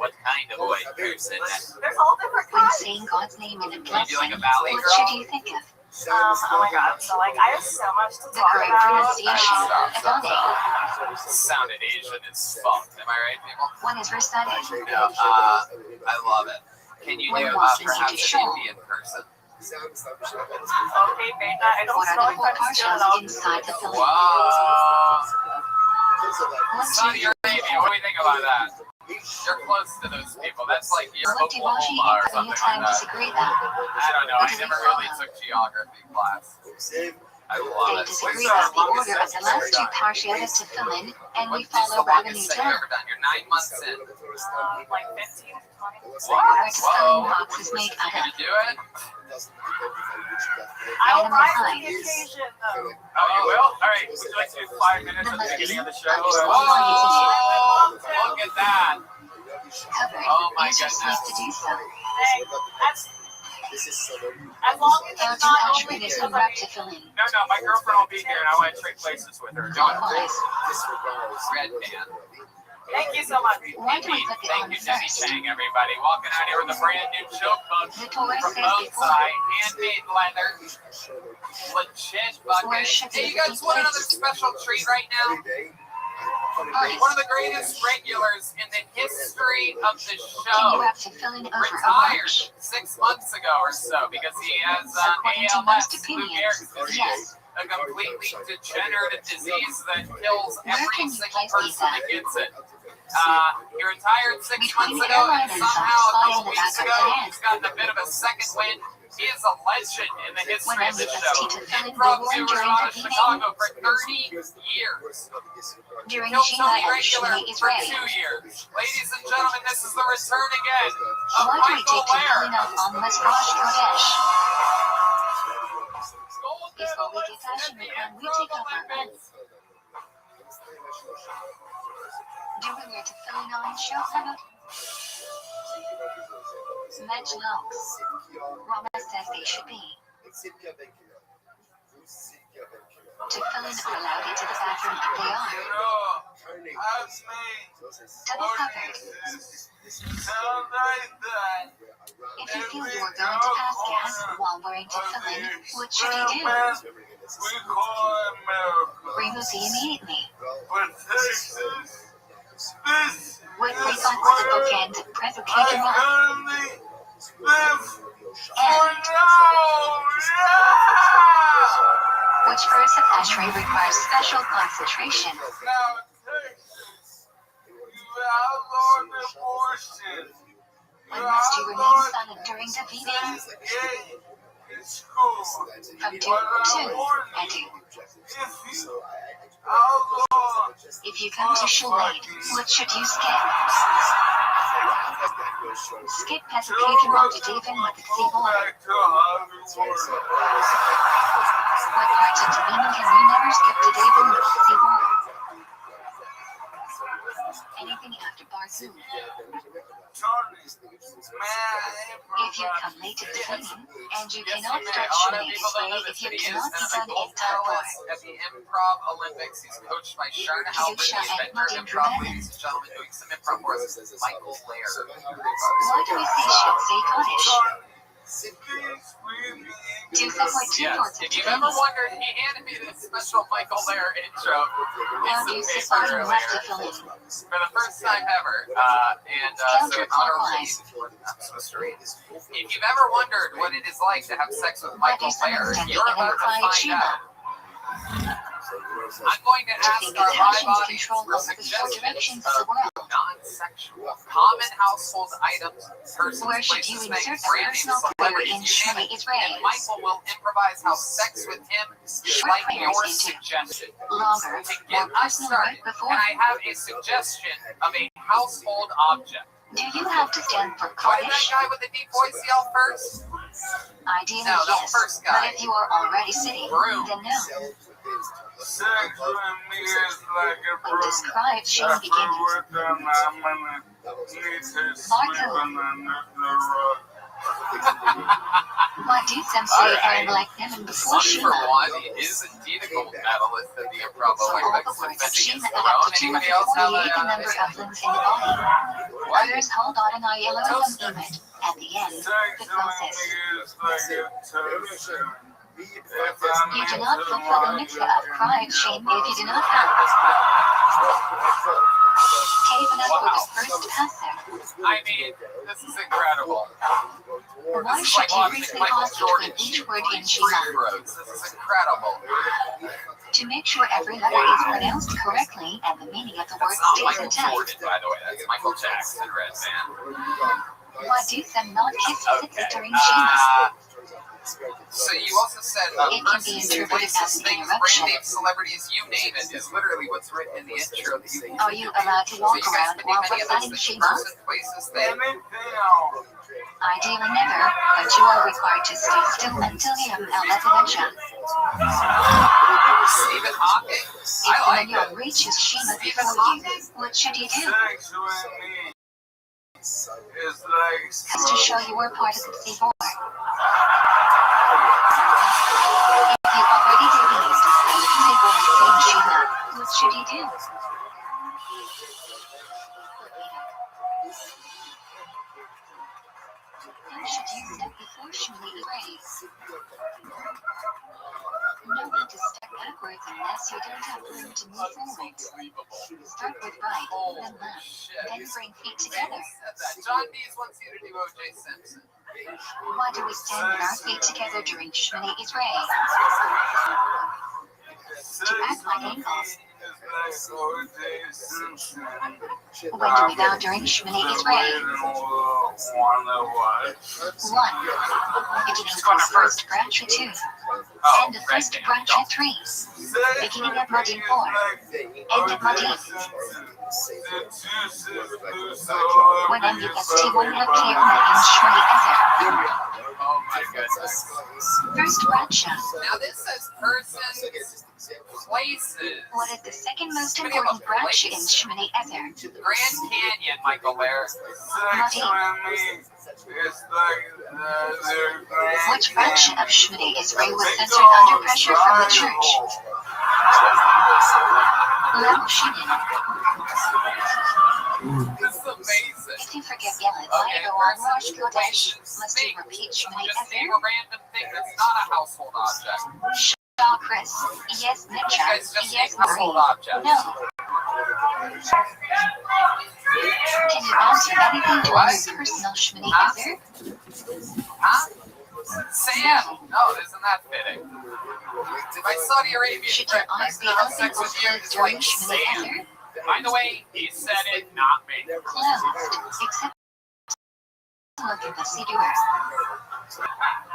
C: What kind of white person?
F: There's all different
B: When
F: kinds.
B: saying God's name in a
A: Can you do
B: blessing,
A: like a valley
B: what
A: girl?
B: should you think of?
F: Oh my god, so like I have so much to
B: The
F: talk
B: correct
F: about.
B: pronunciation,
A: Stop.
B: Adonai.
A: Sounded Asian as fuck. Am I right, people?
B: One is recited.
A: No, I love it. Can you
B: When
A: do
B: walking
A: perhaps
B: into
A: an
B: shul.
A: Indian person?
F: Okay, Beta, I don't
B: What are
F: know
B: the
F: if
B: four
F: I'm still
B: partials
F: out.
B: inside the filling?
A: Wow.
B: What's
A: Saudi
B: your
A: Arabia, what do you think about that? You're close to those people. That's like your
B: what did Rashi
A: Oklahoma or
B: and
A: something
B: Time
A: like that.
B: disagree about?
A: I don't know. I never really took geography class. I love
B: They
A: it.
B: disagree about the order of the last two parshiot to fill in, and we follow Rabbi
A: Longest thing you've
B: Rothschild.
A: ever done. You're 9 months in.
F: Like 15 to 20.
B: The correct spelling box is made out
A: Can
B: of.
A: you do it?
F: I'll
B: Item
F: rise to
B: five.
F: the occasion though.
E: Oh, you will? All right. Would you like to do 5 minutes at the beginning of the show?
A: Oh, look at that.
B: Covered.
A: Oh my
B: Use your sleep to do so.
F: Hey, that's as long as
B: Now
F: it's
B: do
F: not
B: Ashwin
F: only
B: is
F: because
B: correct to fill in.
E: No, my girlfriend will be here, and I want to trade places with her. Don't worry.
B: Likewise.
A: Red man.
F: Thank you so much.
B: Why do we put the
A: Thank
B: on
A: you, Debbie
B: first?
A: Chang, everybody. Walking out here with a brand new joke book
B: The Torah
A: from
B: says before.
A: Bonsai, handmade leather, legit bucket.
B: Worship
A: Hey, you
B: is
A: guys want another special treat right now? One of the greatest regulars in the history of the
B: Can you
A: show
B: have to fill in over a
A: retired
B: bunch?
A: 6 months ago or so because he has
B: According to
A: ALS,
B: most
A: Lou
B: opinions,
A: Gehrig's disease,
B: yes.
A: a completely degenerative disease that kills
B: Where
A: every
B: can you
A: single
B: place
A: person
B: these
A: that
B: at?
A: gets it. He retired 6
B: Between
A: months
B: the
A: ago,
B: airline
A: and
B: and
A: somehow a
B: soft spot
A: couple
B: in the
A: weeks
B: back of
A: ago,
B: the head.
A: he's gotten a bit of a second wind. He is a legend in the history
B: When
A: of the
B: I'm
A: show.
B: to fill in the
A: Improv
B: room
A: tours
B: during
A: out of
B: the meeting.
A: Chicago for 30 years.
B: During
A: Killed
B: Shiva
A: Tony
B: and
A: Regular
B: Shmini
A: for
B: Israel.
A: 2 years. Ladies and gentlemen, this is the return again of
B: Why do we
A: Michael
B: take to
A: Lair.
B: filling up on Masrosh Kodesh?
A: Gold
B: Before we get
A: medalist
B: fashion
A: at the
B: on, we
A: Improv
B: take off our
A: Olympics.
B: Do we wear to fill in on show? Match locks. Rama says they should be. To fill in or allowed into the bathroom if they are. Double covered. If you feel you are going to pass gas while wearing to fill in, what should you do? Remove immediately. With refund for the bookend, press OK to run. Which verse of Ashrei requires special concentration? When must you remain silent during the meeting? From 2 to and 2. If you come to shul late, what should you skip? Skip Pesach Road to David with the Tzibor. What parts of the meaning can you never skip to David with the Tzibor? Anything after Barzoo. If you come late to the meeting, and you cannot start shooting this way if you cannot be done in Tarbor.
A: At the Improv Olympics, he's coached by Sharna Halpern, the inventor of improv. Ladies and gentlemen, doing some improv for us, Michael Lair.
B: Why do we say Kaddish? To support two
A: Yes,
B: parts of
A: if you've ever
B: today's.
A: wondered, he animated a special Michael Lair intro
B: Now
A: in
B: do
A: some
B: support
A: paper
B: and left to
A: earlier
B: fill in.
A: for the first time ever. So in honor of
B: Counterclockwise.
A: I'm supposed to read. If you've ever wondered what it is like to have sex with
B: Why do
A: Michael
B: some
A: Lair,
B: extend
A: you're
B: it and
A: about to
B: cry
A: find
B: Shiva?
A: out. I'm going to
B: To
A: ask
B: think
A: our
B: of
A: live
B: Hashem's
A: audience
B: control
A: for
B: over the four
A: suggestions
B: directions of the
A: of
B: world.
A: sexual. Common household items, persons,
B: Where should you
A: places,
B: insert
A: things,
B: a
A: brand names,
B: personal prayer
A: celebrities,
B: in
A: you name
B: Shmini
A: it.
B: Israel?
A: And Michael will improvise how sex with him is
B: Short
A: like
B: prayers
A: your
B: into
A: suggestion.
B: longer,
A: To
B: more
A: get us
B: personal
A: started,
B: right before.
A: and I have a suggestion of a household object.
B: Do you have to stand for
A: Why did that
B: Kaddish?
A: guy with the deep voice yell first?
B: Ideally,
A: No, the
B: yes.
A: first
B: But
A: guy.
B: if you are already sitting,
A: Broom.
B: then no.
C: Sex with me is like a
B: When
C: broom.
B: described, Shane begins. Why do some say I like them before
A: Son for
B: Shema?
A: one, he is indeed a gold medalist at the Improv
B: So all the
A: Olympics
B: words of
A: defending
B: Shema
A: his
B: add
A: throne.
B: up to
A: Anybody else have
B: 248, the number
A: a
B: of limbs in the body.
A: what?
B: Others hold on and I yellow them image. At the end, the process. You do not fulfill the mitzvah of pride, shame, if you do not have. Taven up for the first passer.
A: I mean, this is incredible.
B: Why
A: This is
B: should
A: like
B: you
A: watching
B: read the
A: Michael
B: pause
A: Jordan
B: between each
A: shoot
B: word in
A: free
B: Shema?
A: throws. This is incredible.
B: To make sure every letter is pronounced correctly and the meaning of the word
A: That's not
B: stays
A: Michael
B: intact.
A: Jordan, by the way. That's Michael Jackson, Red Man.
B: Why do some not kiss
A: Okay.
B: during Shema?
A: So you also said
B: It can be
A: persons,
B: interpreted
A: places,
B: as an
A: things,
B: interruption.
A: brand names, celebrities, you name it, is literally what's written in the intro that you
B: Are you allowed to
A: So
B: walk
A: you guys
B: around
A: can
B: while
A: name any of
B: reciting
A: those things,
B: Shema?
A: person, places, things.
B: Ideally never, but you are required to stay still until you have Alethenesha.
A: Stephen Hawking?
B: If
A: I
B: the
A: like
B: minion
A: it.
B: reaches Shema
A: Stephen
B: before
A: Hawking?
B: you, what should you do?
C: Sex with me is like
B: Just to show you were part of the C4. If you already believed that you were saying Shema, what should you do? How should you step before Shmini praise? Know when to step backwards unless you don't have room to move forwards. Start with right, then left, then bring feet together.
A: John Dees wants you to do O.J. Simpson.
B: Why do we stand with our feet together during Shmini Israel? To act like ankles. When do we bow during Shmini Israel? 1. Beginning from first branch 2. End of first branch 3. Beginning at Modim 4. End at Modim. When end at T1 Lakirna in Shmini Ezer.
A: Oh my goodness.
B: First branch.
A: Now this says persons, places.
B: What is the second most important branch in Shmini Ezer?
A: Grand Canyon, Michael Lair.
B: Modim. Which branch of Shmini Israel was censored under pressure from the church? Level Shinin.
A: This is amazing.
B: If you forget Yelet,
A: Okay,
B: Vayavo on Rosh
A: persons,
B: Chodesh,
A: places,
B: must you
A: things.
B: repeat Shmini
A: Just name
B: Ezer?
A: a random thing that's not a household object.
B: Shaw Chris. Yes,
A: You
B: Ninja.
A: guys just
B: Yes,
A: name household
B: Marie.
A: objects.
B: No. Can you answer anything during your personal Shmini Ezer?
A: Huh? Sam! No, isn't that fitting? My Saudi Arabian
B: Should your
A: friend
B: eyes be
A: to have
B: open
A: sex
B: or
A: with you
B: closed
A: is
B: during
A: like
B: Shmini
A: Sam.
B: Ezer?
A: By the way, he said it, not me.
B: Closed, except look at the Siddur.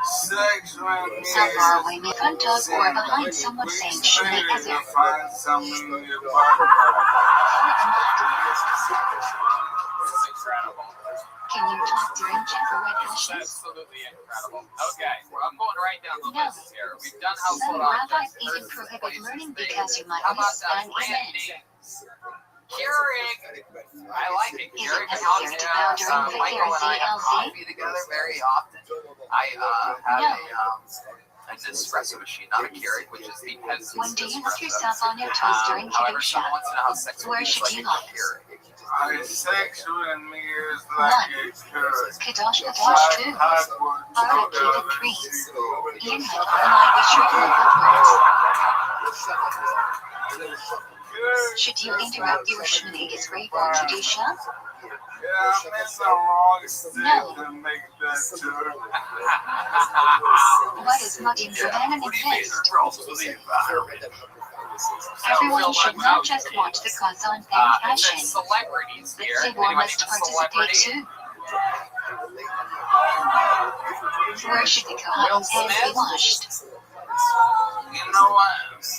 C: Sex with me
B: How far away in front of or behind someone saying Shmini Ezer?
C: find something in your body.
B: Far
A: This is incredible.
B: Can you talk during Jehovah
A: This is
B: Hashem?
A: absolutely incredible. Okay, I'm going right down the
B: No.
A: list here. We've done
B: Some
A: household
B: rabbis
A: objects,
B: even
A: persons,
B: prohibit
A: places,
B: learning
A: things.
B: because you might
A: How about
B: miss
A: that
B: an
A: brand
B: event.
A: names? Keurig. I like it.
B: Is it
A: Keurig
B: necessary to bow during the
A: Michael and I have
B: ZLZ?
A: coffee together very often. I have an espresso machine, not a Keurig, which is the peasant's
B: When do you lift
A: espresso.
B: yourself on your toes during
A: However,
B: Kedusha?
A: someone wants to know how sex
B: Where
A: works
B: should
A: like
B: you
A: a
B: like?
A: Keurig.
C: Sex with me is like a curse.
B: Kadosh Kadosh 2. Allocated 3. You might overnight be sure to look upwards. Should you interrupt your Shmini Israel for Kedusha?
C: Yeah, I'm in the wrong state
B: No.
C: to make that joke.
B: What is Modim Rabbanan
A: What do you mean?
B: exist?
A: They're also the environment.
B: Everyone should not just watch the Kazan fan
A: It
B: passion.
A: says celebrities here.
B: They
A: Anyone
B: must
A: need a
B: participate
A: celebrity?
B: too. Where should the Kohan's hands be washed?
C: You know what?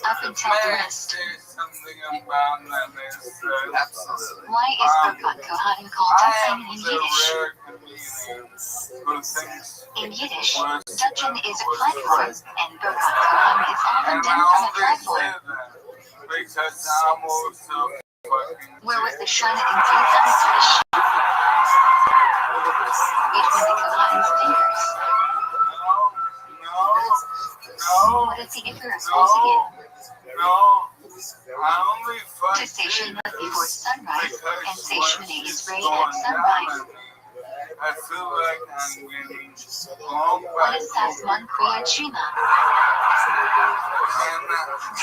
B: Up until the rest.
C: There's something about that is
A: Absolutely.
B: Why is Birkat Kohanim called Dutchen in Yiddish? In Yiddish, Dutchen is a platform, and Birkat Kohanim is often done from a platform.
C: Because I'm also fucking
B: Where was the Shana in Kohan's? Between the Kohanim's fingers. What is the Icarus once again? To say Shema before sunrise, and say Shemini is rain at sunrise.
C: I feel like I'm getting
B: What is Sasman Kriyat Shema?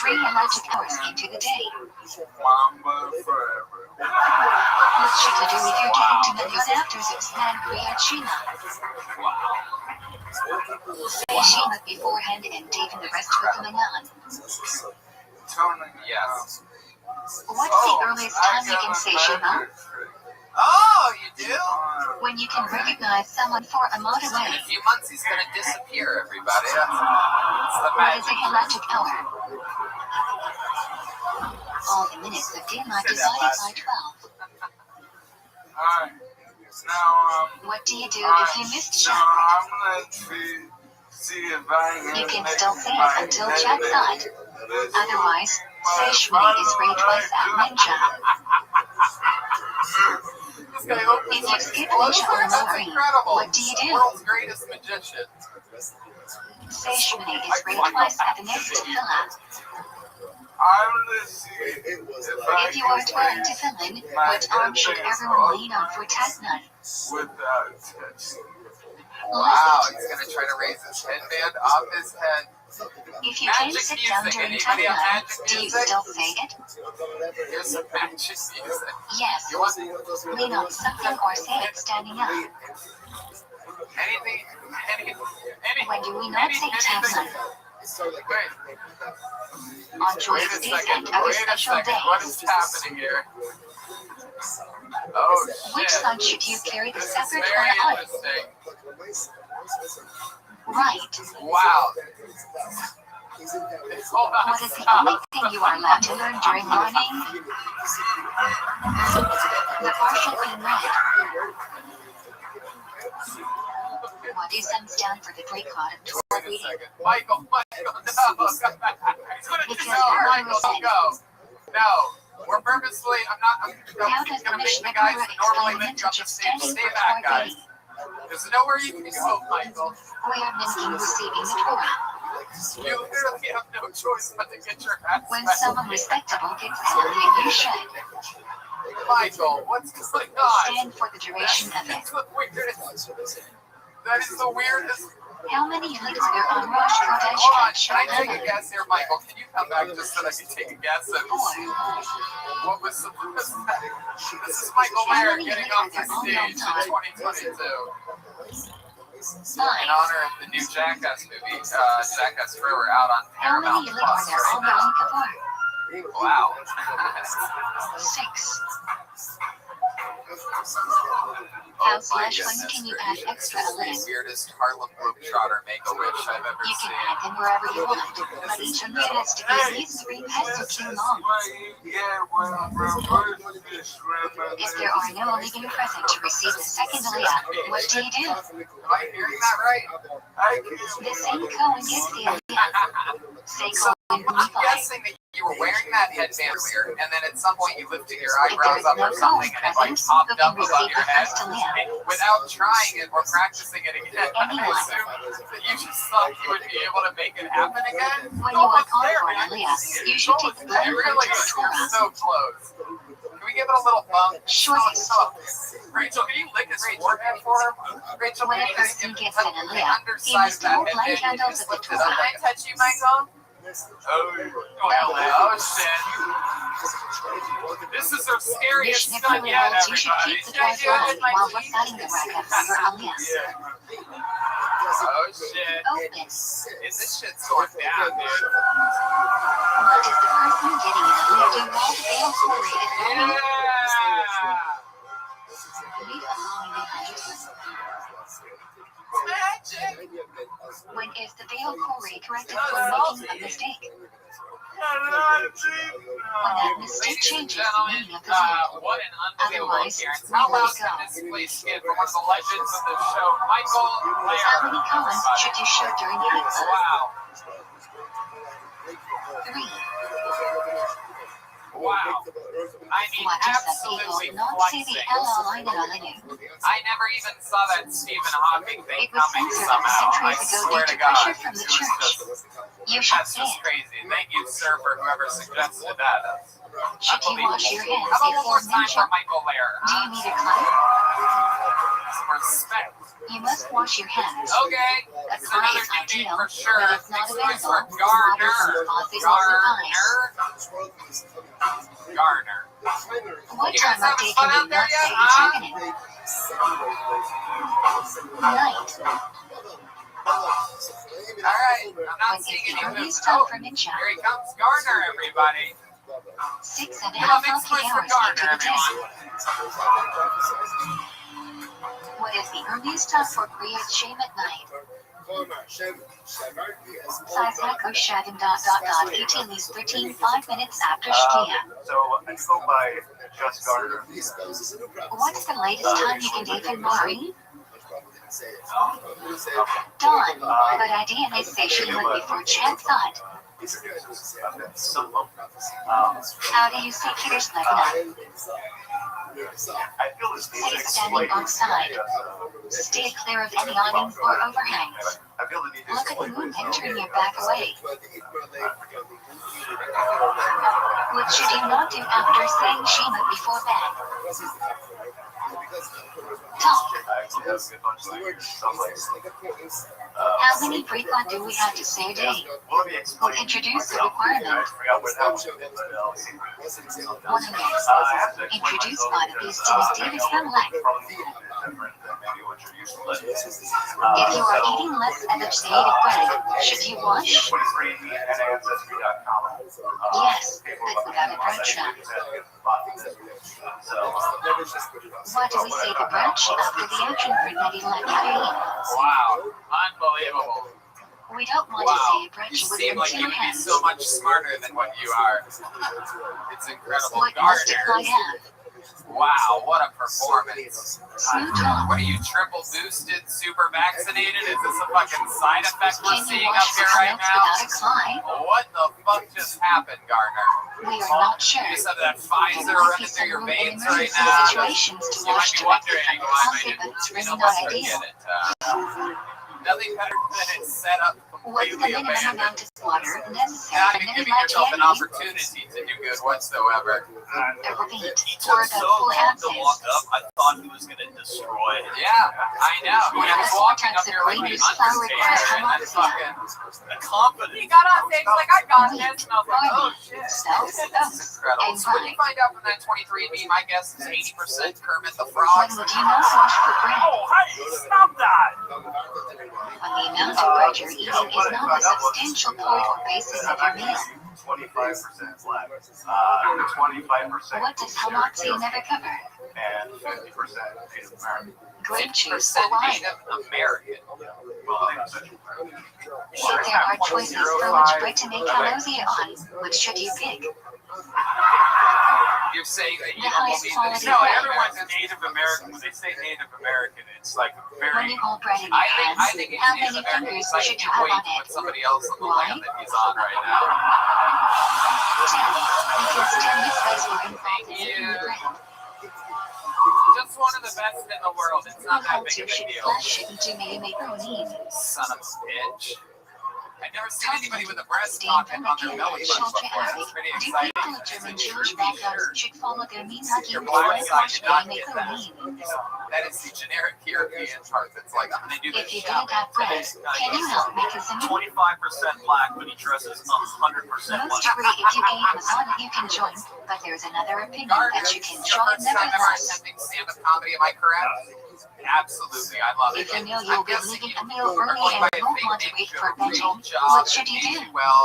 B: 3 electric hours into the day.
C: Mamba forever.
B: What's she to do if you're getting to Medios after Sasman Kriyat Shema? Say Shema beforehand and even the rest with the Manan.
A: Yes.
B: What's the earliest time you can say Shema?
A: Oh, you do?
B: When you can recognize someone for a mile
A: In
B: away.
A: a few months, he's going to disappear, everybody. It's the
B: What is a
A: magic.
B: galactic hour? All the minutes of daylight divided by 12.
C: Alright. Now,
B: What do you do if you missed
C: so
B: chat?
C: I'm gonna see if I
B: You can still say it until chat side. Otherwise, say Shmini is raid twice at Ninja.
A: This guy opens
B: If you
A: like
B: skip
A: explosions.
B: Ninja or
A: That's
B: Wolverine,
A: incredible.
B: what do you do?
A: World's greatest magician.
B: Say Shmini is raid twice at the next filler.
C: I'm gonna see if
B: If you aren't willing to fill in, what arm should everyone lean on for Tasman?
C: without touching.
A: Wow, he's going to try to raise his headband off his head.
B: If you can't sit down during Tasman, do you still say it?
A: Here's some magic music.
B: Yes.
A: You want
B: Lean on something or say it standing up.
A: anything?
B: When do we not say Tasman?
A: Wait,
B: On
A: wait
B: Joy's
A: a
B: days
A: second.
B: and other
A: Wait a
B: special
A: second. What
B: days.
A: is happening here? Oh,
B: Which
A: shit.
B: side should you carry the
A: This is
B: scepter
A: very
B: toward on?
A: interesting.
B: Right.
A: Wow. Hold on.
B: What is the only thing you are allowed to learn during learning? The bar should be red. What is thumbs down for the breakout of toward
A: Wait a
B: reading?
A: second. Michael, no. Come back. He's going to
B: It's
A: no,
B: your
A: Michael, don't go. No. We're purposely, I'm
B: How
A: going
B: does
A: to
B: the
A: make
B: mission
A: the guys
B: Akura
A: that normally
B: explain
A: make you up the
B: vintage
A: stage
B: standing
A: stay
B: for
A: back,
B: toward
A: guys.
B: reading?
A: There's nowhere you can go, Michael.
B: We are minting receiving the Torah.
A: You literally have no choice but to get your ass
B: When
A: back.
B: someone respectable gets something, you should.
A: Michael, what's going on?
B: Stand for the duration of it.
A: That's the weirdest. That is the weirdest.
B: How many leads are there on Rosh Kodesh
A: Hold on,
B: and
A: can I take a
B: Shabbat?
A: guess here, Michael? Can you come back just so that I can take a guess at what was supposed to happen? This is Michael Mayer getting off the stage in 2022 in honor of the new Jackass movie, Jackass Forever, out on
B: How many
A: Paramount
B: leads are
A: Plus
B: there on
A: right
B: Yom
A: now.
B: Kippur?
A: Wow.
B: 6.
A: Oh
B: How/when
A: my goodness
B: can you add
A: gracious.
B: extra
A: This is
B: link?
A: the weirdest Harlem Globetrotter Make-A-Wish I've ever
B: You can
A: seen.
B: add them wherever you want, but each of them has to be at least 3 pesos too long. If there are no Oligan present to receive the second aliyah, what do you do?
A: Am I hearing that right?
B: The same Cohen gets the aliyah. Say
A: So
B: Cohen
A: I'm
B: Levi.
A: guessing that you were wearing that headband earlier, and then at some point you lifted your
B: If there
A: eyebrows
B: is
A: up
B: no
A: or something,
B: Cohen
A: and it like
B: present,
A: popped
B: who can
A: up above
B: receive
A: your
B: the
A: head.
B: first aliyah?
A: And without trying it or practicing it again, I
B: Anyone.
A: assume that you just thought you would be able to make it happen again.
B: When you are called for an aliyah, you should take the
A: It
B: blood
A: really
B: to
A: is
B: the Torah.
A: so close. Can we give it a little bump?
B: Shortest.
A: Rachel, can you lick his forehead for him? Rachel,
B: When a
A: can you just
B: person
A: give
B: gets an
A: the
B: aliyah, he
A: underside
B: must
A: that
B: hold light
A: headband?
B: candles
A: Just
B: of the
A: lift it up.
B: Torah.
A: Can I touch you, Michael? Oh, shit. This is our scariest
B: Mishnah
A: stunt yet,
B: holds you should
A: everybody.
B: keep the doors locked while reciting the rakah for your aliyah.
A: Oh shit.
B: Open.
A: This shit's going down, dude.
B: What does the person getting in the lead do while the veil story is going?
A: Yeah.
B: Leave a line behind you.
A: Magic.
B: When is the veil Corey corrected for making a mistake? When that mistake changes the meaning of the word.
A: What an unbelievable
B: Otherwise,
A: appearance.
B: we
A: How
B: let
A: else
B: it go.
A: can this place skip from one of the legends of the show, Michael Blair?
B: How many comments should you show during the episode?
A: Wow.
B: 3.
A: Wow. I mean,
B: What is that
A: absolutely
B: people not see the
A: flexing. I never even saw that Stephen Hawking thing
B: It was
A: coming
B: censored
A: somehow. I
B: centuries ago
A: swear
B: due
A: to
B: to
A: God.
B: pressure from the
A: It was
B: church.
A: just,
B: You should
A: that's
B: say
A: just
B: it.
A: crazy. Thank you, sir, for whoever suggested that. That's
B: Should you wash your hands
A: How about one
B: before
A: more time
B: mention?
A: for Michael Lair?
B: Do you need a clap?
A: Some respect.
B: You must wash your hands.
A: Okay,
B: A
A: that's
B: clap
A: another
B: is
A: new name
B: ideal,
A: for sure.
B: but it's not
A: Next place for
B: available. Water
A: Garner.
B: causes loss of eyes.
A: Garner.
B: What
A: You
B: time
A: guys
B: of day
A: having fun
B: can
A: out
B: you
A: there
B: not
A: yet,
B: say
A: huh?
B: it's evening? Night.
A: Alright, I'm not
B: When is
A: seeing
B: the
A: any
B: earliest
A: movement.
B: time
A: Oh,
B: for Mincha?
A: here he comes, Garner, everybody.
B: 6.5
A: Come on, next
B: lucky
A: place for
B: hours
A: Garner,
B: into the day.
A: everyone.
B: What is the earliest time for Kriyat Shem at night? Saizako Shavim ... 18 leaves 13 5 minutes after Shkia.
C: So I go by Just Garner.
B: What's the latest time you can even Maureen? Dawn, but I DNA say she went before Chad thought. How do you see Kitter's leg now?
C: I feel this needs
B: Say standing outside. Stay clear of any awnings or overhangs.
C: I feel the need to
B: Look at the moon and turn your back away. What should you not do after saying Shema before bed? Talk. How many pre-thought do we have to say a day? We'll introduce the requirement. One again. Introduced by the beast to Miss Davis Hamlet. If you are eating less of the shade of bread, should you wash? Yes, but without a bread shop. What do we say to brunch after the action for Nettie Lackaby?
A: Wow, unbelievable.
B: We don't want
A: Wow,
B: to say a
A: you
B: brunch with
A: seem like
B: empty
A: you would be
B: hands.
A: so much smarter than what you are. It's incredible.
B: What must I
A: Garner.
B: have?
A: Wow, what a performance.
B: Smooth talk.
A: What are you, triple boosted, super vaccinated? Is this a fucking side effect we're
B: Can you
A: seeing up
B: wash the
A: here right
B: clothes without a
A: now?
B: climb?
A: What the fuck just happened, Garner?
B: We are not sure.
A: You just have that
B: There
A: Pfizer
B: might be
A: running through
B: some
A: your
B: room in
A: veins right
B: emergency
A: now.
B: situations to
A: You might
B: wash
A: be
B: directly
A: wondering
B: from the
A: why I
B: faucet, but it's really not ideal.
A: forget it. Nothing better than it's set up
B: What's the
A: completely
B: minimum
A: abandoned.
B: amount of water necessary
A: Not
B: for
A: even
B: Nettie
A: giving yourself an
B: Lackaby?
A: opportunity to do good whatsoever.
B: Repeat.
C: He
B: For
C: took
B: about
C: so
B: 4
C: long to
B: ounces.
C: walk up, I thought he was going to destroy it.
A: Yeah, I know. When I was walking up here like the
B: Greatest flower requires
A: Undertaker, and
B: homoxia.
A: fucking
C: The confidence.
D: He got on stage like, I got this. And I was like, oh
B: Barley,
D: shit.
B: spells,
A: It's
B: oats,
A: incredible.
B: and
A: So when you
B: rye.
A: find out from that 23andMe, my guess is 80% Kermit the
B: When
A: Frog.
B: would you not wash for bread?
C: Oh, hey, stop that!
B: When the amount of bread you're eating is not the substantial point or basis of your meal.
C: 25% black, 25%
B: What does homoxia never cover?
C: and 50% Native American.
B: Grape juice
A: 50%
B: or wine.
A: Native American.
C: Well, Central American.
B: If there are choices for which bread to make calosia on, which should you pick?
A: You're saying that you
B: The
A: don't
B: highest
A: believe
B: quality
A: that
C: No,
B: bread.
C: everyone's Native American. When they say Native American, it's like
B: When
C: very.
B: you hold bread in your
A: I
B: hands,
A: think it's
B: how
A: Native
B: many
A: American
B: fingers
A: because I
B: should
A: can
B: you have
A: wait
B: on
A: with
B: it?
A: somebody else on the
B: Why?
A: land that he's on right now.
B: 10. Because 10 mistakes were involved in making the bread.
A: Just one of the best in the world. It's not that
B: How
A: big
B: to
A: of a
B: ship
A: deal.
B: flesh into macaroni.
A: Son of a bitch. I've never seen anybody with a breast
B: Stand
A: pocket
B: from
A: on their
B: again,
A: belly button
B: Shelter
A: before.
B: Arabic.
A: It's pretty
B: Do
A: exciting.
B: people of German Jewish backgrounds should follow their minhagim
A: Your
B: to
A: black side
B: wash
A: did not
B: their
A: get that.
B: macaroni?
A: That is the generic European part that's like, I'm going to do
B: If
A: this
B: you
A: shit.
B: didn't have bread, can you help make a simile?
C: 25% black, but he dresses 100%
B: Most
C: black.
B: agree if you ain't Masonic you can join, but there's another opinion
A: Garner,
B: that you
A: this
B: can
A: is your
B: join
A: first time ever
B: nevertheless.
A: attempting stand-up comedy, am I correct? Absolutely, I love it.
B: If you know
A: I'm
B: you'll be
A: guessing
B: leaving
A: you
B: a meal
A: are
B: early
A: going
B: and
A: by
B: won't
A: a
B: want to
A: fake
B: wait
A: nature
B: for
A: of real
B: benching,
A: job
B: what
A: that
B: should you
A: pays
B: do?
A: you well.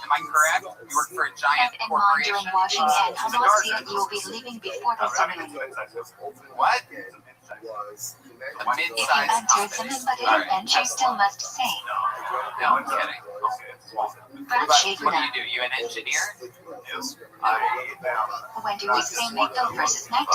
A: Am I correct? You work for a giant
B: Keep in mind during
A: corporation.
B: washing and Hamasiyah you'll be leaving before the afternoon.
A: What? A
B: If you
A: mid-sized
B: enter
A: company.
B: Zimin but hidden bench, you still must say.
A: No, I'm kidding.
B: Brad
A: But
B: Schaefer
A: what
B: now.
A: do? You an engineer?
B: When do we say McDo versus McDo?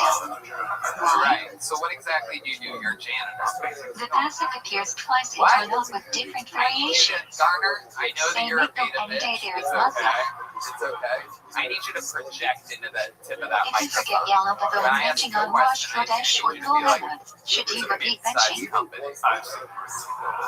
B: Why?
A: Right. So what exactly do you do? You're a janitor.
B: The passive appears twice in
A: What?
B: a note with different
A: I need you to,
B: variations.
A: Garner, I know that
B: Say
A: you're a
B: McDo
A: beta
B: any day
A: bitch.
B: there is
A: It's
B: nothing.
A: okay. It's okay. I need you to project into the tip of that
B: If you forget
A: microphone.
B: yellow but
A: When
B: when
A: I ask
B: benching
A: you a
B: on Rosh
A: question, I
B: Chodesh
A: need
B: or
A: you to be like,
B: Golem, should
A: it's
B: you
A: a
B: repeat
A: mid-sized
B: benching?
A: company.
C: I'm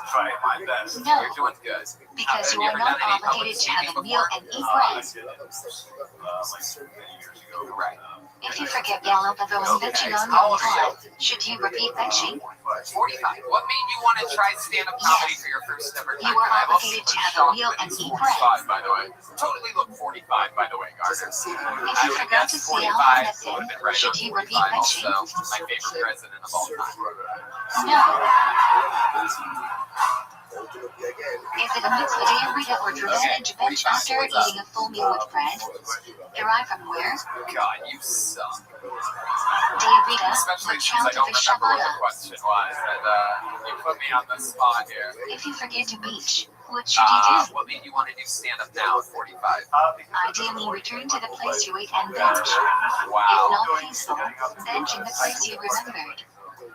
C: try my best.
B: No,
A: You're doing good.
B: because
A: Have
B: you
A: you
B: are
A: ever
B: not
A: done any public
B: obligated to have
A: speaking
B: a meal
A: before?
B: and eat
C: I
B: bread.
C: did it like many years ago.
A: Right.
B: If you forget yellow but when
A: Okay.
B: benching on
A: How
B: Yom
A: old are you?
B: Tov, should you repeat benching?
A: 45. What made you want to try stand-up comedy
B: Yes.
A: for your first ever
B: You
A: time?
B: are
A: And I was
B: obligated to have a
A: shocked
B: meal
A: that
B: and
A: he's
B: eat bread.
A: 45, by the way. Totally look 45, by the way, Garner.
B: If
A: I
B: you
A: would have
B: forgot to
A: guessed
B: say
A: 45.
B: Al
A: Would have been right
B: should
A: on
B: you repeat
A: 45.
B: benching?
A: Also, my favorite president of all time.
B: No. If it omits the diarrhea or revenge bench after eating a full meal with bread, derived from where?
A: God, you suck.
B: Diarrhea,
A: Especially
B: the
A: since I
B: child
A: don't
B: of the
A: remember what the
B: Shabbat.
A: question was. And you put me on the spot here.
B: If you forget to beach, what should you do?
A: What made you want to do stand-up now at 45?
B: Ideally, return to the place you ate and bench.
A: Wow.
B: If not peaceful, bench in the place you remembered.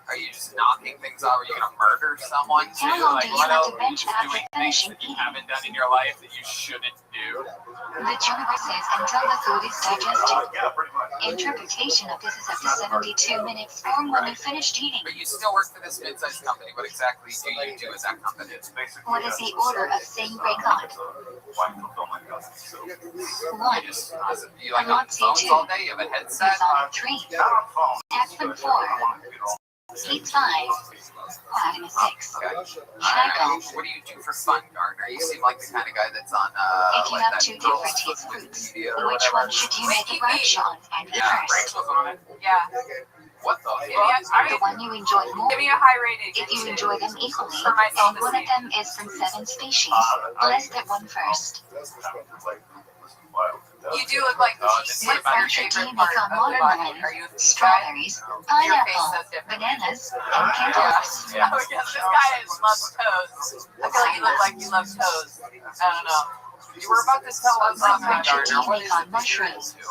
A: Are you just knocking things out? Are you going to murder someone too?
B: How long
A: Like,
B: do you
A: what
B: have
A: else
B: to
A: are you
B: bench
A: just
B: after
A: doing things
B: finishing
A: that you
B: eating?
A: haven't done in your life that you shouldn't do?
B: The Jeweler says until the food is digested.
C: Yeah, pretty much.
B: Interpretation of this is up to 72 minutes from when you finished eating.
A: But you still work for this mid-sized company. What exactly do you do at that company?
C: It's basically
B: What is the order of saying Rekod?
C: wine fulfillment company. So,
B: 1.
A: You like on phones all day? You have a headset?
B: Exotic 3.
C: not on phone.
B: Admin 4. Heat 5. Platinum 6.
A: Okay.
B: Shackle.
A: Alright. What do you do for fun, Gardner? You seem like the kind of guy that's on,
B: If you
A: like
B: have
A: that
B: 2
A: girls
B: different
A: foot
B: taste fruits,
A: media or
B: which
A: whatever.
B: one should you make a brunch on and eat
A: Yeah,
B: first?
A: Rachel's on it.
F: Yeah.
A: What the
F: Give me
A: fuck?
F: a,
B: The one you enjoy more.
F: give me a high rating.
B: If you enjoy them equally,
F: For myself
B: and one of them is from 7 species, list that one first.
F: You do look like
A: this is
B: What
A: about your
B: brunch do you
A: favorite
B: make
A: part
B: on
A: of the body.
B: watermelon,
F: Are you a food guy?
B: strawberries,
F: Your face
B: pineapple,
F: says different.
B: bananas, and cantaloupes?
A: Yeah.
F: Oh, yes, this guy loves toes. I feel like you look like you love toes. I don't know.
A: You were about to tell us
B: What
A: something,
B: brunch do
A: Gardner.
B: you
A: What
B: make
A: is
B: on
A: it?
B: mushrooms?
C: No,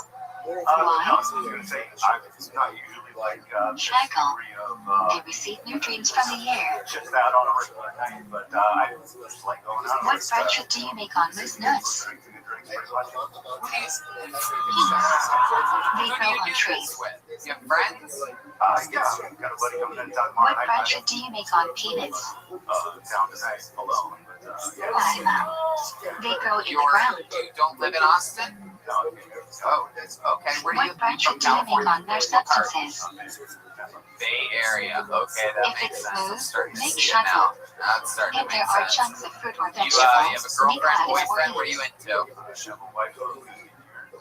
C: I was going to say, I'm not usually like this
B: Shackle.
C: degree of
B: They receive nutrients from the air.
C: just out on a regular night, but I just like going out.
B: What brunch do you make on loose nuts?
C: Drinking the drinks pretty much.
B: Peas.
A: Who
B: They
A: do
B: grow
A: you
B: on
A: do
B: trees.
A: this with? You have friends?
C: Yeah, I've got a buddy coming in town tomorrow
B: What
C: night.
B: brunch do you make on peanuts?
C: Down tonight alone, but yeah.
B: Platinum. They grow in the ground.
A: You don't live in Austin?
C: No,
A: Oh, okay. Where do you
B: What brunch
A: from
B: do you make
A: California?
B: on their substances?
A: Bay Area. Okay, that
B: If
A: makes
B: it's
A: sense. I'm
B: smooth,
A: starting to
B: make
A: see it now.
B: shackle.
A: That's starting to
B: If there
A: make
B: are
A: sense.
B: chunks of fruit or
A: You have a
B: vegetables, make
A: girlfriend,
B: lettuce or
A: boyfriend? What are you
B: leaves.
A: into?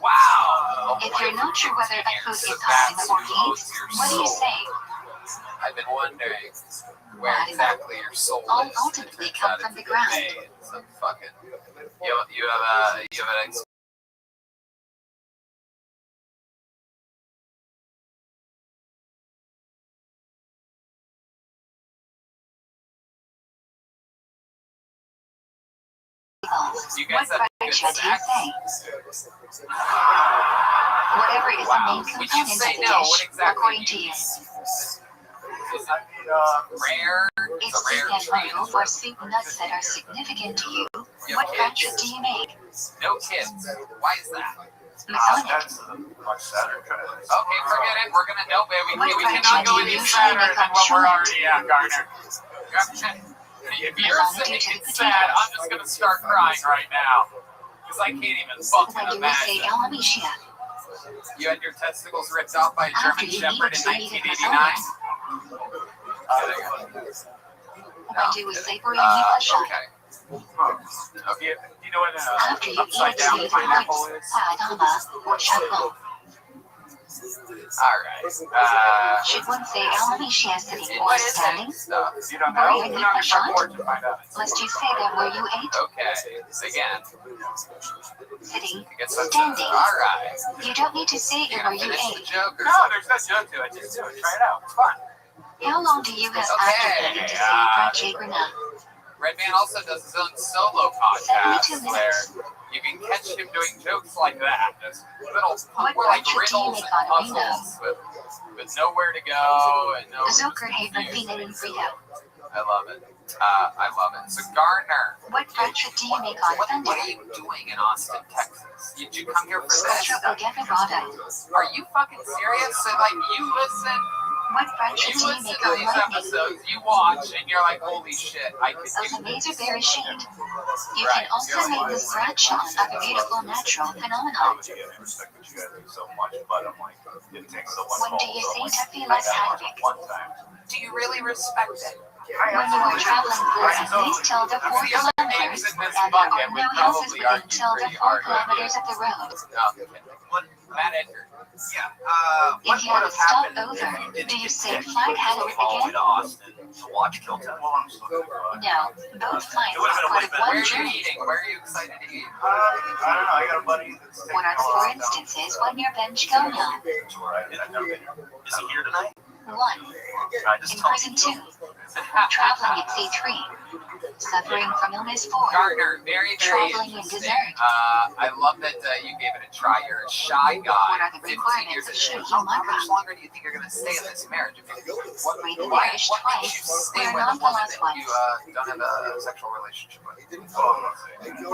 C: Wow.
A: Wow.
B: If you're not sure whether a food is
A: So
B: hot
A: that's
B: or
A: who
B: heat,
A: owns your
B: what do you
A: soul.
B: say?
A: I've been wondering where exactly your soul
B: All
A: is.
B: ultimately
A: It turns
B: come
A: out
B: from
A: it's
B: the ground.
A: Bay. Some fucking. You have an You guys
B: What
A: have good
B: brunch do you
A: sex?
B: say? Whatever is the
A: Wow.
B: main
A: When you
B: component
A: say
B: of the
A: no, what
B: dish,
A: exactly
B: according
A: do
B: to
A: you
B: you.
A: Is it rare? It's
B: If
A: a rare
B: sweet and
A: treat.
B: loaf or sweet nuts that are significant to you,
A: You
B: what
A: have
B: brunch
A: kids?
B: do you make?
A: No kids. Why is that?
B: Masonic.
C: That's much sadder.
A: Okay, forget it. We're gonna know, baby.
B: What
A: We
B: brunch
A: cannot
B: do
A: go
B: you
A: any
B: usually
A: sadder
B: make
A: than
B: on
A: what we're
B: shrimp?
A: already at, Garner. If you're
B: Masonic
A: saying
B: to the
A: it's sad, I'm just gonna start crying right now. Because I can't even fucking
B: When do we say
A: imagine.
B: El Amicia?
A: You had your testicles ripped out by a
B: After
A: German
B: you
A: Shepherd
B: eat,
A: in
B: you eat it
A: 1989?
B: When do we say Buriani Pasha?
A: Okay.
C: You know what
B: After you eat
C: upside
B: it,
C: down
B: you eat
C: pineapple
B: hearts,
C: is?
B: Paradama, or Shackle.
A: Alright.
B: Should one say Almanisha sitting or
A: What is
B: standing?
A: it? Stuff.
E: You don't know?
B: Were you
E: Get
B: eating
E: on
B: a
E: your
B: shot?
E: front porch and find out.
B: Must you say that where you ate?
A: Okay. Again.
B: Sitting,
A: To get some
B: standing.
A: Alright.
B: You don't need to say
A: You're
B: where
A: gonna
B: you
A: finish the
B: ate.
A: joke or
E: No,
A: something?
E: there's no joke to it. Just do it. Try it out. It's fun.
B: How long do you have after
A: Okay,
B: eating to say Raji or not?
A: Redman also does his own solo
B: 72
A: podcast where
B: minutes.
A: you can catch him doing jokes like that. Just little
B: What
A: more like
B: budget do you
A: riddles
B: make
A: and
B: on Reno?
A: puzzles with nowhere to go and no
B: Zucker haven been in Rio.
A: I love it. I love it. So Gardner,
B: What budget do you make on
A: what
B: Thunder?
A: are you doing in Austin, Texas? Did you come here for this?
B: Scotia Ogeverado.
A: Are you fucking serious? So like you listen
B: What budget
A: you
B: do you
A: listen
B: make
A: to
B: on
A: these
B: Lightning?
A: episodes, you watch, and you're like, holy shit, I could
B: Of the Mazer Berry shade. You can also make the scratch on of a beautiful natural phenomenon.
C: I respect what you guys do so much, but I'm like, it takes so much.
B: When do you say Tuffy likes Heinrich?
C: One time.
A: Do you really respect it?
B: When you are traveling for at least till the 4
A: The other
B: kilometers,
A: names in this
B: and there
A: bucket
B: are
A: would
B: no houses
A: probably
B: within
A: argue
B: till the
A: pretty
B: 4
A: hard.
B: kilometers of the road.
A: Matt Edgar.
C: Yeah.
B: If you have a stop over, do you say flight headed
C: All the way
B: again?
C: to Austin to watch Kill Town? Well, I'm just looking at
B: No, both flights
C: It would've
B: are
C: been
B: part of
C: way better.
A: Where
B: one
A: are you
B: journey.
A: eating? Where are you excited to eat?
C: I don't know. I got a buddy that's taking
B: What are the
C: all
B: four
C: out down
B: instances when your bench going on?
C: to where I've never been. Is he here tonight?
B: 1.
C: I just
B: In
C: told
B: prison 2. Traveling at C3. Suffering from illness 4.
A: Gardner, very, very
B: Traveling in
A: interesting.
B: dessert.
A: I love that you gave it a try. You're a shy guy.
B: What are the
A: 15
B: requirements
A: years
B: of
A: old.
B: Shahid
A: How
B: Maka?
A: much longer do you think you're going to stay in this marriage? What
B: Read the
A: why
B: marriage
A: what makes
B: twice.
A: you stay
B: We're
A: with a
B: not the
A: woman
B: last
A: that you
B: ones.
A: don't have a sexual relationship with?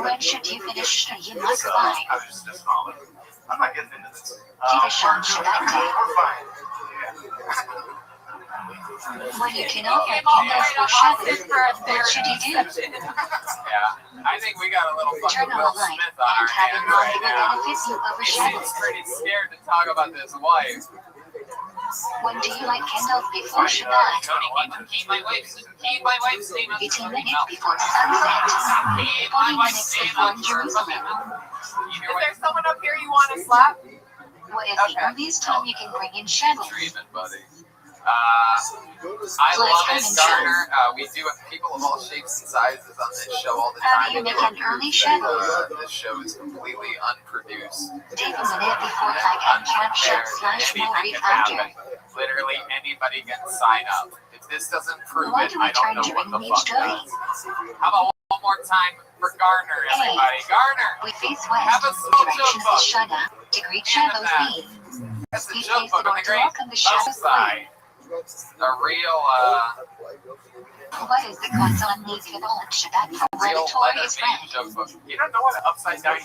B: When should you finish Shahid
C: It's,
B: Maka by?
C: I was just calling. I'm not getting into this.
B: Kiddush on Shabbat day.
C: We're fine.
B: When you cannot get candles for Shabbat, what should you do?
A: Yeah, I think we got a little fucking
B: Turn on
A: Will
B: the light
A: Smith on our
B: and have
A: hands
B: in mind
A: right
B: the
A: now.
B: benefits you over
A: He
B: Shabbat.
A: seems pretty scared to talk about this wife.
B: When do you light candles before Shabbat?
A: Tony, keep my wife's name on
B: 18 minutes before sunset. 40 minutes before Jerusalem.
D: Is there someone up here you want to slap?
B: What is the earliest time you can bring in Shabbat?
A: Treatment, buddy. I love it, Gardner. We do have people of all shapes and sizes on this show all the
B: How
A: time.
B: do you make an early Shabbat?
A: This show is completely unproduced.
B: Take a minute before I can capture / more
A: Anything
B: read
A: can
B: after.
A: happen. Literally anybody can sign up. If this doesn't prove
B: Why
A: it,
B: do we
A: I don't
B: turn
A: know
B: during
A: what the
B: the
A: fuck
B: story?
A: does. How about one more time for Gardner, everybody? Garner,
B: We face
A: Have
B: west,
A: a small
B: direction
A: joke
B: of Shana, to greet Shabbos B.
A: that's the
B: We
A: joke
B: face the
A: book on
B: door
A: the
B: to
A: great
B: welcome the Shabbos
A: outside. A real,
B: What is the croissant need for lunch Shabbat for
A: real
B: Redditor
A: letter
B: is
A: name
B: red?
A: joke book.
E: You don't know what an upside down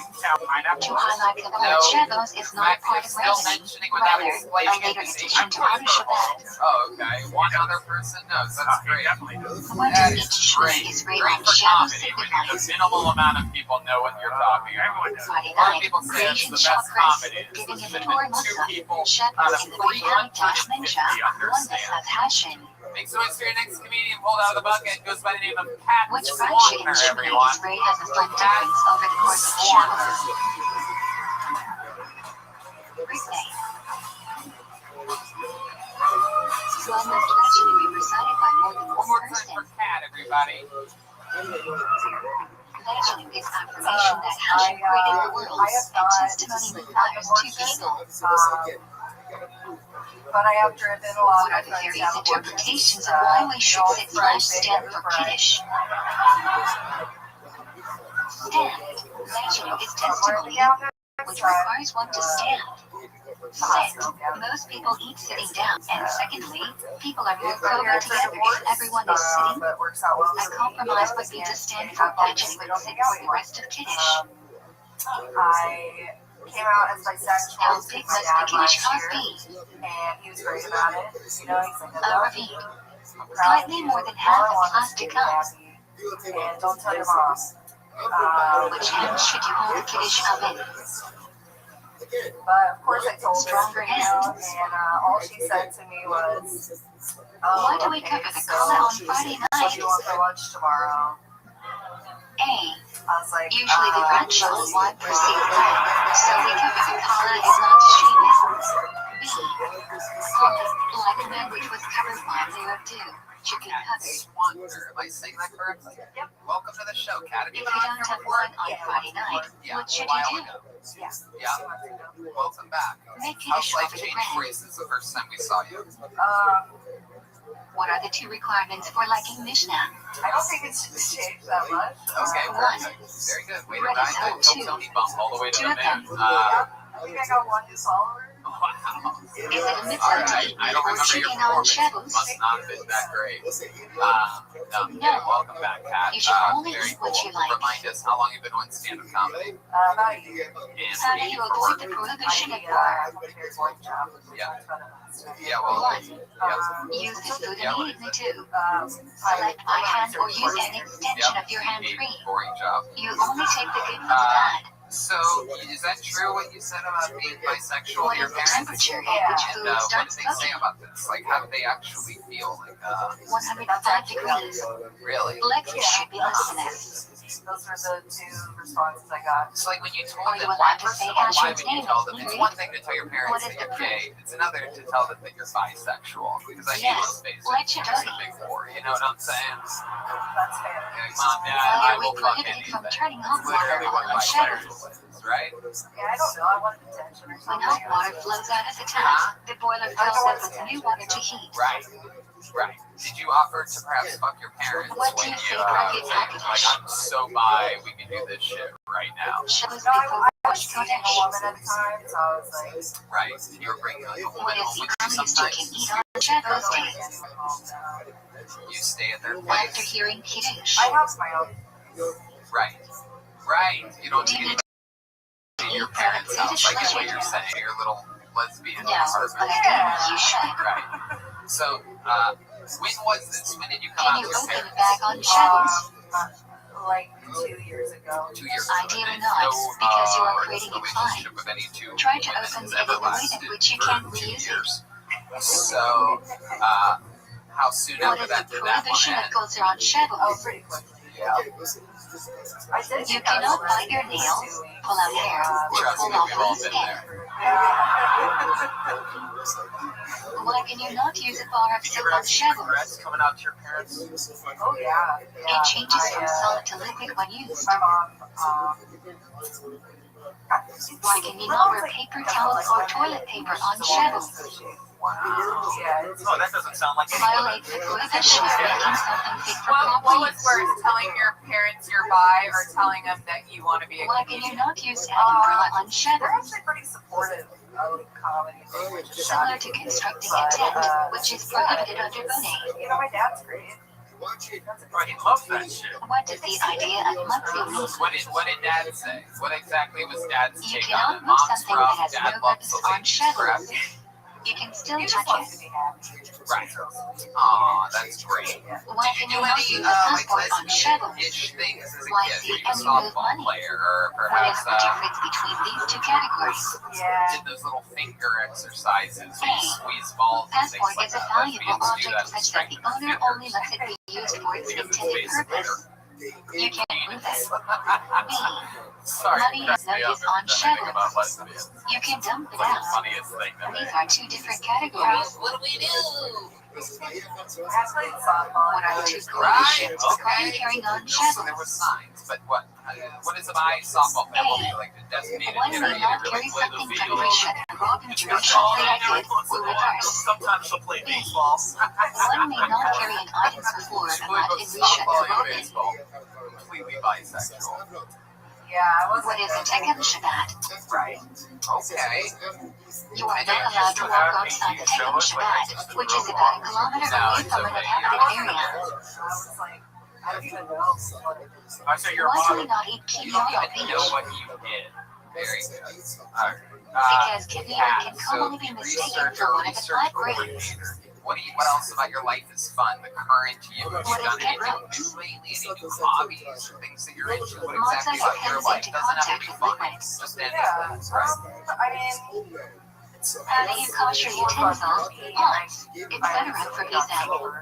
E: pineapple
B: To
E: is?
B: highlight the
A: No.
B: word Shabbos is not a part of
A: Still
B: reckoning,
A: mentioning without
B: rather, a
A: explaining
B: later
A: it.
B: addition to our Shabbat.
A: Oh, okay. One other person knows. That's great.
E: Definitely does.
B: What
A: That
B: does
A: is
B: each
A: great.
B: Israel
A: Great
B: on
A: for
B: Shabbos
A: comedy.
B: signify?
A: The minimal amount of people know what you're talking about.
E: Everyone does.
B: Friday
A: A lot of
B: night,
A: people say it's
B: creation
A: the best
B: chakras,
A: comedy.
B: giving
A: There's
B: in the
A: been
B: Torah
A: two
B: Matzah,
A: people out
B: Shabbos
A: of
B: in the Bihar
A: 350
B: Dash Mincha, oneness
A: understand.
B: of Hashem.
A: Make some noise for your next comedian pulled out of the bucket. Goes by the name of Pat
B: Which fried chicken
A: Swanner,
B: chimney
A: everyone.
B: is rated as a fun difference over the course of Shabbos? Birthday. One must actually be recited by more than
A: One
B: one
A: more time
B: person.
A: for Pat, everybody.
B: Legend is affirmation that Hashem created the world, and testimony requires two people.
F: But I have driven a lot
B: What are the various interpretations of why we should sit / stand for Kiddush? Stand. Legend is testimony, which requires one to stand. Sit. Most people eat sitting down. And secondly, people are more closer together if everyone is sitting. A compromise would be to stand for Legend but sit for the rest of Kiddush.
F: I came out as bisexual
B: How
F: to
B: big
F: my
B: must the
F: dad
B: Kiddush
F: last
B: cause
F: year,
B: be?
F: and he was great about it. You know, he's like,
B: A ravine. Slightly more than half of plastic cups.
F: and don't tell your mom.
B: Which hand should you hold the Kiddush oven?
F: But of course I told her,
B: Stronger
F: you know, and all she said to me was, oh,
B: Why do we
F: okay,
B: cover the
F: so
B: challah on Friday
F: what do
B: night?
F: you want for lunch tomorrow?
B: A.
F: I was like,
B: Usually the Rothschild wine proceeds well, so we cover the challah is not streaming. B. Like men which was covered by layer of dew, should be
A: Cat
B: covered.
A: Swander. Am I saying that correctly?
F: Yep.
A: Welcome to the show, Cat.
B: If you don't have wine on Friday night,
A: Yeah,
B: what
A: a
B: should
A: while
B: you do?
A: ago.
F: Yeah.
A: Yeah. Welcome back.
B: Make it a
A: How's life
B: short
A: changed
B: bread.
A: for you since the first time we saw you?
B: What are the 2 requirements for liking Mishnah?
F: I don't think it's changed that much.
A: Okay, perfect. Very good. Way to dive the Kill Tony bump all the way to the moon.
F: I think I got 1 new follower.
A: Wow.
B: Is it a mitzvah
A: All
B: to
A: right.
B: eat
A: I
B: meat
A: don't
B: or
A: remember your
B: chicken on
A: performance.
B: Shabbos?
A: Must not have been that great. No. Welcome back, Kat.
B: You should only
A: Very
B: eat what
A: cool.
B: you like.
A: Remind us how long you've been doing stand-up comedy.
F: About a year.
B: How do you avoid the prohibition of war?
A: Yeah, well,
B: Use the food immediately too. Select by hand or use an extension of your hand free.
A: boring job.
B: You only take the good from the bad.
A: So, is that true what you said about being bisexual?
B: What
A: Your
B: is the
A: parents?
B: temperature at which
A: And
B: food
A: what did
B: starts
A: they say
B: cooking?
A: about this? Like, how do they actually feel? Like,
B: 105 degrees.
A: really?
B: Lexus should be listeners.
F: Those were the 2 responses I got.
A: So, like, when you told
B: Are you
A: them,
B: allowed
A: why,
B: to say
A: first of all, why
B: Ashton's
A: would you
B: name
A: tell
B: is
A: them? It's
B: Larry?
A: one thing to tell your parents
B: What is
A: that
B: the
A: you're
B: proof?
A: gay. It's another to tell them that you're bisexual. Because I mean,
B: Yes,
A: let's face it,
B: let you
A: it's
B: dirty.
A: a big war. You know what I'm saying?
F: That's fair.
A: Like, Mom, Dad,
B: Why
A: I
B: are we
A: will fuck
B: prohibited from
A: anything.
B: turning hot water
A: Literally what
B: on on Shabbos?
A: bisexual is, right?
F: Yeah, I don't know. I wanted attention or
B: When
F: something.
B: hot water flows out of the tap, the boiler fills up with new water to heat.
A: Right. Right. Did you offer to perhaps fuck your parents
B: What do
A: when
B: you
A: you
B: think of your
A: said, like,
B: package?
A: I'm so bi, we can do this shit right now?
B: Shabbos
F: No,
B: before
F: I
B: Rosh
F: was seeing a
B: Chodesh.
F: woman at the time, so I was like,
A: Right. And you were bringing like a woman
B: What is
A: home
B: the
A: with you
B: earliest you can
A: sometimes.
B: eat on
F: I
B: Shabbos
F: don't
B: day?
F: like anyone home now.
A: You stay at their
B: After
A: place.
B: hearing Kiddush.
F: I have my own.
A: Right. Right. You don't
B: Do you
A: need
B: need
A: to be in your parents' house, like is what you're saying, your little lesbian
B: No, but
A: apartment.
B: I think you should.
A: Right. So, when was this? When did you come
B: Can
A: out
B: you
A: to your
B: open
A: parents?
B: the bag on Shabbos?
F: Like 2 years ago.
A: 2 years
B: Ideally
A: ago. And
B: not,
A: no,
B: because you are creating a
A: relationship with any 2
B: Try to
A: women
B: open
A: has
B: it in
A: ever
B: a way that
A: lasted
B: which you
A: for
B: can
A: 2
B: reuse it.
A: years. So, how soon
B: What
A: after
B: is
A: that
B: the
A: did that one
B: prohibition
A: end?
B: of kosher on
F: Oh,
B: Shabbos?
F: pretty quickly.
A: Yeah.
F: I did
B: You cannot bite your nails, pull out hair, or
A: Trust
B: pull
A: me,
B: off
A: we've all
B: loose
A: been
B: skin.
A: there.
B: Why can you not use a bar of
A: Did you
B: soap
A: ever
B: on
A: have any
B: Shabbos?
A: regrets coming out to your parents?
F: Oh, yeah.
B: It changes from solid to liquid when used.
F: My mom,
B: Why can you not wear paper towels or toilet paper on Shabbos?
A: Wow.
F: yeah,
C: Oh, that doesn't sound like any
B: Violate the prohibition of making something fit for
D: What
B: proper
D: was
B: use.
D: worse, telling your parents you're bi or telling them that you want to be a
B: Why can you
D: comedian?
B: not use an umbrella on
F: they're
B: Shabbos?
F: actually pretty supportive of comedy. Which is
B: Similar to constructing a tent, which is prohibited under Bunny.
F: You know, my dad's great.
C: Right, he loves that shit.
B: What does the idea of mutzi mean?
A: What did Dad say? What exactly was Dad's
B: You
A: take
B: cannot
A: on it?
B: move
A: Mom's
B: something that
A: rough,
B: has
A: Dad
B: no
A: loves
B: purpose
A: the
B: on
A: ladies,
B: Shabbos.
A: correct?
B: You can still
F: He just
B: touch
F: wants
B: it.
F: to be happy.
A: Right. Aw, that's great.
B: Why can you not use a passport on Shabbos?
A: Ish things as a
B: Why
A: kid?
B: see
A: Were you a
B: and move
A: softball
B: money?
A: player or
B: What is
A: perhaps
B: the difference between these 2 categories?
F: Yeah.
A: did those little finger exercises where you
B: A.
A: squeeze balls and things
B: Passport
A: like
B: is a
A: that?
B: valuable
A: Lesbians do
B: object
A: that to
B: such that
A: strengthen
B: the
A: their
B: owner
A: fingers.
B: only lets it be used for its
A: Because it's
B: intended
A: basically
B: purpose. You can't move it. B.
A: Sorry,
B: Money
A: that's
B: is no
A: me
B: use
A: up
B: on
A: every time I think
B: Shabbos.
A: about lesbians.
B: You can dump it
A: It's like the
B: out.
A: funniest thing to me.
B: These are 2 different categories.
A: What do we do?
F: I played softball.
B: What are the 2
A: Right,
B: prohibitions for
A: okay.
B: carrying on
A: So there were
B: Shabbos?
A: signs, but what is a bi softball player? Will be like the designated
B: One
A: hitter,
B: may
A: you
B: not
A: really
B: carry
A: play the
B: something from
A: field.
B: Risha and rob into
C: Got
B: Risha
C: all
B: play
C: that
B: like
C: every
B: it,
C: once in
B: or
C: a while.
B: reverse.
C: Sometimes she'll play baseball.
B: One may not carry an item before a
A: Split
B: mat
A: both
B: in Risha
A: softball
B: to
A: and
B: rob it.
A: baseball. Completely bisexual.
F: Yeah, I was
B: What is a Tekef Shabbat?
F: right.
A: Okay.
B: You are not allowed to walk outside the Tekef Shabbat, which is about a kilometer away from an inhabited area.
F: I was like, I don't even know what it is.
C: I say you're
B: Why do we
C: bottom.
B: not eat
A: You
B: kiwi
A: don't
B: or
A: even know
B: beef?
A: what you did. Very good. Alright.
B: Because kiwi can
A: So
B: commonly be mistaken
A: research
B: for
A: or
B: one of the 5 grades.
A: coordinator. What else about your life is fun? The current you. Have you
B: What is
A: done
B: get
A: anything
B: right?
A: new lately? Any new hobbies or things that you're into? What
B: Mozart
A: exactly about your
B: comes
A: life
B: into
A: doesn't have to
B: contact
A: be
B: with
A: fun.
B: liquids.
A: Just anything.
F: Yeah,
A: Right.
F: I mean,
B: Having a kosher utensil, but it's better out for example.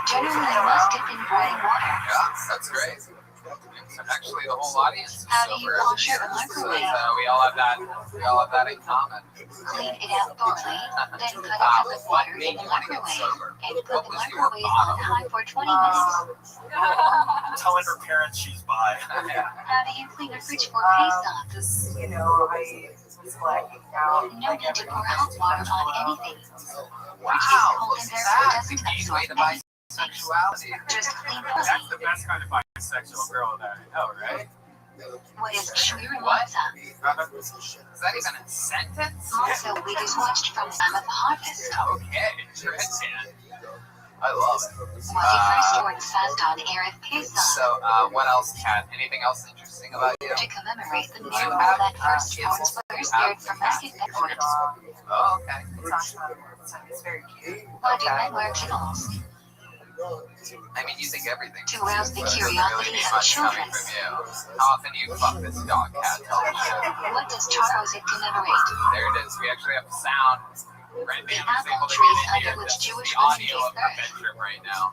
B: Generally, you must dip in boiling water.
A: Yeah, that's great. So actually, the whole audience is
B: How do you
A: sober.
B: wash your
A: So
B: microwave?
A: we all have that. We all have that in common.
B: Clean it out thoroughly, then put a cup of water in the microwave, and put the microwave on high for 20 minutes.
C: Telling her parents she's bi.
B: How do you clean a fridge for pasta?
F: Just, you know, I was blacking out.
B: No need to pour hot water on anything.
A: Wow,
B: Fridge is cold and therefore
A: that
B: doesn't
A: gateway
B: absorb
A: to
B: anything.
A: bisexuality.
B: Just clean
E: That's
B: pussy.
E: the best kind of bisexual girl that I know, right?
B: What is shuriwanza?
A: Is that even a sentence?
B: Also, we just watched from Some of the Harvest.
A: Okay, Dreadman. I love it.
B: What different stories fast on Erev Pesach
A: So, what else, Kat? Anything else interesting about you?
B: to commemorate the miracle that first sports were spared from Mexican backwards?
A: Oh, okay.
F: It's on it's very cute.
B: Why do men wear giggles?
A: I mean, you think everything.
B: To rouse the
A: But it doesn't
B: curiosity
A: really be
B: of
A: much coming
B: children.
A: from you. How often do you fuck this dog, Kat? Tell me shit.
B: What does Charles commemorate?
A: There it is. We actually have sound. Red Band is
B: apple
A: able to
B: trees
A: get in here.
B: under which
A: This is
B: Jewish
A: the
B: women
A: audio
B: gave
A: of her
B: birth.
A: bedroom right now.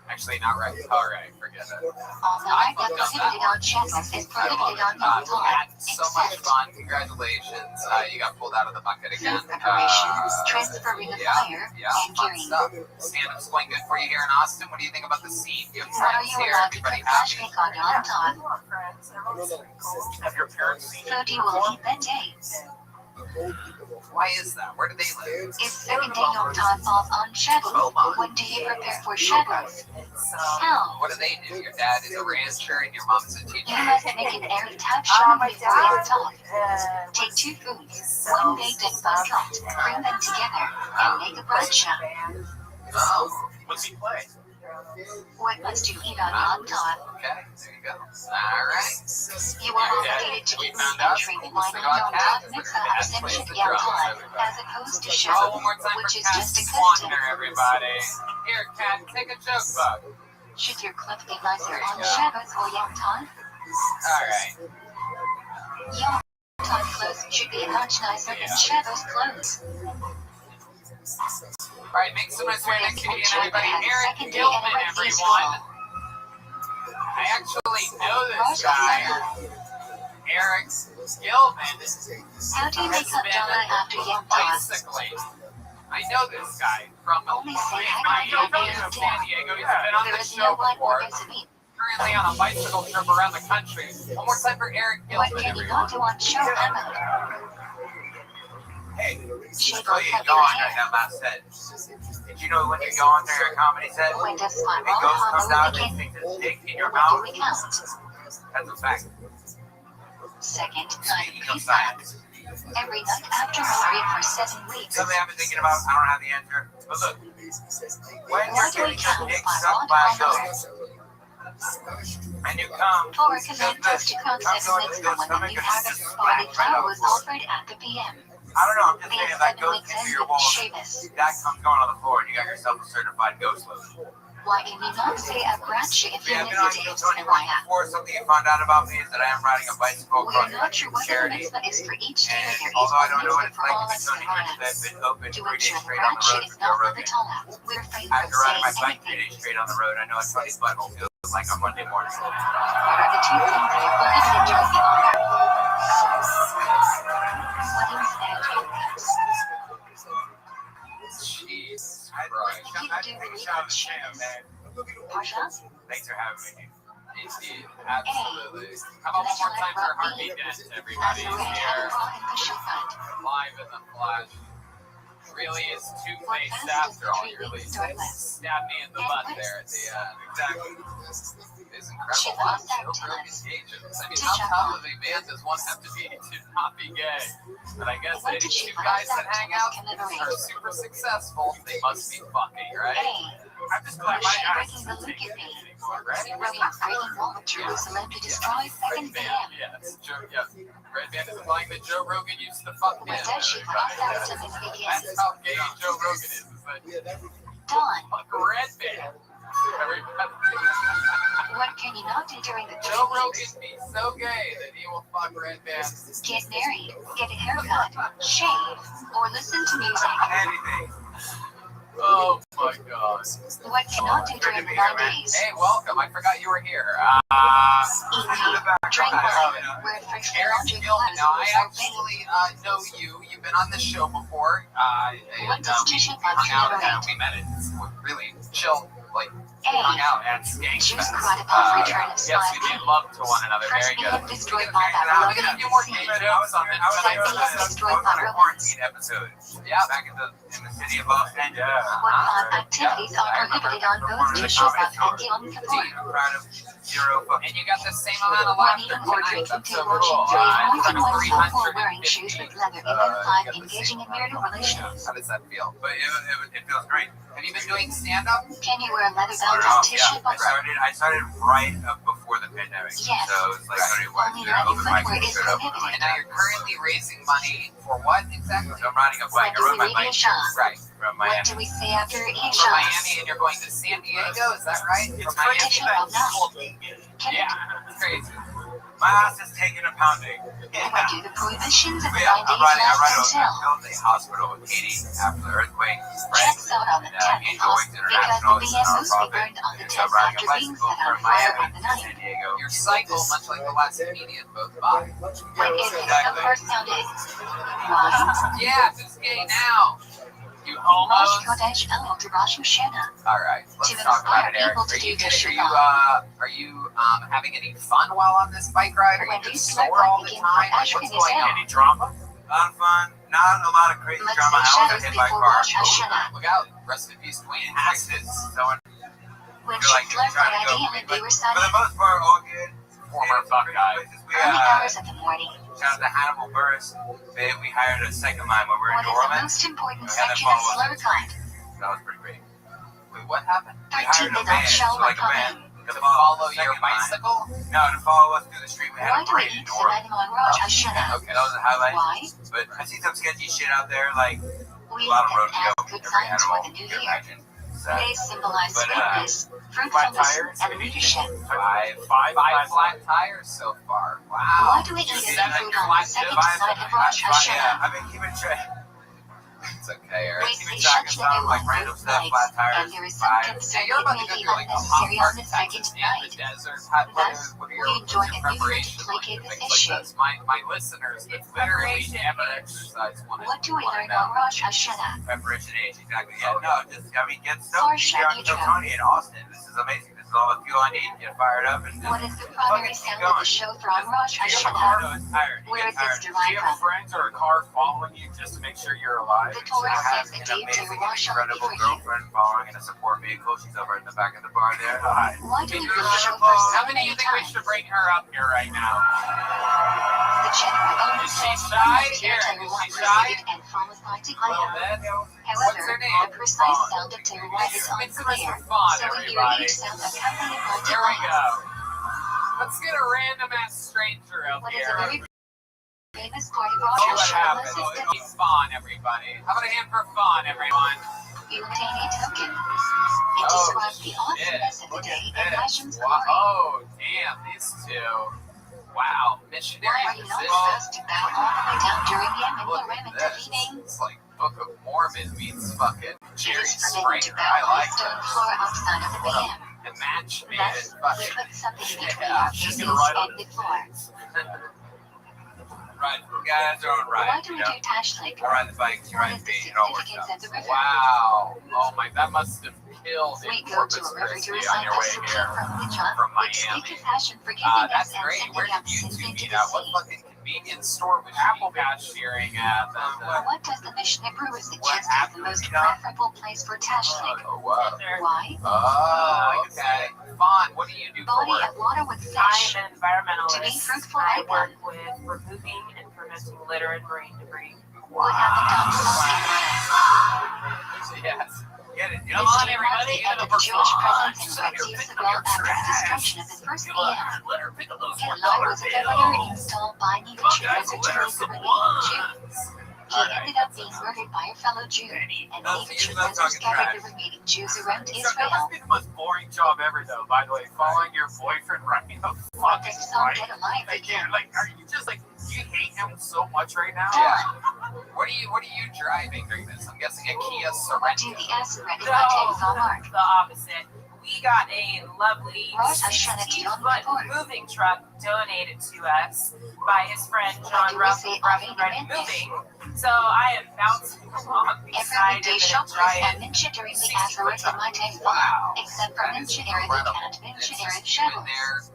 A: Actually, not right. All right, forget it.
B: All night that prohibited on Shabbos is prohibited on Yom
A: You had
B: Tov,
A: so much
B: except
A: fun. Congratulations. You got pulled out of the bucket again.
B: food preparations, transferring a fire, and
A: fun
B: gearing.
A: stuff. Stand-up's going good for you here in Austin. What do you think about the scene? You have
B: What are
A: friends
B: you
A: here.
B: allowed to
A: Everybody
B: cook
A: happy?
B: flashback on Yom Tov?
F: I want friends. Everyone's pretty cool.
C: Have your parents seen
B: So
C: it?
B: do you will eat that day?
A: Why is that? Where do they live?
B: If second day Yom Tov falls on Shabbos, what do you prepare for Shabbos?
F: It's
B: How?
A: What do they do? Your dad is a rancher and your mom's a teacher.
B: You must make an Erev Tav Shalom
F: my
B: before Yom
F: dad
B: Tov. Take two foods, one baked and one cooked, bring them together, and make a bracha.
A: Oh,
C: What's he play?
B: What must you eat on Yom Tov?
A: okay. There you go. All right.
B: You are obligated to eat meat and drink wine on Yom Tov Mitzvah Simshik Yom Tov, as opposed to
A: Oh,
B: Shabbos,
A: one more time for
B: which is
A: Kat
B: just a custom.
A: Swanner, everybody. Here, Kat, take a joke book.
B: Should your clothes be nicer on Shabbos or Yom Tov?
A: All right.
B: Yom Tov clothes should be much nicer than Shabbos clothes.
A: All right, make some noise for next to you, everybody. Eric
B: Second day
A: Gilman,
B: anniversary
A: everyone. I actually know this guy, Eric Gilman.
B: How do you make up
A: Has
B: dollar
A: been
B: after Yom Tov?
A: bicycling. I know this guy from
B: Only say
A: my
B: hi to
A: in San Diego. He's been on
B: There
A: the
B: is
A: show
B: no one
A: before.
B: more than me.
A: Currently on a bicycle trip around the country. One more time for Eric
B: What
A: Gilman,
B: can you
A: everyone.
B: not do on show Emma?
C: Hey,
B: Shave
C: tell
B: off
C: you
B: your
C: yawn
B: hair.
C: right now, my set. Did you know when you yawn during a comedy set,
B: When does my
C: it goes comes
B: mom
C: out
B: begin?
C: and sticks its dick in your
B: What do
C: mouth?
B: we count?
C: That's a fact.
B: Second, night
C: Speaking of
B: pizza.
C: science,
B: Every night after Marie for 7 weeks.
C: something I've been thinking about, I don't have the answer. But look, when
B: Why
C: you're
B: do we
C: getting your
B: count
C: dick
B: by
C: sucked
B: one
C: by a
B: on
C: ghost, and you come,
B: For command us to count 7 weeks from when the new harvest party flower was offered at the PM.
C: I don't know, I'm just
B: The
C: saying if that
B: 7
C: goes
B: weeks
C: into
B: ends
C: your
B: with
C: walls,
B: Shabbos.
C: that comes going on the floor and you got yourself a certified ghost load.
B: Why can you not say a bracha if you
C: Yeah, I've
B: miss
C: been
B: a
C: on
B: day
C: you
B: of
C: Tony once
B: Saraya?
C: before. Something you found out about me is that I am riding a bicycle
B: We are
C: across
B: not sure what the
C: charity.
B: mitzvah is for each day.
C: And
B: There is
C: although I
B: one
C: don't know what
B: mitzvah
C: it's
B: for all
C: like to
B: of
C: be Tony Rich, I've
B: Sarayas.
C: been open
B: To
C: 3 days
B: ensure the
C: straight on the
B: bracha
C: road
B: is
C: with
B: not
C: Joe
B: for the
C: Rogan.
B: Torah. We're afraid of
C: After riding my
B: saying
C: bike 3
B: anything.
C: days straight on the road, I know it's Tony's butthole feels like on Monday morning.
B: What are the 2 things that are prohibited during the honor? Weddings and haircuts.
A: Jesus
C: I
A: Christ.
C: take a shot of the champ, man.
B: Parsha?
C: Thanks for having me.
A: Indeed, absolutely. How about one more time for Harvey Dent, everybody
B: Azure
A: here,
B: and Pusha Fund.
A: live in the flash. Really is two-faced after all. You really stabbed me in the butt there at the end. Exactly. It's incredible how Joe Rogan engages. I mean, how tough of a man does one have to be to not be gay? But I guess any two guys that hang out are super successful, they must be fucking, right?
B: Hey,
C: I'm just glad my eyes
B: breaking the
C: are
B: look
C: taking
B: at me.
C: it anymore, right?
B: Brilliant breaking wall of Jerusalem to destroy
A: Red
B: second
A: Band,
B: PM.
A: yes. Red Band is implying that Joe Rogan used to fuck him.
B: When does she pass out to Miss
A: That's
B: begins?
A: how gay Joe Rogan is that
B: Dawn,
A: fuck Red Band. Everybody.
B: what can you not do during the
A: Joe
B: 3
A: Rogan
B: weeks?
A: be so gay that he will fuck Red Band.
B: Get married, get a haircut, shave, or listen to music.
C: Anything.
A: Oh my god.
B: What cannot do during the 9 days?
A: Hey, welcome. I forgot you were here.
B: Eat meat, drink wine, wear freshly
A: Aaron
B: laundered
A: Gilman.
B: clothes,
A: Now, I
B: or
A: actually know you. You've been on this show before.
B: What does
A: We
B: tissue
A: hung out and
B: commemorate?
A: we met it. Really chill, like
B: A.
A: hung out and Skank
B: Jews
A: Fest.
B: cried upon return of
A: Yes, we made love to one another.
B: First
A: Very good.
B: being destroyed by
A: We're gonna
B: Babylonian
A: do more
B: sea.
A: game jokes on this.
B: Second being destroyed by Romans.
C: quarantine episode.
A: Yeah.
C: Back in the city of Los Angeles.
B: What 5 activities are prohibited on both Tisha B'Av and Yom Kippur?
C: I'm proud of zero fucking.
A: And you got the same amount of laughter
B: Running or
A: tonight.
B: drinking
A: That's
B: too
A: so
B: much,
A: cool.
B: doing
A: In
B: more
A: front
B: than
A: of
B: oneself or wearing
A: 350.
B: shoes with leather, and then 5 engaging in marital relations.
A: How does that feel?
C: But it feels great.
A: Have you been doing stand-up?
B: Can you wear leather
C: Started
B: bound
C: off,
B: Tisha
C: yeah.
B: B'Av?
C: I started right up before the pandemic.
B: Yes.
C: So it's like started
B: Only
C: watching
B: running
C: open mic
B: footwear is
C: and showed up.
B: prohibited.
A: And now you're currently raising money for what exactly?
C: So I'm riding a bike. I rode my bike
A: Right.
C: from
B: What
C: Miami.
B: do we say after
A: From
B: Isha?
A: Miami, and you're going to San Diego, is that right?
C: It's
A: From Miami?
B: Tisha B'Av now.
A: Yeah, it's crazy.
C: My ass is taking a pounding. Yeah.
B: When do the prohibitions of the
C: Yeah,
B: 9 days
C: I
B: last
C: built
B: until?
C: a hospital in Haiti after the earthquake.
B: Checks out on the 10th
C: Angel
B: cost
C: Wings
B: because the
C: International is a
B: BMOs we
C: nonprofit.
B: burned on the
C: And I'm
B: 10th
C: riding
B: after
C: a
B: being
C: bicycle
B: set on
C: from
B: fire
C: Miami
B: on the
C: to
B: 9th.
C: San Diego.
A: Your cycle, much like the last comedian, both by.
B: When is it so far sounded? Why?
A: Yeah, it's gay now. You
B: Rosh
A: homos.
B: Chodesh Elul to Rosh Hashanah.
A: All right, let's
B: To
A: talk about
B: inspire
A: it, Eric.
B: people to
A: Are you,
B: do Tisha
A: are you having any fun while on this bike ride? Are you
B: When do you
A: just
B: start
A: sore all the
B: biking
A: time?
B: for
A: Like,
B: Ashwin
A: what's going on?
B: Israel?
A: Any drama?
C: A lot of fun. Not a lot of crazy
B: Let's
C: drama.
B: say
C: I
B: shadows
C: was hit by a
B: before
C: car.
B: Rosh Hashanah.
A: Look out! Rest in peace, Dwayne
C: Taxes.
A: Haskins,
C: Someone
B: When
C: feel like
B: she
C: they're
B: flirt
C: trying
B: by
C: to go.
B: idea and they were
C: For
B: sunny.
C: the most part, all good.
A: former fuck guy.
C: We
B: Early hours of the morning.
C: shout out to Hannibal Burris. We hired a second line when we were in
B: What is
C: New
B: the
C: Orleans.
B: most important
C: We had to
B: section of
C: follow
B: Slur
C: us.
B: Cut?
C: That was pretty great.
A: Wait, what happened?
C: We
B: 13
C: hired a
B: midnight
C: band,
B: show
C: so like a
B: coming.
C: band,
A: To follow your bicycle?
C: No, to follow us through the street. We had
B: Why
C: a
B: do we
C: parade in
B: eat
C: New Orleans.
B: Semanim on Rosh Hashanah?
A: Okay.
C: That was a highlight.
B: Why?
C: But I see some sketchy shit out there, like
B: We
C: a lot of
B: eat them
C: rodeo.
B: as good
C: Every
B: signs for
C: animal
B: the new
C: you can
B: year.
C: imagine. So,
B: They symbolize
C: But,
B: sweetness,
C: flat
B: fruitfulness,
C: tires,
B: and leadership.
A: Five flat tires so far. Wow.
B: Why do we eat
A: Just
B: any
A: seven
B: food on
A: flat
B: the second
A: divided
B: side of
A: by
B: Rosh
C: yeah,
B: Hashanah?
C: I've been keeping track.
A: It's okay, Eric.
B: We
C: Keeping
B: say
C: track of
B: Shachna
C: stuff like
B: on
C: random
B: both
C: stuff,
B: legs,
C: flat tires,
B: and there is some
C: five.
A: Yeah,
B: concern
A: you're
B: it
A: about
B: may
A: to go
B: be
A: do like a hot
B: unnecessary
A: park
B: on the second
A: Texas in the
B: night.
A: desert.
B: Thus,
A: What are
B: we
A: your,
B: enjoy
A: what's your
B: a new year to
A: preparation
B: placate
A: like,
B: this
A: things
B: issue.
A: like this? My listeners that literally never exercise want to
B: What do we learn on Rosh Hashanah?
C: Preparation age, exactly. Yeah, no, just, get
B: Or
C: stoked.
B: shall
C: Here on
B: you
C: Kill
B: try?
C: Tony in Austin. This is amazing. This is all the fuel I need. Get fired up and just
B: What is the primary sound of the show for on Rosh
C: I
B: Hashanah?
C: know it's tired. You
B: Where
C: get
B: is this
C: tired.
A: Do you
B: derived
A: have
B: from?
A: friends or a car following you just to make sure you're alive?
B: The
C: I
B: Torah
C: have
B: says
C: an
B: a deep to
C: amazing,
B: Rosh
C: incredible
B: Hashanah.
C: girlfriend following in a support vehicle. She's over in the back of the bar there. Hi.
B: Why do we bring show for
A: How
B: so
A: many
B: many
A: of you think we
B: times?
A: should bring her up here right now?
B: The general only
A: Is she
B: says
A: shy?
B: one
A: Here,
B: Torah
A: is
B: was
A: she shy?
B: preceded and followed by
A: A little
B: Tekaya.
A: bit. What's
B: However,
A: her name?
B: the precise sound of Torah is
A: Mix it with
B: unclear,
A: some fun,
B: so we hear
A: everybody.
B: each sound accompanied by
A: Here we
B: Tekaya.
A: go. Let's get a random ass stranger up
B: What is
A: here.
B: a very famous part of
A: See
B: Rosh
A: what
B: Hashanah
A: happens.
B: is the
A: It's fun, everybody. How about a hand for fun, everyone?
B: you obtain a token. It describes the awesomeness of the
A: Look
B: day
A: at
B: and
A: this.
B: Hashem's
A: Wow.
B: glory.
A: Oh, damn, these two. Wow, missionary
B: Why are you not
A: position.
B: supposed to bow all the way down during Yom and
A: Look
B: Purim
A: at this.
B: intervening?
A: It's like Book of Mormon meets fucking
B: It
A: Jerry
B: is forbidden to
A: Springer.
B: bow
A: I
B: on the
A: like
B: stone
A: this.
B: floor outside of the
A: What
B: PM.
A: a match made
B: Thus,
A: it
B: we
A: fucking.
B: put something between
A: Yeah,
B: our
A: she's
B: faces
A: gonna ride on
B: and the floor.
C: Right. You guys are on
B: Why
C: ride.
B: do
C: You
B: we
C: know?
B: do Tashlink?
C: I ride the bike. You
B: What
C: ride
B: is
C: the
B: the
C: feet. It all works
B: significance
C: out.
B: of the river?
A: Wow. Oh my, that must have killed
B: We
A: in
B: go to
A: Corpus
B: a river to
A: Christi on
B: recite
A: your
B: the
A: way
B: Sukkah
A: here.
B: from Wicca,
A: from
B: which
A: Miami.
B: speak of Hashem forgiving us
A: That's
B: and
A: great. Where
B: sending
A: did
B: out
A: you
B: sins
A: two
B: into
A: meet
B: the
A: at? What
B: sea.
A: fucking convenience store was Apple cashiering at?
B: What does the Mishnah Brewer suggest
C: What
B: is the
C: happened,
B: most
C: you know?
B: preferable place for Tashlink? Why?
A: Oh, okay. Fawn, what do you do for
B: Body
A: work?
B: of water with
F: I
B: fish.
F: am an environmentalist.
B: To be fruitful,
F: I
B: I
F: work with removing and preventing litter and marine debris.
B: What happened on Sunday?
A: Yes.
C: Get it.
B: This came marks the end of the Jewish presence in Restream after the destruction of the first PM. Hitler was a governor installed by Nietzsche to remove the remaining Jews. He ended up being murdered by a fellow Jew, and Nietzsche scattered the remaining Jews around
A: That
B: Israel.
A: must be the most boring job ever, though, by the way. Following your boyfriend riding a
B: What
A: fucking
B: does some
A: bike.
B: get alive
A: Like,
B: again?
A: are you just like, do you hate him so much right now?
B: Fun.
A: What are you driving during this? I'm guessing a Kia
B: What do
A: Sorento.
B: the S-Red Lattes on Mark?
F: The opposite. We got a lovely
B: Rothschild
F: 60-foot moving truck donated to us by his friend John Russell from Ready Moving. So I am bouncing along beside
B: Every
F: him
B: weekday
F: in a
B: shoppers
F: giant
B: and Mincha during the
F: 60-foot
B: Asarit
F: truck.
B: in my tank
A: Wow.
B: except for
A: That is
B: Mincha Eric and
A: incredible.
B: Mincha
A: It's
B: Eric
A: just in
B: Shovels.
A: there.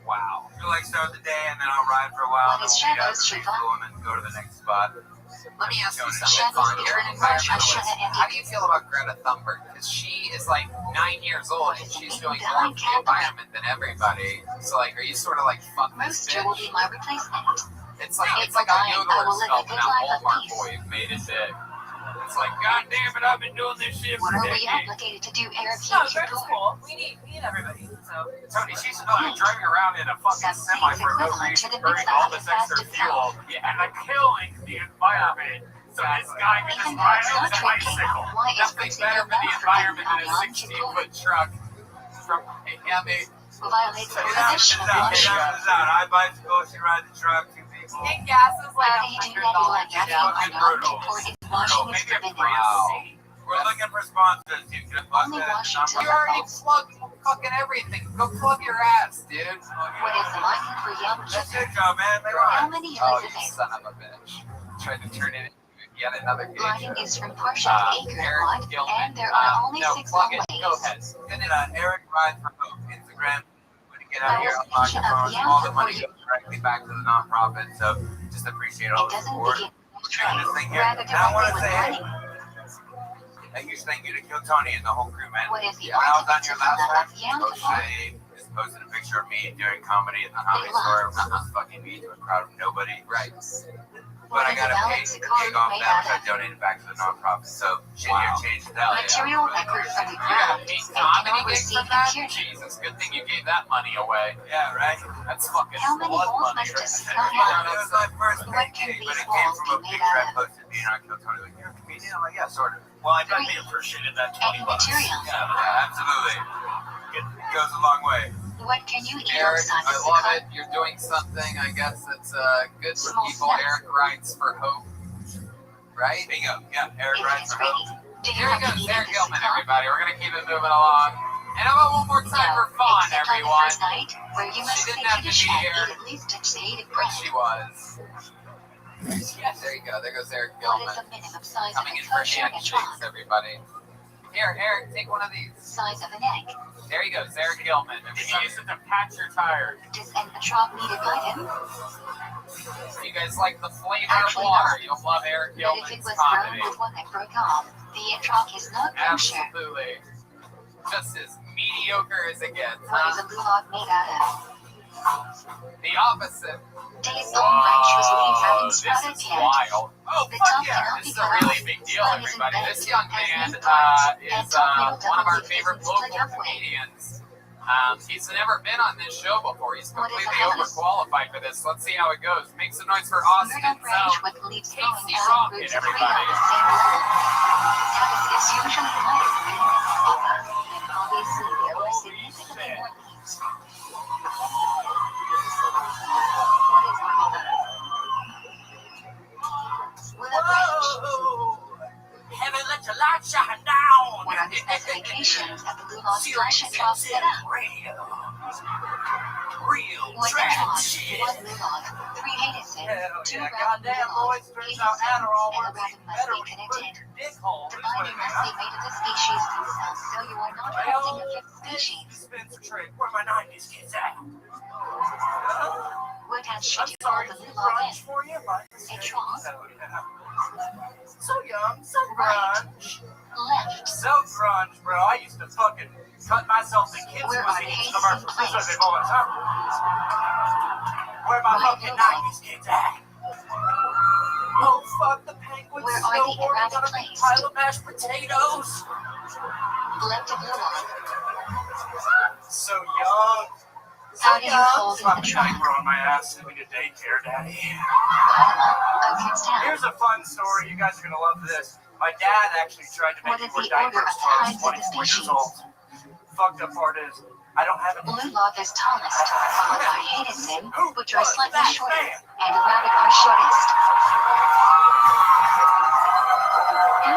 A: Wow.
C: I feel like start the day and then I'll ride for a while.
B: What
C: And
B: is
C: we'll meet up
B: Shovels,
C: and
B: Shiva?
C: refuel and then go to the next spot.
A: Let me ask you something
B: Shovels
A: fun. You're an
B: between Russia
A: environmentalist.
B: and
A: How do you feel about Greta Thunberg? Because she is like 9 years old and she's doing more for the environment than everybody. So like, are you sort of like, fuck this
B: Rooster will
A: bitch?
B: be my replacement.
A: It's like a yodeler smoking on Walmart boy who made it big. It's like, God damn it, I've been doing this shit for
B: What are we
A: decades.
B: obligated to do, Eric?
F: No, Greta's cool. We need everybody. So
E: Tony, she's driving around in a fucking semi for no reason, burning all this extra fuel and killing the environment. So this guy can just
B: Even though
E: ride
B: it's
E: on
B: not
E: his
B: drinking,
E: bicycle.
B: why is
A: Nothing
B: putting
A: better
B: your
A: for the
B: mouth
A: environment than a
B: on
A: 60-foot truck from Miami.
B: violates the
C: Check
B: prohibition of launching?
C: out. I bicycle, she rides the truck, 2 people.
F: and gas is like
B: How do you do that in like
C: That's
B: Africa
C: fucking
B: or
C: brutal.
B: non-imported washing is
C: Maybe a
B: forbidden?
A: Wow.
C: We're looking for sponsors. You can plug
B: Only
C: that.
B: Washington.
A: You already plugged fucking everything. Go plug your ass, dude.
B: What is the license for young
C: That's
B: children?
C: your job, man. They
B: How
C: run.
B: many
A: Oh,
B: years
A: you
B: is it?
A: son of a bitch. Tried to turn it into yet another gauge.
B: Lighting is from Porsche Acre
A: Eric
B: Lot,
A: Gilman.
B: and there are only
A: No,
B: 6
A: plug it.
B: one-ways.
A: Go ahead. Finish.
C: Eric rides for Hope. Instagram. When you get
B: That
C: out here,
B: was
C: unlock
B: a
C: your
B: picture of
C: phone.
B: the
C: All the
B: answer
C: money
B: for you.
C: goes directly back to the nonprofit. So just appreciate all
B: It
C: the
B: doesn't
C: support.
B: begin
C: We're doing this thing here.
B: rather
C: And I want
B: directly
C: to
B: with
C: say,
B: money.
C: thank you to Kill Tony and the whole crew, man.
B: What is the
C: When I was on
B: architect
C: your
B: of
C: last
B: the
C: time,
B: Yam
C: Coach Shay just posted a picture of me doing comedy at the comedy store. It was just fucking me to a crowd of nobody.
A: Right.
C: But I
B: What is
C: got
B: a
C: to
B: valid
C: pay
B: cigar
C: take off
B: made
C: that,
B: out
C: which I
B: of?
C: donated back to the nonprofit. So shit here changed the hell.
B: Material record from the
A: You got
B: ground
A: a
B: and
A: comedy
B: cannot
A: gig
B: receive
A: from that?
B: impunity.
A: Jesus, good thing you gave that money away.
C: Yeah, right.
A: That's fucking
B: How many
A: blood
B: balls
A: money.
B: must a
A: right
B: skull
A: there.
B: have?
C: It was my first
B: What
C: paid
B: can
C: gig, but
B: these
C: it came
B: walls
C: from a
B: be made
C: picture I
B: out of?
C: posted. You know, I Kill Tony like, you're a comedian. I'm like, yeah, sort of.
E: Well, I definitely appreciated that
B: Any
E: 20 bucks.
B: material.
C: Yeah, absolutely. It goes a long way.
B: What can you eat
A: Eric,
B: outside
A: I
B: of the
A: love
B: car?
A: it. You're doing something, I guess, that's good for
B: Small
A: people.
B: steps.
A: Eric Rides for Hope. Right?
C: Bingo. Yeah, Eric
B: If
C: rides
B: it's
C: for
B: ready,
C: Hope.
B: do you
A: Here he
B: have to
A: goes,
B: eat
A: Eric
B: at the
A: Gilman,
B: cigar?
A: everybody. We're going to keep it moving along. And how about one more time for fun,
B: Except on the
A: everyone?
B: first night, where you must
A: didn't
B: take
A: have to
B: Kiddush
A: be
B: and
A: here.
B: eat at least a shade of
A: But
B: bread.
A: she was. Yes, there you go. There goes Eric
B: What is
A: Gilman.
B: the minimum size of
A: Coming
B: a
A: in for
B: kosher and
A: handshakes,
B: trunk?
A: everybody. Here, Eric, take one of these.
B: Size of an egg.
A: There he goes, Eric Gilman.
E: You can use it to patch your tires.
B: Does an trunk need a button?
A: You guys like the flavor of
B: Actually,
A: water.
B: no.
A: You'll love Eric
B: But if it
A: Gilman's
B: was grown
A: comedy.
B: with one that broke off, the trunk is not kosher.
A: Absolutely. Just as mediocre as it gets,
B: What is
A: huh?
B: a lulav made out of?
A: The opposite.
B: Days on branches leaves haven't
A: This
B: sprouted
A: is
B: yet.
A: wild. Oh,
B: The
A: fuck
B: top
A: yeah.
B: cannot
A: This
B: be
A: is a
B: cut
A: really
B: off.
A: big deal,
B: Spine is
A: everybody.
B: embedded
A: This young
B: as
A: man
B: new parts,
A: is
B: and top middle
A: one of our
B: double
A: favorite
B: isn't split
A: local
B: halfway.
A: comedians. He's never been on this show before. He's
B: What is
A: completely
B: a house?
A: overqualified for this. Let's see how it goes. Make some noise for Austin.
B: Myrtle branch
A: So,
B: with leaves
A: Casey
B: growing out
A: Rocket,
B: in groups of 3
A: everybody.
B: on the same level. Tavis is usually lighter green than copper, and obviously there are significantly more leaves. What is a mother? With a branch.
E: Heaven, let your light shine down.
B: What are the specifications of the lulav/trunk setup?
E: Real
B: With a
E: trap
B: trunk,
E: shit.
B: 1 lulav, 3 Hadeson,
C: Hell
B: 2
C: yeah,
B: round
C: goddamn
B: lulav,
C: boys, turns out
B: Hadeson,
C: Adderall
B: and a
C: works
B: rabbit must
C: better
B: be
C: when you put
B: connected.
C: your dick hole.
B: The binding must be made of the species themselves, so you are not crafting a 5th species.
C: Dispenser tray. Where my 90s kids at?
B: What else
C: I'm
B: should you call
C: sorry,
B: the
C: to
B: lulav
C: grunge
B: in?
C: for you, but
B: A trunk?
C: So young, so
B: Right.
C: grunge.
B: Left.
C: So grunge, bro. I used to fucking cut myself to kids'
B: Where are
C: pussy
B: the
C: commercials.
B: Hadeson
C: This was
B: placed?
C: all the time. Where my
B: Right,
C: fucking
B: right.
C: 90s kids at? Oh, fuck, the penguins
B: Where are the
C: snowboarding
B: erratic
C: on a big
B: placed?
C: pile of mashed potatoes.
B: Left of lulav.
C: So young.
B: How do you hold in the
C: Fucking
B: trunk?
C: diaper on my ass sitting at daycare, daddy.
B: Bottom up, oaks down.
C: Here's a fun story. You guys are gonna love this. My dad actually tried to
B: What
C: make
B: is
C: me
B: the
C: wear
B: order of
C: diapers
B: the
C: till I was
B: kinds of the
C: 24 years
B: species?
C: old. Fucked up part is, I don't have any.
B: Lulav is tallest, followed by Hadeson, which are
C: was
B: slightly
C: that
B: shorter,
C: man?
B: and rabbit are shortest.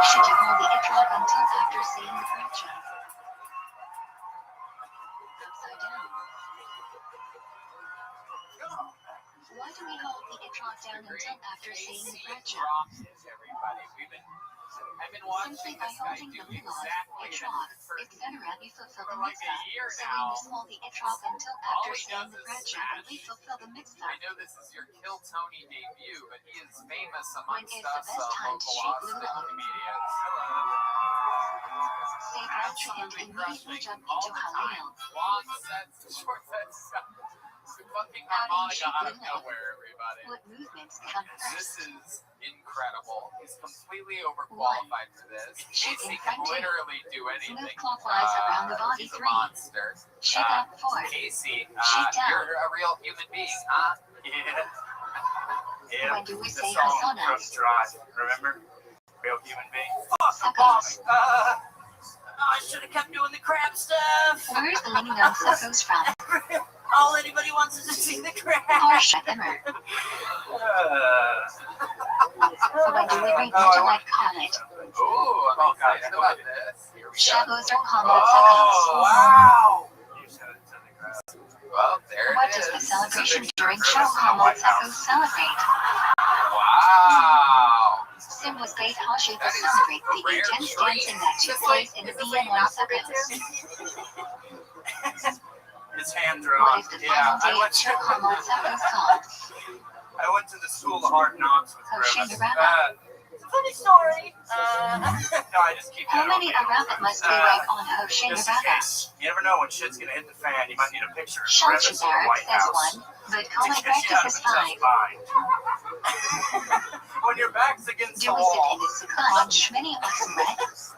B: should you hold the etrog until after seeing the fracture? Upside down. Why do we hold the etrog down until after seeing the fracture?
A: I've been watching
B: Simply by
A: this guy
B: holding
A: do
B: the log,
A: exactly
B: etrog,
A: this for
B: etc. You fulfill the
A: for like a
B: mitzvah.
A: year
B: So
A: now.
B: we must hold the etrog until
A: All
B: after
A: he
B: seeing
A: does
B: the
A: is
B: fracture and we
A: smash.
B: fulfill the mitzvah.
A: I know this is your Kill Tony debut, but he is famous
B: When
A: amongst
B: is the
A: us
B: best time to
A: local
B: shoot
A: Austin
B: blue log?
A: comedians.
B: Say fracture and immediately jump into Halil.
A: Long sets, short sets, fucking
B: How do you
A: harmonica
B: shoot
A: out of
B: blue log?
A: nowhere, everybody.
B: What movements come
A: This
B: first?
A: is incredible. He's completely overqualified for this.
B: Shake
A: Casey
B: in
A: can
B: front two.
A: literally do anything.
B: Move clockwise around the body
A: He's a
B: 3.
A: monster.
B: Shake up 4.
A: Casey,
B: Shake down.
A: you're a real human being, huh?
C: Yeah.
B: When do we
C: The
B: say
C: song from
B: Hasana?
C: Drive, remember? Real human being.
B: Suckos.
H: I should have kept doing the crab stuff.
B: Where's the leaning on suckos from?
H: All anybody wants is to see the crab.
B: Harsha Emmer. When do we bring into like Khaled?
A: Ooh, I'm excited about this. Here we go.
B: Shabbos or Hamad
A: Oh,
B: Suckos?
A: wow.
C: You said it to the crowd.
A: Well, there
B: What
A: it
B: does the
A: is.
B: celebration during Show Hamad Suckos celebrate?
A: Wow.
B: Sim was paid Hashi to
A: That is
B: celebrate the
A: rare
B: intense
A: treat.
B: dancing that took place in the BN1 Suckos.
C: It's hand
B: What
C: drawn.
B: is the
C: Yeah,
B: final day of Show Hamad Suckos called?
C: I went to the School of Hard Knocks with
B: Hoshin
C: Grimace.
B: Rabbi.
H: Funny story.
C: No, I just keep
B: How
C: that on
B: many
C: me.
B: rabbit must we rank on Hoshin
C: Just in
B: Rabbi?
C: case. You never know when shit's gonna hit the fan. You might need a picture of
B: Shalchi
C: Grimace in the
B: Barrack
C: White
B: says
C: House.
B: 1, but
C: To
B: common
C: get you out
B: practice
C: of
B: is
C: a tough
B: 5.
C: bind. When your back's against the
B: Do we sit
C: wall
B: in the Sukkah on Shmini Atzeret?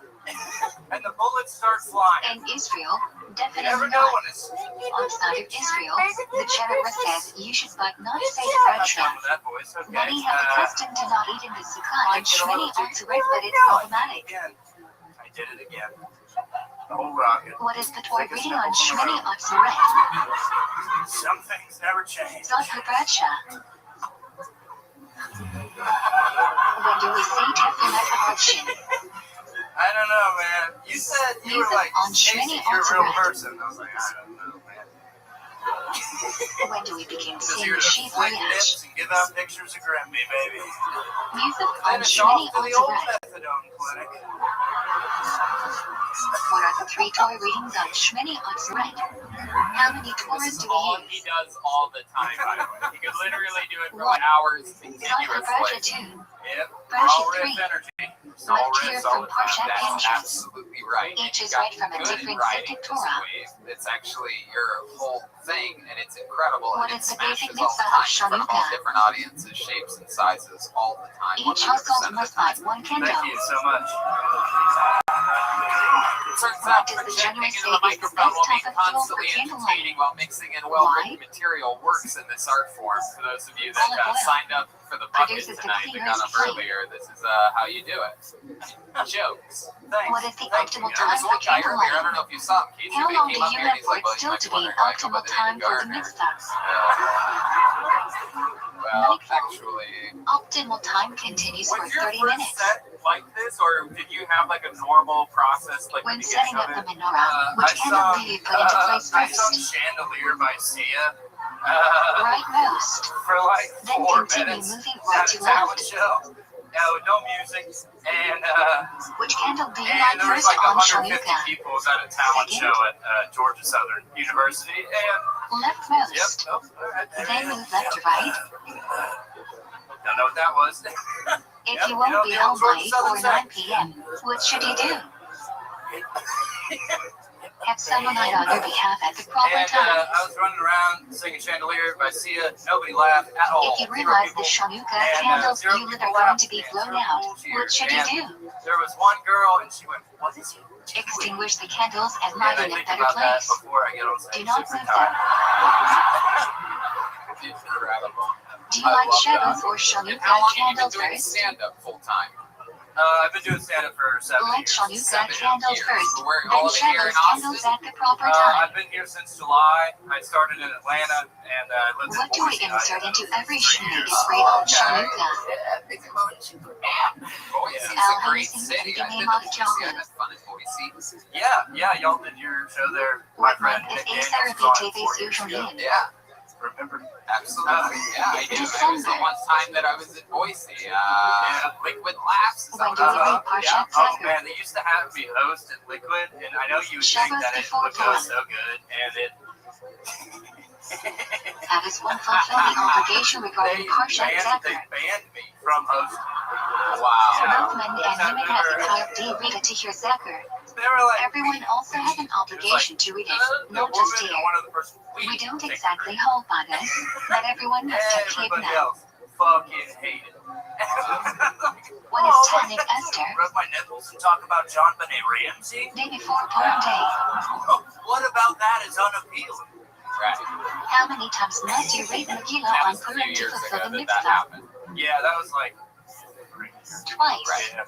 C: and the bullets start flying,
B: In Israel,
C: you
B: definitely
C: never know
B: not.
C: when it's.
B: Outside of Israel, the Chavirah says you should but not say the
C: Not
B: Bradshaw.
C: done with that voice. Okay.
B: Many have the custom to not eat in the Sukkah on Shmini Atzeret, but it's problematic.
C: Again. I did it again. The whole rocket.
B: What is the Torah reading on Shmini Atzeret?
C: Some things never change.
B: Zodka Bradshaw. When do we say Tefillah Adshin?
C: I don't know, man. You said you were like,
B: On
C: Casey,
B: Shmini
C: you're a real
B: Atzeret.
C: person. I was like, I don't know, man.
B: When do we begin
C: Because
B: seeing
C: you're
B: the
C: to
B: sheep
C: flick
B: Hayash?
C: nips and give out pictures of Grimby, baby.
B: Music on
C: Finish off
B: Shmini
C: to the old
B: Atzeret.
C: methadone clinic.
B: What are the 3 Torah readings on Shmini Atzeret? How many
A: This
B: Torahs
A: is
B: do
A: all
B: we
A: he
B: use?
A: does all the time, by the way. He could literally do it for
B: One.
A: hours
B: Zodka Bradshaw
A: continuously.
B: 2.
C: Yep.
B: Bradshaw
C: All
B: 3.
C: riff energy. It's
B: Left
C: all
B: here
C: riffs all
B: from
C: the time.
B: Parshat
A: That's
B: Pinchas.
A: absolutely right.
B: Each
A: You
B: is
A: got
B: read from a
A: good
B: different
A: writing
B: septic
A: this
B: Torah.
A: way. It's actually your whole thing, and it's incredible.
B: What
A: And it
B: is the basic
A: smashes all the
B: mitzvah of
A: time in front of all
B: Chanukah?
A: different audiences, shapes, and sizes all the time.
B: Each
A: 100%
B: household
A: of the
B: must
A: time.
B: light 1 candle.
C: Thank you so much.
A: Turns
B: What
A: out
B: does the
A: projecting
B: generous
A: into
B: say
A: the
B: is the
A: microphone will
B: best
A: be
B: type of fuel for
A: constantly
B: candlelight?
A: entertaining while mixing in well-written material works in this art form. For those of you that
B: Olive oil.
A: signed up for the bucket
B: Produces the
A: tonight, they got
B: cleanest
A: up
B: flame.
A: earlier. This is how you do it. Jokes.
C: Thanks.
B: What is the
C: Thank you.
B: optimal
A: There
B: time
A: was
B: for
A: one guy earlier, I don't
B: candlelighting?
A: know if you saw him, Casey,
B: How
A: but he
B: long
A: came
B: do
A: up
B: you
A: here and
B: have
A: he's
B: for
A: like,
B: it
A: well, you
B: still
A: might
B: to
A: be
B: be
A: wondering why I go by
B: optimal
A: the
B: time
A: name
B: for the
A: Gardner.
B: mitzvah?
A: Well, actually,
B: Optimal time continues for
A: was your
B: 30
A: first
B: minutes.
A: set like this, or did you have like a normal process, like
B: When
A: the
B: setting
A: beginning
B: up
A: of
B: the
A: it?
B: menorah, which candle do you put into place
C: I sung
B: first?
C: Chandelier by Sia
B: Rightmost.
C: for like
B: Then
C: 4
B: continue
C: minutes
B: moving
C: at
B: right
C: a
B: to
C: talent
B: left.
C: show. No music. And
B: Which candle do you
C: and
B: like
C: there was
B: first
C: like
B: on
C: 150
B: Chanukah?
C: people. It was at a talent
B: Second.
C: show at Georgia Southern University. And
B: Leftmost.
C: all right, there
B: Then
C: it is.
B: move left to right.
C: Don't know what that was.
B: If
C: Yep,
B: you won't be
C: the
B: home
C: old
B: by
C: Georgia
B: 8 or
C: Southern
B: 9 p.m., what should you do? Have someone light on your behalf at the proper
C: And
B: time.
C: I was running around singing Chandelier by Sia. Nobody laughed at all.
B: If you
C: 0
B: realize the
C: people.
B: Chanukah candles you lit are going to be blown out, what should you do?
C: There was one girl, and she went, "What is he doing?"
B: Extinguish the candles and
C: And
B: light
C: I
B: in a
C: think
B: better
C: about that
B: place.
C: before I get on stage.
B: Do not
C: every
B: move
C: time.
B: them.
A: It's incredible.
B: Do you
A: I
B: like
A: love
B: Shabbos
A: that.
B: or
A: And how
B: Chanukah
A: long have you been
B: candles
A: doing
B: first?
A: stand-up full time?
C: I've been doing stand-up for 7
B: Light
C: years.
B: Shanuka
A: 7
B: candles
A: years.
B: first,
A: We're
B: then
A: all of it here
B: Shadows
A: in
B: candles
A: Austin.
B: at the proper time.
C: I've been here since July. I started in Atlanta, and I lived
B: What
C: in
B: do we
C: Boise,
B: insert
C: Idaho.
B: into every
C: 3
B: Shmi
C: years.
B: is spray on
A: Okay.
B: Shanuka?
A: Boise's
B: Al
A: a great
B: Hussein
A: city.
B: in
A: I've
B: the
A: been
B: name
A: to
B: of
A: Boise. I've
B: Yahoo.
A: had fun in Boise.
C: Yeah, y'all did your show there. My
B: What
C: friend
B: month is
C: Nick
B: Ace
C: Daniels
B: Therapy
C: was on
B: TV's
C: 4 years
B: usually
C: ago.
B: in?
A: Yeah,
C: Remember?
A: absolutely. Yeah, I do. It was the one time that I was in Boise. Liquid Laughs. Is that
B: When
A: what
B: do we
A: it's
B: read
A: called?
B: Parshat
C: Oh
B: Tucker?
C: man, they used to have me host at Liquid, and I know you would think
B: Shabbos
C: that it
B: before
C: would go
B: Purim.
C: so good, and it.
B: Havas won't fulfill the obligation regarding Parshat
C: They
B: Tucker.
C: banned me from hosting.
A: Wow.
B: Both men and women have required D. Rita to hear Zucker.
C: They were like,
B: Everyone also has an obligation to read it, not just hear. We don't exactly hold by this, but everyone must have
C: Everybody
B: kidnapped.
C: else fucking hate it.
B: What is Tannic Esther?
C: Rub my nipples and talk about John Benet Ramsey?
B: Day before Purim Day.
C: What about that is unappealing?
A: Right.
B: How many times must you read Megillah
A: That
B: on
A: was a few
B: Purim to
A: years
B: fulfill
A: ago
B: the
A: that that
B: mitzvah?
A: happened.
C: Yeah, that was like 3 years.
B: Twice.
C: Yeah.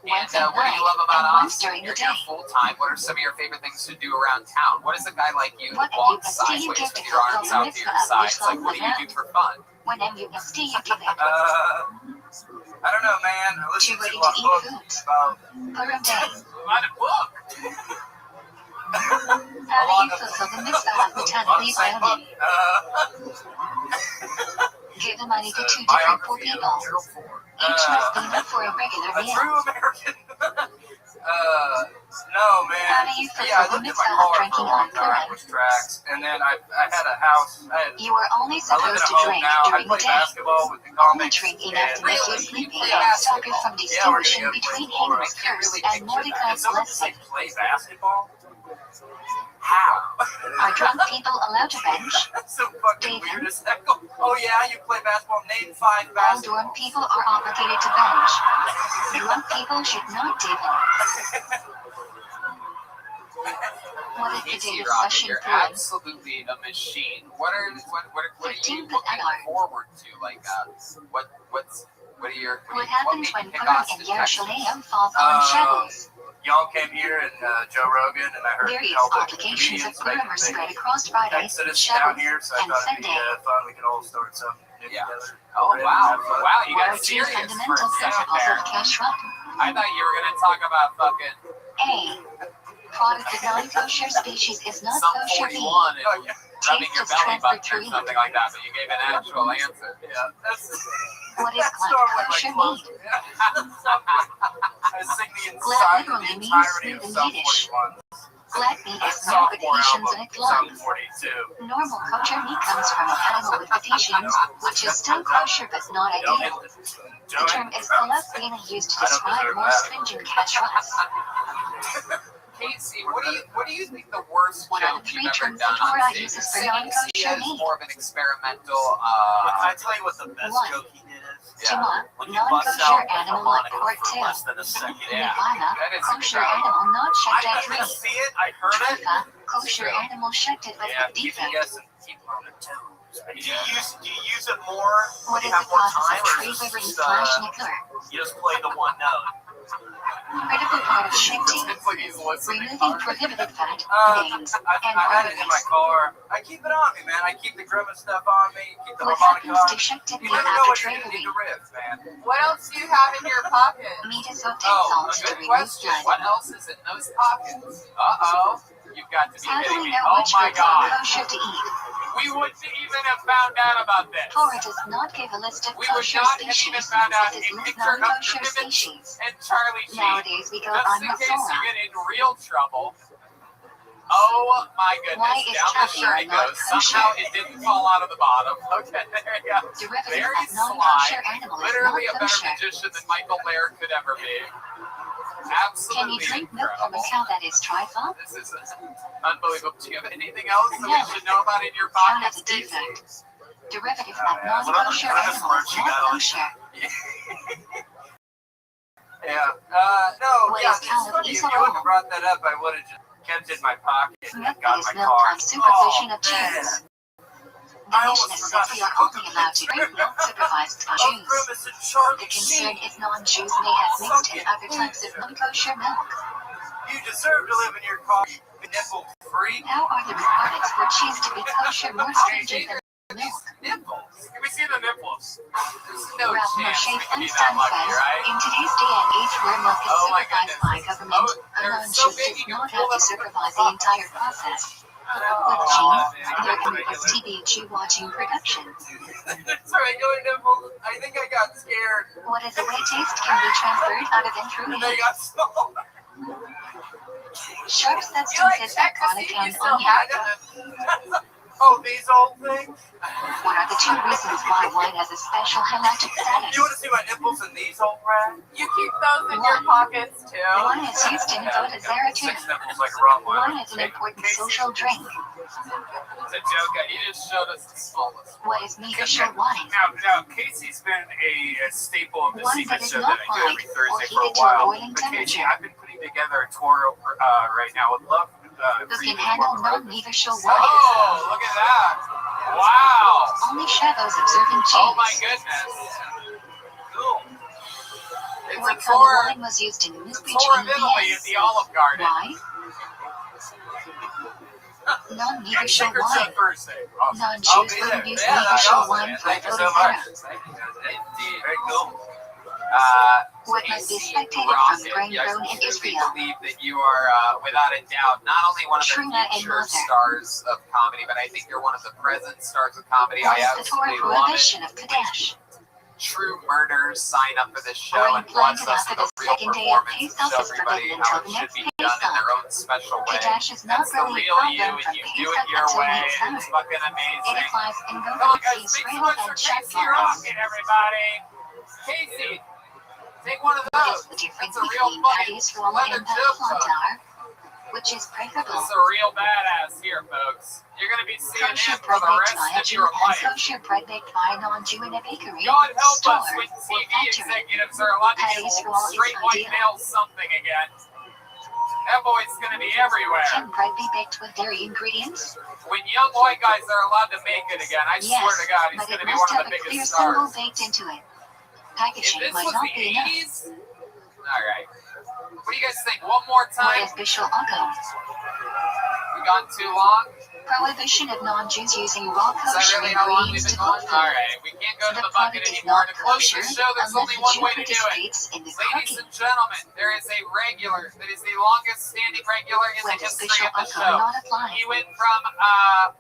B: Once
A: And
B: at
A: what do you
B: night
A: love about
B: and once
A: Austin?
B: during the
A: You're
B: day.
A: here full time. What are some of your favorite things to do around town? What is a guy like you
B: What
A: that walks
B: MUSD you
A: sideways
B: give
A: with
B: to
A: your arms
B: fulfill the
A: out to your
B: mitzvah of
A: sides? Like,
B: Islam
A: what do you do
B: Levant?
A: for fun?
B: When MUSD you give it?
C: I don't know, man. I listen
B: Too
C: to
B: ready
C: a
B: to
C: lot of
B: eat
C: books
B: foods.
C: about
B: Purim Day.
A: Write a book.
B: How do you fulfill the mitzvah of Botanic Wyoming? Give the money to 2 different poor people. Each must be enough for a regular
C: A
B: meal.
C: true American. No, man.
B: How do you
C: Yeah, I
B: fulfill the
C: lived in my
B: mitzvah of
C: car for
B: drinking
C: a long
B: on
C: time,
B: Purim?
C: was tracks, and then I had a house.
B: You are only
C: I live in
B: supposed
C: a
B: to
C: home
B: drink
C: now. I
B: during the
C: play
B: day.
C: basketball with the
B: Only
C: comics.
B: drink enough to
C: and
B: make you
A: Really?
B: sleepy
A: You play
B: and stop you
A: basketball?
B: from
C: Yeah, we're
B: distinguishing
C: gonna go
B: between
C: play
B: Haman's
A: I can't
B: curse
A: really
B: and
A: picture that.
C: Did
B: Mordecai's
C: someone just say
B: blessing.
C: play basketball? How?
B: Are drunk people allowed to bench?
C: That's so fucking weird as heck. Oh yeah, you play basketball. Name 5
B: All
C: basketball.
B: drunk people are obligated to bench. Drunk people should not do that. What is the
A: Casey,
B: date of
A: Robert,
B: session
A: you're
B: Purim?
A: absolutely a machine. What are you
B: 15th
A: looking
B: of Elul.
A: forward to? Like, what are your
B: What
A: what
B: happens
A: made
B: when
A: you pick
B: Purim
A: Austin,
B: in
A: Texas?
B: Yerushalayim falls on Shabbos?
C: Y'all came here and Joe Rogan, and I heard
B: Various
C: all the
B: obligations of
C: comedians
B: Purim are
C: make
B: spread across Friday,
C: Exodus down
B: Shabbos,
C: here, so I
B: and
C: thought it'd be
B: Sunday.
C: fun. We could all start something new
A: Yeah.
C: together.
A: Oh
C: Really
A: wow,
C: have fun.
A: wow, you
B: What
A: got
B: are 2
A: serious for a
B: fundamental
A: second
B: principles
A: there.
B: of kashrut?
A: I thought you were gonna talk about fucking
B: A. Product of non-kosher species is not
A: some
B: kosher
A: 41
B: meat.
A: and rubbing
B: Taste
A: your
B: is
A: belly button or
B: transferred
A: something like that, but you gave an actual answer.
C: Yeah, that's
B: What is
C: that's normally my
B: kosher
C: close.
B: meat?
C: I sing the
B: Glad
C: entirety
B: literally means
C: of
B: smooth in
C: Psalm
B: Yiddish.
C: 41.
B: Glad meat is made with
C: Sophomore
B: Haitians
C: album,
B: and
C: Psalm
B: glove.
C: 42.
B: Normal kosher meat comes from an animal with Haitians, which is still kosher but not
C: Don't
B: ideal.
C: get
B: The
C: Joey.
B: term is colloquially used to
C: I don't
B: describe
C: deserve
B: more
C: that.
B: stringent kashruts.
A: Casey, what do you think the worst
B: What are the
A: joke
B: 3
A: you've ever
B: terms
A: done
B: the Torah
A: on stage?
B: uses for
A: Singing
B: non-kosher
A: Sia is
B: meat?
A: more of an experimental.
C: Can I tell you what the best
B: One.
C: joke he did is?
B: Tuma,
C: When you bust
B: non-kosher
C: out
B: animal at
C: harmonica
B: court
C: for
B: 2.
C: less than a second.
A: Yeah,
B: Nirvana,
A: that is
B: kosher
A: incredible.
B: animal not
C: I
B: checked at
C: didn't
B: 3.
C: see it. I heard it.
B: Trufa, kosher animal checked it with
C: Yeah,
B: a
C: keep
B: defect.
C: guessing. Keep on the toes. Do you use it more
B: What
C: when you
B: is the
C: have more
B: process
C: time,
B: of
C: or
B: tree
C: is
B: livering
C: just,
B: slash nickler?
C: you just play the one note?
B: Critical part of shifting.
A: It's like he's listening.
B: Removing prohibited fat, names,
C: I
B: and
C: had it in my
B: arteries.
C: car. I keep it on me, man. I keep the grimace stuff on me. Keep the
B: What
C: harmonica
B: happens
C: on
B: to
C: me.
B: shifted
C: You
B: meat
C: never know
B: after
C: what you're gonna
B: traveling?
C: need to riff, man.
D: What else do you have in your pocket?
B: Meat is so
A: Oh,
B: salt
A: a
B: to
A: good
B: remove
A: question.
B: blood.
A: What else is in those pockets? Uh-oh. You've got to be
B: How do
A: kidding
B: we
A: me.
B: know
A: Oh
B: which
A: my
B: foods are
A: god.
B: kosher to eat?
A: We wouldn't even have found out about this.
B: Torah does not give a list of
A: We would
B: kosher
A: not have even
B: species,
A: found out
B: it
A: a
B: lists
A: picture of
B: non-kosher
A: Cribbits
B: species.
A: and Charlie Sheen.
B: Nowadays we go
A: Just
B: on
A: in case you
B: Masorah.
A: get in real trouble. Oh my goodness.
B: Why is
A: Down the
B: caviar
A: shirt it
B: not
A: goes.
B: kosher?
A: Somehow it didn't fall out of the bottom. Okay, there you go.
B: Derivative
A: Very
B: of non-kosher
A: sly.
B: animal is
A: Literally a
B: not
A: better
B: kosher.
A: magician than Michael Laird could ever be.
B: Can
A: Absolutely
B: you drink milk from a
A: incredible.
B: cow that is trifle?
A: This is unbelievable. Do you have anything else that
B: No.
A: we should know about in your
B: Cow has
A: pockets,
B: a
A: Casey?
B: defect. Derivative
C: Oh,
B: of
C: yeah. What other
B: non-kosher
C: Christmas
B: animal is
C: merch you
B: not
C: got on?
B: kosher.
C: Yeah. No.
B: What
C: Yeah.
B: is
C: It's funny. If you
B: calories
C: wouldn't have brought that up, I would have just kept it in my pocket and
B: Milk
C: got
B: that
C: in
B: is
C: my
B: milk
C: car.
B: on supervision
C: Oh,
B: of cheese. The mission is that we are only allowed to drink milk supervised by Jews. The concern is non-Jews may have mixed in other types of non-kosher milk.
C: You deserve to live in your car, nipple free.
B: How are the requirements for cheese to be kosher more stringent than milk?
A: Nipples. Can we see the nipples? There's no
B: Rabbi
A: chance we
B: Rothschild
A: can be
B: and
A: that
B: Son
A: lucky,
B: says,
A: right?
B: in today's day and age where milk is
A: Oh my
B: supervised by
A: goodness.
B: government, a
A: They're so
B: non-Jew
A: big
B: does
A: you can
B: not
A: pull
B: have to
A: them
B: supervise the entire process. With cheese, there can be a TV watching production.
H: It's regular nipples. I think I got scared.
B: What is a way taste can be transferred other than through
H: They
B: heat.
H: got small.
B: Sharp
D: You like
B: substances are
D: check to
B: chronic
D: see if you
B: and
D: still
B: onion.
D: had them?
H: Oh, these old things?
B: What are the two reasons why wine has a special halachic status?
C: You want to see my nipples in these old rats?
D: You keep those in your pockets too.
B: Wine is used in Voda Zarathustra.
C: Six nipples like a raw
B: Wine is an important social drink.
A: It's a joke. You just showed us the smallest.
B: What is Mikosher wine?
E: Now, Casey's been a staple of the
B: Wine
E: secret
B: that is
E: show
B: not
E: that I do every
B: fried
E: Thursday
B: or
E: for a
B: heated to a
E: while.
B: boiling
E: But Casey,
B: temperature.
E: I've been putting together a tour right now. Would love
B: Who
E: for you
B: can
E: to
B: handle
E: incorporate this.
B: non-Mikosher wine?
A: Oh, look at that. Wow.
B: Only Shabbos observing cheese.
A: Oh my goodness.
C: Cool.
A: It's
B: What
A: a
B: kind of
A: tour,
B: wine was used in Moose Beach
A: tour
B: in
A: of Italy
B: Vienna?
A: at the Olive Garden.
B: Why?
E: And
B: Non-Mikosher
E: Secret
B: wine.
E: Show Thursday. Awesome. I'll
B: Non-Jews
E: be
B: will
E: there.
B: use
C: Yeah, that's
B: Mikosher
C: awesome,
B: wine
C: man.
B: for
C: Thank you
B: Voda
C: so much.
B: Zara.
A: Indeed.
C: Very cool.
B: What must be
A: AC
B: spectated
A: Rothschild,
B: from grain
A: I
B: grown in
A: truly
B: Israel?
A: believe that you are, without a doubt, not only one of the
B: Trina and
A: future
B: Mother.
A: stars of comedy, but I think you're one of the present stars of comedy.
B: What
A: I
B: is the Torah
A: absolutely love it.
B: prohibition of Kadesh?
A: True murders sign up for this show
B: Rain
A: and bless
B: planted
A: us
B: after
A: with
B: the
A: a real
B: second day of
A: performance and
B: Pesach
A: show
B: is
A: everybody
B: forbidden
A: how
B: until
A: it
B: the
A: should
B: next
A: be done in
B: Pesach.
A: their own special way.
B: Kadesh is not
A: That's the
B: really a
A: real you,
B: problem
A: and
B: from
A: you do it
B: Pesach
A: your
B: until
A: way. It's
B: midsummer.
A: fucking
B: It
A: amazing.
B: applies in both
A: Come on,
B: the
A: guys, big
B: Israel
A: push for
B: and Czech
A: Casey
B: laws.
A: Rocket, everybody. Casey, take one of
B: What
A: those.
B: is the difference
A: That's a real
B: between
A: funny
B: Patty Israel
A: leather
B: and
A: joke, though.
B: Plantar, which is breakable?
A: This is a real badass here, folks. You're going to be seeing
B: Kosher
A: him for
B: bread
A: the
B: baked
A: rest
B: by a
A: of
B: Jew
A: your
B: and
A: life.
B: kosher bread baked by a non-Jew in a bakery,
A: God help
B: store,
A: us when
B: or
A: TV
B: factory.
A: executives are allowed to
B: Patty
A: give
B: Israel is
A: straight white
B: ideal.
A: males something again. That boy's going to be everywhere.
B: Can bread be baked with dairy ingredients?
A: When young white guys are allowed to make it again, I
B: Yes,
A: swear to God, he's
B: but
A: going
B: it
A: to be
B: must
A: one of
B: have
A: the
B: a clear
A: biggest
B: symbol
A: stars.
B: baked into it.
A: If
B: Packaging
A: this
B: might
A: was
B: not
A: the
B: be enough.
A: 80s, all right. What do you guys think? One more
B: What
A: time?
B: is Bishul Akko?
A: We gone too long?
B: Prohibition of non-Jews using raw
A: Is that
B: kosher
A: really how long we've
B: ingredients to
A: been going?
B: cook
A: All
B: food.
A: right, we can't go to
B: The
A: the bucket
B: product is
A: anymore.
B: not
A: To close
B: kosher
A: the show, there's
B: unless
A: only
B: the
A: one
B: Jew
A: way to do it.
B: participates in the
A: Ladies
B: cooking.
A: and gentlemen, there is a regular that is the longest standing regular in
B: When
A: the
B: does
A: history
B: Bishul
A: of the
B: Akko
A: show.
B: not apply?
A: He went from
B: A.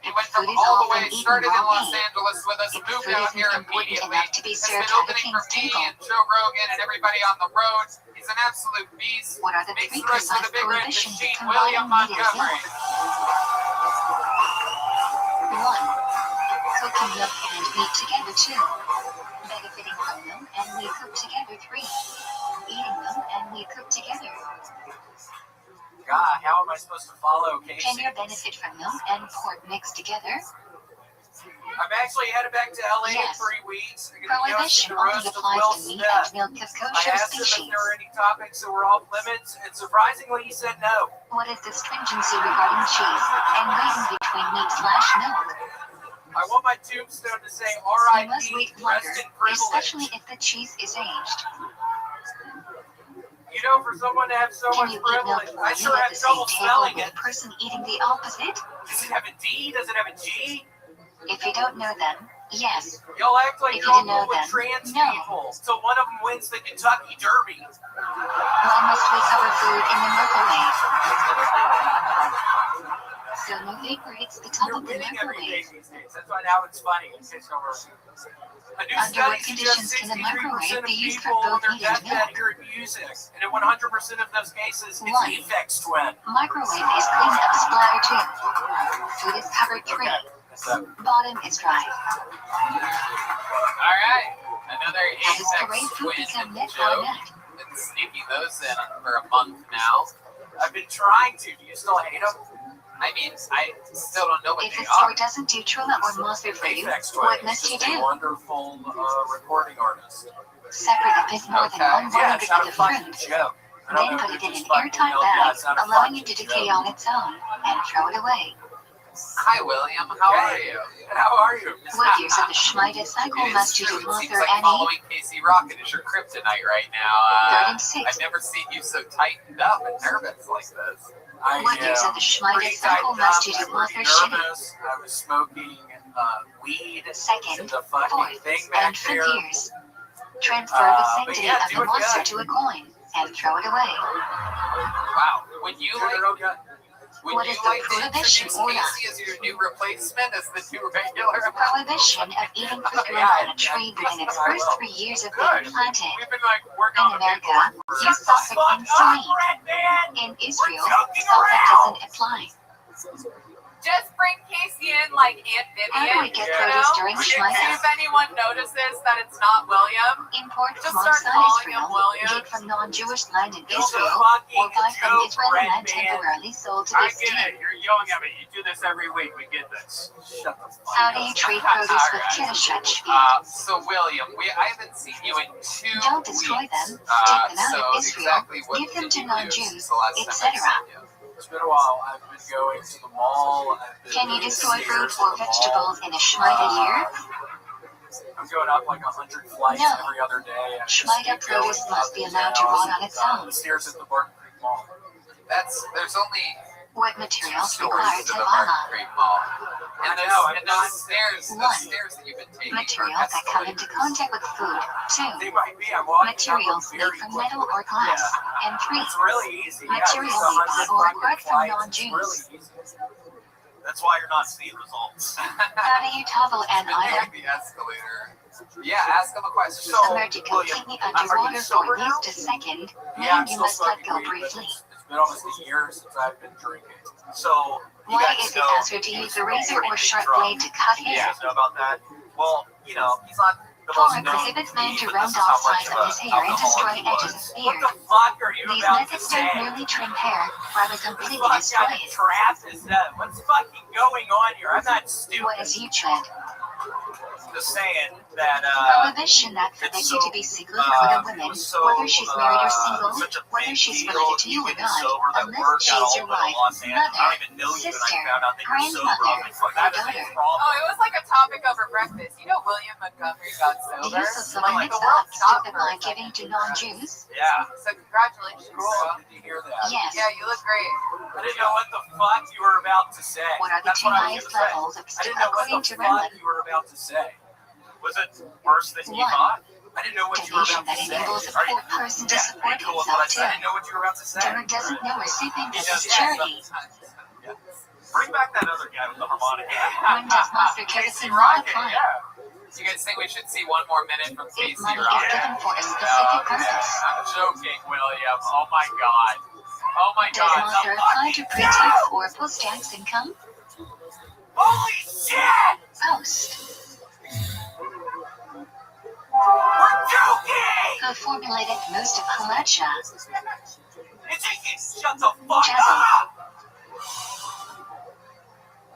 A: he went from
B: Food is
A: all the
B: often
A: way,
B: eaten
A: started in
B: raw
A: Los
B: meat.
A: Angeles with us,
B: If
A: moved
B: food
A: out
B: isn't
A: here
B: important
A: immediately.
B: enough to be
A: Has
B: served
A: been
B: at the
A: opening for
B: king's
A: me
B: table.
A: and Joe Rogan and everybody on the road. He's an absolute beast.
B: What are the
A: Makes
B: three
A: the rest of
B: precise
A: the big red
B: prohibitions of
A: machine,
B: combining
A: William
B: meat and
A: Montgomery.
B: milk? 1. Cooking milk and meat together. 2. Benefiting from milk and meat cooked together. 3. Eating milk and meat cooked together.
C: God, how am I supposed to follow
B: Can
C: Casey?
B: you benefit from milk and pork mixed together?
C: I'm actually headed back to LA in
B: Yes.
C: 3 weeks. I'm going to be hosting
B: Prohibition
C: the
B: only
C: roast of
B: applies
C: Will
B: to meat
C: Smith.
B: and milk of
C: I
B: kosher
C: asked him if
B: species.
C: there were any topics that were off limits, and surprisingly, he said no.
B: What is the stringency regarding cheese and waiting between meat/milk?
C: I want my tombstone to say
B: You must
C: R.I.P.
B: wait
C: Rest
B: longer,
C: in privilege.
B: especially if the cheese is aged.
C: You know, for someone to have so
B: Can
C: much
B: you eat milk
C: privilege,
B: or
C: I
B: meat
C: sure
B: at
C: have
B: the
C: trouble
B: same table
C: smelling
B: with
C: it.
B: a person eating the opposite?
C: Does it have a D? Does it have a G?
B: If you don't know them, yes.
C: Y'all act like
B: If
C: you're
B: you didn't know
C: with
B: them,
C: trans
B: no.
C: people, so one of them wins the Kentucky Derby.
B: Why must we cover food in the microwave? So no vapor hits the top
C: You're
B: of the
C: winning every day
B: microwave.
C: these days. That's why now it's funny. In case no one- A new
B: Under
C: study
B: what conditions
C: suggests
B: can the
C: 63%
B: microwave
C: of
B: be used for
C: people on
B: both
C: their
B: heat and
C: deathbed
B: milk?
C: hear music, and in 100% of those cases, it's
B: One.
C: Aphex Twin.
B: Microwave is clean up splatter 2. Food is covered 3. Bottom is dry.
A: All right, another
B: How does
A: Apex
B: parade food
A: twin
B: become net
A: joke.
B: or net?
A: Been sneaking those in for a month now.
C: I've been trying to. Do you still hate them?
A: I mean, I still don't know what
B: If
A: they
B: the store
A: are.
B: doesn't do Trula or Monster for you,
C: Aphex Twin
B: what
C: is
B: must you
C: just a
B: do?
C: wonderful recording artist.
B: Separate a bit more than
A: Okay.
B: 1
C: Yeah, it's not a
B: of
C: fucking
B: fruit.
C: joke. I don't
B: Then
C: know
B: put
C: if
B: it
C: you're
B: in
C: just
B: an
C: fucking
B: airtight
C: milk. Yeah,
B: bag,
C: it's not a
B: allowing
C: fucking
B: it to
C: joke.
B: decay on its own, and throw it away.
A: Hi, William. How are you?
E: How are you?
B: What years of the Shmita cycle
A: It is
B: must you
A: true.
B: do
A: It seems
B: author
A: like
B: Annie?
A: following Casey Rocket is your kryptonite right now.
B: 36.
A: I've never seen you so tightened up and nervous like this.
B: What years of the Shmita
E: pretty
B: cycle
E: tightened
B: must
E: up.
B: you
E: I'm
B: do
E: pretty
B: author Shitty?
E: nervous. I was smoking weed in
B: Second,
E: the fucking
B: fourth,
E: thing
B: and
E: back
B: fifth
E: there.
B: years. Transfer the
E: but
B: sanctity
E: yeah,
B: of
E: do
B: the
E: it
B: monster
E: good.
B: to a coin and throw it away.
A: Wow. Would you like?
B: What is the
A: like to
B: prohibition
A: introduce
B: order?
A: Casey as your new replacement, as the new regular?
B: Prohibition of eating fruit on a tree within its first 3 years of being planted.
A: We've been like working
B: In
A: on the
B: America,
A: paperwork for
B: use suffix insane. In Israel, suffix doesn't apply.
F: Just bring Casey in like Aunt
B: How do we
F: Vivian,
B: get
F: you
B: produce
F: know?
B: during
F: See
B: Shmita?
F: if anyone notices that it's not William.
B: Import
F: Just
B: from
F: start
B: outside
F: calling
B: Israel,
F: him William.
B: get from non-Jewish land in
E: It's a
B: Israel,
E: fucking
B: or buy from
E: joke,
B: Israeli
E: Red
B: land
E: Man.
B: temporarily sold to
A: I
B: this
A: get
B: day.
A: it. You're yelling at me. You do this every week. We get this.
E: Shut the fuck
B: How do you treat produce with Kiddush?
A: So William, I haven't seen you in 2
B: Don't destroy
A: weeks.
B: them. Take them out
A: So
B: of Israel.
A: exactly what
B: Give them
A: did
B: to
A: you do
B: non-Jews,
A: since the last time I
B: etc.
A: seen you?
E: It's been a while. I've been going to the mall. I've been
B: Can you destroy
E: upstairs
B: fruit
E: at
B: or
E: the mall.
B: vegetables in a Shmita year?
E: I'm going up like 100 flights
B: No.
E: every other day. I just
B: Shmita
E: keep going
B: produce
E: up
B: must be
E: and
B: allowed to
E: down,
B: rot on its own.
E: Upstairs at the Barton Creek Mall.
A: There's only
B: What
A: 2
B: materials
A: stories
B: required
A: to
B: to
A: the Barton
B: Lama?
A: Creek Mall. And
E: I know,
A: those stairs,
B: One.
A: that you've been taking
B: Materials that come into contact with food. 2.
E: They might be. I'm walking
B: Materials
E: up
B: made
E: very
B: from
E: quickly.
B: metal or glass.
E: Yeah.
B: And 3.
E: It's really easy.
B: Material
E: Yeah,
B: made
E: just
B: by or
E: 100
B: acquired from
E: flights.
B: non-Jews.
E: It's really easy. That's why you're not seeing results.
B: How do you toggle an
A: Been
B: item?
A: taking the escalator. Yeah, ask him a question.
B: Submerge it
E: William,
B: completely
E: are you
B: underwater for
E: sober
B: at least a second.
E: Yeah, I'm
B: Then you
E: still
B: must let
E: smoking
B: go
E: weed, but
B: briefly.
E: it's been almost a year since I've been drinking. So, you
B: Why
E: guys
B: is it
E: know
B: faster to use a razor or sharp blade to cut
E: You
B: hair?
E: guys know about that? Well, he's not the
B: Torah
E: most known
B: prohibits men to
E: but
B: round
E: this is
B: off
E: how much
B: sides of his hair and destroy
E: alcoholic he
B: edges
E: was.
B: of
E: What
B: beard.
E: the fuck are you
B: These
E: about to
B: methods
E: say?
B: don't merely trim hair, rather
E: This
B: completely
E: fuck
B: destroy
E: got
B: it.
E: trapped is what's fucking going on here? I'm not stupid.
B: What is YouTube?
E: Just saying that
B: Prohibition that forbids you to be secluded with a woman, whether she's married or single,
E: such a
B: whether
E: big
B: she's
E: deal,
B: related to you or
E: even
B: not,
E: sober, that
B: unless
E: word got
B: she's
E: all
B: your
E: over
B: wife,
E: Los Angeles. I
B: mother,
E: don't even know you, and I
B: sister,
E: found out that you're sober.
B: grandmother,
E: I'm like, fuck,
B: or
E: that is a
B: daughter.
E: problem.
F: Oh, it was like a topic over breakfast. You know, William Montgomery got
B: The
F: sober.
B: use of the
F: Like
B: limits
F: the world
B: of
F: stopped
B: stupid
F: for a
B: by giving to non-Jews?
E: Yeah.
F: So congratulations.
E: Cool.
F: bro.
E: Did you hear that?
B: Yes.
F: Yeah, you look great.
E: I didn't know what the fuck you were about to say.
B: What are the
E: That's
B: 2
E: what I was
B: highest
E: gonna say.
B: levels of
E: I didn't know what
B: according
E: the
B: to
E: fuck
B: Rambam?
E: you were about to say. Was it worse than you
B: 1.
E: thought? I didn't know what you were
B: Division
E: about to
B: that
E: say.
B: enables a
E: Are you-
B: poor person to
E: Yeah,
B: support
E: pretty cool with what I
B: himself
E: said. I
B: too.
E: didn't know what you were about to say.
B: Donor doesn't know recipient
E: He
B: of
E: does
B: his
E: that
B: charity.
E: Bring back that other guy with the harmonica.
B: When does monster
A: Casey
B: courtesy not
A: Rocket,
B: apply?
A: yeah. Do you guys think we should see 1 more minute from
B: If
A: Casey
B: money is
A: Rocket?
B: given for a
A: No,
B: specific
A: okay.
B: purpose.
A: I'm joking, William. Oh my god. Oh my
B: Does
A: god.
B: monster apply to pre-tax or post-tax income?
E: Holy shit!
B: Post.
E: We're joking!
B: Who formulated most of Halacha?
E: Shut the fuck up!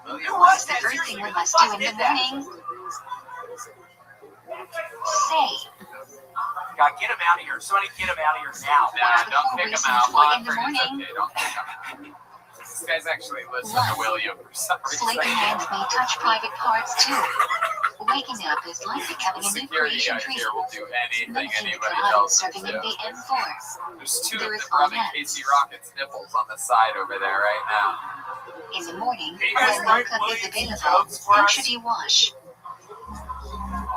A: William,
B: What's the first thing we must do in the morning? Say.
E: God, get him out of here. Somebody get him out of here now.
A: Nah, don't kick him out.
B: What in the
A: Monford, it's
B: morning?
A: okay, don't kick him. These guys actually listen to
B: 1.
A: William for some
B: Sleeping
A: reason.
B: hands may touch private parts too. Waking up is like becoming a new
A: Security
B: creation
A: guys
B: tree.
A: here will do anything
B: Making the
A: anybody
B: cloud
A: tells them
B: serving in
A: to.
B: the M4.
A: There's 2
B: There
A: of
B: is
A: them rubbing
B: one
A: Casey Rocket's nipples on the side over there right now.
B: In the morning,
E: Hey, you guys
B: when
E: write
B: milk is
E: Williams
B: available,
E: jokes for
B: how
E: us?
B: should you wash?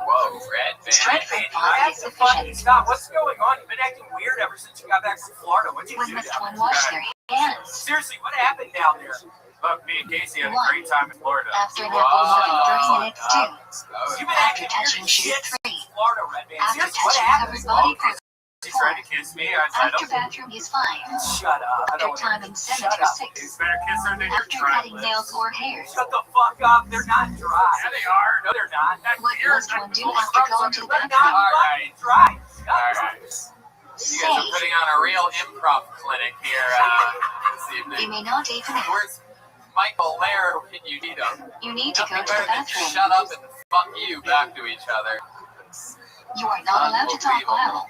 A: Whoa, Red Man.
B: Straight from
E: I
B: fog
E: have
B: is
E: to fucking
B: sufficient.
E: stop. What's going on? You've been acting weird ever since you got back from Florida. What'd you
B: When
E: do
B: must
E: down
B: one
E: there?
B: wash their hands?
E: Seriously, what happened down there?
A: Look, me and Casey had a
B: 1.
A: great time in Florida.
B: After an apple more than 30 minutes 2.
E: You've been
B: After
E: acting
B: touching
E: weird
B: shoes
E: shit
B: 3.
E: since Florida, Red Man.
B: After
E: Seriously, what
B: touching
E: happened?
B: covered body for
A: He tried to kiss me. I said,
B: After bathroom is 5.
E: Shut up. I
B: After
E: don't
B: time
E: want
B: and
E: to.
B: 7
E: Shut
B: to
E: up.
B: 6.
A: He's better kiss her than your
B: After cutting nails or hair.
E: Shut the fuck up. They're not dry.
A: Yeah, they are.
E: No, they're not. That's
B: What
E: weird.
B: must one do
A: All the
B: after
A: crumbs
B: going
A: on
B: to the
A: your
E: They're
A: lip.
B: bathroom?
E: not fucking dry. Shut up.
A: Alright. You
B: Say.
A: guys are putting on a real improv clinic here this
B: You
A: evening.
B: may not even have.
A: Where's Michael Laird when you need him?
B: You need to go
A: Nothing
B: to the
A: better than
B: bathroom.
A: shut up and fuck you back to each other.
B: You are not allowed to talk loud.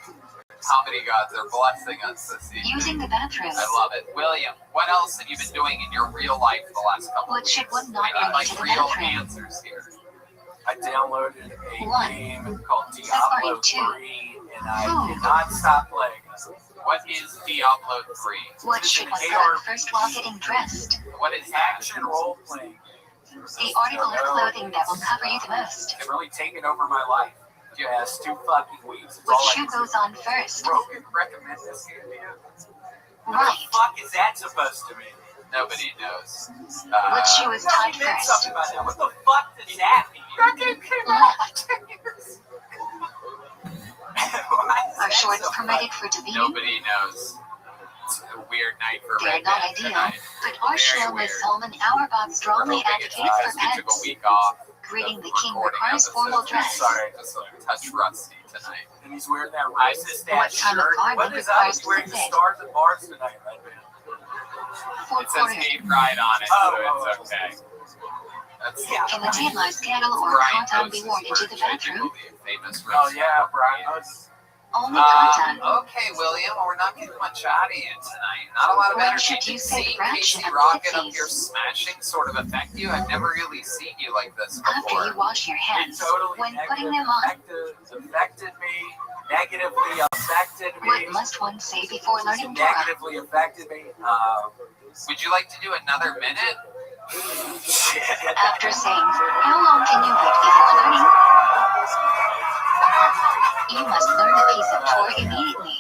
A: comedy gods are blessing us this evening.
B: Using the bathrooms.
A: I love it. William, what else have you been doing in your real life the last couple
B: What
A: of
B: should
A: weeks?
B: one not
A: I need
B: bring
A: like
B: to the
A: real
B: bathroom?
A: answers here.
C: I downloaded a game called Diablo 3, and I did not stop playing.
A: What is Diablo 3?
B: What should one put on first while getting dressed?
A: What is that?
C: Action role playing.
B: The article of clothing that will cover you the most.
C: It's really taken over my life. The past 2 fucking weeks. It's
B: Which
C: all
B: shoe goes on first?
C: Bro, can you recommend this game to you? What
B: Right.
C: the fuck is that supposed to mean?
A: Nobody knows.
B: Which shoe is
C: Tell
B: tied
C: me
B: first?
C: something about that. What the fuck does that mean?
B: Left.
C: Why is
B: Are
C: that
B: shorts
C: so
B: permitted for debating?
A: Nobody knows. It's a weird night for
B: They're
A: Red
B: not
A: Band
B: ideal,
A: tonight.
B: but our
A: Very
B: show
A: weird.
B: Ms. Solomon Auerbach
A: We're
B: strongly
A: hoping it's
B: advocates for
A: nice. We took a
B: pets.
A: week off.
B: Greeting the
A: of
B: king
A: recording
B: requires formal
A: episodes.
B: dress.
A: Sorry, just a touch rusty tonight.
C: And he's wearing that racist
B: What
C: ass
B: kind of
C: shirt.
B: garden
C: What is up?
B: requires
C: He's wearing the
B: fit?
C: stars and bars tonight, right, man?
B: Four
A: It says
B: quarters.
A: gay pride on it, so it's okay. That's
C: Yeah.
B: Can the TMI scandal or
A: Brian
B: content be
A: Moses'
B: worn into the
A: birthday, I do
B: bathroom?
A: believe. Famous
C: Oh
A: roast
C: yeah,
A: battle.
C: Brian.
B: Only content.
A: Okay, William, we're not getting much out of you tonight. Not a lot of
B: When
A: energy.
B: should you
A: Did
B: say
A: seeing
B: fraction
A: Casey
B: of
A: Rocket up
B: fifties?
A: your smashing sort of affect you? I've never really seen you like this
B: After you
A: before.
B: wash your
C: It
B: hands,
C: totally
B: when putting them on,
C: affected me, negatively affected
B: what
C: me,
B: must one say before learning Torah?
C: negatively affected me.
A: Would you like to do another minute?
B: After saying, how long can you wait before learning? You must learn a piece of Torah immediately.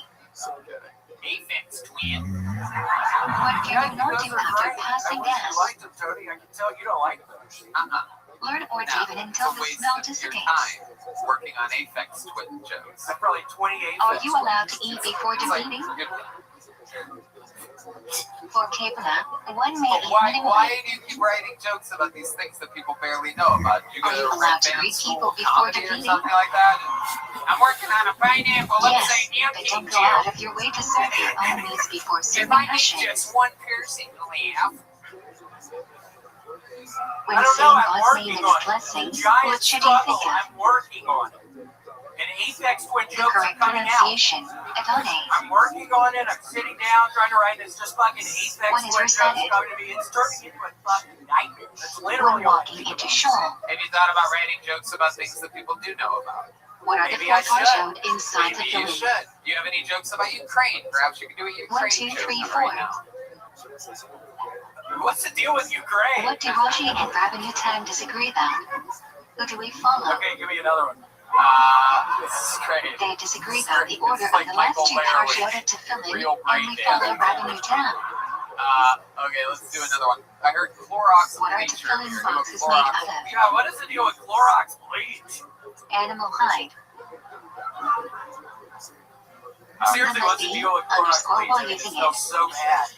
A: Aphex twin.
B: What can you not do after passing
C: You
B: gas?
C: liked them, Tony. I can tell you don't like those.
B: Learn or
A: Now,
B: deepen until
A: it's a
B: the
A: waste
B: smell
A: of your
B: dissipates.
A: time working on Aphex twin jokes.
C: I'm probably 28.
B: Are you allowed to eat before
A: It's like,
B: debating?
A: good-
B: For Kepler, one may
A: But
B: eat
A: why
B: minimally.
A: do you keep writing jokes about these things that people barely know about? You go
B: Are you
A: to
B: allowed
A: Red
B: to
A: Band
B: greet
A: School
B: people
A: of
B: before
A: Comedy or
B: debating?
A: something like that? I'm working on a pineapple
B: Yes,
A: upside down
B: but don't
A: cake
B: go out of your way to serve your own needs before
A: If
B: serving
A: I make
B: Hashem.
A: just one piercing laugh,
B: When
C: I don't know.
B: saying
C: I'm
B: God's name
C: working
B: in
C: on
B: his
C: it.
B: blessing,
C: Giant
B: what should you
C: struggle.
B: think of?
C: I'm working on it. And Apex Twin
B: The
C: jokes are
B: correct
C: coming out.
B: pronunciation, Adonai.
C: I'm working on it. I'm sitting down trying to write this. Just fucking Apex
B: When
C: Twin
B: is
C: jokes
B: recited?
C: coming to me. It's turning into a fucking nightmare. That's
B: When
C: literally all
B: walking into shul,
A: have you thought about writing jokes about things that people do know about?
B: what are the
C: Maybe
B: four
C: I should.
B: parshot inside the
A: Maybe you
B: filling?
A: should. Do you have any jokes about Ukraine? Perhaps you could do a Ukraine
B: 1, 2, 3,
A: joke
B: 4.
A: right now.
C: What's the deal with Ukraine?
B: What do Rashi and Rabbi Rothschild disagree about? Who do we follow?
C: Okay, give me another one.
A: This is great.
B: They disagree about the
A: It's
B: order
A: like
B: of the last
A: Michael
B: two
A: Laird
B: parshot to fill in,
A: real brain
B: and we follow
A: damage.
B: Rabbi Rothschild.
A: Okay, let's do another one. I heard Clorox
B: What are the
A: bleach
B: filling
A: earlier. Do a
B: boxes made
A: Clorox
B: out of?
A: bleach.
C: God, what is the deal with Clorox bleach?
B: Animal hide.
C: Seriously, what's the deal with Clorox
B: Underscore
C: bleach?
B: while
C: It
B: using
C: smells
B: it.
C: so bad.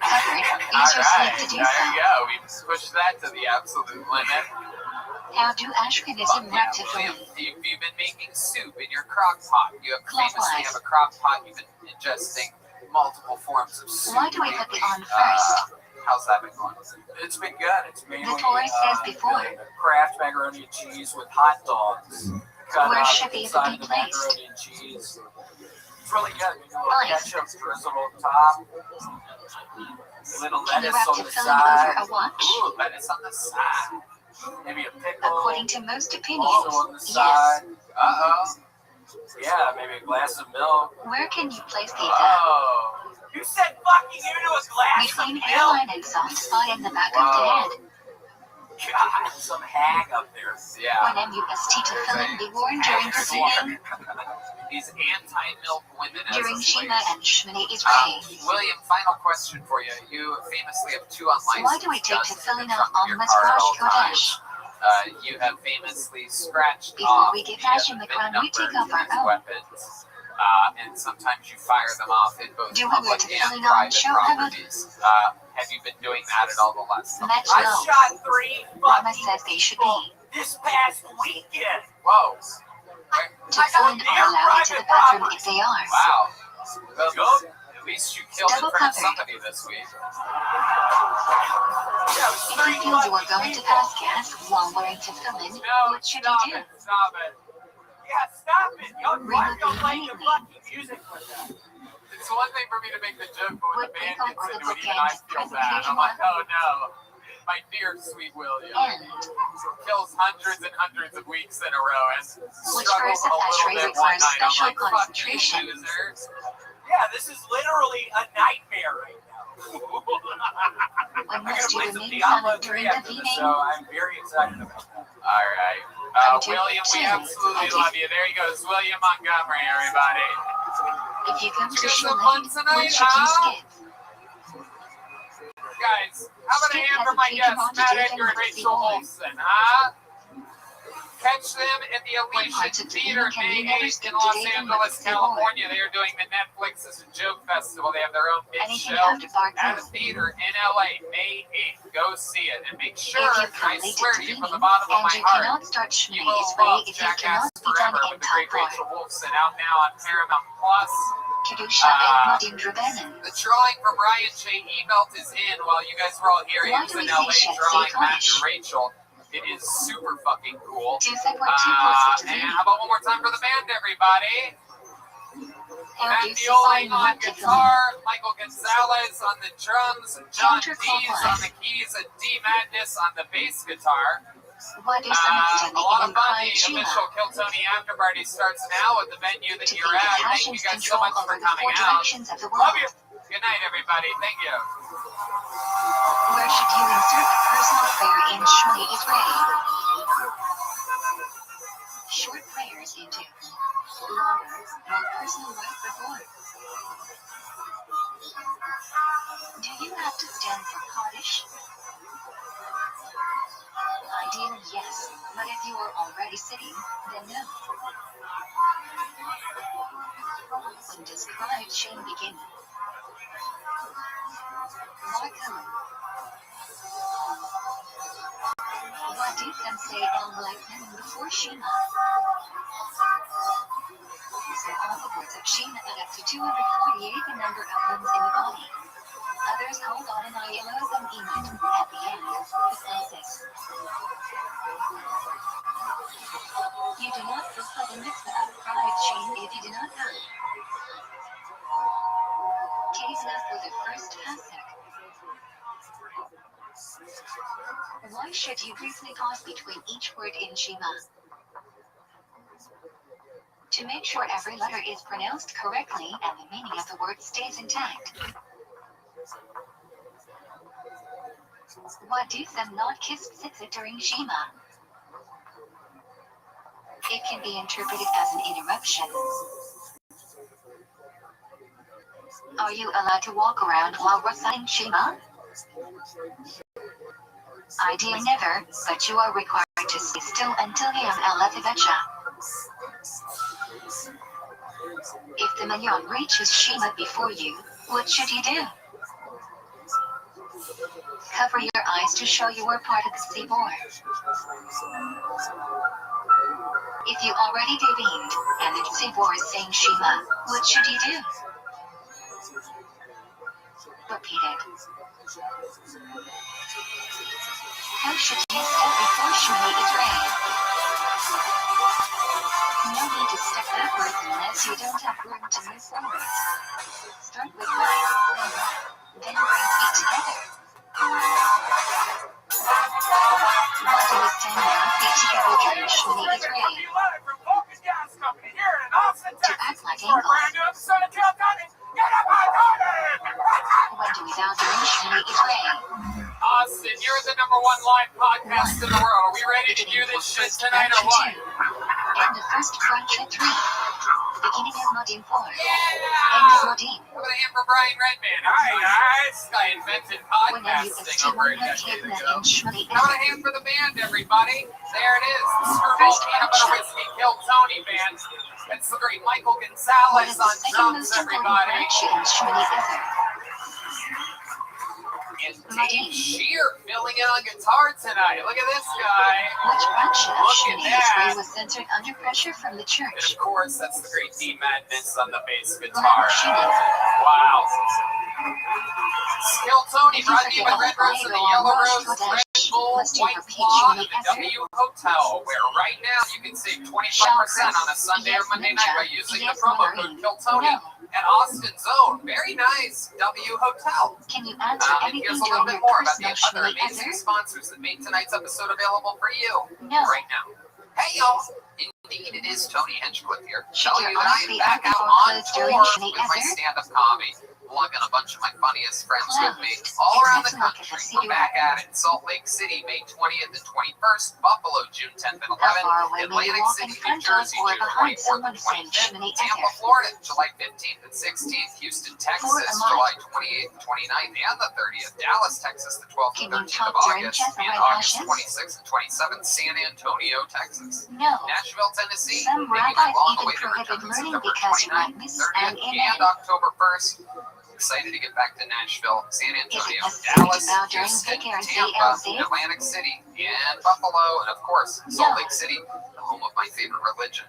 B: Covered. Use your
A: All
B: sleeve
A: right,
B: to do
A: there
B: so.
A: you go. We pushed that to the absolute limit.
B: How do Ashkenazim
A: Yeah,
B: wrap to
A: William,
B: filling?
A: you've been making soup in your crock pot. You have famously have a crock pot. You've been ingesting multiple forms of soup.
B: Why do we put the
A: lately.
B: on first?
A: How's that been going?
C: It's been good. It's mainly
B: The Torah says before.
C: Kraft macaroni and cheese with hot dogs. Cut
B: Where
C: up
B: should these
C: inside
B: be
C: of the
B: placed?
C: macaroni and cheese. It's really good. Maybe a little
B: Nice.
C: ketchup drizzled on top. Little
B: Can you
C: lettuce
B: wrap
C: on
B: the
C: the
B: filling over
C: side.
B: a watch?
A: Ooh, lettuce on the side.
C: Maybe a pickle.
B: According to most opinions,
C: Also on the
B: yes.
C: side.
A: Uh-oh.
C: Yeah, maybe a glass of milk.
B: Where can you place these at?
A: Oh.
C: You said fucking into a glass
B: Between
C: of milk.
B: airline and soft spot in the back of the
A: Wow.
B: head.
C: God, some hag up there.
A: Yeah.
B: When MUST to filling be worn during proceeding,
A: These anti-milk women as
B: during
A: of
B: Shema
A: late.
B: and Shmini Israel.
A: William, final question for you. You famously have two unlicensed
B: Why do we take
A: guns
B: to filling
A: in the
B: out
A: trunk of
B: on
A: your
B: Mizrash
A: car at all
B: Kodesh?
A: times. You have famously scratched
B: Before
A: off
B: we give
A: the,
B: Hashem the
A: VIN
B: crown, we take
A: numbers
B: off our
A: of these
B: own.
A: weapons. And sometimes you fire them off in both
B: Do we
A: public
B: wear to
A: and
B: filling on
A: private
B: show heaven?
A: properties. Have you been doing that at all the last couple
B: Match
A: of
C: I
B: low.
C: shot 3
B: Mama
C: fucking
B: says they should
C: people
B: be.
C: this past weekend.
A: Whoa.
B: To fill in or allowed into the bathroom if they are.
A: Wow. Well,
C: Go.
A: at least you killed
B: Double
A: in front of
B: covered.
A: somebody this week.
C: Yeah, it was
B: If
C: 3
B: you feel you are
C: fucking
B: going to
C: people.
B: pass gas while wearing to fill in,
A: No,
B: what should
A: stop
B: you do?
A: it. Stop it.
E: Yeah, stop it. Y'all don't play your fucking music with that.
A: It's one thing for me to make the joke, but when the band gets into it, even I feel bad. I'm like, oh no. My dear sweet William kills hundreds and hundreds of weeks in a row and struggles a little bit one night. I'm like, fuck you, loser.
E: Yeah, this is literally a nightmare right now.
B: When
E: I'm gonna
B: must you
E: play some
B: remain
E: Diablo
B: silent
E: 3
B: during the
E: after this,
B: meeting?
E: so I'm very excited about that.
A: All right. William, we absolutely love you. There he goes, William Montgomery, everybody.
B: If you come
A: Did
B: to
A: you get some
B: Shula,
A: fun
B: what
A: tonight,
B: should you
A: huh?
B: skip?
A: Guys, how about a
B: Skip
A: hand
B: has
A: for
B: a
A: my
B: feature
A: guests, Matt
B: modulated
A: Edgar and
B: with
A: Rachel
B: C4.
A: Olsen, huh? Catch them at the
B: When
A: Elysian
B: Hearts of
A: Theater
B: Dreaming can be
A: May
B: never
A: 8th in
B: skip
A: Los
B: today
A: Angeles,
B: with C4.
A: California. They are doing the Netflix as a joke festival. They have their own big
B: Anything
A: show
B: after Bar
A: at a
B: 2.
A: theater in LA, May 8th. Go see it. And make sure,
B: If you come
A: I
B: late
A: swear
B: to
A: to you from
B: dreaming,
A: the bottom of
B: and
A: my
B: you
A: heart,
B: cannot start
A: you
B: Shmini
A: will
B: Israel
A: love
B: if you
A: Jackass
B: cannot be done
A: Forever
B: in
A: with the great
B: time
A: Rachel Wolfson out now on Paramount Plus.
B: Kedusha and Nadim Drabanan.
A: The drawing from Ryan J. Emelt is in while you guys were all here. He
B: Why
A: was
B: do
A: in
B: we
A: LA
B: say
A: drawing Matt
B: Kaddish?
A: and Rachel. It is super fucking cool.
B: To support two voices to
A: And
B: me.
A: how about one more time for the band, everybody? Matt
B: How do you
A: Dioling on
B: say
A: guitar, Michael Gonzalez on the drums, John Dees
B: Counterclockwise.
A: on the keys, and D Madness on the bass guitar.
B: Why do some
A: A lot of fun.
B: quiet
A: The
B: Shima?
A: official Kill Tony after party starts now at the venue that
B: To
A: you're
B: be
A: at.
B: the
A: Thank you
B: passion's
A: guys so
B: control
A: much for
B: over the
A: coming
B: four
A: out.
B: directions of the
A: Love
B: world.
A: you. Good night, everybody. Thank you.
B: Where should you insert a personal prayer in Shmini Israel? Short prayers into longer, more personal right before. Do you have to stand for Kaddish? Ideally, yes, but if you are already sitting, then no. When does Clyde Shane begin? Marco. What did some say on like them before Shema? So all the words of Shema add up to 248, the number of limbs in the body. Others hold on an Ielosm Emot at the end, the census. You do not fulfill the mitzvah of Clyde Shane if you do not come. Kesna for the first Pasuk. Why should you briefly pause between each word in Shema? To make sure every letter is pronounced correctly and the meaning of the word stays intact. Why do some not kiss tzitzit during Shema? It can be interpreted as an interruption. Are you allowed to walk around while reciting Shema? Ideally never, but you are required to stay still until Yom Elethevecha. If the minyan reaches Shema before you, what should you do? Cover your eyes to show you are part of the Tzibor. If you already davened, and the Tzibor is saying Shema, what should you do? Repeat it. How should you step before Shmini Israel? No need to step backwards unless you don't have room to move forward. Start with one, then bring feet together. Why do we stand on feet together during Shmini Israel? To act like angels. When do we bow during Shmini Israel?
A: Austin, you're the #1 live podcast in the world. Are we ready to do this shit tonight or what?
B: End of first Parsha 3. Beginning of Nadim 4. End of
A: Yeah!
B: Nadim.
A: How about a hand for Brian Redman? Hi, guys. This guy invented
B: When are you
A: podcasting over a
B: ST1
A: decade
B: Kedna
A: ago.
B: in Shmini
A: How about a
B: Israel?
A: hand for the band, everybody? There it is. The Screwball Peanut Butter Whiskey Kill Tony band. It's the great Michael
B: What
A: Gonzalez
B: is the
A: on
B: second
A: drums,
B: most important
A: everybody.
B: branch in Shmini Israel?
A: And Dave Shear filling in on guitar tonight. Look at this guy.
B: Which branch of
A: Look
B: Shmini
A: at that.
B: Israel was censored under pressure from the
A: And
B: church?
A: of course, that's the great D Madness on the bass guitar.
B: Rabbi Rothschild.
A: Wow. Skill Tony
B: If you
A: brought to you
B: forget
A: by
B: all
A: Red
B: the
A: Rose and the
B: Bible
A: Yellow
B: on
A: Rose.
B: Rosh Chodesh,
A: full
B: Must you
A: white
B: repeat
A: claw
B: your
A: at the
B: answer?
A: W Hotel, where right now you can save 25% on a Sunday or Monday night by using the promo code KILLTONY at Austin's own very nice W Hotel.
B: Can you answer
A: And
B: anything
A: here's a little
B: during
A: bit
B: your
A: more about the
B: personal
A: other
B: shmooey
A: amazing
B: ever?
A: sponsors that made tonight's episode available for you
B: No.
A: right now. Hey y'all! Indeed, it is Tony Hinchcliffe here,
B: Should
A: telling
B: your
A: you that I
B: eyes
A: am
B: be
A: back
B: open
A: out
B: or
A: on
B: closed
A: tour
B: during shmooey
A: with my
B: ever?
A: stand-up comedy, lugging a bunch of my funniest friends with me
B: Closed.
A: all around the
B: Let's look at
A: country.
B: the
A: We're back at it in Salt Lake City, May 20th and 21st, Buffalo, June 10th and
B: How
A: 11th,
B: far away will you
A: Atlantic
B: walk
A: City,
B: in
A: New
B: front of
A: Jersey,
B: or
A: June
B: behind
A: 24th
B: someone
A: and
B: saying
A: 25th,
B: shmooey
A: Tampa,
B: ever?
A: Florida, July 15th and 16th, Houston, Texas,
B: For a month.
A: July 28th, 29th, and the 30th, Dallas, Texas, the 12th
B: Can
A: and
B: you
A: 13th of
B: talk during
A: August,
B: chest
A: and
B: red
A: August
B: hashes?
A: 26th and 27th, San Antonio, Texas.
B: No.
A: Nashville, Tennessee,
B: Some
A: making my
B: rabbis
A: long-awaited
B: even
A: return
B: prohibit learning
A: September
B: because you
A: 29th,
B: might miss
A: 30th,
B: an amen.
A: and October 1st. Excited to get back to Nashville, San
B: Is it
A: Antonio,
B: necessary
A: Dallas,
B: to bow during
A: Houston,
B: Vicar and
A: Tampa,
B: ZLZ?
A: Atlantic City, and Buffalo, and of course, Salt
B: No.
A: Lake City, the home of my favorite religion.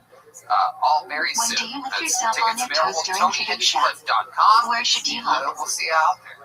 A: All very
B: When
A: soon.
B: do you lift
A: That's
B: yourself on
A: tickets
B: your
A: available
B: toes
A: at
B: during Kedusha?
A: TonyHinchcliffe.com.
B: Where should you look?
A: We'll see you out there.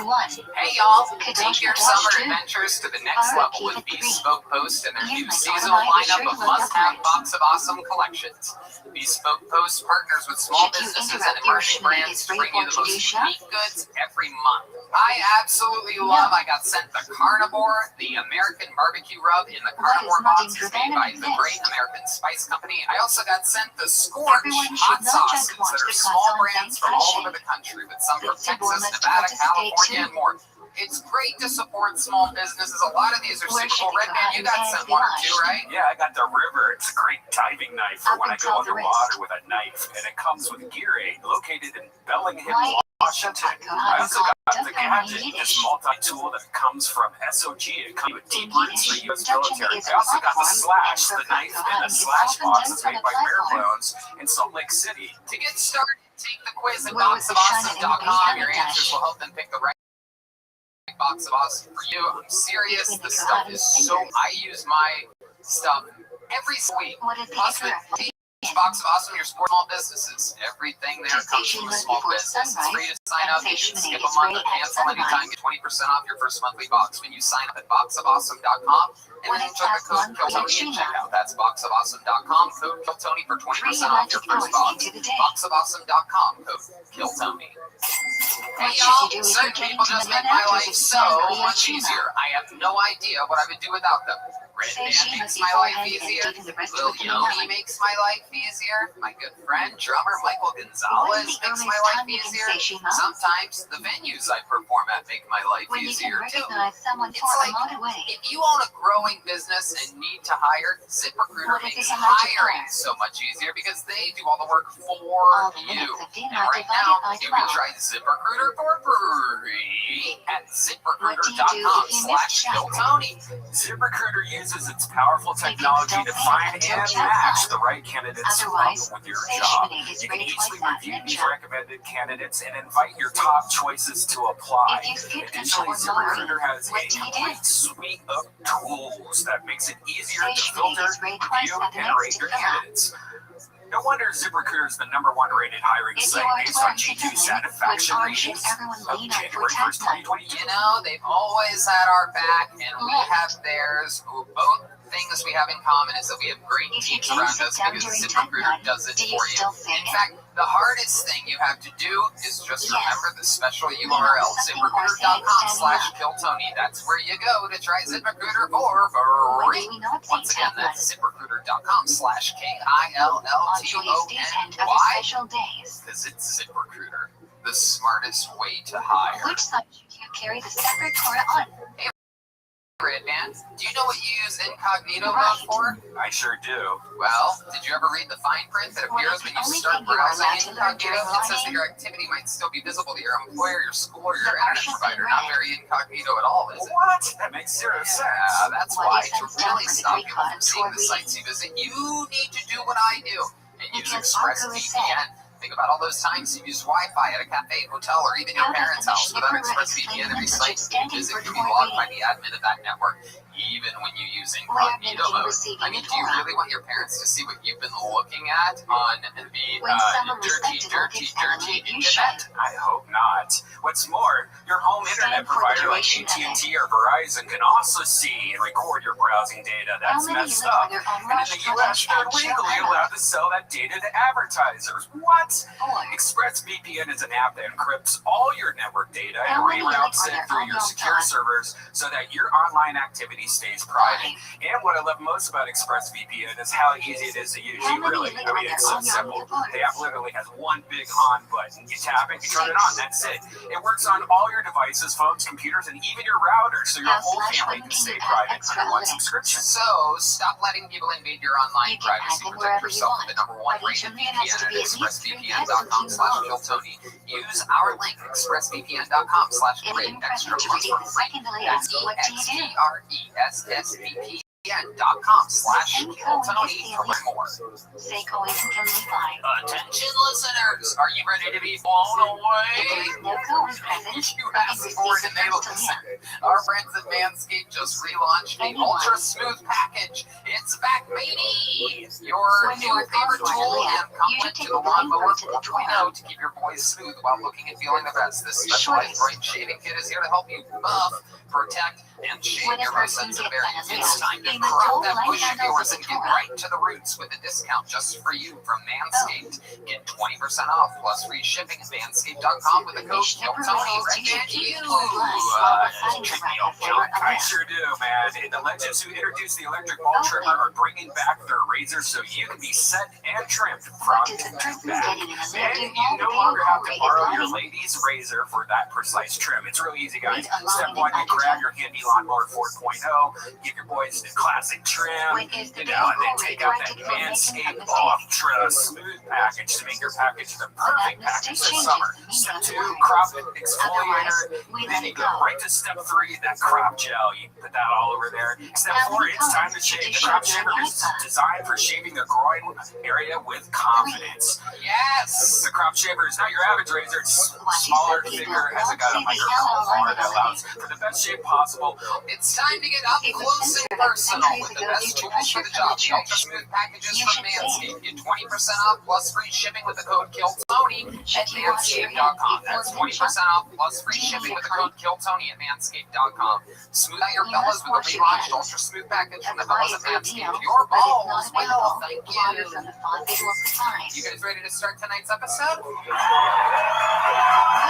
B: 1.
A: Hey y'all,
B: Kadosh
A: take your
B: Kadosh
A: summer
B: 2.
A: adventures to the next level with
B: RIP
A: Bespoke Post and their
B: Ian
A: new
B: might
A: seasonal
B: automatically
A: lineup
B: sure
A: of
B: to look
A: must-have
B: up
A: box of awesome collections. Bespoke Post partners with small
B: Should you
A: businesses and
B: interrupt your
A: emerging
B: shmooey
A: brands to
B: free
A: bring you the
B: for
A: most
B: Kedusha?
A: unique goods every month. I absolutely love. I got sent the Carnivore, the American barbecue rub in the
B: What
A: Carnivore
B: is not
A: box made by
B: intriguing
A: the
B: in
A: Great
B: this?
A: American Spice Company. I also got sent the Scorch
B: Everyone
A: hot
B: should not just
A: sauces
B: watch
A: that are
B: the
A: small
B: class on
A: brands from all
B: fashion.
A: over the country, with some from
B: The Tzibor
A: Texas,
B: must
A: Nevada,
B: participate
A: California,
B: too.
A: and more. It's great to support small businesses. A lot of these are
B: Where
A: super
B: should
A: cool.
B: the
A: Red Man, you got
B: Kohanim
A: sent
B: pants be
A: one or two,
B: washed?
A: right?
E: Yeah, I got the River. It's a great diving knife for
B: Up
E: when I go
B: until the
E: underwater
B: wrist.
E: with a knife, and it comes with gear aid located in Bellingham,
B: Why is the
E: Washington. I
B: Kohanim
E: also
B: called
E: got the
B: Duncan in
E: gadget, this
B: Yiddish?
E: multi-tool that comes from SOG. It comes with deep
B: In
E: roots for
B: Yiddish,
E: U.S.
B: Duncan
E: military.
B: is
E: I
B: a
E: also got the
B: platform,
E: Slash,
B: and
E: the
B: for
E: knife in
B: Kohanim
E: the
B: is
E: Slash
B: often
E: box
B: done
E: that's
B: from
E: made
B: a
E: by Bare
B: platform.
E: Bones in Salt Lake City.
A: To get started, take the quiz at
B: Where was the China and
A: boxofawesome.com. Your
B: Big
A: answers
B: Dash?
A: will help them pick the right box of awesome for you. I'm serious.
B: Between
A: The
B: the
A: stuff
B: Kohanim
A: is so.
B: fingers.
A: I use my stuff every week.
B: What is the
A: Plus,
B: Ikra?
A: with each box of awesome, your small businesses. Everything there
B: To
A: comes
B: station
A: from a
B: was
A: small
B: before
A: business. It's free to
B: sunrise,
A: sign
B: and
A: up. You can
B: station
A: skip
B: is
A: a month
B: right
A: or
B: at
A: cancel anytime.
B: sunrise.
A: Get 20% off your first monthly box when you sign up at boxofawesome.com. And
B: What
A: then
B: is
A: enter the
B: past
A: code
B: one for
A: KILLTONY at
B: Yeshima?
A: checkout. That's boxofawesome.com. Code KILLTONY for
B: 3
A: 20% off your
B: electric
A: first
B: hours
A: box.
B: into the day.
A: Boxofawesome.com. Code KILLTONY. Hey
B: What should
A: y'all,
B: you do if
A: certain
B: you're getting
A: people
B: to
A: just
B: the
A: make my
B: mountains
A: life
B: of
A: so
B: San
A: much
B: Yeshima?
A: easier. I have no idea what I would do without them. Red
B: Say
A: Man
B: Shima
A: makes my life
B: beforehand and
A: easier.
B: even the rest
A: Lil
B: with the
A: Yoni
B: melon.
A: makes my life easier. My good friend, drummer Michael
B: What
A: Gonzalez
B: is the
A: makes my
B: earliest
A: life
B: time you can
A: easier.
B: say Shima?
A: Sometimes the venues I perform at make my life
B: When you can
A: easier too.
B: recognize someone
A: It's
B: for a
A: like,
B: mile away.
A: if you own a growing business and need to hire, ZipRecruiter
B: What is
A: makes
B: the electric
A: hiring
B: car?
A: so much easier because they do all the work for
B: All the
A: you.
B: minutes of
A: And
B: dinner
A: right
B: divided
A: now,
B: by
A: you can
B: 12.
A: try ZipRecruiter for free at
B: What do you do if you miss chat?
A: ZipRecruiter.com/KillTony.
E: ZipRecruiter uses its powerful
B: If you
E: technology
B: don't
E: to
B: pay
E: find
B: until
E: and
B: chat
E: match
B: time.
E: the right candidates
B: Otherwise,
E: with your
B: say
E: job.
B: Shimini is
E: You can
B: rated
E: easily
B: twice that
E: review these
B: ninja.
E: recommended candidates and invite your top choices to apply.
B: If you skip lunch
E: Additionally,
B: or mowing,
E: ZipRecruiter has a
B: what do you do?
E: complete suite of tools that makes it easier
B: Say
E: to
B: Shimini
E: filter,
B: is rated twice
E: review,
B: that
E: and
B: next
E: rate
B: to
E: your
B: fill out.
E: candidates. No wonder ZipRecruiter is the #1 rated hiring
B: If you
E: site
B: are
E: based on
B: 12 to
E: G2
B: 10, which
E: satisfaction
B: arm should
E: ratings
B: everyone
E: of
B: lean on for
E: January
B: tag
E: 1st,
B: time?
E: 2022.
A: You know, they've always had our back, and we have theirs. Both things we have in common is that we have great
B: If you
A: teams
B: can't
A: around
B: sit
A: us
B: down
A: because
B: during tag
A: ZipRecruiter
B: time,
A: does it
B: do you
A: for
B: still
A: you.
B: sing
A: In
B: it?
A: fact, the hardest thing you have to do is just
B: Yes.
A: remember the special URL, ZipRecruiter.com/KillTony. That's where you go to try ZipRecruiter for
B: Why
A: free.
B: do we not say
A: Once again,
B: tag
A: that's
B: time?
A: ZipRecruiter.com/KILLTONY.
B: On joyous days and other
A: Why?
B: special days.
A: Because it's ZipRecruiter, the smartest way to hire.
B: Which side should you carry the separate Torah on?
A: Red Man, do you know what you use incognito
B: Right.
A: mode for?
E: I sure do.
A: Well, did you ever read the fine print that
B: What
A: appears
B: is
A: when
B: the
A: you
B: only
A: start
B: thing you are
A: browsing
B: allowed to learn
A: incognito?
B: during
A: It says that
B: logging?
A: your activity might still be visible to your employer, your school, or your
B: The
A: internet
B: Martian
A: provider.
B: thing
A: Not
B: read.
A: very incognito at all, is it?
E: What? That makes zero sense.
A: Yeah, that's
B: What
A: why
B: is
A: to
B: that stand
A: really
B: for
A: stop
B: degree
A: people from
B: called
A: seeing the
B: Torah
A: sites you visit, you need to do what I do and use
B: Because Uncle is
A: ExpressVPN. Think about all those times you use Wi-Fi at a cafe, hotel, or even your
B: How does
A: parents'
B: the
A: house. Without
B: Mishnah explain
A: ExpressVPN,
B: the
A: every
B: message
A: site you
B: standing
A: visit
B: for
A: can be
B: Torah
A: logged by
B: reading?
A: the admin of that network. even when you use
B: We are going
A: incognito
B: to
A: mode.
B: receiving
A: I mean,
B: the
A: do you
B: Torah.
A: really want your parents to see what you've been looking at on the
B: When someone
A: dirty
B: respectable gets animated, you should.
A: internet?
E: I hope not. What's more, your home internet
B: Stand for the
E: provider like
B: duration of
E: AT&T or Verizon can also see and record your browsing data.
B: How
E: That's
B: many
E: messed
B: live
E: up.
B: on their own
E: And in the US, they're legally allowed to sell that data to advertisers. What?
B: 4.
E: ExpressVPN is an app that encrypts all your network data and
B: How many
E: reroutes
B: live on
E: it
B: their
E: through
B: own
E: your
B: home
E: secure
B: phone?
E: servers so that your online activity stays private.
B: 5.
E: And what I love most about ExpressVPN is how easy it is to use.
B: How
E: You
B: many
E: really,
B: live
E: I
B: on
E: mean,
B: their
E: it's so
B: own
E: simple.
B: device?
E: The app literally has one big on button. You tap it, you turn it on, that's it. It works on all your devices, phones, computers, and even your router, so your
B: Now
E: whole
B: slash
E: family
B: when
E: can
B: can
E: stay
B: you add
E: private
B: extra
E: under one
B: links?
E: subscription.
A: So, stop letting people invade your online
B: You can add
A: privacy.
B: them
A: Protect
B: wherever you
A: yourself
B: want.
A: with the number one
B: But each
A: rated
B: of them has
A: VPN
B: to
A: at
B: be at least 3
A: expressvpn.com/KillTony. Use our link, expressvpn.com/great
B: Any
A: extra
B: impression to
A: months
B: read
A: for
B: the
A: free.
B: second delay
A: That's
B: what do you do?
A: expressvpn.com/KillTony for more.
B: Say coins can be 5.
A: Attention listeners, are you ready to be blown
B: If
A: away?
B: there is no code present,
A: You
B: you
A: asked
B: receive
A: for it
B: the
A: and they will
B: first
A: listen.
B: delay.
A: Our friends at Manscaped just relaunched the
B: Anyone.
A: Ultra Smooth Package. It's back, baby! Your
B: When
A: new
B: you are
A: favorite
B: comfortable
A: tool
B: with
A: and
B: it, you
A: complement
B: should
A: to
B: take
A: the
B: the blame
A: Lawnmower
B: to the
A: 4.0 to keep your boys smooth while looking and feeling the best. This specialized bright shaving kit is here to help you buff, protect, and shave
B: When a
A: your
B: person
A: sensitive
B: gets
A: areas.
B: an
A: It's time to
B: they must
A: crop
B: hold
A: that
B: line
A: bush of
B: handles
A: yours
B: of
A: and
B: the
A: get
B: Torah.
A: right to the roots with a discount just for you from Manscaped. Get 20% off plus free shipping at manscaped.com with the code KillTony. Right at you!
E: I sure do, man. And the legends who introduced the electric ball trimmer are bringing back their razors so you can be set and trimmed
B: What
E: front
B: does a
E: to
B: person
E: back.
B: getting in a
E: And
B: lifting
E: you no
B: ball
E: longer have to
B: with
E: borrow
B: a
E: your
B: lining?
E: lady's razor for that precise trim. It's really easy, guys.
B: With a
E: Step
B: lining
E: 1, you
B: and
E: grab
B: undertone.
E: your handy lawnmower 4.0, give your boys the classic trim,
B: When is the
E: and then
B: day
E: take out that
B: corrected for making a
E: Manscaped
B: mistake?
E: Ultra Smooth Package to make your package the perfect package this
B: changes
E: summer.
B: the meaning
E: Step
B: of the
E: 2,
B: word.
E: crop it,
B: Otherwise,
E: exfoliator.
B: we
E: Then
B: let
E: you
B: it
E: go
B: go.
E: right to step 3, that crop gel. You put that all over there. Step
B: How
E: 4,
B: many
E: it's time to
B: colors should
E: shave.
B: you
E: The crop
B: shave
E: shaver
B: your
E: is
B: iPod?
E: designed for shaving the groin area with confidence.
A: Yes!
E: The crop shaver is not your average razor. It's
B: What is
E: smaller,
B: the
E: thicker,
B: people
E: has got a
B: won't see the
E: microphone
B: yellow
E: form
B: line
E: that
B: of
E: allows for the best shave possible.
A: It's time to get up
B: It was
A: close and
B: censored
A: personal
B: centuries
A: with the
B: ago
A: best
B: due to
A: tools
B: pressure
A: for the
B: from
A: job.
B: the
A: The Ultra
B: church.
A: Smooth packages
B: You
A: from
B: should say.
A: Manscaped. Get 20% off plus free shipping with the code KillTony
B: Should
A: at
B: you wash your hands
A: Manscaped.com.
B: before
A: That's
B: you
A: 20% off plus free
B: Do you
A: shipping
B: need
A: with
B: a
A: the code KillTony at Manscaped.com. Smooth out your
B: You
A: bellas
B: must
A: with
B: wash
A: the
B: your
A: relaunched
B: hands.
A: Ultra Smooth package from the
B: Apply
A: fellas
B: it
A: at
B: for a
A: Manscaped.
B: meal,
A: Your
B: but if
A: balls
B: not
A: will
B: available,
A: thank
B: water
A: you.
B: from the faucet will suffice.
A: You guys ready to start tonight's episode?
B: My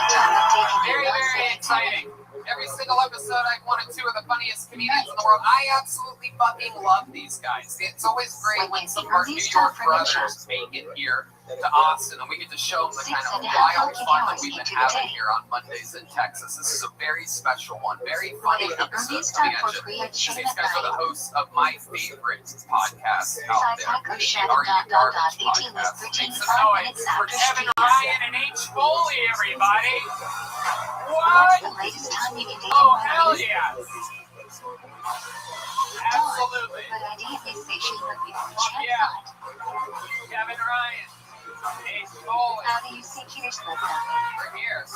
B: time of taking
A: Very,
B: your
A: very
B: nonsense.
A: exciting. Every single episode, I've one or two of the funniest comedians in the world. I absolutely fucking love these guys. It's always great when some of our New York brothers make it here to Austin, and we get to show them the kind of wild fun that we've been having here on Mondays in Texas. This is a very special one, very funny episode
B: It's
A: coming
B: time
A: at
B: for
A: you.
B: creation
A: These
B: at
A: guys are the
B: night.
A: hosts of my favorite podcast out there,
B: Cytaco
A: the
B: Shadow
A: Are You
B: dot
A: Garbage
B: dot 18 was
A: podcast.
B: 13
A: Make some
B: 5
A: noise
B: minutes
A: for
B: after
A: Kevin
B: studio.
A: Ryan and H. Foley, everybody.
B: What's
A: What?
B: the latest time you can take
A: Oh,
B: in
A: hell
B: Mondays?
A: yes. Absolutely.
B: But ideally, station would be on
A: Fuck
B: chat
A: yeah.
B: side.
A: Kevin Ryan, H. Foley,
B: How do you see Peter's look now?
A: we're here.
B: Stay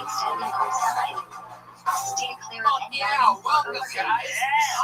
B: standing on side. Steer clear of
A: Oh,
B: any
A: yeah,
B: items
A: welcome,
B: or
A: guys.
B: overhead.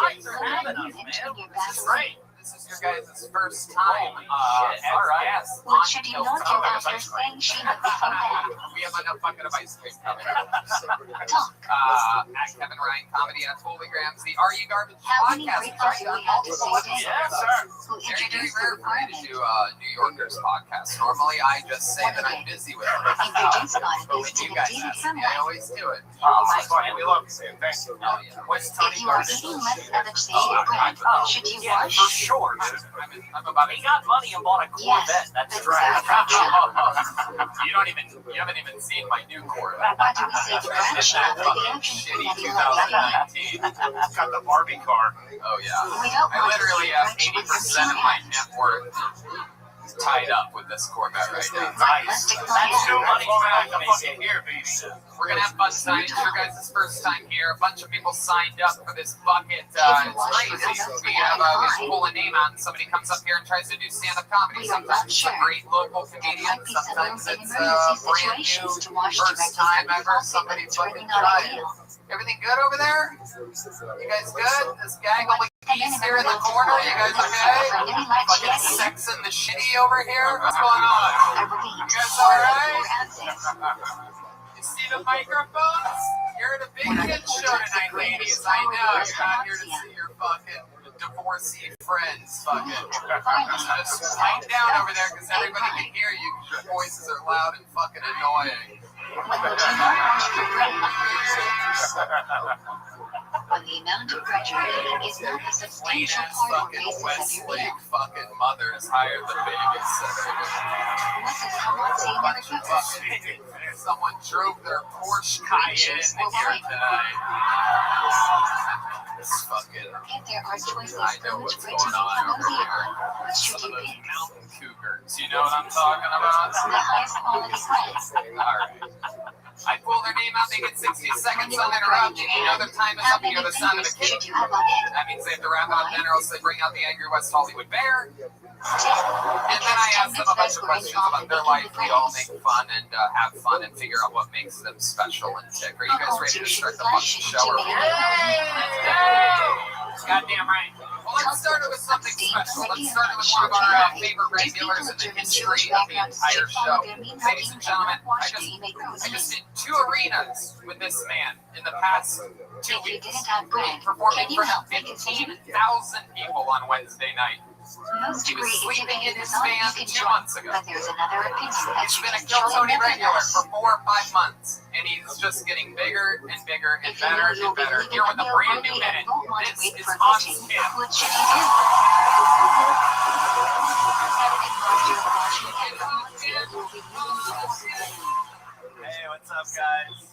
A: Thanks for having us,
B: Enter
A: man.
B: your
A: This is
B: bathroom.
A: great. This is your guys' first time as
E: all right.
A: guests
B: What
A: on
B: should you
A: Kill
B: not do
A: Tony.
B: after saying she looked so bad?
A: We have a bucket of ice cream coming.
B: Talk.
A: At Kevin Ryan Comedy at Holygrams, the Are You Garbage
B: How many
A: podcast.
B: breakfasts do we have to say today?
E: Yes, sir.
B: Who
A: Very, very
B: introduced the
A: rare for me to
B: requirement?
A: do New Yorkers podcast. Normally, I just say that I'm busy with them.
B: Introduced by
A: But
B: this
A: when
B: to
A: you
B: the
A: guys
B: David
A: ask me, I
B: Sunlight.
A: always do it.
E: Oh, that's funny. We love you, man. Thank you.
A: Oh, yeah.
E: What's
B: If
E: Tony
B: you are
E: Garbage?
B: eating less of the same
E: Oh,
B: bread,
E: oh,
B: should you
E: yeah,
B: wash?
E: for sure.
A: I'm about
E: He got money and bought a Corvette.
B: Yes,
E: That's
B: but
E: right.
A: You haven't even seen my new Corvette.
B: What do we say to Brad Shop for the action
A: Shitty
B: that he loves?
A: 2019.
E: Got the Barbie car.
A: Oh yeah.
B: We don't
A: I
B: want to
A: literally
B: see
A: have
B: Rich with
A: 80% of
B: empty
A: my
B: hands.
A: net worth tied up with this Corvette right now.
E: Nice. That's no money back. I'm fucking here, baby.
A: We're gonna have fun tonight. It's your guys' first time here. A bunch of people signed up for this bucket. It's crazy. We pull a name out and somebody comes up here and tries to do stand-up comedy. Sometimes it's a great local comedian. Sometimes it's a brand new, first time ever somebody's fucking trying. Everything good over there? You guys good? This gaggle of geese here in the corner, you guys okay? Fucking sexing the shitty over here? What's going on? You guys alright? You see the microphones? You're at a big kid show tonight, ladies. I know. You're not here to see your fucking divorcee friends. Fucking. Just pipe down over there because everybody can hear you because your voices are loud and fucking annoying.
B: When the amount of graduating is not a substantial part of the basis of your
A: Westlake
B: income.
A: fucking mothers hired the babysitter. Someone drove their Porsche Cayenne here tonight. This fucking.
B: If there are choices
A: I
B: for
A: know
B: which
A: what's
B: bridge
A: going
B: to
A: on over
B: mosey
A: here.
B: on, what should
A: Some
B: you
A: of those
B: pick?
A: mountain cougars. You know what I'm talking about?
B: The highest quality price.
A: Alright. I pull their name out, they get 60 seconds uninterrupted. You know their time is
B: How
A: up, you
B: many
A: hear the sound of a
B: fingers
A: kick.
B: should you have on it?
A: That means they have to wrap it up then, or else they bring out the angry West Hollywood Bear.
B: 10.
A: And then I ask them a bunch of questions about their life. We all make fun and have fun and figure out what makes them special and tick. Are you guys ready to start the fucking show? Or goddamn right. Well, let's start it with something special. Let's start it with one of our favorite regulars in the history of the entire show. Ladies and gentlemen, I just did 2 arenas with this man in the past 2
B: If you
A: weeks.
B: didn't have bread,
A: Performing
B: can you
A: for
B: help make it taste?
A: 15,000 people on Wednesday night.
B: Most
A: He was
B: agree if you
A: sleeping in
B: think
A: his
B: it's all you
A: van
B: can
A: 2
B: join,
A: months ago.
B: but there's another opinion that
A: He's
B: you
A: been a
B: can
A: Kill
B: join
A: Tony regular
B: nevertheless.
A: for 4 or 5 months, and he's just getting bigger and bigger and
B: If you know
A: better
B: you'll
A: and
B: be
A: better.
B: leaving
A: Here
B: a
A: with a
B: meal
A: brand new
B: early and
A: minute.
B: won't want to
A: This
B: wait
A: is
B: for
A: on
B: coaching,
A: him.
B: what should you do?
C: Hey, what's up, guys?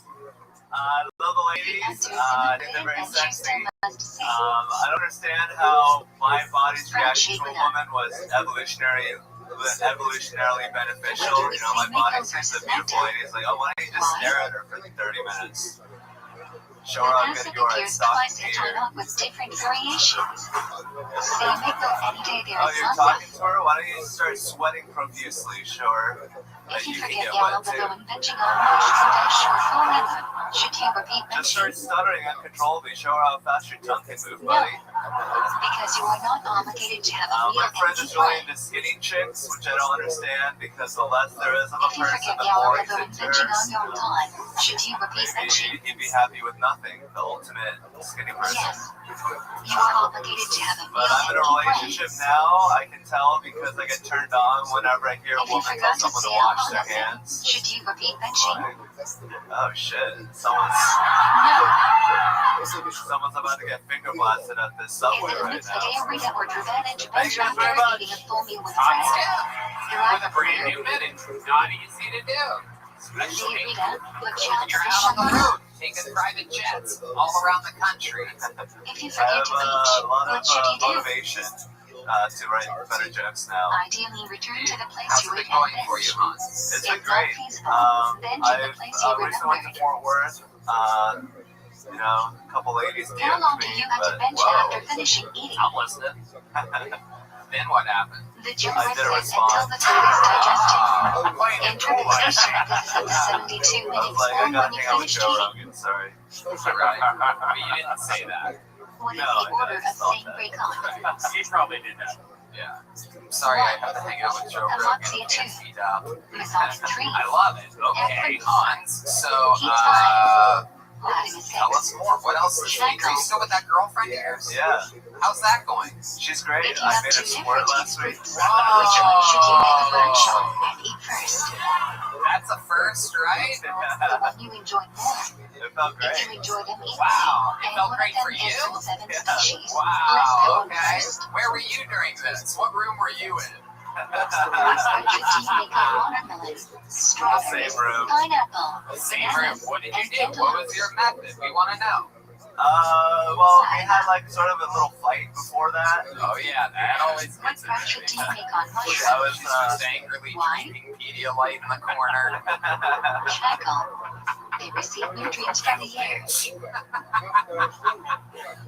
C: I love the ladies. I think they're very sexy. I don't understand how my body's reaction to a woman was evolutionarily beneficial. You know, my body sees the beautiful lady. It's like, oh, why don't you just stare at her for 30 minutes? Show her how good you are at stalking here.
B: with different variations. They make them any day there
C: Oh,
B: is
C: you're
B: sunlight.
C: talking to her? Why don't you start sweating profusely? Show her that
B: If you
C: you can
B: forget
C: get
B: yellow
C: wet too.
B: balloon benching on March Kodesh or forever, should you repeat
C: Just start
B: benching?
C: stuttering uncontrollably. Show her how fast your tongue can move,
B: No,
C: buddy.
B: because you are not obligated to have a
C: My
B: real
C: friend
B: empty
C: is really
B: brain.
C: into skinny chicks, which I don't understand because the less there is of a
B: If you
C: person,
B: forget
C: the
B: yellow
C: more he's
B: balloon
C: into
B: benching
C: her.
B: on your time, should you repeat benching?
C: Maybe he'd be happy with nothing, the ultimate skinny person.
B: Yes, you are obligated to have a
C: But
B: real
C: I'm in a
B: empty brain.
C: relationship now. I can tell because I get turned on whenever I hear a
B: If you
C: woman tell
B: forgot to
C: someone to
B: say
C: wash
B: hello
C: their
B: to them,
C: hands.
B: should you repeat benching?
C: Oh shit! Someone's about to get finger blasted at this
B: If
C: subway
B: it
C: right
B: limits the
C: now.
B: day arena or Draven intervention
C: Thank you very
B: after
C: much.
B: eating a full meal with
A: Hot
B: friends,
A: tip
B: you're
A: with a
B: either
A: brand
B: clear.
A: new minute. Not easy to do.
B: The
A: Especially
B: arena would
A: when
B: challenge
A: you're
B: the
A: out on the
B: sugar.
A: road, taking private jets all around the country.
B: If you
C: I
B: forget
C: have
B: to reach,
C: a lot
B: what
C: of
B: should you do?
C: motivation to write better jokes now.
B: Ideally, return to the place
A: How's
B: you
A: it
B: ate
A: been going
B: at
A: for you,
B: best.
A: Hans?
C: It's been
B: If not
C: great.
B: feasible, then to the
C: I've
B: place you
C: recently went to
B: remembered.
C: Fort Worth. You know, a couple ladies
B: How
C: DM'd
B: long do
C: me,
B: you have to
C: but
B: bench after finishing eating?
A: I'm listening. Then what happened?
B: The jury
C: I did a
B: says until
C: response.
B: the food is digested.
A: Oh, playing it cool.
B: Interpretation, this is up to 72
C: I was
B: minutes
C: like, I
B: long
C: gotta
B: when you
C: hang out with
B: finished
C: Joe
B: eating.
C: Rogan, sorry.
A: Right. But you didn't say that.
B: What is
C: No,
B: the
C: I
B: order of
C: just thought
B: same
C: that.
B: break on?
E: He probably did that.
A: Yeah. I'm sorry I have to hang out with Joe Rogan.
B: Alexia too.
A: Can't beat up.
B: Massage trees.
A: I love it. Okay, Hans. So,
B: Having a
A: tell us
B: sex.
A: more. What else is she? Are you still with that girlfriend of yours?
C: Yeah,
A: How's that going?
C: she's great.
B: If you
C: I
B: have
C: made
B: two
C: her squirt
B: different
C: last
B: taste
C: week.
B: groups, which one should you make a lunch on and eat first?
A: That's a first, right?
B: The one you enjoy more.
C: It felt
B: If you
C: great.
B: enjoy them equally,
A: Wow, it
B: and
A: felt
B: one
A: great
B: of
A: for
B: them
A: you?
B: is from 7
C: Yeah.
B: species, let's go
A: Wow,
B: on
A: okay.
B: first.
A: Where were you during this? What room were you in?
B: Which one should you make a watermelon, strawberries,
C: Same room.
B: pineapple,
A: Same room.
B: bananas,
A: What did you
B: and
A: do? What was your method? We want to know.
C: Well, we had like sort of a little fight before that.
A: Oh yeah, that always
B: What
A: gets in
B: brush should
A: there.
B: you make on
C: That
B: mushrooms?
C: was,
A: She's just angrily
B: Why?
A: drinking Pedialyte in the corner.
B: Heckle. They receive nutrients from the air.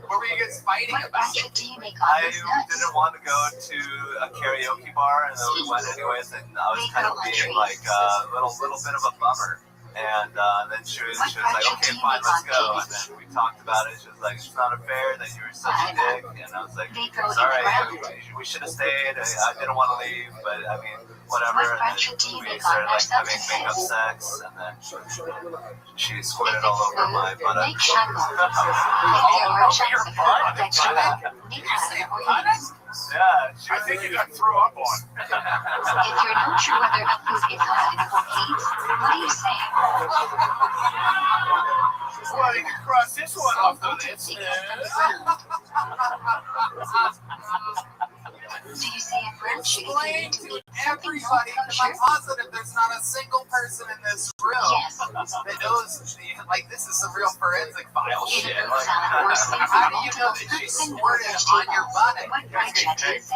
A: What were you guys fighting
B: What
A: about?
B: brush do you make on
C: I
B: these nuts?
C: didn't want to go to a karaoke bar, and then we went anyways, and I was kind of being like a little bit of a bummer. And then she was like, okay, fine, let's go. And then we talked about it. She was like, it's not fair that you were such a dick. And I was like, sorry, we should have stayed. I didn't want to leave, but I mean, whatever. And then we started like having makeup sex, and then she squirted all over my buttocks. Yeah,
E: I think you got throw up on.
B: If you're not sure whether a food is hot enough or heat, what do you say?
E: Well, you can cross this one off the list.
B: Do you say a friend should
A: Explain
B: eat
A: to
B: something
A: everybody, because I'm positive there's not a single person in this room
B: Yes.
A: that knows, like, this is some real forensic file shit.
B: Eat a
A: Like,
B: salad or seafood
A: how do you know
B: multiple
A: that she
B: person or
A: squirted on your
B: vegetables?
A: butt?
B: What friend should you say?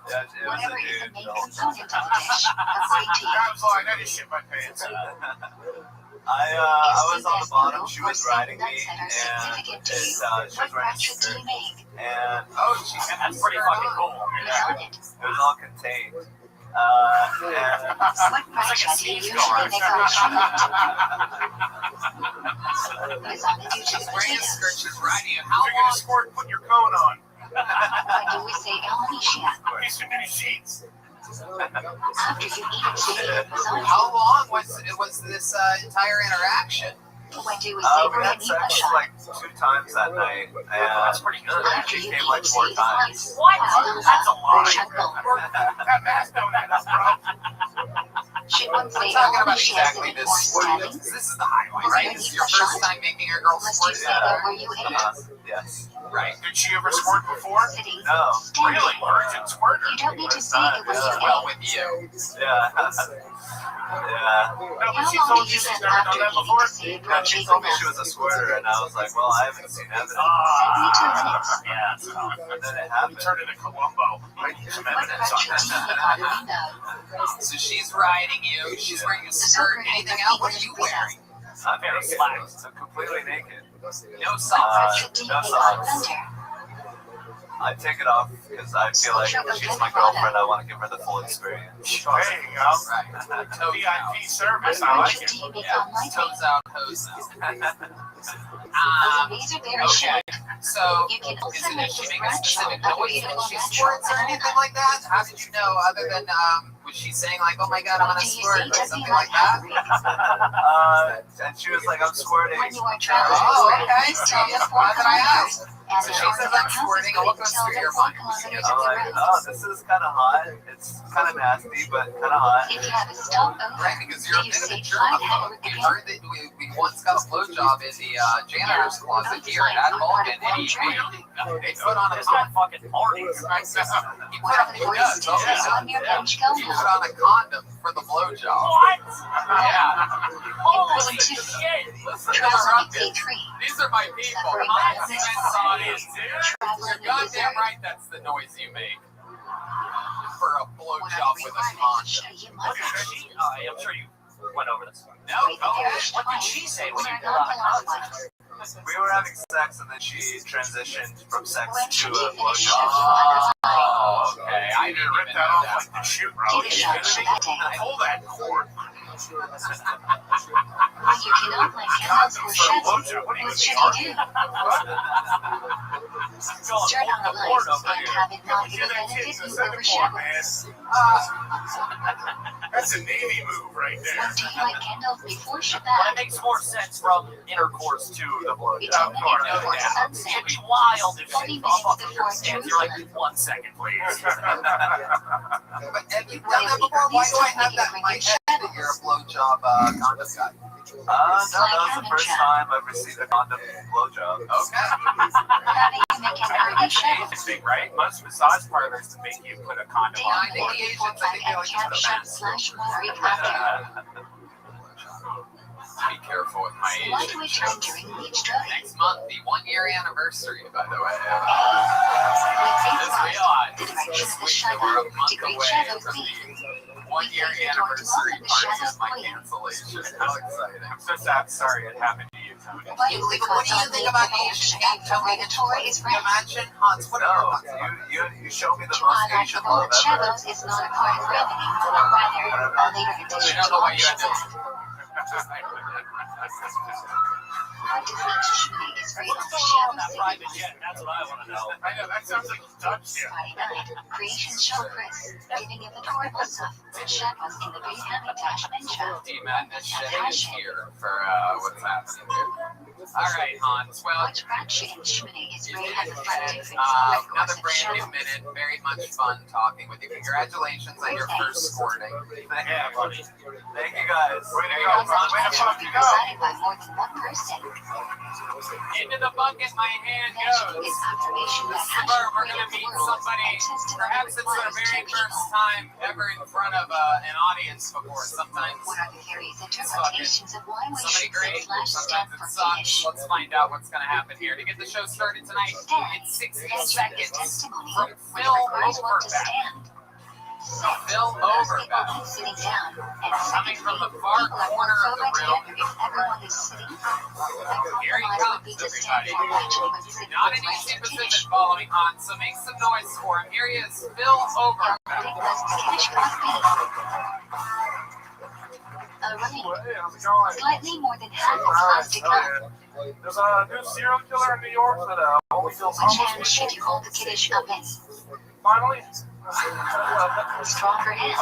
C: Yeah, it was
B: Whatever
C: a
B: is the
C: dude.
B: main component of the dish, agree to you.
E: I'm fine. I just shit my pants.
C: I was on the bottom, she was riding me, and she was
B: What
C: wearing a
B: fraction do
C: skirt,
B: you make?
C: and
E: That's pretty fucking cool.
B: Who's on it?
C: it was all contained. And
B: What fraction do you usually make on shrimp? Who's on the
A: She's
B: Duke's
A: wearing a skirt,
B: potatoes?
A: she's riding it.
E: If
A: How
E: you're gonna
A: long?
E: squirt, put your cone on.
B: When do we say Alicia?
E: Piece of new sheets.
B: After you eat it, say who's on it?
A: How long was this entire interaction?
B: When do we say
C: we had
B: Brandy
C: sex
B: Pasha?
C: like 2 times that night, and
E: That's pretty good.
B: After
C: she
B: you
C: came
B: eat
C: like
B: it,
C: 4
B: say
C: times.
F: What?
E: That's a lot.
B: Chuckle.
E: That math don't add up, bro.
B: Should one
A: I'm
B: say
A: talking about
B: Alicia
A: exactly
B: instead
A: this
B: or
A: squirting.
B: stabbing?
A: This is the highlight, right? This is your first time making a girl
B: Must
A: squirt.
B: you say that where you ate?
C: Yes.
A: Right.
E: Did she ever squirt before?
B: Sitting,
C: No.
B: standing.
E: Really? Virgin squirter?
B: You don't need to say it when you
A: Well,
B: ate.
A: with you.
C: Yeah. Yeah.
E: No, but
B: How
E: she
B: long
E: told
B: do
E: you
B: you
E: she's
B: spend
E: never
B: after
E: done that
B: eating
E: before?
B: to say
C: Yeah,
B: blood
C: she
B: shake
C: told me
B: enough?
C: she was a squirter, and I was like, well, I haven't seen evidence.
B: 72 minutes.
E: Yeah, it's tough.
C: And then it
E: We
C: happened.
E: turned into Columbo. Right? Some
B: What
E: evidence on
B: fraction do you
E: this.
B: make on window?
A: So she's riding you. She's wearing a skirt. Anything else? What are you wearing?
C: I'm very slacks. I'm completely naked.
A: No
B: What
A: socks.
B: fraction do you
C: No
B: make on
C: socks.
B: thunder?
C: I take it off because I feel like she's my girlfriend. I want to give her the full experience.
E: There you go.
A: Right. Toes
E: VIP
A: out.
E: service.
B: What
E: I like
B: fraction
E: it.
B: do you make
A: Yeah.
B: on lightning?
A: Toes out, hose out.
B: These are very
A: Okay.
B: short.
A: So,
B: You can also
A: is it
B: make
A: that she
B: a
A: make a
B: scratch
A: specific
B: on
A: noise when
B: beautiful
A: she
B: natural
A: squirts or anything like that? How did you know, other than, was she saying like, oh my god, I'm
B: What
A: gonna
B: do you
A: squirt
B: say
A: or
B: to be
A: something
B: like
A: like that?
B: hungry?
C: And she was like, I'm squirting.
B: When you are traveling,
A: Oh, okay.
B: please tell the
A: Why did I ask?
B: And
A: So
B: in
A: she
B: order
A: says
B: to
A: I'm squirting, and what goes
B: tell
A: through
B: them
A: your
B: 4
A: mind?
B: kilometers
C: I'm
B: of the
C: like,
B: road.
C: oh, this is kind of hot. It's kind of nasty, but kind of hot.
B: If you have a stopover,
A: Right, because you're a
B: do you
A: bit of a
B: say
A: germaphobe. We heard that we once got a blowjob in the janitor's closet here at Vulcan, and he put on a
E: It's not
A: condom.
E: fucking party.
A: He put
B: one
A: on,
B: of the
A: he
B: voice
A: does,
B: is on your bench go
A: he put
B: now.
A: on a condom for the blowjob.
E: What?
A: Yeah.
E: Holy shit.
A: Listen to the
B: Traveling
A: ruckus.
B: P3.
A: These are my people.
B: Suffering
A: I'm
B: from this
A: science, dude.
B: Traveling
A: You're
B: in
A: goddamn
B: desert.
A: right that's the noise you make. For a
B: One of
A: blowjob
B: the
A: with a
B: requirements
A: condom.
B: you
E: What
B: must
E: did she? I'm sure you went over this.
A: No,
B: Wait,
A: go
B: there
A: ahead.
B: is
E: What did
B: twice.
E: she say when
B: We
E: you
B: are
E: pulled
B: not
E: out
B: the last
E: condoms?
B: ones.
C: We were having sex, and then she transitioned from sex
B: When
C: to
B: should
C: a
B: you finish
C: blowjob.
B: up?
A: Oh, okay. I
E: You
A: didn't
E: ripped
A: even
E: that
A: know
E: off
A: that.
E: like the shoot, bro.
B: Give
E: You
B: it a shot,
E: kidding
B: that day.
E: me? Pull that cord.
B: When you cannot let candles
E: Condom
B: or
E: for a
B: shadows,
E: blowjob. What do you
B: what
E: think?
B: should
E: Art?
B: you do?
E: Going
B: Turn on the
E: full board
B: lights
E: over
B: and
E: here.
B: have it not
E: Yeah,
B: even
E: that
B: benefit
E: kid's the
B: you
E: second
B: over
E: floor, man.
B: shadows.
E: That's a Navy move right there.
B: When do you light candles before
E: That
B: Shabbat?
E: makes more sense from intercourse to the blowjob.
B: It's a minute before
E: It'd
B: sunset.
E: be wild if
B: 40
E: she
B: minutes
E: bump up
B: before
E: your stance. You're like,
B: Jerusalem.
E: 1 second, please.
A: But have you done that before? Why do I have that in my head that you're a blowjob condom guy?
C: No, that was the first time I've received a condom blowjob.
A: Okay.
B: How do you make an early shower?
E: Asian thing, right? Most massage parlors make you put a condom
B: Day
E: on.
A: I
B: on
A: think
B: the
A: the
B: before
A: Asians, I think they
B: and
A: like to
B: camp
A: put a
B: shop
A: mask.
B: / Freak after.
A: Be careful with my
B: Why do we
A: Asian
B: turn
A: jokes.
B: during beach drive?
A: Next month, the 1-year anniversary, by the way.
B: We
A: Just
B: face right.
A: realized
B: The direction
A: this
B: of the
A: week that
B: shadow,
A: we're a
B: the
A: month
B: great
A: away
B: shadow
A: from
B: queen.
A: the 1-year anniversary party of my cancellation. How exciting.
E: I'm so sad. Sorry it happened to you.
B: What is the
A: What do you think about Asian hate? Tell me the
B: Regulatory is right.
A: Imagine, Hans, what are your thoughts on it?
C: You show me the
B: To
C: most
B: highlight
C: Asian
B: the
C: love
B: word
C: ever.
B: shadows is not a part of revenue, rather a later addition
A: don't
B: to
A: know why you
B: options
A: had
B: act. What does each shooting is free of the shadow signals?
C: That's what I want to know.
E: I know, that sounds like Dutch.
B: Friday night, creation show Chris giving adorable stuff and shadows in the big habitat ninja.
A: D-Madness Shitty is here for what's happening here. Alright, Hans, well,
B: Which fraction in Shmini is free has a slight difference in
A: another
B: records of
A: brand new
B: shadows.
A: minute. Very much fun talking with you. Congratulations on your first squirting.
C: Yeah, buddy. Thank you guys. Way to go,
B: Those
C: son. Way to
B: actions
C: fucking go.
B: decided by more than one person.
A: Into the bucket my hand
B: Mentioning
A: goes.
B: is affirmation that
A: Sperm,
B: hasn't
A: we're
B: created
A: gonna
B: the
A: meet
B: world
A: somebody.
B: and testimony
A: Perhaps it's their
B: requires
A: very
B: two
A: first
B: people.
A: time ever in front of an audience before. Sometimes
B: What are the theories, interpretations of why we
A: somebody
B: should
A: great,
B: / stand
A: sometimes it
B: for
A: sucks.
B: Kiddush?
A: Let's find out what's gonna happen here. To get the show started tonight, it's 60 seconds
B: testimony,
A: from
B: which
A: Phil
B: requires one to
A: Overbeck.
B: stand.
A: Phil
B: First, the
A: Overbeck.
B: audience sitting down, and
A: Coming
B: secondly,
A: from the far
B: people are
A: corner of the
B: homophobic
A: room.
B: if everyone is sitting. A
A: Here he
B: compromise would
A: comes,
B: be to stand
A: everybody.
B: for actually when sitting
A: Not
B: was
A: an
B: right
A: easy
B: to
A: position
B: Kiddush.
A: following on, so make some noise for him. Here he is, Phil
B: Your
A: Overbeck.
B: pudding was the Kiddush coffee. Alright,
E: Hey, how's it going?
B: slightly more than half is left to come.
E: There's a new serial killer in New York that only kills
B: Which hand
E: homeless
B: should
E: people.
B: you hold the Kiddush up in?
E: Finally.
B: Stronger hand.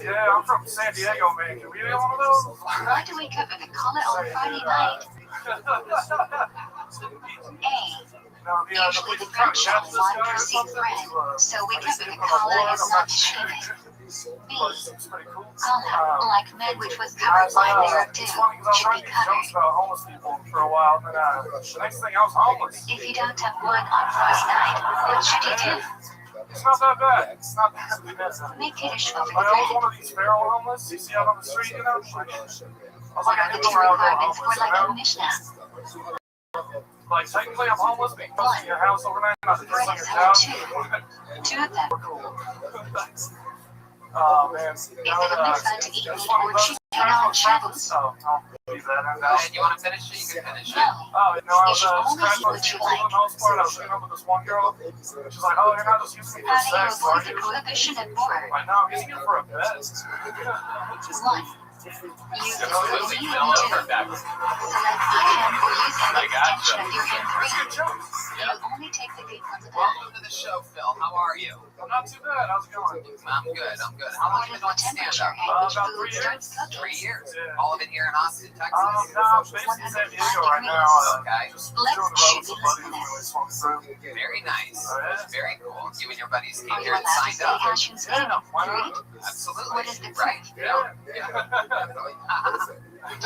E: Yeah, I'm from San Diego, man. Can we get one of those?
B: Why do we cook a call it on Friday night? A.
E: No,
B: Usually the
E: police trying
B: French
E: to
B: shop
E: catch
B: is
E: this
B: on
E: guy or
B: perceived
E: something.
B: bread, so we
E: I
B: cook
E: see
B: a
E: him on
B: call
E: the
B: it
E: board,
B: is
E: I'm
B: not
E: not sure.
B: shame. B.
E: But it's pretty cool.
B: Call out, like men which was covered by their
E: It's funny because I was
B: should be
E: writing these jokes
B: covered.
E: about homeless people for a while, and then the next thing I was homeless.
B: If you don't have one on Friday night, what should you do?
E: It's not that bad. It's not that bad.
B: Make Kiddush over the
E: Like, I was
B: bread.
E: one of these feral homeless you see out on the street, you know? Like, I was
B: What
E: like
B: are
E: a
B: the two
E: new round
B: requirements for
E: homeless, you
B: like a
E: know?
B: Mishnah?
E: Like, technically I'm homeless, but you come to your house overnight, not to
B: Bread
E: on
B: is
E: your
B: held
E: couch.
B: two of them.
E: Oh, man.
B: Is it a mitzvah to eat meat or chicken on Shabbos?
E: Oh, I'll leave that in.
A: Go ahead, you want to finish it? You can finish it.
B: No.
E: Oh, no, I was
B: You should only
E: scratching
B: eat
E: my
B: what you
E: people for the
B: like.
E: most part. I was hooking up with this one girl. She's like, oh, you're not just using me for
B: How do you
E: sex, are
B: avoid the
E: you?
B: prohibition of war?
E: Right now, I'm using it for a bet.
B: One. Use the
A: Absolutely,
B: clothing
A: Phil
B: of two.
A: Overbeck.
B: Select the hand or use the
A: I got
B: extension of your hand
E: Pretty
B: free.
E: good jokes.
B: You only take the feet from the back.
A: Welcome to the show, Phil. How are you?
E: I'm not too bad. How's it going?
A: I'm good. I'm good. How long
B: What
A: have you
B: is
A: been
B: the
A: doing stand
B: temperature
A: up?
B: at which
E: About
B: food
E: 3
B: starts
E: years.
B: cooking?
A: 3 years.
E: Yeah.
A: All of it here in Austin, Texas.
E: No, I'm based in San Diego right now.
A: Okay.
E: Just
B: Let's
E: doing the road with
B: shoot
E: some buddies
B: this.
E: really smoking through.
A: Very nice.
E: Alright.
A: Very cool. You and your buddies
B: Are
A: came
B: you
A: here and
B: allowed to
A: signed
B: say
A: up.
B: Hashim's name?
E: Yeah, why not?
B: Read?
A: Absolutely.
B: What is the
A: Right.
B: proof?
A: Yeah.
E: Yeah.
A: Definitely.
B: Yes. What did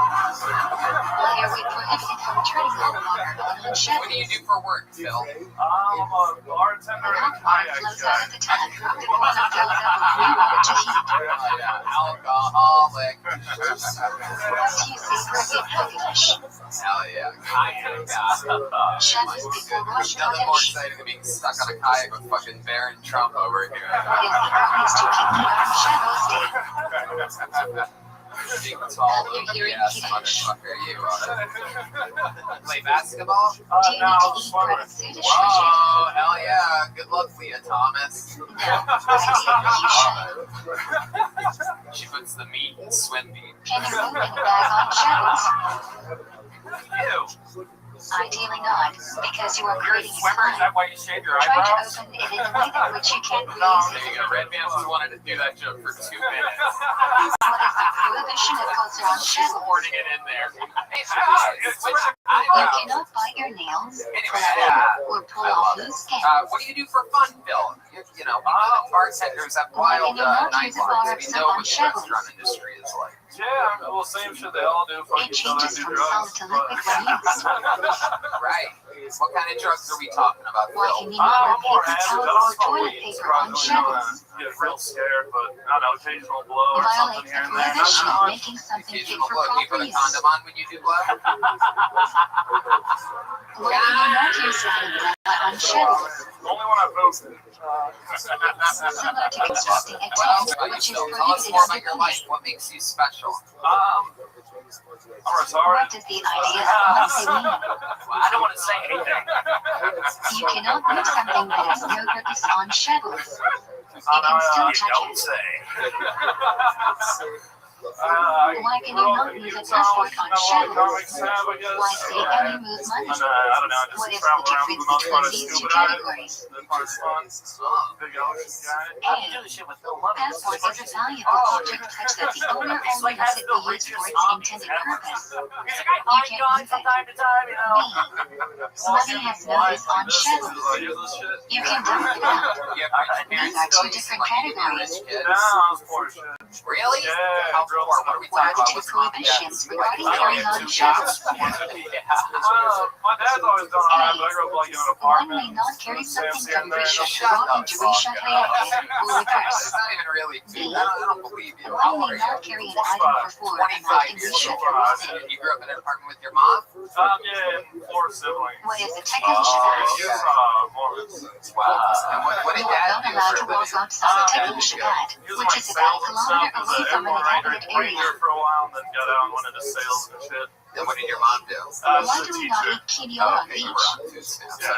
B: Why are we prohibited from treading on water on
A: What do
B: Shabbos?
A: you do for work, Phil?
E: I'm a bartender and a
B: Hot water
E: kayak
B: flows
E: guy.
B: out of the tap. The water fills up with new water to heat.
A: Oh, yeah. Alcoholic.
B: What do you say for a good Haggadish?
A: Hell yeah. Kayak.
B: Shabbos before Rosh
A: Nothing more
B: Chodesh.
A: exciting than being stuck on a kayak with fucking Baron Trump over here.
B: What is the earliest you can get on Shabbos day?
A: Big tall
B: You're hearing
A: yes,
B: Kiddush.
A: motherfucker, you play basketball?
B: Do you need
E: No,
B: to eat bread and food?
A: Whoa, hell yeah. Good luck, Leah Thomas.
B: No, ideally you should.
A: She puts the meat in swim meat.
B: Can you move in a bag on Shabbos?
E: Ew.
B: Ideally not, because you are
E: You're a
B: creating
E: swimmer? Is
B: slime.
E: that why you shave your
B: Try
E: eyebrows?
B: to open it in a way in which you can't breathe.
A: There you go. Red Pants wanted to do that joke for 2 minutes.
B: What is the prohibition of culture on
A: She's
B: Shabbos?
A: hoarding it in there. Hey,
B: You
A: eyebrows.
B: cannot bite your nails,
A: Anyway,
B: or pull off loose skin.
A: what do you do for fun, Bill? You know, we know that bartenders have wild night lives. We know what the restaurant industry is like.
E: Yeah, well, same shit they all do. Fuck
B: It
E: each other and
B: changes
E: do
B: from solid
E: drugs.
B: to liquid when used.
A: Right. What kind of drugs are we talking about,
B: Why
A: Bill?
B: can you not
E: I'm more
B: wear paper
E: acid.
B: towels
E: I'll
B: or
E: smoke
B: toilet
E: weed.
B: paper on Shabbos?
E: Get real scared, but I don't know, occasional blow or something
B: Violates
E: here
B: the
E: and there.
B: prohibition of
E: Not much.
B: making something fit
A: Occasional
B: for
A: blow. Do you put
B: proper
A: a
B: use.
A: condom on when you do blow?
B: Why can you not use salad on Shabbos?
E: The only when I post it.
B: Similar to constructing a
A: Well,
B: tent, which is
A: tell us
B: prohibited
A: more
B: under
A: about your life.
B: code.
A: What makes you special?
E: I'm retarded.
B: What does the idea of once mean?
F: I don't want to say anything.
B: You cannot move something that has no grips on shovels. You
E: I
B: can still
E: you
B: touch
E: don't
B: it.
E: say.
B: Why can you not use a passport on shovels? Why say only move money?
E: I don't know, I
B: What
E: just
B: is
E: travel
B: the
E: around
B: difference
E: with the most part
B: between
E: of
B: these two
E: scuba diving.
B: categories?
E: The part's fun. Big ocean guy.
F: How do you do this shit with no money?
B: Passport is a valuable object such that the owner only lets it be used for its intended purpose.
F: It's like I find God from time to time, you know.
B: Money has no use on shovels. You can dump it out. These are two different categories.
E: No, I was poor as shit.
A: Really?
E: Yeah,
A: How poor? What are we talking
B: What are the
A: about?
B: two
A: What's mom and dad?
B: prohibitions regarding carrying on shovels?
E: Well, my dad's always done alright, but I grew up like in an
B: One
E: apartment.
B: may not carry something from
A: Shut
B: Risha
A: up.
B: into Risha Hayate or reverse.
A: It's not even really two. I don't believe you. How
B: One
A: old are
B: may not
A: you?
B: carry an item for 4 and not
A: 25
B: in
A: years
B: Risha
A: old.
B: Hayate.
A: You grew up in an apartment with your mom?
E: Yeah, and 4 siblings.
B: What is the Tekka
E: He's
B: Shabbat?
E: Mormons.
A: Wow. And what did
B: You are
A: dad
B: not
A: do
B: allowed to
A: for a
B: walk
A: living?
B: outside Tekka Shabbat,
E: He was
B: which
E: like
B: is about a
E: sales and stuff
B: kilometer
E: as
B: away
E: an
B: from an
E: airport
B: inhabited
E: ranger
B: area.
E: for a while, and then got out and went into sales and shit.
A: And what did your mom do?
B: Why
E: She's a
B: do we not
E: teacher.
B: eat quinoa on
A: Okay, you
B: beach?
A: were on two snaps.
E: Yeah.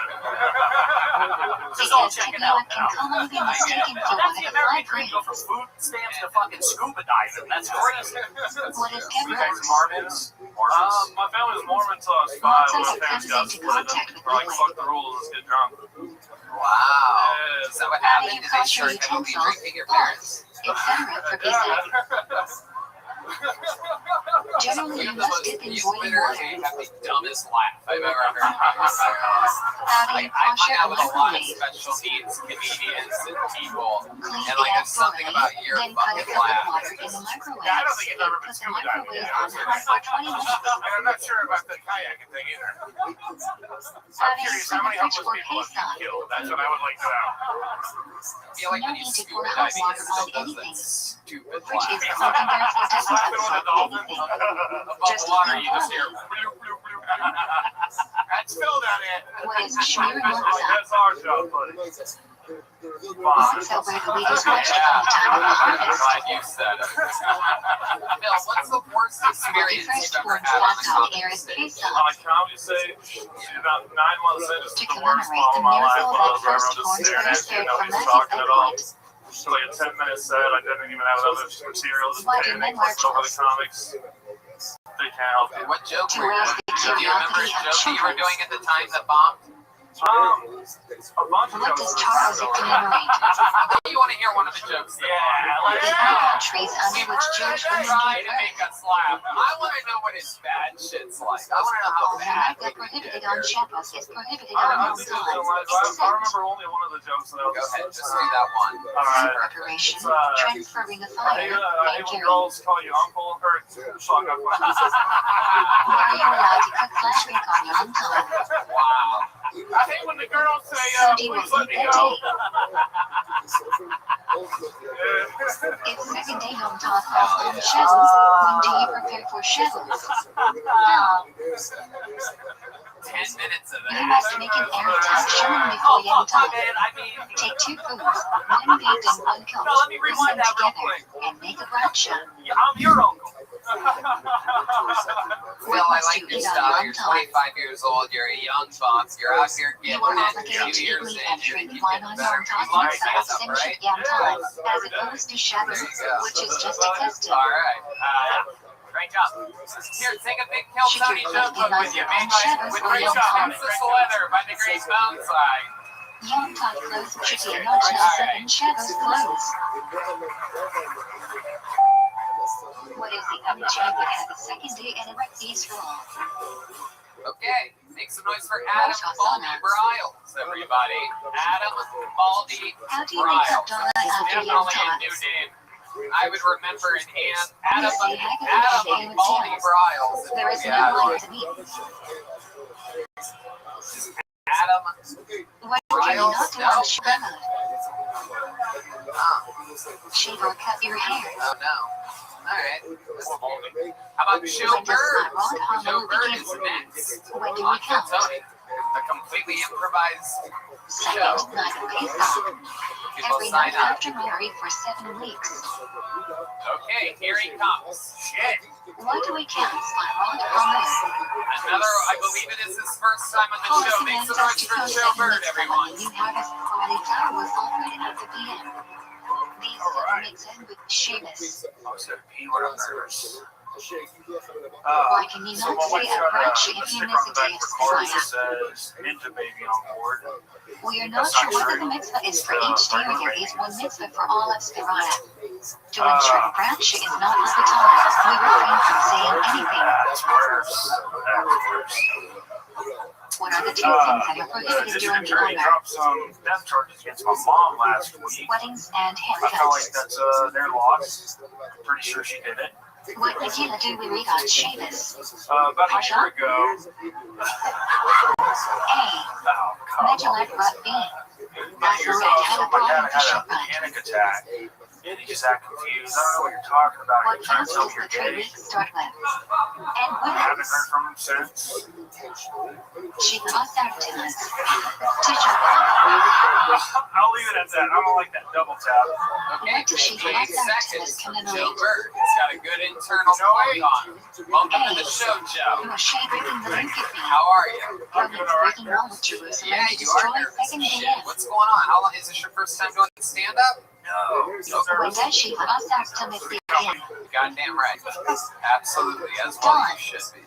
F: Just all
B: Because
F: check it out
B: quinoa can commonly be mistaken for
F: That's
B: one
F: the
B: of the
F: American
B: 5
F: dream. Go from
B: grains.
F: food stamps to fucking scuba diving. That's crazy.
B: What is
E: You guys
B: Kevlar?
E: Mormons? My family was Mormon until I was 5 when my parents got split. And we're like, fuck the rules, let's get drunk.
A: Wow.
E: Yeah.
A: Is that what
B: How do
A: happened?
B: you
A: Did they
B: culture
A: start heavily
B: utensils,
A: drinking your parents?
B: etc. for business? Generally, you must dip in
A: You
B: boiling
A: literally
B: water.
A: have the dumbest laugh I've ever heard.
B: How do you
A: Like, I
B: kosher
A: hung
B: a
A: out with a lot of
B: microwave?
A: special needs comedians and people,
B: Clean
A: and
B: it
A: like
B: up
A: there's something
B: thoroughly,
A: about your
B: then put a
A: fucking
B: cup of
A: laugh.
B: water in the microwave.
E: Yeah, I don't think you've ever been
B: Put the
E: scuba diving.
B: microwave on high for 20 minutes.
E: And I'm not sure about the kayaking thing either.
B: How
E: I'm
B: do you
E: curious,
B: clean
E: how
B: a
E: many
B: fridge
E: homeless
B: for
E: people have you
B: queso?
E: killed? That's what I would like to know.
A: I feel like
B: No
A: when you
B: need to
A: scuba
B: pour hot
A: diving, it
B: water
A: still
B: on
A: does that
B: anything.
A: stupid
B: Fridge is
A: laugh.
B: something that doesn't
E: Laughing with a
B: absorb
E: dolphin.
B: anything.
A: Above
B: Just
A: the water,
B: clean
A: you just
B: water.
A: hear bloop, bloop, bloop.
E: That's still not it.
B: What is shmir
E: That's
B: matzah?
E: our job, buddy.
B: Matzah were the wheat is washed from the time of the harvest.
A: Glad you said it. Bill, what's the worst
B: The
A: experience
B: first
A: you've ever
B: born
A: had on the
B: Sassal
A: comedy
B: Erev
A: stage?
B: Pesach.
E: On a comedy stage, about 9 months in, just
B: To
E: the worst
B: commemorate
E: moment of
B: the
E: my life.
B: miracle
E: One of
B: that
E: those where everyone
B: firstborn
E: just staring at you,
B: transferred from
E: nobody's
B: Maggie's
E: talking at all.
B: egg
E: It's like a 10-minute set. I didn't even have other material, just
B: Why do
E: painting,
B: men wear
E: flipping over the comics. They can't help you.
A: What joke
B: to
A: were you
B: rouse the
A: doing? Do you remember a
B: curiosity of
A: joke that you were
B: children?
A: doing at the time that bombed?
E: A bunch of
B: What
E: jokes
B: does
E: are
B: Charles
E: so-
B: commemorate?
A: You want to hear one of the jokes that
E: Yeah,
A: bombed?
B: The countries under which Jewish women
A: Try
B: gave
A: to make
B: birth.
A: us laugh. I want to know what his bad shit's like. I want to know how
B: The
A: bad
B: night that prohibited on Shabbos is prohibited
E: I
B: on Yom
E: think there's
B: Tov,
E: I
B: except
E: remember only one of the jokes that I
A: Go
E: was
A: ahead, just do that one.
E: Alright.
B: preparation,
E: It's,
B: transferring a
E: I
B: fire,
E: hate
B: and
E: when
B: carrying.
E: girls call you uncle or fuck up.
B: Why are you allowed to cook flash bake on Yom Tov?
A: Wow.
E: I hate when the girls say,
B: Somebody will
E: please let
B: eat
E: me
B: that
E: go.
B: day. It's second day Yom Tov falls on Shabbos. When do you prepare for Shabbos? Now,
A: 10 minutes of
B: you
A: that.
B: must make an airtight shimon before Yom Tov.
F: man. I mean,
B: Take 2 foods, 1 baked and 1 cooked,
F: No, let me
B: mix
F: rewind
B: them
F: that real
B: together,
F: quick.
B: and make a bracha.
F: yeah, I'm your uncle.
A: Phil, I like your stuff. You're 25 years old. You're a young buck. You're out here
B: You
A: getting
B: are
A: it.
B: obligated
A: 2
B: to
A: years
B: eat
A: in,
B: and
A: you're
B: drink
A: keep
B: wine
A: getting
B: on
A: better.
B: Yom Tov
A: You like
B: Mitzvah
A: that
B: of
A: stuff,
B: Simchat
A: right?
B: Yom Tov, as opposed to Shabbos, which is just a custom.
A: All right. Great job. Here, take a big Kill
B: Should
A: Tony
B: your
A: joke
B: food be
A: book with you.
B: nicer on Shabbos
A: With
B: or
A: Great
B: Yom
A: Job.
B: Tov?
A: Princess Leather by the Great Bonsai.
B: Yom Tov clothes should be much nicer than Shabbos clothes. What is the other job that has a second day and a feast roll?
A: Okay, make some noise for Adam Baldy Bryles, everybody. Adam Baldy
B: How do you make up
A: Bryles.
B: dollar after Yom
A: Definitely a new
B: Tov?
A: name. I would remember an Adam
B: Honestly, I could have
A: Baldy Bryles.
B: There is
A: Yeah.
B: no line to me.
A: Adam.
B: What can you not do on Shabbat? Shave or cut your hair.
A: Oh no. Alright. How about Joe
B: When does
A: Bird?
B: Ron
A: Joe
B: Harlow
A: Bird
B: begin?
A: is next.
B: When do
A: On
B: we count?
A: Tony. The complete completely improvised show.
B: Second night of Pesach.
A: People
B: Every
A: sign
B: night
A: up.
B: after Mary for 7 weeks.
A: Okay, here he comes. Shit.
B: What do we count by Rod Palmer?
A: Another, I believe it is his first time on the show. Thanks so much for the show, Bird, everyone.
B: New Harvest Quality Flower was offered at the PM. These 7 mix in with Seamus.
E: I was gonna pee when I'm nervous.
B: Why can you not say a brunch if you miss a day of Sparta?
E: Says Ninja Baby on board.
B: We are not sure whether the mitzvah is for each day or there is one mitzvah for all of Sparta. To ensure the brunch is not advertised, we refrain from saying anything.
E: That's worse. That's worse.
B: What are the 2 things that are prohibited
E: This
B: during the
E: attorney
B: honor?
E: dropped some death charges against my mom last week.
B: Weddings and
E: I felt like
B: haircuts.
E: that's their loss. Pretty sure she did it.
B: What Nagila do we read on Seamus?
E: About a year ago.
B: A.
E: Oh, come on.
B: Medullary rut B.
E: About a year ago, so my dad had a panic attack. And he just got confused. I don't know what you're talking about.
B: What
E: You're trying to
B: counts
E: tell
B: does
E: me
B: the
E: you're
B: 3
E: gay.
B: weeks start with? And
E: I haven't
B: women's.
E: heard from him since.
B: She lost out to us. Teacher.
E: I'll leave it at that. I don't like that double tap.
A: Okay,
B: What does she
A: 28
B: have that
A: seconds.
B: to
A: Joe
B: commemorate?
A: Bird has got a good internal plug on him. Welcome to the show, Joe.
B: Moshe breaking the link at me.
A: How are you?
B: Romans breaking all of Jerusalem
A: Yeah,
B: to
A: you are
B: destroy
A: nervous.
B: second
A: Shit,
B: AM.
A: what's going on? How long is this your first time doing stand-up?
E: No.
B: When does she lost out to Miss again?
A: Goddamn right. Absolutely, as well you should be.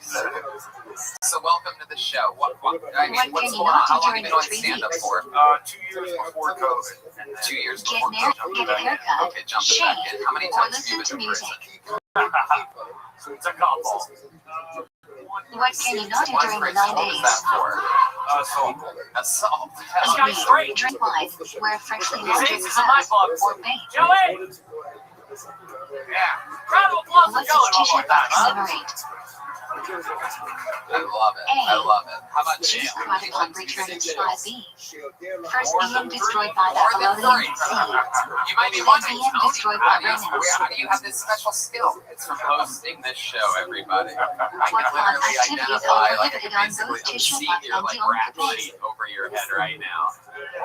A: So welcome to the show. What's going on? How long have you been doing stand-up for?
E: 2 years before COVID. And then
A: 2 years
B: Get
A: before
B: married,
A: COVID.
B: get a haircut,
A: Okay, jumping
B: shave,
A: back in. How many
B: or
A: times have you
B: listen
A: been
B: to
A: to
B: music.
A: prison?
E: It's a couple.
B: What can you not do
A: One
B: during the
A: prison,
B: 9
A: what was
B: days?
A: that for?
E: So,
A: Assault.
B: Eat, drink wine, wear freshly laundered
E: Jesus, my
B: clothes,
E: bugs.
B: or bathe.
E: Joey!
A: Yeah,
E: Round of applause
B: What
E: for Joey
B: does
E: one more
B: Tisha
E: time, huh?
B: commemorate?
A: I love it. I love it. How about you?
B: She's caught on returning to 5B. First being destroyed by
A: More than
B: Babylonian
A: three.
B: sea.
A: You might be
B: Then
A: wondering,
B: being
A: Tony,
B: destroyed by Romans.
A: how do you have this special skill? It's from hosting this show, everybody. I
B: What
A: can literally
B: activities
A: identify,
B: are
A: like, I
B: prohibited
A: can
B: on
A: basically
B: both Tisha
A: see
B: and
A: your, like,
B: Yom
A: rap
B: Kippur?
A: sheet over your head right now.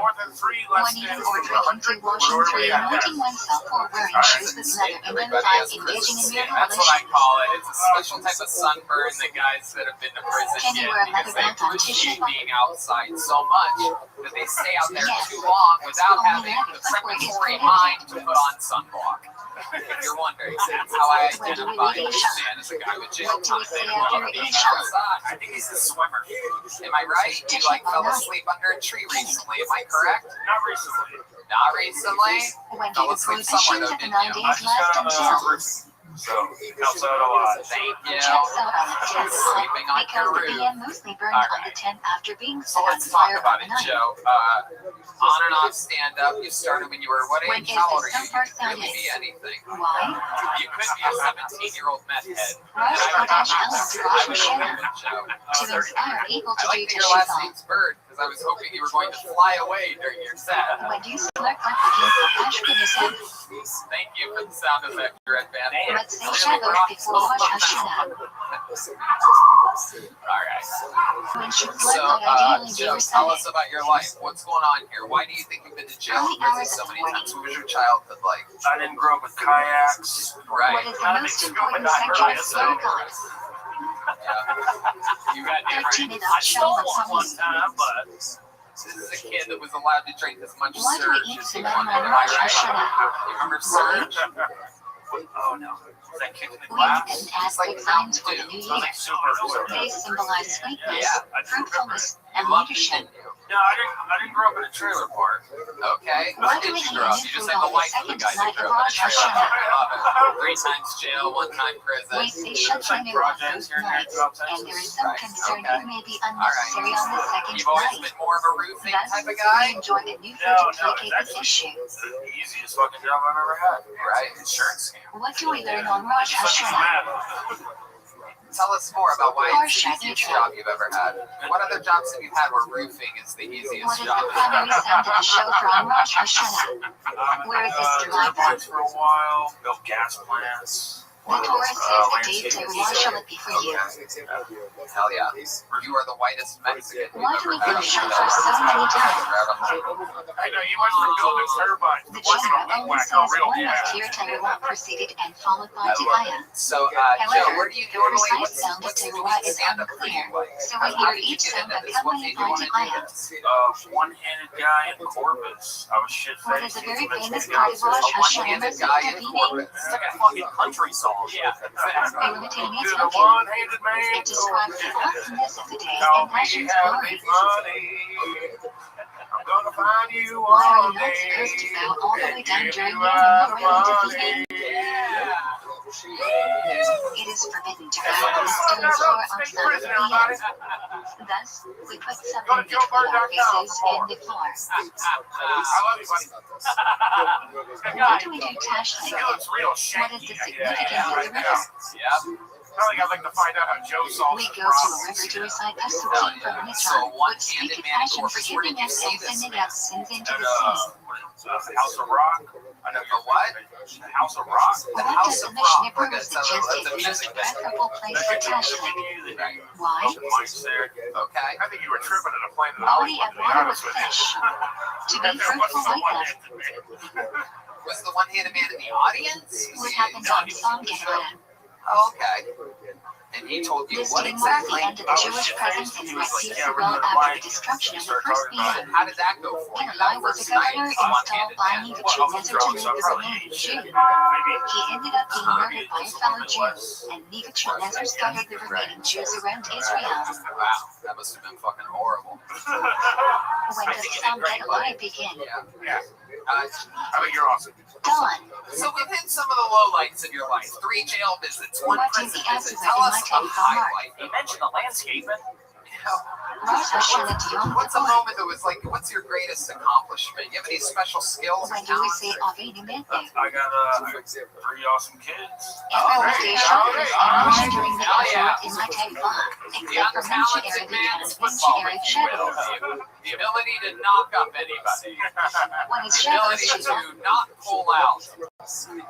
E: More than 3 less
B: When
E: than
B: eating or drinking through washing, through anointing oneself, or wearing shoes with leather, and then
A: Everybody
B: 5
A: has prison
B: engaging in
A: skin.
B: marital
A: That's what I
B: relations.
A: call it. It's a special type of sunburn that guys that have been to prison
B: Can you
A: get
B: wear a
A: because
B: leather
A: they
B: belt on
A: appreciate
B: Tisha?
A: being outside so much that they stay out there
B: Yes.
A: too long without
B: Only
A: having
B: leather
A: the
B: footwear is
A: preparatory
B: prohibited.
A: mind to put on sunblock. If you're wondering, that's how I identify this man as a guy with jail
B: What do we
A: time.
B: say
A: They don't
B: after
A: want to be
B: Isha?
A: outside. I think he's a swimmer. Am I right? You like fell asleep under a tree recently. Am I correct?
E: Not recently.
A: Not recently.
B: When
A: Fell
B: do the
A: asleep somewhere
B: prohibitions
A: though,
B: of the
A: didn't
B: 9
A: you?
E: I
B: days
E: just got
B: last
E: on
B: until?
E: roofing. So, it helps out a lot.
A: Thank you.
B: Checks out on the 10th,
A: Sleeping on
B: because
A: your
B: the
A: roof.
B: PM mostly burned
A: All
B: on the
A: right.
B: 10th after being
A: So
B: set on
A: let's talk
B: fire
A: about
B: on
A: it,
B: the 9th.
A: Joe. On and off stand up. You started when you were what
B: When
A: age?
B: is
A: How
B: the
A: old are you? You
B: summer
A: could really
B: Sunday?
A: be anything.
B: Why?
A: You could be a 17-year-old meth head.
B: Rosh Chodesh Elul
A: I
B: Rosh
A: would
B: Hashanah.
A: believe it, Joe.
B: To inspire people
A: I
B: to
A: like
B: do
A: that your last
B: teshuvah.
A: name's Bird because I was hoping you were going to fly away during your set.
B: When do you slurp like the king of Ashkenazim?
A: Thank you for the sound effect, your advance.
B: Let's say Shavuot before Rosh Hashanah.
A: All right.
B: When should
A: So,
B: slurp like ideally be
A: Joe, tell
B: recited?
A: us about your life. What's going on here? Why do you think you've been to jail and prison so many times? What was your childhood like?
E: I didn't grow up with kayaks.
B: What
A: Right.
B: is the most important section of slur God?
A: You got different.
B: 13
E: I
B: adults
E: stole
B: showing
E: one
B: up
E: one time, but
A: This is a kid that was allowed to drink as much
B: Why do we
A: Surge
B: eat
A: as he
B: cinnamon
A: wanted.
B: on
A: Am I
B: Rosh
A: right?
B: Hashanah?
A: You remember Surge?
E: oh no, was that kick in the
B: We eat
E: glass?
B: them as big signs for the new
E: It was
B: year.
E: like super.
B: They symbolize sweetness,
A: Yeah.
B: fruitfulness,
A: You
B: and
A: loved it,
B: leadership.
A: didn't you?
E: No, I didn't grow up in a trailer park.
A: Okay.
B: Why
A: When
B: do we
A: did you
B: eat
A: grow up?
B: new
A: You just
B: food
A: had
B: on
A: the
B: the
A: life of the
B: second
A: guy
B: night
A: who grew
B: of
A: up in a
B: Rosh
A: trailer park.
B: Hashanah?
A: I love it. 3 times jail, 1 time prison.
B: We say Shatranu on
E: projects
B: both
E: here in
B: nights,
E: Texas.
B: and there is some
A: Right,
B: concern
A: okay.
B: it may be unnecessary on the second
A: You've always
B: night.
A: been more of a roofing
B: Thus,
A: type of
B: we
A: guy?
B: enjoy a new food
E: No,
B: to
E: it's
B: placate this
E: actually
B: issue.
E: the easiest fucking job I've ever had.
A: Right. Insurance scam.
B: What do we learn on Rosh
E: Such a
B: Hashanah?
E: mad.
A: Tell us more about why it's the
B: Harsh
A: easiest
B: Hashanah.
A: job you've ever had. What other jobs have you had where roofing is the
B: What
A: easiest
B: is
A: job?
B: the primary sound of the show from Rosh Hashanah? Where is this derived
E: Airports
B: from?
E: for a while, built gas plants.
B: The Torah says the day of Teruah shall it be for you.
A: Hell yeah. You are the whitest Mexican.
B: Why do we go shofar so many times?
E: I know you must be building turbines.
B: The Torah only says one must hear Teruah preceded and followed by Tekayah.
A: So, Joe, where do you
B: The
A: normally,
B: precise sound of Teruah is unclear, so we
A: How
B: hear
A: did you
B: each
A: get
B: sound
A: into this? What
B: accompanied
A: made you
B: by
A: want to do
B: Tekayah.
A: this?
E: One-handed guy in Corpus. I was
B: What is
E: shit-faced.
B: a very famous part of Rosh
A: A
B: Hashanah
A: one-handed guy in
B: Intervening.
A: Corpus.
E: It's like a fucking country song.
A: Yeah, exactly.
B: By limiting
E: To
B: its
E: the
B: token,
E: one-handed man.
B: it describes the awesomeness of the day
E: Don't
B: and
E: be
B: passion's
E: having
B: glory.
E: money. I'm gonna find you
B: Why are
E: one
B: you not
E: day.
B: supposed to bow all the way down
E: Give
B: during
E: you
B: your
E: out of
B: defeating?
E: money.
B: It is forbidden to bow on the stone floor outside of the inn. Thus, we put something between our faces and the floor.
E: I love you, buddy.
B: Why do we do tash
E: He
B: like
E: looks real
B: What
E: shaky.
B: is the significance of the river?
A: Yeah.
E: I think I'd like to find out how Joe solves
B: We
E: his
B: go to a
E: problems.
B: river to recite Pasukim from Mitzrayim, which speak of passion forgiving us and sending out sins into the sea.
E: The House of Rock. I know
A: The what?
E: The House of Rock.
A: The
B: What
A: House
B: does
A: of
B: the Mishnah
A: Rock.
B: prove
A: That's
B: suggests
A: a
B: is the most
A: music band.
B: preferable place for tashling? Why?
E: Mike's there.
A: Okay.
E: I think you were tripping at a planet
B: Body
E: Hollywood,
B: and
E: to be
B: water
E: honest
B: with
E: with
B: fish.
E: you.
B: To be fruitful like that.
A: Was the one-handed man in the audience?
B: What happens on Psalm Gehenna?
A: Oh, okay. And he told you
B: This
A: what
B: day marks
A: exactly?
B: the end of the Jewish presence in the Red Sea Segal after the destruction of the first Biyam.
A: How did that go for you?
B: Gehenna was a governor installed by Nebuchadnezzar to lead the remaining Jew. He ended up being murdered by a fellow Jew, and Nebuchadnezzar scattered the remaining Jews around Israel.
A: Wow, that must have been fucking horrible.
B: When does Psalm Gehenna begin?
E: Yeah. I think you're awesome.
B: Dawn.
A: So we've hit some of the lowlights of your life. 3 jail visits, 1
B: What
A: prison
B: is the
A: visit.
B: answer
A: Tell
B: in
A: us
B: my
A: a
B: take
A: highlight.
E: You mentioned the landscaping.
B: Rosh Hashanah to Yom
A: What's a
B: Kippur.
A: moment that was like, what's your greatest accomplishment? You have any special skills or
B: When do we
A: talents?
B: say Avinu Mende?
E: I got 3 awesome kids.
B: Every day Shabbos and Moshe during the
A: Oh, yeah.
B: Asherah in my table,
A: The
B: except for Moshe
A: untalented
B: Erev
A: man
B: and
A: is
B: Moshe
A: football
B: Erev
A: with you will.
B: Shabbos.
A: The ability to knock up anybody.
B: When is
A: The
B: Shabbos,
A: ability
B: Shiva?
A: to not pull out. Is your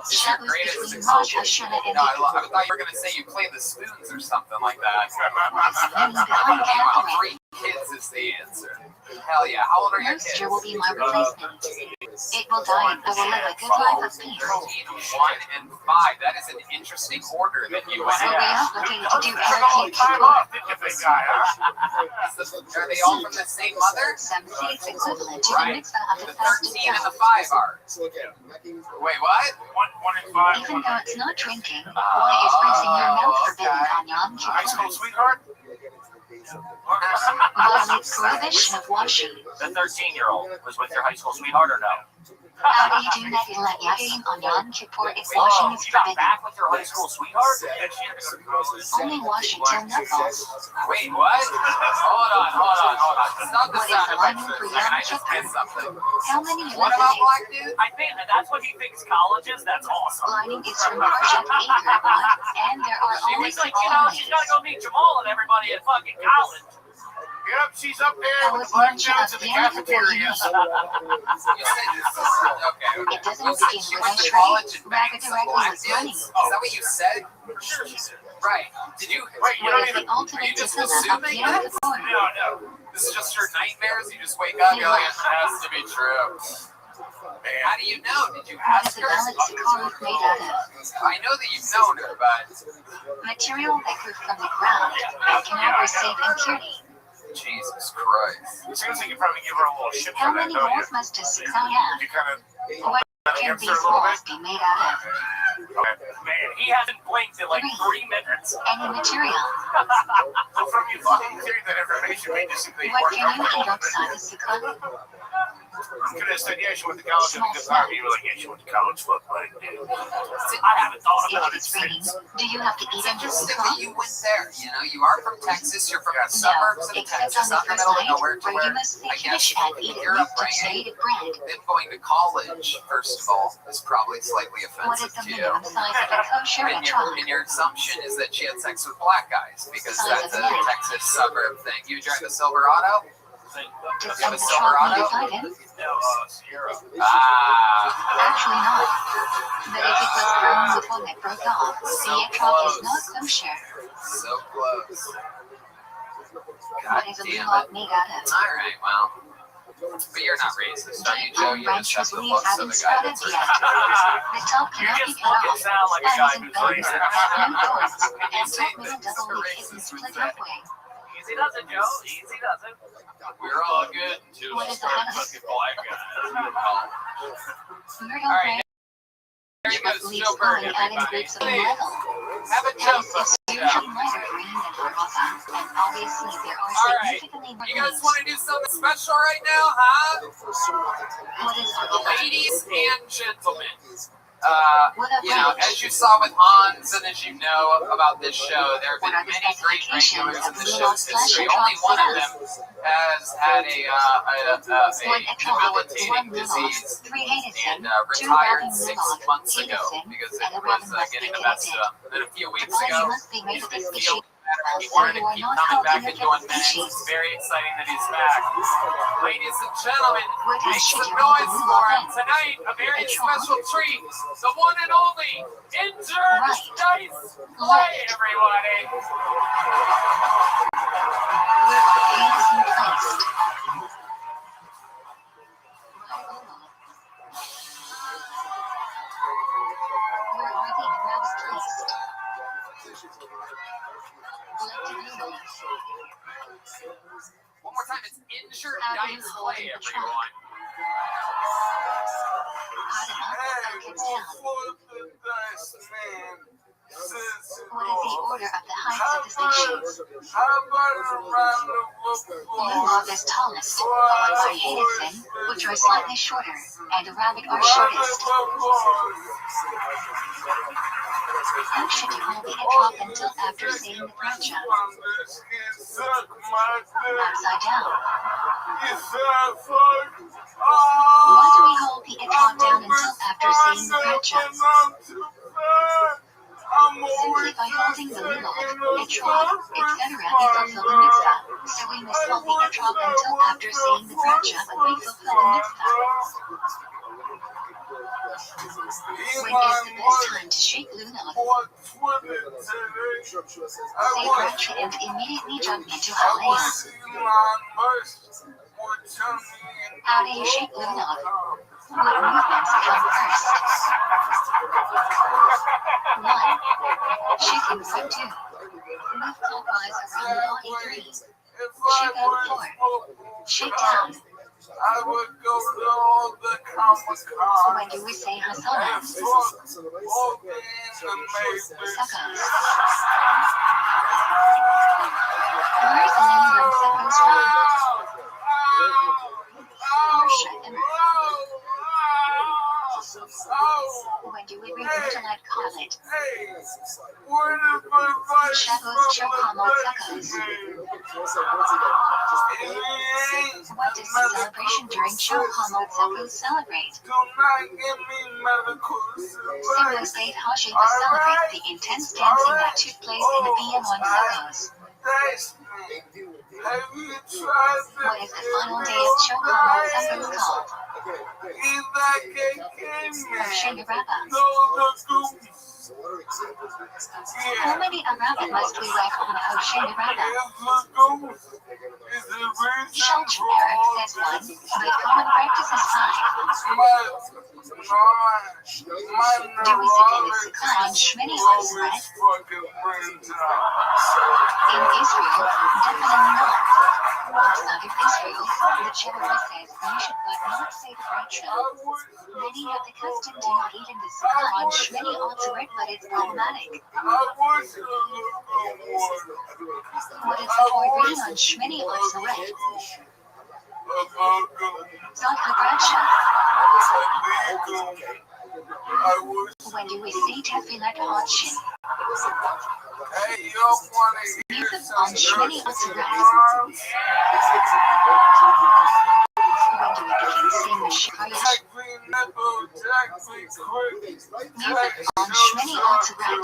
B: Shabbos
A: greatest
B: between
A: accomplishment.
B: Rosh Hashanah and
A: No, I
B: Yom
A: thought you were going to say you play the spoons or something like that.
B: Kippur. Behind
A: Meanwhile,
B: Catherine.
A: 3 kids is the answer. Hell yeah. How old are your kids?
B: Roaster will be my replacement. It will die, I will live a good life of peace.
A: 13, 1, and 5. That is an interesting order that you
B: So
A: have.
B: we are looking to do
E: Took all the
B: Erev
E: time
B: Kippur.
E: off, didn't you, big guy, huh?
A: Are they all from the same mother?
B: Some say it's equivalent to the
A: Right.
B: mitzvah of
A: The
B: the fast
A: 13 and the
B: itself.
A: 5 are. Wait, what?
E: One in 5.
B: Even though it's not drinking, why is rinsing your mouth forbidden on Yom
E: High school
B: Kippur?
E: sweetheart?
B: Violates prohibition of washing.
E: The 13-year-old was with your high school sweetheart or no?
B: How do you do that in Yadim on Yom Kippur if washing is
E: You got
B: forbidden?
E: back with your high school sweetheart? Yeah, she had to go to college.
B: Only washing till knuckles.
A: Wait, what? Hold on. Stop the
B: What is
A: sound
B: the
A: effects
B: lining
A: for a
B: for
A: second. I
B: Yom
A: just
B: Kippur?
A: missed something.
B: How many
A: What about
B: lining?
A: black dude?
E: I think that's what he thinks college is. That's awesome.
B: Lining is from Parshat Eker, and there are
E: She
B: only
E: was like,
B: small
E: she's gotta
B: lines.
E: go meet Jamal and everybody at fucking college. Yep, she's up
B: I
E: there with
B: was
E: the black
B: mention
E: dudes
B: of
E: in the
B: Yom Kippur
E: cafeterias.
A: You said okay.
B: It doesn't
A: You said
B: begin
A: she
B: with
A: went
B: a
A: to
B: tree.
A: college and
B: Rabbit
A: banged some
B: directly
A: black
B: was running.
A: dudes? Is that what you said?
E: Sure, she did.
A: Right. Did you?
E: Wait, you
B: What
E: don't
B: is
E: even.
B: the ultimate
A: just
B: tefillah of
A: assuming
B: Yom
A: that?
B: Kippur?
E: No.
A: This is just your nightmares. You just wake up. You're like, it has to be true. How do you know? Did you
B: What
A: ask
B: is the
A: her?
B: valid sikaruk made out of?
A: I know that you've known her, but
B: Material that grew from the ground and cannot receive impurity.
A: Jesus Christ.
E: It seems like you probably give her a little shit
B: How
E: for that,
B: many
E: don't you?
B: holes must a sikar have?
E: You kind of
B: What can
E: against
B: these
E: her a little
B: walls
E: bit.
B: be made out of?
E: Man, he hasn't blinked in like 3 minutes.
B: Any material.
E: So from you fucking hearing that information made this thing
B: What
E: work
B: can you
E: out.
B: eat outside the sikar?
E: You could have said, yeah, she went to college in a good time. You were like, yeah, she went to college. Fuck, like, dude. I haven't thought about
B: If
E: it
B: it's raining, do you have to eat
A: It's
B: in the
A: interesting that
B: sikar?
A: you went there. You know, you are from Texas. You're from the
B: No,
A: suburbs of
B: except
A: Texas,
B: on the
A: out in the
B: first
A: middle of
B: night,
A: nowhere, to
B: where you
A: where
B: must
A: I guess
B: finish and eat at
A: your
B: least
A: upbringing,
B: native bread.
A: them going to college, first of all, is probably slightly
B: What
A: offensive
B: is the
A: to you.
B: minimum size of a kosher
A: And
B: trunk?
A: your assumption is that she had sex with black guys because
B: Size
A: that's
B: of
A: a
B: neck.
A: Texas suburb thing. You drive a Silverado?
B: Does the truck need to fight him?
C: No, Sierra.
B: Actually not. But if it was grown before it broke off, the truck is not kosher.
A: So close. God
B: What is a blue
A: damn
B: lot
A: it.
B: made out of?
A: Alright, well. But you're not racist, are you, Joe? You just have the
B: Branches
A: looks of
B: haven't
A: a guy
B: sprouted
A: that's
B: yet.
A: racist.
B: The top
C: You
B: cannot be
C: just
B: cut
C: look and
B: off.
C: sound like a guy
B: And
C: who's
B: isn't
C: racist.
B: bone. No joints. And
A: say
B: top middle
A: this
B: double
A: is
B: with hidden
A: racist,
B: split
A: who's that?
B: halfway.
C: Easy does it, Joe. Easy does it.
A: We're all good until
B: What
A: we
B: is a
A: start
B: house?
A: cooking black guys.
B: Myrtle
A: Alright, there you go,
B: branch with leaves
A: Joe Bird,
B: growing out in
A: everybody.
B: groups of level.
A: Have a
B: That
A: jump
B: is,
A: up.
B: it's usually lighter green than Harvasa, and obviously there are
A: Alright,
B: significantly more
A: you guys
B: leaves.
A: want to do something special right now, huh?
B: What is Harvasa?
A: Ladies and gentlemen,
B: What a
A: you know,
B: branch.
A: as you saw with Hans and as you know about this show, there have
B: What
A: been
B: are the
A: many great
B: specifications
A: regulars
B: of
A: in the
B: blue
A: show's
B: lock
A: history.
B: slash
A: Only one of them
B: Harvasa?
A: has had a
B: One Etrog,
A: debilitating
B: one Blue Lock,
A: disease
B: 3 Hadeson,
A: and
B: 2
A: retired
B: Robin Blue
A: 6
B: Lock,
A: months ago
B: Hadeson,
A: because
B: and
A: it
B: the
A: was
B: Robin must be
A: getting the best
B: connected.
A: of him. Then a few
B: The
A: weeks
B: body
A: ago,
B: must be made
A: he's
B: of a
A: been
B: species.
A: healed. He
B: So
A: wanted
B: you
A: to
B: are
A: keep
B: not
A: coming back
B: helping
A: and
B: a
A: doing
B: different
A: minutes.
B: species.
A: It's very exciting that he's back. Ladies and gentlemen,
B: What is
A: make some
B: Shiggy
A: noise
B: Blue
A: for
B: Lock
A: him
B: then?
A: tonight. A very
B: Etrog?
A: special treat. The one and only Injured
B: Right.
A: Dice Clay,
B: Left.
A: everybody.
B: Where are Hadeson placed? Right Blue Lock. Where are the Arabs placed? Left Blue Lock.
A: One more time, it's Injured
B: How do you
A: Dice
B: hold
A: Clay,
B: the
A: everyone.
B: Hot enough? Oak is down. What is the order of the heights of the species? Blue Lock is tallest, followed by Hadeson, which are slightly shorter, and Arabic are shortest. How should you hold the Etrog until after seeing the Bracha? Upside down. Why do we hold the Etrog down until after seeing the Bracha? Simply by holding the Lulog, Etrog, etc. we fulfill the mitzvah, so we must hold the Etrog until after seeing the Bracha when we fulfill the mitzvah. When is the best time to shake Lulog? Say Bracha and immediately jump into Halayim. How do you shake Lulog? What movements come first? 1. Shaking from 2. Move clockwise around the body 3. Shake out 4. Shake down. When do we say hasanas? Sukkos. Where's the name of sukkos from? Parsha Emor. When do we read Mutalat Khalit? Shabbos Chokamot Sukkos. What does the celebration during Chokamot Sukkos celebrate? Simos Beit Hashiva celebrate the intense dancing that took place in the BM1 Sukkos. What is the final day of Chokamot Sukkos called? Hoshei Rabba. How many Arabah must we write on Hoshei Rabba? Shulchan Aruch says 1, but common practice is 5. Do we sit in the Sukkah on Shmini Atzeret? In Israel, definitely not. Outside of Israel, the Torah says you should but not say the Bracha. Many have the custom to not eat in the Sukkah on Shmini Atzeret, but it's problematic. What is the Torah reading on Shmini Atzeret? Zot HaBracha. When do we see Tefillat Hodshin? Yusuf on Shmini Atzeret. When do we begin seeing the Shirayash? Music on Shmini Atzeret.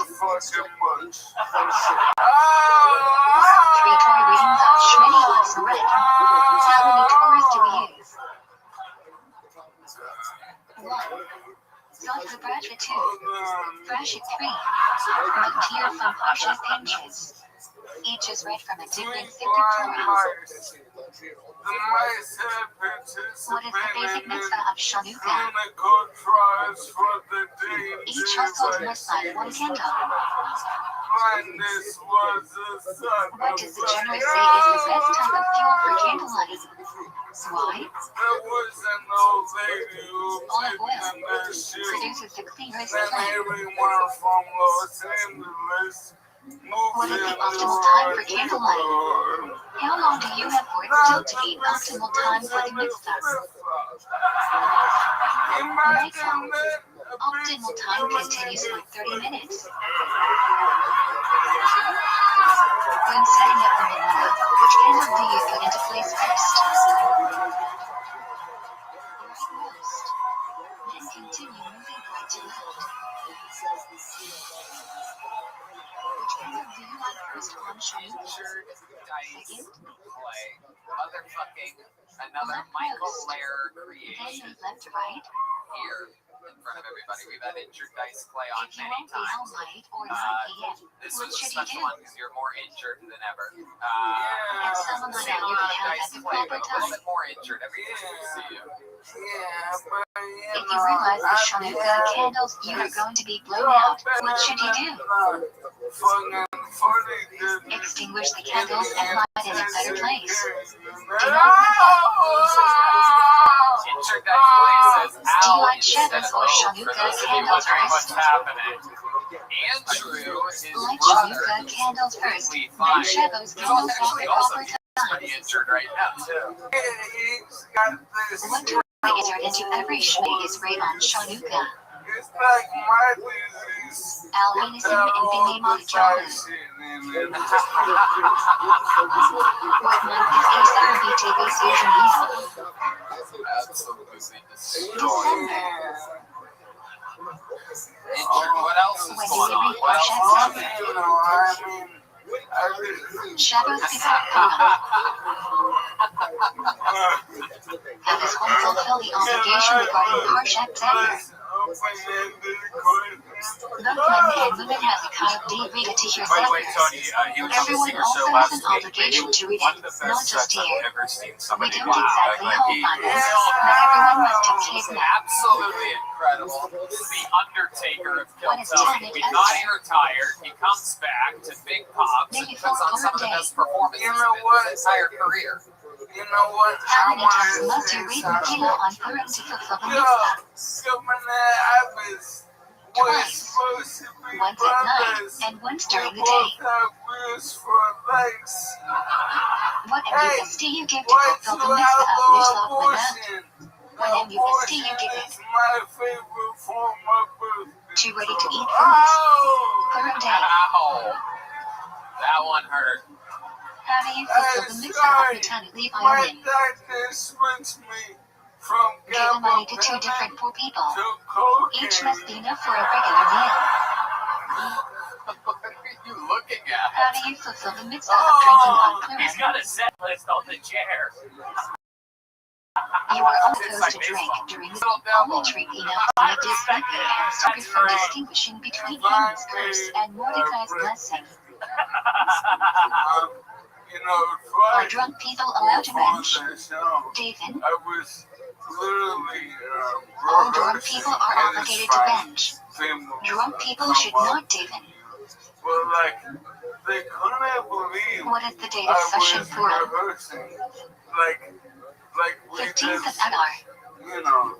B: 3 Torah readings on Shmini Atzeret. How many Torahs do we use? 1. Zot V'Brajva 2. Brashit 3. Maktir from Parshat Pinchas. Each is read from a different Sefer Torah. What is the basic mitzvah of Chanukah? Each household must light one candle. What does the general say is the best type of fuel for candlelight? Why? Olive oil produces the cleanest flame. What is the optimal time for candlelight? How long do you have for it still to be optimal time for the mitzvah? My count. Optimal time continues for 30 minutes. When setting up the menorah, which candle do you put into place first? Rightmost. Then continue moving right to left. Which candle do you like first on Chanukah?
A: Injured dice
B: Second?
A: play. Motherfucking another
B: Left
A: Michael
B: most.
A: Lair
B: Then
A: creation
B: move left to right.
A: here in front of everybody. We've had injured dice play on
B: If you
A: many
B: won't be all
A: times.
B: night or 9 p.m.,
A: This
B: what
A: was a
B: should you
A: special
B: do?
A: one because you're more injured than ever.
B: And someone like
A: Same
B: you
A: amount
B: can
A: of
B: have
A: dice
B: at the
A: play,
B: proper
A: but a little
B: time.
A: bit more injured every time we see you.
B: If you realize the Chanukah candles you are going to be blown out, what should you do? Extinguish the candles and light in a better place. Do not
A: Injured dice play says
B: Do you
A: ow
B: like
A: instead
B: Shabbos
A: of
B: or
A: O. For
B: Chanukah
A: those of you
B: candles
A: wondering what's
B: first?
A: happening, Andrew, his
B: Light
A: brother,
B: Chanukah candles first,
A: completely
B: then
A: fine.
B: Shabbos
A: He's
B: candles at
A: actually
B: the
A: also
B: proper
A: pretty
B: time.
A: injured right now too.
B: What Torah is read into every shmei is read on Chanukah.
C: It's like my disease.
B: Al Hanisim in B'nai Jahu. What month is Asar BTV's usual?
A: Absolutely destroyed.
B: December.
A: Injured. What else is
B: When do
A: going
B: you
A: on?
B: read
A: What else
B: Parshat
A: is
B: Sefer?
A: happening?
B: Shabbos Kippur. How does one fulfill the obligation regarding Parshat Sefer? Both men and women have the Kyle D. read it to hear
E: By the way,
B: Sefer.
E: Tony, he was on the
B: Everyone
E: Singer
B: also
E: Show
B: has
E: last
B: an
E: week.
B: obligation to read
E: One of
B: it,
E: the
B: not
E: best
B: just
E: sets I've
B: hear.
E: ever seen
B: We
E: somebody
B: don't
E: do.
B: exactly
E: Like,
B: hold
E: he
B: on this.
E: is
B: Not everyone must take that.
A: Absolutely incredible. The Undertaker of
B: When it's
A: Kiltony.
B: time
A: He
B: to
A: not
B: Esther.
A: retired. He comes back to Big Pops
B: Day
A: and
B: before
A: puts on some of the
B: Purim
A: best performances
C: You know
A: of
C: what?
A: his entire career.
C: You know what?
B: How many times
C: I
B: must you read Megillah on Purim to fulfill the mitzvah? Twice.
C: supposed to be
B: Once at night
C: brothers.
B: and once
C: We
B: during the
C: both
B: day.
C: have views for legs.
B: What
C: Hey,
B: MUSD you give to
C: why
B: fulfill
C: do
B: the
C: I
B: mitzvah
C: have
B: of Nishlat Manat?
C: abortion?
B: When MUSD you give
C: Abortion
B: it.
C: is my favorite form of birth.
B: Too ready to eat foods.
C: Oh!
B: Purim day.
A: Ow. That one hurt.
B: How do you fulfill the mitzvah of Netanyahu
C: My
B: Levi?
C: doctor switched me from
B: Give money to 2 different poor people.
C: to cocaine.
B: Each must be enough for a regular meal.
A: What are you looking at?
B: How do you fulfill the mitzvah of drinking on
E: He's
B: Purim?
E: got a set list on the chair.
B: You are only supposed to drink during the only drink enough to make disrespectful and stop you from distinguishing between Haman's curse and Mordecai's blessing.
C: You know,
B: Are
C: twice
B: drunk people allowed to
C: on
B: bench?
C: the show,
B: David,
C: I was literally
B: all drunk people are obligated to bench.
C: Them
B: Drunk people
C: come
B: should
C: up
B: not,
C: to
B: David.
C: you. But like, they couldn't believe
B: What is the date of
C: I
B: Session
C: was
B: Purim?
C: rehearsing. Like we
B: 15th of
C: just,
B: Adar.
C: you know,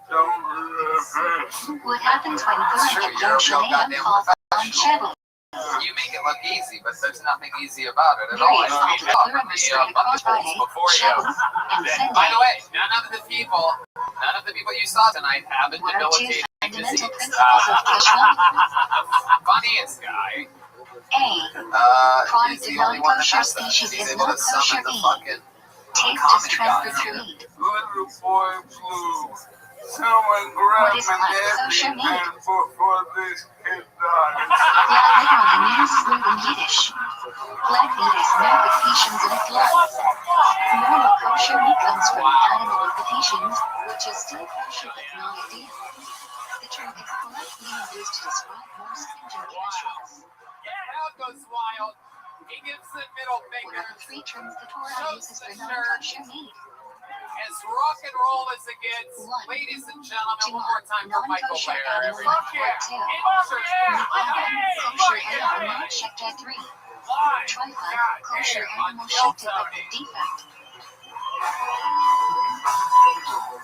C: don't rehearse.
B: What happens when Purim and Yom Shaleim falls on Shavuot?
A: You make it look easy, but there's nothing easy about it at all.
B: Various
A: I
B: of
A: speed
B: the
A: it up
B: Purim
A: for
B: are
A: the
B: spread across Friday,
A: before you.
B: Shavuot, and
A: By
B: Sunday.
A: the way, none of the people you saw tonight have a
B: What are 2
A: debilitating
B: fundamental
A: disease.
B: principles of Kashrut?
A: Funniest guy
B: A.
A: is the only one that has that.
B: Species
A: He's
B: is
A: able to
B: not
A: summon
B: kosher
A: the
B: meat.
A: fucking
B: Taste is
A: comedy
B: transferred
A: gods.
B: through meat.
C: Little boy blue. Someone
B: What
C: grab
B: is
C: my
B: black kosher meat?
C: napkin before this kid dies.
B: Black literally means smooth in Yiddish. Black meat is no vacations with blood. Normal kosher meat species, which is still kosher but not ideal. The term is colloquially used to describe more stringent kashrus.
A: Crowd goes wild. He gives the middle
B: What
A: finger.
B: are the 3 terms the Torah uses for non-kosher meat?
A: As rock and roll as it gets. Ladies and gentlemen, one more time for Michael
B: Non-kosher
A: Lair.
B: animal
A: Everybody.
B: meat 2. Kosher animal not checked at 3. Trifle, kosher animal checked at with defect.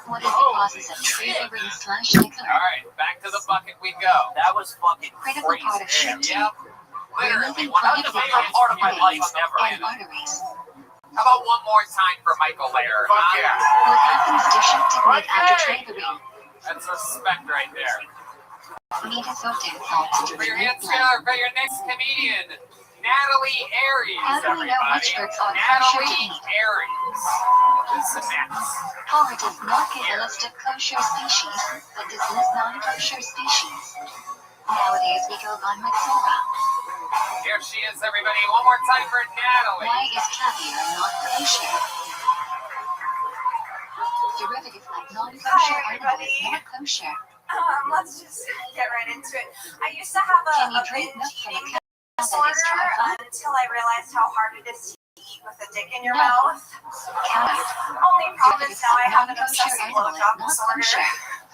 B: What is the process of triggering slash declare?
A: Alright, back to the bucket we go.
E: That was fucking
B: Critical part of
E: crazy.
B: shift 2.
A: Yep. Literally,
B: Removing
A: one of
E: That's
A: the
E: the
B: prohibited
E: favorite part of my life
B: veins
E: ever.
B: and arteries.
A: How about one more time for Michael Lair?
E: Fuck yeah.
B: What happens to shifted meat after triggering?
A: That's respect right there.
B: Meat is often thought to
A: For
B: be
A: your
B: meat
A: hands
B: blood.
A: together for your next comedian, Natalie Aries,
B: How do we know which
A: everybody.
B: birds are kosher to
A: Natalie
B: eat?
A: Aries. This is next.
B: Torah does not give a list of kosher species, but does list non-kosher species. Nowadays we go on with Torah.
A: Here she is, everybody. One more time for Natalie.
B: Why is caviar not kosher? Derivative like non-kosher
F: Hi,
B: animal
F: everybody.
B: is not kosher.
F: Let's just get right into it. I used to have
B: Can you
F: a
B: drink
F: binge
B: milk from a
F: eating
B: cow that is
F: disorder
B: trifle?
F: until I realized how hard it is to eat with a dick in your
B: No.
F: mouth.
B: Cow.
F: Only problem is now I have an
B: Non-kosher
F: obsessive
B: animal is
F: blowjob
B: not
F: disorder.
B: kosher.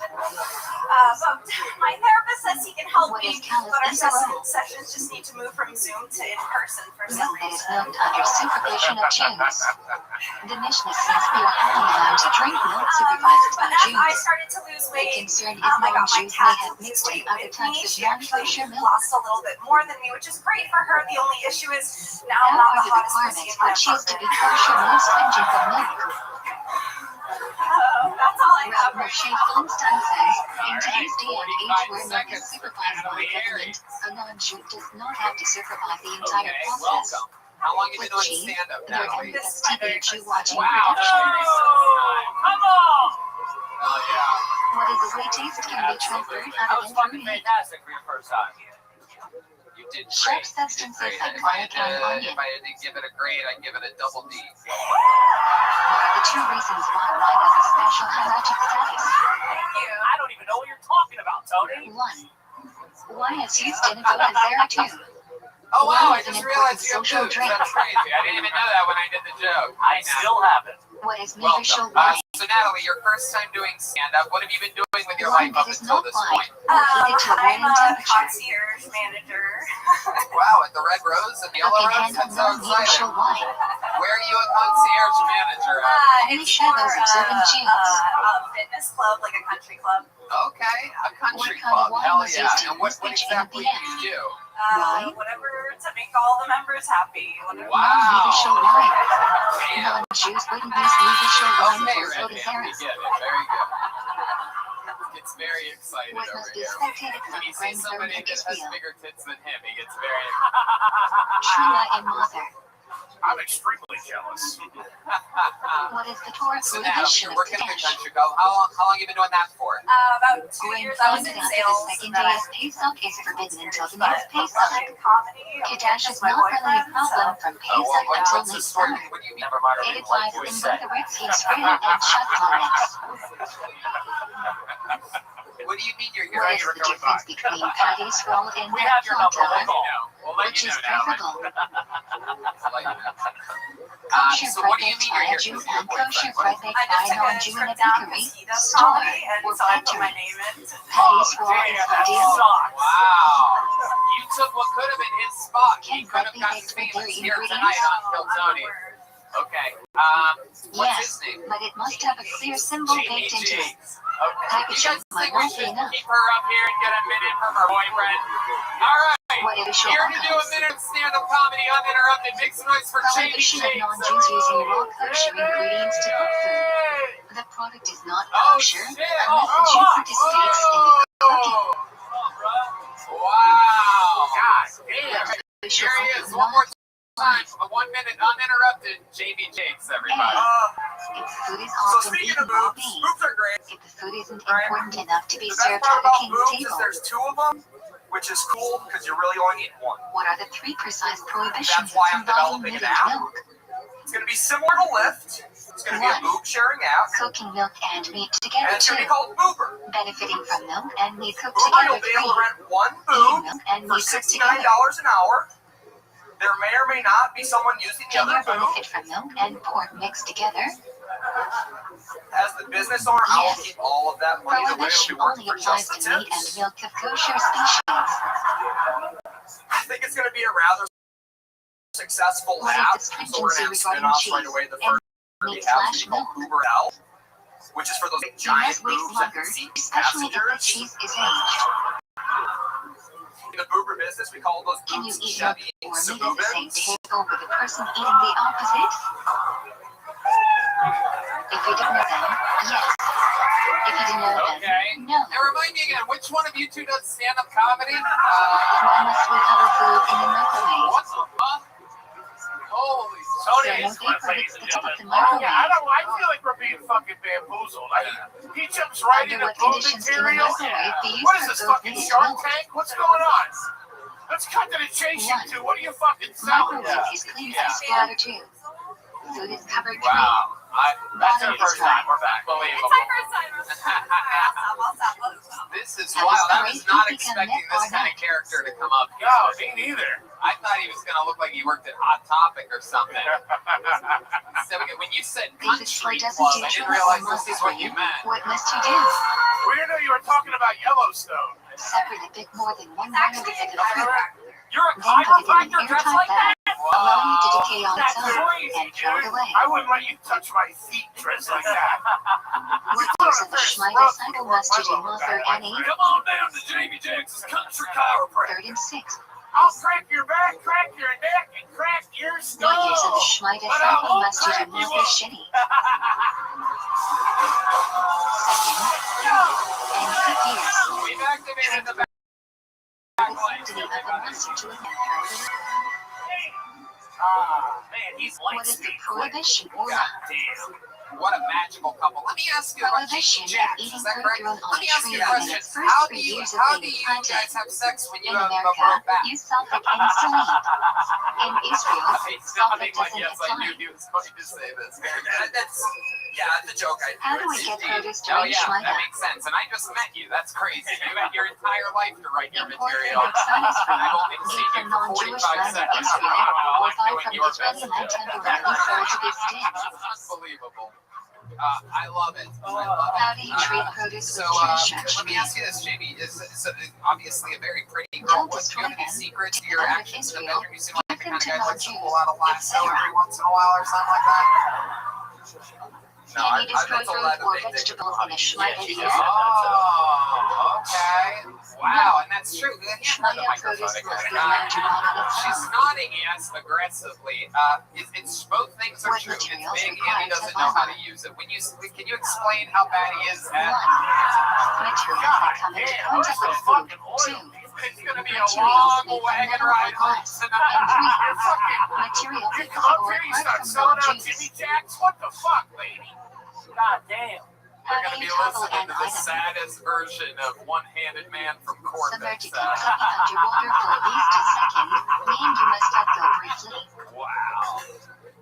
F: But my therapist says he can help
B: What
F: me,
B: is callous
F: but our
B: visceral?
F: sessions just need to move from Zoom to in person for some
B: Milk that is
F: reason.
B: milked under supervision of Jews. The Mishnah says we are only allowed to drink milk supervised
F: But
B: by
F: as I
B: Jews.
F: started to lose
B: The
F: weight,
B: concern is
F: I got my
B: non-Jews may
F: cat
B: have
F: to
B: mixed
F: lose
B: with
F: weight
B: other
F: with
B: types
F: me.
B: of
F: She actually
B: non-kosher milk.
F: lost a little bit more than me, which is great for her. The only issue is now
B: How
F: I'm not
B: are
F: the
B: the
F: hottest pussy
B: requirements
F: in my
B: for cheese to be
F: apartment.
B: kosher more stringent than milk?
F: That's all I have
B: Rab
F: right
B: Moshe
F: now.
B: Feinstein says, in
A: Alright,
B: today's day and age
A: 45
B: where milk is
A: seconds for
B: supervised by
A: Natalie
B: government,
A: Aries.
B: a non-Jew does not have to supervise the entire
A: Okay,
B: process.
A: welcome. How long have you
B: With
A: been doing
B: cheese,
A: stand-up,
B: there
A: Natalie?
B: is TV Jew watching
A: Wow.
B: production.
E: Come on!
A: Oh, yeah.
B: What is the way taste can be transferred
E: That
B: out
E: was
B: of
E: fucking
B: infant meat?
E: fantastic for your first time.
A: You did
B: Sharp
A: great. You did
B: substances
A: great.
B: like
A: If I
B: garlic and onion.
A: had to give it a grade, I'd give it a double D.
B: What are the 2 reasons why wine has a special halachic status?
E: Thank you. I don't even know what you're talking about, Tony.
B: 1. Wine is used in adult and there 2.
A: Oh, wow, I
B: Wine is an
A: just
B: important
A: realized you have
B: social
A: boobs.
B: drink.
A: That's crazy. I didn't even know that when I did the joke.
E: I still have it.
B: What is Mevisher
A: Welcome.
B: wine?
A: So, Natalie, your first time doing stand-up, what have you been doing with your
B: Wine
A: life up
B: that is
A: until
B: not
A: this
B: wine
A: point?
B: or heated to a
F: I'm
B: varying
F: a
B: temperature.
F: concierge manager.
A: Wow, at the Red Rose and Yellow
B: Who
A: Rose?
B: can handle
A: That's so
B: non-Mevisher
A: exciting.
B: wine?
A: Where are you a concierge manager at?
B: Only
F: It's
B: shadows
F: for
B: observing Jews.
F: a fitness club, like a country club.
A: Okay, a country
B: What kind of
A: club.
B: wine
A: Hell
B: was
A: yeah.
B: used in
A: And what
B: this pitch
A: exactly
B: in
A: do
B: the
A: you do?
B: Wine?
F: Whatever to make all the members happy. Whatever.
B: Non-Mevisher
A: Wow.
B: wine.
A: Damn.
B: Non-Jews wouldn't use Mevisher wine
A: Okay,
B: for
A: Redman, we
B: Zodiac.
A: get it. Very good. It's very excited
B: What
A: over
B: must be
A: here.
B: spectated
A: When
B: from
A: he sees
B: Grand Zone
A: somebody
B: in
A: that has
B: Israel?
A: bigger tits than him, he gets very...
B: Truma and Mother.
E: I'm extremely jealous.
B: What is the Torah
A: So now,
B: prohibition
A: you're
B: of
A: working at the
B: Kadesh?
A: country club. How long you been doing that for?
F: About 2
B: When
F: years I was
B: planted
F: in
B: after
F: sales.
B: the second
F: and then
B: day
F: I
B: of Pesach is forbidden until the
F: but
B: next
F: I'm
B: Pesach.
F: in comedy.
B: Kadesh
F: That's
B: is
F: my
B: not really a
F: boyfriend,
B: problem
F: so-
B: from
A: Oh,
B: Pesach until
A: what's the
B: late
A: story?
B: summer.
A: What do you mean?
E: Never mind
B: It
E: what my
B: applies
E: voice
B: in
E: said.
B: both the Red Sea Spreader and Shotgun mix.
A: What do you mean you're
B: What
A: here?
B: is the difference between Kadesh roll and
E: We have your number.
B: Plata,
A: We'll let
B: which
A: you
B: is
A: know now.
B: preferable?
A: I'll let you know.
B: Kosher
A: So
B: bread
A: what do you
B: baked
A: mean
B: by
A: you're
B: a
A: here
B: Jew
A: with your
B: and kosher
A: boyfriend?
B: bread baked
F: I
B: by
F: just
B: a
F: took a
B: non-Jew in
F: trip
B: a
F: down
B: bakery,
F: because he does
B: store,
F: comedy, and
B: or
F: so I put my
B: factory.
F: name in.
B: Kadesh roll is
E: Damn, that
B: ideal.
E: sucks.
A: Wow. You took what could have been his spot.
B: Can
A: He could
B: bread
A: have
B: be
A: gotten
B: baked with
A: famous
B: dairy
A: here
B: ingredients?
A: tonight on Kill Tony. Okay. What's his
B: Yes,
A: name?
B: but it must have a clear symbol baked into it.
A: Okay. You guys think we
B: Might not be
A: should
B: enough.
A: keep her up here and get a minute from her boyfriend? All right.
B: What is your
A: Here to do a
B: uncles?
A: minute of stand-up comedy uninterrupted. Make some noise for Jamie
B: Prohibition of
A: Jakes.
B: non-Jews using raw kosher ingredients to cook food. The product is not
A: Oh,
B: kosher
A: shit.
B: unless the Jew participates in the cooking.
A: Wow. God damn.
B: Prohibition
A: Here he
B: of
A: is. One more
B: non-
A: time. A 1 minute uninterrupted Jamie Jakes, everybody.
B: If the food is
C: So
B: often
C: speaking
B: eaten
C: of
B: raw
C: boobs,
B: beans,
C: boobs are great.
B: if the food isn't important enough to be
C: The best
B: served
C: part
B: at the
C: about
B: king's
C: boobs is
B: table,
C: there's 2 of them, which is cool because you really only need one.
B: what are the 3 precise prohibitions
C: That's why I'm
B: involving
C: developing an
B: living
C: app.
B: milk?
C: It's going to be similar to Lyft, It's going to be a boob sharing app.
B: Cooking milk and meat
C: And
B: together
C: it's going to
B: too.
C: be called Boober.
B: Benefiting from milk and meat cooked
C: Boober,
B: together
C: you'll be able to
B: 3.
C: rent one
B: Eating
C: boob
B: milk and
C: for
B: meat cooked
C: $69
B: together.
C: an hour. There may or may not be someone using the
B: Can you
C: other boob.
B: benefit from milk and pork mixed together?
C: As the business owner, I will keep all of that money the way it'll
B: Prohibition
C: be working
B: only
C: for just
B: applies
C: the
B: to meat and
C: tips.
B: milk of kosher species.
C: I think it's going to be a rather successful
B: What
C: app.
B: is the
C: So we're going to have
B: stringency regarding
C: spin-offs
B: cheese
C: right away. The
B: and
C: first
B: meat
C: app
B: slash
C: is called
B: milk?
C: Uber L, which is for those
B: You
C: giant
B: must wait
C: boobs that
B: longer,
C: can seat
B: especially if the
C: passengers.
B: cheese is aged.
C: In the boober business, we call those
B: Can you
C: boobs
B: eat milk
C: Chevy
B: or meat at the same
C: Sububans.
B: table with the person eating the opposite? If you didn't know then, yes. If you didn't know
A: Okay.
B: then, no.
A: Now remind me again, which one of you two does stand-up comedy?
B: Why must we cover food in the microwave?
A: What the fuck? Holy
B: There
A: shit.
B: are no paper at the top of the
E: Oh, yeah,
B: microwave.
E: I feel like we're being fucking bamboozled. He jumps right
B: Under
E: into
B: what
E: food
B: conditions can the
E: material.
B: microwave be used
E: What is
B: for
E: this,
B: both
E: fucking
B: meat and
E: Shark
B: milk?
E: Tank? What's going on? Let's cut to the chase, you two. What are you fucking selling?
B: Microwave is clean as splatter too. Food is covered clean.
A: Wow. That's our
B: Bottom is
A: first
B: dry.
A: time. We're back. Believable.
D: It's my first time.
A: This is
B: That
A: wild.
B: was
A: I was
B: great.
A: not
B: You can
A: expecting
B: admit
A: this
B: or
A: kind
B: not.
A: of character to come up here.
E: No, me neither.
A: I thought he was going to look like he worked at Hot Topic or something. So when you said
B: If the
A: country
B: display doesn't
A: club,
B: do
A: I didn't
B: true
A: realize
B: or
A: this is
B: for
A: what
B: you,
A: you meant.
B: what must you do?
E: We didn't know you were talking about Yellowstone.
B: Separate a bit more than 1 round of the fruit.
E: You're a
B: Then put it in an
E: chiropractor dressed
B: airtight
E: like that?
B: bag, allowing it to decay on
E: That's
B: its own,
E: crazy,
B: and throw it
E: dude.
B: away.
E: I wouldn't let you touch my feet dressed like that.
B: Workers of the Schmeider Cycle Masjid in Mother Annie,
E: Come on down to Jamie Jackson's Country Chiropractor.
B: 3rd and 6th.
E: I'll crack your back, crack your neck, and crack your skull.
B: Workers of the Schmeider
E: But I
B: Cycle
E: won't
B: Masjid
E: crack
B: in
E: you
B: Mother
E: up.
B: Shitty. 2nd and 5th years.
A: We've activated the back
B: The
A: light.
B: sanctity of the masjid to administer.
E: Man, he's
B: What is the prohibition or
A: God damn. What a magical couple. Let me ask you a question.
B: prohibition of
A: Jack,
B: eating
A: is that
B: fruit
A: correct?
B: grown on
A: Let
B: a
A: me ask
B: tree
A: you a
B: within
A: question.
B: its first
A: How
B: 3
A: do you
B: years of being
A: guys
B: planted?
A: have sex when you
B: In
A: have a
B: America,
A: broke back?
B: use sulfate and saline. In Israel,
A: It's nodding
B: sulfate
A: like
B: doesn't
A: yes,
B: get
A: I knew
B: time.
A: he was going to say this.
C: That's a joke.
B: How do we get produce
A: Oh
B: during
A: yeah, that
B: Shmita?
A: makes sense. And I just met you. That's crazy. You had your entire life to write your
B: Import
A: material.
B: from Oksana's
A: I've only
B: fruit,
A: seen
B: made
A: you
B: from
A: for
B: non-Jewish
A: 45
B: land in
A: seconds.
B: Israel,
A: While
B: or
A: I'm
B: buy
A: doing
B: from
A: your
B: Israeli
A: business.
B: land temporarily sold to this day.
A: Unbelievable. I love it. I love it.
B: How do you treat produce
A: So,
B: with Jewish
A: let me ask you this, Jamie. Is obviously a very pretty
B: Don't
A: girl. Do you
B: destroy
A: have any
B: them.
A: secrets to
B: Take
A: your
B: them with
A: actions in the
B: Israel.
A: bedroom? You seem like the
B: Give
A: kind of
B: them
A: guy
B: to
A: that pull
B: non-Jews,
A: out a lasso
B: etc.
A: every once in a while or something like that. No,
B: Can you destroy
A: been told
B: fruit
A: I have a
B: or
A: big dick.
B: vegetables in a Shmita year?
A: Oh, okay. Wow, and that's true. Yeah, the
B: Shmita
A: microphone
B: produce must be
A: again.
B: managed on its
A: She's
B: own.
A: nodding yes aggressively. It's both things are
B: What
A: true. It's
B: materials
A: big and he
B: required to
A: doesn't know how to
B: buy?
A: use it. Can you explain how bad he is
B: 1.
A: at?
B: Materials that come into contact with food. 2.
A: It's gonna be a
B: Materials
A: long
B: made from
A: wagon
B: metal or
A: ride home
B: glass. And
A: tonight.
B: 3. Materials
E: You
B: that
E: come up
B: or
E: here, you
B: apart
E: start
B: from
E: selling out
B: non-Jews.
E: Jimmy Jacks? What the fuck, lady? God damn.
B: How
A: We're
B: do
A: gonna
B: you
A: be
B: toggle
A: listening
B: an
A: to the
B: item?
A: saddest version of One-Handed Man from Court.
B: Submerge a Kentucky underwater for at least a second, meaning you must let go briefly.
A: Wow.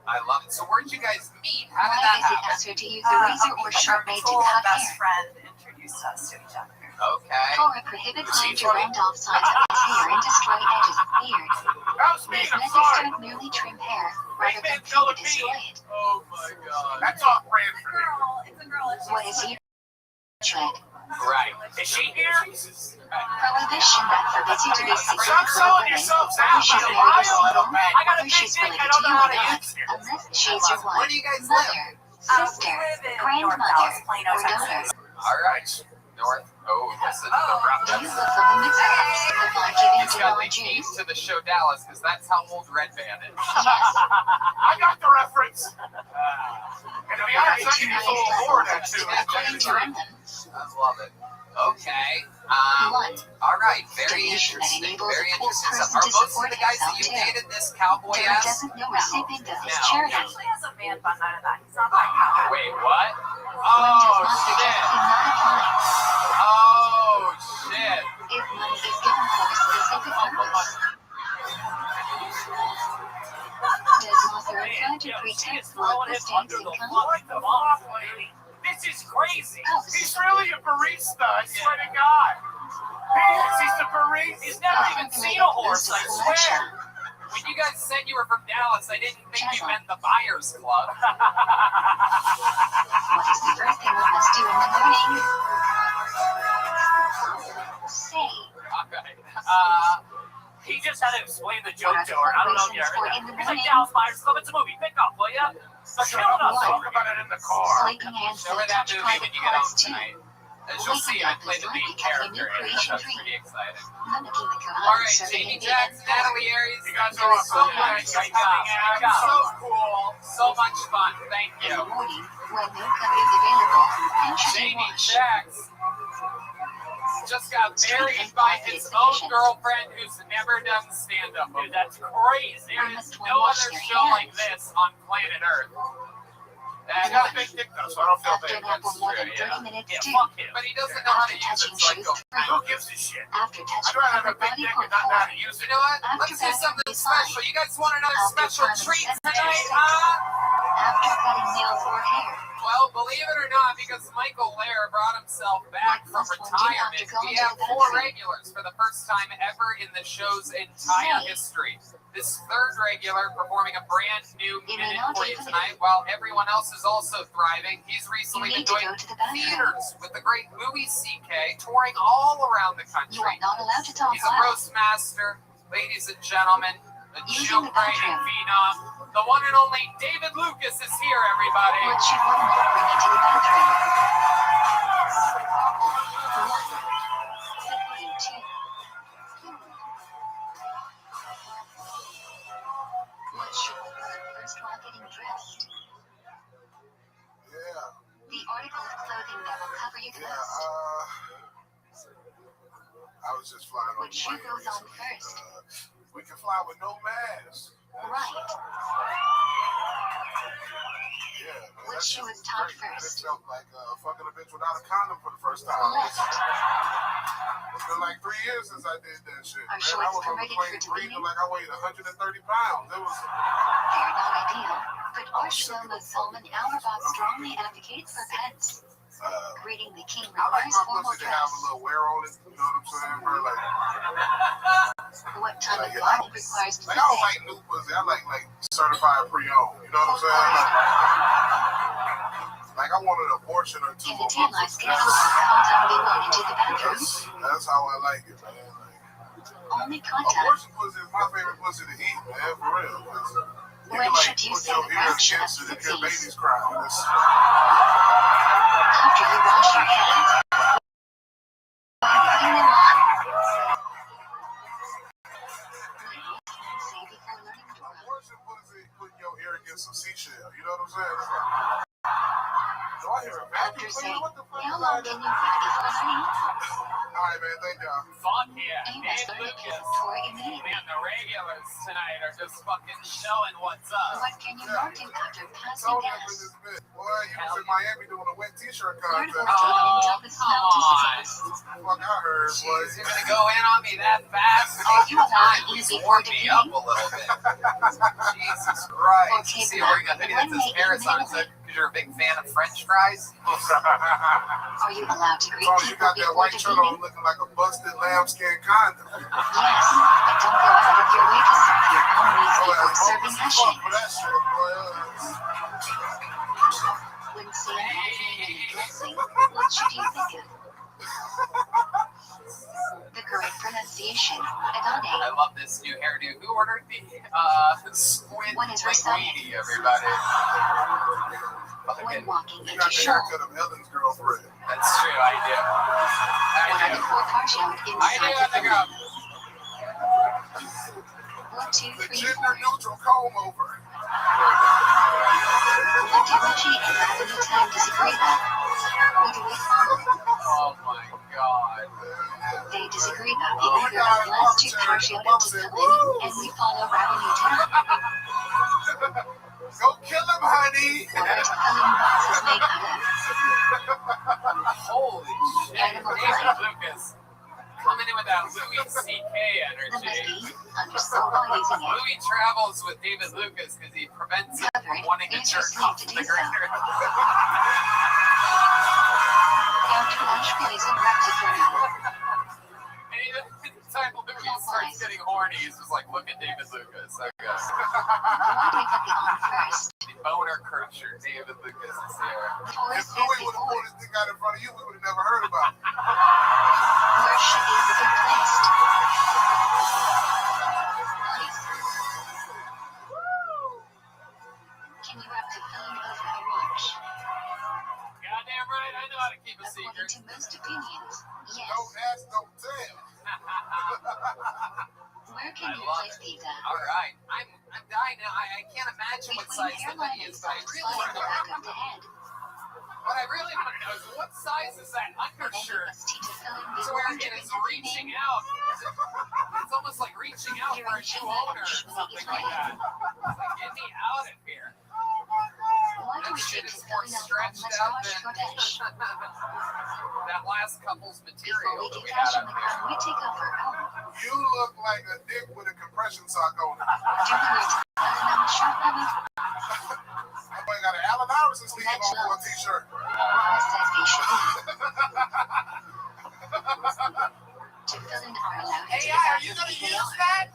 A: I love it. So where'd you guys meet? How did
B: Why
A: that
B: is it
A: happen?
B: faster to use a razor or sharp blade to cut
D: best
B: hair?
D: friend introduced us to each other.
A: Okay.
B: Torah prohibits men to round off sides of his hair and destroy edges of beard.
E: That was me,
B: These
E: I'm
B: methods
E: sorry.
B: don't merely trim hair, rather than
E: Tell
B: fully
E: me.
B: destroy it.
A: Oh my god.
E: That's off brand
D: It's a
E: for me.
D: girl. It's a girl. And she's
B: What is your tread?
A: Right.
E: Is she here?
B: Prohibition that forbids you to be
E: Stop
B: secret with
E: selling
B: women.
E: yourselves
B: Whether
E: out.
B: she's
E: You
B: married or
E: lie a
B: single,
E: little bit. I got a
B: whether
E: big
B: she's
E: dick.
B: related
E: I
B: to
E: don't
B: you
E: know how
B: or
E: to
B: not,
E: use it.
B: unless she's your
A: Where
B: wife,
A: do you guys
B: mother,
A: live?
B: sister,
D: we live in North
B: grandmother,
D: Dallas, Plano,
B: or
D: Texas.
B: daughter.
A: All right. North. Oh, listen to the rough.
B: Do you look for the mitzvahs, the God-giving
A: He's
B: to
A: got the
B: non-Jews?
A: keys to the show Dallas because that's how old Red Band is.
B: Yes.
E: I got the reference. And to be honest, I can use a little more of that too.
B: According to Rambam,
A: I love it. Okay.
B: 1.
A: All right. Very
B: Donation that
A: interesting.
B: enables
A: Very
B: a poor
A: interesting stuff.
B: person
A: Are
B: to
A: most of
B: support
A: the guys that
B: himself
A: you
B: too.
A: dated this cowboy
B: Derek
A: ass?
B: doesn't know recipient of his
A: No.
D: He
B: charity.
D: actually has a man bun out of that. He's not that cowboy.
A: Wait, what?
B: One
A: Oh
B: does not
A: shit.
B: suggest do not apply.
A: Oh shit.
B: If money is given for a specific purpose. Does Mother Red Imagine
E: Yo, she is
B: 3/10
E: throwing
B: local
E: him
B: states
E: under the
B: income.
E: what the fuck, lady? This is crazy.
B: House.
E: He's really a barista, I swear to God. He is, he's a barista. He's never even seen a horse, I swear.
A: When you guys said you were from Dallas, I didn't think you meant the Buyers Club.
B: What is the first thing we must do in the morning? Say.
A: Okay.
E: He just had to explain the joke to her. I don't know if you heard that. He's like, Dallas Buyers Club, it's a movie. Pick up, will ya? So killing us. Talk about it in the car.
B: Sleeping and
A: Show her that
B: touch
A: movie
B: private
A: when you get home
B: parts too.
A: tonight. As you'll see, I played the main character, and that's pretty exciting.
B: Mimicking the Quran,
A: Alright,
B: serving
A: Jamie
B: a
A: Jackson,
B: vegan
A: Natalie Aries,
E: You guys
A: there
E: are
A: was so
E: awesome.
A: much
E: Yeah,
A: coming
E: yeah,
A: out.
E: so
A: cool. So much fun. Thank
B: in
A: you.
B: the morning when no cup is available. And should you
A: Jamie
B: wash?
A: Jackson just got married by his own girlfriend who's never done stand-up. Dude, that's crazy. There is no other show like this on planet Earth.
E: I got a big dick though, so I don't feel
B: After
E: bad.
B: a nap for more than
A: Yeah.
B: 30 minutes
E: Yeah,
B: too.
E: fuck him.
A: But he doesn't know how to use it, so I go,
E: Who gives a shit?
B: After
E: I'd
B: touching
E: rather have a
B: covered
E: big
B: body
E: dick
B: part
E: and not know how to
B: 4.
E: use it.
A: you know what?
B: After
A: Let's do
B: bathroom
A: something
B: is
A: special.
B: fine.
A: You guys want another
B: After
A: special
B: time
A: treat
B: is
A: tonight,
B: 6.
A: huh?
B: After cutting nails or hair.
A: Well, believe it or not, because Michael Lair brought himself back from retirement, we have 4 regulars for the first time ever in the show's entire history. This third regular performing a brand new minute for you tonight, while everyone else is also thriving. He's recently been doing theaters with the great Louis C.K., touring all around the
B: You
A: country.
B: are not allowed to talk
A: He's a
B: loud.
A: roast master, ladies and gentlemen, a
B: Using
A: joke
B: the bathroom.
A: writing phenom. The one and only David Lucas is here, everybody.
B: What should one not bring into the bathroom? 1. Simply 2. What should one put on first while getting dressed?
G: Yeah.
B: The article of clothing that will cover you the
G: Yeah.
B: most.
G: I was just flying on
B: What shoe
G: the plane
B: goes on
G: recently.
B: first?
G: We can fly with no mask.
B: Right.
G: Yeah. Man,
B: What
G: that
B: shoe
G: shit
B: is taught
G: great, man. It
B: first?
G: felt like fucking a bitch without a condom for the first time.
B: Left.
G: It's been like 3 years since I did that shit.
B: Are
G: Man, I
B: shorts
G: was on the
B: permitted
G: plane
B: for
G: breathing
B: deleting?
G: like I weighed 130 pounds. It was.
B: They are not ideal, but our Shlomo Zalman Auerbach strongly advocates for pets. Greeting the king
G: I like
B: requires
G: my
B: formal
G: pussy to have a
B: dress.
G: little wear on it. You know what I'm saying, bro? Like
B: What type of
G: I
B: body
G: don't,
B: requires
G: like, I don't
B: physique?
G: like new pussy. I like certified pre-owned. You know what I'm saying? Like I want an abortion or two.
B: Can the
G: on
B: tan
G: my
B: lights
G: pussy.
B: get out of contact be worn into the bathroom?
G: That's how I like it, man. Like,
B: Only contact.
G: abortion pussy is my favorite pussy to eat, man. For real. You
B: When
G: can, like,
B: should you
G: put
B: say
G: your
B: the
G: ears
B: rapture of
G: against it if your
B: sissies?
G: baby's crying. It's,
B: After you wash your hands, when putting them on. Say before learning Torah.
G: abortion pussy putting your ear against some seashell. You know what I'm saying? Do I hear a vacuum
B: After saying,
G: cleaner? What the fuck
B: how
G: is
B: long
G: that?
B: can you read before learning?
G: All right, man. Thank y'all.
A: Fuck yeah,
B: You
A: Dave
B: must learn to
A: Lucas.
B: count Torah immediately.
A: Man, the regulars tonight are just fucking showing what's up.
B: What can you not do after passing
G: Told you for
B: gas?
G: this bit. Boy, you was in Miami doing a wet t-shirt
B: Learn
G: contest.
B: how to until the smell dissipates.
G: Fuck, I heard, boy.
A: Jeez, you're gonna go in on me that fast?
B: Are you allowed to
A: Please
B: eat
A: warm
B: before
A: me up
B: deleting?
A: a little bit. Jesus Christ.
B: Okay,
A: See, we're gonna hoodie that says Paris on it because you're a big fan of French fries.
B: Are you allowed to greet
G: So you
B: people
G: got that
B: before
G: white shirt on
B: deleting?
G: looking like a busted lambskin condom.
B: Yes, but don't go out of your way to serve your own needs
G: Oh,
B: before
G: that's
B: serving
G: bogus as fuck
B: Hashem.
G: for that shit, boy.
B: When saying hygiene and dressing, what should you think of? The correct pronunciation,
A: I
B: Adonai.
A: love this new hairdo. Who ordered the squid
B: What is recited?
A: linguine, everybody?
B: When walking
G: You
B: into
G: got the
B: shul,
G: haircut of Ellen's girlfriend.
A: That's true, I do.
B: what are
A: I
B: the
A: do.
B: 4 partial
A: I
B: inside
A: do,
B: of
A: I
B: the
A: do.
B: room? 1, 2,
G: The
B: 3,
G: gender
B: 4.
G: neutral comb over.
B: What do Richie and Rabbi Rothschild disagree about? What do we follow?
A: Oh my god.
B: They disagree about the order of the last 2 partial tefillin, and we follow Rabbi Rothschild.
G: Go kill him, honey.
B: What are tefillin boxes made out of?
A: Holy shit.
B: Animal
A: David
B: blood.
A: Lucas coming in with that Louis C.K.
B: The
A: energy.
B: Misty, undersold while using it.
A: Louis travels with David Lucas because he prevents him
B: discovered,
A: wanting to
B: users
A: jerk
B: need
A: off
B: to
A: to
B: do
A: the
B: so.
A: grader.
B: Counter Flash plays in Rectiform.
A: Anytime Lucas starts getting horny, he's just like, look at David Lucas. Okay.
B: Why do we cut the on first?
A: The boner crusher, David Lucas is here.
B: Force
G: If Louis would have
B: 54.
G: pulled this thing out in front of you, we would have never heard about it.
B: Where should these have been placed? Nice. Can you wrap the phone over the watch?
A: Goddamn right, I know how to keep a
B: According
A: secret.
B: to most opinions, yes.
G: Don't ask, don't tell.
B: Where can you
A: love
B: place pizza?
A: Alright, I'm dying now. I can't imagine what
B: Between
A: size the
B: hairline
A: mini
B: and
A: is, but I
B: soft
A: really
B: spot
A: want
B: on
A: to
B: the
A: know.
B: back of the head.
A: What I really want to know is what size is that
B: Only
A: undershirt
B: must teach a phone
A: to
B: before
A: where it
B: entering
A: is
B: the
A: reaching
B: name.
A: out. It's almost like reaching out for a new owner or something like that. It's like, get me out of here.
B: Why do
A: That
B: we
A: shit
B: keep
A: is
B: to
A: more
B: filling out
A: stretched
B: on
A: out
B: mustache
A: than
B: Kodesh?
A: that last couple's
B: Before
A: material
B: we
A: that we
B: detach
A: had
B: on
A: up
B: the
A: here.
B: ground, we take over.
G: You look like a dick with a compression sock on it. I got an Allen Iverson sleeve on for a t-shirt.
B: Rana says they should be. To fill in our allowed to
A: Hey,
B: the
A: are
B: back
A: you
B: of
A: gonna
B: the
A: use
B: AR.
A: that?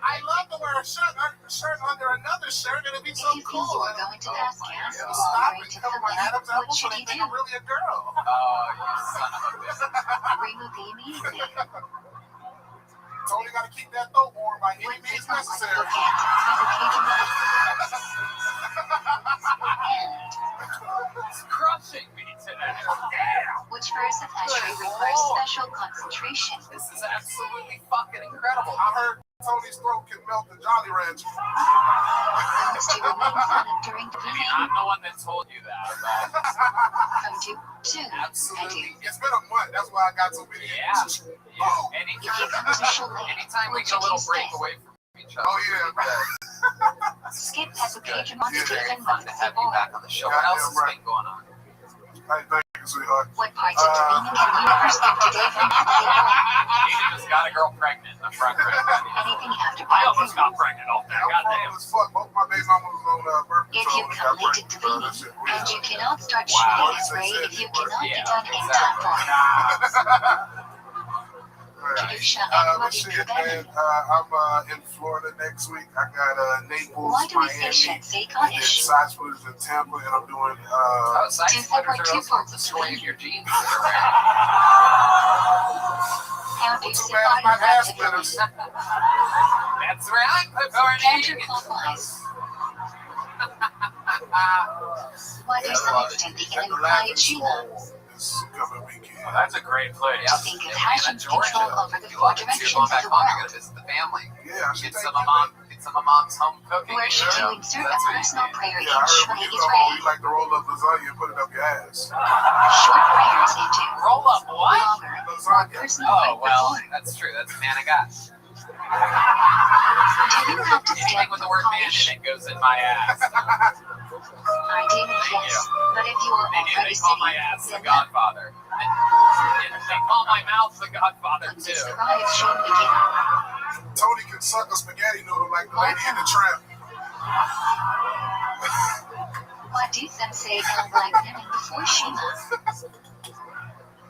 G: I love to wear a shirt under another shirt, and it'd be so
B: If you think
G: cool.
B: you are going to pass gas
G: Yeah,
B: while
G: stop
B: wearing
G: it.
B: to
G: Cover
B: fill
G: my
B: in,
G: Adam's
B: what
G: apple so
B: should
G: they
B: you
G: think
B: do?
G: I'm really a girl.
A: Oh, you son of a bitch.
B: Remove the immediately.
G: Tony got to keep that throat warm by any
B: What
G: means
B: does not like
G: necessary.
B: cocaine? And
A: It's crushing me today.
B: which verse of Esri requires special concentration?
A: This is absolutely fucking incredible.
G: I heard Tony's throat can melt the Jolly Rancher.
B: One must you remain silent during the
A: I mean,
B: meeting
A: I'm the one that told you that, but
B: from 2 to
A: absolutely.
G: It's been a month. That's why I got so many.
A: Yeah.
G: Oh.
B: If you come to Chalet,
A: Anytime we
B: what
A: get a
B: should
A: little
B: you
A: break
B: say?
A: away from each other.
G: Oh, yeah, man.
B: Skip has a page of monsters
A: Very
B: and
A: fun to have you back on the show. What else has been going on?
G: Hey, thank you, sweetheart.
B: What parts of dreaming can you never skip today from Nancy Boy?
A: Ada just got a girl pregnant in the front row.
B: Anything after
A: I
B: 5
A: almost got pregnant off that.
G: I'm
A: Goddamn.
G: as fuck. Both my baby mamas was on birth
B: If
G: control
B: you
G: and
B: come
G: got
B: late to
G: pregnant.
B: Davini,
G: That shit
B: and you
G: weird.
B: cannot start
A: Wow.
B: shooting his raid if you cannot be
A: Yeah,
B: done in time for Kedusha and
G: But
B: Rabbi
G: shit, man,
B: Rothschild.
G: I'm in Florida next week. I got Naples,
B: Why do we say
G: Miami,
B: Shetsay
G: and then
B: Kaddish?
G: side splitters in Tampa, and I'm doing
A: Oh, side splitters are also the story of your jeans that you're wearing.
B: Counter
G: too bad it's not ass
B: Sephardim
G: splitters.
A: That's right, Pepperoni.
B: counterclockwise. What is the next in the Quiet Sheila?
G: This coming weekend.
A: Well, that's a great place.
B: To think of Hashem's control over the
A: You
B: 4
A: love it. So you're
B: directions
A: going
B: of
A: back
B: the
A: home. You're
B: world.
A: gonna visit the family.
G: Yeah, I should
A: Get
G: take
A: some of mom's home cooking.
B: Where should you insert a
A: That's what
B: personal
A: you do.
B: prayer
G: Yeah, I
B: in
G: heard when
B: Shmona
G: you go home,
B: Israel?
G: you like to roll up lasagna and put it up your ass.
B: Short prayers into
A: Roll up what?
B: longer, more
G: Lasagna.
B: personal
A: Oh,
B: prayer
A: well,
B: before.
A: that's true. That's man I got.
B: Do you have to
A: Anything
B: step
A: with the word man
B: Kaddish?
A: in it goes in my ass.
B: Ideally, yes. But if you are already
A: They call my
B: sitting,
A: ass the
B: then
A: Godfather. They call my mouth the Godfather, too.
B: subscribe Shane begin.
G: Tony can suck a spaghetti noodle like the lady in the tramp.
B: What do some say on black women before Shema?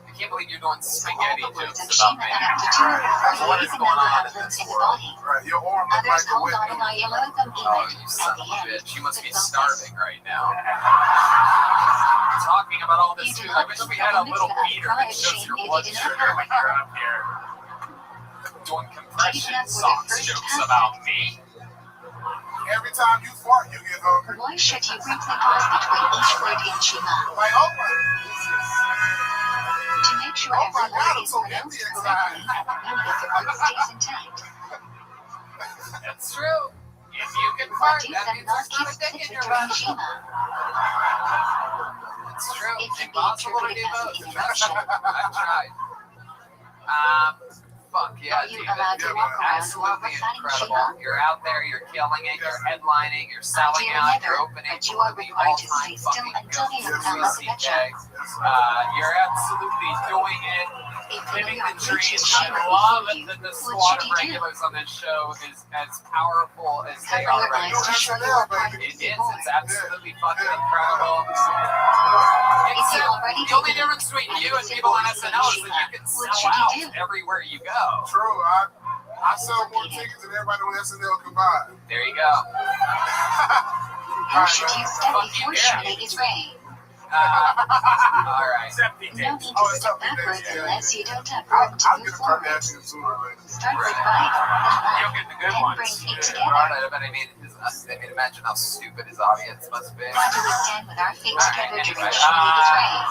A: I can't believe you're doing
B: So all
A: spaghetti
B: the words
A: jokes
B: of
A: about
B: Shema
A: men.
B: add up to 240
A: What is
B: even
A: going
B: though
A: on
B: they
A: in
B: have
A: this
B: limbs in the
A: world?
B: body.
G: Right, your arm look
B: Others
G: like a
B: hold
G: wet
B: on and
G: noodle.
B: I yellow them
A: Oh,
B: even
A: you
B: at
A: son
B: the
A: of a
B: end.
A: bitch. You must be
B: The focus.
A: starving right now. Talking about all this
B: You do
A: food. I
B: not
A: wish we
B: fulfill
A: had
B: the
A: a little
B: mitzvah of
A: meter that
B: pride,
A: shows
B: Shane,
A: your
B: if
A: blood
B: you do not
A: sugar
B: know
A: when
B: it.
A: you're up here doing compression
B: Taking up with the
A: sauce
B: first
A: jokes
B: packet.
A: about me.
G: Every time you fart, you get hungry.
B: Why should you briefly pause between each word in Shema?
G: Like, oh my,
B: To make sure
G: Oh my
B: every
G: God,
B: word
G: I'm
B: is
G: so
B: pronounced
G: empty
B: correctly and the meaning of the word stays intact.
A: That's true. If you can
B: What
A: fart,
B: do
A: that
B: some
A: means
B: not
A: there's not
B: kiss
A: a dick in
B: Sitzer
A: your
B: during
A: butt.
B: Shema?
A: It's true.
B: It can be
A: Impossible to do
B: interpreted as
A: both.
B: an emotion.
A: I've tried. Fuck yeah,
B: Are you
A: David.
B: allowed to
G: Yeah,
B: walk around while
A: Absolutely
B: reciting
A: incredible.
B: Shema?
A: You're out there, you're killing it, you're headlining, you're selling out, you're opening
B: but you are
A: the
B: required to
A: all-time
B: stay still
A: fucking
B: until you
A: go-to
B: become a
A: CK.
B: Rebecca.
A: You're absolutely doing it. living the dreams. I love that the squad of regulars on this show is as powerful as they are right now. It is. It's absolutely fucking incredible. It's the only difference between you and people on SNL is that you can sell out everywhere you go.
G: True. I sell more tickets than everybody on SNL combined.
A: There you go.
B: How should you step before Shirley is ready?
A: All right.
B: No need to step backwards unless you don't have room to move forward. Start with right,
A: You'll get the good
B: then
A: ones.
B: bring feet
A: Yeah,
B: together.
A: but I mean, imagine how stupid his audience must be.
B: Why do we stand with our feet together during
A: anyway,
B: Shirley is ready?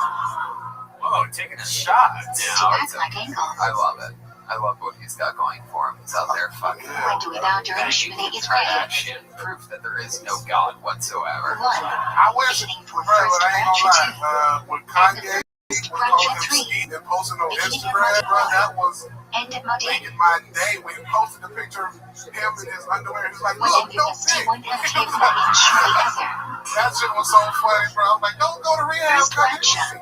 C: Whoa, taking a shot.
B: Act like angles.
A: I love it. I love what he's got going for him. He's out there fucking.
B: When do we bow during Shirley is ready?
A: Shit, proof that there is no God whatsoever.
B: 1.
G: I wish,
B: Beginning for
G: bro,
B: first
G: but I ain't
B: rapture 2.
G: gonna lie. When Kanye was
B: Rapture
G: calling him
B: 3.
G: Steve and posting on Instagram, bro, that was
B: End of Modern.
G: making my day. When he posted the picture of him in his underwear, he's like,
B: When
G: look,
B: you
G: no
B: must
G: dick.
B: do 1 half table in Shirley Ether.
G: That shit was so funny, bro. I was like, don't go to rehab.
B: First
G: Come
B: rapture.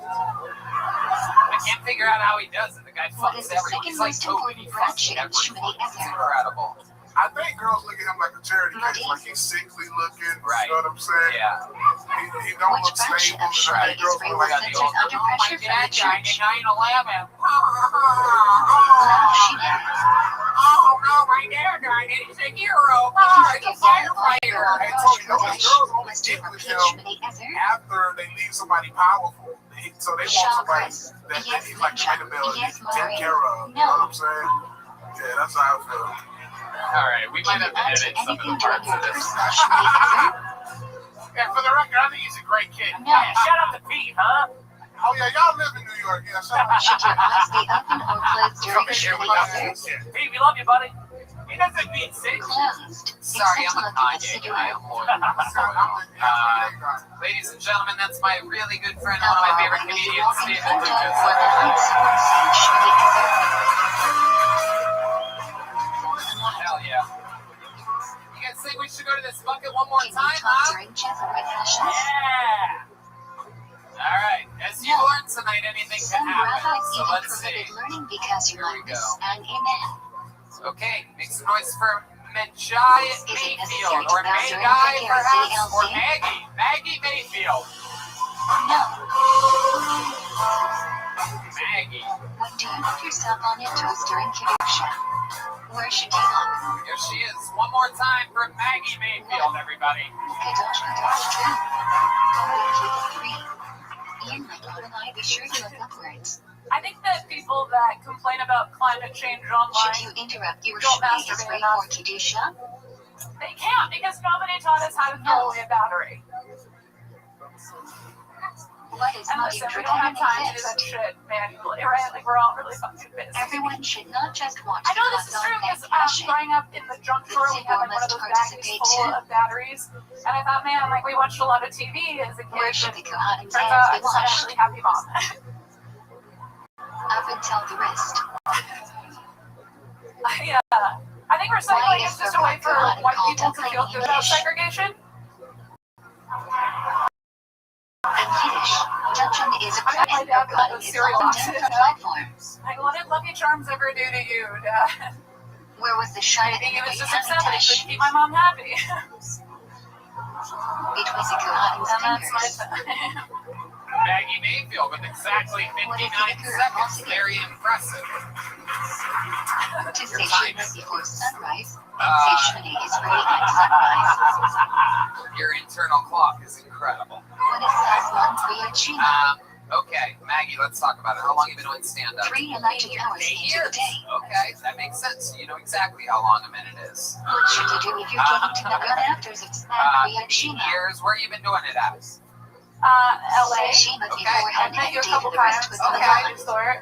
A: I can't figure out how he does it. The guy
B: What
A: fucks
B: is the
A: everyone.
B: second
A: He's like
B: most
A: Toby. He
B: important
A: fucks
B: rapture in
A: everyone.
B: Shirley
A: It's
B: Ether?
A: incredible.
G: I think girls look at him like a charity case, like he's sickly looking.
A: Right.
G: You know what I'm saying?
A: Yeah.
G: He don't
B: Which
G: look
B: fraction
G: stable.
B: of
G: And
B: Shirley
G: I think girls
B: is
G: look like
B: censored under pressure from the church?
A: 9/11.
B: Loud shooting.
A: Oh no, my dad died. He's a hero.
B: If you
A: He's a
B: forget that all
A: firefighter.
B: girl
G: I told you,
B: crush
G: those girls only
B: must you
G: get with
B: repeat
G: him
B: Shirley Ether?
G: after they leave somebody powerful. So they want somebody that
B: Yes,
G: he's like
B: Ninja.
G: credibility
B: Yes,
G: to take
B: Maureen.
G: care of. You know what I'm saying? Yeah, that's how I feel.
A: All right, we might
B: Can you
A: have to
B: add to
A: edit some of
B: anything
A: the
B: during
A: parts
B: your
A: of this.
B: personal Shirley Ether?
C: Yeah, for the record, I think he's a great kid.
B: No.
C: Hey, shout out to Pete, huh?
G: Oh yeah, y'all live in New York. Yeah, shout out.
B: Should your eyes be open or closed during
C: Okay, here we
B: Shirley
C: go.
B: Ether?
C: Pete, we love you, buddy. He doesn't mean sick.
B: Closed.
A: Sorry,
B: Except
A: I'm a
B: to look at the
A: Kanye guy.
B: cigarette.
A: I'm loyal. Ladies and gentlemen, that's my really good friend, one of my favorite comedians, Stephen Lucas. Hell yeah. You guys think we should go to this bucket one more time, huh?
C: Yeah.
A: All right. As you learn tonight, anything can
B: Some
A: happen.
B: rabbis
A: So
B: even
A: let's see.
B: prohibit learning because you
A: Here we
B: like this,
A: go.
B: and amen.
A: Okay, make some noise for Majai Mayfield, or Magai perhaps, or Maggie. Maggie Mayfield.
B: No.
A: Maggie.
B: When do you put yourself on your toes during Kedusha? Where should you look?
A: Here she is. One more time for Maggie Mayfield, everybody.
B: Kadosh, Kadosh, true. Go with 3. Ian, my God, and I be sure to look upwards.
F: I think that people that complain about climate change
B: Should
F: online,
B: you interrupt your
F: Don't
B: Shirley
F: masturbate
B: Israel
F: enough.
B: or Kedusha?
F: they can't because nobody taught us how to throw away a battery.
B: What is
F: And
B: Muddy
F: listen, we don't have time to do that
B: exist?
F: shit manually, right? Like, we're all really fucking busy.
B: Everyone should not just watch
F: I know
B: the
F: this is
B: hot
F: true
B: dog
F: because
B: passion.
F: growing up in the junk drawer, we had like one of those baggies full of batteries. And I thought, man, like we watched a lot of TV as a kid.
B: Where should the Kohanim
F: Turns out I
B: dance be
F: was a
B: watched?
F: really happy mom.
B: Up until the wrist.
F: I think recycling is just a way for white people to feel good about segregation.
B: In Yiddish, Dutchman is a
F: I mean, my
B: credit
F: dad
B: for
F: got
B: cutting
F: those
B: its
F: cereal
B: own
F: boxes.
B: different platforms.
F: Like, what did Lucky Charms ever do to you, Dad?
B: Where was the shine
F: I
B: of
F: think
B: the
F: it was just
B: Hamitash?
F: upset that I couldn't keep my mom happy.
B: Between the Kohanim's
F: And that's my
B: fingers.
F: time.
A: Maggie Mayfield with exactly 59 seconds. Very impressive.
B: To say Shemini before sunrise, and say Shemini is ready at sunrise.
A: Your internal clock is incredible.
B: What is Sasman Kriyachina?
A: Okay, Maggie, let's talk about it. How long have you been doing stand-up?
B: 3 electric hours
A: 8
B: into
A: years.
B: the day.
A: Okay, that makes sense. You know exactly how long a minute is.
B: What should you do if you're getting to the good afters of Sman
A: 8
B: Kriyachina?
A: years. Where you been doing it at?
F: LA.
B: Say Shema
A: Okay.
B: before
F: I
B: handing
F: met you
B: it
F: a
B: to
F: couple
B: the rest
F: times
B: with
F: at
B: the
F: the grocery store.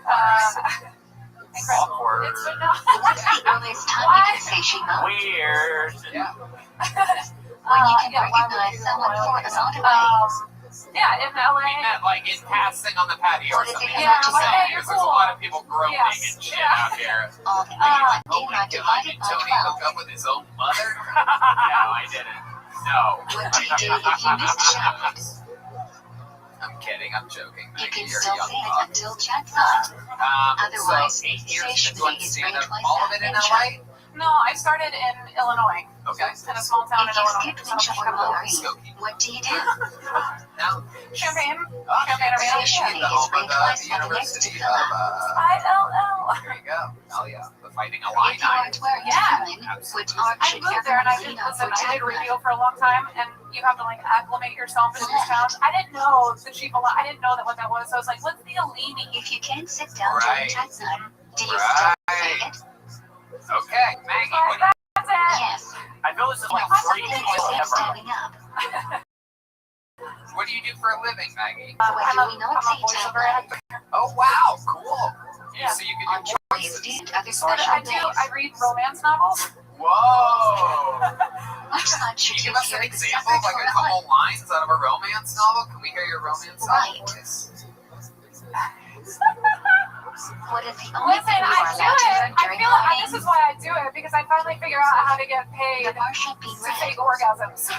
A: Awkward.
F: It's been not.
B: What's the earliest time you can say Shema?
C: Weird.
A: Yeah.
B: When you can recognize someone for a lot of ways.
F: Yeah, in LA.
A: We met like in passing on the patio or
B: What is
A: something.
B: it
F: Yeah,
B: about to
F: like,
B: say?
F: hey, you're
A: Because there's a
F: cool.
A: lot of people groaning
F: Yes.
A: and shit
F: Yeah.
A: out here.
B: All the
A: Oh
B: big 1 did
A: my
B: not
A: God,
B: divided
A: did
B: by
A: Tony
B: 12.
A: hook up with his own mother? No, I didn't. No.
B: What do you do if you missed showers?
A: I'm kidding. I'm joking.
B: You can
A: You're a
B: still
A: young
B: say it
A: buck.
B: until chat's up.
A: So
B: Otherwise,
A: 8
B: say
A: years
B: should
A: you've been doing
B: say is
A: stand-up.
B: twice
A: All of
B: that
A: it in
B: ninja.
A: LA?
F: No, I started in Illinois.
A: Okay.
F: In a small town in
B: If you
F: Illinois.
B: skip ninja or Maori,
A: Skokie.
B: what do you do?
A: Now,
F: Champagne.
A: oh,
F: Champagne
B: Say
F: Arena.
B: should
A: the
B: is
A: home of
B: ranked twice
A: the
B: by the next
A: University
B: to
A: of,
F: ILL.
A: there you go. Oh yeah, the Fighting
B: If you
A: Illini.
B: aren't wearing
F: Yeah.
B: Timberland, which art
F: I
B: should
F: moved there and I
B: everyone
F: did
B: lean on
F: listen.
B: for
F: I did
B: Timberland?
F: radio for a long time, and you have to like acclimate yourself in these towns. I didn't know the chief. I didn't know that what that was. So I was like, "What's the Alini?"
B: If you can't sit down during
A: Right.
B: chat time, do you still say
A: Right.
B: it?
A: Okay, Maggie, what
F: That's it.
B: Yes.
E: I feel this is like
B: Not
E: three
B: something
E: people
B: except
E: ever.
B: standing up.
A: do you do for a living, Maggie?
B: Why
F: I'm
B: do
F: a,
B: we
F: I'm
B: not
F: a
B: say
F: voiceover
B: Timberland?
F: actor.
A: Oh wow, cool.
F: Yeah.
A: So you can
B: On
A: do
B: Tuesdays
A: voices.
B: and other
F: Sort of,
B: special
F: I do.
B: days.
F: I read romance novels.
A: Whoa.
B: Which side
A: Can
B: should
A: you
B: you
A: give us
B: hear
A: an
B: the
A: example,
B: separate
A: like
B: or
A: a
B: at
A: couple
B: once?
A: lines out of a romance novel? Can we hear your romance novel
B: Right.
A: voice?
B: What is the only
F: Listen,
B: thing you
F: I
B: are
F: do
B: allowed to
F: it.
B: learn
F: I
B: during
F: feel like
B: learning?
F: this is why I do it because I finally figure out how to get paid
B: The bar should be
F: to
B: red.
F: fake orgasms. So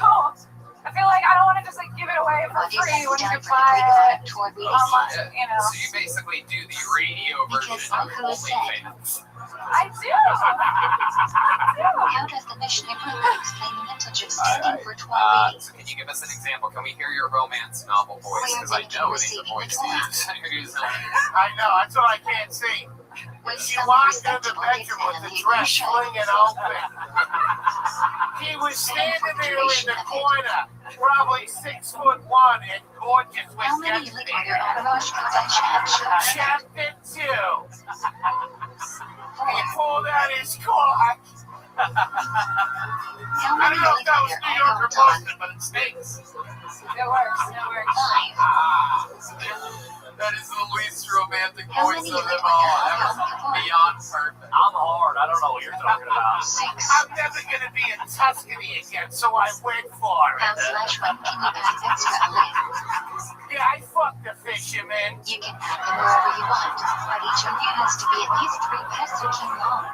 F: I feel like I don't want to just like give it away for
B: What is
F: free when you
B: done
F: can
B: for the
F: buy
B: grapevine
F: it
B: toward reading?
F: online. You know,
A: So you basically do the radio version
B: Because
A: of
B: Uncle said-
A: OnlyFans.
F: I do. I do.
B: How does the mission improvement explain the mentage of standing for 12 readings?
A: So can you give us an example? Can we hear your romance novel voice?
B: We are
A: Because I
B: thinking
A: know
B: receiving
A: the voice
B: the
A: is.
C: I know, that's what I can't see.
B: With
C: She
B: some
C: walked in the
B: respectable
C: bedroom with the dress
B: show.
C: flinging open. He was standing there in the corner, probably 6'1" and gorgeous with
B: How many
C: chest
B: liquor
C: hair.
B: are Rosh Kodesh
C: Chapter 2. He pulled out his cock.
B: How
C: I
B: many
C: don't know if that was
B: liquor
C: New
B: are
C: York or
B: Rosh
C: Boston, but it stinks.
F: It works. It works.
B: 5.
A: That is the least romantic
B: How
A: voice
B: many
A: of them
B: liquor
A: all.
B: are
A: That was
B: Rosh
A: beyond perfect.
E: I'm hard. I don't know what you're talking about.
B: 6.
C: I'm never going to be in Tuscany again, so I went for
B: How
C: it.
B: slash when can you add extra alert?
C: Yeah, I fucked the fisherman.
B: You can add them wherever you want, but each of you has to be at least 3 pesukim long.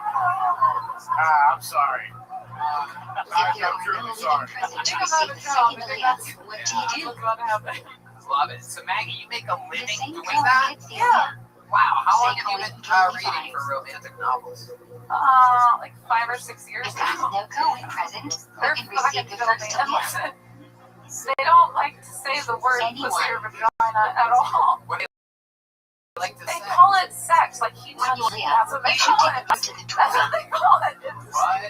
C: I'm sorry.
B: If there are no living present to receive the second aliyah, what do you do?
F: What's about to happen?
A: Love it. So Maggie, you make a
B: The
A: living
B: same
A: doing
B: color
A: that?
B: gets the
F: Yeah.
B: aliyah.
A: Wow. How long
B: Say
A: have you
B: Cohen
A: been
B: can be
A: reading
B: fine.
A: for romantic novels?
F: Like 5 or 6 years
B: If there is
F: now.
B: no Cohen present, who
F: They're
B: can
F: fucking
B: receive the
F: filthy.
B: first
F: And
B: aliyah?
F: listen, they don't like to say the word
B: Anyone.
F: pussy or vagina at all.
A: What do you like to
F: They
A: say?
F: call it sex. Like he
B: When you
F: touched me.
B: leave,
F: That's what they
B: you should
F: call
B: take
F: it.
B: it to the
F: That's
B: toilet.
F: what they call it.
A: What?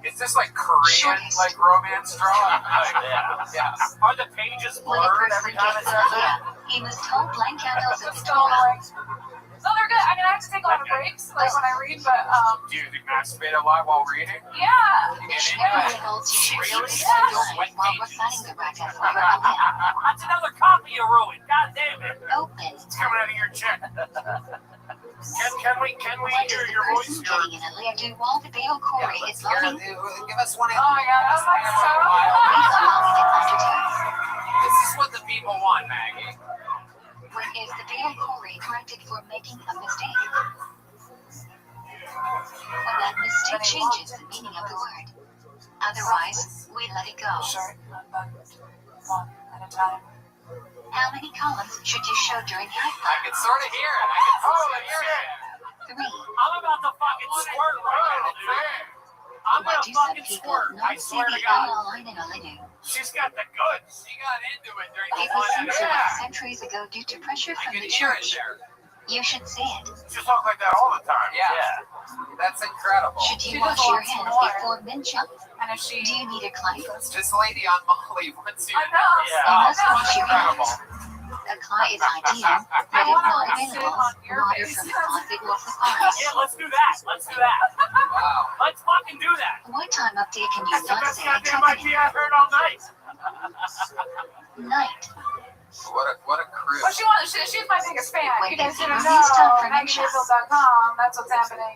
A: Is this like Korean,
B: Shortest.
A: like romance drama?
E: Yeah.
A: Yeah.
E: Are the pages
B: When a
E: blurred
B: person
E: every time it
B: gets the
E: says it?
B: aliyah, he must hold blank candles at
F: It's
B: the
F: still
B: Torah.
F: annoying. No, they're good. I mean, I have to take a lot of breaks, like when I read, but
A: Do you masturbate a lot while reading?
F: yeah.
A: You get into
B: Shmuel
A: it?
B: holds you
A: Really?
B: should
A: Yeah.
B: blood while reciting the bracket for your aliyah.
E: That's another copy you ruined. God damn it.
B: Open.
C: It's coming out of your check. Can we
B: What
C: hear
B: does the
C: your voice?
B: person getting an aliyah do while the Baal
A: Yeah,
B: Kori
A: let's
B: is
A: hear
B: loading?
A: it. Give us one.
F: Oh my god, I was like
B: Please
F: so.
B: allow me to undertake.
A: This is what the people want, Maggie.
B: When is the Baal Kori corrected for making a mistake? When that mistake changes the meaning of the word. Otherwise, we let it go.
F: Short, unbuttoned, one at a time.
B: How many columns should you show during
A: I
B: half
A: can sort of hear it. I can sort
C: Holy
A: of hear
C: shit.
A: it.
B: 3.
E: I'm about to fucking squirt right now, dude. I'm
B: Why
E: gonna
B: do some
E: fucking
B: people
E: squirt. I
B: not see
E: swear
B: the
E: to God.
B: Allah line in Alinu?
C: She's got the goods.
A: She got into it during
B: It
A: the
B: was
A: one
B: censored
C: Yeah.
B: centuries ago due to pressure
A: I
B: from
A: can
B: the
A: hear it
B: church.
A: there.
B: You should say it.
C: She talk like that all the time.
A: Yeah. That's incredible.
B: Should
F: She
B: you
F: does
B: wash your
F: lots
B: hands
F: more.
B: before mincha?
F: And if she.
B: Do you need a cloth?
A: This lady on Molly wants you
F: I
A: to
F: know.
E: Yeah.
B: You
F: I
B: must
F: know.
B: wash your
A: Incredible.
B: hands. A cloth is ideal,
F: I
B: but if
F: want
B: not
F: to like sit
B: available,
F: on your
B: water
F: face.
B: from the closet will suffice.
E: Yeah, let's do that. Let's do that.
A: Wow.
E: Let's fucking do that.
B: What time of day can you
C: That's the
B: not
C: best
B: say
C: goddamn
B: trumpet
C: idea I've heard all night.
B: night?
A: What a crew.
F: Well, she's my biggest fan.
B: When
F: You guys
B: is
F: didn't
B: the
F: know.
B: release time for
F: MaggieVizzle.com. That's what's happening.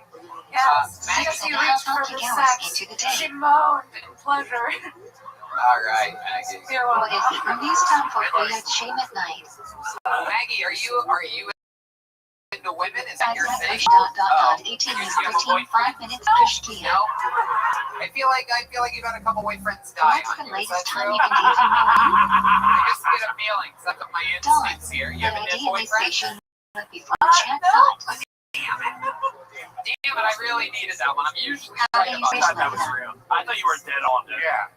F: Yes.
A: Maggie,
F: She
B: How
F: reached for
B: about
F: the
B: you hours
F: sex.
B: into the day?
F: She moaned in pleasure.
A: All right, Maggie.
F: You're
B: What is
F: welcome.
B: the release time for Kriyat Shem at night?
A: Maggie, are you into women? Is that you're saying?
B: push. 18 is 13, 5 minutes push to you.
A: No? I feel like you've had a couple boyfriends die
B: What's
A: on
B: the
A: you. Is that
B: latest time
A: true?
B: you can do for knowing?
A: I just get a feeling, because I've got my instincts here. You
B: But
A: have a dead
B: ideally
A: boyfriend?
B: station before chat thought.
A: Damn it, I really needed that one. I'm usually
B: How
A: right
B: do you
A: about
B: say
A: that.
C: That was real. I thought you were dead on, dude.
A: Yeah.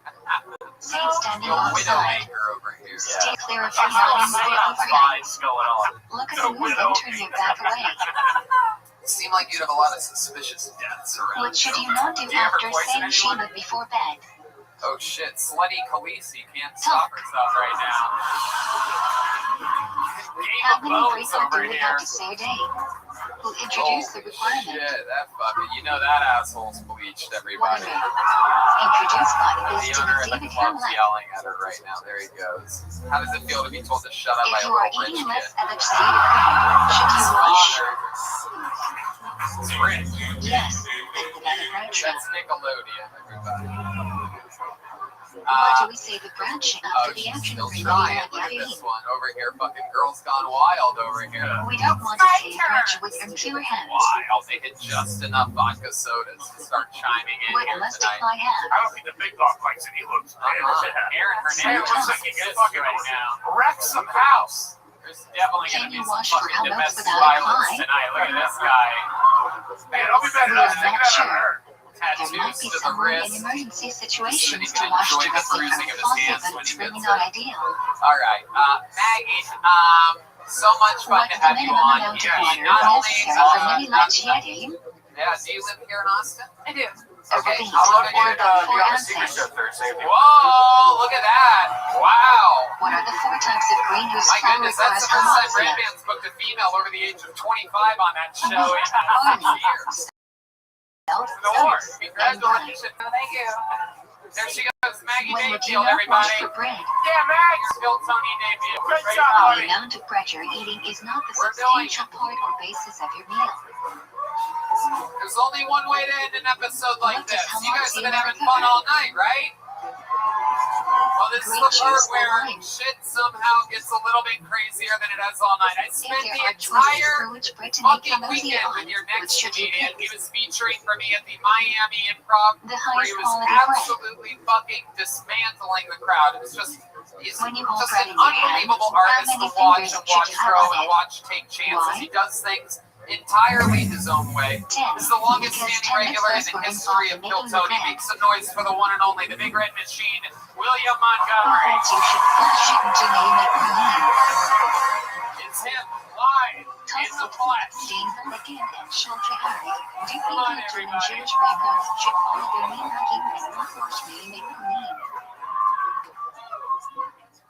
B: Same standing
A: The
B: outside.
A: Widowmaker over here.
B: Stay clear of
C: I
B: your
C: saw
B: lines or overhead.
C: spies going on.
B: Look at the moon and turn your back away.
A: Seemed like you'd have a lot of suspicious deaths around.
B: What should you not do
A: Do you ever
B: after
A: poison
B: saying
A: anyone?
B: Shima before bed?
A: Oh shit, slutty Khaleesi can't stop herself right now. Game
B: How
A: of
B: many
A: Bones
B: breaks do
A: over
B: we
A: here.
B: have to say a day? Who introduced the
A: Holy
B: requirement?
A: shit, that fucking, you know that asshole's bleached everybody.
B: Wonder. Introduced by
A: The
B: Wisdom
A: owner of the
B: David
A: club's
B: Hamlet.
A: yelling at her right now. There he goes. How does it feel to be told to shut up by
B: If
A: a
B: you are
A: little rich
B: eating
A: kid?
B: less electrostatic cream, should you wash?
A: It's rich.
B: Yes, another branch.
A: That's Nickelodeon, everybody.
B: What do we say the branch
A: Oh,
B: after the
A: she's
B: action
A: still
B: ring
A: trying.
B: on
A: Look at
B: Yahoo?
A: this one over here. Fucking Girls Gone Wild over here.
B: We don't want to say branch with impure hands.
A: Wild. They hit just enough vodka sodas to start chiming in
B: What
A: here
B: must
A: tonight.
B: I have?
C: I don't think the big dog likes it. He looks dead.
A: Aaron Hernandez
C: looks like
A: is
C: he
A: pissed
C: fucking
A: right now.
C: wreck some house.
A: There's definitely
B: Can
A: gonna be
B: you
A: some
B: wash for
A: fucking
B: how much
A: domestic
B: without a
A: violence
B: fine?
A: tonight. Look at this guy.
C: Man, I'll be better
B: We
C: than
B: are not sure. There
A: Tattoos
B: might be
A: to the
B: someone in
A: wrist.
B: emergency
A: So
B: situations
A: he
B: to
A: can
B: wash
A: enjoy the
B: directly
A: bruising
B: from
A: of
B: the
A: his
B: faucet,
A: hands
B: but
A: when
B: it's
A: he
B: really
A: gets
B: not
A: it.
B: ideal.
A: All right, Maggie. So much fun
B: What's
A: to
B: the
A: have you
B: minimum
A: on
B: amount
A: here.
B: of water
A: Not only
B: necessary for many light jetting?
A: yeah, do you live here in Austin?
F: I do.
A: Okay,
B: These
A: how long
B: or
A: have you
B: about 4
C: a secret
B: ounces.
C: show Thursday.
A: Whoa, look at that. Wow.
B: What are the 4 types of green whose
A: My
B: flower
A: goodness, that's
B: requires
A: the first time
B: homoxia?
A: Red Band's booked a female over the age of 25 on that show in 6 years. The Lord, congratulations.
F: Oh, thank you.
A: There she goes, Maggie
B: When would you
A: Mayfield,
B: not wash
A: everybody.
B: for bread?
A: Yeah, Mag, still Tony Mayfield. Great
C: Great
A: job,
C: job,
A: buddy.
B: The amount of bread you're eating is not the
A: We're doing-
B: substantial part or basis of your meal.
A: There's only one way to end an episode like
B: What does
A: this. You guys have been
B: homoxia
A: having fun
B: recover?
A: all night, right? Well, this is the
B: Great
A: part
B: juice for
A: where
B: wine.
A: shit somehow gets a little bit crazier than it has all night. I
B: If
A: spent
B: there
A: the
B: are choices
A: entire
B: for which bread to make
A: fucking
B: homoxia
A: weekend
B: on,
A: with your
B: which
A: next
B: should you
A: comedian.
B: pick?
A: He was featuring for me at the Miami Improv,
B: The
A: where he
B: highest
A: was
B: quality bread.
A: absolutely fucking dismantling the crowd. It was just, he's
B: When you hold
A: just
B: bread
A: an
B: in your hand,
A: unbelievable
B: how
A: artist
B: many
A: to watch
B: fingers
A: and
B: should
A: watch
B: you have
A: grow
B: on
A: and
B: it?
A: watch take chances.
B: Why?
A: He does things entirely his own way.
B: 10.
A: This is the longest
B: Because
A: standing
B: 10
A: regular in
B: experts
A: the
B: were
A: history of
B: involved in
A: Kill
B: making the
A: Tony.
B: bread.
A: Make some noise for the one and only, the Big Red Machine, William
B: Who
A: Montgomery.
B: holds you should flash it into name it clean.
A: It's him, live, in the flesh.
B: Dean Verlicken and Shultra Harry, deeply
A: Come on,
B: Christian and
A: everybody.
B: Jewish backgrounds should follow their name ranking and not wash name it clean.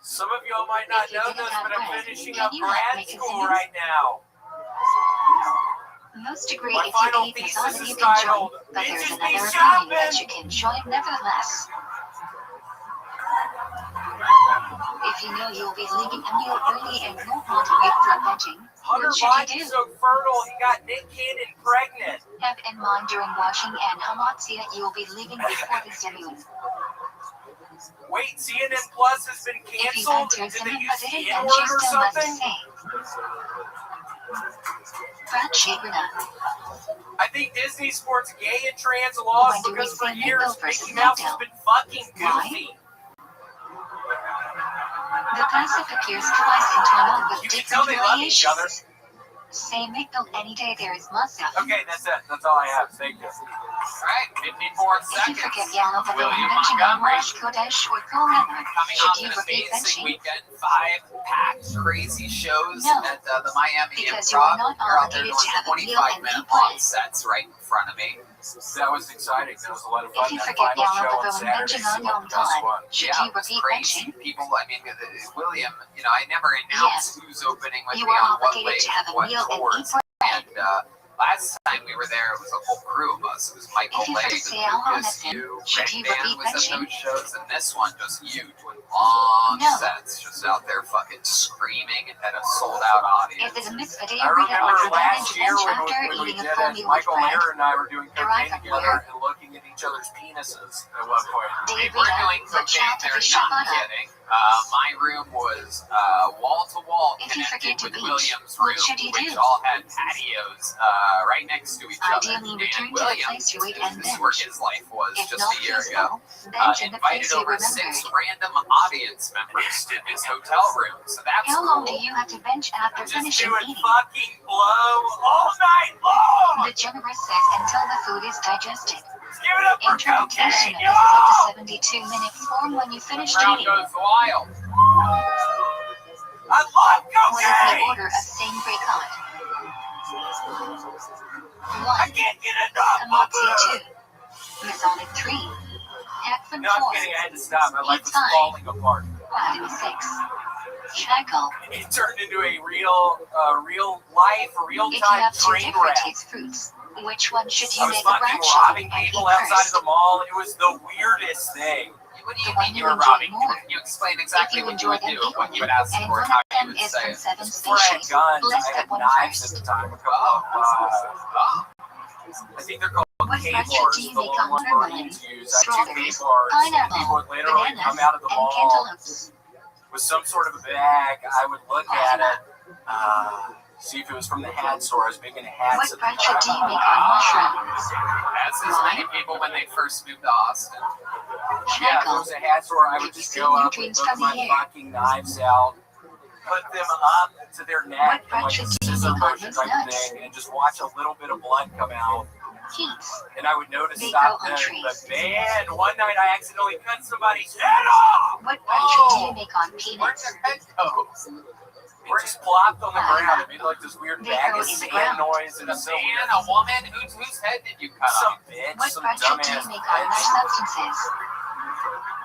C: Some of y'all might not
B: If you
C: know
B: didn't
C: this,
B: have
C: but I'm
B: bread,
C: finishing
B: can
C: up
B: you not
C: grad
B: make a
C: school
B: sentence?
C: right now.
B: Most agree
C: My
B: if
C: final
B: you eat
C: thesis
B: lasagna
C: is
B: you can join,
C: titled,
B: but there's
C: "Bitches
B: another
C: be
B: opinion
C: shopping."
B: that you can join nevertheless. If you know you'll be leaving a meal early and won't want to wait for vegging,
C: Hunter
B: what should you
C: Biden's
B: do?
C: so fertile, he got Nick Cannon pregnant.
B: Have in mind during washing and homoxia you'll be leaving before the Zebulun.
C: Wait, CNN Plus has been
B: If you
C: canceled?
B: enter
C: Did they
B: Zimmer
C: use the
B: then
C: N-word
B: she
C: or
B: still must
C: something?
B: say. Brad Shagrina.
C: I think Disney sports gay and trans laws
B: When do we
C: because for
B: see
C: years
B: Nico versus
C: Mickey Mouse has
B: Smackdown?
C: been fucking
B: Why?
C: goofy.
B: The passive appears twice in Taiwan with
C: You can
B: different
C: tell they love each other.
B: variations. Say McDonald any day there is masa.
C: Okay, that's it. That's all I have. Thank you.
A: Right, 54
B: If you
A: seconds.
B: forget Yellow for the
A: William
B: convention on
A: Montgomery.
B: Rosh Kodesh or Korean,
A: Coming
B: should
A: off
B: you
A: an
B: repeat
A: amazing
B: benching?
A: weekend, 5 packed, crazy shows
B: No,
A: at the Miami
B: because you are
A: Improv.
B: not
A: You're out there
B: obligated
A: doing
B: to have a meal
A: 25-minute
B: and
A: long
B: eat
A: sets right in front of me.
C: That was exciting. That was a lot of fun.
B: If you
C: That
B: forget
C: final show
B: Yellow
C: on
B: for the
C: Saturday
B: convention on
C: was
B: Yom
C: the best
B: Tov,
C: one.
B: should
A: Yeah,
B: you
A: it was
B: repeat
A: crazy.
B: benching?
A: People, I mean, William, I never announced who's opening with
B: You
A: me
B: are
A: on what
B: obligated
A: lake,
B: to have a
A: what
B: meal and
A: tours.
B: eat bread.
A: And last time we were there, it was a whole crew of us. It was Michael
B: If you
A: Lake,
B: say Alma
A: Lucas,
B: Nathan,
A: you,
B: should
A: Red
B: you
A: Band
B: repeat
A: was at
B: benching?
A: those shows, and this one just you doing long
B: No.
A: sets, just out there fucking screaming at a sold-out audience.
B: If there's a mitzvah day,
C: I
B: read it on
C: remember
B: your
C: last
B: bench
C: year
B: after
C: when we
B: eating
C: did
B: a full
C: it,
B: meal with
C: Michael
B: bread.
C: Mayer and I were doing
B: Derived
C: cocaine
B: from
C: together
B: where?
C: and looking
E: looking at each other's penises at one point.
A: They were doing something they're not getting. My room was wall-to-wall
B: If you
A: connected
B: forget to
A: with
B: beach,
A: William's
B: what
A: room,
B: should you
A: which
B: do?
A: all had patios right next to each other.
B: Ideally, return
A: And
B: to the
A: William,
B: place you ate and
A: this is where
B: bench.
A: his life was
B: If
A: just
B: not
A: a year ago.
B: feasible, bench in the
A: Invited
B: place you
A: over 6
B: remembered.
A: random audience members to his hotel room, so that's
B: How long do
A: cool.
B: you have to bench after
C: Just
B: finishing
C: do it
B: eating?
C: fucking blow all night long.
B: The generous says until the food is digested.
C: Give it up for
B: Interpretation
C: cocaine,
B: of this is
C: y'all.
B: up to 72-minute form when you
A: The
B: finish
A: crowd
B: eating.
A: goes wild.
C: I love
B: What is the
C: cocaine.
B: order of sangre cut?
C: I
B: 1.
C: can't get enough of
B: Kamotzi
C: it.
B: 2. Masonic 3. Hatfin
C: No, I'm
B: 4.
C: kidding. I had to stop. My life was
B: Fine.
C: falling apart.
B: Quaddy 6. Shackle.
C: It turned into a real life,
B: If you
C: real-time
B: have 2
C: train
B: different
C: wreck.
B: taste fruits, which one should
C: I
B: you
C: was
B: make a
C: fucking
B: branch on
C: robbing
B: and eat
C: people outside of
B: first?
C: the mall. It was the weirdest thing.
A: What do
B: The
A: you
B: one
A: mean
B: you
A: you were
B: enjoy
A: robbing?
B: more.
A: You explain
B: If
A: exactly
B: you
A: what you
B: enjoy
A: would
B: them
A: do, what
B: equally,
A: you would ask
B: and
A: for,
B: one
A: how
B: of
A: you
B: them
A: would
B: is
A: say
B: from
A: it.
B: 7
C: Before I had
B: species,
C: guns,
B: let's
C: I
B: get
C: had
B: one
C: knives
B: first.
C: at the time. A couple of, I think they're called
B: What
C: K-bars,
B: branch do you
C: the
B: make
C: little
B: on
C: ones
B: watermelon,
C: we're used to use. I had 2
B: strawberries,
C: K-bars, and
B: pineapple,
C: people would literally come
B: bananas,
C: out of the
B: and
C: mall
B: cantaloupes?
C: with some sort of a bag. I would look at it, see if it was from the hat store. I was making hats
B: What
C: at the
B: branch
C: time.
B: do you make on mushrooms?
A: As is many people when they first moved to Austin.
C: Yeah, if it
B: Shackle.
C: was a hat store, I would
B: Did you
C: just
B: see
C: go up and
B: nutrients
C: put
B: from the
C: my
B: air?
C: fucking knives out, put them up to their neck
B: What
C: in
B: branch
C: like a
B: do you
C: scissor
B: make on
C: motion
B: those
C: type
B: nuts?
C: thing, and just watch a little bit of blood come out.
B: Keats.
C: And I would know to
B: They
C: stop
B: grow on
C: them.
B: trees.
C: But man, one night I accidentally cut somebody's head off.
B: What branch do you make on
A: Where'd
B: peanuts?
A: your head go?
C: It just plopped on the ground. It made like this weird
B: They
C: bag
B: grow
C: of
B: in the
C: sand
B: ground.
C: noise. And
A: A
C: it was so
A: man,
C: weird.
A: a woman? Whose head did you cut
C: Some
A: off?
C: bitch,
B: What
C: some
B: branch do you
C: dumbass
B: make on
C: bitch
B: their substances?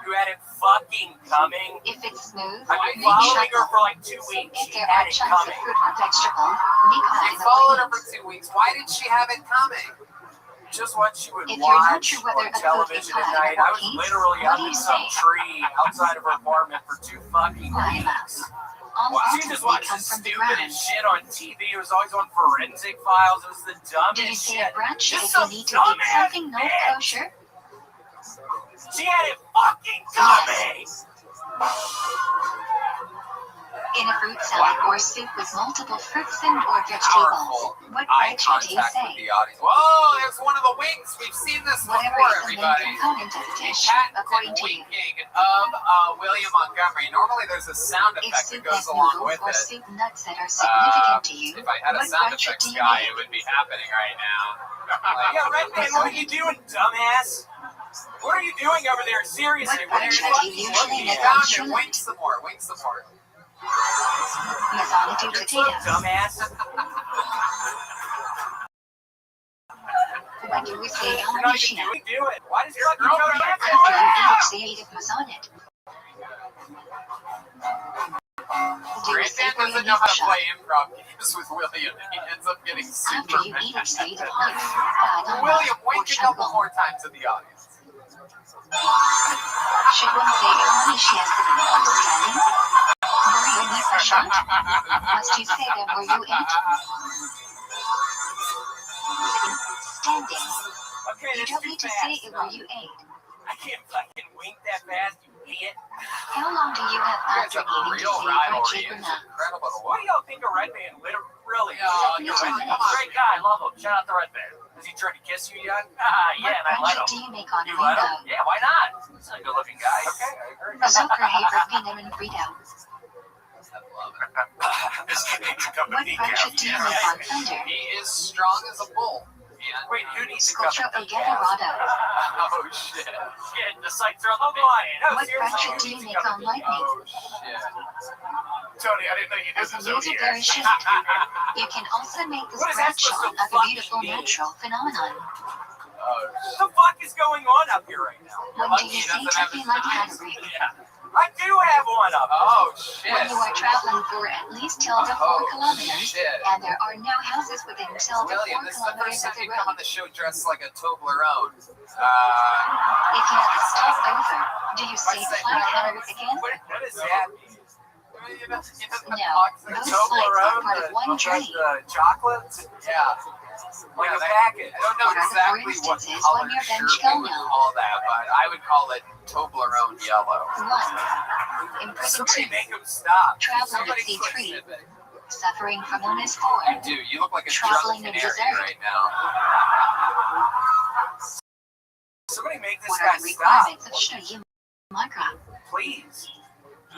C: who had it fucking coming.
B: If it's smooth,
C: I've been
B: make
C: following her
B: shackle.
C: for like 2 weeks.
B: If
C: She
B: there
C: had
B: are
C: it
B: chunks of
C: coming.
B: fruit or vegetable, make
A: You
B: cutting the
A: followed her for
B: greens.
A: 2 weeks. Why did she have it coming?
C: Just what she would
B: If you're not
C: watch
B: sure whether
C: on
B: a food is
C: television at
B: hot
C: night.
B: or
C: I was
B: heat,
C: literally
B: what
C: up
B: do
C: in
B: you
C: some
B: say?
C: tree outside of her apartment for 2 fucking weeks.
B: All
C: She
B: atoms
C: just
B: may
C: watched
B: come
C: the
B: from the
C: stupidest
B: ground.
C: shit on TV. It was always on Forensic Files. It was the
B: Did you
C: dumbest
B: say
C: shit.
B: a branch
C: Just
B: if you
C: some
B: need to eat
C: dumbass
B: something not
C: bitch.
B: kosher?
C: She had it fucking coming.
B: In a fruit salad or soup with multiple fruits and or vegetables,
A: Powerful
B: what
A: eye
B: branch do you
A: contact with
B: say?
A: the audience. Whoa, there's one of the winks. We've seen this
B: Whatever
A: before,
B: is the main
A: everybody.
B: component of the
A: A
B: dish,
A: patented
B: according to you.
A: winking of William Montgomery. Normally there's a sound
B: If
A: effect
B: soup
A: that
B: has
A: goes along
B: noodles
A: with
B: or
A: it.
B: soup nuts that are significant to you,
A: If I had a
B: what
A: sound
B: branch
A: effects
B: do you
A: guy,
B: make?
A: it would be happening right now.
C: Yeah, Red Man, what are you doing, dumbass? What are you doing over there? Seriously, what are you
B: branch do
C: fucking
B: you usually
C: looking
B: make
C: at?
B: on
A: Down and
B: shrimp?
A: wink some more. Wink some more.
B: Masala 2
C: You're so
B: potatoes.
C: dumbass.
B: When you receive
C: You're not
B: Almashia,
C: even do it. Why does your
A: Girl,
C: fucking
A: you're
C: Cody
B: after you eat, say of Masonnet. Do you say
A: Grandad
B: for your
A: doesn't know how to
B: shot?
A: play improv games with William. He ends up getting
B: After
A: super
B: you
A: mad.
B: eat or say the pipe,
A: William,
B: or
A: wink a couple
B: shackle.
A: more times to the audience.
B: Should one say Almashia sitting or standing? Were you eat the shot? Must you say them where you ate? Sitting, standing.
C: Okay,
B: You
C: that's
B: don't
C: too
B: need to
C: fast.
B: say it where you ate.
C: I can't fucking wink that fast, you idiot.
B: How long do you have
A: You guys
B: after
A: have a
B: eating to
A: real
B: say
A: rivalry.
B: French
A: It's
B: or not?
A: incredible to
C: What
A: watch.
C: do y'all think of Red Man? Really?
A: Yeah,
B: Exactly
A: you're
B: 2
A: right.
B: minutes.
A: Come on.
C: Great guy, love him. Shout out to Red Man. Has he tried to kiss you yet? Yeah, and I
B: What
C: let
B: branch do
C: him.
B: you make on
C: You let him?
B: rainbow?
C: Yeah, why not? He's a good looking guy. Okay, I agree.
B: Zucker Haber Pinem and Frito.
A: I love it.
C: This kid needs a cup of
B: What
C: decaf.
B: branch do you make on thunder?
A: He is strong as a bull. And
C: Wait, who needs a cup
B: Sculpture
C: of
B: Ogeta
C: decaf?
B: Rado.
A: oh shit.
C: Shit, the sights are on the line. No,
B: What
C: seriously,
B: branch
C: who
B: do you
C: needs a
B: make
C: cup
B: on
C: of decaf?
B: lightning?
A: Oh shit.
C: Tony, I didn't know you did
B: As a
C: this
B: music
C: over
B: very
C: here.
B: shift, you can also make this
C: What is that
B: branch
C: supposed
B: on
C: to
B: of a
C: fucking
B: beautiful
C: mean?
B: natural phenomenon.
A: Oh
C: What the fuck is going on up here right now?
B: When
A: lucky
B: do you
A: he
B: say
A: doesn't have
B: Tuffy
A: his
B: like
A: knives.
B: Hattery?
C: Yeah, I do have one up.
A: Oh shit.
B: When you are traveling for at least till the 4
A: Oh,
B: kilometers,
A: shit.
B: and there are no houses within till the 4
A: William, this is the
B: kilometers
A: first
B: of
A: time
B: the
A: you come on
B: road.
A: the show dressed like a Toblerone.
B: If you have to stop over, do you say
A: What's that?
B: flight Hattery again?
C: What does that mean?
A: You know,
B: No, those flights are part of one train.
C: The chocolates?
A: Yeah.
E: Like
A: Yeah,
E: a package.
A: I don't know
B: What are the
A: exactly
B: four
A: what
B: instances
A: color
B: when your
A: shirt
B: bench
A: we
B: go
A: would
B: now?
A: call that, but I would call it Toblerone yellow.
B: 1. Imprisoned
E: Somebody
B: 2.
E: make him stop.
B: Traveler
A: Somebody
B: at sea
A: click
B: 3.
A: Civic.
B: Suffering from illness 4.
A: You do. You look like a drunk
B: Traveling in
A: canary
B: desert.
A: right now.
E: Somebody make this
B: What
E: guy
B: are the
E: stop,
B: requirements of Shri Micra?
E: please.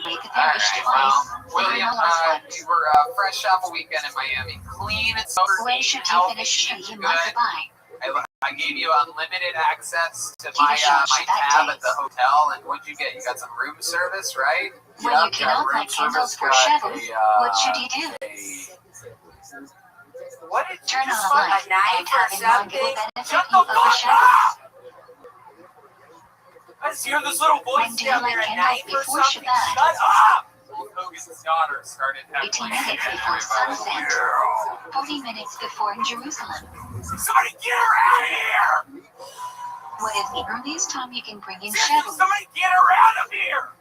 B: Break the
A: All
B: parish
A: right,
B: twice.
A: well, William, you were fresh off a weekend in Miami. Clean and sober,
B: When should you
A: healthy,
B: finish Shri
A: good.
B: Micra by?
A: I gave you unlimited access to
B: Keep
A: my
B: it short,
A: my
B: that
A: tab
B: day.
A: at the hotel, and what'd you get? You got some room service, right?
B: When
A: Yeah,
B: you cannot
A: got room
B: light candles
A: service,
B: for
A: got
B: shadows, what should you do?
E: What did you
B: Turn
E: just
B: on a
E: find?
B: light
E: A knife
B: and
E: or
B: have in mind it will
E: something?
B: benefit
E: Shut
B: you
E: the
B: over
E: fuck
B: shadows.
E: up! I just hear this little
B: When
E: voice
B: do you
E: down
B: light
E: there, a
B: candles
E: knife or
B: before
E: something.
B: Shabbat?
E: Shut up!
A: Hulk Hogan's daughter started
B: 18
A: having
B: minutes before sunset. 40 minutes before in Jerusalem.
E: Somebody get her out of here!
B: What is the earliest time you can bring in
E: Seriously,
B: shadows?
E: somebody get her out of here!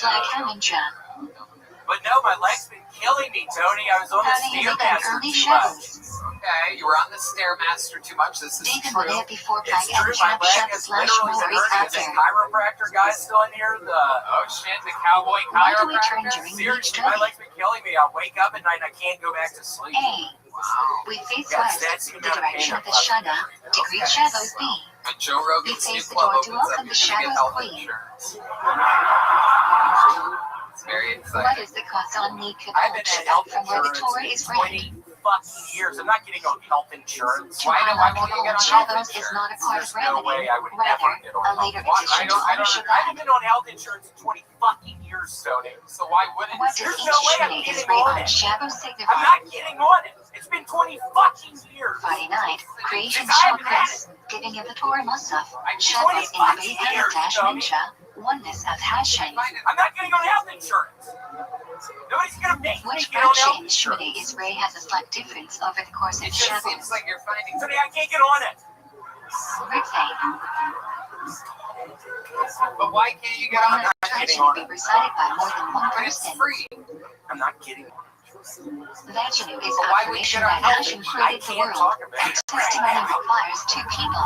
B: Black Hamantra.
E: But no, my leg's been killing me, Tony. I was on the
B: How do you make an
E: Stairmaster
B: early
E: too much.
B: shadows?
A: Okay, you were on the Stairmaster too much. This is
B: David
A: true.
B: Maria before
E: It's
B: Pag
E: true,
B: and
E: my
B: Trap
E: leg
B: Shop
E: has
B: slash
E: literally been
B: Mowers
E: hurting.
B: out
E: Is this
B: there.
E: chiropractor guy still in here?
A: Oh shit, the cowboy
B: Why do we turn
A: chiropractor?
B: during
E: Seriously,
B: each
E: my
B: study?
E: leg's been killing me. I'll wake up at night and I can't go back to sleep.
B: A.
A: Wow.
B: We face
E: Yes,
B: west,
E: that's
B: the
E: the amount of
B: direction
E: pain
B: of the
E: I'm
B: Shana, to greet shadows B.
A: When Joe Rogan's
B: We
A: new
B: face the
A: club
B: door to
A: opens up,
B: welcome
A: you're
B: the
A: gonna get
B: Shadow's
A: health
B: queen.
A: insurance. It's very
B: What
A: exciting.
B: is the cost on need
E: I've been at health
B: from where the
E: insurance
B: Torah
E: in
B: is read?
E: 20 fucking years. I'm not getting on health insurance.
B: To
A: Why
B: highlight
A: won't you
B: the
A: get
B: old
A: on health
B: shadows is not a part
E: There's
B: of
E: no
B: remedy,
E: way I would ever
B: rather
E: get on
B: a
E: health
B: later
E: insurance.
B: addition to
E: I
B: honor
E: haven't
B: Shabbat.
E: been on health insurance in 20 fucking years, Tony.
A: So why wouldn't
B: What does
E: There's
B: each
E: no way I'm
B: Shmini
E: getting
B: Israel
E: on
B: on
E: it.
B: Shabbos
E: I'm
B: signify?
E: not getting on it. It's been 20 fucking years.
B: Friday night, creation
E: Since I've had
B: Shabbos, giving of the Torah Musaf,
E: 20
B: Shabbos in the
E: fucking
B: Beit
E: years,
B: Hamikdash
E: Tony.
B: Mincha, oneness of Hashem.
E: I'm not getting on health insurance. Nobody's gonna make me
B: Which
E: get on
B: branch
E: health
B: in
E: insurance.
B: Shmini Israel has a slight difference over the course of
A: it just seems
B: Shabbos?
A: like you're finding
E: Tony, I can't get on it.
B: Ritzay.
A: But why can't you get
B: Why
A: on
B: must
A: it?
B: Torah
E: getting on
B: be
E: it.
B: recited by more than one
A: But it's
B: person?
A: free.
E: I'm not getting on it.
B: Vaginu is
A: But why would you
B: affirmation
A: get on
B: that
A: health
B: Hashem
A: insurance?
E: I
B: created the
E: can't
B: world.
E: talk about it.
B: Testimony requires two people.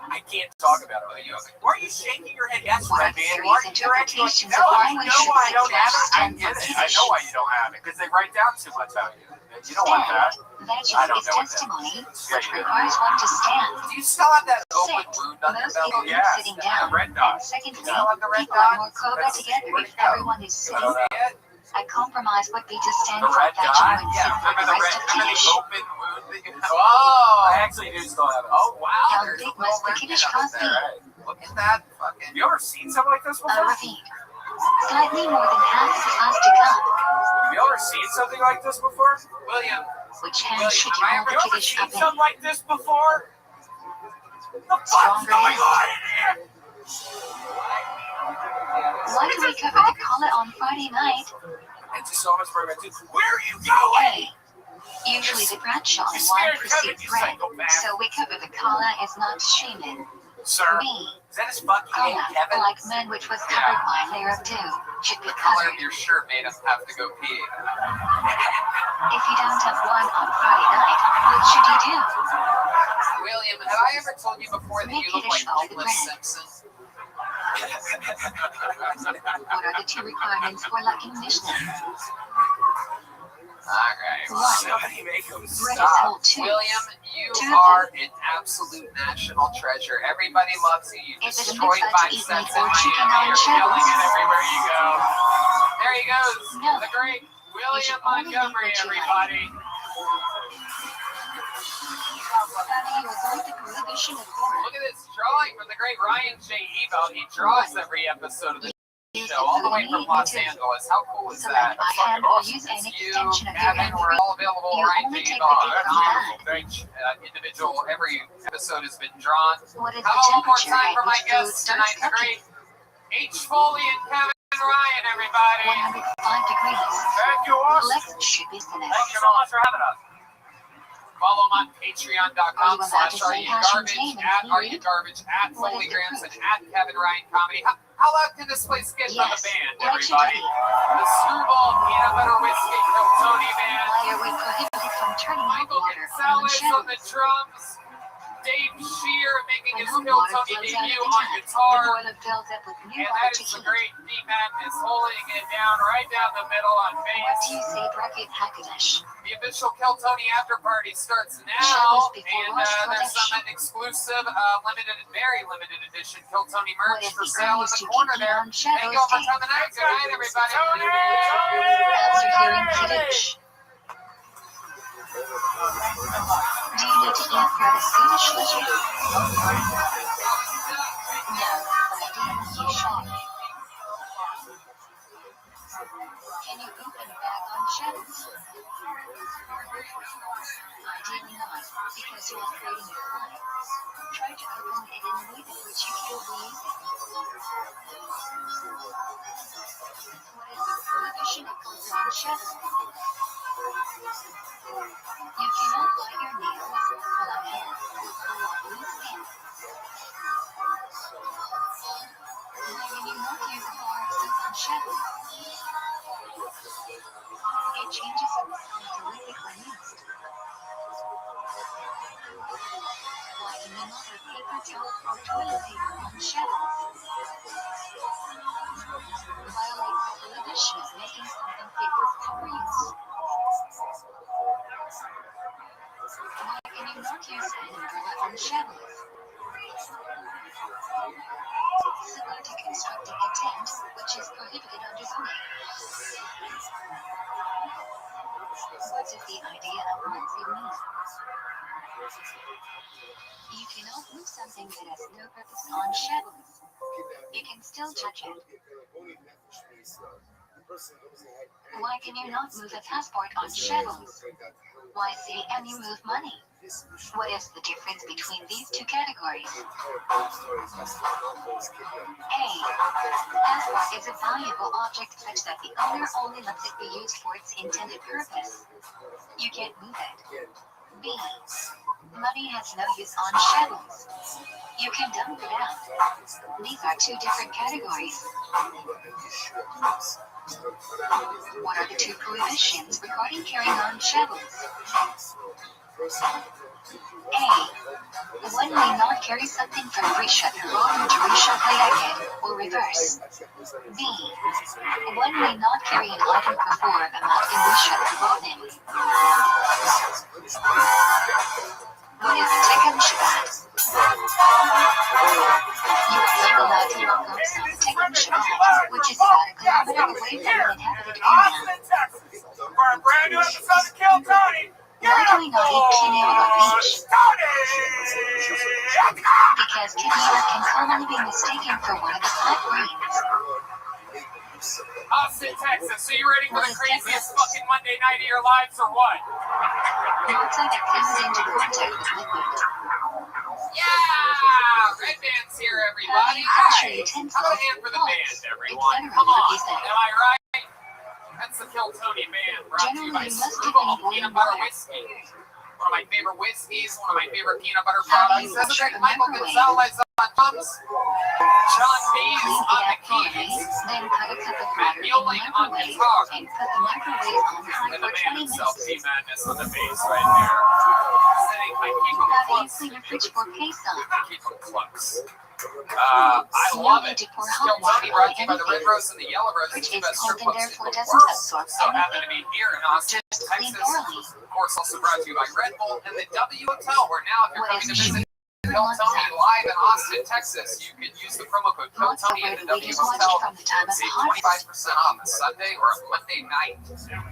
E: I can't talk about it. Why are you shaking your head? Yes,
B: What are
E: Red
B: the
E: Man. Why are
B: serious
E: you acting like
B: interpretations
E: no?
B: of
E: I
B: language
E: know why I don't have it. I
B: stand
E: get
B: for
E: it. I know
B: Kiddush?
E: why you don't have it. Because they write down too much of you. You don't want that.
B: Stand.
E: I
B: Vaginu
E: don't
B: is
E: know what that
B: testimony,
E: Yeah,
B: which
E: you do.
B: requires one to stand.
A: Do you still have that open
B: Sit.
A: wound on your
B: Most people
A: belly?
B: eat
E: Yeah,
B: sitting
E: the
B: down.
E: red dot.
B: And secondly,
A: You still have the red
B: people are
A: dot?
B: more cobra
A: That's-
B: together
A: where'd
B: if
A: it go?
B: everyone is
E: I
B: sitting.
E: don't know.
A: See it?
B: A compromise would be to stand
E: The
B: for
E: red
B: Vaginu
E: dot?
B: and
E: Yeah,
B: sit for
A: Remember
B: the
A: the
B: rest of Kiddush.
A: open wound that you have? Oh!
E: I actually do still have it.
A: Oh, wow.
B: How
A: There's a
B: big
A: little
B: must the
A: remnant
B: Kiddush
A: of it
B: cost
A: there.
B: be?
E: Right.
A: Look at that fucking...
E: Have you ever seen something like this
B: A
E: before?
B: ravine. Slightly more than half the plastic cup.
E: Have you ever seen something like this before?
A: William,
B: Which hand
A: William,
B: should
A: have
B: you
A: I
B: hold
A: ever
B: the
E: You ever
B: Kiddush
E: seen
B: up in?
E: something like this before? The fuck's
B: Stronger
E: going
B: hand.
E: on in here?
B: Why do we cover the Kala on Friday night?
E: It's just almost very much. Where are you going?
B: A. Usually the bradshaw
E: You
B: and wine
E: scared Kevin,
B: precedes
E: you
B: bread,
E: psychopath.
B: so we cover the Kala is not shaman.
E: Sir,
B: B.
E: is that his fucking name,
B: Kala,
E: Kevin?
B: like men which was covered by a layer of dew, should be
A: the color
B: covered.
A: of your shirt made him have to go pee.
B: If you don't have wine on Friday night, what should you do?
A: William, have I ever told you before that
B: Make
A: you look
B: Kiddush
A: like
B: over the
A: Homeless
B: bread.
A: Simpson?
B: What are the two requirements for liking Mishnah?
A: Alright.
E: Somebody make him
B: Bread is
E: stop.
B: whole too.
A: William, you
B: Two of
A: are
B: them.
A: an absolute national treasure. Everybody loves you. You
B: Is it a
A: destroyed
B: mitzvah to
A: 5
B: eat
A: cents
B: meat
A: in
B: or chicken
A: Miami.
B: on
A: You're killing
B: Shabbos?
A: it everywhere you go. There he goes.
B: No.
A: The great William
B: should only eat
A: Montgomery,
B: what you like.
A: everybody.
B: Fatty, you avoid the prohibition of pork.
A: Look at this drawing from the great Ryan J. Ebel. He draws every episode of the
B: Use
A: show,
B: the
A: all the way
B: food
A: from
B: you
A: Los
B: eat to
A: Angeles. How cool is
B: select
A: that?
B: by
A: That's
B: hand
A: fucking
B: or
A: awesome.
B: use an
A: It's you,
B: extension of your
A: Kevin,
B: hand.
A: we're all available.
B: You
A: Ryan
B: only
A: J.
B: take
A: Ebel.
B: the
A: That's
B: big
A: beautiful. Each individual, every episode has been drawn.
B: What is
A: How
B: the
A: about one more
B: temperature
A: time
B: at
A: for my
B: which food
A: guests
B: starts
A: tonight, the
B: cooking?
A: great H. Foley and Kevin Ryan, everybody.
B: 105 degrees.
E: Thank you, Austin.
B: Legs should be
E: Thank
B: finished.
E: you so much for having us.
A: Follow them on
B: Are you
A: patreon.com/Are
B: allowed to say
A: You
B: Hashem's
A: Garbage,
B: name in
A: at Are You
B: theory?
A: Garbage, at
B: What is the
A: FoleyGrams,
B: proof?
A: and at Kevin Ryan Comedy. How loud can this place get on the
B: Yes,
A: band,
B: like should
A: everybody?
B: be.
A: The Screwball Peanut Butter Whiskey Tony Band.
B: Why are we prohibited from turning hot
A: Michael
B: water on
A: Gonzalez on the
B: shadows.
A: drums. Dave Shear making
B: When
A: his
B: hot
A: Kill
B: water
A: Tony
B: flows out of
A: debut
B: the
A: on
B: tap, the
A: guitar.
B: boiler fills up with new
A: And
B: water
A: that
B: to
A: is the
B: heat.
A: great D Madness holding it down right down the middle on
B: What do you
A: bass.
B: say, Bracket Hakadosh?
A: The official Kill Tony after party starts now,
B: Shadows before
A: and
B: Rosh
A: there's
B: Chodesh.
A: some exclusive, very limited edition Kill Tony
B: What
A: merch
B: is
A: for
B: the
A: sale in
B: earliest
A: the
B: you
A: corner
B: can
A: there.
B: on
A: Thank
B: Shadows
A: you all for
B: Day?
A: coming out. Good night, everybody.
B: After hearing Kiddush. Do you need to eat credit Swedish legit? No, but I didn't. You should. Can you open back on Shadows? Ideally not, because you are creating a file. Try to open it in a way that which you feel reusing. What is the prohibition of color on Shadows? You cannot bite your nails, pull out hair, or lose skin. Why can you not use a bar of soap on Shadows? It changes from solid to liquid when used. Why can you not have paper towel or toilet paper on Shadows? Violate the prohibition of making something fit for proper use. Why can you not use an umbrella on Shadows? Similar to constructing a tent, which is prohibited under zoning. What is the idea of monthly mean? You cannot move something that has no purpose on Shadows. You can still touch it. Why can you not move a passport on Shadows? Why say and you move money? What is the difference between these two categories? A. Passport is a valuable object such that the owner only lets it be used for its intended purpose. You can't move it. B. Money has no use on Shadows. You can dump it out. These are two different categories. What are the two prohibitions regarding carrying on Shadows? A. One may not carry something from Risha Ron to Risha Hayakid, or reverse. B. One may not carry an item before the mouth in Risha Ronin. What is Tikkun Shabbat? You are not allowed to walk outside Tikkun Shabbat, which is about a kilometer away from an inhabited area.
E: For a brand new episode of Kill Tony,
B: Why do we not eat quinoa on beach? Because quinoa can commonly be mistaken for one of the 5 grains.
A: Austin, Texas. So you ready for the craziest fucking Monday night of your lives or what?
B: Water that comes into contact with liquid.
A: Yeah! Red Band's here, everybody.
B: Actually,
A: Hi.
B: tensile
A: How about a hand for the band,
B: pulse.
A: everyone?
B: It's
A: Come on.
B: better if
A: Am I right? That's the Kill Tony Band, brought to you by
B: Generally, you must
A: Screwball
B: have been
A: Peanut
B: boiling
A: Butter
B: water.
A: Whiskey. One of my favorite whiskeys, one of my favorite peanut butter products.
B: you
A: That's
B: wash
A: great.
B: the
A: Michael
B: microwave.
A: Gonzalez on drums. John Bees
B: Clean it
A: on the
B: up thoroughly,
A: keys.
B: then cut a cup of
A: Matt
B: water in the
A: Mueling on
B: microwave
A: guitar.
B: and put the microwave on high
A: And
B: for
A: the man
B: 20
A: himself,
B: minutes.
A: T Madness on the bass right there. Sitting, I keep them
B: How do you
A: close.
B: clean a fridge for queso?
A: Keep them close. I love it.
B: Need to pour
A: Kill
B: hot water
A: Tony
B: on
A: brought to you by the Red
B: anything.
A: Rose and the Yellow Rose.
B: Fridge
A: Two
B: is
A: best strip
B: cold and
A: clubs in
B: therefore
A: the
B: doesn't
A: world.
B: absorb
A: So happen to
B: anything.
A: be here in Austin,
B: Just clean
A: Texas.
B: thoroughly.
A: Of course, also brought to you by Red Bull and the W Hotel, where now if you're
B: What
A: coming
B: is
A: to visit
B: the
A: Kill Tony live in Austin, Texas, you can use the promo code Kill
B: Monster
A: Tony at the
B: Red
A: W
B: Weed is watched
A: Hotel
B: from the time
A: and
B: of
A: save
B: the harvest.
A: 25% off a Sunday or a Monday night.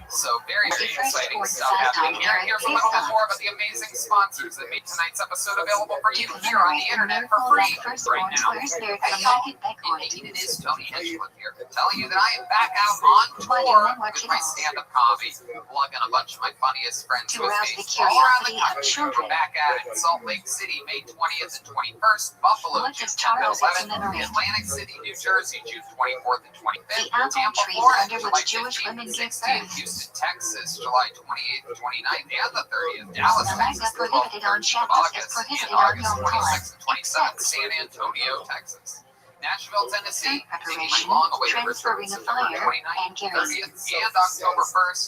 A: So very, very
B: The first
A: exciting
B: sports
A: stuff
B: side
A: happening here.
B: down
A: Here's a
B: there
A: little
B: is
A: bit more about the amazing sponsors that made tonight's episode available for
B: To
A: you here on the
B: commemorate the
A: internet for
B: miracle
A: free
B: that first
A: right
B: orange
A: now.
B: wears there
A: Hey
B: from
A: y'all,
B: Market Backward.
A: indeed it is Tony Hinchcliffe here, telling you that I am back out on
B: Why
A: tour
B: do men wear
A: with my
B: kittles?
A: stand-up comedy, plugging a bunch of my funniest friends
B: To
A: with
B: rouse
A: me
B: the
A: all around the
B: curiosity of
A: country.
B: children.
A: We're back at it in Salt Lake City, May 20th and 21st, Buffalo,
B: What
A: June
B: does
A: 10th and
B: Charles
A: 11th,
B: commemorate?
A: Atlantic City, New Jersey, June 24th and 25th,
B: The apple
A: Tampa,
B: trees
A: Florida,
B: under
A: July
B: which Jewish
A: 15th
B: women
A: and
B: give
A: 16th,
B: birth.
A: Houston, Texas, July 28th and 29th, and the 30th, Dallas,
B: Alaska
A: Texas, the 12th
B: prohibited on
A: and 13th of
B: Shabbos is
A: August,
B: prohibited
A: and
B: on
A: August
B: Yom
A: 26th
B: Kippur,
A: and 27th,
B: except
A: San Antonio, Texas. Nashville, Tennessee,
B: Start
A: taking
B: preparation,
A: my long-awaited
B: transferring
A: return
B: the
A: September
B: fire,
A: 29th,
B: and carrying.
A: 30th, and October 1st.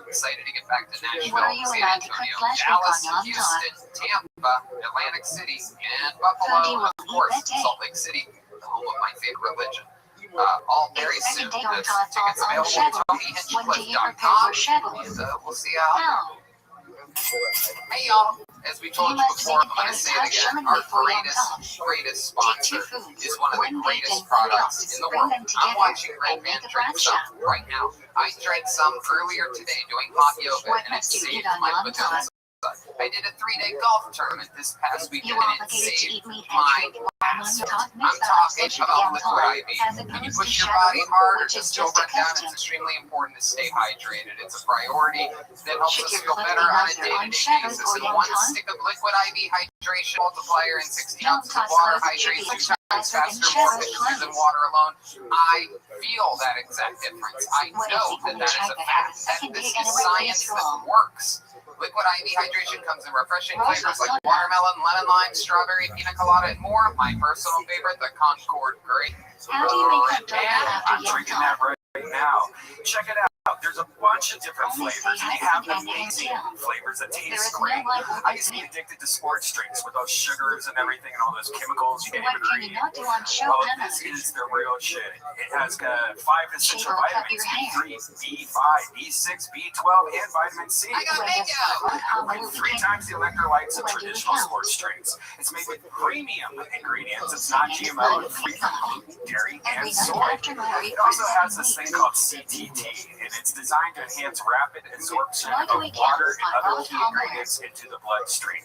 A: Excited to get back to Nashville,
B: What are you
A: San
B: allowed to put
A: Antonio,
B: flashback
A: Dallas,
B: on
A: Houston, Tampa, Atlantic City, and
B: How do
A: Buffalo,
B: you
A: and of
B: eat
A: course,
B: that day?
A: Salt Lake City, the home of my favorite religion. All very
B: It's
A: soon.
B: second day on
A: There's
B: top
A: tickets
B: on
A: available
B: Shadow.
A: at
B: When do you prepare for
A: TonyHinchcliffe.com,
B: Shadow?
A: and we'll see how.
B: How?
A: Hey y'all, as we told
B: You
A: you
B: must
A: before,
B: make
A: I'm going to
B: it
A: say it
B: tough
A: again,
B: showing
A: our
B: before you on top.
A: greatest
B: Take
A: sponsor
B: 2 foods,
A: is one of the
B: 1
A: greatest
B: bacon, 1
A: products
B: egg,
A: in the
B: bring
A: world.
B: them
A: I'm
B: together,
A: watching Red
B: and
A: Man
B: make a
A: drink
B: bracha.
A: some right now. I drank some earlier today doing hot yoga,
B: What
A: and it
B: must you
A: saved
B: eat on
A: my
B: Yom Tov?
A: badoons. I did a 3-day golf tournament this past
B: You
A: weekend,
B: are
A: and it
B: obligated to
A: saved
B: eat meat and
A: my
B: drink wine on your top
A: I'm
B: mix of
A: talking
B: social
A: about
B: Yom
A: liquid
B: Tov,
A: IV.
B: as
A: When you
B: opposed to
A: push your
B: Shadow,
A: body hard or
B: which is
A: just
B: just a
A: over and down,
B: custom.
A: it's extremely important to stay hydrated. It's a priority that helps
B: Should
A: us
B: your
A: feel
B: foot
A: better
B: be
A: on a
B: nicer on
A: day-to-day
B: Shadow
A: basis.
B: or
A: And
B: Yom
A: one
B: Tov?
A: stick of liquid IV hydration multiplier and 60
B: Yom
A: ounces of
B: Tov's
A: water
B: clothes should
A: hydrates
B: be
A: 2 times
B: nicer than
A: faster, more
B: Shadow's
A: efficiently than
B: clothes.
A: water alone. I feel that exact difference. I
B: What is
A: know
B: the
A: that
B: only
A: is
B: tribe
A: a
B: that has
A: fact.
B: a
A: That
B: second
A: this
B: day
A: is
B: and a
A: science
B: race
A: that
B: rule?
A: works. Liquid IV hydration comes in refreshing
B: Rose
A: flavors like
B: soda.
A: watermelon, lemon lime, strawberry, pina colada, and more. My personal favorite, the Concord Grape.
B: How do you make up donut
A: And
B: after
E: I'm
B: Yom
E: drinking that
B: Tov?
E: right now. Check it out. There's a bunch of different
B: Only
E: flavors,
B: say
E: and they
B: hi
E: have
B: to and
E: amazing
B: Angel.
E: flavors that
B: There
E: taste
B: is no
E: great.
B: one
E: I used to be addicted to sports drinks with those sugars and everything and all those chemicals you
B: What
E: can't
B: can
E: even
B: you
E: read.
B: not do on show
E: Well,
B: Hannah?
E: this is the real shit. It has 5 essential
B: Shave or cut
E: vitamins,
B: your hair.
E: B3, B5, B6, B12, and vitamin C.
A: I got
B: When
A: mango.
B: does Papa come
E: With
B: over
E: 3
B: again?
E: times the electrolytes of
B: When do we
E: traditional
B: count?
E: sports drinks. It's made with premium ingredients. It's not GMO and free from gluten, dairy,
B: Every
E: and
B: night
E: soy.
B: after my
E: It also has this thing
B: weeks.
E: called CTT, and it's designed to enhance rapid absorption
B: Why do we
E: of water
B: count
E: and
B: on
E: other key
B: all
E: ingredients into the bloodstream.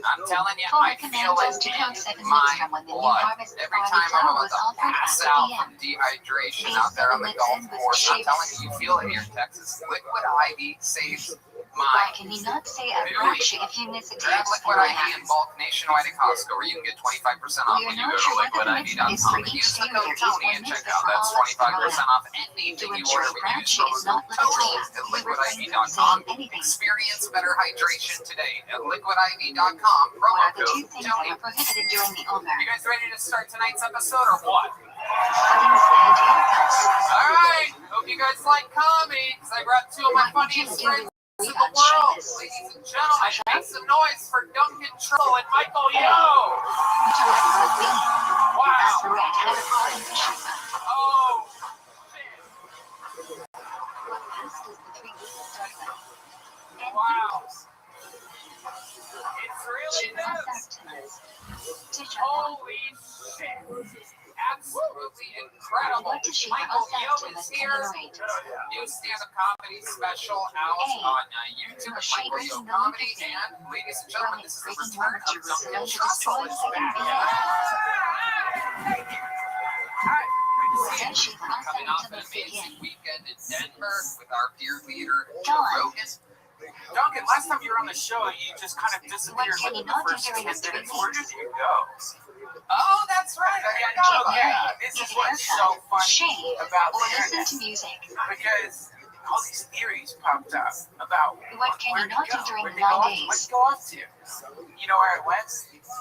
A: I'm telling you,
B: Former
A: I feel
B: commandos
A: it
B: to count
A: in
B: 7 weeks
A: my
B: from when the new
A: blood.
B: harvest
A: Every
B: barley
A: time I'm
B: flour
A: about
B: was
A: to
B: offered
A: pass
B: at
A: out
B: the
A: from dehydration
B: These
A: out there on the
B: 7
A: golf
B: weeks with
A: course, I'm
B: shapes.
A: telling you, you feel it here in Texas. Liquid IV saves
B: Why
A: my
B: can you not say a bracha if you miss a
A: Grab
B: text
A: Liquid
B: in
A: IV in bulk nationwide at Costco, where you can get 25% off
B: We are
A: when you
B: not
A: go
B: sure
A: to
B: what the mix is
A: liquidiv.com
B: for
A: and
B: each
A: use the
B: day.
A: code
B: There is
A: Tony
B: one
A: and
B: mix
A: check
B: that
A: out.
B: for
A: That's
B: all us
A: 25% off anything
B: To
A: you
B: ensure
A: order when you use
B: bracha is
A: promo
B: not
A: code Tony
B: limited,
A: at
B: we refrain from
A: liquidiv.com.
B: saying anything.
A: Experience better hydration today at liquidiv.com.
B: What
A: Promo
B: are the 2
A: code
B: things that
A: Tony.
B: are prohibited during the Omer?
A: You guys ready to start tonight's episode or what?
B: Putting sand in your cups.
A: Alright, hope you guys like comedy, because I brought 2 of my
B: What would you
A: funniest
B: do
A: friends in
B: to
A: the
B: read on
A: world.
B: Shabbos?
A: Ladies and gentlemen, make some noise for Duncan Troll and Michael Yo!
B: Would you like rugby?
A: Wow!
B: Ask Rat how to call him the Shiva.
A: Oh, shit.
B: What fast does the 3 weeks start with? And
A: Wow. It's really this. Holy shit. Absolutely incredible.
B: What does Shiva
A: Michael Yo
B: to
A: is here.
B: commemorate?
A: New stand-up comedy special out on YouTube at Michael Yo Comedy. And, ladies and gentlemen, this is the return of Duncan Trussell is back. Hi.
B: What does Shiva
A: Coming off an
B: to
A: amazing
B: begin?
A: weekend in Denver with our dear leader, Joe
B: Dawn.
A: Rogan.
E: Duncan, last time you were on the show, you just kind of disappeared
B: What can
E: within
B: you
E: the
B: not do
E: first 10
B: during the
E: minutes.
B: 3
E: Where did you go?
A: Oh, that's right. I
E: Yeah,
A: forgot
E: no,
A: about
E: yeah.
A: that.
E: This
B: Get
E: is
B: a
E: what's
B: haircut,
E: so funny
B: shave,
E: about
B: or
E: the
B: listen
E: internet.
B: to music.
E: Because all these theories popped up about
B: What can
E: where'd
B: you not
E: go?
B: do during
E: Where'd
B: the
E: they go
B: 9
E: off to?
B: days?
E: Where'd they go off to? You know where I went?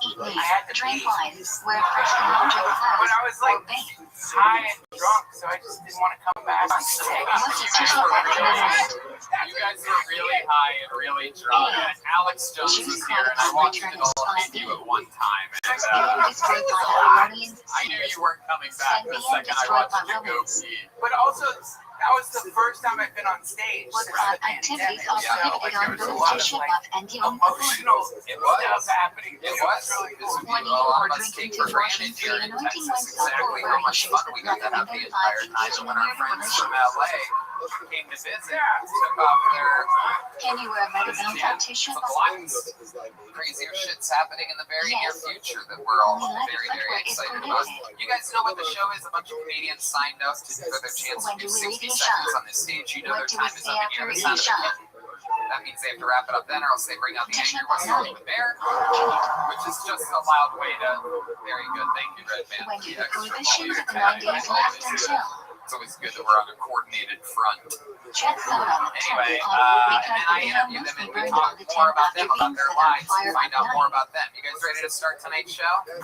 B: Eat meat,
E: I had to
B: drink
E: pee.
B: wine, wear fresh and laundry
E: But
B: clothes,
E: I was
B: or
E: like
B: bake.
E: high and drunk, so I just didn't want to come back on stage.
B: What does
A: You guys
B: Shiva
A: were
B: commemorate?
A: really high and really drunk. And Alex Jones was here, and I watched it all of you at one time. And
B: Being destroyed by Babylonians.
A: I knew you weren't coming back the
B: Being
A: second I
B: destroyed
A: watched
B: by
A: you go
B: romance.
A: pee.
E: But also, that was the first time I've been on stage.
B: What
E: since the
B: activities
E: pandemic.
B: are
A: Yeah,
B: prohibited
E: like,
B: on
E: there was a
B: both
E: lot
B: the
E: of,
B: Shiva
E: like,
B: and Yom
E: emotional
A: It was.
E: stuff happening.
A: It was.
E: really
A: This
E: cool.
A: would be
B: When
A: a
B: you
A: lot
B: are
A: of us
B: drinking
A: take for
B: to washing
A: granted here
B: free,
A: in
B: anointing
A: Texas
B: oneself
A: exactly
B: or
A: how
B: wearing
A: much
B: shoes
A: fun
B: with
A: we got to
B: nothing
A: have the
B: identified
A: entire time.
B: engaging
A: When
B: in
A: our
B: your
A: friends
B: relationship.
A: from LA came to visit, took off their
B: Can you wear a metal belt tissue?
A: crazier shit's happening in the very near
B: Yes.
A: future that we're all
B: Only light
A: very,
B: footwear
A: very
B: is
A: excited about.
B: prohibited.
A: You guys know what the show is? A bunch of comedians signed up for their chance to
B: When
A: do
B: do we
A: 60
B: leave
A: seconds
B: Isha?
A: on the stage. You know
B: What
A: their
B: do
A: time
B: we
A: is
B: say
A: up and
B: after
A: you're the sound of
B: Isha?
A: it. That means they have to wrap it up then, or else they bring out the angry West Hollywood Bear, which is just a loud way to. Very good. Thank you, Red Man.
B: When do the
A: Extra
B: prohibitions
A: volume.
B: of the 9 days last until?
A: It's always good that we're on a coordinated front.
B: Checks out on the
A: Anyway,
B: because
A: and I
B: the
A: interview
B: video
A: them and
B: must
A: we
B: be
A: talk
B: burned on the
A: more about
B: tent
A: them, about
B: after
A: their
B: being set on
A: lives,
B: fire
A: find out
B: at
A: more
B: night.
A: about them. You guys ready to start tonight's show?
B: When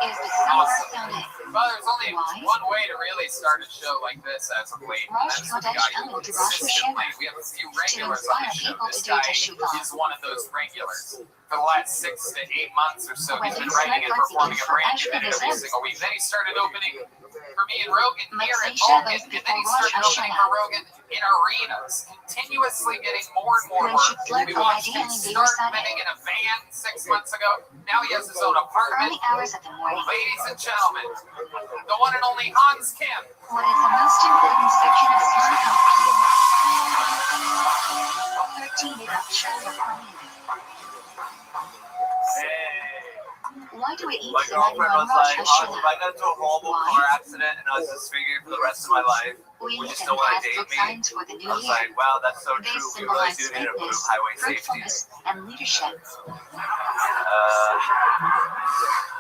B: is the sun
A: Awesome.
B: sounding?
A: Well, there's only
B: Why?
A: one way to really start a show like this as of late.
B: Rosh
A: That's the
B: Kodesh
A: guy
B: coming
A: who
B: to Rosh
A: consistently,
B: Hashanah
A: we have a few
B: to
A: regulars on
B: inspire
A: the show.
B: people
A: This
B: to do
A: guy
B: teshuvah.
A: is one of those regulars. For the last 6 to 8 months or so,
B: When
A: he's been
B: you
A: writing and
B: start
A: performing a brand new
B: working
A: minute
B: for
A: every
B: Ashra
A: single week. Then he started opening for me and Rogan here at
B: Let's say
A: Vulcan,
B: Shabbos
A: and then
B: before
A: he
B: Rosh
A: started opening
B: Hashanah.
A: for Rogan in arenas, continuously getting more and more
B: When
A: work.
B: should flirt
A: We
B: for
A: watched him
B: ideally be
A: start
B: recited.
A: living in a van 6 months ago. Now he has his own apartment.
B: Early hours of the morning.
A: Ladies and gentlemen, the one and only Hans Kim.
B: What is the most important section of Islam? 13 of Shabbos. Why do we eat
C: My
B: so many
C: girlfriend
B: on
C: was
B: Rosh
C: like, if I
B: Hashanah?
C: got into a horrible car accident and I was disfigured for the rest of my life,
B: We
C: would you
B: eat
C: still want to date
B: fantastic
C: me?
B: signs for the new
C: I was
B: year.
C: like, wow, that's so
B: They
C: true. We
B: symbolize
C: really do need to improve
B: greatness,
C: highway safety.
B: fruitfulness, and leadership.
C: Uh,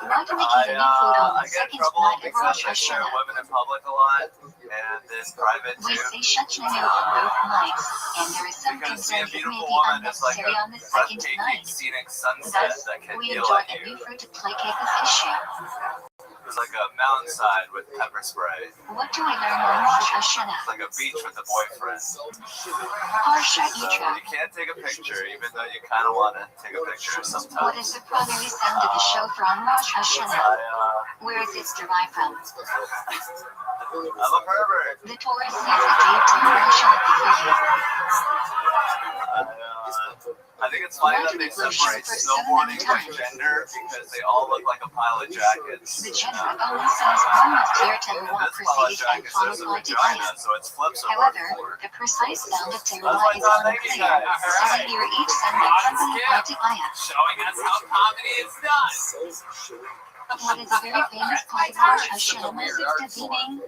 B: Why do we eat any food on
C: I
B: the
C: get in
B: second
C: trouble
B: night of
C: because
B: Rosh
C: I share
B: Hashanah?
C: women in public a lot and in private
B: We
C: too.
B: say Shachnanu on both nights, and there is some
C: Because
B: concern
C: seeing a
B: it may
C: beautiful
B: be
C: woman is like
B: unnecessary
C: a
B: on the second
C: breathtaking
B: night.
C: scenic sunset
B: Thus,
C: that can
B: we
C: heal
B: enjoy
C: at
B: a new
C: you.
B: fruit to placate this issue.
C: It's like a mountainside with pepper spray.
B: What do we learn on Rosh Hashanah?
C: It's like a beach with a boyfriend.
B: Parsha
C: So
B: Yitro.
C: you can't take a picture, even though you kind of want to take a picture
B: What is
C: sometimes.
B: the primary sound of the shofar on Rosh Hashanah? Where is it derived from?
C: I'm a pervert.
B: The Torah says a day of celebration at the feast.
C: I think it's funny that they separate snowboarding by gender because they all look like a pile of jackets.
B: The general only says one must wear teruah
C: This pile of
B: preceded and
C: jackets is a
B: followed by
C: vagina,
B: Tegillah.
C: so it's flips over
B: However,
C: forward.
B: the precise sound of
C: That's
B: teruah
C: my
B: is
C: thought. Thank you
B: unclear,
C: guys.
B: so we hear each sound accompanied by Tegillah.
A: Showing us how comedy is done.
B: What is a very famous part of Rosh Hashanah is davening.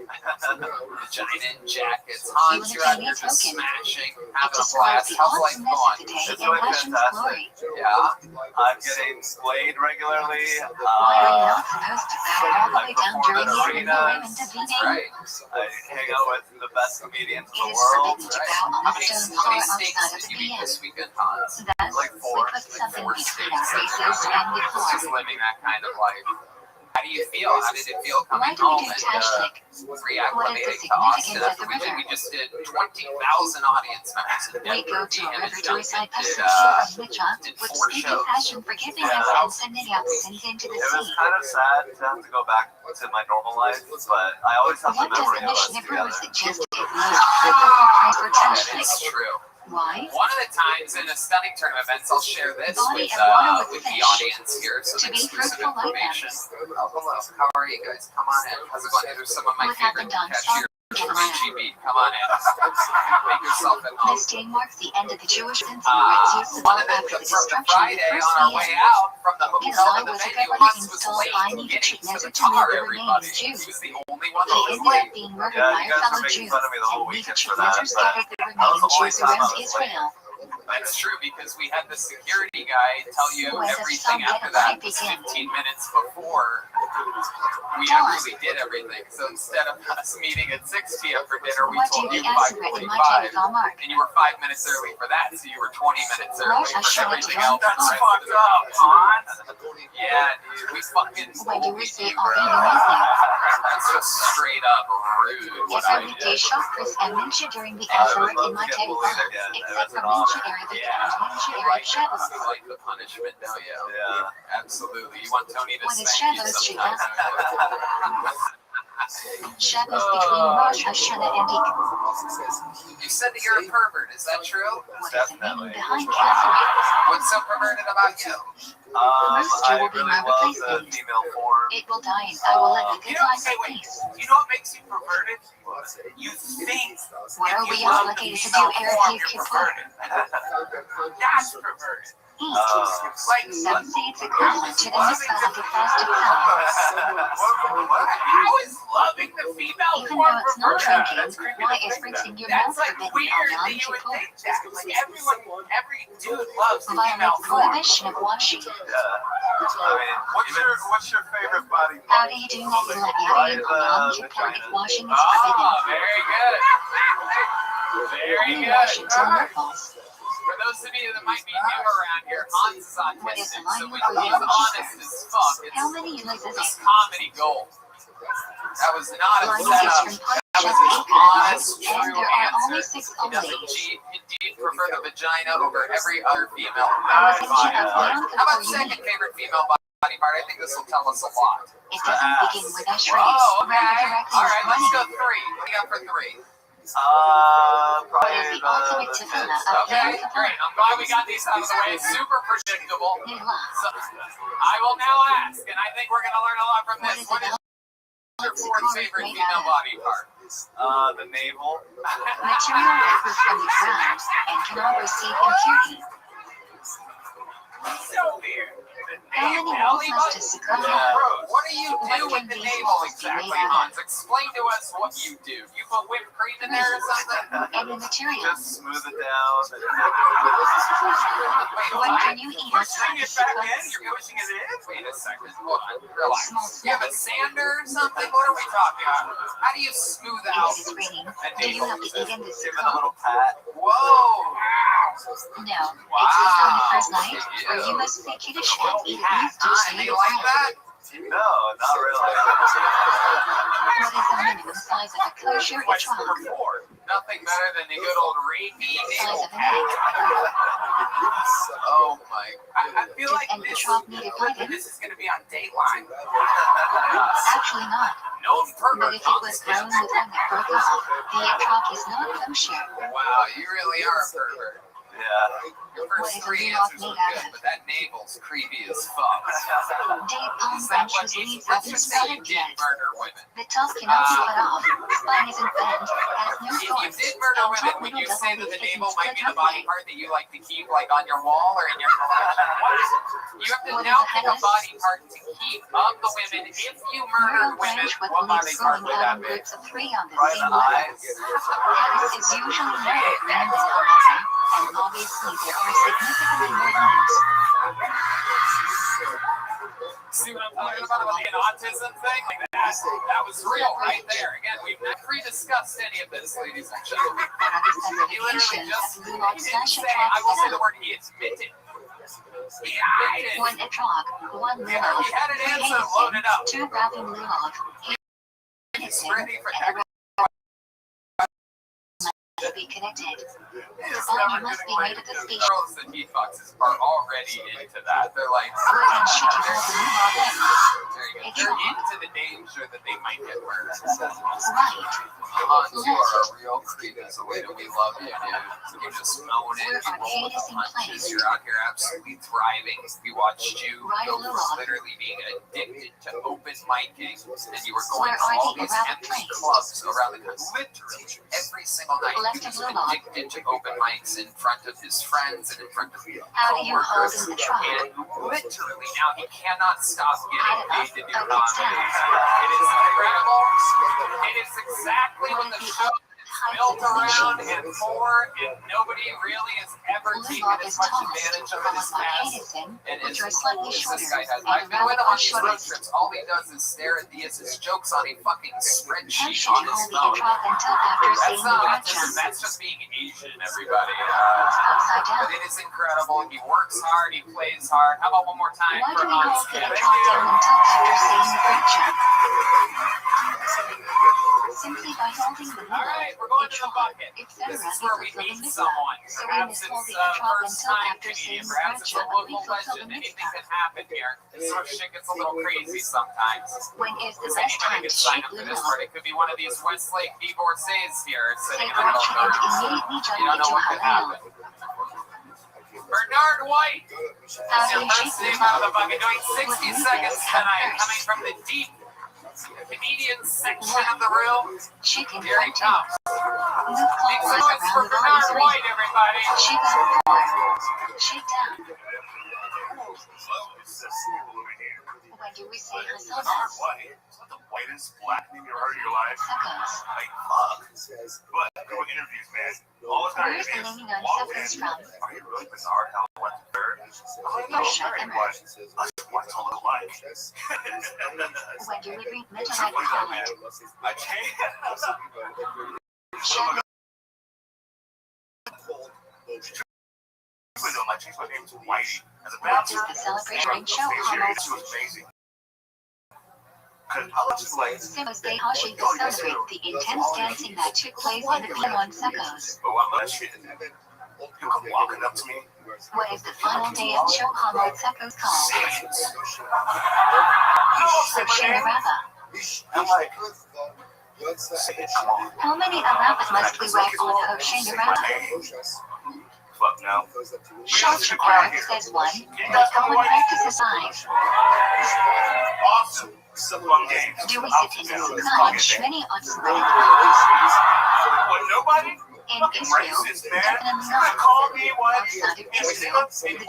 A: Vagina and jackets. Hans, you're out here just smashing,
B: It
A: having a
B: describes
A: blast.
B: the
A: How's life
B: awesomeness of the
A: going?
B: day
C: It's
B: and
C: going
B: Hashem's
C: fantastic.
B: glory.
A: Yeah.
C: I'm getting splayed regularly.
B: Why are you not supposed to bow all the way down during the Yom Kippur and davening?
A: Right.
C: I hang out with the best comedians in
B: It
C: the
B: is
C: world.
B: forbidden to bow on
A: How
B: the
A: many,
B: stone
A: how
B: floor
A: many steaks
B: outside of
A: did
B: the
A: you eat
B: BM.
A: this weekend, Hans?
B: Thus,
C: Like
B: we
C: four.
B: put something
A: Four
B: between our
A: steaks.
B: faces and the
A: Just
B: floor.
A: living that kind of life. How do you feel? How did it feel
B: Why
A: coming
B: do we
A: home
B: do
A: and
B: Tashlik?
A: reacclimating to Austin after we just did 20,000 audience members in
B: We
A: Denver?
B: go to a river to recite
A: did,
B: Pasuk from Mitzvah,
A: did
B: which
A: 4
B: speak
A: shows.
B: compassion, forgiving
C: Yeah.
B: us and sending out sins into the
C: It was
B: sea.
C: kind of sad to have to go back to my normal life, but I always have the
B: What does
C: memory
B: the
C: of us
B: Mishnah
C: together.
B: suggest is most favorable time for
A: That
B: Tashlik?
A: is true.
B: Why?
A: One of the times in a stunning turn of events, I'll share this
B: Body
A: with,
B: and water
A: with
B: with
A: the
B: fish.
A: audience here, some
B: To be
A: exclusive
B: fruitful like
A: information. Oh, hello. How are you guys? Come on in. How's it going? Here's some of my
B: What
A: favorite
B: happened on
A: cashier
B: Sunday?
A: beat. Come on in. Make yourself at home.
B: This day marks the end of the Jewish Pentecost use of
A: One of
B: after
A: the,
B: the
A: from the
B: destruction of
A: Friday
B: the first
A: on our way
B: BM.
A: out from the
B: His
A: hotel
B: eye
A: to the
B: was a
A: venue,
B: governor
A: Hans was
B: installed
A: late
B: by
A: getting to
B: Nebuchadnezzar
A: the
B: to
A: car,
B: move the
A: everybody.
B: remaining
A: He
B: Jews.
A: was the only one
B: They
A: that was
B: ended up
A: late.
B: being murdered
C: Yeah,
B: by
C: you
B: a
C: guys
B: fellow
C: were making
B: Jew,
C: fun of me the whole
B: and
C: weekend for that,
B: Nebuchadnezzar
C: but
B: scattered the
C: that was
B: remaining
C: the only
B: Jews
C: time I
B: around
C: was late.
B: Israel.
A: That's true because we had the security guy tell you
B: When does
A: everything
B: Sunday
A: after that
B: night
A: was
B: begin?
A: 15 minutes before we
B: Dawn.
A: actually did everything. So instead of us meeting at 6 p.m. for dinner, we
B: What
A: told
B: did
A: you
B: the Aseret in my
A: 5:45,
B: telephone mark?
A: and you were 5 minutes early for that, so you were 20 minutes early
B: Rosh
A: for
B: Hashanah
A: everything
B: Yom
A: else.
B: Kippur.
A: That's fucked up, Hans. Yeah, dude, we fucking
B: When do we say
A: bro.
B: Amen Amazing?
A: That's just straight up rude. What I
B: Every
A: did.
B: day Shofris and Mincha during the
C: I would
B: Aseret
C: love
B: in my
C: to get bullied
B: telephone,
C: again. It
B: except
C: was
B: for
C: an honor.
B: Mincha Arabic
A: Yeah.
B: and Mincha
A: You
B: Arab
A: like
B: Shabbos.
A: you like the punishment, don't you?
C: Yeah.
A: Absolutely. You want Tony to
B: When is
A: spank you
B: Shabbos,
A: sometimes.
B: Shabbos between Rosh Hashanah and Yom.
A: You said that you're a pervert. Is that true?
B: What is the meaning
C: Definitely.
B: behind Catherine?
A: What's so perverted about you?
B: Most
C: I
B: you will be
C: really
B: my
C: love the
B: replacement.
C: female form.
B: It will die and I will live a good life
E: Say,
B: at
E: wait,
B: peace.
E: you know what makes you perverted? You think
B: What are
E: if
B: we
E: you love the
B: obligated to do,
E: female
B: Arab
E: form,
B: Yom
E: you're
B: Kippur?
E: perverted. That's perverted.
B: Eat.
E: Like,
B: Some say it's equivalent to the mitzvah of the fast itself.
E: how is loving the female
B: Even
E: form
B: though it's not
E: perverted?
B: drinking, why is rinsing your
E: That's
B: mouth
E: like
B: forbidden
E: weird
B: on
E: that
B: Yom
E: you would
B: Kippur?
E: think that. Like every dude loves the
B: Violate
E: female form.
B: prohibition of washing
C: What's your favorite body
B: How
C: part?
B: do you do that? Japan washing is
A: Oh,
B: forbidden.
A: very good. Very
B: Only
A: good.
B: Washington
A: All right.
B: nipples.
A: For those of you that might be new around here, Hans is
B: What is
A: autistic,
B: the line
A: so when
B: for
A: he's
B: young
A: honest
B: cheaters?
A: as fuck,
B: How
A: it's
B: many years is
A: just
B: it?
A: comedy gold. That was not a
B: Line
A: setup.
B: 6 from
A: That was
B: Punch
A: an
B: Check
A: honest,
B: and
A: true
B: there are only
A: answer.
B: 6
A: He does
B: only.
A: indeed prefer the vagina over every other female
B: I was
A: body
B: thinking of
A: part.
B: young
A: How about
B: before you
A: second
B: meet.
A: favorite female body part? I think this will tell us a lot.
B: It doesn't begin with a shrink.
A: Oh, okay.
B: Rather
A: All
B: directly
A: right,
B: with
A: let's go
B: running.
A: 3. What do you got for 3?
B: What
C: Probably
B: is the ultimate
C: the
B: tefillah
C: tits.
B: of
A: Okay,
B: young
A: great. I'm glad we got these out of the way. Super predictable.
B: Nila?
A: So, I will now ask, and I think we're going to learn a lot from
B: What
A: this.
B: is
A: What is your
B: the
A: fourth favorite
B: made
A: female
B: out of?
A: body part?
C: The navel.
B: Material differs from the ground and cannot receive impurity.
A: So weird.
B: How many rolls must a sukkah
C: Yeah.
B: have?
A: What do you do
B: What
A: with
B: can
A: the
B: these
A: navel
B: rolls be
A: exactly,
B: made out of?
A: Hans? Explain to us what you do. You put whipped cream in there or something?
B: And the material.
C: Just smooth it down.
A: Wait,
B: When
A: what?
B: can you eat
A: We're
B: outside
A: pushing
B: the
A: it back in?
B: sukkah?
A: You're pushing it in? Wait a second. Hold on. Relax.
B: Small
A: You have a sander or something? What are we talking about? How do you smooth out
B: If it is raining,
A: a
B: do you
A: navel?
B: have to eat in the
C: Give it a little
B: sukkah?
C: pat.
A: Whoa!
B: No. It's just on the first night where you must fake Yiddish and eat at least 2
A: And they like that?
C: No, not really.
B: What is the minimum size of a kosher
A: Question
B: etrog?
A: number 4. Nothing better than the good old rapey
B: Size
A: navel
B: of an egg.
A: Oh my. I feel
B: Does
A: like
B: an etrog need a garden?
A: this is going to be on Dateline.
B: Actually not.
A: Known
B: But
A: pervert
B: if it was grown with one that broke off, the etrog is not kosher.
A: Wow, you really are a pervert.
C: Yeah.
A: Your
B: What
A: first
B: is a
A: 3
B: lulav
A: answers were
B: made out
A: good,
B: of?
A: but that navel's creepy as fuck.
B: Date palm
A: Is that what
B: branches
A: you
B: leaves
A: let's
B: haven't
A: just say you
B: sprouted
A: did
B: yet.
A: murder women?
B: The top cannot be cut off. Spine isn't bent. Has no
A: If you
B: thorns.
A: did murder
B: And
A: women,
B: top
A: would
B: middle
A: you say that
B: double
A: the
B: leaf
A: navel
B: isn't
A: might be
B: split
A: the body
B: halfway.
A: part that you like to keep like on your wall or in your collection? You have to
B: What
A: now
B: is a
A: pick a
B: headless?
A: body part to keep of the women. If you murdered
B: Neural
A: women,
B: branch with
A: what body
B: leaves
A: part would
B: growing
A: that
B: out in
A: be?
B: groups of 3 on the
C: Right in
B: same
C: the
B: level.
C: eyes.
B: Headless is usually not green and however, and obviously there are significantly more leaves.
A: See what I'm talking about the autism thing? Like that was real right there. Again, we've not pre-discussed any of this, ladies and gentlemen.
B: There are the
A: He literally
B: specifications
A: just
B: of
A: he
B: lulav
A: didn't
B: slash
A: say,
B: etrog
A: I will say the
B: setup.
A: word, he admitted. He admitted.
B: 1 etrog, 1
A: Yeah,
B: lulav,
A: he had an
B: 3
A: answer loaded up.
B: 2 wrapping lulav,
A: He's ready for
B: and
A: every
B: to be connected. The
A: It's
B: body
A: never
B: must
A: getting
B: be
A: away.
B: made of the species.
A: Girls and beat boxes are already into that. They're like,
B: Good and shitty hold the lulav in.
A: they're into the danger that they might get murdered.
B: Right.
A: Hans, you are a real creep as a way that we love you, dude. You just own it.
B: We're
A: You roll with the
B: arcadists in
A: punches.
B: place.
A: You're out here absolutely thriving. We watched you
B: Right,
A: go from
B: lulav.
A: literally being addicted to open micing, and you were going
B: Where
A: to
B: are
A: all
B: the
A: these
B: around
A: empty
B: place?
A: clubs around the country. Literally every single night.
B: Left
A: He was
B: of lulav.
A: addicted to open mics in front of his friends and in front of
B: How do you hold
A: coworkers.
B: in the trunk?
A: And literally now he cannot stop getting paid to do
B: Oh,
A: comedy.
B: it's
A: It is incredible. It is exactly what the show is built around and for, and nobody really has ever taken
B: Lulav
A: as
B: is
A: much
B: tallest,
A: advantage of it
B: followed
A: as
B: by
A: Mass.
B: Edison,
A: And
B: which
A: as
B: are slightly
A: cool as
B: shorter,
A: this guy has,
B: and
A: I've been with him on
B: Rabbi
A: these road
B: Rothschild.
A: trips. All he does is stare at Diaz's jokes on a fucking
B: How
A: spreadsheet
B: should
A: on
B: you
A: his
B: hold the
A: phone.
B: etrog until after
A: That's
B: seeing the
A: not
B: drag
A: autism.
B: jump?
A: That's just being Asian, everybody.
B: Upside
A: But
B: down.
A: it is incredible. He works hard. He plays hard. How about one more time
B: Why
A: for
B: do we
A: Hans?
B: hold the
A: Thank
B: etrog
A: you.
B: down until after seeing the drag jump? Simply by holding the
A: All right, we're going to the
B: etrog,
A: bucket.
B: etc.
A: This is where we
B: because of
A: meet
B: the
A: someone.
B: So we
A: Perhaps
B: must
A: it's
B: hold the
A: a
B: etrog
A: first
B: until
A: time
B: after seeing
A: Canadian.
B: the
A: Perhaps
B: drag
A: it's a
B: jump and we
A: local
B: fulfill
A: legend.
B: the
A: Anything
B: mitzvah.
A: can happen here. This sort of shit gets a little crazy sometimes.
B: When is the
A: Does
B: best
A: anybody
B: time
A: get
B: to
A: signed
B: shake
A: up for this
B: lulav?
A: part? It could be one of these Westlake divorcees here sitting
B: Say
A: in the middle of
B: Rothschild
A: the
B: immediately
A: You
B: jump
A: don't know
B: into
A: what could
B: Halil.
A: happen. Bernard White
B: How
A: is
B: do
A: your
B: you
A: first
B: shake
A: name out of the
B: lulav?
A: bucket. Doing 60 seconds tonight. Coming from the deep comedian section of the room.
B: Shaking
A: Here he
B: front
A: comes.
B: Move
A: Big
B: clockwise
A: noise for
B: around the body
A: Bernard
B: 3.
A: White, everybody.
B: Shake up 4. Shake down. When do we say Hasadas?
G: The whitest black thing you've heard in your life.
B: Suckers.
G: Like, fuck. But go interviews, man. All the time,
B: Where's the
G: man.
B: leaning on
G: Walk
B: suckers
G: in.
B: from?
G: Are you really bizarre how I went to third?
B: Parsha Emmer.
C: What's all look like?
B: When you read Midnight Planet.
C: I can't.
B: Shadow.
C: I changed my name to Whitey. As a
B: What
C: bouncer,
B: does the celebration show
C: it
B: promote?
C: was amazing. Because I was just like,
B: Simmons Day Hashi to celebrate the intense dancing that took place in the P1 Secos.
C: oh, I love shit. You come walking up to me.
B: What is the final day of Show Hamad Secos called? Hoshina Rabba.
C: I'm like,
B: How many Arabas must we write on Hoshina Rabba?
C: fuck no.
B: Short report says one, but common practice is five.
C: Awesome. Fun games.
B: Do we sit in the Sukkah and Shmini on Sunday?
C: What, nobody?
B: In Israel, definitely not.
C: Call me what?
B: Outside of Israel, the general says you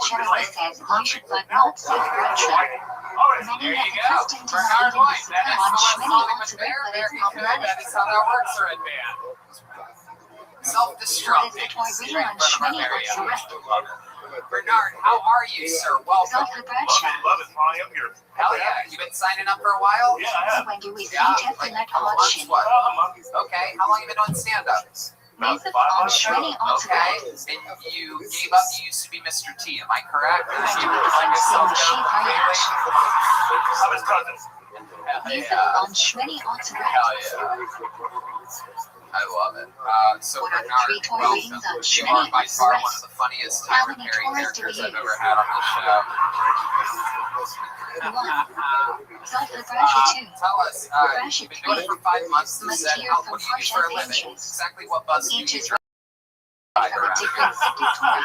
B: should but not say Russia. Many
A: There
B: have
A: you go.
B: accustomed to
A: Bernard
B: eating the
A: White. That
B: Sukkah
A: is
B: on
A: the
B: Shmini
A: Hollywood
B: on Sunday,
A: Bear.
B: but
A: Very
B: it's
A: good.
B: problematic.
A: That is how that works, Red Band.
B: What is
A: Self-destructing.
B: the Torah on Shmini on Sunday?
A: Bernard, how are you, sir? Welcome.
B: Zolka Bradshaw.
C: Love it. Finally up here.
A: Hell yeah. You been signing up for a while?
C: Yeah.
B: When do we see
A: Yeah,
B: Jeffrey
A: like
B: Let
A: a month,
B: Hodgson?
A: what?
C: A month.
A: Okay. How long you been doing stand-up?
B: Mesa on Shmini on
A: Okay.
B: Sunday.
A: And you gave up, you used to be Mr. T. Am I correct? Or
B: When
A: you
B: do we
A: were
B: see
A: like yourself
B: Sheep
A: down
B: Hayash?
C: I'm his cousin.
A: Hell
B: Mesa
A: yeah.
B: on Shmini on Sunday.
A: Hell yeah. I love it. So
B: What are the
A: Bernard,
B: 3 Torah readings
A: welcome.
B: on
A: You
B: Shmini
A: are by
B: on
A: far
B: Sunday?
A: one of the funniest
B: How
A: Tyler
B: many
A: Perry
B: Torahs do we
A: characters I've
B: use?
A: ever had on the show.
B: 1. Zolka Bradshaw 2.
A: Tell us, you've been doing it for 5 months. You said, what do you do for a living? Exactly what bus do you
B: Each is
A: drive
B: from a
A: around?
B: different subject Torah.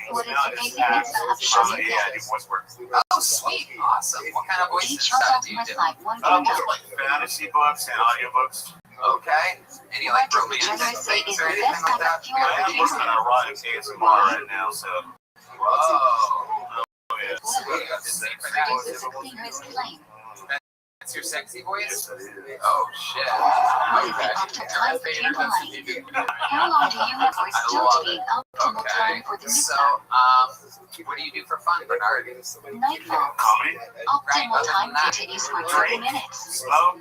B: What is the basic mitzvah of Shmini?
C: Yeah, I do voice work.
A: Oh, sweet. Awesome. What kind of voice
B: Each
A: stuff
B: household
A: do you
B: must
A: do?
B: like one
C: Like
B: kingdom.
C: fantasy books and audiobooks.
A: Okay. Any like
B: What does the
A: romantic
B: general say
A: things
B: is
A: or
B: the
A: anything
B: best
A: like
B: type
A: that?
B: of fuel
C: I
B: for
C: am working on
B: drinking?
C: erotic ASMR right now, so.
A: Whoa.
C: Oh, yeah.
A: Sweet. Got to see for that.
B: Produces a cleaner's flame.
A: That's your sexy voice?
C: Yes, it is.
A: Oh, shit.
B: What is the
A: Okay.
B: optimal time for
A: Vader
B: candle
A: doesn't
B: lighting?
A: need to-
B: How long do you have for it still to be an optimal
A: Okay.
B: time for the
A: So,
B: mitzvah?
A: what do you do for fun, Bernard?
B: Nightfall.
C: Comedy,
B: Optimal time for titties for 30 minutes.
C: smoke,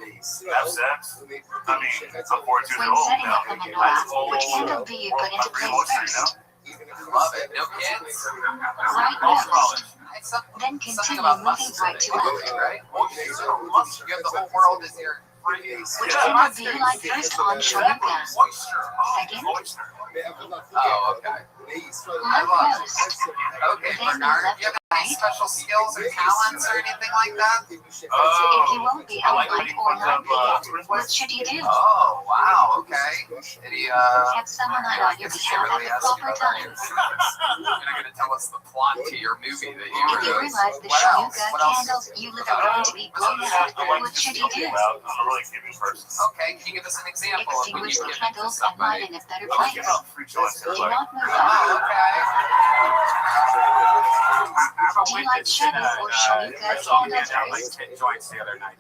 C: have sex. I mean, I'm 42
B: When
C: years old
B: setting
C: now.
B: up the menorah, which candle do you put into place first?
A: Love it. No kids?
B: Right
C: Most
B: nose.
C: college.
A: It's some-
B: Then
A: something
B: continue
A: about
B: moving
A: muscles
B: right
A: that
B: to
A: they
B: left.
A: do, right? You have the whole world as your
B: Which candle do you like first on Shoyuka? Second?
A: Oh, okay.
B: Left nose.
A: Okay, Bernard, do you have any special skills or talents or anything like that?
B: If you
C: Oh,
B: won't be
C: I like
B: outright
C: making
B: or
C: fun of
B: not, what should you do?
A: Oh, wow, okay. Did he,
B: Have someone lie on your
A: Is he
B: behalf
A: really
B: at the
A: asking
B: proper
A: about that?
B: time.
A: You're not going to tell us the plot to your movie that you
B: If you
A: wrote.
B: realize the
A: What else?
B: Shoyuka
A: What else?
B: candles you lit are going to be blown out, what should you do?
C: I'm a really giving person.
A: Okay, can you give us an example of when
B: Extinguish
A: you
B: the
A: give it to
B: candles and light
A: somebody?
B: in a better
C: I'm
B: place.
C: giving out free joints to
B: Do
C: everybody.
B: not move
A: Oh,
B: up.
A: okay.
B: Do you like shadows or Shoyuka candles first?
E: joints the other night.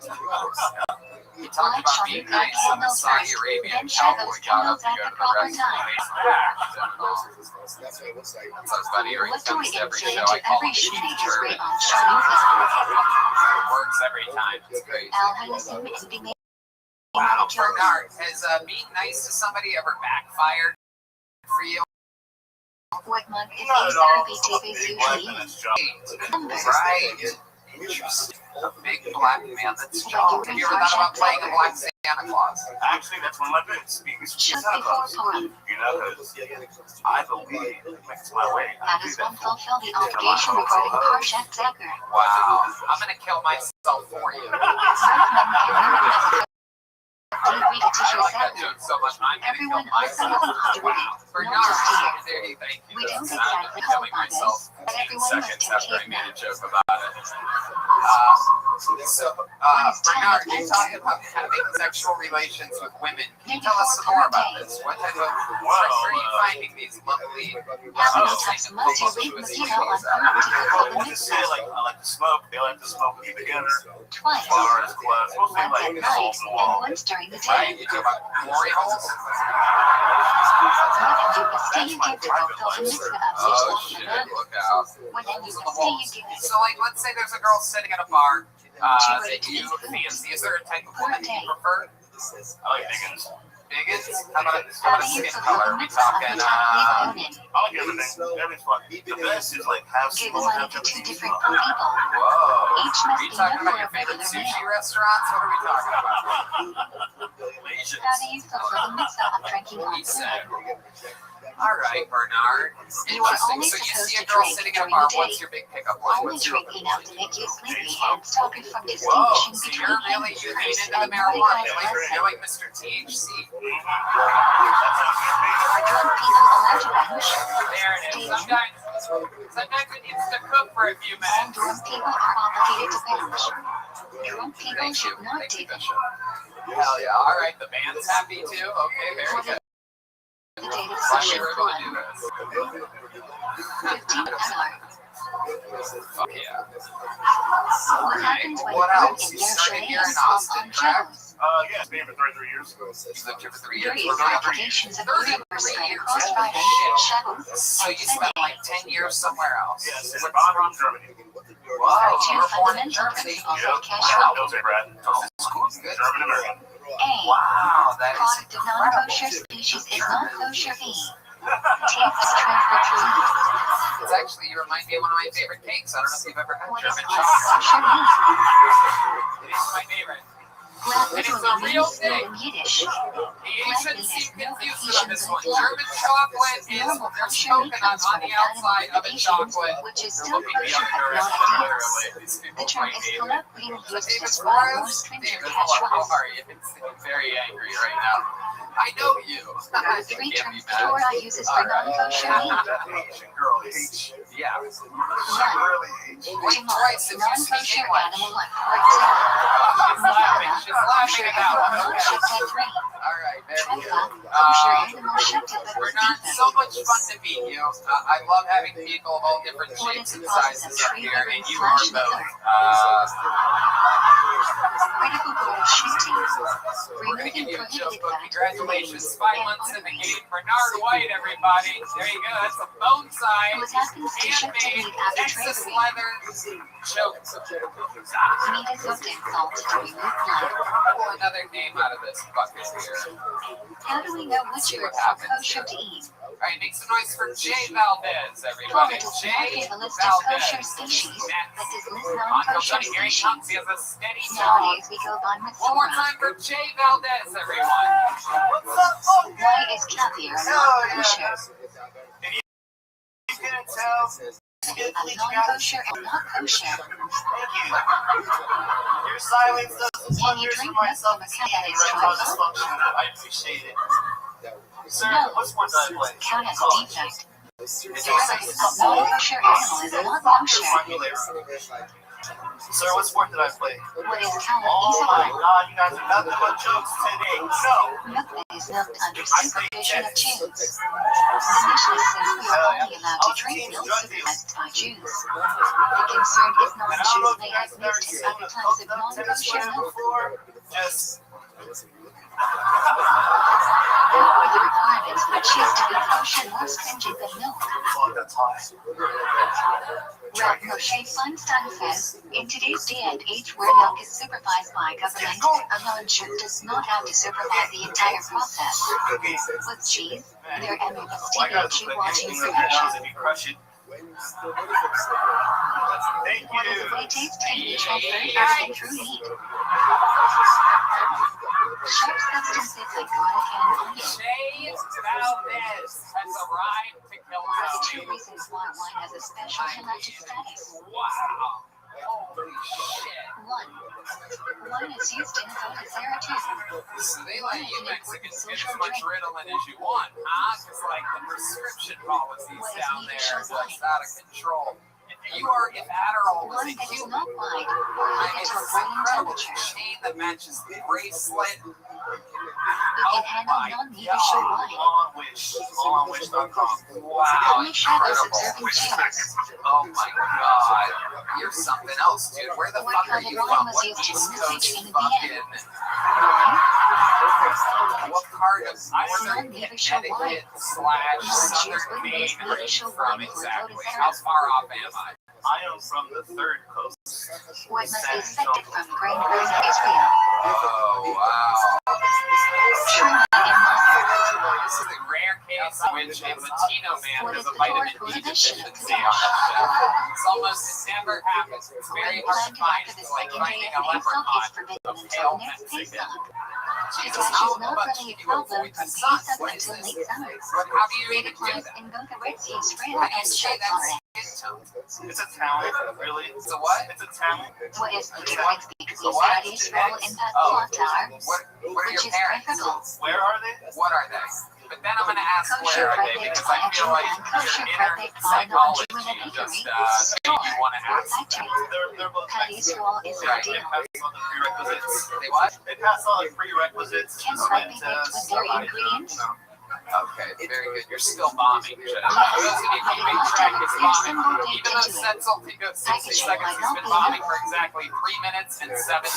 A: You talked
B: Light
A: about being
B: Shoyuka
A: nice in the
B: candles
A: Saudi
B: first,
A: Arabian
B: then
A: cowboy
B: shadows
A: got up
B: candles
A: to
B: at
A: go
B: the
A: to the
B: proper
A: rest
B: time.
A: That's what about Erie
B: What do we
A: comes to every
B: insert
A: show.
B: into
A: I call
B: every
A: him
B: Shmini
A: Shmini
B: is great
A: Turban.
B: on Shoyuka?
A: Works every time. It's crazy.
B: Al Hayasim and being
A: Wow, Bernard, has being nice to somebody ever backfired for you?
B: What month is
C: Not
B: Easter
C: at all.
B: BTV's
C: Big black
B: usually
C: man
B: in?
C: that's jump.
A: Right. Interesting. A big black man that's jolly. Have you ever thought about playing a black Santa Claus?
C: Actually, that's one of my bits. Because
B: Just
C: Santa
B: before
C: Claus.
B: Purim,
C: You know, because I believe it's my way.
B: how does one fulfill the obligation regarding Parshat Zechar?
A: Wow. I'm going to kill myself for you.
B: Both men and women must do read a
A: I
B: tissue
A: like that
B: Zechar.
A: joke so much. I'm going to kill
B: Everyone also
A: myself.
B: knows how to read
A: Wow.
B: it,
A: Bernard,
B: not just here.
A: there you thank you.
B: We don't
A: That's not
B: exactly
A: killing
B: hold by
A: myself
B: this, but
A: 10
B: everyone must
A: seconds
B: take
A: after I
B: it
A: made
B: now.
A: a joke about it. So, Bernard, you talked about having sexual relations with women. Can you tell us some more about this? What type of, where are you finding these lovely,
B: How many times must you read Mosquito on Purim to fulfill the
C: Well, just say,
B: mitzvah?
C: like, I like to smoke. They like to smoke with me together.
B: Twice.
C: Bars, clubs. Mostly
B: Once
C: like
B: at
C: the
B: night
C: holes in the wall.
B: and once during the
A: right?
B: day.
A: You talk about glory holes? Oh shit, look out. So like, let's say there's a girl sitting at a bar that you fancy. Is there a type of woman that you prefer?
C: I like biggins.
A: Biggins? How about a skin color? Are we talking,
C: I like everything. Everything's fun. The best is like have
B: Give
C: some
B: money to two different people.
A: whoa.
B: Each
A: Are
B: must
A: you
B: be
A: talking
B: no
A: about
B: more
A: your favorite
B: regular
A: sushi
B: meal.
A: restaurants? What are we talking about?
C: Asians.
B: How do you feel for the mitzvah of drinking
A: He
B: alcohol?
A: said. Alright, Bernard.
B: You are
A: Interesting.
B: only
A: So you
B: supposed
A: see a
B: to
A: girl
B: drink
A: sitting at a
B: during
A: bar,
B: the
A: what's
B: day.
A: your big pickup line?
B: Only
A: What's your
B: drinking enough to make you sleepy and stop you from
A: Whoa,
B: distinguishing
A: so
B: between
A: you're really
B: him,
A: leaning
B: Chris,
A: into the
B: and
A: marijuana.
B: Mordecai's
A: You're like
B: lesson.
A: Mr. THC.
B: Are drunk people allowed to bench?
A: There it is. Sometimes it needs to cook for a few
B: All
A: minutes.
B: drunk people are obligated to bench. Drunk people
A: Thank you.
B: should not
A: Thank you,
B: take
A: Bishop. Hell yeah. Alright, the band's happy too. Okay, very good.
B: the date of
A: Glad we
B: session
A: were able to
B: 1.
A: do this.
B: 15 hour.
A: Fuck yeah.
B: What happens when
A: What
B: a group
A: else?
B: in
A: You
B: their
A: started
B: chalet
A: here in
B: is called
A: Austin,
B: on
A: correct?
B: shows?
C: Yeah, it's been here for 33 years.
A: You lived here for 3 years.
B: 30
A: We're going for
B: applications of
A: 33
B: beer were spread
A: years.
B: across
A: Holy
B: Friday,
A: shit.
B: Shavuot,
A: So you spent like 10 years somewhere else.
C: Yes, in Bonn, Germany.
A: Wow,
B: two
A: you were born in
B: fundamental
A: Germany.
B: principles
C: Yep.
B: of cash
C: Wow.
B: flow.
C: Military brat.
A: Good.
C: German American.
B: A.
A: Wow, that is
B: Product of non-kosher species is non-kosher. B. Takes transfer to
A: It's actually, you remind me of one of my favorite cakes. I don't know if you've ever had
B: what is
A: German
B: non-kosher
A: chocolate.
B: meat?
A: It is my favorite.
B: Glad
A: It is a
B: literally
A: real
B: means
A: thing.
B: in Yiddish.
A: The Asians seem
B: no
A: confused
B: Asian
A: on this
B: good
A: one.
B: luck.
A: German chocolate is,
B: Normal
A: there's
B: kosher meat
A: coconut
B: comes
A: on
B: from
A: the
B: an animal
A: outside of a
B: Asians,
A: chocolate.
B: which is
A: They're
B: still
A: looking the
B: kosher
A: other
B: but not
A: direction,
B: ideal.
A: literally. These
B: The
A: people
B: term
A: might
B: is
A: be.
B: colloquially used to
A: David
B: describe more
A: Flores?
B: stringent
A: David,
B: cash
A: how
B: laws.
A: are you? It's very angry right now. I know you.
B: There are
A: You
B: 3
A: can't be
B: terms the
A: mad.
B: Torah uses for non-kosher meat.
C: Asian girl hates you.
A: Yeah.
C: She really hates you.
A: Blink twice if you speak
B: Non-kosher
A: English.
B: animal like pork
A: She's laughing about it.
B: not
A: Okay.
B: shipped at 3.
A: Alright, very good.
B: Kosher animal shipped at but with
A: Bernard,
B: defect.
A: so much fun to meet you. I love having people of all different
B: What
A: shapes
B: is
A: and
B: the process
A: sizes
B: of
A: up
B: tree
A: here,
B: ribbon
A: and you are
B: slash
A: both.
B: Critical goal of shooting.
A: We're going to give
B: Removing
A: you a joke
B: prohibited
A: book.
B: fat,
A: Congratulations.
B: veins,
A: 5
B: and
A: months in the
B: arteries.
A: game. Bernard White, everybody. There you go. That's a bone size,
B: What happens to shipped to
A: handmade,
B: meat after trade
A: Texas
B: ribbon?
A: leather joke.
B: Meat is soaked in salt to remove blood.
A: Pull another name out of this bucket here.
B: How do we know which foods are kosher to eat?
A: Alright, make some noise for Jay Valdez, everybody.
B: Florida does not
A: Jay
B: give a list of kosher
A: Valdez.
B: species, but does list
A: Uncle
B: non-kosher
A: Johnny, here he comes.
B: species.
A: He has a steady job.
B: Nowadays, we go by
A: One more
B: Mathura.
A: time for Jay Valdez, everyone.
C: What's up, folks?
B: Why is caviar
C: Hell
B: not
C: yeah.
B: kosher?
C: You couldn't tell.
B: Of non-kosher and not kosher.
C: Thank you. Your silence does
B: Can you
C: wonders for
B: drink
C: my
B: milk from a cow that is
C: erectile
B: dry?
C: dysfunction. I appreciate it. Sir,
B: No.
C: what sports do I play?
B: Count as
C: College.
B: defect.
C: Did you
B: The
C: say
B: presence of non-kosher animal is not kosher.
C: Sir, what sport did I play?
B: What is counted
C: Oh my
B: easily?
C: God, you guys are nothing but jokes today. No.
B: Milk that is milked under supervision of Jews. The Mishnah says we are only allowed to drink milk supervised by Jews. The concern is
C: And I don't know
B: non-Jews
C: if
B: may
C: you guys
B: have
C: have ever
B: mixed
C: seen
B: in other
C: a
B: types of
C: tennis
B: non-kosher
C: player
B: milk.
C: before. Just
B: How are the requirements for cheese to be kosher more stringent than milk?
C: oh, that's hot.
B: Rav Moshe Feinstein says, in today's day and age where milk is supervised by government, a non-Jew does not have to supervise the entire process. With cheese, there emulates
C: Why
B: TV
C: guys
B: Jew
C: put
B: watching
C: anything in your nose
B: selection.
C: if you crush it? Thank
B: What is
C: you.
B: the way taste can be transferred through heat. Sharp substances like garlic and onion
A: Jay Valdez has arrived to kill
B: are the
A: Tony.
B: 2 reasons why wine has a special halachic status.
A: Wow. Holy shit.
B: 1. Wine is used in Avodah Zarah too.
A: So they let you Mexicans get as much Ritalin as you want, huh? Because, like, the prescription policies down there are just out of control. You are, if Adderall was a
B: Wine that is
A: human,
B: not wide or high
A: it's
B: to a
A: this
B: boiling
A: incredible
B: temperature.
A: chain that matches the bracelet.
B: You
A: Oh
B: can handle
A: my
B: non-neutral wine.
C: Allonwish.com.
A: Wow,
B: Only Shabbos
A: incredible.
B: observing Jews.
A: Oh my god. You're something else, dude. Where the
B: What
A: fuck are
B: kind of
A: you
B: wine
A: from?
B: was
A: What
B: used to
A: East
B: message
A: Coast
B: in the
A: fucking...
B: Wine?
A: What part of northern Connecticut / southern Maine are you from exactly? How far off am I?
C: I am from the third coast.
B: What must be expected from grain growing Israel?
A: Oh, wow.
B: Trauma and mother.
A: This is a rare case in which a Latino man has a vitamin D deficiency on his show. It's almost never happens. It's very hard to find. It's like finding a leprechaun of pale Mexican. Jesus, how much do you avoid the sun? What is this? How do you even do that?
B: In both the Red Sea, Israel
A: How do you
B: and
A: say
B: Shepard.
C: It's a town, really.
A: It's a what?
C: It's a town.
B: What is the difference between Israel and Qatar?
A: What are
B: Which
A: your
B: is
A: parents?
B: preferable?
C: Where are they?
A: What are they? But then I'm going to ask
B: Kosher
A: where are they
B: perfect
A: because I feel like
B: and kosher
A: your inner
B: perfect
A: psychology
B: non-Jewish
A: just
B: bakery,
A: made you want to
B: or
A: ask.
B: factory.
C: They're both
B: Pat Israel is
A: Right.
C: They
B: ideal.
C: pass all the prerequisites.
A: They what?
C: They pass all the prerequisites.
B: Can
C: Sweat
B: bread be baked
C: test,
B: with dairy
C: like,
B: ingredients?
A: Okay, very good. You're still bombing, Jen. For those of you keeping track, it's bombing. Even though Setzel can go 60 seconds, he's been bombing for exactly 3 minutes and 7 seconds.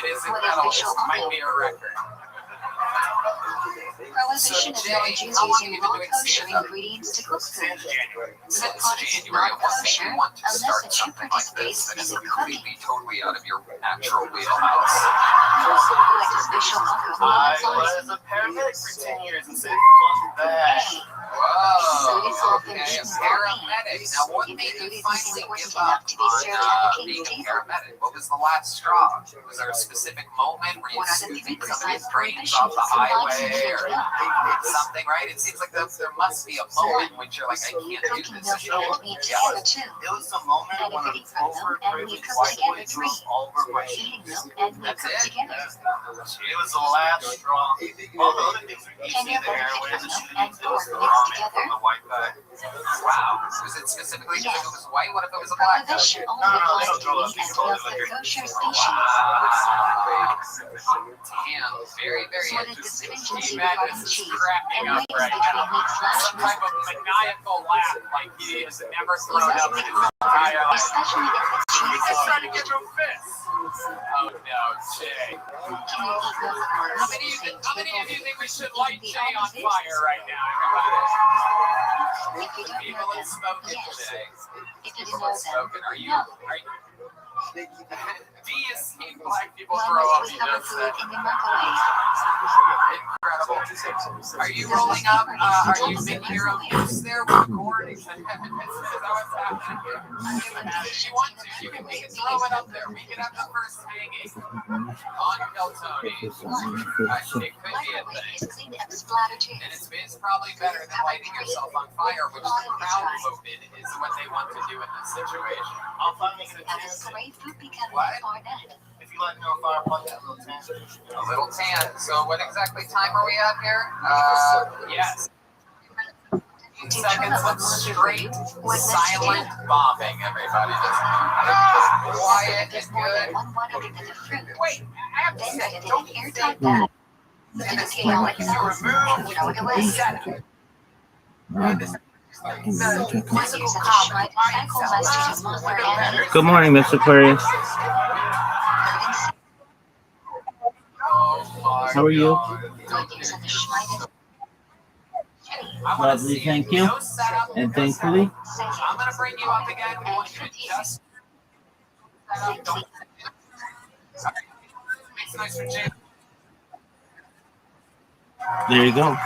A: It is incredible. This might be a record.
B: Prohibition of non-Jews using raw kosher ingredients to cook food.
C: January.
B: The
A: Since
B: product is
A: January,
B: not
A: what made
B: kosher
A: you want to
B: unless
A: start
B: the Jew
A: something like this
B: participates
A: that
B: in
A: is
B: the cooking.
A: completely, totally out of your natural wheelhouse?
B: What does Bishop alcohol
C: I
B: advise?
C: was a paramedic for 10 years and said, fuck that.
A: Whoa, okay, a paramedic. Now, what made you finally give up on being a paramedic? What was the last straw? Was there a specific moment where you scooping somebody's brains off the highway or something, right? It seems like there must be a moment when you're like, I can't do
B: Cooking
A: this
B: milk
A: anymore.
B: and meat together too.
C: It was the moment when an overpregnant white boy threw all over my
B: Eating
C: sheets.
B: milk and meat
A: That's
B: cooked
A: it.
B: together.
C: It was the last straw. All the other things were easy there. Whereas the
B: And
C: shooting, it was the
B: pork mixed
C: vomit from
B: together.
C: the white guy.
A: Wow. Was it specifically because it was white? What if it was a black guy?
B: Prohibition only
C: No, they
B: applies
C: don't
B: to
C: throw
B: meat
C: up.
B: and milk of kosher species.
A: Damn, very, very
B: What is the
A: interesting.
B: stringency
A: Madness
B: regarding
A: is
B: cheese
A: cracking
B: and
A: up
B: wings
A: right
B: between
A: now.
B: meat/milk?
A: Some type of maniacal laugh like he has never thrown up in his entire life.
B: Especially if it's
A: He's
B: cheese.
A: just trying to give him fists. Oh no, Jay.
B: Can you eat milk or
A: How
B: meat
A: many
B: at the
A: of
B: same
A: you
B: table?
A: think we should light Jay on fire right now, everybody?
B: If you don't
A: People
B: know
A: have
B: them,
A: spoken
B: yes.
A: today.
B: If you
A: People
B: know
A: have
B: them,
A: spoken. Are you?
B: no.
A: Do you see black people
B: Why
A: throw up?
B: must we
A: You
B: cover
A: just
B: food
A: said.
B: in the microwave?
A: Incredible. Are you rolling up? Are you making your own juice there with corn? Is that what's happening here? If you want to, we can throw it up there. We can have the first hanging on Kill Tony. It could be a
B: Microwave
A: thing.
B: is clean and splatter too.
A: And it's probably better than lighting yourself on fire, which the crowd voted is what they want to do in this situation.
C: I'll finally get a
B: That
C: chance.
B: is great food becoming
A: What?
B: Barnett.
C: If you let me know if I want that little tan.
A: A little tan. So what exactly time are we at here? Yes. Seconds of straight silent bombing, everybody. Just quiet and good.
B: 1/100th of the fruit.
A: Wait, I have to
B: Then
A: say,
B: put it in
A: don't
B: an
A: you
B: airtight
A: think
B: bag.
A: in this
B: Okay,
A: game,
B: like
A: you
B: that.
A: remove
B: Throw it away.
A: the physical combat mindset.
I: Good morning, Miss Aquarius. How are you? Lovely, thank you. And thankfully,
A: I'm going to bring you up again. We want you to just set up. Don't. Makes nice for Jay.
I: there you go.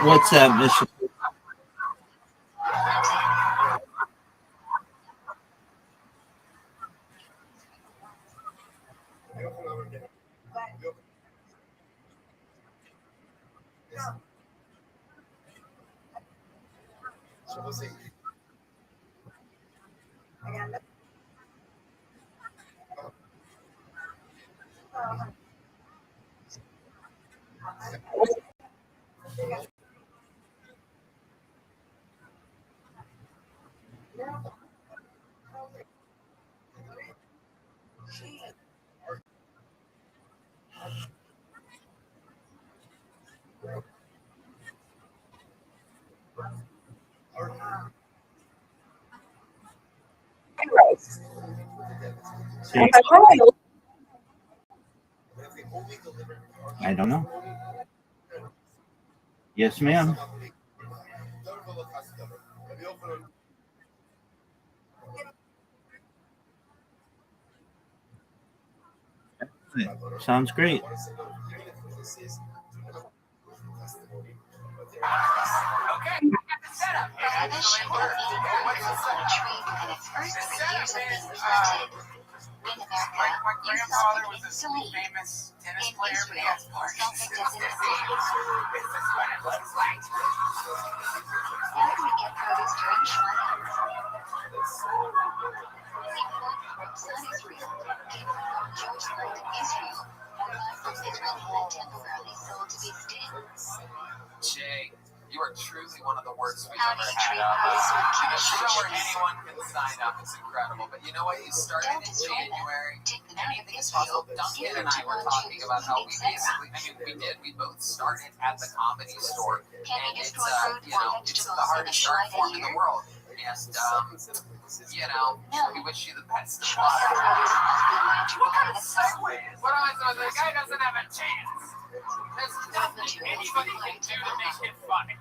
I: What's up, Miss? See, I don't know. Yes, ma'am. Sounds great.
A: Okay, I got the setup. It actually worked. What's the setup?
B: First
A: The
B: 3
A: setup
B: years of
A: is,
B: being planted. In America,
A: my
B: you
A: grandfather
B: solved
A: was
B: it
A: a
B: instantly.
A: famous tennis
B: In
A: player, but he
B: Israel,
A: has Parkinson's
B: solved it
A: disease.
B: instantly.
A: This is what it looks like.
B: How do we get produce during Shmaya? Son Israel came from Jewish land in Israel, arrived from Israel and temporarily sold to be sting.
A: Jay, you are truly one of the worst we've
B: How
A: ever
B: do you
A: had
B: treat
A: up.
B: produce with
A: A
B: Kiddush
A: show where
B: cheese?
A: anyone can sign up. It's incredible. But you know what? You started
B: Don't
A: in
B: destroy them.
A: January.
B: Take them out of
A: Anything is possible.
B: Israel.
A: Duncan
B: Give them
A: and I
B: to
A: were talking
B: non-Jews,
A: about how we
B: etc.
A: basically, I mean, we did. We both started at the Comedy Store.
B: Can
A: And
B: we
A: it's,
B: destroy fruit
A: you
B: or
A: know, it's the
B: vegetables in a
A: hardest art
B: Shmaya
A: form in the
B: year?
A: world. And, you know,
B: No.
A: we wish you the best of
B: Shmaya
A: luck.
B: produce must be ranch
A: What kind of
B: raw.
A: segue? What am I supposed to say? The guy doesn't have a chance. There's nothing anybody can do to make it funny.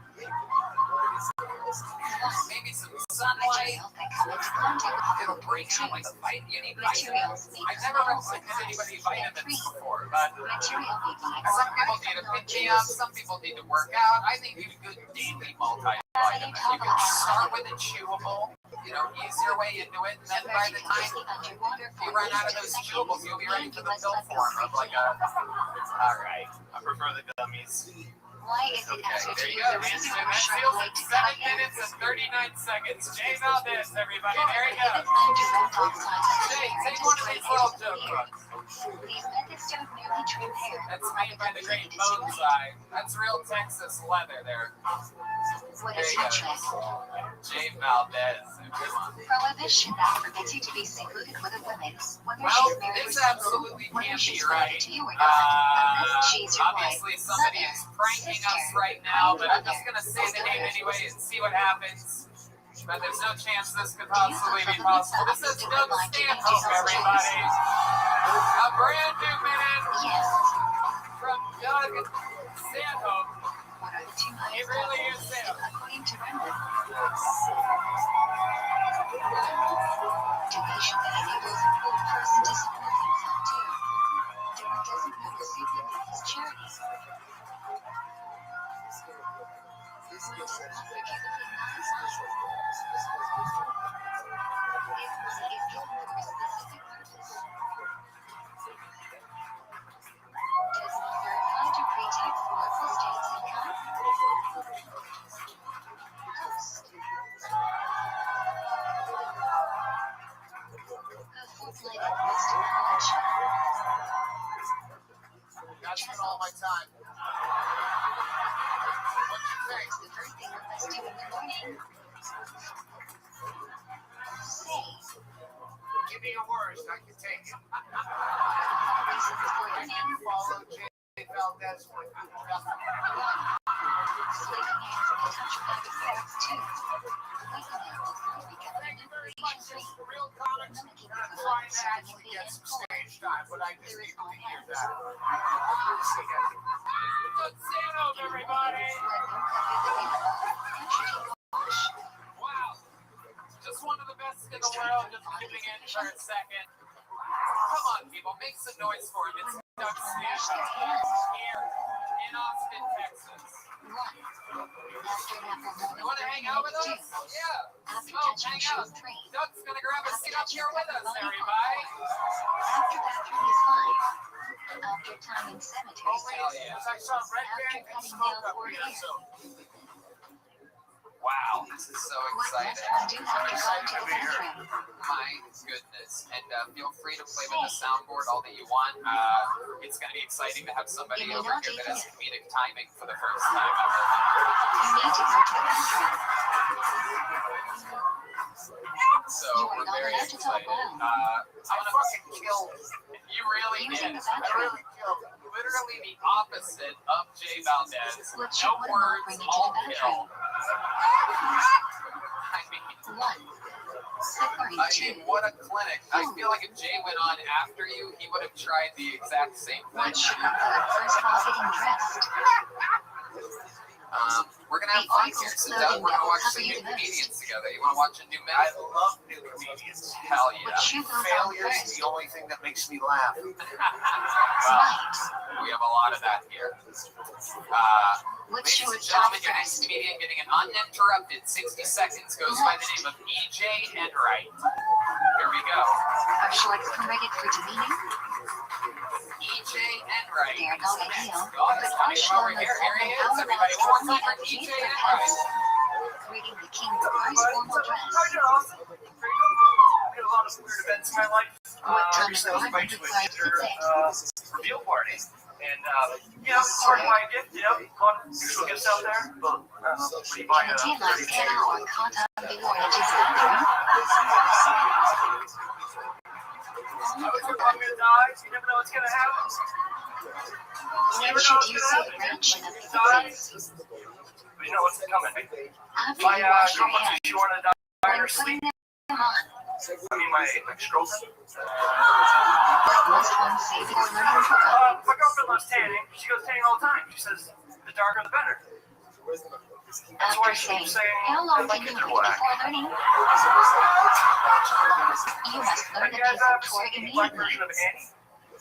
A: Maybe some sunlight.
B: Materials that come into contact with
A: It'll
B: food
A: break out like
B: trees.
A: a fight. You need
B: Materials
A: vitamins.
B: made
A: I've
B: from
A: never
B: animals
A: recommended
B: and
A: anybody
B: plants and
A: vitamins
B: trees.
A: before, but
B: Material we buy
A: some
B: or
A: people
B: buy
A: need
B: from
A: to pick me up.
B: non-Jews.
A: Some people need to work out. I think you good daily multivitamin. You can start with a chewable, you know, ease your way into it, and then by the time you run out of those chewables, you'll be ready for the pill form of like a. All right,
C: I prefer the gummies.
B: Why is it answer
A: there
B: to
A: you
B: use
A: go.
B: a razor or
A: That
B: sharp
A: seals
B: blade
A: it.
B: to cut
A: 7 minutes
B: hair?
A: and 39 seconds. Jay Valdez, everybody. There you
B: Give
A: go.
B: it time to rent off sides of the
A: Jay,
B: hair and
A: take one of
B: destroy
A: these little
B: ends
A: joke
B: of the hair.
A: books.
B: These methods don't merely trim hair,
A: That's
B: but
A: made by the
B: become
A: great
B: easy to destroy.
A: Bonsai. That's real Texas leather there.
B: What
A: There
B: is
A: you
B: your
A: go.
B: trick?
A: Jay Valdez, everyone.
B: Prohibition that forbids you to be secluded with a woman, whether
A: Well,
B: she's married or
A: this
B: single,
A: absolutely
B: whether
A: can't
B: she's
A: be
B: related
A: right.
B: to you or not, unless she's your wife,
A: Obviously, somebody
B: mother,
A: is pranking us
B: sister,
A: right now, but I'm just
B: grandmother,
A: going to say the name anyway and see what happens. But there's no chance this could
B: Do you
A: possibly be
B: suffer from
A: possible. This
B: insomnia
A: is
B: to
A: Doug
B: remind you of
A: Stanhope,
B: Jesus'
A: everybody. A brand new minute
B: Yes.
A: from Doug Stanhope.
B: What are the two
A: It
B: highest
A: really
B: levels
A: is
B: listed
A: him.
B: according to Rembrandt? Donation that enables a poor person to support himself too. Donor doesn't know receiving his charity. Money does not forgivably not exist. If money is given for a specific purpose, does not verify to pre-tax local state's income? Host. A full-fledged host of knowledge.
A: That's been all my time.
B: What's the first thing one must do in the morning? Say.
A: Give me a word, I can take it.
B: Reasons for your name.
A: Follow Jay Valdez.
B: One. Sleeping hands and a touch of bag of carrots too. Waking up does not become an information free.
A: Real comics.
B: Mimicking
A: I'm
B: the
A: trying to
B: serving
A: actually
B: the
A: get
B: end
A: some
B: point.
A: stage time, but I just
B: There
A: need
B: is
A: to
B: all
A: hear
B: hands.
A: that. Doug Stanhope, everybody. Wow. Just one of the best in the world, just dipping in for a second. Come on, people, make some noise for him. It's Doug Stanhope here in Austin, Texas. You want to hang out with us? Yeah.
B: After
A: Oh,
B: touching
A: hang
B: shoe
A: out.
B: 3.
A: Doug's going to grab a seat up here with us, everybody.
B: After bathroom is 5. After timing cemetery
A: Oh, hell
B: service.
A: yeah. I saw Red
B: After
A: Band and
B: cutting
A: Smoke
B: nails
A: up
B: or
A: here,
B: hair.
A: so. Wow, this is so
B: What must
A: exciting.
B: one do after going to the bathroom?
A: My goodness. And feel free to play with the soundboard all that you want. It's going to be exciting to have somebody over here that has comedic timing for the first time ever.
B: You need to go to the bathroom.
A: So
B: You are
A: we're
B: not
A: very
B: allowed to talk
A: excited.
B: loud.
A: I fucking killed. You really
B: Using
A: did.
B: the bathroom.
A: Killed. Literally the opposite of Jay Valdez.
B: What
A: No
B: should one not
A: words,
B: bring into
A: all
B: the
A: kill.
B: bathroom?
A: I mean,
B: 1. According to
A: What a clinic. I feel like if Jay went on after you, he would have tried the exact same thing.
B: what should we do first while getting dressed?
A: We're going to have fun here. Sit down. We're going to watch some new comedians together. You want to watch a new
C: I
A: movie?
C: love new comedians.
A: Hell yeah.
B: What shoe goes on
C: Failure is
B: first?
C: the only thing that makes me laugh.
B: Right.
A: We have a lot of that here.
B: What
A: Ladies
B: shoe
A: and
B: is
A: gentlemen,
B: top
A: your next
B: first?
A: comedian getting an uninterrupted 60 seconds goes by the name of EJ Enright. Here we go.
B: Are shorts corrected for demeaning?
A: EJ Enright.
B: They are not ideal,
A: God,
B: but
A: it's
B: are
A: coming
B: shown
A: over
B: as
A: here. Here he
B: how
A: is.
B: about
A: Everybody, one more
B: calmly
A: time for
B: upbeat
A: EJ
B: for
A: Enright.
B: pets? Greeting the king of Mars formal dress.
C: I've had a lot of weird events in my life.
B: What time is
C: Recently I was
B: Martin
C: invited to a
B: decide to
C: Tinder
B: say?
C: reveal party. And, part of my gift, a lot of usual gifts out there. But, what do you buy?
B: Can the taillights pan out or caught on before it is bathroom?
C: I'm gonna die, so you never know what's gonna happen.
B: When should you say mention of the disease?
C: But you know what's coming.
B: After
C: My
B: you wash your
C: girlfriend's
B: hands,
C: too short to die in
B: when
C: her sleep.
B: putting them on,
C: I mean, my ex-girlfriend.
B: what must one say before learning to run?
C: My girlfriend loves tanning. She goes tanning all the time. She says, the darker the better. That's why
B: After
C: she
B: saying,
C: keeps saying,
B: how long
C: my
B: can you
C: kids are
B: wait
C: black.
B: before learning? You must learn
C: You
B: the
C: guys
B: basic
C: ever
B: tour
C: seen the black
B: immediately.
C: version of Annie?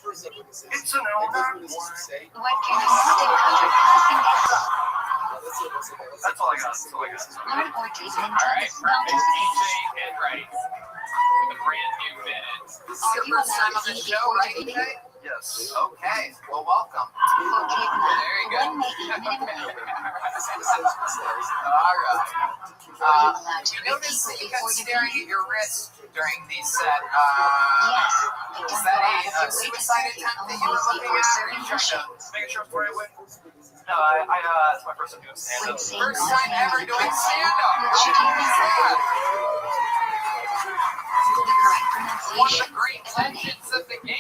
C: It's an older one.
B: What can you not encounter passing gas?
C: That's all I got. That's all I got.
B: Learn or take an
A: All right,
B: intense
A: perfect.
B: mountain
A: EJ
B: space.
A: Enright with a brand new minute. This is
B: Are
A: your
B: you
A: first time
B: allowed
A: on
B: to
A: the
B: eat
A: show,
B: before
A: right,
B: eating?
A: EJ?
C: Yes.
A: Okay, well, welcome.
B: For
A: There you go.
B: one may eat minimally.
A: All right.
B: Are you allowed to
A: You
B: greet
A: notice
B: people
A: that you
B: before
A: kept staring
B: debating?
A: at your wrist during the set.
B: Yes, but
A: Is
B: don't
A: that
B: go out of
A: a
B: your way to
A: suicide
B: serve your
A: attempt
B: own
A: that you were
B: needs
A: looking
B: before
A: at?
B: serving
A: Or
B: your
A: you
B: shame.
C: Making sure before I win. No, it's my first time doing stand-up.
B: When saying
A: First
B: all
A: time ever
B: things
A: doing
B: in
A: stand-up.
B: what
A: How
B: should you
A: cool is
B: think?
A: that?
B: The correct
A: One of the
B: pronunciation
A: great
B: is our name.
A: legends of the game.